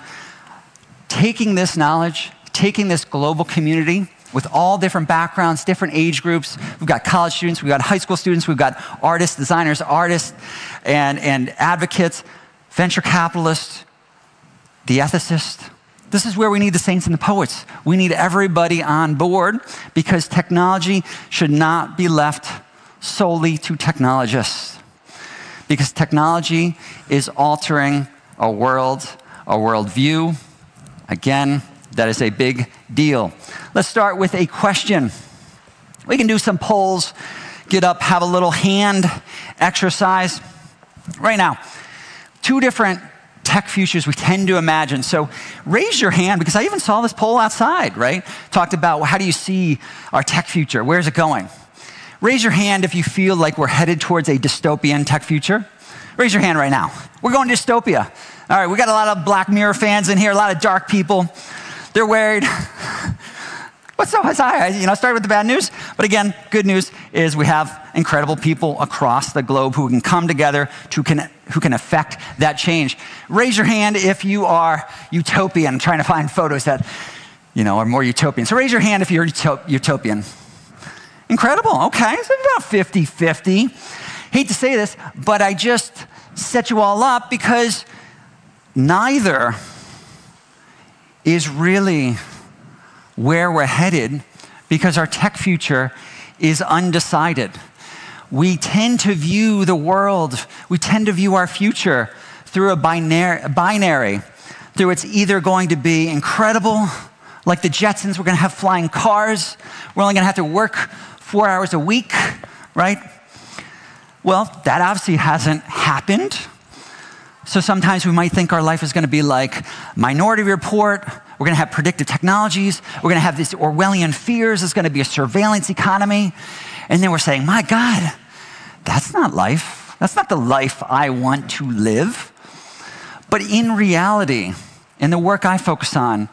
Speaker 19: taking this knowledge, taking this global community with all different backgrounds, different age groups. We've got college students, we've got high school students, we've got artists, designers, artists, and advocates, venture capitalists, the ethicists. This is where we need the saints and the poets. We need everybody on board because technology should not be left solely to technologists. Because technology is altering our world, our worldview. Again, that is a big deal. Let's start with a question. We can do some polls, get up, have a little hand exercise. Right now, 2 different tech futures we tend to imagine. So raise your hand, because I even saw this poll outside, right? Talked about, well, how do you see our tech future? Where's it going? Raise your hand if you feel like we're headed towards a dystopian tech future. Raise your hand right now. We're going to dystopia. All right, we got a lot of Black Mirror fans in here, a lot of dark people. They're worried. What's so high? Started with the bad news. But again, good news is we have incredible people across the globe who can come together, who can affect that change. Raise your hand if you are utopian. I'm trying to find photos that, are more utopian. So raise your hand if you're utopian. Incredible, okay, so about 50-50. Hate to say this, but I just set you all up because neither is really where we're headed, because our tech future is undecided. We tend to view the world, we tend to view our future through a binary, through it's either going to be incredible, like the Jetsons, we're gonna have flying cars, we're only gonna have to work 4 hours a week, right? Well, that obviously hasn't happened. So sometimes we might think our life is going to be like Minority Report. We're going to have predictive technologies. We're going to have these Orwellian fears. It's going to be a surveillance economy. And then we're saying, my God, that's not life. That's not the life I want to live. But in reality, in the work I focus on,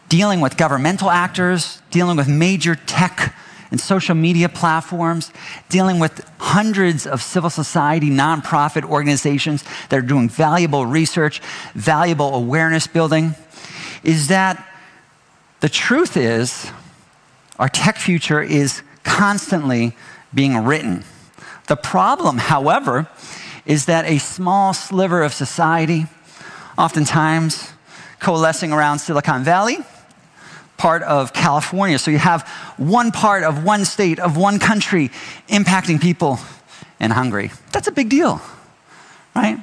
Speaker 19: dealing with governmental actors, dealing with major tech and social media platforms, dealing with hundreds of civil society, nonprofit organizations that are doing valuable research, valuable awareness building, is that the truth is our tech future is constantly being written. The problem, however, is that a small sliver of society, oftentimes coalescing around Silicon Valley, part of California. So you have one part of one state, of one country impacting people in Hungary. That's a big deal, right?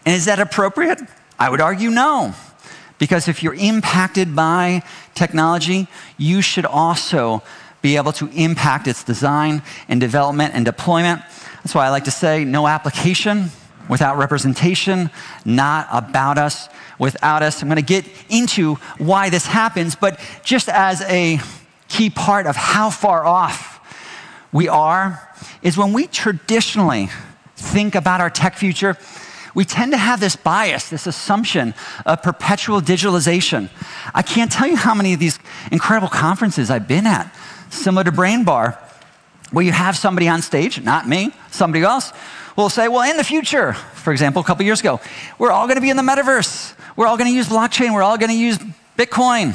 Speaker 19: And is that appropriate? I would argue no. Because if you're impacted by technology, you should also be able to impact its design and development and deployment. That's why I like to say no application without representation, not about us without us. I'm going to get into why this happens, but just as a key part of how far off we are is when we traditionally think about our tech future, we tend to have this bias, this assumption of perpetual digitalization. I can't tell you how many of these incredible conferences I've been at, similar to Brain Bar, where you have somebody on stage, not me, somebody else, will say, well, in the future, for example, a couple years ago, we're all going to be in the metaverse. We're all going to use blockchain. We're all going to use Bitcoin.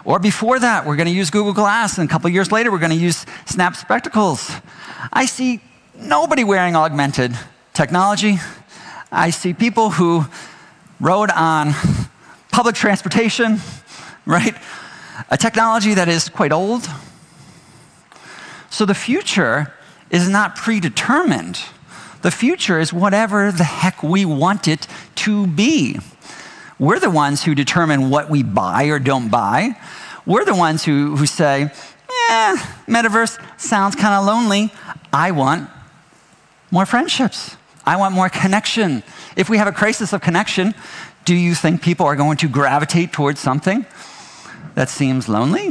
Speaker 19: Or before that, we're going to use Google Glass. And a couple years later, we're going to use Snap Spectacles. I see nobody wearing augmented technology. I see people who rode on public transportation, right? A technology that is quite old. So the future is not predetermined. The future is whatever the heck we want it to be. We're the ones who determine what we buy or don't buy. We're the ones who say, metaverse sounds kind of lonely. I want more friendships. I want more connection. If we have a crisis of connection, do you think people are going to gravitate towards something that seems lonely?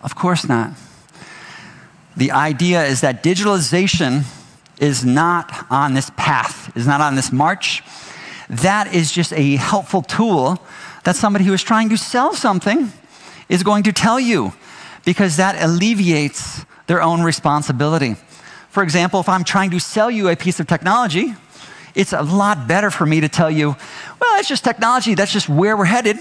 Speaker 19: Of course not. The idea is that digitalization is not on this path, is not on this march. That is just a helpful tool that somebody who is trying to sell something is going to tell you, because that alleviates their own responsibility. For example, if I'm trying to sell you a piece of technology, it's a lot better for me to tell you, well, it's just technology, that's just where we're headed,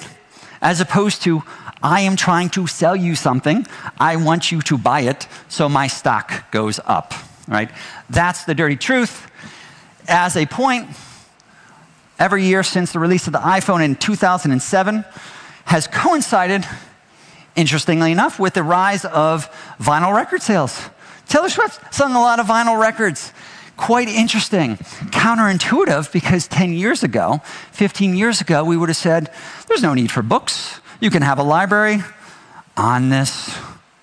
Speaker 19: as opposed to, I am trying to sell you something, I want you to buy it, so my stock goes up, right? That's the dirty truth. As a point, every year since the release of the iPhone in 2007 has coincided, interestingly enough, with the rise of vinyl record sales. Taylor Swift selling a lot of vinyl records. Quite interesting, counterintuitive, because 10 years ago, 15 years ago, we would have said, there's no need for books. You can have a library on this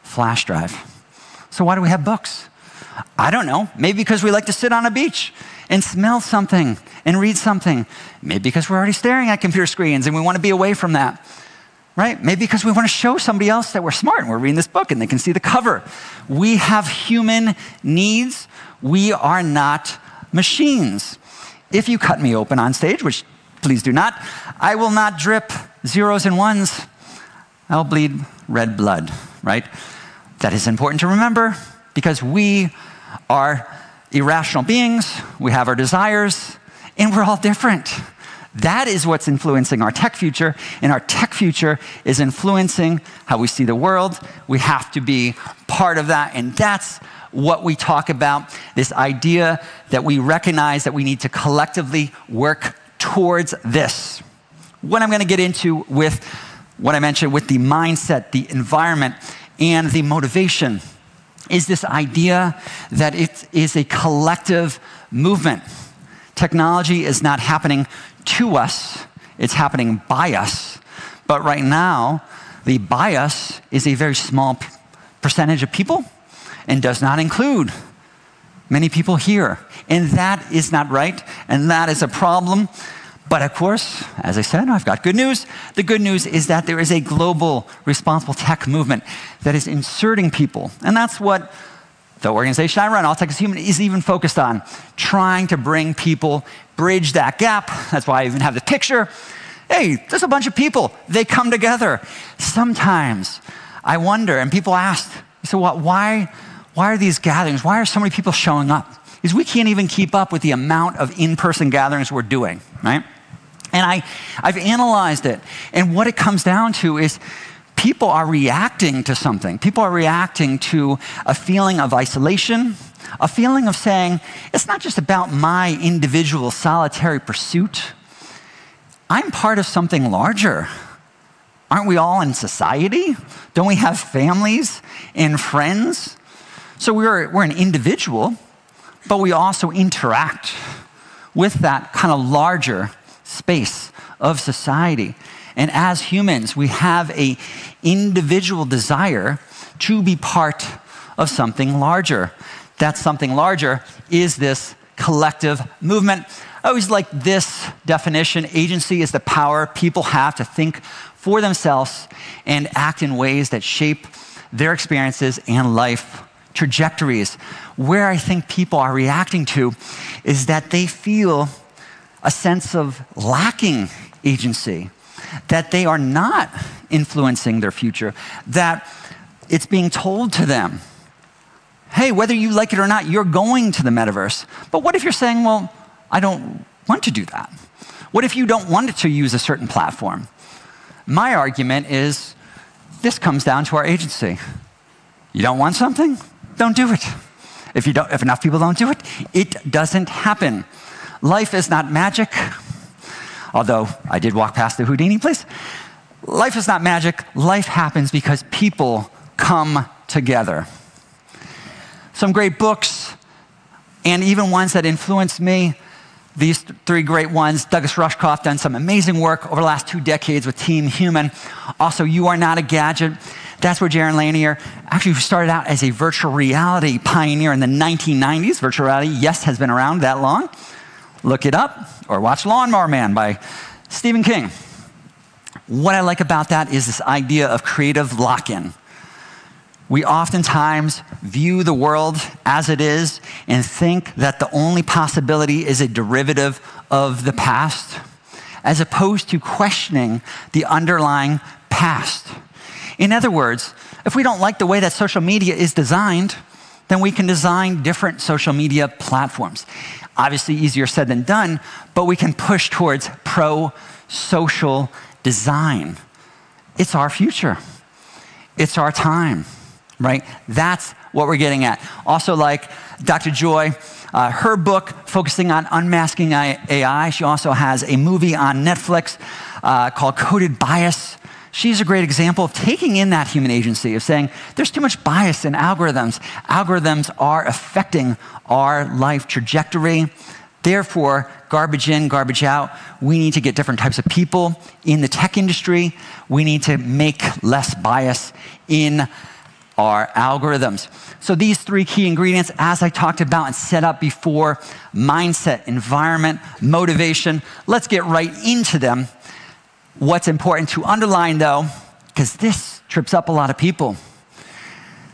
Speaker 19: flash drive. So why do we have books? I don't know. Maybe because we like to sit on a beach and smell something and read something. Maybe because we're already staring at computer screens and we want to be away from that. Right? Maybe because we want to show somebody else that we're smart and we're reading this book and they can see the cover. We have human needs. We are not machines. If you cut me open on stage, which please do not, I will not drip zeros and ones. I'll bleed red blood, right? That is important to remember because we are irrational beings. We have our desires and we're all different. That is what's influencing our tech future, and our tech future is influencing how we see the world. We have to be part of that, and that's what we talk about, this idea that we recognize that we need to collectively work towards this. What I'm going to get into with what I mentioned with the mindset, the environment, and the motivation is this idea that it is a collective movement. Technology is not happening to us, it's happening by us. But right now, the bias is a very small percentage of people and does not include many people here. And that is not right, and that is a problem. But of course, as I said, I've got good news. The good news is that there is a global responsible tech movement that is inserting people. And that's what the organization I run, All Tech is Human, is even focused on, trying to bring people, bridge that gap. That's why I even have the picture. Hey, there's a bunch of people. They come together. Sometimes I wonder, and people ask, so why are these gatherings? Why are so many people showing up? Because we can't even keep up with the amount of in-person gatherings we're doing, right? And I've analyzed it. And what it comes down to is people are reacting to something. People are reacting to a feeling of isolation, a feeling of saying, it's not just about my individual solitary pursuit. I'm part of something larger. Aren't we all in society? Don't we have families and friends? So we're an individual, but we also interact with that kind of larger space of society. And as humans, we have an individual desire to be part of something larger. That something larger is this collective movement. I always like this definition. Agency is the power people have to think for themselves and act in ways that shape their experiences and life trajectories. Where I think people are reacting to is that they feel a sense of lacking agency, that they are not influencing their future, that it's being told to them, hey, whether you like it or not, you're going to the metaverse. But what if you're saying, well, I don't want to do that? What if you don't want to use a certain platform? My argument is this comes down to our agency. You don't want something? Don't do it. If enough people don't do it, it doesn't happen. Life is not magic, although I did walk past the Houdini place. Life is not magic. Life happens because people come together. Some great books, and even ones that influenced me. These three great ones. Douglas Rushkoff done some amazing work over the last 2 decades with Team Human. Also, You Are Not a Gadget. That's where Jaron Lanier, actually who started out as a virtual reality pioneer in the 1990s. Virtual reality, yes, has been around that long. Look it up, or watch Lawnmower Man by Stephen King. What I like about that is this idea of creative lock-in. We oftentimes view the world as it is and think that the only possibility is a derivative of the past, as opposed to questioning the underlying past. In other words, if we don't like the way that social media is designed, then we can design different social media platforms. Obviously easier said than done, but we can push towards pro-social design. It's our future. It's our time, right? That's what we're getting at. Also, like Dr. Joy, her book focusing on unmasking AI. She also has a movie on Netflix called Coded Bias. She's a great example of taking in that human agency, of saying there's too much bias in algorithms. Algorithms are affecting our life trajectory. Therefore, garbage in, garbage out. We need to get different types of people in the tech industry. We need to make less bias in our algorithms. So these 3 key ingredients, as I talked about and set up before, mindset, environment, motivation. Let's get right into them. What's important to underline, though, because this trips up a lot of people,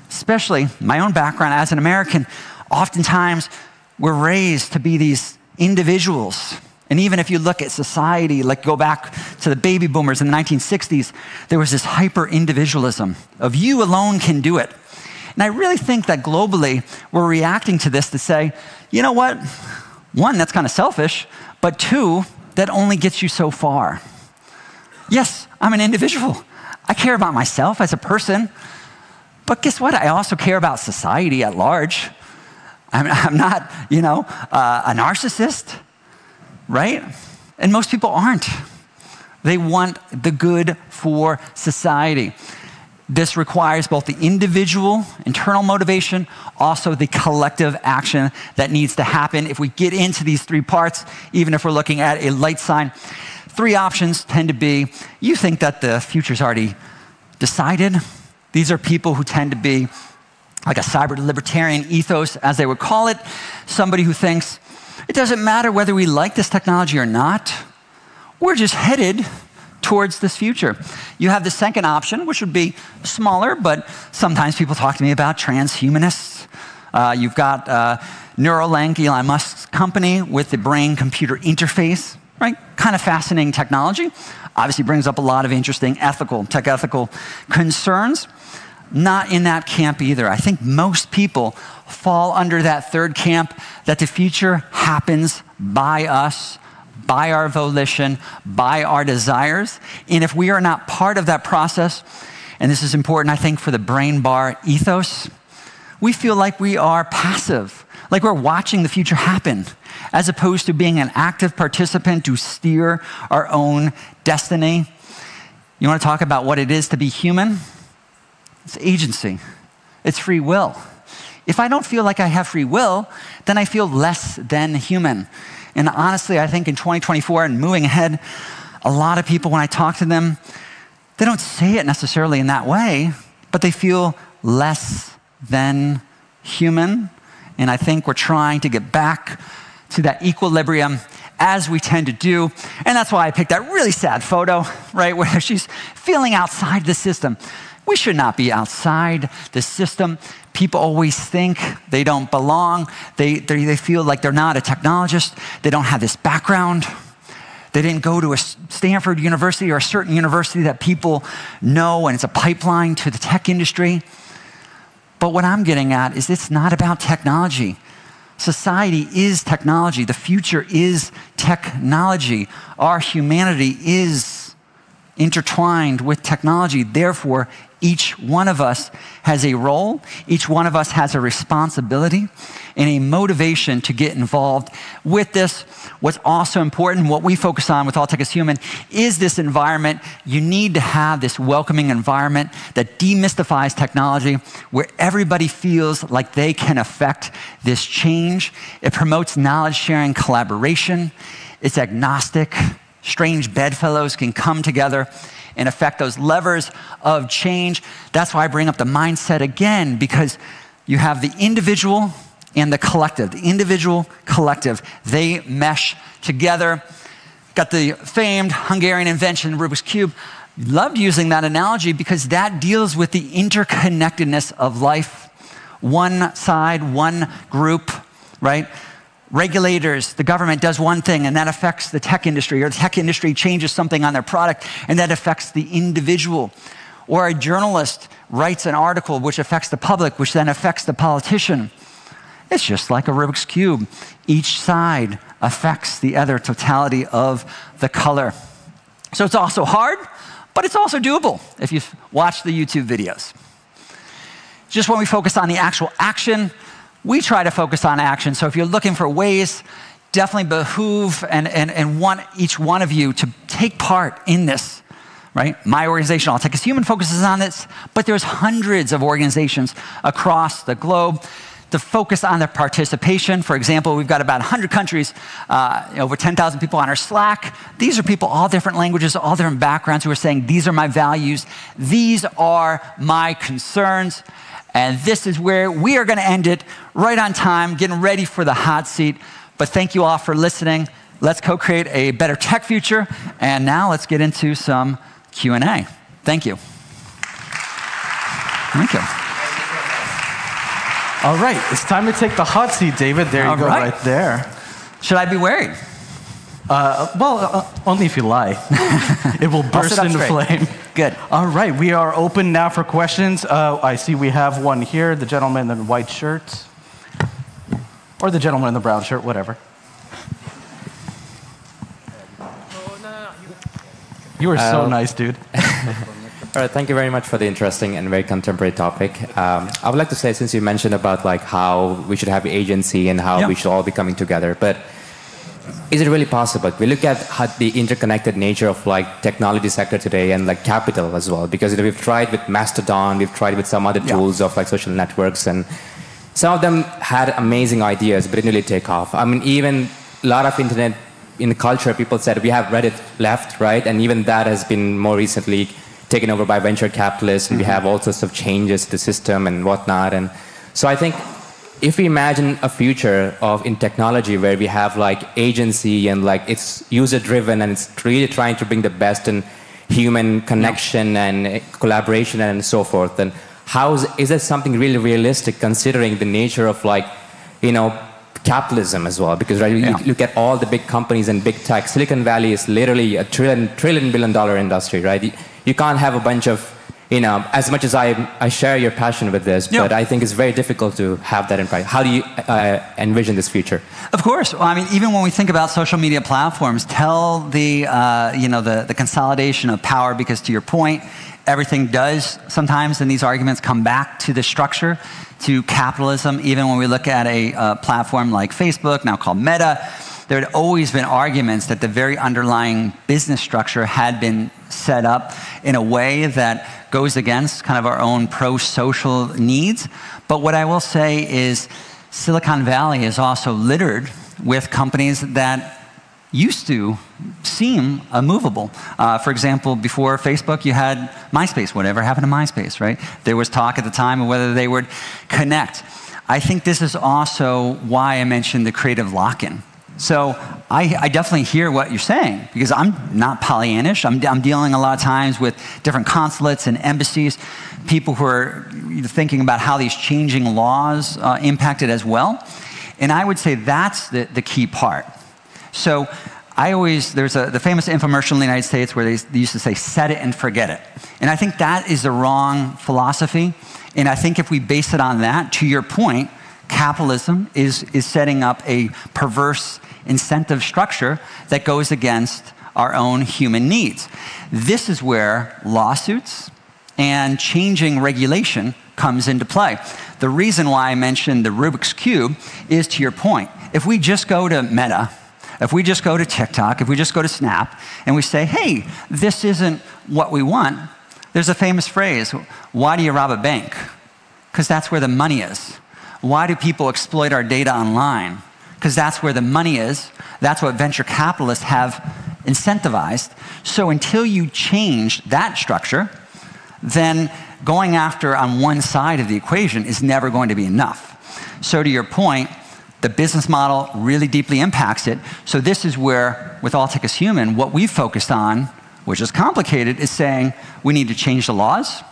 Speaker 19: especially my own background as an American, oftentimes we're raised to be these individuals. And even if you look at society, like go back to the baby boomers in the 1960s, there was this hyper-individualism of you alone can do it. And I really think that globally, we're reacting to this to say, you know what? 1, that's kind of selfish, but 2, that only gets you so far. Yes, I'm an individual. I care about myself as a person, but guess what? I also care about society at large. I'm not, a narcissist, right? And most people aren't. They want the good for society. This requires both the individual, internal motivation, also the collective action that needs to happen. If we get into these 3 parts, even if we're looking at a light sign, 3 options tend to be, you think that the future's already decided. These are people who tend to be like a cyber libertarian ethos, as they would call it. Somebody who thinks, it doesn't matter whether we like this technology or not. We're just headed towards this future. You have the second option, which would be smaller, but sometimes people talk to me about transhumanists. You've got Neuralink, Elon Musk's company, with the brain-computer interface. Right? Kind of fascinating technology. Obviously brings up a lot of interesting tech ethical concerns. Not in that camp either. I think most people fall under that 3rd camp, that the future happens by us, by our volition, by our desires. And if we are not part of that process, and this is important, I think, for the brain bar ethos, we feel like we are passive, like we're watching the future happen, as opposed to being an active participant to steer our own destiny. You want to talk about what it is to be human? It's agency. It's free will. If I don't feel like I have free will, then I feel less than human. And honestly, I think in 2024 and moving ahead, a lot of people, when I talk to them, they don't say it necessarily in that way, but they feel less than human. And I think we're trying to get back to that equilibrium, as we tend to do. And that's why I picked that really sad photo, right, where she's feeling outside the system. We should not be outside the system. People always think they don't belong. They feel like they're not a technologist. They don't have this background. They didn't go to a Stanford University or a certain university that people know, and it's a pipeline to the tech industry. But what I'm getting at is it's not about technology. Society is technology. The future is technology. Our humanity is intertwined with technology. Therefore, each one of us has a role, each one of us has a responsibility and a motivation to get involved with this. What's also important, what we focus on with All Tech is Human, is this environment. You need to have this welcoming environment that demystifies technology, where everybody feels like they can affect this change. It promotes knowledge sharing, collaboration. It's agnostic. Strange bedfellows can come together and affect those levers of change. That's why I bring up the mindset again, because you have the individual and the collective. The individual, collective, they mesh together. Got the famed Hungarian invention, Rubik's Cube. Loved using that analogy because that deals with the interconnectedness of life. One side, one group, right? Regulators, the government does one thing and that affects the tech industry, or the tech industry changes something on their product and that affects the individual. Or a journalist writes an article which affects the public, which then affects the politician. It's just like a Rubik's Cube. Each side affects the other, totality of the color. So it's also hard, but it's also doable if you watch the YouTube videos. Just when we focus on the actual action, we try to focus on action. So if you're looking for ways, definitely behoove and want each one of you to take part in this, right? My organization, All Tech is Human, focuses on this, but there's hundreds of organizations across the globe to focus on their participation. For example, we've got about 100 countries, over 10,000 people on our Slack. These are people, all different languages, all different backgrounds, who are saying, these are my values, these are my concerns. And this is where we are going to end it, right on time, getting ready for the hot seat. But thank you all for listening. Let's co-create a better tech future. And now let's get into some Q&A. Thank you. Thank you.
Speaker 2: All right, it's time to take the hot seat, David. There you go, right there.
Speaker 19: Should I be worried?
Speaker 2: Only if you lie. It will burst into flame.
Speaker 19: Good.
Speaker 2: All right, we are open now for questions. I see we have one here, the gentleman in the white shirt. Or the gentleman in the brown shirt, whatever. You are so nice, dude.
Speaker 12: All right, thank you very much for the interesting and very contemporary topic. I would like to say, since you mentioned about like how we should have agency and how we should all be coming together, but is it really possible? We look at how the interconnected nature of like technology sector today and like capital as well, because we've tried with Mastodon, we've tried with some other tools of like social networks, and some of them had amazing ideas, but didn't really take off. I mean, even a lot of internet in the culture, people said we have Reddit left, right? And even that has been more recently taken over by venture capitalists, and we have all sorts of changes to the system and whatnot. And so I think if we imagine a future in technology where we have like agency and like it's user-driven and it's really trying to bring the best in human connection and collaboration and so forth, then is that something really realistic considering the nature of like, capitalism as well? Because you look at all the big companies and big tech. Silicon Valley is literally a trillion billion dollar industry, right? You can't have a bunch of, as much as I share your passion with this, but I think it's very difficult to have that in practice. How do you envision this future?
Speaker 19: Of course. Well, I mean, even when we think about social media platforms, tell the consolidation of power, because to your point, everything does sometimes in these arguments come back to the structure, to capitalism. Even when we look at a platform like Facebook, now called Meta, there had always been arguments that the very underlying business structure had been set up in a way that goes against kind of our own pro-social needs. But what I will say is Silicon Valley is also littered with companies that used to seem immovable. For example, before Facebook, you had MySpace. Whatever happened to MySpace, right? There was talk at the time of whether they would connect. I think this is also why I mentioned the creative lock-in. So I definitely hear what you're saying, because I'm not Pollyannish. I'm dealing a lot of times with different consulates and embassies, people who are thinking about how these changing laws impact it as well. And I would say that's the key part. So there's the famous infomercial in the United States where they used to say, set it and forget it. And I think that is the wrong philosophy. And I think if we base it on that, to your point, capitalism is setting up a perverse incentive structure that goes against our own human needs. This is where lawsuits and changing regulation comes into play. The reason why I mentioned the Rubik's Cube is to your point. If we just go to Meta, if we just go to TikTok, if we just go to Snap, and we say, hey, this isn't what we want, there's a famous phrase, why do you rob a bank? Because that's where the money is. Why do people exploit our data online? Because that's where the money is. That's what venture capitalists have incentivized. So until you change that structure, then going after on one side of the equation is never going to be enough. So to your point, the business model really deeply impacts it. So this is where, with All Tech is Human, what we've focused on, which is complicated, is saying we need to change the laws.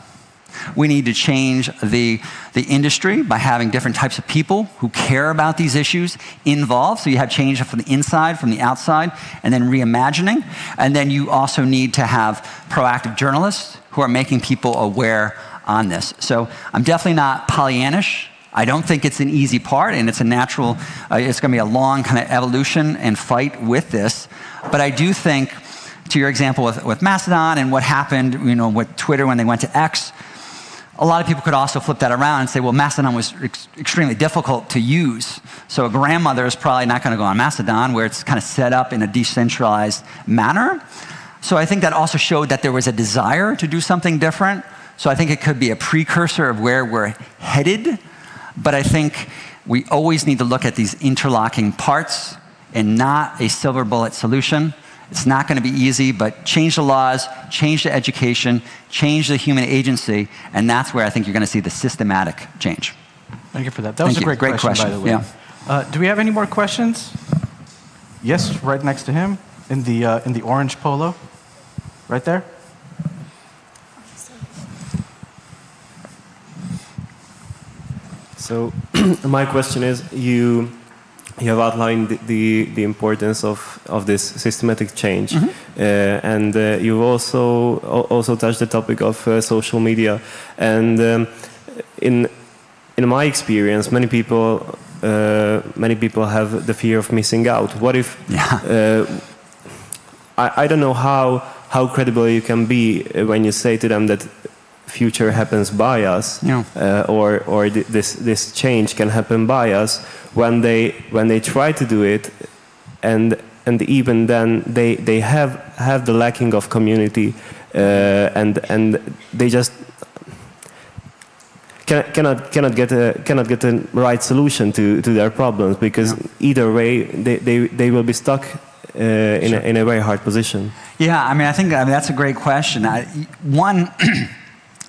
Speaker 19: We need to change the industry by having different types of people who care about these issues involved. So you have change from the inside, from the outside, and then reimagining. And then you also need to have proactive journalists who are making people aware on this. So I'm definitely not Pollyannish. I don't think it's an easy part, and it's a natural, it's going to be a long kind of evolution and fight with this. But I do think, to your example with Mastodon and what happened, you know, with Twitter when they went to X, a lot of people could also flip that around and say, well, Mastodon was extremely difficult to use. So a grandmother is probably not going to go on Mastodon, where it's kind of set up in a decentralized manner. So I think that also showed that there was a desire to do something different. So I think it could be a precursor of where we're headed. But I think we always need to look at these interlocking parts and not a silver bullet solution. It's not going to be easy, but change the laws, change the education, change the human agency, and that's where I think you're going to see the systematic change.
Speaker 2: Thank you for that. That was a great question, by the way.
Speaker 19: Yeah.
Speaker 2: Do we have any more questions? Yes, right next to him, in the orange polo, right there.
Speaker 20: So my question is, you have outlined the importance of this systematic change, and you also touched the topic of social media. And in my experience, many people have the fear of missing out. What if I don't know how credible you can be when you say to them that future happens by us, or this change can happen by us, when they try to do it, and even then they have the lacking of community, and they just cannot get a right solution to their problems, because either way they will be stuck in a very hard position.
Speaker 19: Yeah, I think that's a great question. One.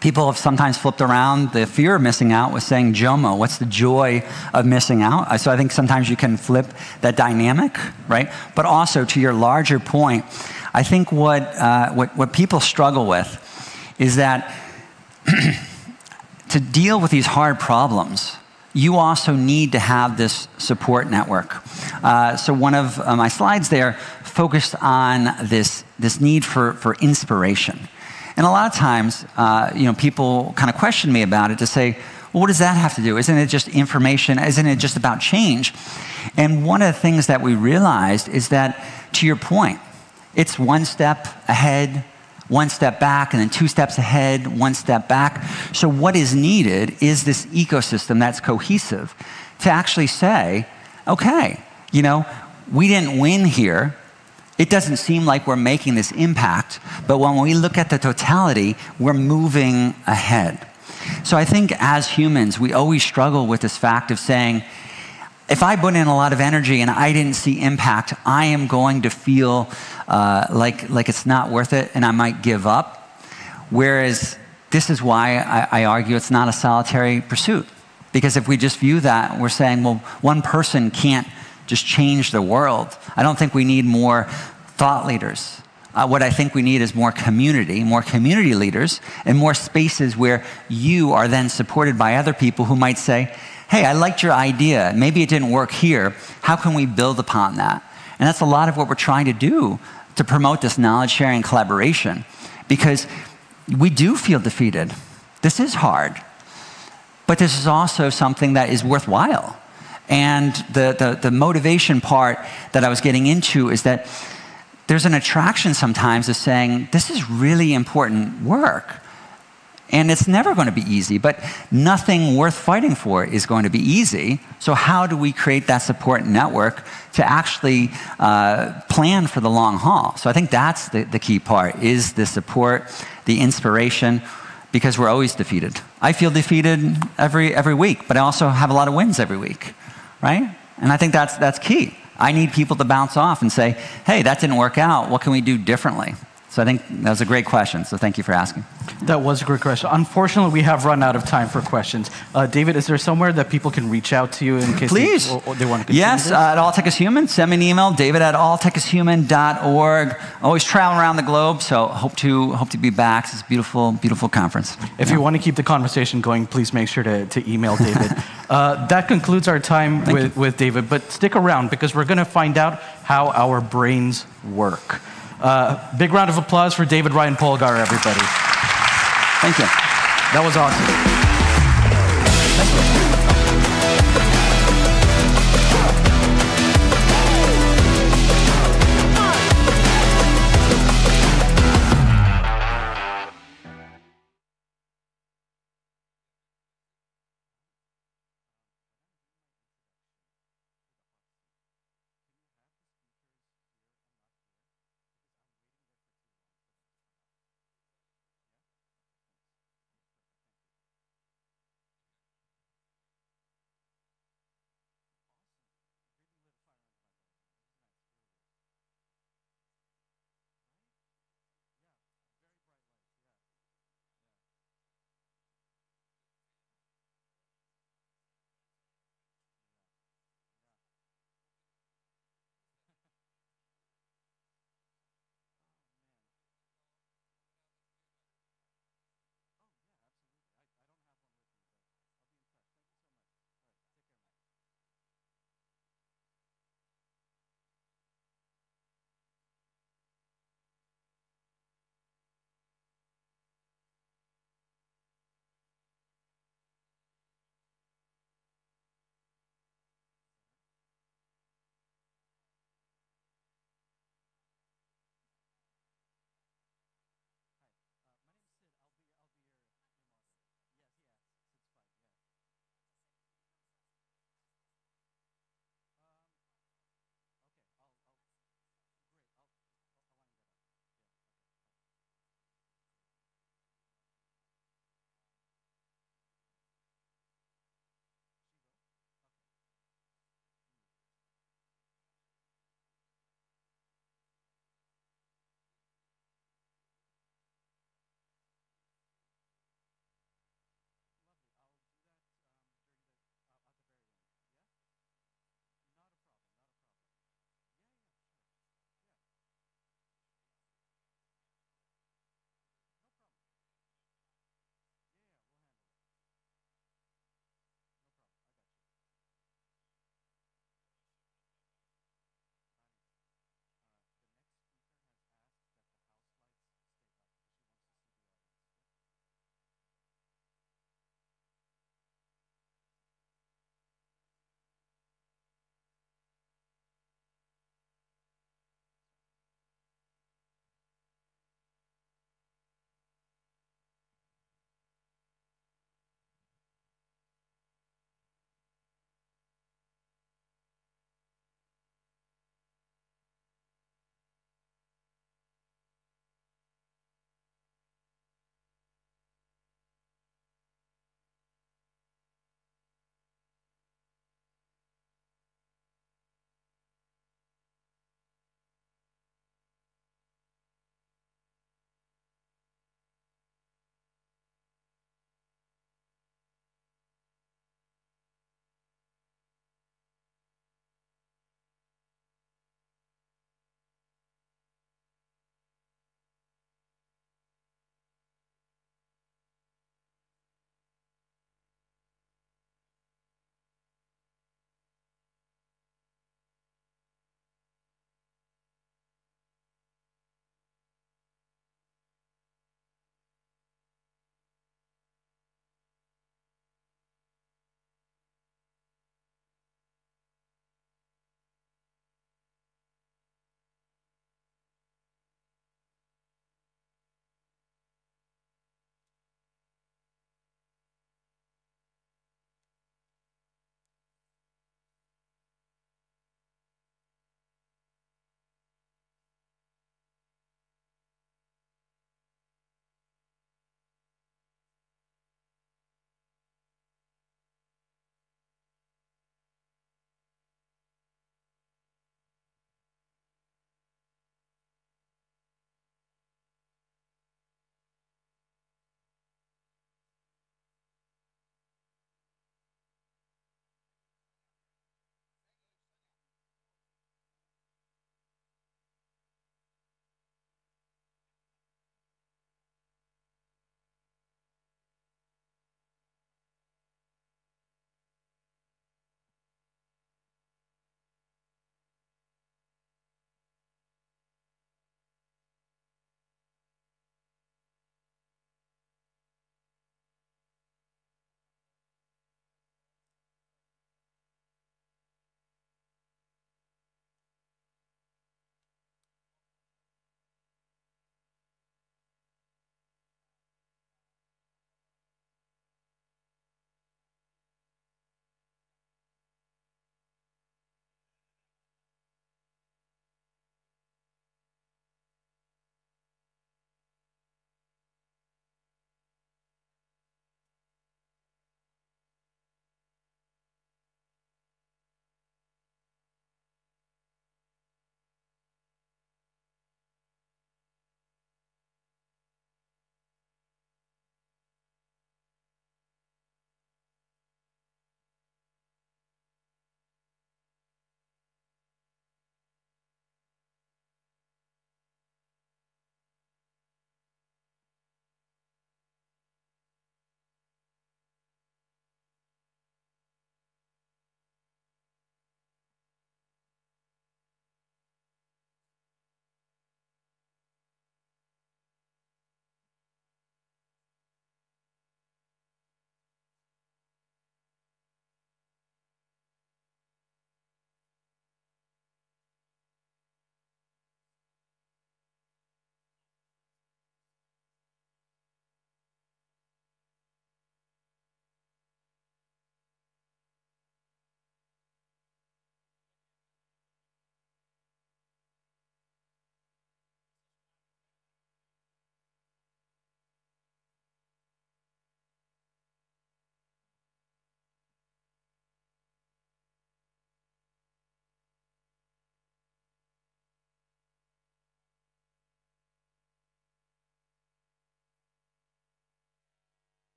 Speaker 19: People have sometimes flipped around the fear of missing out with saying JOMO, what's the joy of missing out? So I think sometimes you can flip that dynamic, right? But also, to your larger point, I think what people struggle with is that to deal with these hard problems, you also need to have this support network. So one of my slides there focused on this need for inspiration. And a lot of times, people kind of question me about it to say, well, what does that have to do? Isn't it just information? Isn't it just about change? And one of the things that we realized is that, to your point, it's one step ahead, one step back, and then two steps ahead, one step back. So what is needed is this ecosystem that's cohesive to actually say, okay, we didn't win here. It doesn't seem like we're making this impact, but when we look at the totality, we're moving ahead. So I think as humans, we always struggle with this fact of saying, if I put in a lot of energy and I didn't see impact, I am going to feel like it's not worth it and I might give up. Whereas this is why I argue it's not a solitary pursuit. Because if we just view that, we're saying, well, one person can't just change the world. I don't think we need more thought leaders. What I think we need is more community leaders, and more spaces where you are then supported by other people who might say, hey, I liked your idea. Maybe it didn't work here. How can we build upon that? And that's a lot of what we're trying to do to promote this knowledge sharing and collaboration, because we do feel defeated. This is hard, but this is also something that is worthwhile. And the motivation part that I was getting into is that there's an attraction sometimes of saying, this is really important work. And it's never going to be easy, but nothing worth fighting for is going to be easy. So how do we create that support network to actually plan for the long haul? So I think that's the key part, is the support, the inspiration, because we're always defeated. I feel defeated every week, but I also have a lot of wins every week, right? And I think that's key. I need people to bounce off and say, hey, that didn't work out. What can we do differently? So I think that was a great question, so thank you for asking.
Speaker 2: That was a great question. Unfortunately, we have run out of time for questions. David, is there somewhere that people can reach out to you in case
Speaker 19: Please.
Speaker 2: they want to continue
Speaker 19: Yes,
Speaker 2: this?
Speaker 19: at All Tech is Human. Send me an email, david@alltechishuman.org. Always travel around the globe, so hope to be back. It's a beautiful, beautiful conference.
Speaker 2: If you want to keep the conversation going, please make sure to email David. That concludes our time with David, but stick around because we're going to find out how our brains work. Big round of applause for David Ryan Polgar, everybody.
Speaker 19: Thank you.
Speaker 2: That was awesome.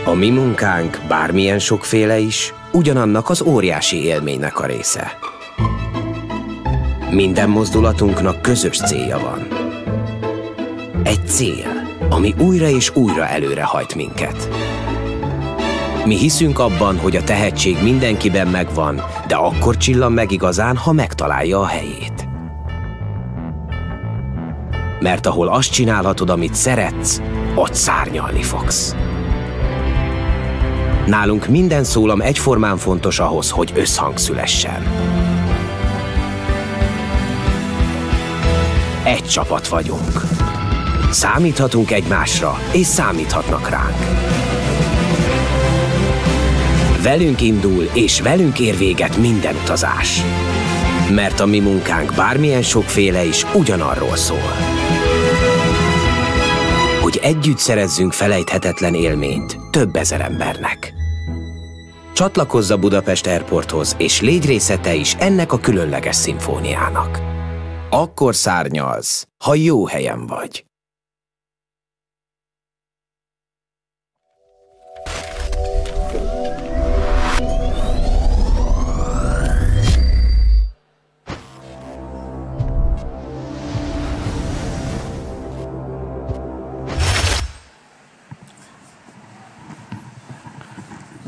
Speaker 10: A mi munkánk bármilyen sokféle is, ugyanannak az óriási élménynek a része. Minden mozdulatunknak közös célja van. Egy cél, ami újra és újra előrehajt minket. Mi hiszünk abban, hogy a tehetség mindenkiben megvan, de akkor csillan meg igazán, ha megtalálja a helyét. Mert ahol azt csinálhatod, amit szeretsz, ott szárnyalni fogsz. Nálunk minden szólam egyformán fontos ahhoz, hogy összhang szülessen. Egy csapat vagyunk. Számíthatunk egymásra, és számíthatnak ránk. Velünk indul, és velünk ér véget minden utazás. Mert a mi munkánk bármilyen sokféle is ugyanarról szól. Hogy együtt szerezzünk felejthetetlen élményt több ezer embernek. Csatlakozz a Budapest Airporthoz, és légy része te is ennek a különleges szimfóniának. Akkor szárnyalsz, ha jó helyen vagy.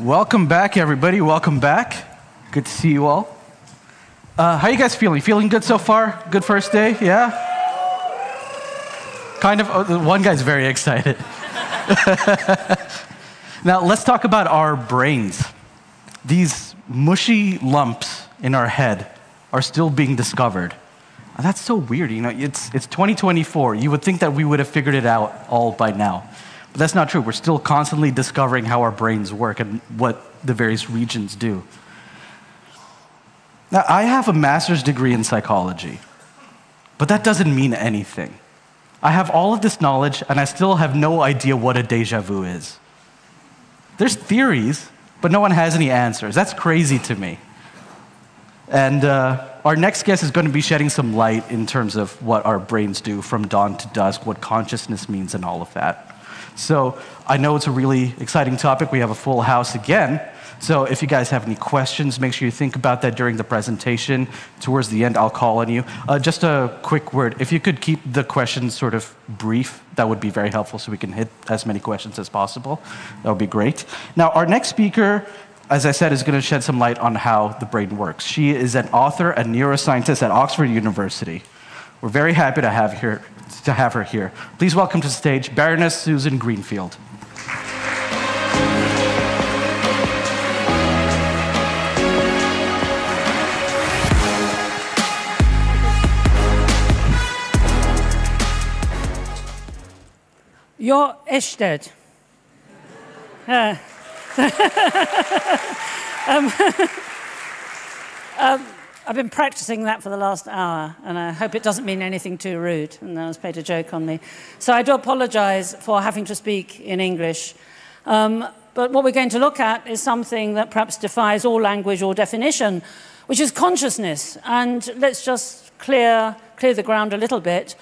Speaker 2: Welcome back, everybody. Welcome back. Good to see you all. How you guys feeling? Feeling good so far? Good first day? Yeah? Kind of. Oh, one guy's very excited. Now, let's talk about our brains. These mushy lumps in our head are still being discovered. And that's so weird. You know, it's 2024. You would think that we would have figured it out all by now. But that's not true. We're still constantly discovering how our brains work and what the various regions do. Now, I have a master's degree in psychology, but that doesn't mean anything. I have all of this knowledge, and I still have no idea what a déjà vu is. There's theories, but no one has any answers. That's crazy to me. And our next guest is going to be shedding some light in terms of what our brains do from dawn to dusk, what consciousness means, and all of that. So I know it's a really exciting topic. We have a full house again. So if you guys have any questions, make sure you think about that during the presentation. Towards the end, I'll call on you. Just a quick word. If you could keep the questions sort of brief, that would be very helpful so we can hit as many questions as possible. That would be great. Now, our next speaker, as I said, is going to shed some light on how the brain works. She is an author and neuroscientist at Oxford University. We're very happy to have her here. Please welcome to the stage Baroness Susan Greenfield.
Speaker 21: Jó estet! I've been practicing that for the last hour, and I hope it doesn't mean anything too rude, and no one's played a joke on me. So I do apologize for having to speak in English. But what we're going to look at is something that perhaps defies all language or definition, which is consciousness. And let's just clear the ground a little bit.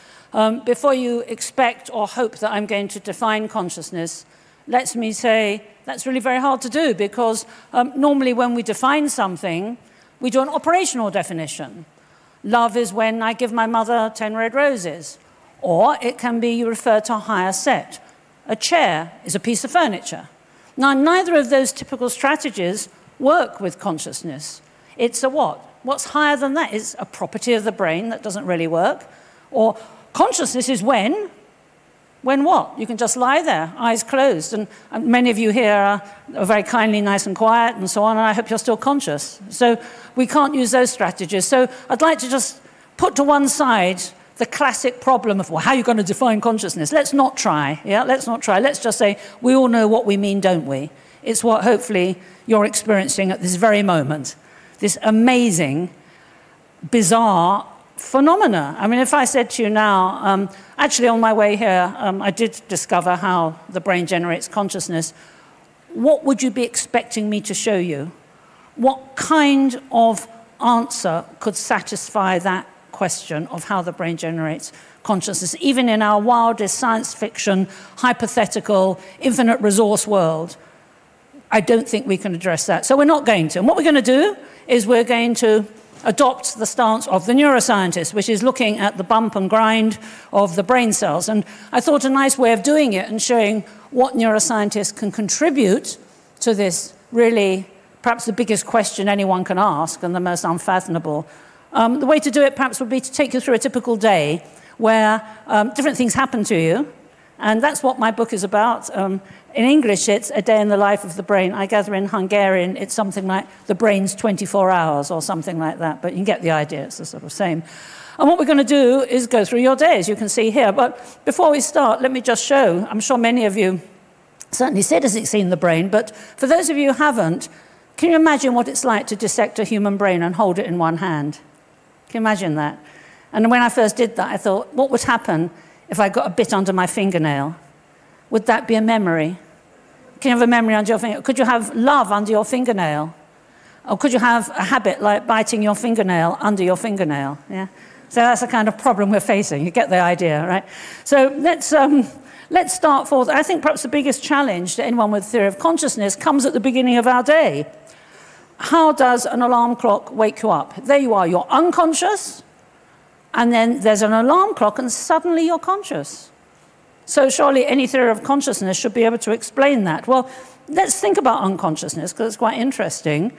Speaker 21: Before you expect or hope that I'm going to define consciousness, let me say that's really very hard to do, because normally when we define something, we do an operational definition. Love is when I give my mother 10 red roses. Or it can be you refer to a higher set. A chair is a piece of furniture. Now, neither of those typical strategies work with consciousness. It's a what? What's higher than that is a property of the brain that doesn't really work. Or consciousness is when what? You can just lie there, eyes closed. And many of you here are very kindly, nice and quiet and so on, and I hope you're still conscious. So we can't use those strategies. So I'd like to just put to one side the classic problem of, well, how are you going to define consciousness? Let's not try, yeah? Let's not try. Let's just say, we all know what we mean, don't we? It's what hopefully you're experiencing at this very moment. This amazing, bizarre phenomena. I mean, if I said to you now, actually on my way here, I did discover how the brain generates consciousness. What would you be expecting me to show you? What kind of answer could satisfy that question of how the brain generates consciousness, even in our wildest science fiction, hypothetical, infinite resource world? I don't think we can address that. So we're not going to. And what we're going to do is we're going to adopt the stance of the neuroscientist, which is looking at the bump and grind of the brain cells. And I thought a nice way of doing it and showing what neuroscientists can contribute to this really, perhaps the biggest question anyone can ask and the most unfathomable. The way to do it perhaps would be to take you through a typical day where different things happen to you. And that's what my book is about. In English, it's A Day in the Life of the Brain. I gather in Hungarian, it's something like The Brain's 24 Hours or something like that. But you can get the idea. It's the sort of same. And what we're going to do is go through your day, as you can see here. But before we start, let me just show. I'm sure many of you, certainly Sid hasn't seen the brain. But for those of you who haven't, can you imagine what it's like to dissect a human brain and hold it in one hand? Can you imagine that? And when I first did that, I thought, what would happen if I got a bit under my fingernail? Would that be a memory? Can you have a memory under your fingernail? Could you have love under your fingernail? Or could you have a habit like biting your fingernail under your fingernail? Yeah? So that's the kind of problem we're facing. You get the idea, right? So let's start forth. I think perhaps the biggest challenge to anyone with a theory of consciousness comes at the beginning of our day. How does an alarm clock wake you up? There you are, you're unconscious, and then there's an alarm clock, and suddenly you're conscious. So surely any theory of consciousness should be able to explain that. Well, let's think about unconsciousness, because it's quite interesting.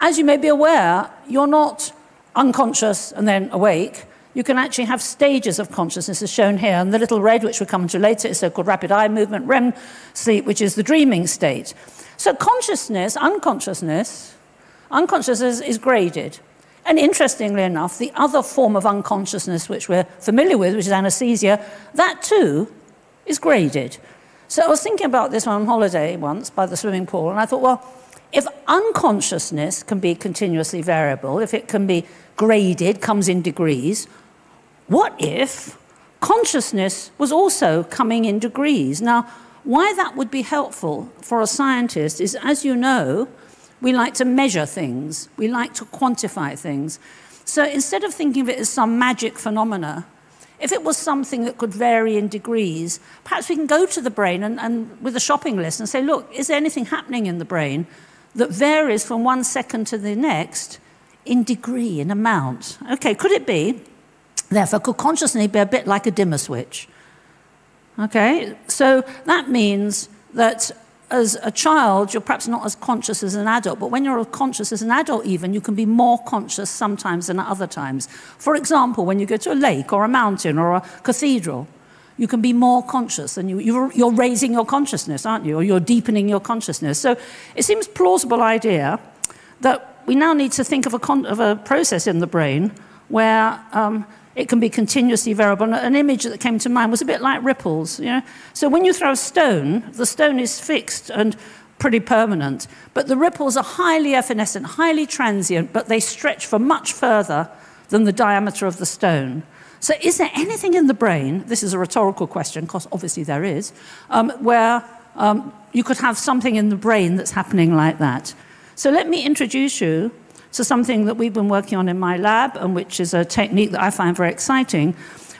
Speaker 21: As you may be aware, you're not unconscious and then awake. You can actually have stages of consciousness, as shown here. And the little red, which we'll come to later, is so-called rapid eye movement, REM sleep, which is the dreaming state. So consciousness, unconsciousness is graded. And interestingly enough, the other form of unconsciousness which we're familiar with, which is anesthesia, that too is graded. So I was thinking about this on holiday once by the swimming pool, and I thought, well, if unconsciousness can be continuously variable, if it can be graded, comes in degrees, what if consciousness was also coming in degrees? Now, why that would be helpful for a scientist is, as you know, we like to measure things. We like to quantify things. So instead of thinking of it as some magic phenomena, if it was something that could vary in degrees, perhaps we can go to the brain and with a shopping list and say, look, is there anything happening in the brain that varies from 1 second to the next in degree, in amount? Okay, could it be, therefore, could consciousness be a bit like a dimmer switch? Okay, so that means that as a child, you're perhaps not as conscious as an adult, but when you're conscious as an adult even, you can be more conscious sometimes than at other times. For example, when you go to a lake or a mountain or a cathedral, you can be more conscious, and you're raising your consciousness, aren't you? Or you're deepening your consciousness. So it seems a plausible idea that we now need to think of a process in the brain where it can be continuously variable. An image that came to mind was a bit like ripples. You know? So when you throw a stone, the stone is fixed and pretty permanent, but the ripples are highly evanescent, highly transient, but they stretch for much further than the diameter of the stone. So is there anything in the brain, this is a rhetorical question, because obviously there is, where you could have something in the brain that's happening like that? So let me introduce you to something that we've been working on in my lab, and which is a technique that I find very exciting,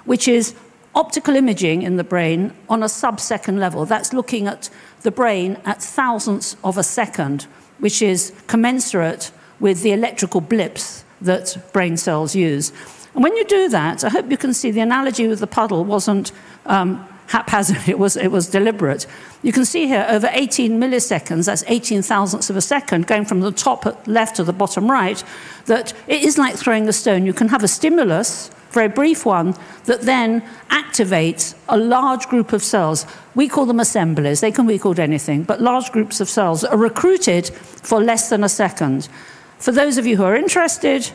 Speaker 21: which is optical imaging in the brain on a sub-second level. That's looking at the brain at thousandths of a second, which is commensurate with the electrical blips that brain cells use. And when you do that, I hope you can see the analogy with the puddle wasn't haphazard, it was deliberate. You can see here over 18 milliseconds, that's 18 thousandths of a second, going from the top left to the bottom right, that it is like throwing a stone. You can have a stimulus, very brief one, that then activates a large group of cells. We call them assemblies. They can be called anything, but large groups of cells are recruited for less than a second. For those of you who are interested,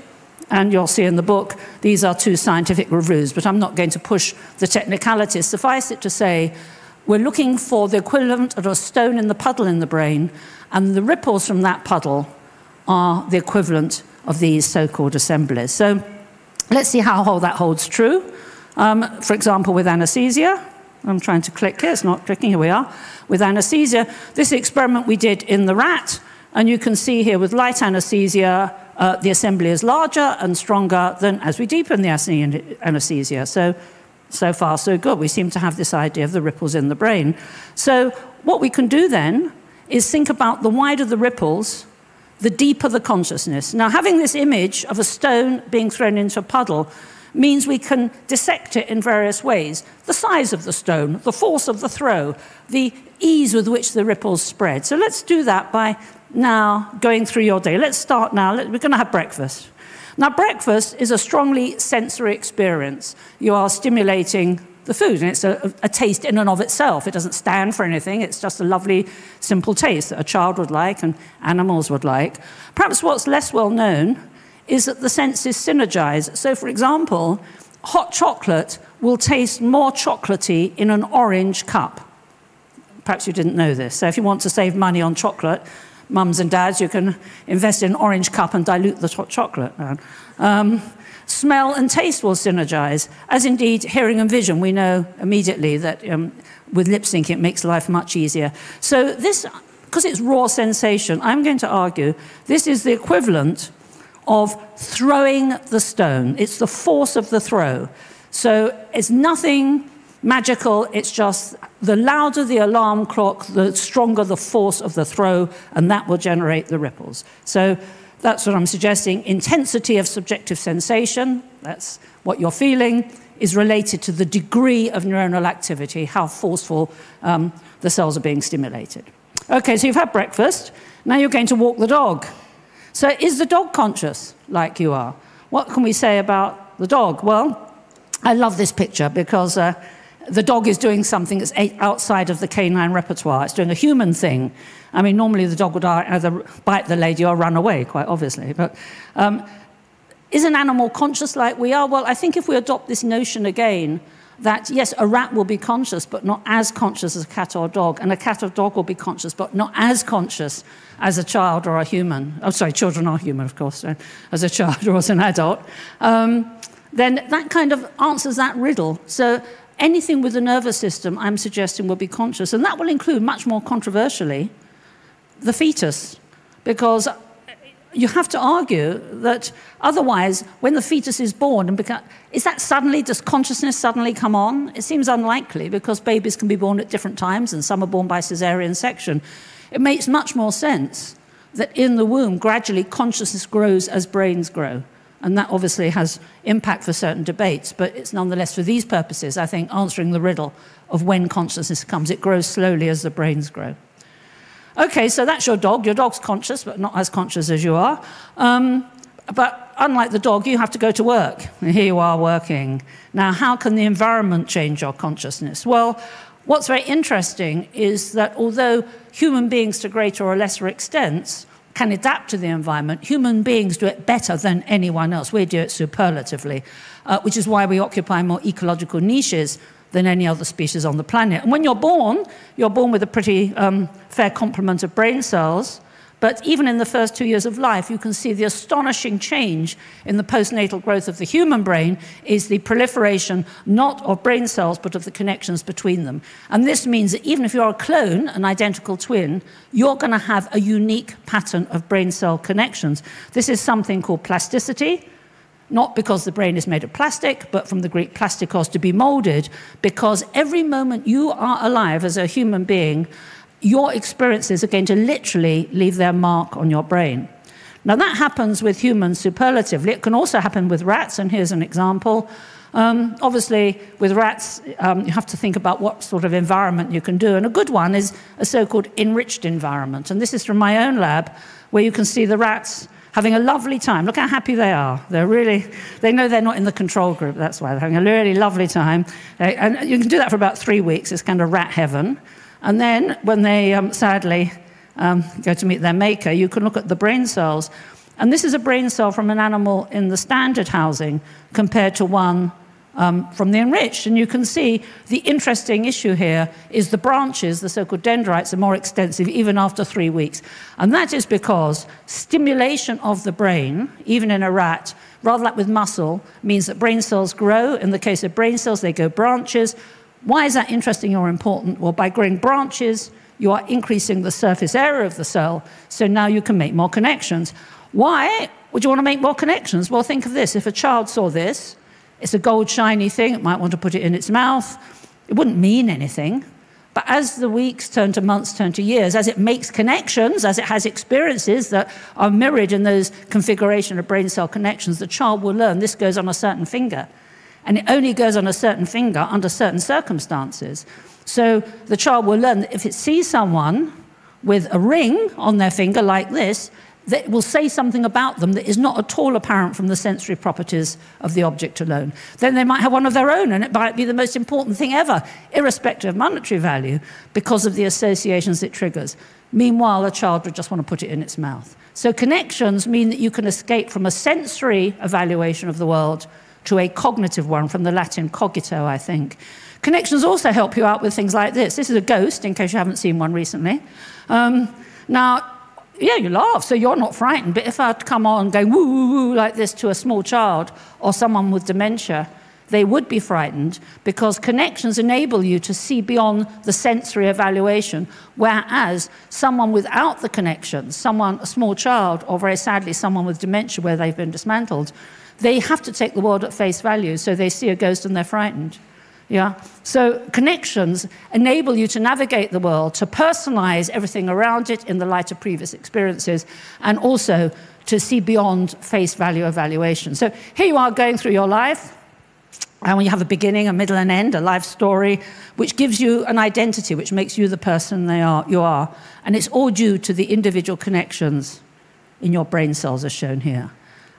Speaker 21: and you'll see in the book, these are 2 scientific reviews, but I'm not going to push the technicalities. Suffice it to say, we're looking for the equivalent of a stone in the puddle in the brain, and the ripples from that puddle are the equivalent of these so-called assemblies. So let's see how that holds true. For example, with anesthesia, I'm trying to click here, it's not clicking, here we are. With anesthesia, this experiment we did in the rat, and you can see here with light anesthesia, the assembly is larger and stronger than as we deepen the anesthesia. So far, so good. We seem to have this idea of the ripples in the brain. So what we can do then is think about the wider the ripples, the deeper the consciousness. Now, having this image of a stone being thrown into a puddle means we can dissect it in various ways. The size of the stone, the force of the throw, the ease with which the ripples spread. So let's do that by now going through your day. Let's start now. We're going to have breakfast. Now, breakfast is a strongly sensory experience. You are stimulating the food, and it's a taste in and of itself. It doesn't stand for anything. It's just a lovely, simple taste that a child would like and animals would like. Perhaps what's less well known is that the senses synergize. So, for example, hot chocolate will taste more chocolatey in an orange cup. Perhaps you didn't know this. So if you want to save money on chocolate, mums and dads, you can invest in an orange cup and dilute the hot chocolate. Smell and taste will synergize, as indeed hearing and vision. We know immediately that with lip sync it makes life much easier. So this, because it's raw sensation, I'm going to argue this is the equivalent of throwing the stone. It's the force of the throw. So it's nothing magical, it's just the louder the alarm clock, the stronger the force of the throw, and that will generate the ripples. So that's what I'm suggesting. Intensity of subjective sensation, that's what you're feeling, is related to the degree of neuronal activity, how forceful the cells are being stimulated. Okay, so you've had breakfast. Now you're going to walk the dog. So is the dog conscious like you are? What can we say about the dog? Well, I love this picture because the dog is doing something that's outside of the canine repertoire. It's doing a human thing. I mean, normally the dog would either bite the lady or run away, quite obviously. But is an animal conscious like we are? Well, I think if we adopt this notion again, that yes, a rat will be conscious, but not as conscious as a cat or a dog, and a cat or dog will be conscious, but not as conscious as a child or a human. Oh, sorry, children are human, of course, as a child or as an adult. Then that kind of answers that riddle. So anything with the nervous system, I'm suggesting, will be conscious, and that will include, much more controversially, the fetus, because you have to argue that otherwise, when the fetus is born, does consciousness suddenly come on? It seems unlikely, because babies can be born at different times, and some are born by cesarean section. It makes much more sense that in the womb, gradually consciousness grows as brains grow. And that obviously has impact for certain debates, but it's nonetheless, for these purposes, I think, answering the riddle of when consciousness comes. It grows slowly as the brains grow. Okay, so that's your dog. Your dog's conscious, but not as conscious as you are. But unlike the dog, you have to go to work. And here you are working. Now, how can the environment change your consciousness? Well, what's very interesting is that although human beings to greater or lesser extents can adapt to the environment, human beings do it better than anyone else. We do it superlatively, which is why we occupy more ecological niches than any other species on the planet. And when you're born with a pretty fair complement of brain cells, but even in the first 2 years of life, you can see the astonishing change in the postnatal growth of the human brain is the proliferation not of brain cells, but of the connections between them. And this means that even if you're a clone, an identical twin, you're going to have a unique pattern of brain cell connections. This is something called plasticity, not because the brain is made of plastic, but from the Greek plastikos, to be molded, because every moment you are alive as a human being, your experiences are going to literally leave their mark on your brain. Now, that happens with humans superlatively. It can also happen with rats, and here's an example. Obviously, with rats, you have to think about what sort of environment you can do, and a good one is a so-called enriched environment. And this is from my own lab, where you can see the rats having a lovely time. Look how happy they are. They know they're not in the control group, that's why they're having a really lovely time. And you can do that for about 3 weeks. It's kind of rat heaven. And then when they sadly go to meet their maker, you can look at the brain cells. And this is a brain cell from an animal in the standard housing compared to one from the enriched. And you can see the interesting issue here is the branches, the so-called dendrites, are more extensive even after 3 weeks. And that is because stimulation of the brain, even in a rat, rather like with muscle, means that brain cells grow. In the case of brain cells, they go branches. Why is that interesting or important? Well, by growing branches, you are increasing the surface area of the cell, so now you can make more connections. Why would you want to make more connections? Well, think of this. If a child saw this, it's a gold shiny thing, it might want to put it in its mouth. It wouldn't mean anything. But as the weeks turn to months, turn to years, as it makes connections, as it has experiences that are mirrored in those configuration of brain cell connections, the child will learn this goes on a certain finger. And it only goes on a certain finger under certain circumstances. So the child will learn that if it sees someone with a ring on their finger like this, that will say something about them that is not at all apparent from the sensory properties of the object alone. Then they might have one of their own, and it might be the most important thing ever, irrespective of monetary value, because of the associations it triggers. Meanwhile, a child would just want to put it in its mouth. So connections mean that you can escape from a sensory evaluation of the world to a cognitive one, from the Latin cogito, I think. Connections also help you out with things like this. This is a ghost, in case you haven't seen one recently. Now, yeah, you laugh, so you're not frightened. But if I'd come on going woo, woo, woo, like this to a small child or someone with dementia, they would be frightened, because connections enable you to see beyond the sensory evaluation, whereas someone without the connections, a small child, or very sadly someone with dementia where they've been dismantled, they have to take the world at face value, so they see a ghost and they're frightened. Yeah? So connections enable you to navigate the world, to personalize everything around it in the light of previous experiences, and also to see beyond face value evaluation. So here you are going through your life, and when you have a beginning, a middle, and end, a life story, which gives you an identity, which makes you the person you are. And it's all due to the individual connections in your brain cells, as shown here.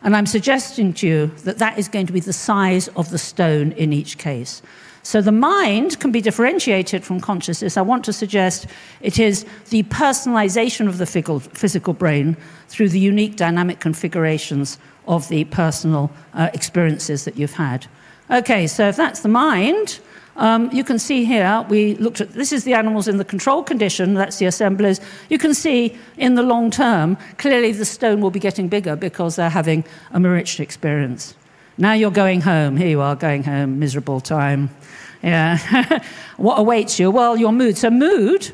Speaker 21: And I'm suggesting to you that that is going to be the size of the stone in each case. So the mind can be differentiated from consciousness. I want to suggest it is the personalization of the physical brain through the unique dynamic configurations of the personal experiences that you've had. Okay, so if that's the mind, you can see here, we looked at, this is the animals in the control condition, that's the assemblies. You can see in the long term, clearly the stone will be getting bigger because they're having a enriched experience. Now you're going home. Here you are, going home, miserable time. Yeah. What awaits you? Well, your mood. So mood,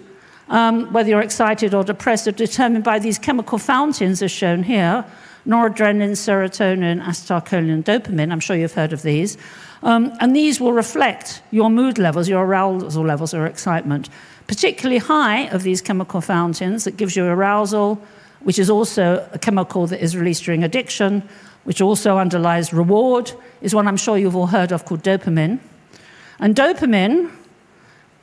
Speaker 21: whether you're excited or depressed, are determined by these chemical fountains as shown here. Noradrenaline, serotonin, acetylcholine, dopamine. I'm sure you've heard of these. And these will reflect your mood levels, your arousal levels or excitement. Particularly high of these chemical fountains that gives you arousal, which is also a chemical that is released during addiction, which also underlies reward, is one I'm sure you've all heard of called dopamine. And dopamine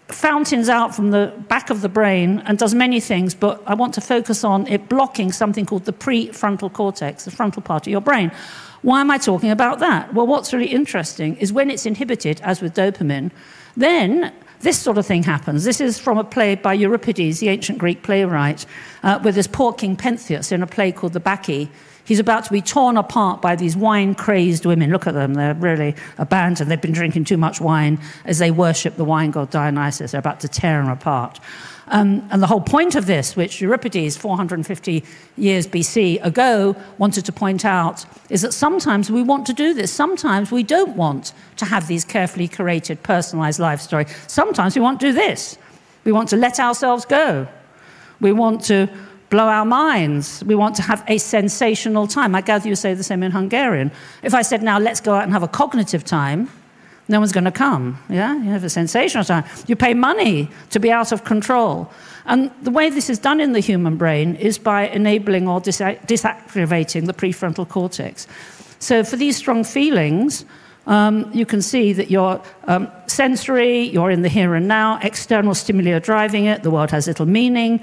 Speaker 21: fountains out from the back of the brain and does many things, but I want to focus on it blocking something called the prefrontal cortex, the frontal part of your brain. Why am I talking about that? Well, what's really interesting is when it's inhibited, as with dopamine, then this sort of thing happens. This is from a play by Euripides, the ancient Greek playwright, where there's poor King Pentheus in a play called The Bacchae. He's about to be torn apart by these wine-crazed women. Look at them, they're really abandoned. They've been drinking too much wine as they worship the wine god Dionysus. They're about to tear him apart. And the whole point of this, which Euripides, 450 years BC ago, wanted to point out, is that sometimes we want to do this. Sometimes we don't want to have these carefully curated, personalized life stories. Sometimes we want to do this. We want to let ourselves go. We want to blow our minds. We want to have a sensational time. I gather you say the same in Hungarian. If I said, now let's go out and have a cognitive time, no one's going to come. Yeah? You have a sensational time. You pay money to be out of control. And the way this is done in the human brain is by enabling or disactivating the prefrontal cortex. So for these strong feelings, you can see that you're sensory, you're in the here and now, external stimuli are driving it, the world has little meaning.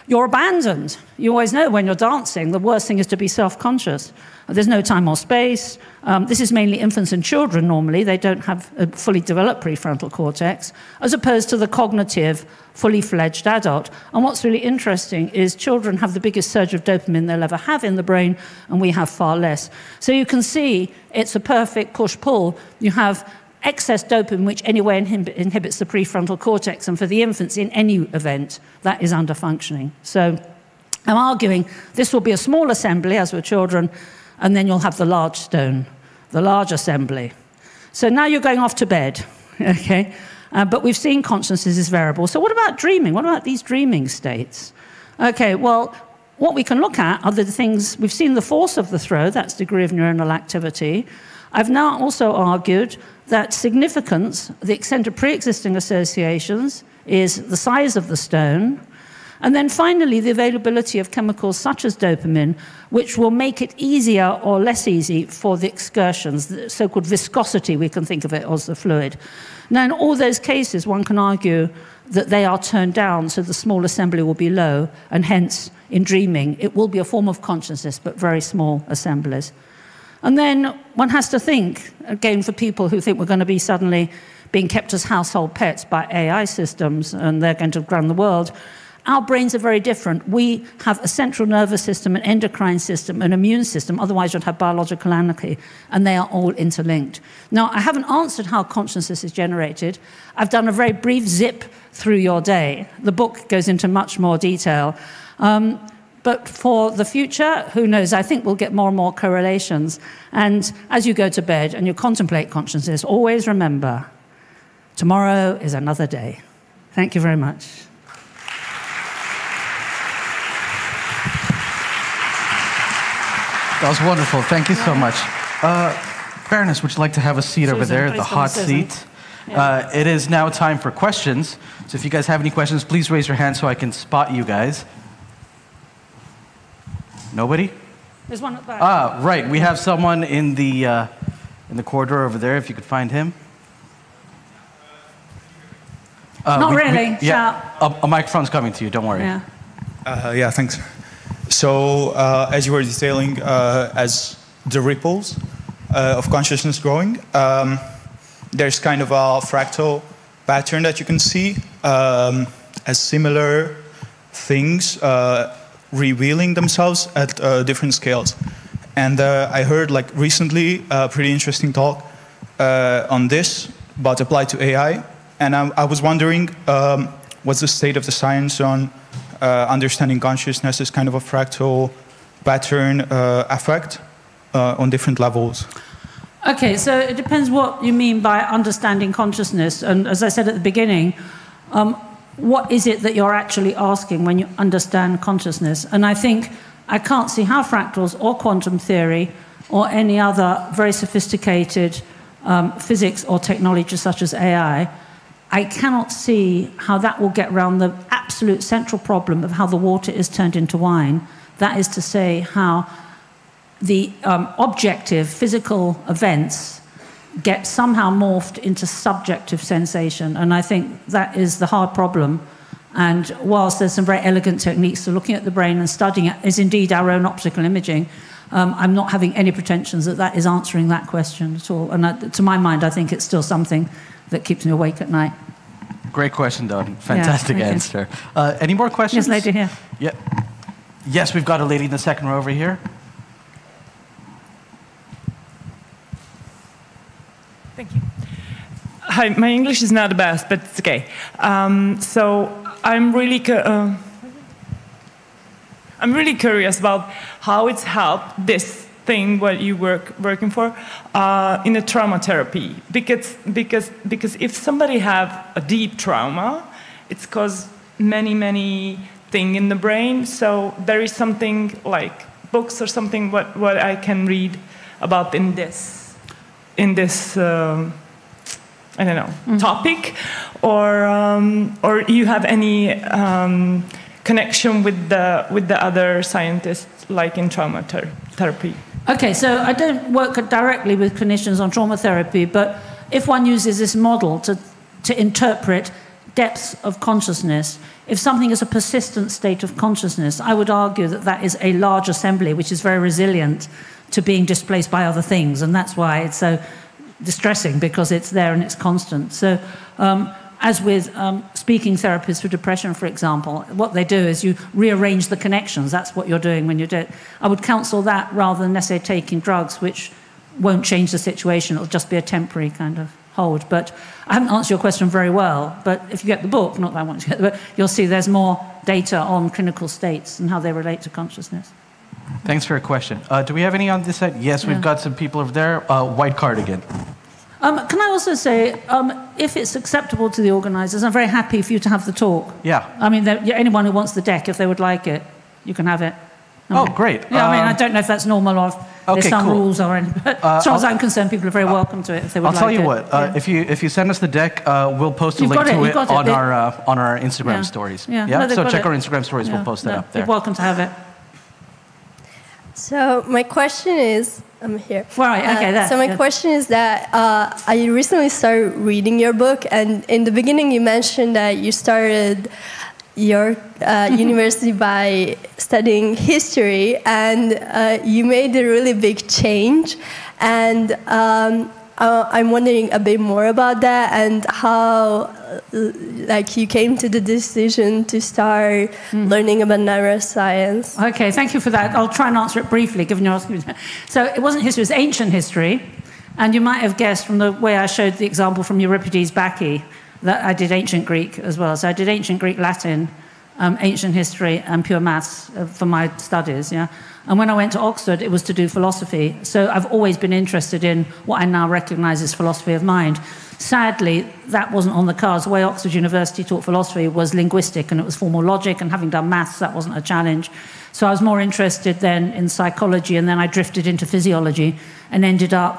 Speaker 21: You're abandoned. You always know when you're dancing, the worst thing is to be self-conscious. There's no time or space. This is mainly infants and children normally. They don't have a fully developed prefrontal cortex, as opposed to the cognitive, fully fledged adult. And what's really interesting is children have the biggest surge of dopamine they'll ever have in the brain, and we have far less. So you can see it's a perfect push-pull. You have excess dopamine, which anyway inhibits the prefrontal cortex, and for the infants, in any event, that is under-functioning. So I'm arguing this will be a small assembly, as with children, and then you'll have the large stone, the large assembly. So now you're going off to bed, okay? But we've seen consciousness is variable. So what about dreaming? What about these dreaming states? Okay, well, what we can look at are the things, we've seen the force of the throw, that's degree of neuronal activity. I've now also argued that significance, the extent of pre-existing associations, is the size of the stone, and then finally the availability of chemicals such as dopamine, which will make it easier or less easy for the excursions, the so-called viscosity, we can think of it as the fluid. Now, in all those cases, one can argue that they are turned down, so the small assembly will be low, and hence, in dreaming, it will be a form of consciousness, but very small assemblies. And then one has to think, again, for people who think we're going to be suddenly being kept as household pets by AI systems and they're going to run the world, our brains are very different. We have a central nervous system, an endocrine system, an immune system, otherwise you'd have biological anarchy, and they are all interlinked. Now, I haven't answered how consciousness is generated. I've done a very brief zip through your day. The book goes into much more detail. But for the future, who knows? I think we'll get more and more correlations. And as you go to bed and you contemplate consciousness, always remember, tomorrow is another day. Thank you very much.
Speaker 2: That was wonderful. Thank you so much. Baroness, would you like to have a seat over there, the hot seat? It is now time for questions. So if you guys have any questions, please raise your hand so I can spot you guys. Nobody?
Speaker 21: There's one at the back.
Speaker 2: Right. We have someone in the corridor over there, if you could find him.
Speaker 21: Not really.
Speaker 2: Yeah, a microphone's coming to you. Don't worry.
Speaker 21: Yeah.
Speaker 9: Yeah, thanks. So, as you were detailing, as the ripples of consciousness growing, there's kind of a fractal pattern that you can see as similar things revealing themselves at different scales. And I heard, like, recently a pretty interesting talk on this, but applied to AI. And I was wondering, what's the state of the science on understanding consciousness as kind of a fractal pattern effect on different levels?
Speaker 21: Okay, so it depends what you mean by understanding consciousness. And as I said at the beginning, what is it that you're actually asking when you understand consciousness? And I think I can't see how fractals or quantum theory or any other very sophisticated physics or technology such as AI, I cannot see how that will get around the absolute central problem of how the water is turned into wine. That is to say, how the objective physical events get somehow morphed into subjective sensation. And I think that is the hard problem. And whilst there's some very elegant techniques for looking at the brain and studying it, is indeed our own optical imaging, I'm not having any pretensions that that is answering that question at all. And to my mind, I think it's still something that keeps me awake at night.
Speaker 2: Great question, Don. Fantastic answer. Any more questions?
Speaker 21: Yes, lady here.
Speaker 2: Yeah. Yes, we've got a lady in the second row over here.
Speaker 13: Thank you. Hi, my English is not the best, but it's okay. So I'm really curious about how it's helped this thing what you working for in the trauma therapy, because if somebody have a deep trauma, it's caused many things in the brain. So there is something like books or something what I can read about in this I don't know topic, or you have any connection with the other scientists like in trauma therapy?
Speaker 21: Okay, so I don't work directly with clinicians on trauma therapy, but if one uses this model to interpret depths of consciousness, if something is a persistent state of consciousness, I would argue that that is a large assembly which is very resilient to being displaced by other things, and that's why it's so distressing, because it's there and it's constant. So as with speaking therapists for depression, for example, what they do is you rearrange the connections. That's what you're doing when you do it. I would counsel that rather than necessarily taking drugs, which won't change the situation. It'll just be a temporary kind of hold. But I haven't answered your question very well, but if you get the book, not that I want you to get the book, you'll see there's more data on clinical states and how they relate to consciousness.
Speaker 2: Thanks for your question. Do we have any on this side? Yes, we've got some people over there. White cardigan.
Speaker 21: Can I also say, if it's acceptable to the organisers, I'm very happy for you to have the talk.
Speaker 2: Yeah.
Speaker 21: I mean, anyone who wants the deck, if they would like it, you can have it.
Speaker 2: Oh, great.
Speaker 21: Yeah, I mean, I don't know if that's normal or... there's some
Speaker 2: cool.
Speaker 21: rules or anything. But as far as I'm concerned, people are very welcome to it if they would
Speaker 2: I'll
Speaker 21: like
Speaker 2: tell you
Speaker 21: it.
Speaker 2: what, if you send us the deck, we'll post a
Speaker 21: You've
Speaker 2: link
Speaker 21: got
Speaker 2: to
Speaker 21: it,
Speaker 2: it
Speaker 21: you've got it.
Speaker 2: on our Instagram stories.
Speaker 21: Yeah.
Speaker 2: Yeah?
Speaker 21: No, they've
Speaker 2: So
Speaker 21: got
Speaker 2: check
Speaker 21: it.
Speaker 2: our Instagram stories, we'll post that up there.
Speaker 21: You're welcome to have it.
Speaker 3: So my question is, I'm here.
Speaker 21: Right, okay, there.
Speaker 3: So my question is that I recently started reading your book, and in the beginning you mentioned that you started your university by studying history, and you made a really big change. And I'm wondering a bit more about that and how, like, you came to the decision to start learning about neuroscience.
Speaker 21: Okay, thank you for that. I'll try and answer it briefly, given you're asking me. So it wasn't history, it was ancient history. And you might have guessed from the way I showed the example from Euripides' Bacchae that I did ancient Greek as well. So I did ancient Greek, Latin, ancient history, and pure maths for my studies, yeah? And when I went to Oxford, it was to do philosophy. So I've always been interested in what I now recognise as philosophy of mind. Sadly, that wasn't on the cards. The way Oxford University taught philosophy was linguistic, and it was formal logic, and having done maths, that wasn't a challenge. So I was more interested then in psychology, and then I drifted into physiology and ended up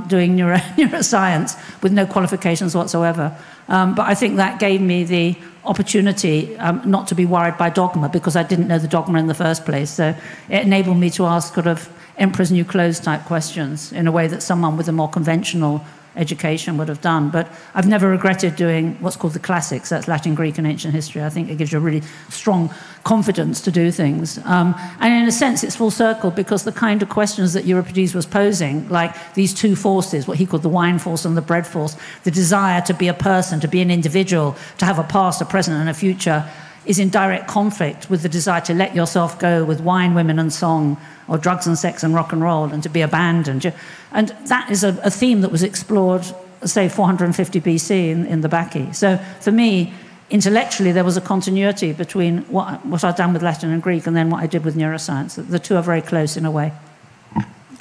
Speaker 21: doing neuroscience with no qualifications whatsoever. But I think that gave me the opportunity not to be worried by dogma, because I didn't know the dogma in the first place. So it enabled me to ask sort of emperor's new clothes type questions in a way that someone with a more conventional education would have done. But I've never regretted doing what's called the classics. That's Latin, Greek, and ancient history. I think it gives you a really strong confidence to do things. And in a sense, it's full circle, because the kind of questions that Euripides was posing, like these two forces, what he called the wine force and the bread force, the desire to be a person, to be an individual, to have a past, a present, and a future, is in direct conflict with the desire to let yourself go with wine, women, and song, or drugs and sex and rock and roll, and to be abandoned. And that is a theme that was explored, say, 450 BC in the Bacchae. So for me, intellectually, there was a continuity between what I'd done with Latin and Greek and then what I did with neuroscience. The two are very close in a way.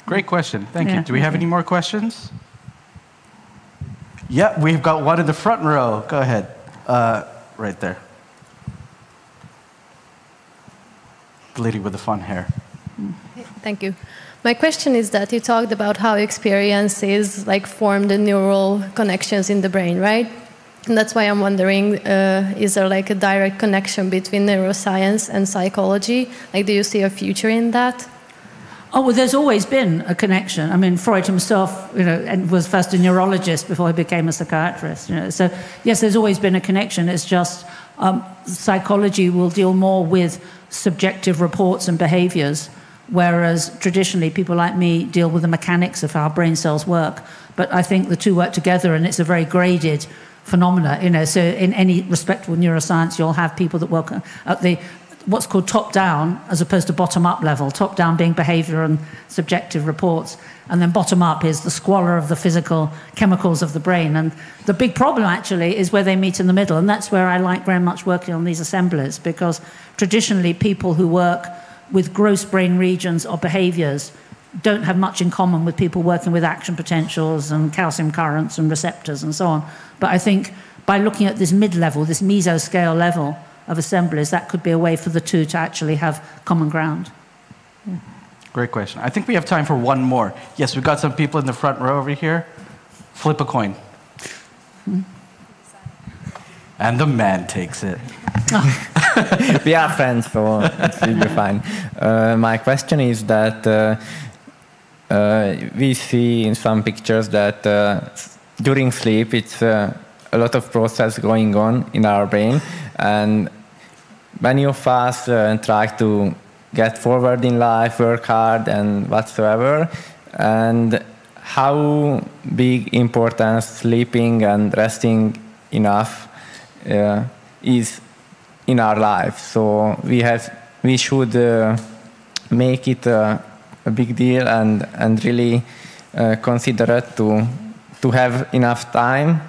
Speaker 2: Great question. Thank you. Do we have any more questions? Yeah, we've got one in the front row. Go ahead. Right there. The lady with the fun hair.
Speaker 3: Thank you. My question is that you talked about how experiences like form the neural connections in the brain, right? And that's why I'm wondering, is there like a direct connection between neuroscience and psychology? Like, do you see a future in that?
Speaker 21: Oh, well, there's always been a connection. I mean, Freud himself, was first a neurologist before he became a psychiatrist. So yes, there's always been a connection. It's just psychology will deal more with subjective reports and behaviors, whereas traditionally people like me deal with the mechanics of how brain cells work. But I think the two work together, and it's a very graded phenomena. So in any respectable neuroscience, you'll have people that work at the what's called top-down as opposed to bottom-up level. Top-down being behavior and subjective reports, and then bottom-up is the squalor of the physical chemicals of the brain. And the big problem, actually, is where they meet in the middle, and that's where I like very much working on these assemblies, because traditionally people who work with gross brain regions or behaviors don't have much in common with people working with action potentials and calcium currents and receptors and so on. But I think by looking at this mid-level, this mesoscale level of assemblies, that could be a way for the two to actually have common ground. Yeah.
Speaker 2: Great question. I think we have time for one more. Yes, we've got some people in the front row over here. Flip a coin. And the man takes it.
Speaker 18: We are friends, so it's really fine. My question is that we see in some pictures that during sleep it's a lot of process going on in our brain, and many of us try to get forward in life, work hard and whatsoever, and how big importance sleeping and resting enough is in our life. So we should make it a big deal and really consider it to have enough time,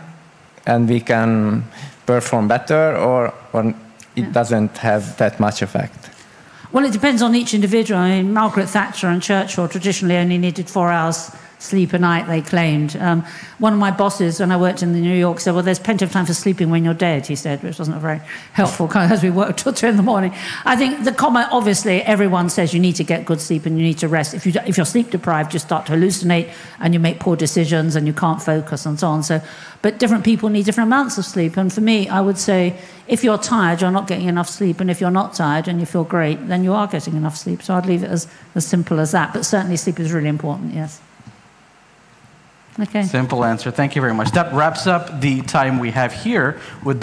Speaker 18: and we can perform better, or it doesn't have that much effect.
Speaker 21: Well, it depends on each individual. I mean, Margaret Thatcher and Churchill traditionally only needed 4 hours sleep a night, they claimed. One of my bosses, when I worked in New York, said, well, there's plenty of time for sleeping when you're dead, he said, which wasn't a very helpful kind as we worked till 2 in the morning. I think the comment, obviously, everyone says you need to get good sleep and you need to rest. If you're sleep deprived, you start to hallucinate and you make poor decisions and you can't focus and so on. But different people need different amounts of sleep. And for me, I would say, if you're tired, you're not getting enough sleep. And if you're not tired and you feel great, then you are getting enough sleep. So I'd leave it as simple as that. But certainly sleep is really important, yes. Okay.
Speaker 2: Simple answer. Thank you very much. That wraps up the time we have here with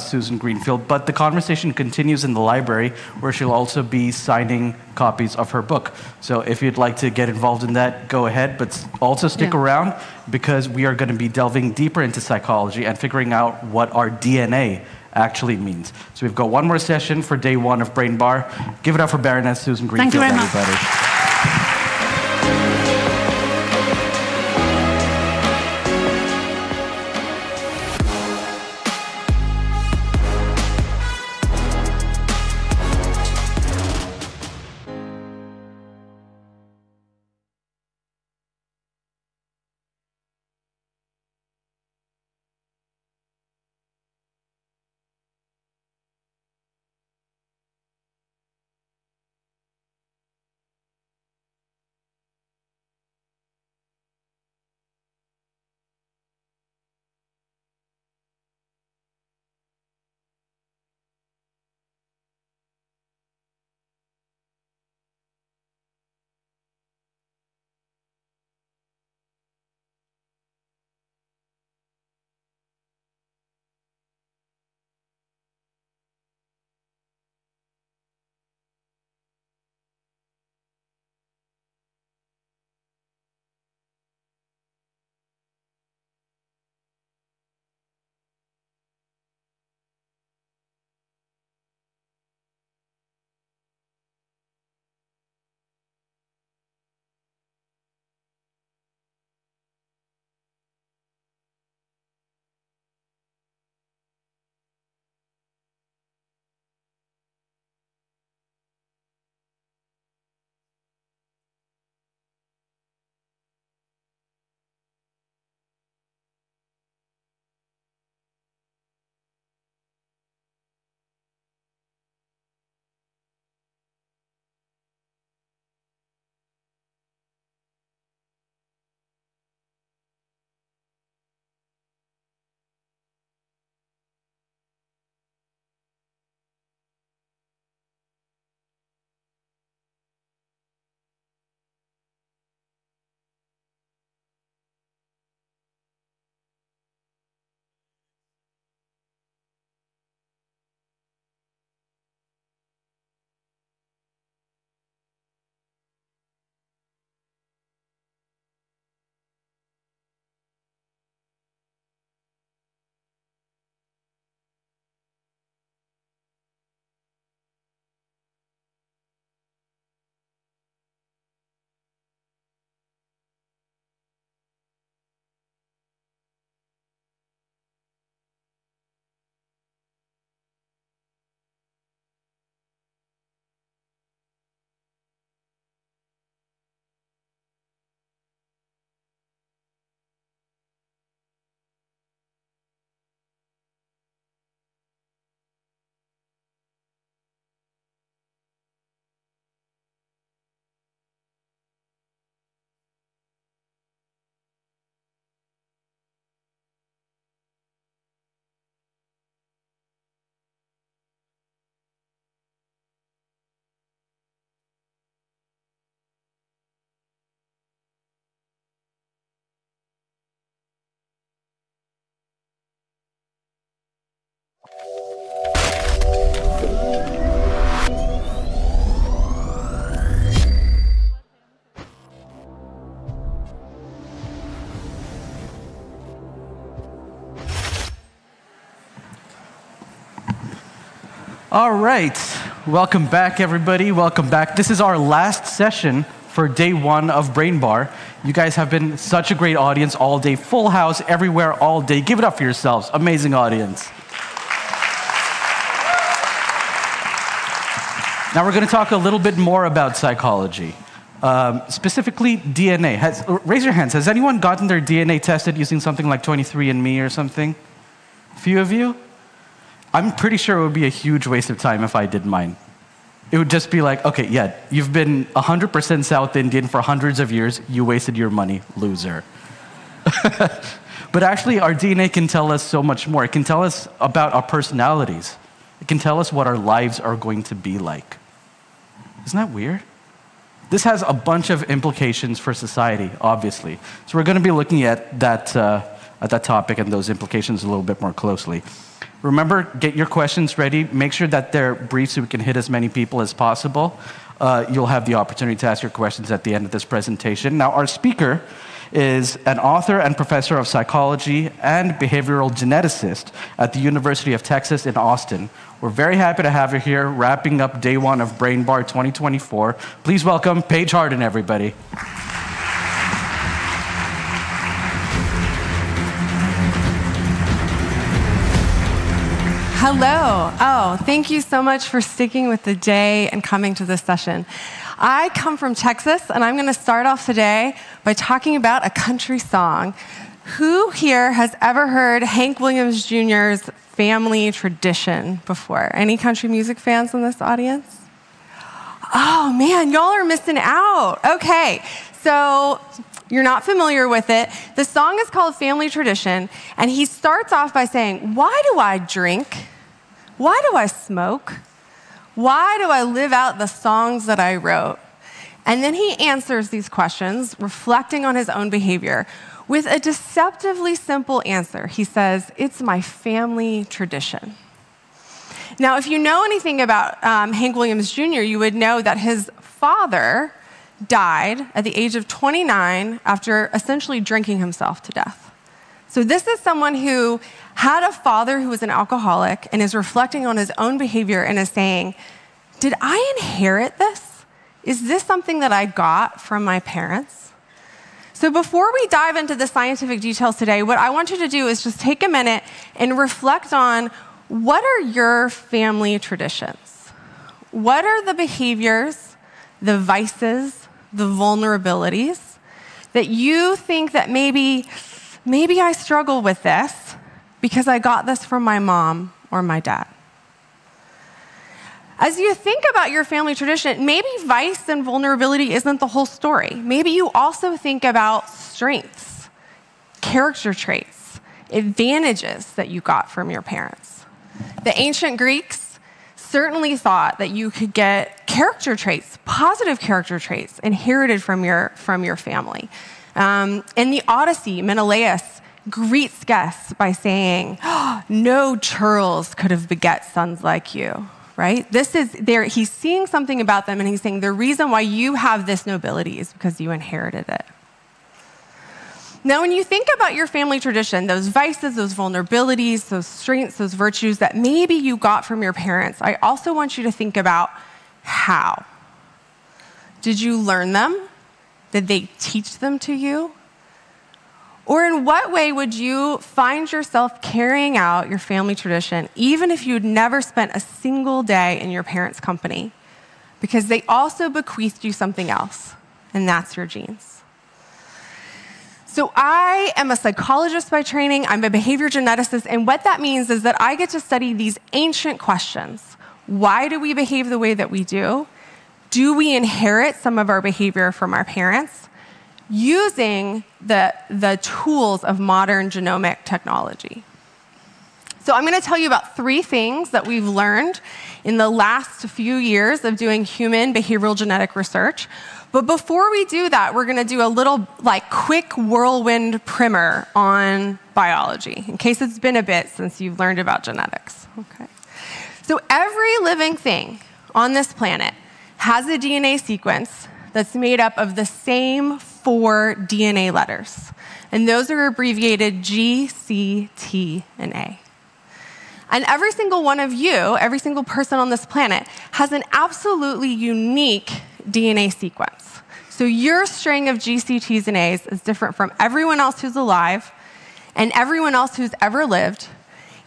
Speaker 2: Susan Greenfield, but the conversation continues in the library, where she'll also be signing copies of her book. So if you'd like to get involved in that, go ahead, but also stick around, because we are going to be delving deeper into psychology and figuring out what our DNA actually means. So we've got one more session for day 1 of Brain Bar. Give it up for Baroness Susan Greenfield,
Speaker 21: Thank you very
Speaker 2: everybody.
Speaker 21: much.
Speaker 2: All right, welcome back, everybody. Welcome back. This is our last session for day 1 of Brain Bar. You guys have been such a great audience all day. Full house everywhere all day. Give it up for yourselves. Amazing audience. Now we're going to talk a little bit more about psychology. specifically DNA. Raise your hands. Has anyone gotten their DNA tested using something like 23andMe or something? A few of you? I'm pretty sure it would be a huge waste of time if I did mine. It would just be like, okay, yeah, you've been 100% South Indian for hundreds of years. You wasted your money, loser. But actually, our DNA can tell us so much more. It can tell us about our personalities. It can tell us what our lives are going to be like. Isn't that weird? This has a bunch of implications for society, obviously. So we're going to be looking at that topic and those implications a little bit more closely. Remember, get your questions ready. Make sure that they're brief so we can hit as many people as possible. You'll have the opportunity to ask your questions at the end of this presentation. Now, our speaker is an author and professor of psychology and behavioral geneticist at the University of Texas in Austin. We're very happy to have her here, wrapping up day one of Brain Bar 2024. Please welcome Paige Harden, everybody.
Speaker 7: Hello. Oh, thank you so much for sticking with the day and coming to this session. I come from Texas, and I'm going to start off today by talking about a country song. Who here has ever heard Hank Williams Jr.'s Family Tradition before? Any country music fans in this audience? Oh, man, y'all are missing out. Okay, so you're not familiar with it. The song is called Family Tradition, and he starts off by saying, why do I drink? Why do I smoke? Why do I live out the songs that I wrote? And then he answers these questions, reflecting on his own behavior, with a deceptively simple answer. He says, it's my family tradition. Now, if you know anything about Hank Williams Jr., you would know that his father died at the age of 29 after essentially drinking himself to death. So this is someone who had a father who was an alcoholic and is reflecting on his own behavior and is saying, did I inherit this? Is this something that I got from my parents? So before we dive into the scientific details today, what I want you to do is just take a minute and reflect on what are your family traditions? What are the behaviors, the vices, the vulnerabilities that you think that maybe I struggle with this because I got this from my mom or my dad? As you think about your family tradition, maybe vice and vulnerability isn't the whole story. Maybe you also think about strengths, character traits, advantages that you got from your parents. The ancient Greeks certainly thought that you could get character traits, positive character traits, inherited from your family. In the Odyssey, Menelaus greets guests by saying, no churls could have beget sons like you, right? He's seeing something about them and he's saying the reason why you have this nobility is because you inherited it. Now, when you think about your family tradition, those vices, those vulnerabilities, those strengths, those virtues that maybe you got from your parents, I also want you to think about how. Did you learn them? Did they teach them to you? Or in what way would you find yourself carrying out your family tradition, even if you'd never spent a single day in your parents' company? Because they also bequeathed you something else, and that's your genes. So I am a psychologist by training. I'm a behavior geneticist, and what that means is that I get to study these ancient questions. Why do we behave the way that we do? Do we inherit some of our behavior from our parents? Using the tools of modern genomic technology. So I'm going to tell you about 3 things that we've learned in the last few years of doing human behavioral genetic research. But before we do that, we're going to do a little quick whirlwind primer on biology, in case it's been a bit since you've learned about genetics. Okay. So every living thing on this planet has a DNA sequence that's made up of the same 4 DNA letters. And those are abbreviated G, C, T, and A. And every single one of you, every single person on this planet, has an absolutely unique DNA sequence. So your string of G, C, T's, and A's is different from everyone else who's alive and everyone else who's ever lived,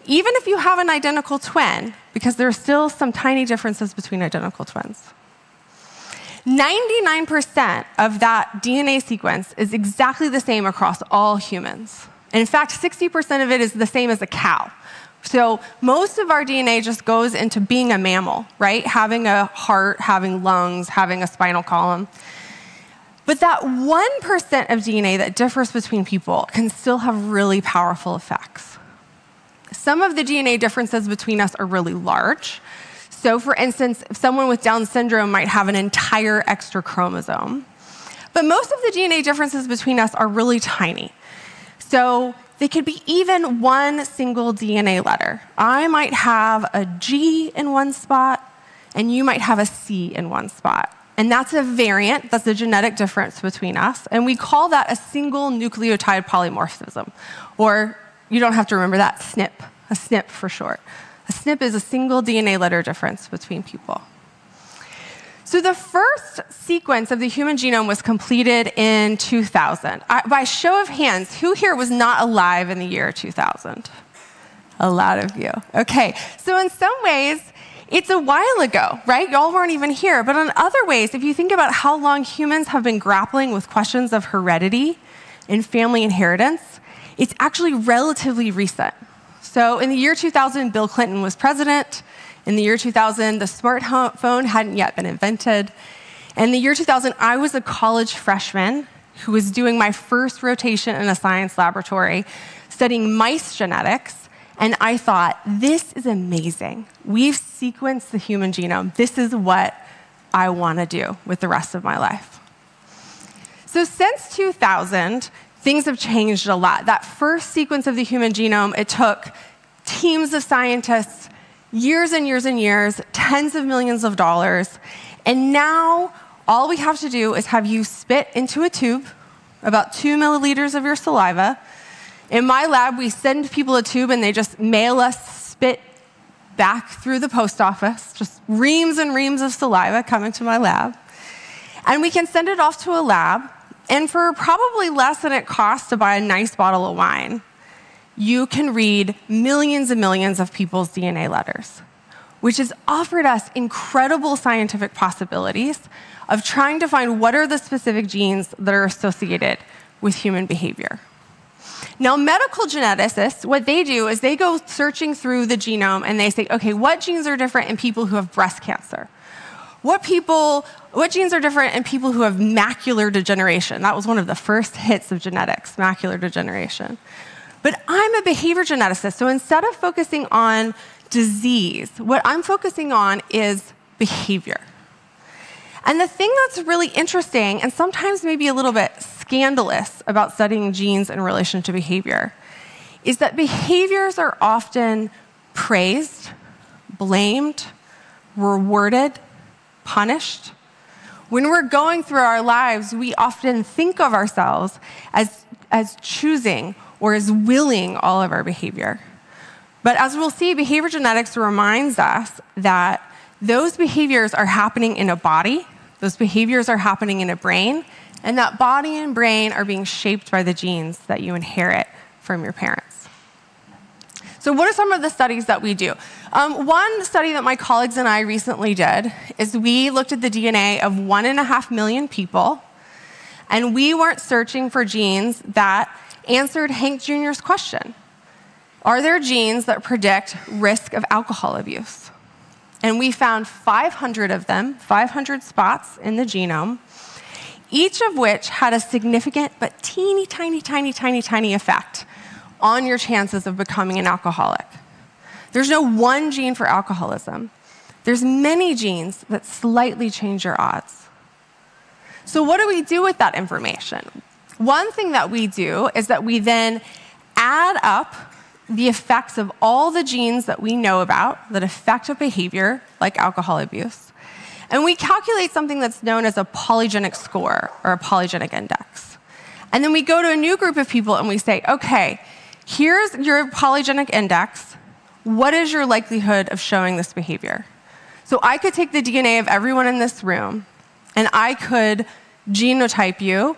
Speaker 7: even if you have an identical twin, because there are still some tiny differences between identical twins. 99% of that DNA sequence is exactly the same across all humans. And in fact, 60% of it is the same as a cow. So most of our DNA just goes into being a mammal, right? Having a heart, having lungs, having a spinal column. But that 1% of DNA that differs between people can still have really powerful effects. Some of the DNA differences between us are really large. So for instance, someone with Down syndrome might have an entire extra chromosome. But most of the DNA differences between us are really tiny. So they could be even one single DNA letter. I might have a G in one spot, and you might have a C in one spot. And that's a variant, that's a genetic difference between us. And we call that a single nucleotide polymorphism. Or you don't have to remember that, SNP, a SNP for short. A SNP is a single DNA letter difference between people. So the first sequence of the human genome was completed in 2000. By show of hands, who here was not alive in the year 2000? A lot of you. Okay, so in some ways, it's a while ago, right? Y'all weren't even here. But in other ways, if you think about how long humans have been grappling with questions of heredity and family inheritance, it's actually relatively recent. So in the year 2000, Bill Clinton was president. In the year 2000, the smartphone hadn't yet been invented. In the year 2000, I was a college freshman who was doing my first rotation in a science laboratory studying mice genetics. And I thought, this is amazing. We've sequenced the human genome. This is what I want to do with the rest of my life. So since 2000, things have changed a lot. That first sequence of the human genome, it took teams of scientists, years and years and years, tens of millions of dollars. And now all we have to do is have you spit into a tube, about 2 milliliters of your saliva. In my lab, we send people a tube and they just mail us spit back through the post office, just reams and reams of saliva coming to my lab. And we can send it off to a lab, and for probably less than it costs to buy a nice bottle of wine, you can read millions and millions of people's DNA letters, which has offered us incredible scientific possibilities of trying to find what are the specific genes that are associated with human behavior. Now, medical geneticists, what they do is they go searching through the genome and they say, okay, what genes are different in people who have breast cancer? What genes are different in people who have macular degeneration? That was one of the first hits of genetics, macular degeneration. But I'm a behavior geneticist, so instead of focusing on disease, what I'm focusing on is behavior. And the thing that's really interesting, and sometimes maybe a little bit scandalous about studying genes in relation to behavior, is that behaviors are often praised, blamed, rewarded, punished. When we're going through our lives, we often think of ourselves as choosing or as willing all of our behavior. But as we'll see, behavior genetics reminds us that those behaviors are happening in a body, those behaviors are happening in a brain, and that body and brain are being shaped by the genes that you inherit from your parents. So what are some of the studies that we do? One study that my colleagues and I recently did is we looked at the DNA of 1.5 million people, and we weren't searching for genes that answered Hank Jr.'s question. Are there genes that predict risk of alcohol abuse? And we found 500 of them, 500 spots in the genome, each of which had a significant but teeny, tiny, tiny, tiny, tiny effect on your chances of becoming an alcoholic. There's no one gene for alcoholism. There's many genes that slightly change your odds. So what do we do with that information? One thing that we do is that we then add up the effects of all the genes that we know about that affect a behavior, like alcohol abuse, and we calculate something that's known as a polygenic score, or a polygenic index. And then we go to a new group of people and we say, okay, here's your polygenic index. What is your likelihood of showing this behavior? So I could take the DNA of everyone in this room, and I could genotype you,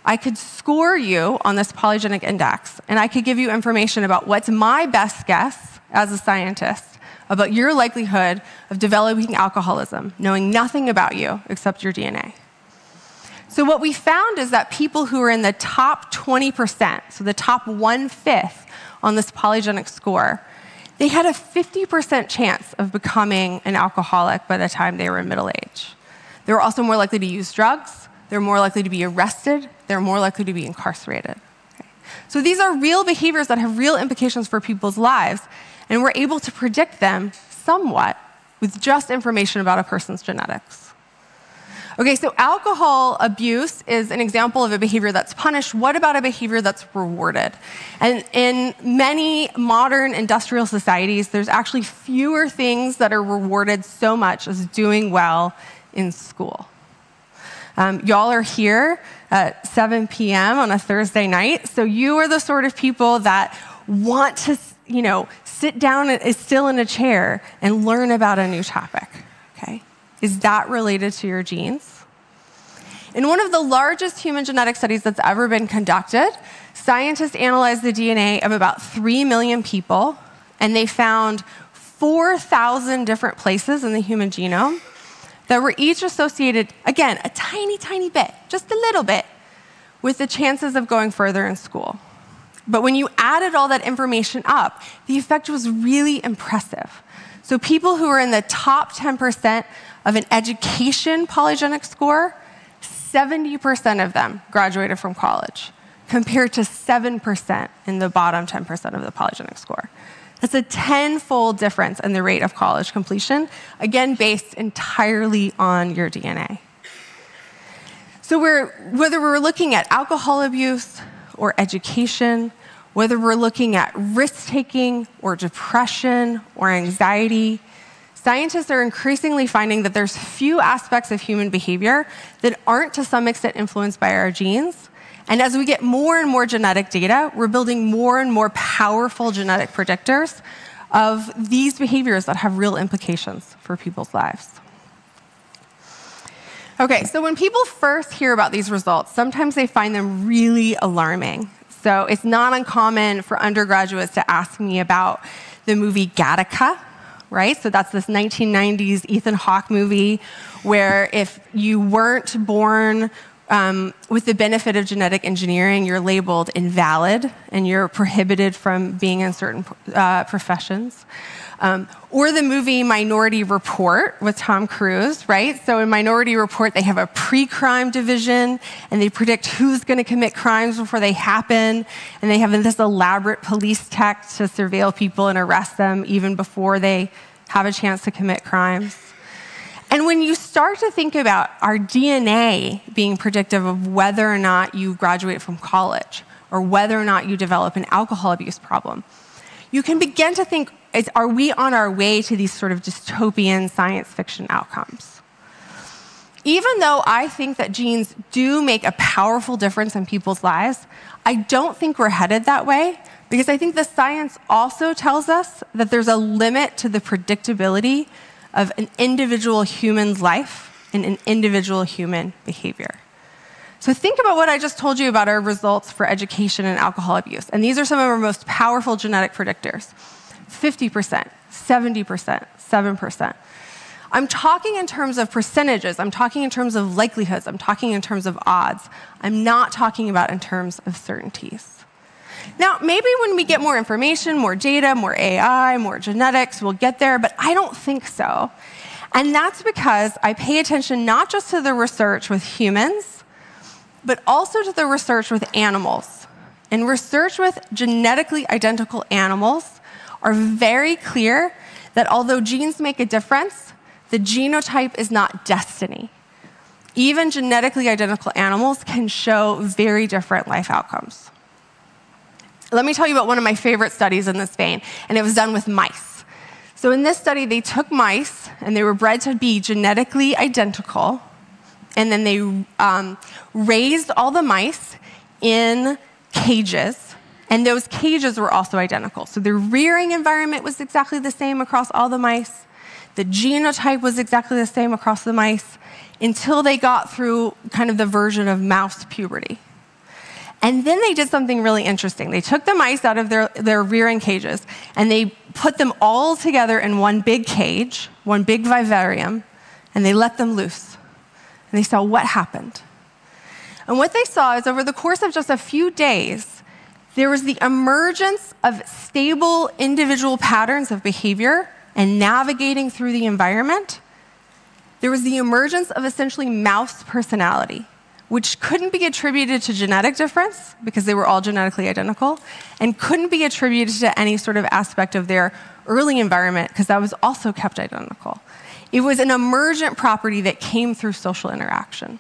Speaker 7: I could score you on this polygenic index, and I could give you information about what's my best guess as a scientist about your likelihood of developing alcoholism, knowing nothing about you except your DNA. So what we found is that people who are in the top 20%, so the top 1/5 on this polygenic score, they had a 50% chance of becoming an alcoholic by the time they were in middle age. They were also more likely to use drugs. They're more likely to be arrested. They're more likely to be incarcerated. Okay? So these are real behaviors that have real implications for people's lives, and we're able to predict them somewhat with just information about a person's genetics. Okay, so alcohol abuse is an example of a behavior that's punished. What about a behavior that's rewarded? And in many modern industrial societies, there's actually fewer things that are rewarded so much as doing well in school. Y'all are here at 7 p.m. on a Thursday night, so you are the sort of people that want to, sit down still in a chair and learn about a new topic, okay? Is that related to your genes? In one of the largest human genetic studies that's ever been conducted, scientists analyzed the DNA of about 3 million people, and they found 4,000 different places in the human genome that were each associated, again, a tiny, tiny bit, just a little bit, with the chances of going further in school. But when you added all that information up, the effect was really impressive. So people who were in the top 10% of an education polygenic score, 70% of them graduated from college, compared to 7% in the bottom 10% of the polygenic score. That's a 10-fold difference in the rate of college completion, again, based entirely on your DNA. So whether we're looking at alcohol abuse or education, whether we're looking at risk-taking or depression or anxiety, scientists are increasingly finding that there's few aspects of human behavior that aren't to some extent influenced by our genes. And as we get more and more genetic data, we're building more and more powerful genetic predictors of these behaviors that have real implications for people's lives. Okay, so when people first hear about these results, sometimes they find them really alarming. So it's not uncommon for undergraduates to ask me about the movie Gattaca, right? So that's this 1990s Ethan Hawke movie where if you weren't born with the benefit of genetic engineering, you're labeled invalid and you're prohibited from being in certain professions. Or the movie Minority Report with Tom Cruise, right? So in Minority Report, they have a pre-crime division, and they predict who's going to commit crimes before they happen, and they have this elaborate police tech to surveil people and arrest them even before they have a chance to commit crimes. And when you start to think about our DNA being predictive of whether or not you graduate from college or whether or not you develop an alcohol abuse problem, you can begin to think, are we on our way to these sort of dystopian science fiction outcomes? Even though I think that genes do make a powerful difference in people's lives, I don't think we're headed that way, because I think the science also tells us that there's a limit to the predictability of an individual human's life and an individual human behavior. So think about what I just told you about our results for education and alcohol abuse. And these are some of our most powerful genetic predictors. 50%, 70%, 7%. I'm talking in terms of percentages. I'm talking in terms of likelihoods. I'm talking in terms of odds. I'm not talking about in terms of certainties. Now, maybe when we get more information, more data, more AI, more genetics, we'll get there, but I don't think so. And that's because I pay attention not just to the research with humans, but also to the research with animals. And research with genetically identical animals are very clear that although genes make a difference, the genotype is not destiny. Even genetically identical animals can show very different life outcomes. Let me tell you about one of my favorite studies in this vein, and it was done with mice. So in this study, they took mice, and they were bred to be genetically identical, and then they raised all the mice in cages, and those cages were also identical. So the rearing environment was exactly the same across all the mice. The genotype was exactly the same across the mice until they got through kind of the version of mouse puberty. And then they did something really interesting. They took the mice out of their rearing cages, and they put them all together in one big cage, one big vivarium, and they let them loose. And they saw what happened. And what they saw is over the course of just a few days, there was the emergence of stable individual patterns of behavior and navigating through the environment. There was the emergence of essentially mouse personality, which couldn't be attributed to genetic difference because they were all genetically identical, and couldn't be attributed to any sort of aspect of their early environment because that was also kept identical. It was an emergent property that came through social interaction.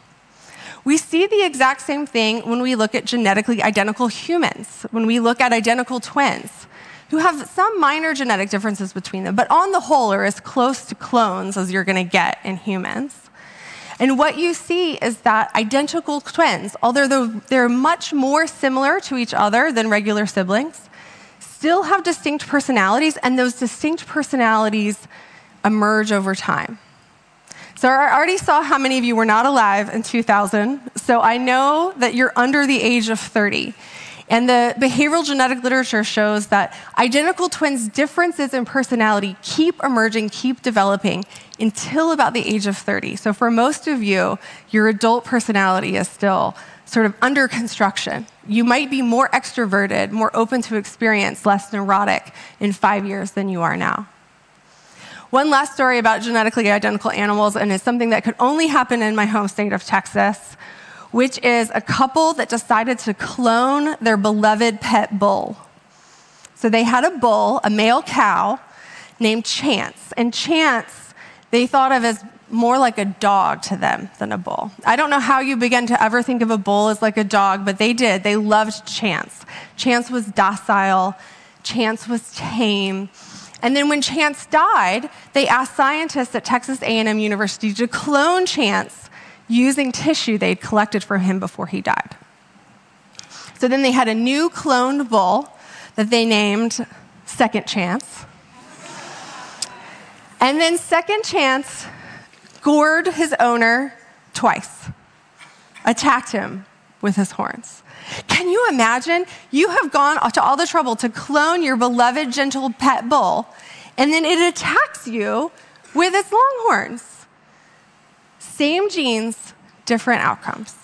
Speaker 7: We see the exact same thing when we look at genetically identical humans, when we look at identical twins, who have some minor genetic differences between them, but on the whole are as close to clones as you're going to get in humans. And what you see is that identical twins, although they're much more similar to each other than regular siblings, still have distinct personalities, and those distinct personalities emerge over time. So I already saw how many of you were not alive in 2000, so I know that you're under the age of 30. And the behavioral genetic literature shows that identical twins' differences in personality keep emerging, keep developing until about the age of 30. So for most of you, your adult personality is still sort of under construction. You might be more extroverted, more open to experience, less neurotic in 5 years than you are now. One last story about genetically identical animals, and it's something that could only happen in my home state of Texas, which is a couple that decided to clone their beloved pet bull. So they had a bull, a male cow, named Chance. And Chance, they thought of as more like a dog to them than a bull. I don't know how you began to ever think of a bull as like a dog, but they did. They loved Chance. Chance was docile. Chance was tame. And then when Chance died, they asked scientists at Texas A&M University to clone Chance using tissue they'd collected from him before he died. So then they had a new cloned bull that they named Second Chance. And then Second Chance gored his owner twice, attacked him with his horns. Can you imagine? You have gone to all the trouble to clone your beloved gentle pet bull, and then it attacks you with its longhorns. Same genes, different outcomes.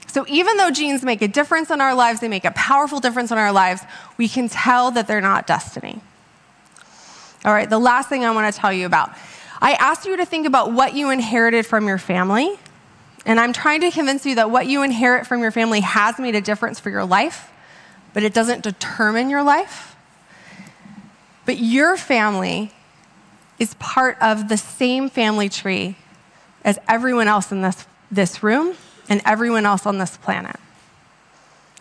Speaker 7: So even though genes make a difference in our lives, they make a powerful difference in our lives, we can tell that they're not destiny. All right, the last thing I want to tell you about. I asked you to think about what you inherited from your family, and I'm trying to convince you that what you inherit from your family has made a difference for your life, but it doesn't determine your life. But your family is part of the same family tree as everyone else in this room and everyone else on this planet.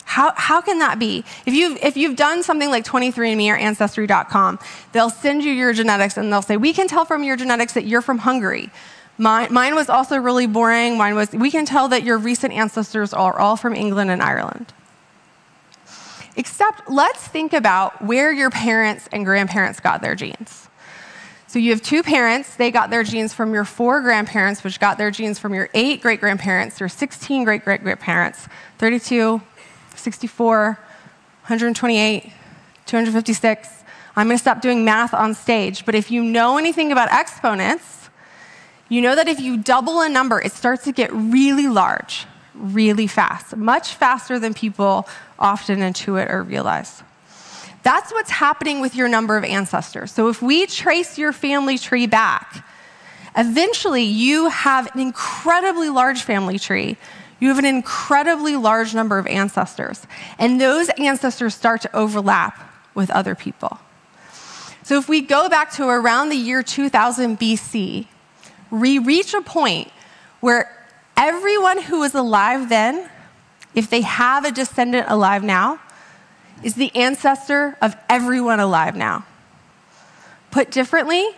Speaker 7: How can that be? If you've done something like 23andMe or Ancestry.com, they'll send you your genetics and they'll say, we can tell from your genetics that you're from Hungary. Mine was also really boring. We can tell that your recent ancestors are all from England and Ireland. Except let's think about where your parents and grandparents got their genes. So you have two parents, they got their genes from your 4 grandparents, which got their genes from your 8 great-grandparents, your 16 great-great-grandparents, 32, 64, 128, 256. I'm going to stop doing math on stage, but if you know anything about exponents, you know that if you double a number, it starts to get really large, really fast, much faster than people often intuit or realize. That's what's happening with your number of ancestors. So if we trace your family tree back, eventually you have an incredibly large family tree. You have an incredibly large number of ancestors. And those ancestors start to overlap with other people. So if we go back to around the year 2000 BC, we reach a point where everyone who was alive then, if they have a descendant alive now, is the ancestor of everyone alive now. Put differently,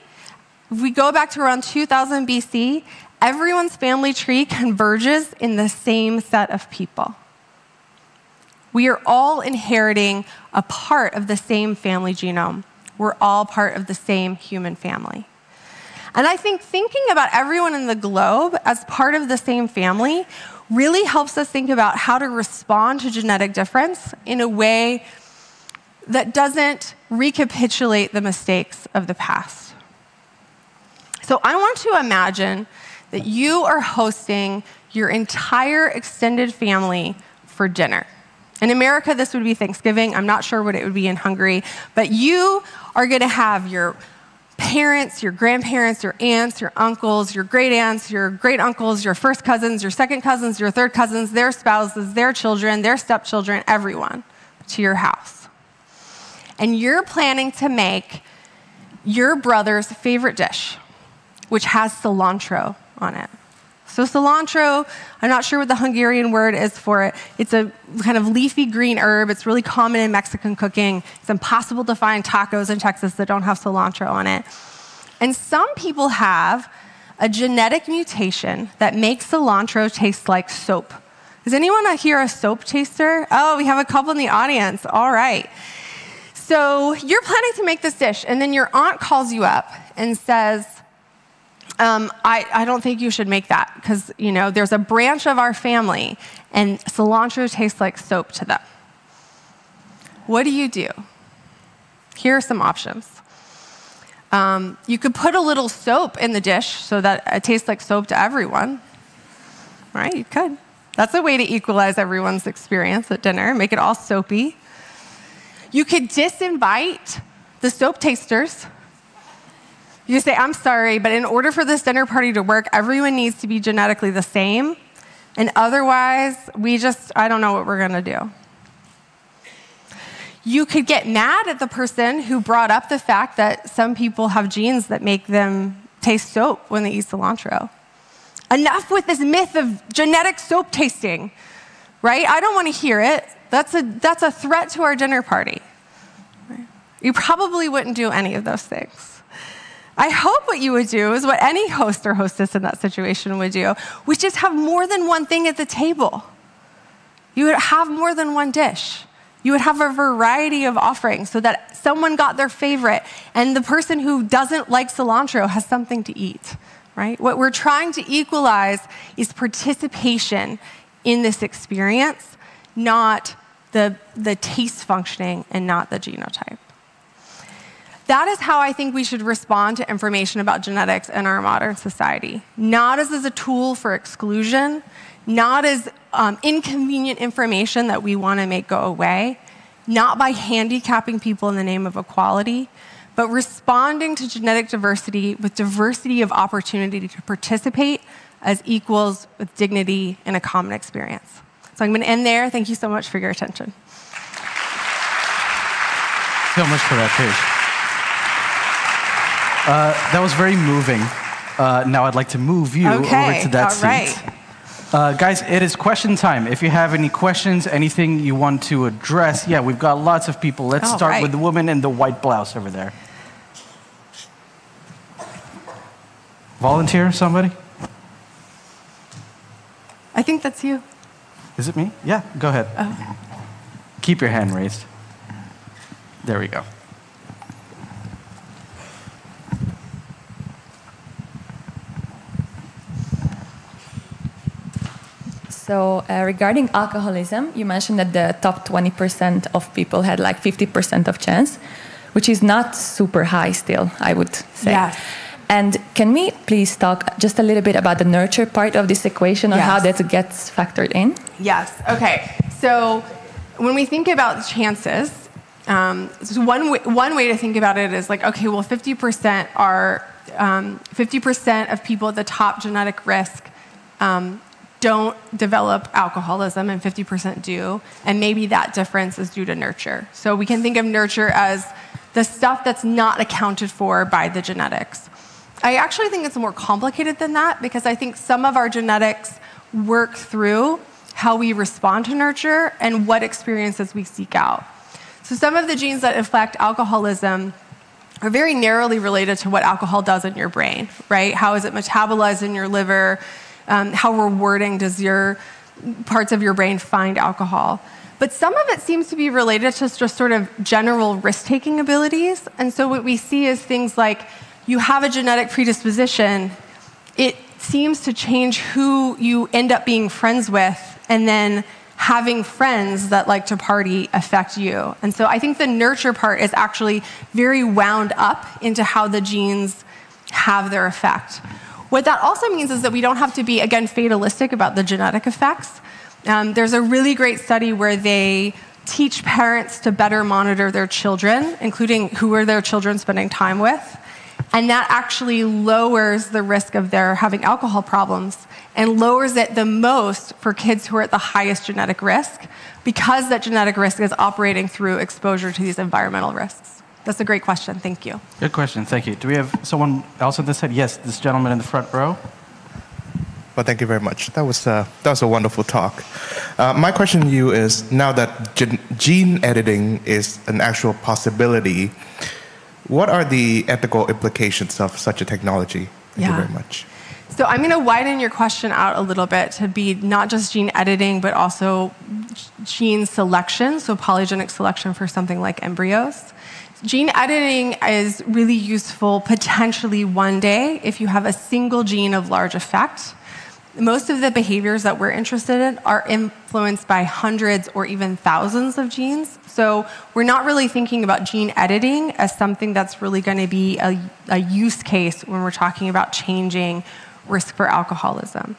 Speaker 7: if we go back to around 2000 BC, everyone's family tree converges in the same set of people. We are all inheriting a part of the same family genome. We're all part of the same human family. And I think thinking about everyone in the globe as part of the same family, really helps us think about how to respond to genetic difference in a way that doesn't recapitulate the mistakes of the past. So I want to imagine that you are hosting your entire extended family for dinner. In America, this would be Thanksgiving. I'm not sure what it would be in Hungary, but you are going to have your parents, your grandparents, your aunts, your uncles, your great aunts, your great uncles, your first cousins, your second cousins, your third cousins, their spouses, their children, their stepchildren, everyone to your house. And you're planning to make your brother's favorite dish, which has cilantro on it. So cilantro, I'm not sure what the Hungarian word is for it. It's a kind of leafy green herb. It's really common in Mexican cooking. It's impossible to find tacos in Texas that don't have cilantro on it. And some people have a genetic mutation that makes cilantro taste like soap. Is anyone here a soap taster? Oh, we have a couple in the audience. All right. So you're planning to make this dish, and then your aunt calls you up and says, I don't think you should make that because, you know, there's a branch of our family and cilantro tastes like soap to them. What do? Here are some options. You could put a little soap in the dish so that it tastes like soap to everyone. Right? You could. That's a way to equalize everyone's experience at dinner, make it all soapy. You could disinvite the soap tasters. You say, I'm sorry, but in order for this dinner party to work, everyone needs to be genetically the same. And otherwise, I don't know what we're going to do. You could get mad at the person who brought up the fact that some people have genes that make them taste soap when they eat cilantro. Enough with this myth of genetic soap tasting, right? I don't want to hear it. That's a threat to our dinner party. Right? You probably wouldn't do any of those things. I hope what you would do is what any host or hostess in that situation would do, which is have more than one thing at the table. You would have more than one dish. You would have a variety of offerings so that someone got their favorite and the person who doesn't like cilantro has something to eat, right? What we're trying to equalize is participation in this experience, not the taste functioning and not the genotype. That is how I think we should respond to information about genetics in our modern society. Not as a tool for exclusion, not as inconvenient information that we want to make go away, not by handicapping people in the name of equality, but responding to genetic diversity with diversity of opportunity to participate as equals with dignity in a common experience. So I'm going to end there. Thank you so much for your attention.
Speaker 2: So much for that, Paige. That was very moving. Now I'd like to move you over to that seat. Right. Guys, it is question time. If you have any questions, anything you want to address, yeah, we've got lots of people. Let's start with the woman in the white blouse over there. Volunteer, somebody?
Speaker 7: I think that's you.
Speaker 2: Is it me? Yeah, go ahead.
Speaker 7: Oh.
Speaker 2: Keep your hand raised. There we go.
Speaker 8: So regarding alcoholism, you mentioned that the top 20% of people had like 50% of chance, which is not super high still, I would say. Yes. And can we please talk just a little bit about the nurture part of this equation and how that gets factored in?
Speaker 7: Yes. Okay. So when we think about chances, so one way to think about it is like, okay, well, 50% are 50% of people at the top genetic risk don't develop alcoholism and 50% do, and maybe that difference is due to nurture. So we can think of nurture as the stuff that's not accounted for by the genetics. I actually think it's more complicated than that because I think some of our genetics work through how we respond to nurture and what experiences we seek out. So some of the genes that affect alcoholism are very narrowly related to what alcohol does in your brain, right? How is it metabolized in your liver? How rewarding does your parts of your brain find alcohol? But some of it seems to be related to just sort of general risk-taking abilities. And so what we see is things like you have a genetic predisposition. It seems to change who you end up being friends with, and then having friends that like to party affect you. And so I think the nurture part is actually very wound up into how the genes have their effect. What that also means is that we don't have to be, again, fatalistic about the genetic effects. There's a really great study where they teach parents to better monitor their children, including who are their children spending time with. And that actually lowers the risk of their having alcohol problems and lowers it the most for kids who are at the highest genetic risk, because that genetic risk is operating through exposure to these environmental risks. That's a great question. Thank you.
Speaker 2: Good question. Thank you. Do we have someone else on this side? Yes, this gentleman in the front row.
Speaker 11: Well, thank you very much. That was a wonderful talk. My question to you is, now that gene editing is an actual possibility, what are the ethical implications of such a technology? Thank you very much.
Speaker 7: So I'm going to widen your question out a little bit to be not just gene editing, but also gene selection, so polygenic selection for something like embryos. Gene editing is really useful potentially one day if you have a single gene of large effect. Most of the behaviors that we're interested in are influenced by hundreds or even thousands of genes. So we're not really thinking about gene editing as something that's really going to be a use case when we're talking about changing risk for alcoholism.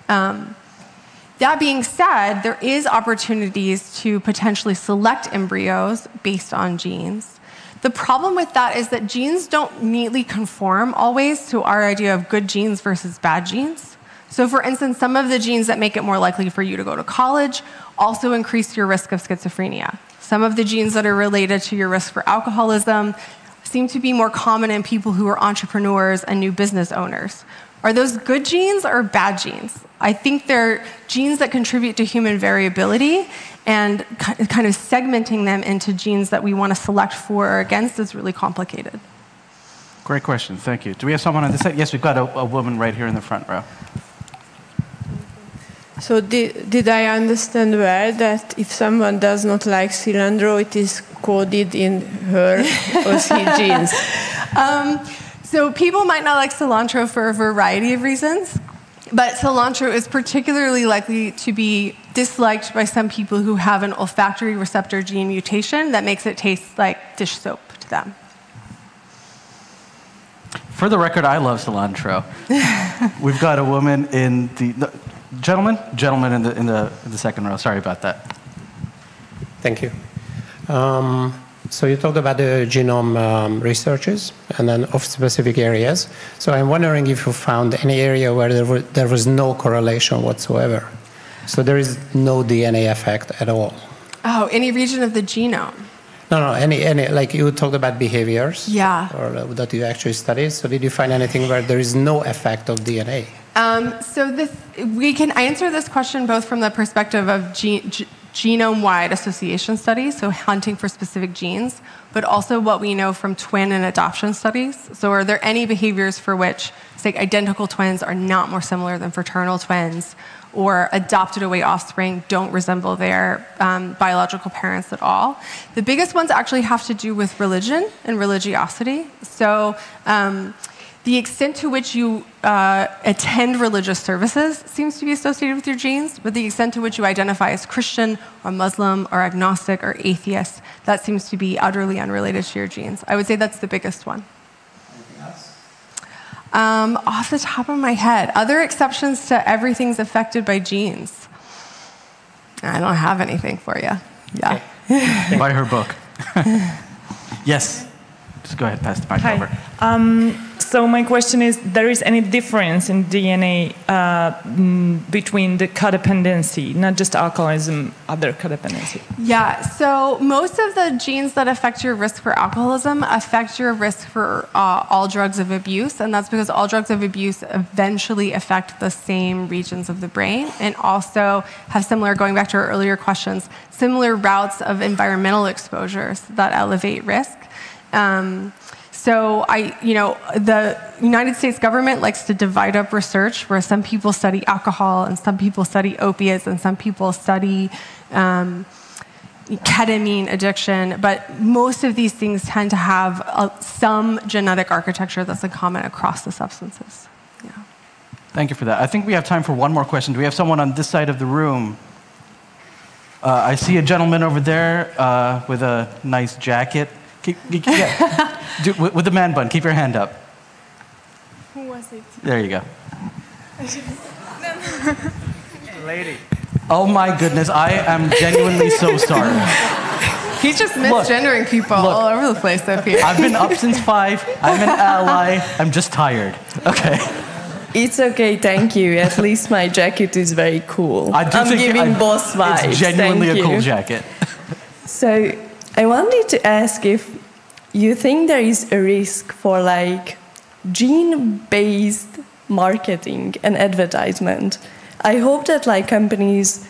Speaker 7: That being said, there is opportunities to potentially select embryos based on genes. The problem with that is that genes don't neatly conform always to our idea of good genes versus bad genes. So for instance, some of the genes that make it more likely for you to go to college also increase your risk of schizophrenia. Some of the genes that are related to your risk for alcoholism seem to be more common in people who are entrepreneurs and new business owners. Are those good genes or bad genes? I think they're genes that contribute to human variability, and kind of segmenting them into genes that we want to select for or against is really complicated.
Speaker 2: Great question. Thank you. Do we have someone on this side? Yes, we've got a woman right here in the front row.
Speaker 14: So did I understand well that if someone does not like cilantro, it is coded in her or his genes?
Speaker 7: So people might not like cilantro for a variety of reasons, but cilantro is particularly likely to be disliked by some people who have an olfactory receptor gene mutation that makes it taste like dish soap to them.
Speaker 2: For the record, I love cilantro. We've got a woman in the gentleman in the second row. Sorry about that.
Speaker 22: Thank you. So you talked about the genome researches and then of specific areas. So I'm wondering if you found any area where there was no correlation whatsoever. So there is no DNA effect at all.
Speaker 7: Oh, any region of the genome?
Speaker 22: No, any like you talked about behaviors.
Speaker 7: Yeah.
Speaker 22: Or that you actually studied. So did you find anything where there is no effect of DNA?
Speaker 7: We can answer this question both from the perspective of genome-wide association studies, so hunting for specific genes, but also what we know from twin and adoption studies. So are there any behaviors for which, say, identical twins are not more similar than fraternal twins, or adopted away offspring don't resemble their biological parents at all? The biggest ones actually have to do with religion and religiosity. So the extent to which you attend religious services seems to be associated with your genes, but the extent to which you identify as Christian or Muslim or agnostic or atheist, that seems to be utterly unrelated to your genes. I would say that's the biggest one.
Speaker 22: Anything else?
Speaker 7: Off the top of my head, other exceptions to everything's affected by genes. I don't have anything for you. Yeah.
Speaker 2: Okay. Buy her book. Yes. Just go ahead, pass the mic over.
Speaker 13: So my question is, there is any difference in DNA between the codependency, not just alcoholism, other codependency?
Speaker 7: Yeah, so most of the genes that affect your risk for alcoholism affect your risk for all drugs of abuse, and that's because all drugs of abuse eventually affect the same regions of the brain and also have similar, going back to our earlier questions, similar routes of environmental exposures that elevate risk. So the United States government likes to divide up research where some people study alcohol and some people study opiates and some people study ketamine addiction, but most of these things tend to have some genetic architecture that's common across the substances. Yeah.
Speaker 2: Thank you for that. I think we have time for one more question. Do we have someone on this side of the room? I see a gentleman over there with a nice jacket. With the man bun, keep your hand up.
Speaker 5: Who was it?
Speaker 2: There you go.
Speaker 5: Lady.
Speaker 2: Oh my goodness, I am genuinely so sorry.
Speaker 7: He's just misgendering people all over the place up here.
Speaker 2: I've been up since 5. I'm an ally. I'm just tired. Okay.
Speaker 6: It's okay, thank you. At least my jacket is very cool. I'm giving boss vibes.
Speaker 2: It's genuinely
Speaker 6: thank
Speaker 2: a cool
Speaker 6: you.
Speaker 2: jacket.
Speaker 6: So I wanted to ask if you think there is a risk for like gene-based marketing and advertisement. I hope that like companies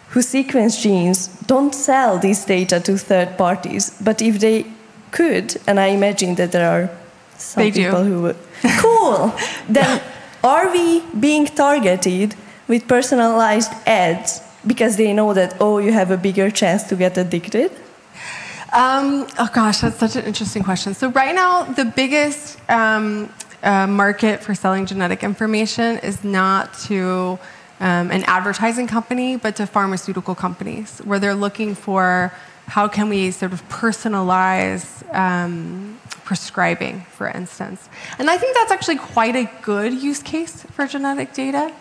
Speaker 6: who sequence genes don't sell this data to third parties, but if they could, and I imagine that there are some people who would, cool, then are we being targeted with personalized ads because they know that, oh, you have a bigger chance to get addicted?
Speaker 7: Oh gosh, that's such an interesting question. So right now, the biggest market for selling genetic information is not to an advertising company, but to pharmaceutical companies, where they're looking for how can we sort of personalize prescribing, for instance. And I think that's actually quite a good use case for genetic data.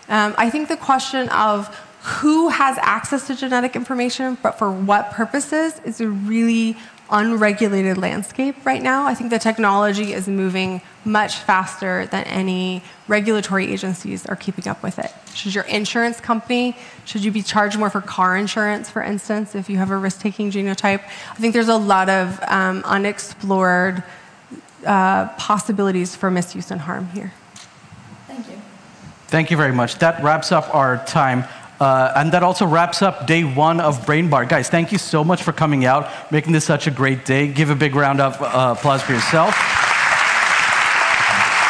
Speaker 7: I think the question of who has access to genetic information, but for what purposes, is a really unregulated landscape right now. I think the technology is moving much faster than any regulatory agencies are keeping up with it. Should your insurance company, should you be charged more for car insurance, for instance, if you have a risk-taking genotype? I think there's a lot of unexplored possibilities for misuse and harm here.
Speaker 6: Thank you.
Speaker 2: Thank you very much. That wraps up our time. And that also wraps up day 1 of Brain Bar. Guys, thank you so much for coming out, making this such a great day. Give a big round of applause for yourself.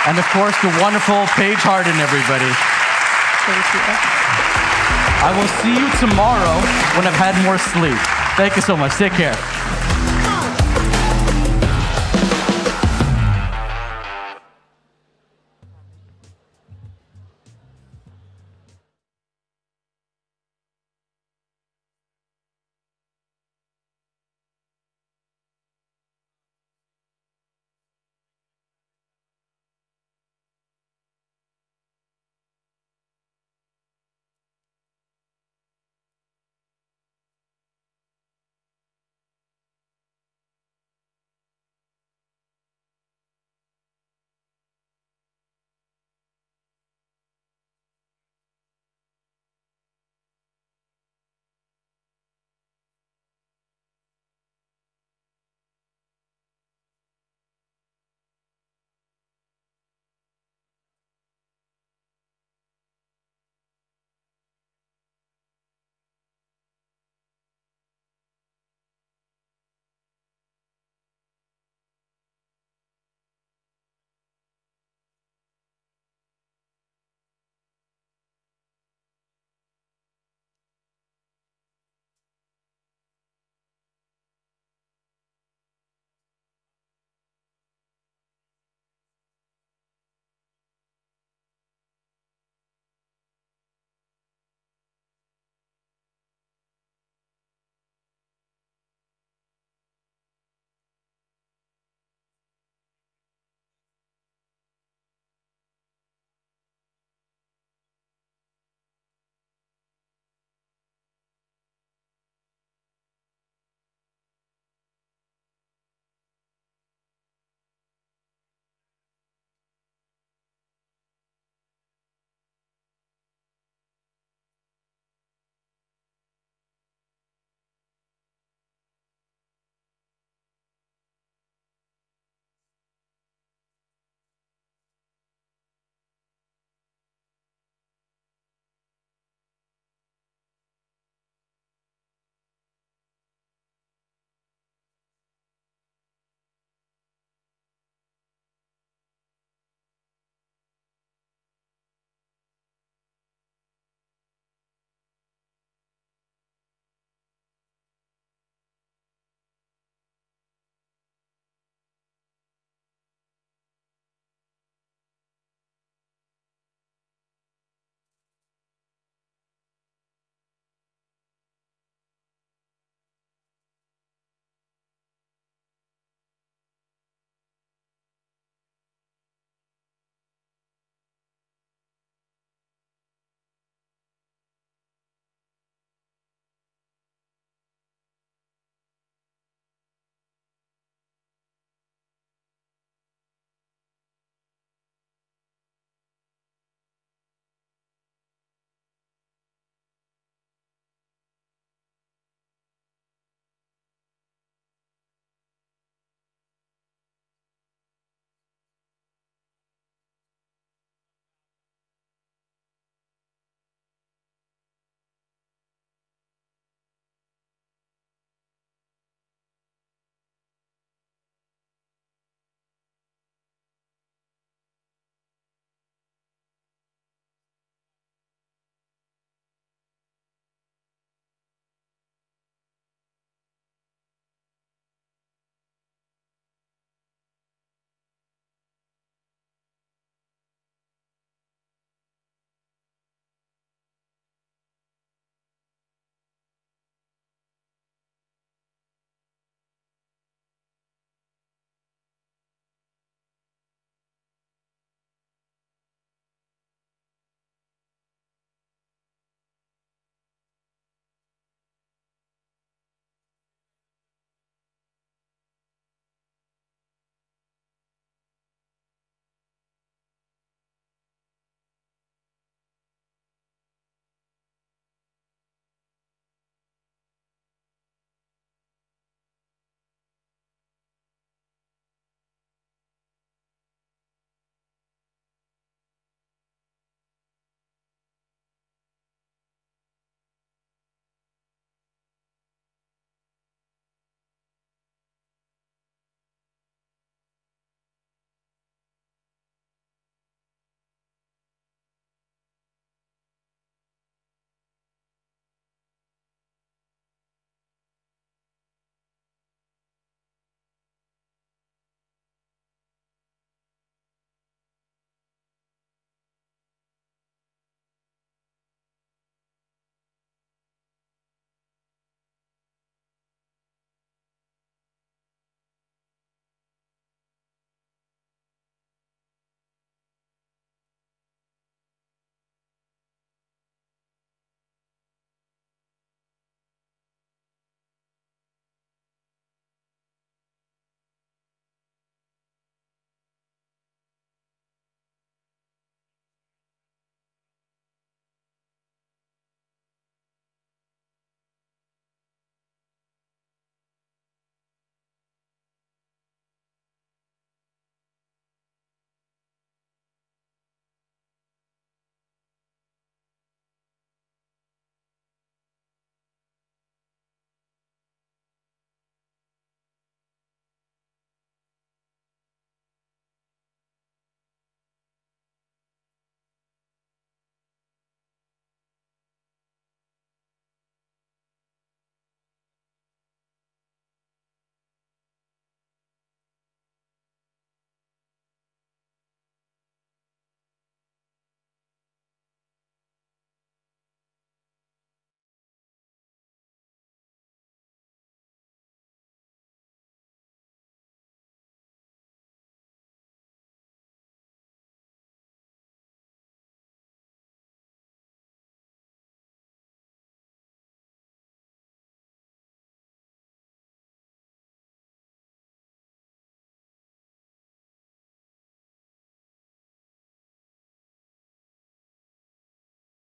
Speaker 2: And of course, the wonderful Paige Harden, everybody.
Speaker 7: Thank you.
Speaker 2: I will see you tomorrow when I've had more sleep. Thank you so much. Take care.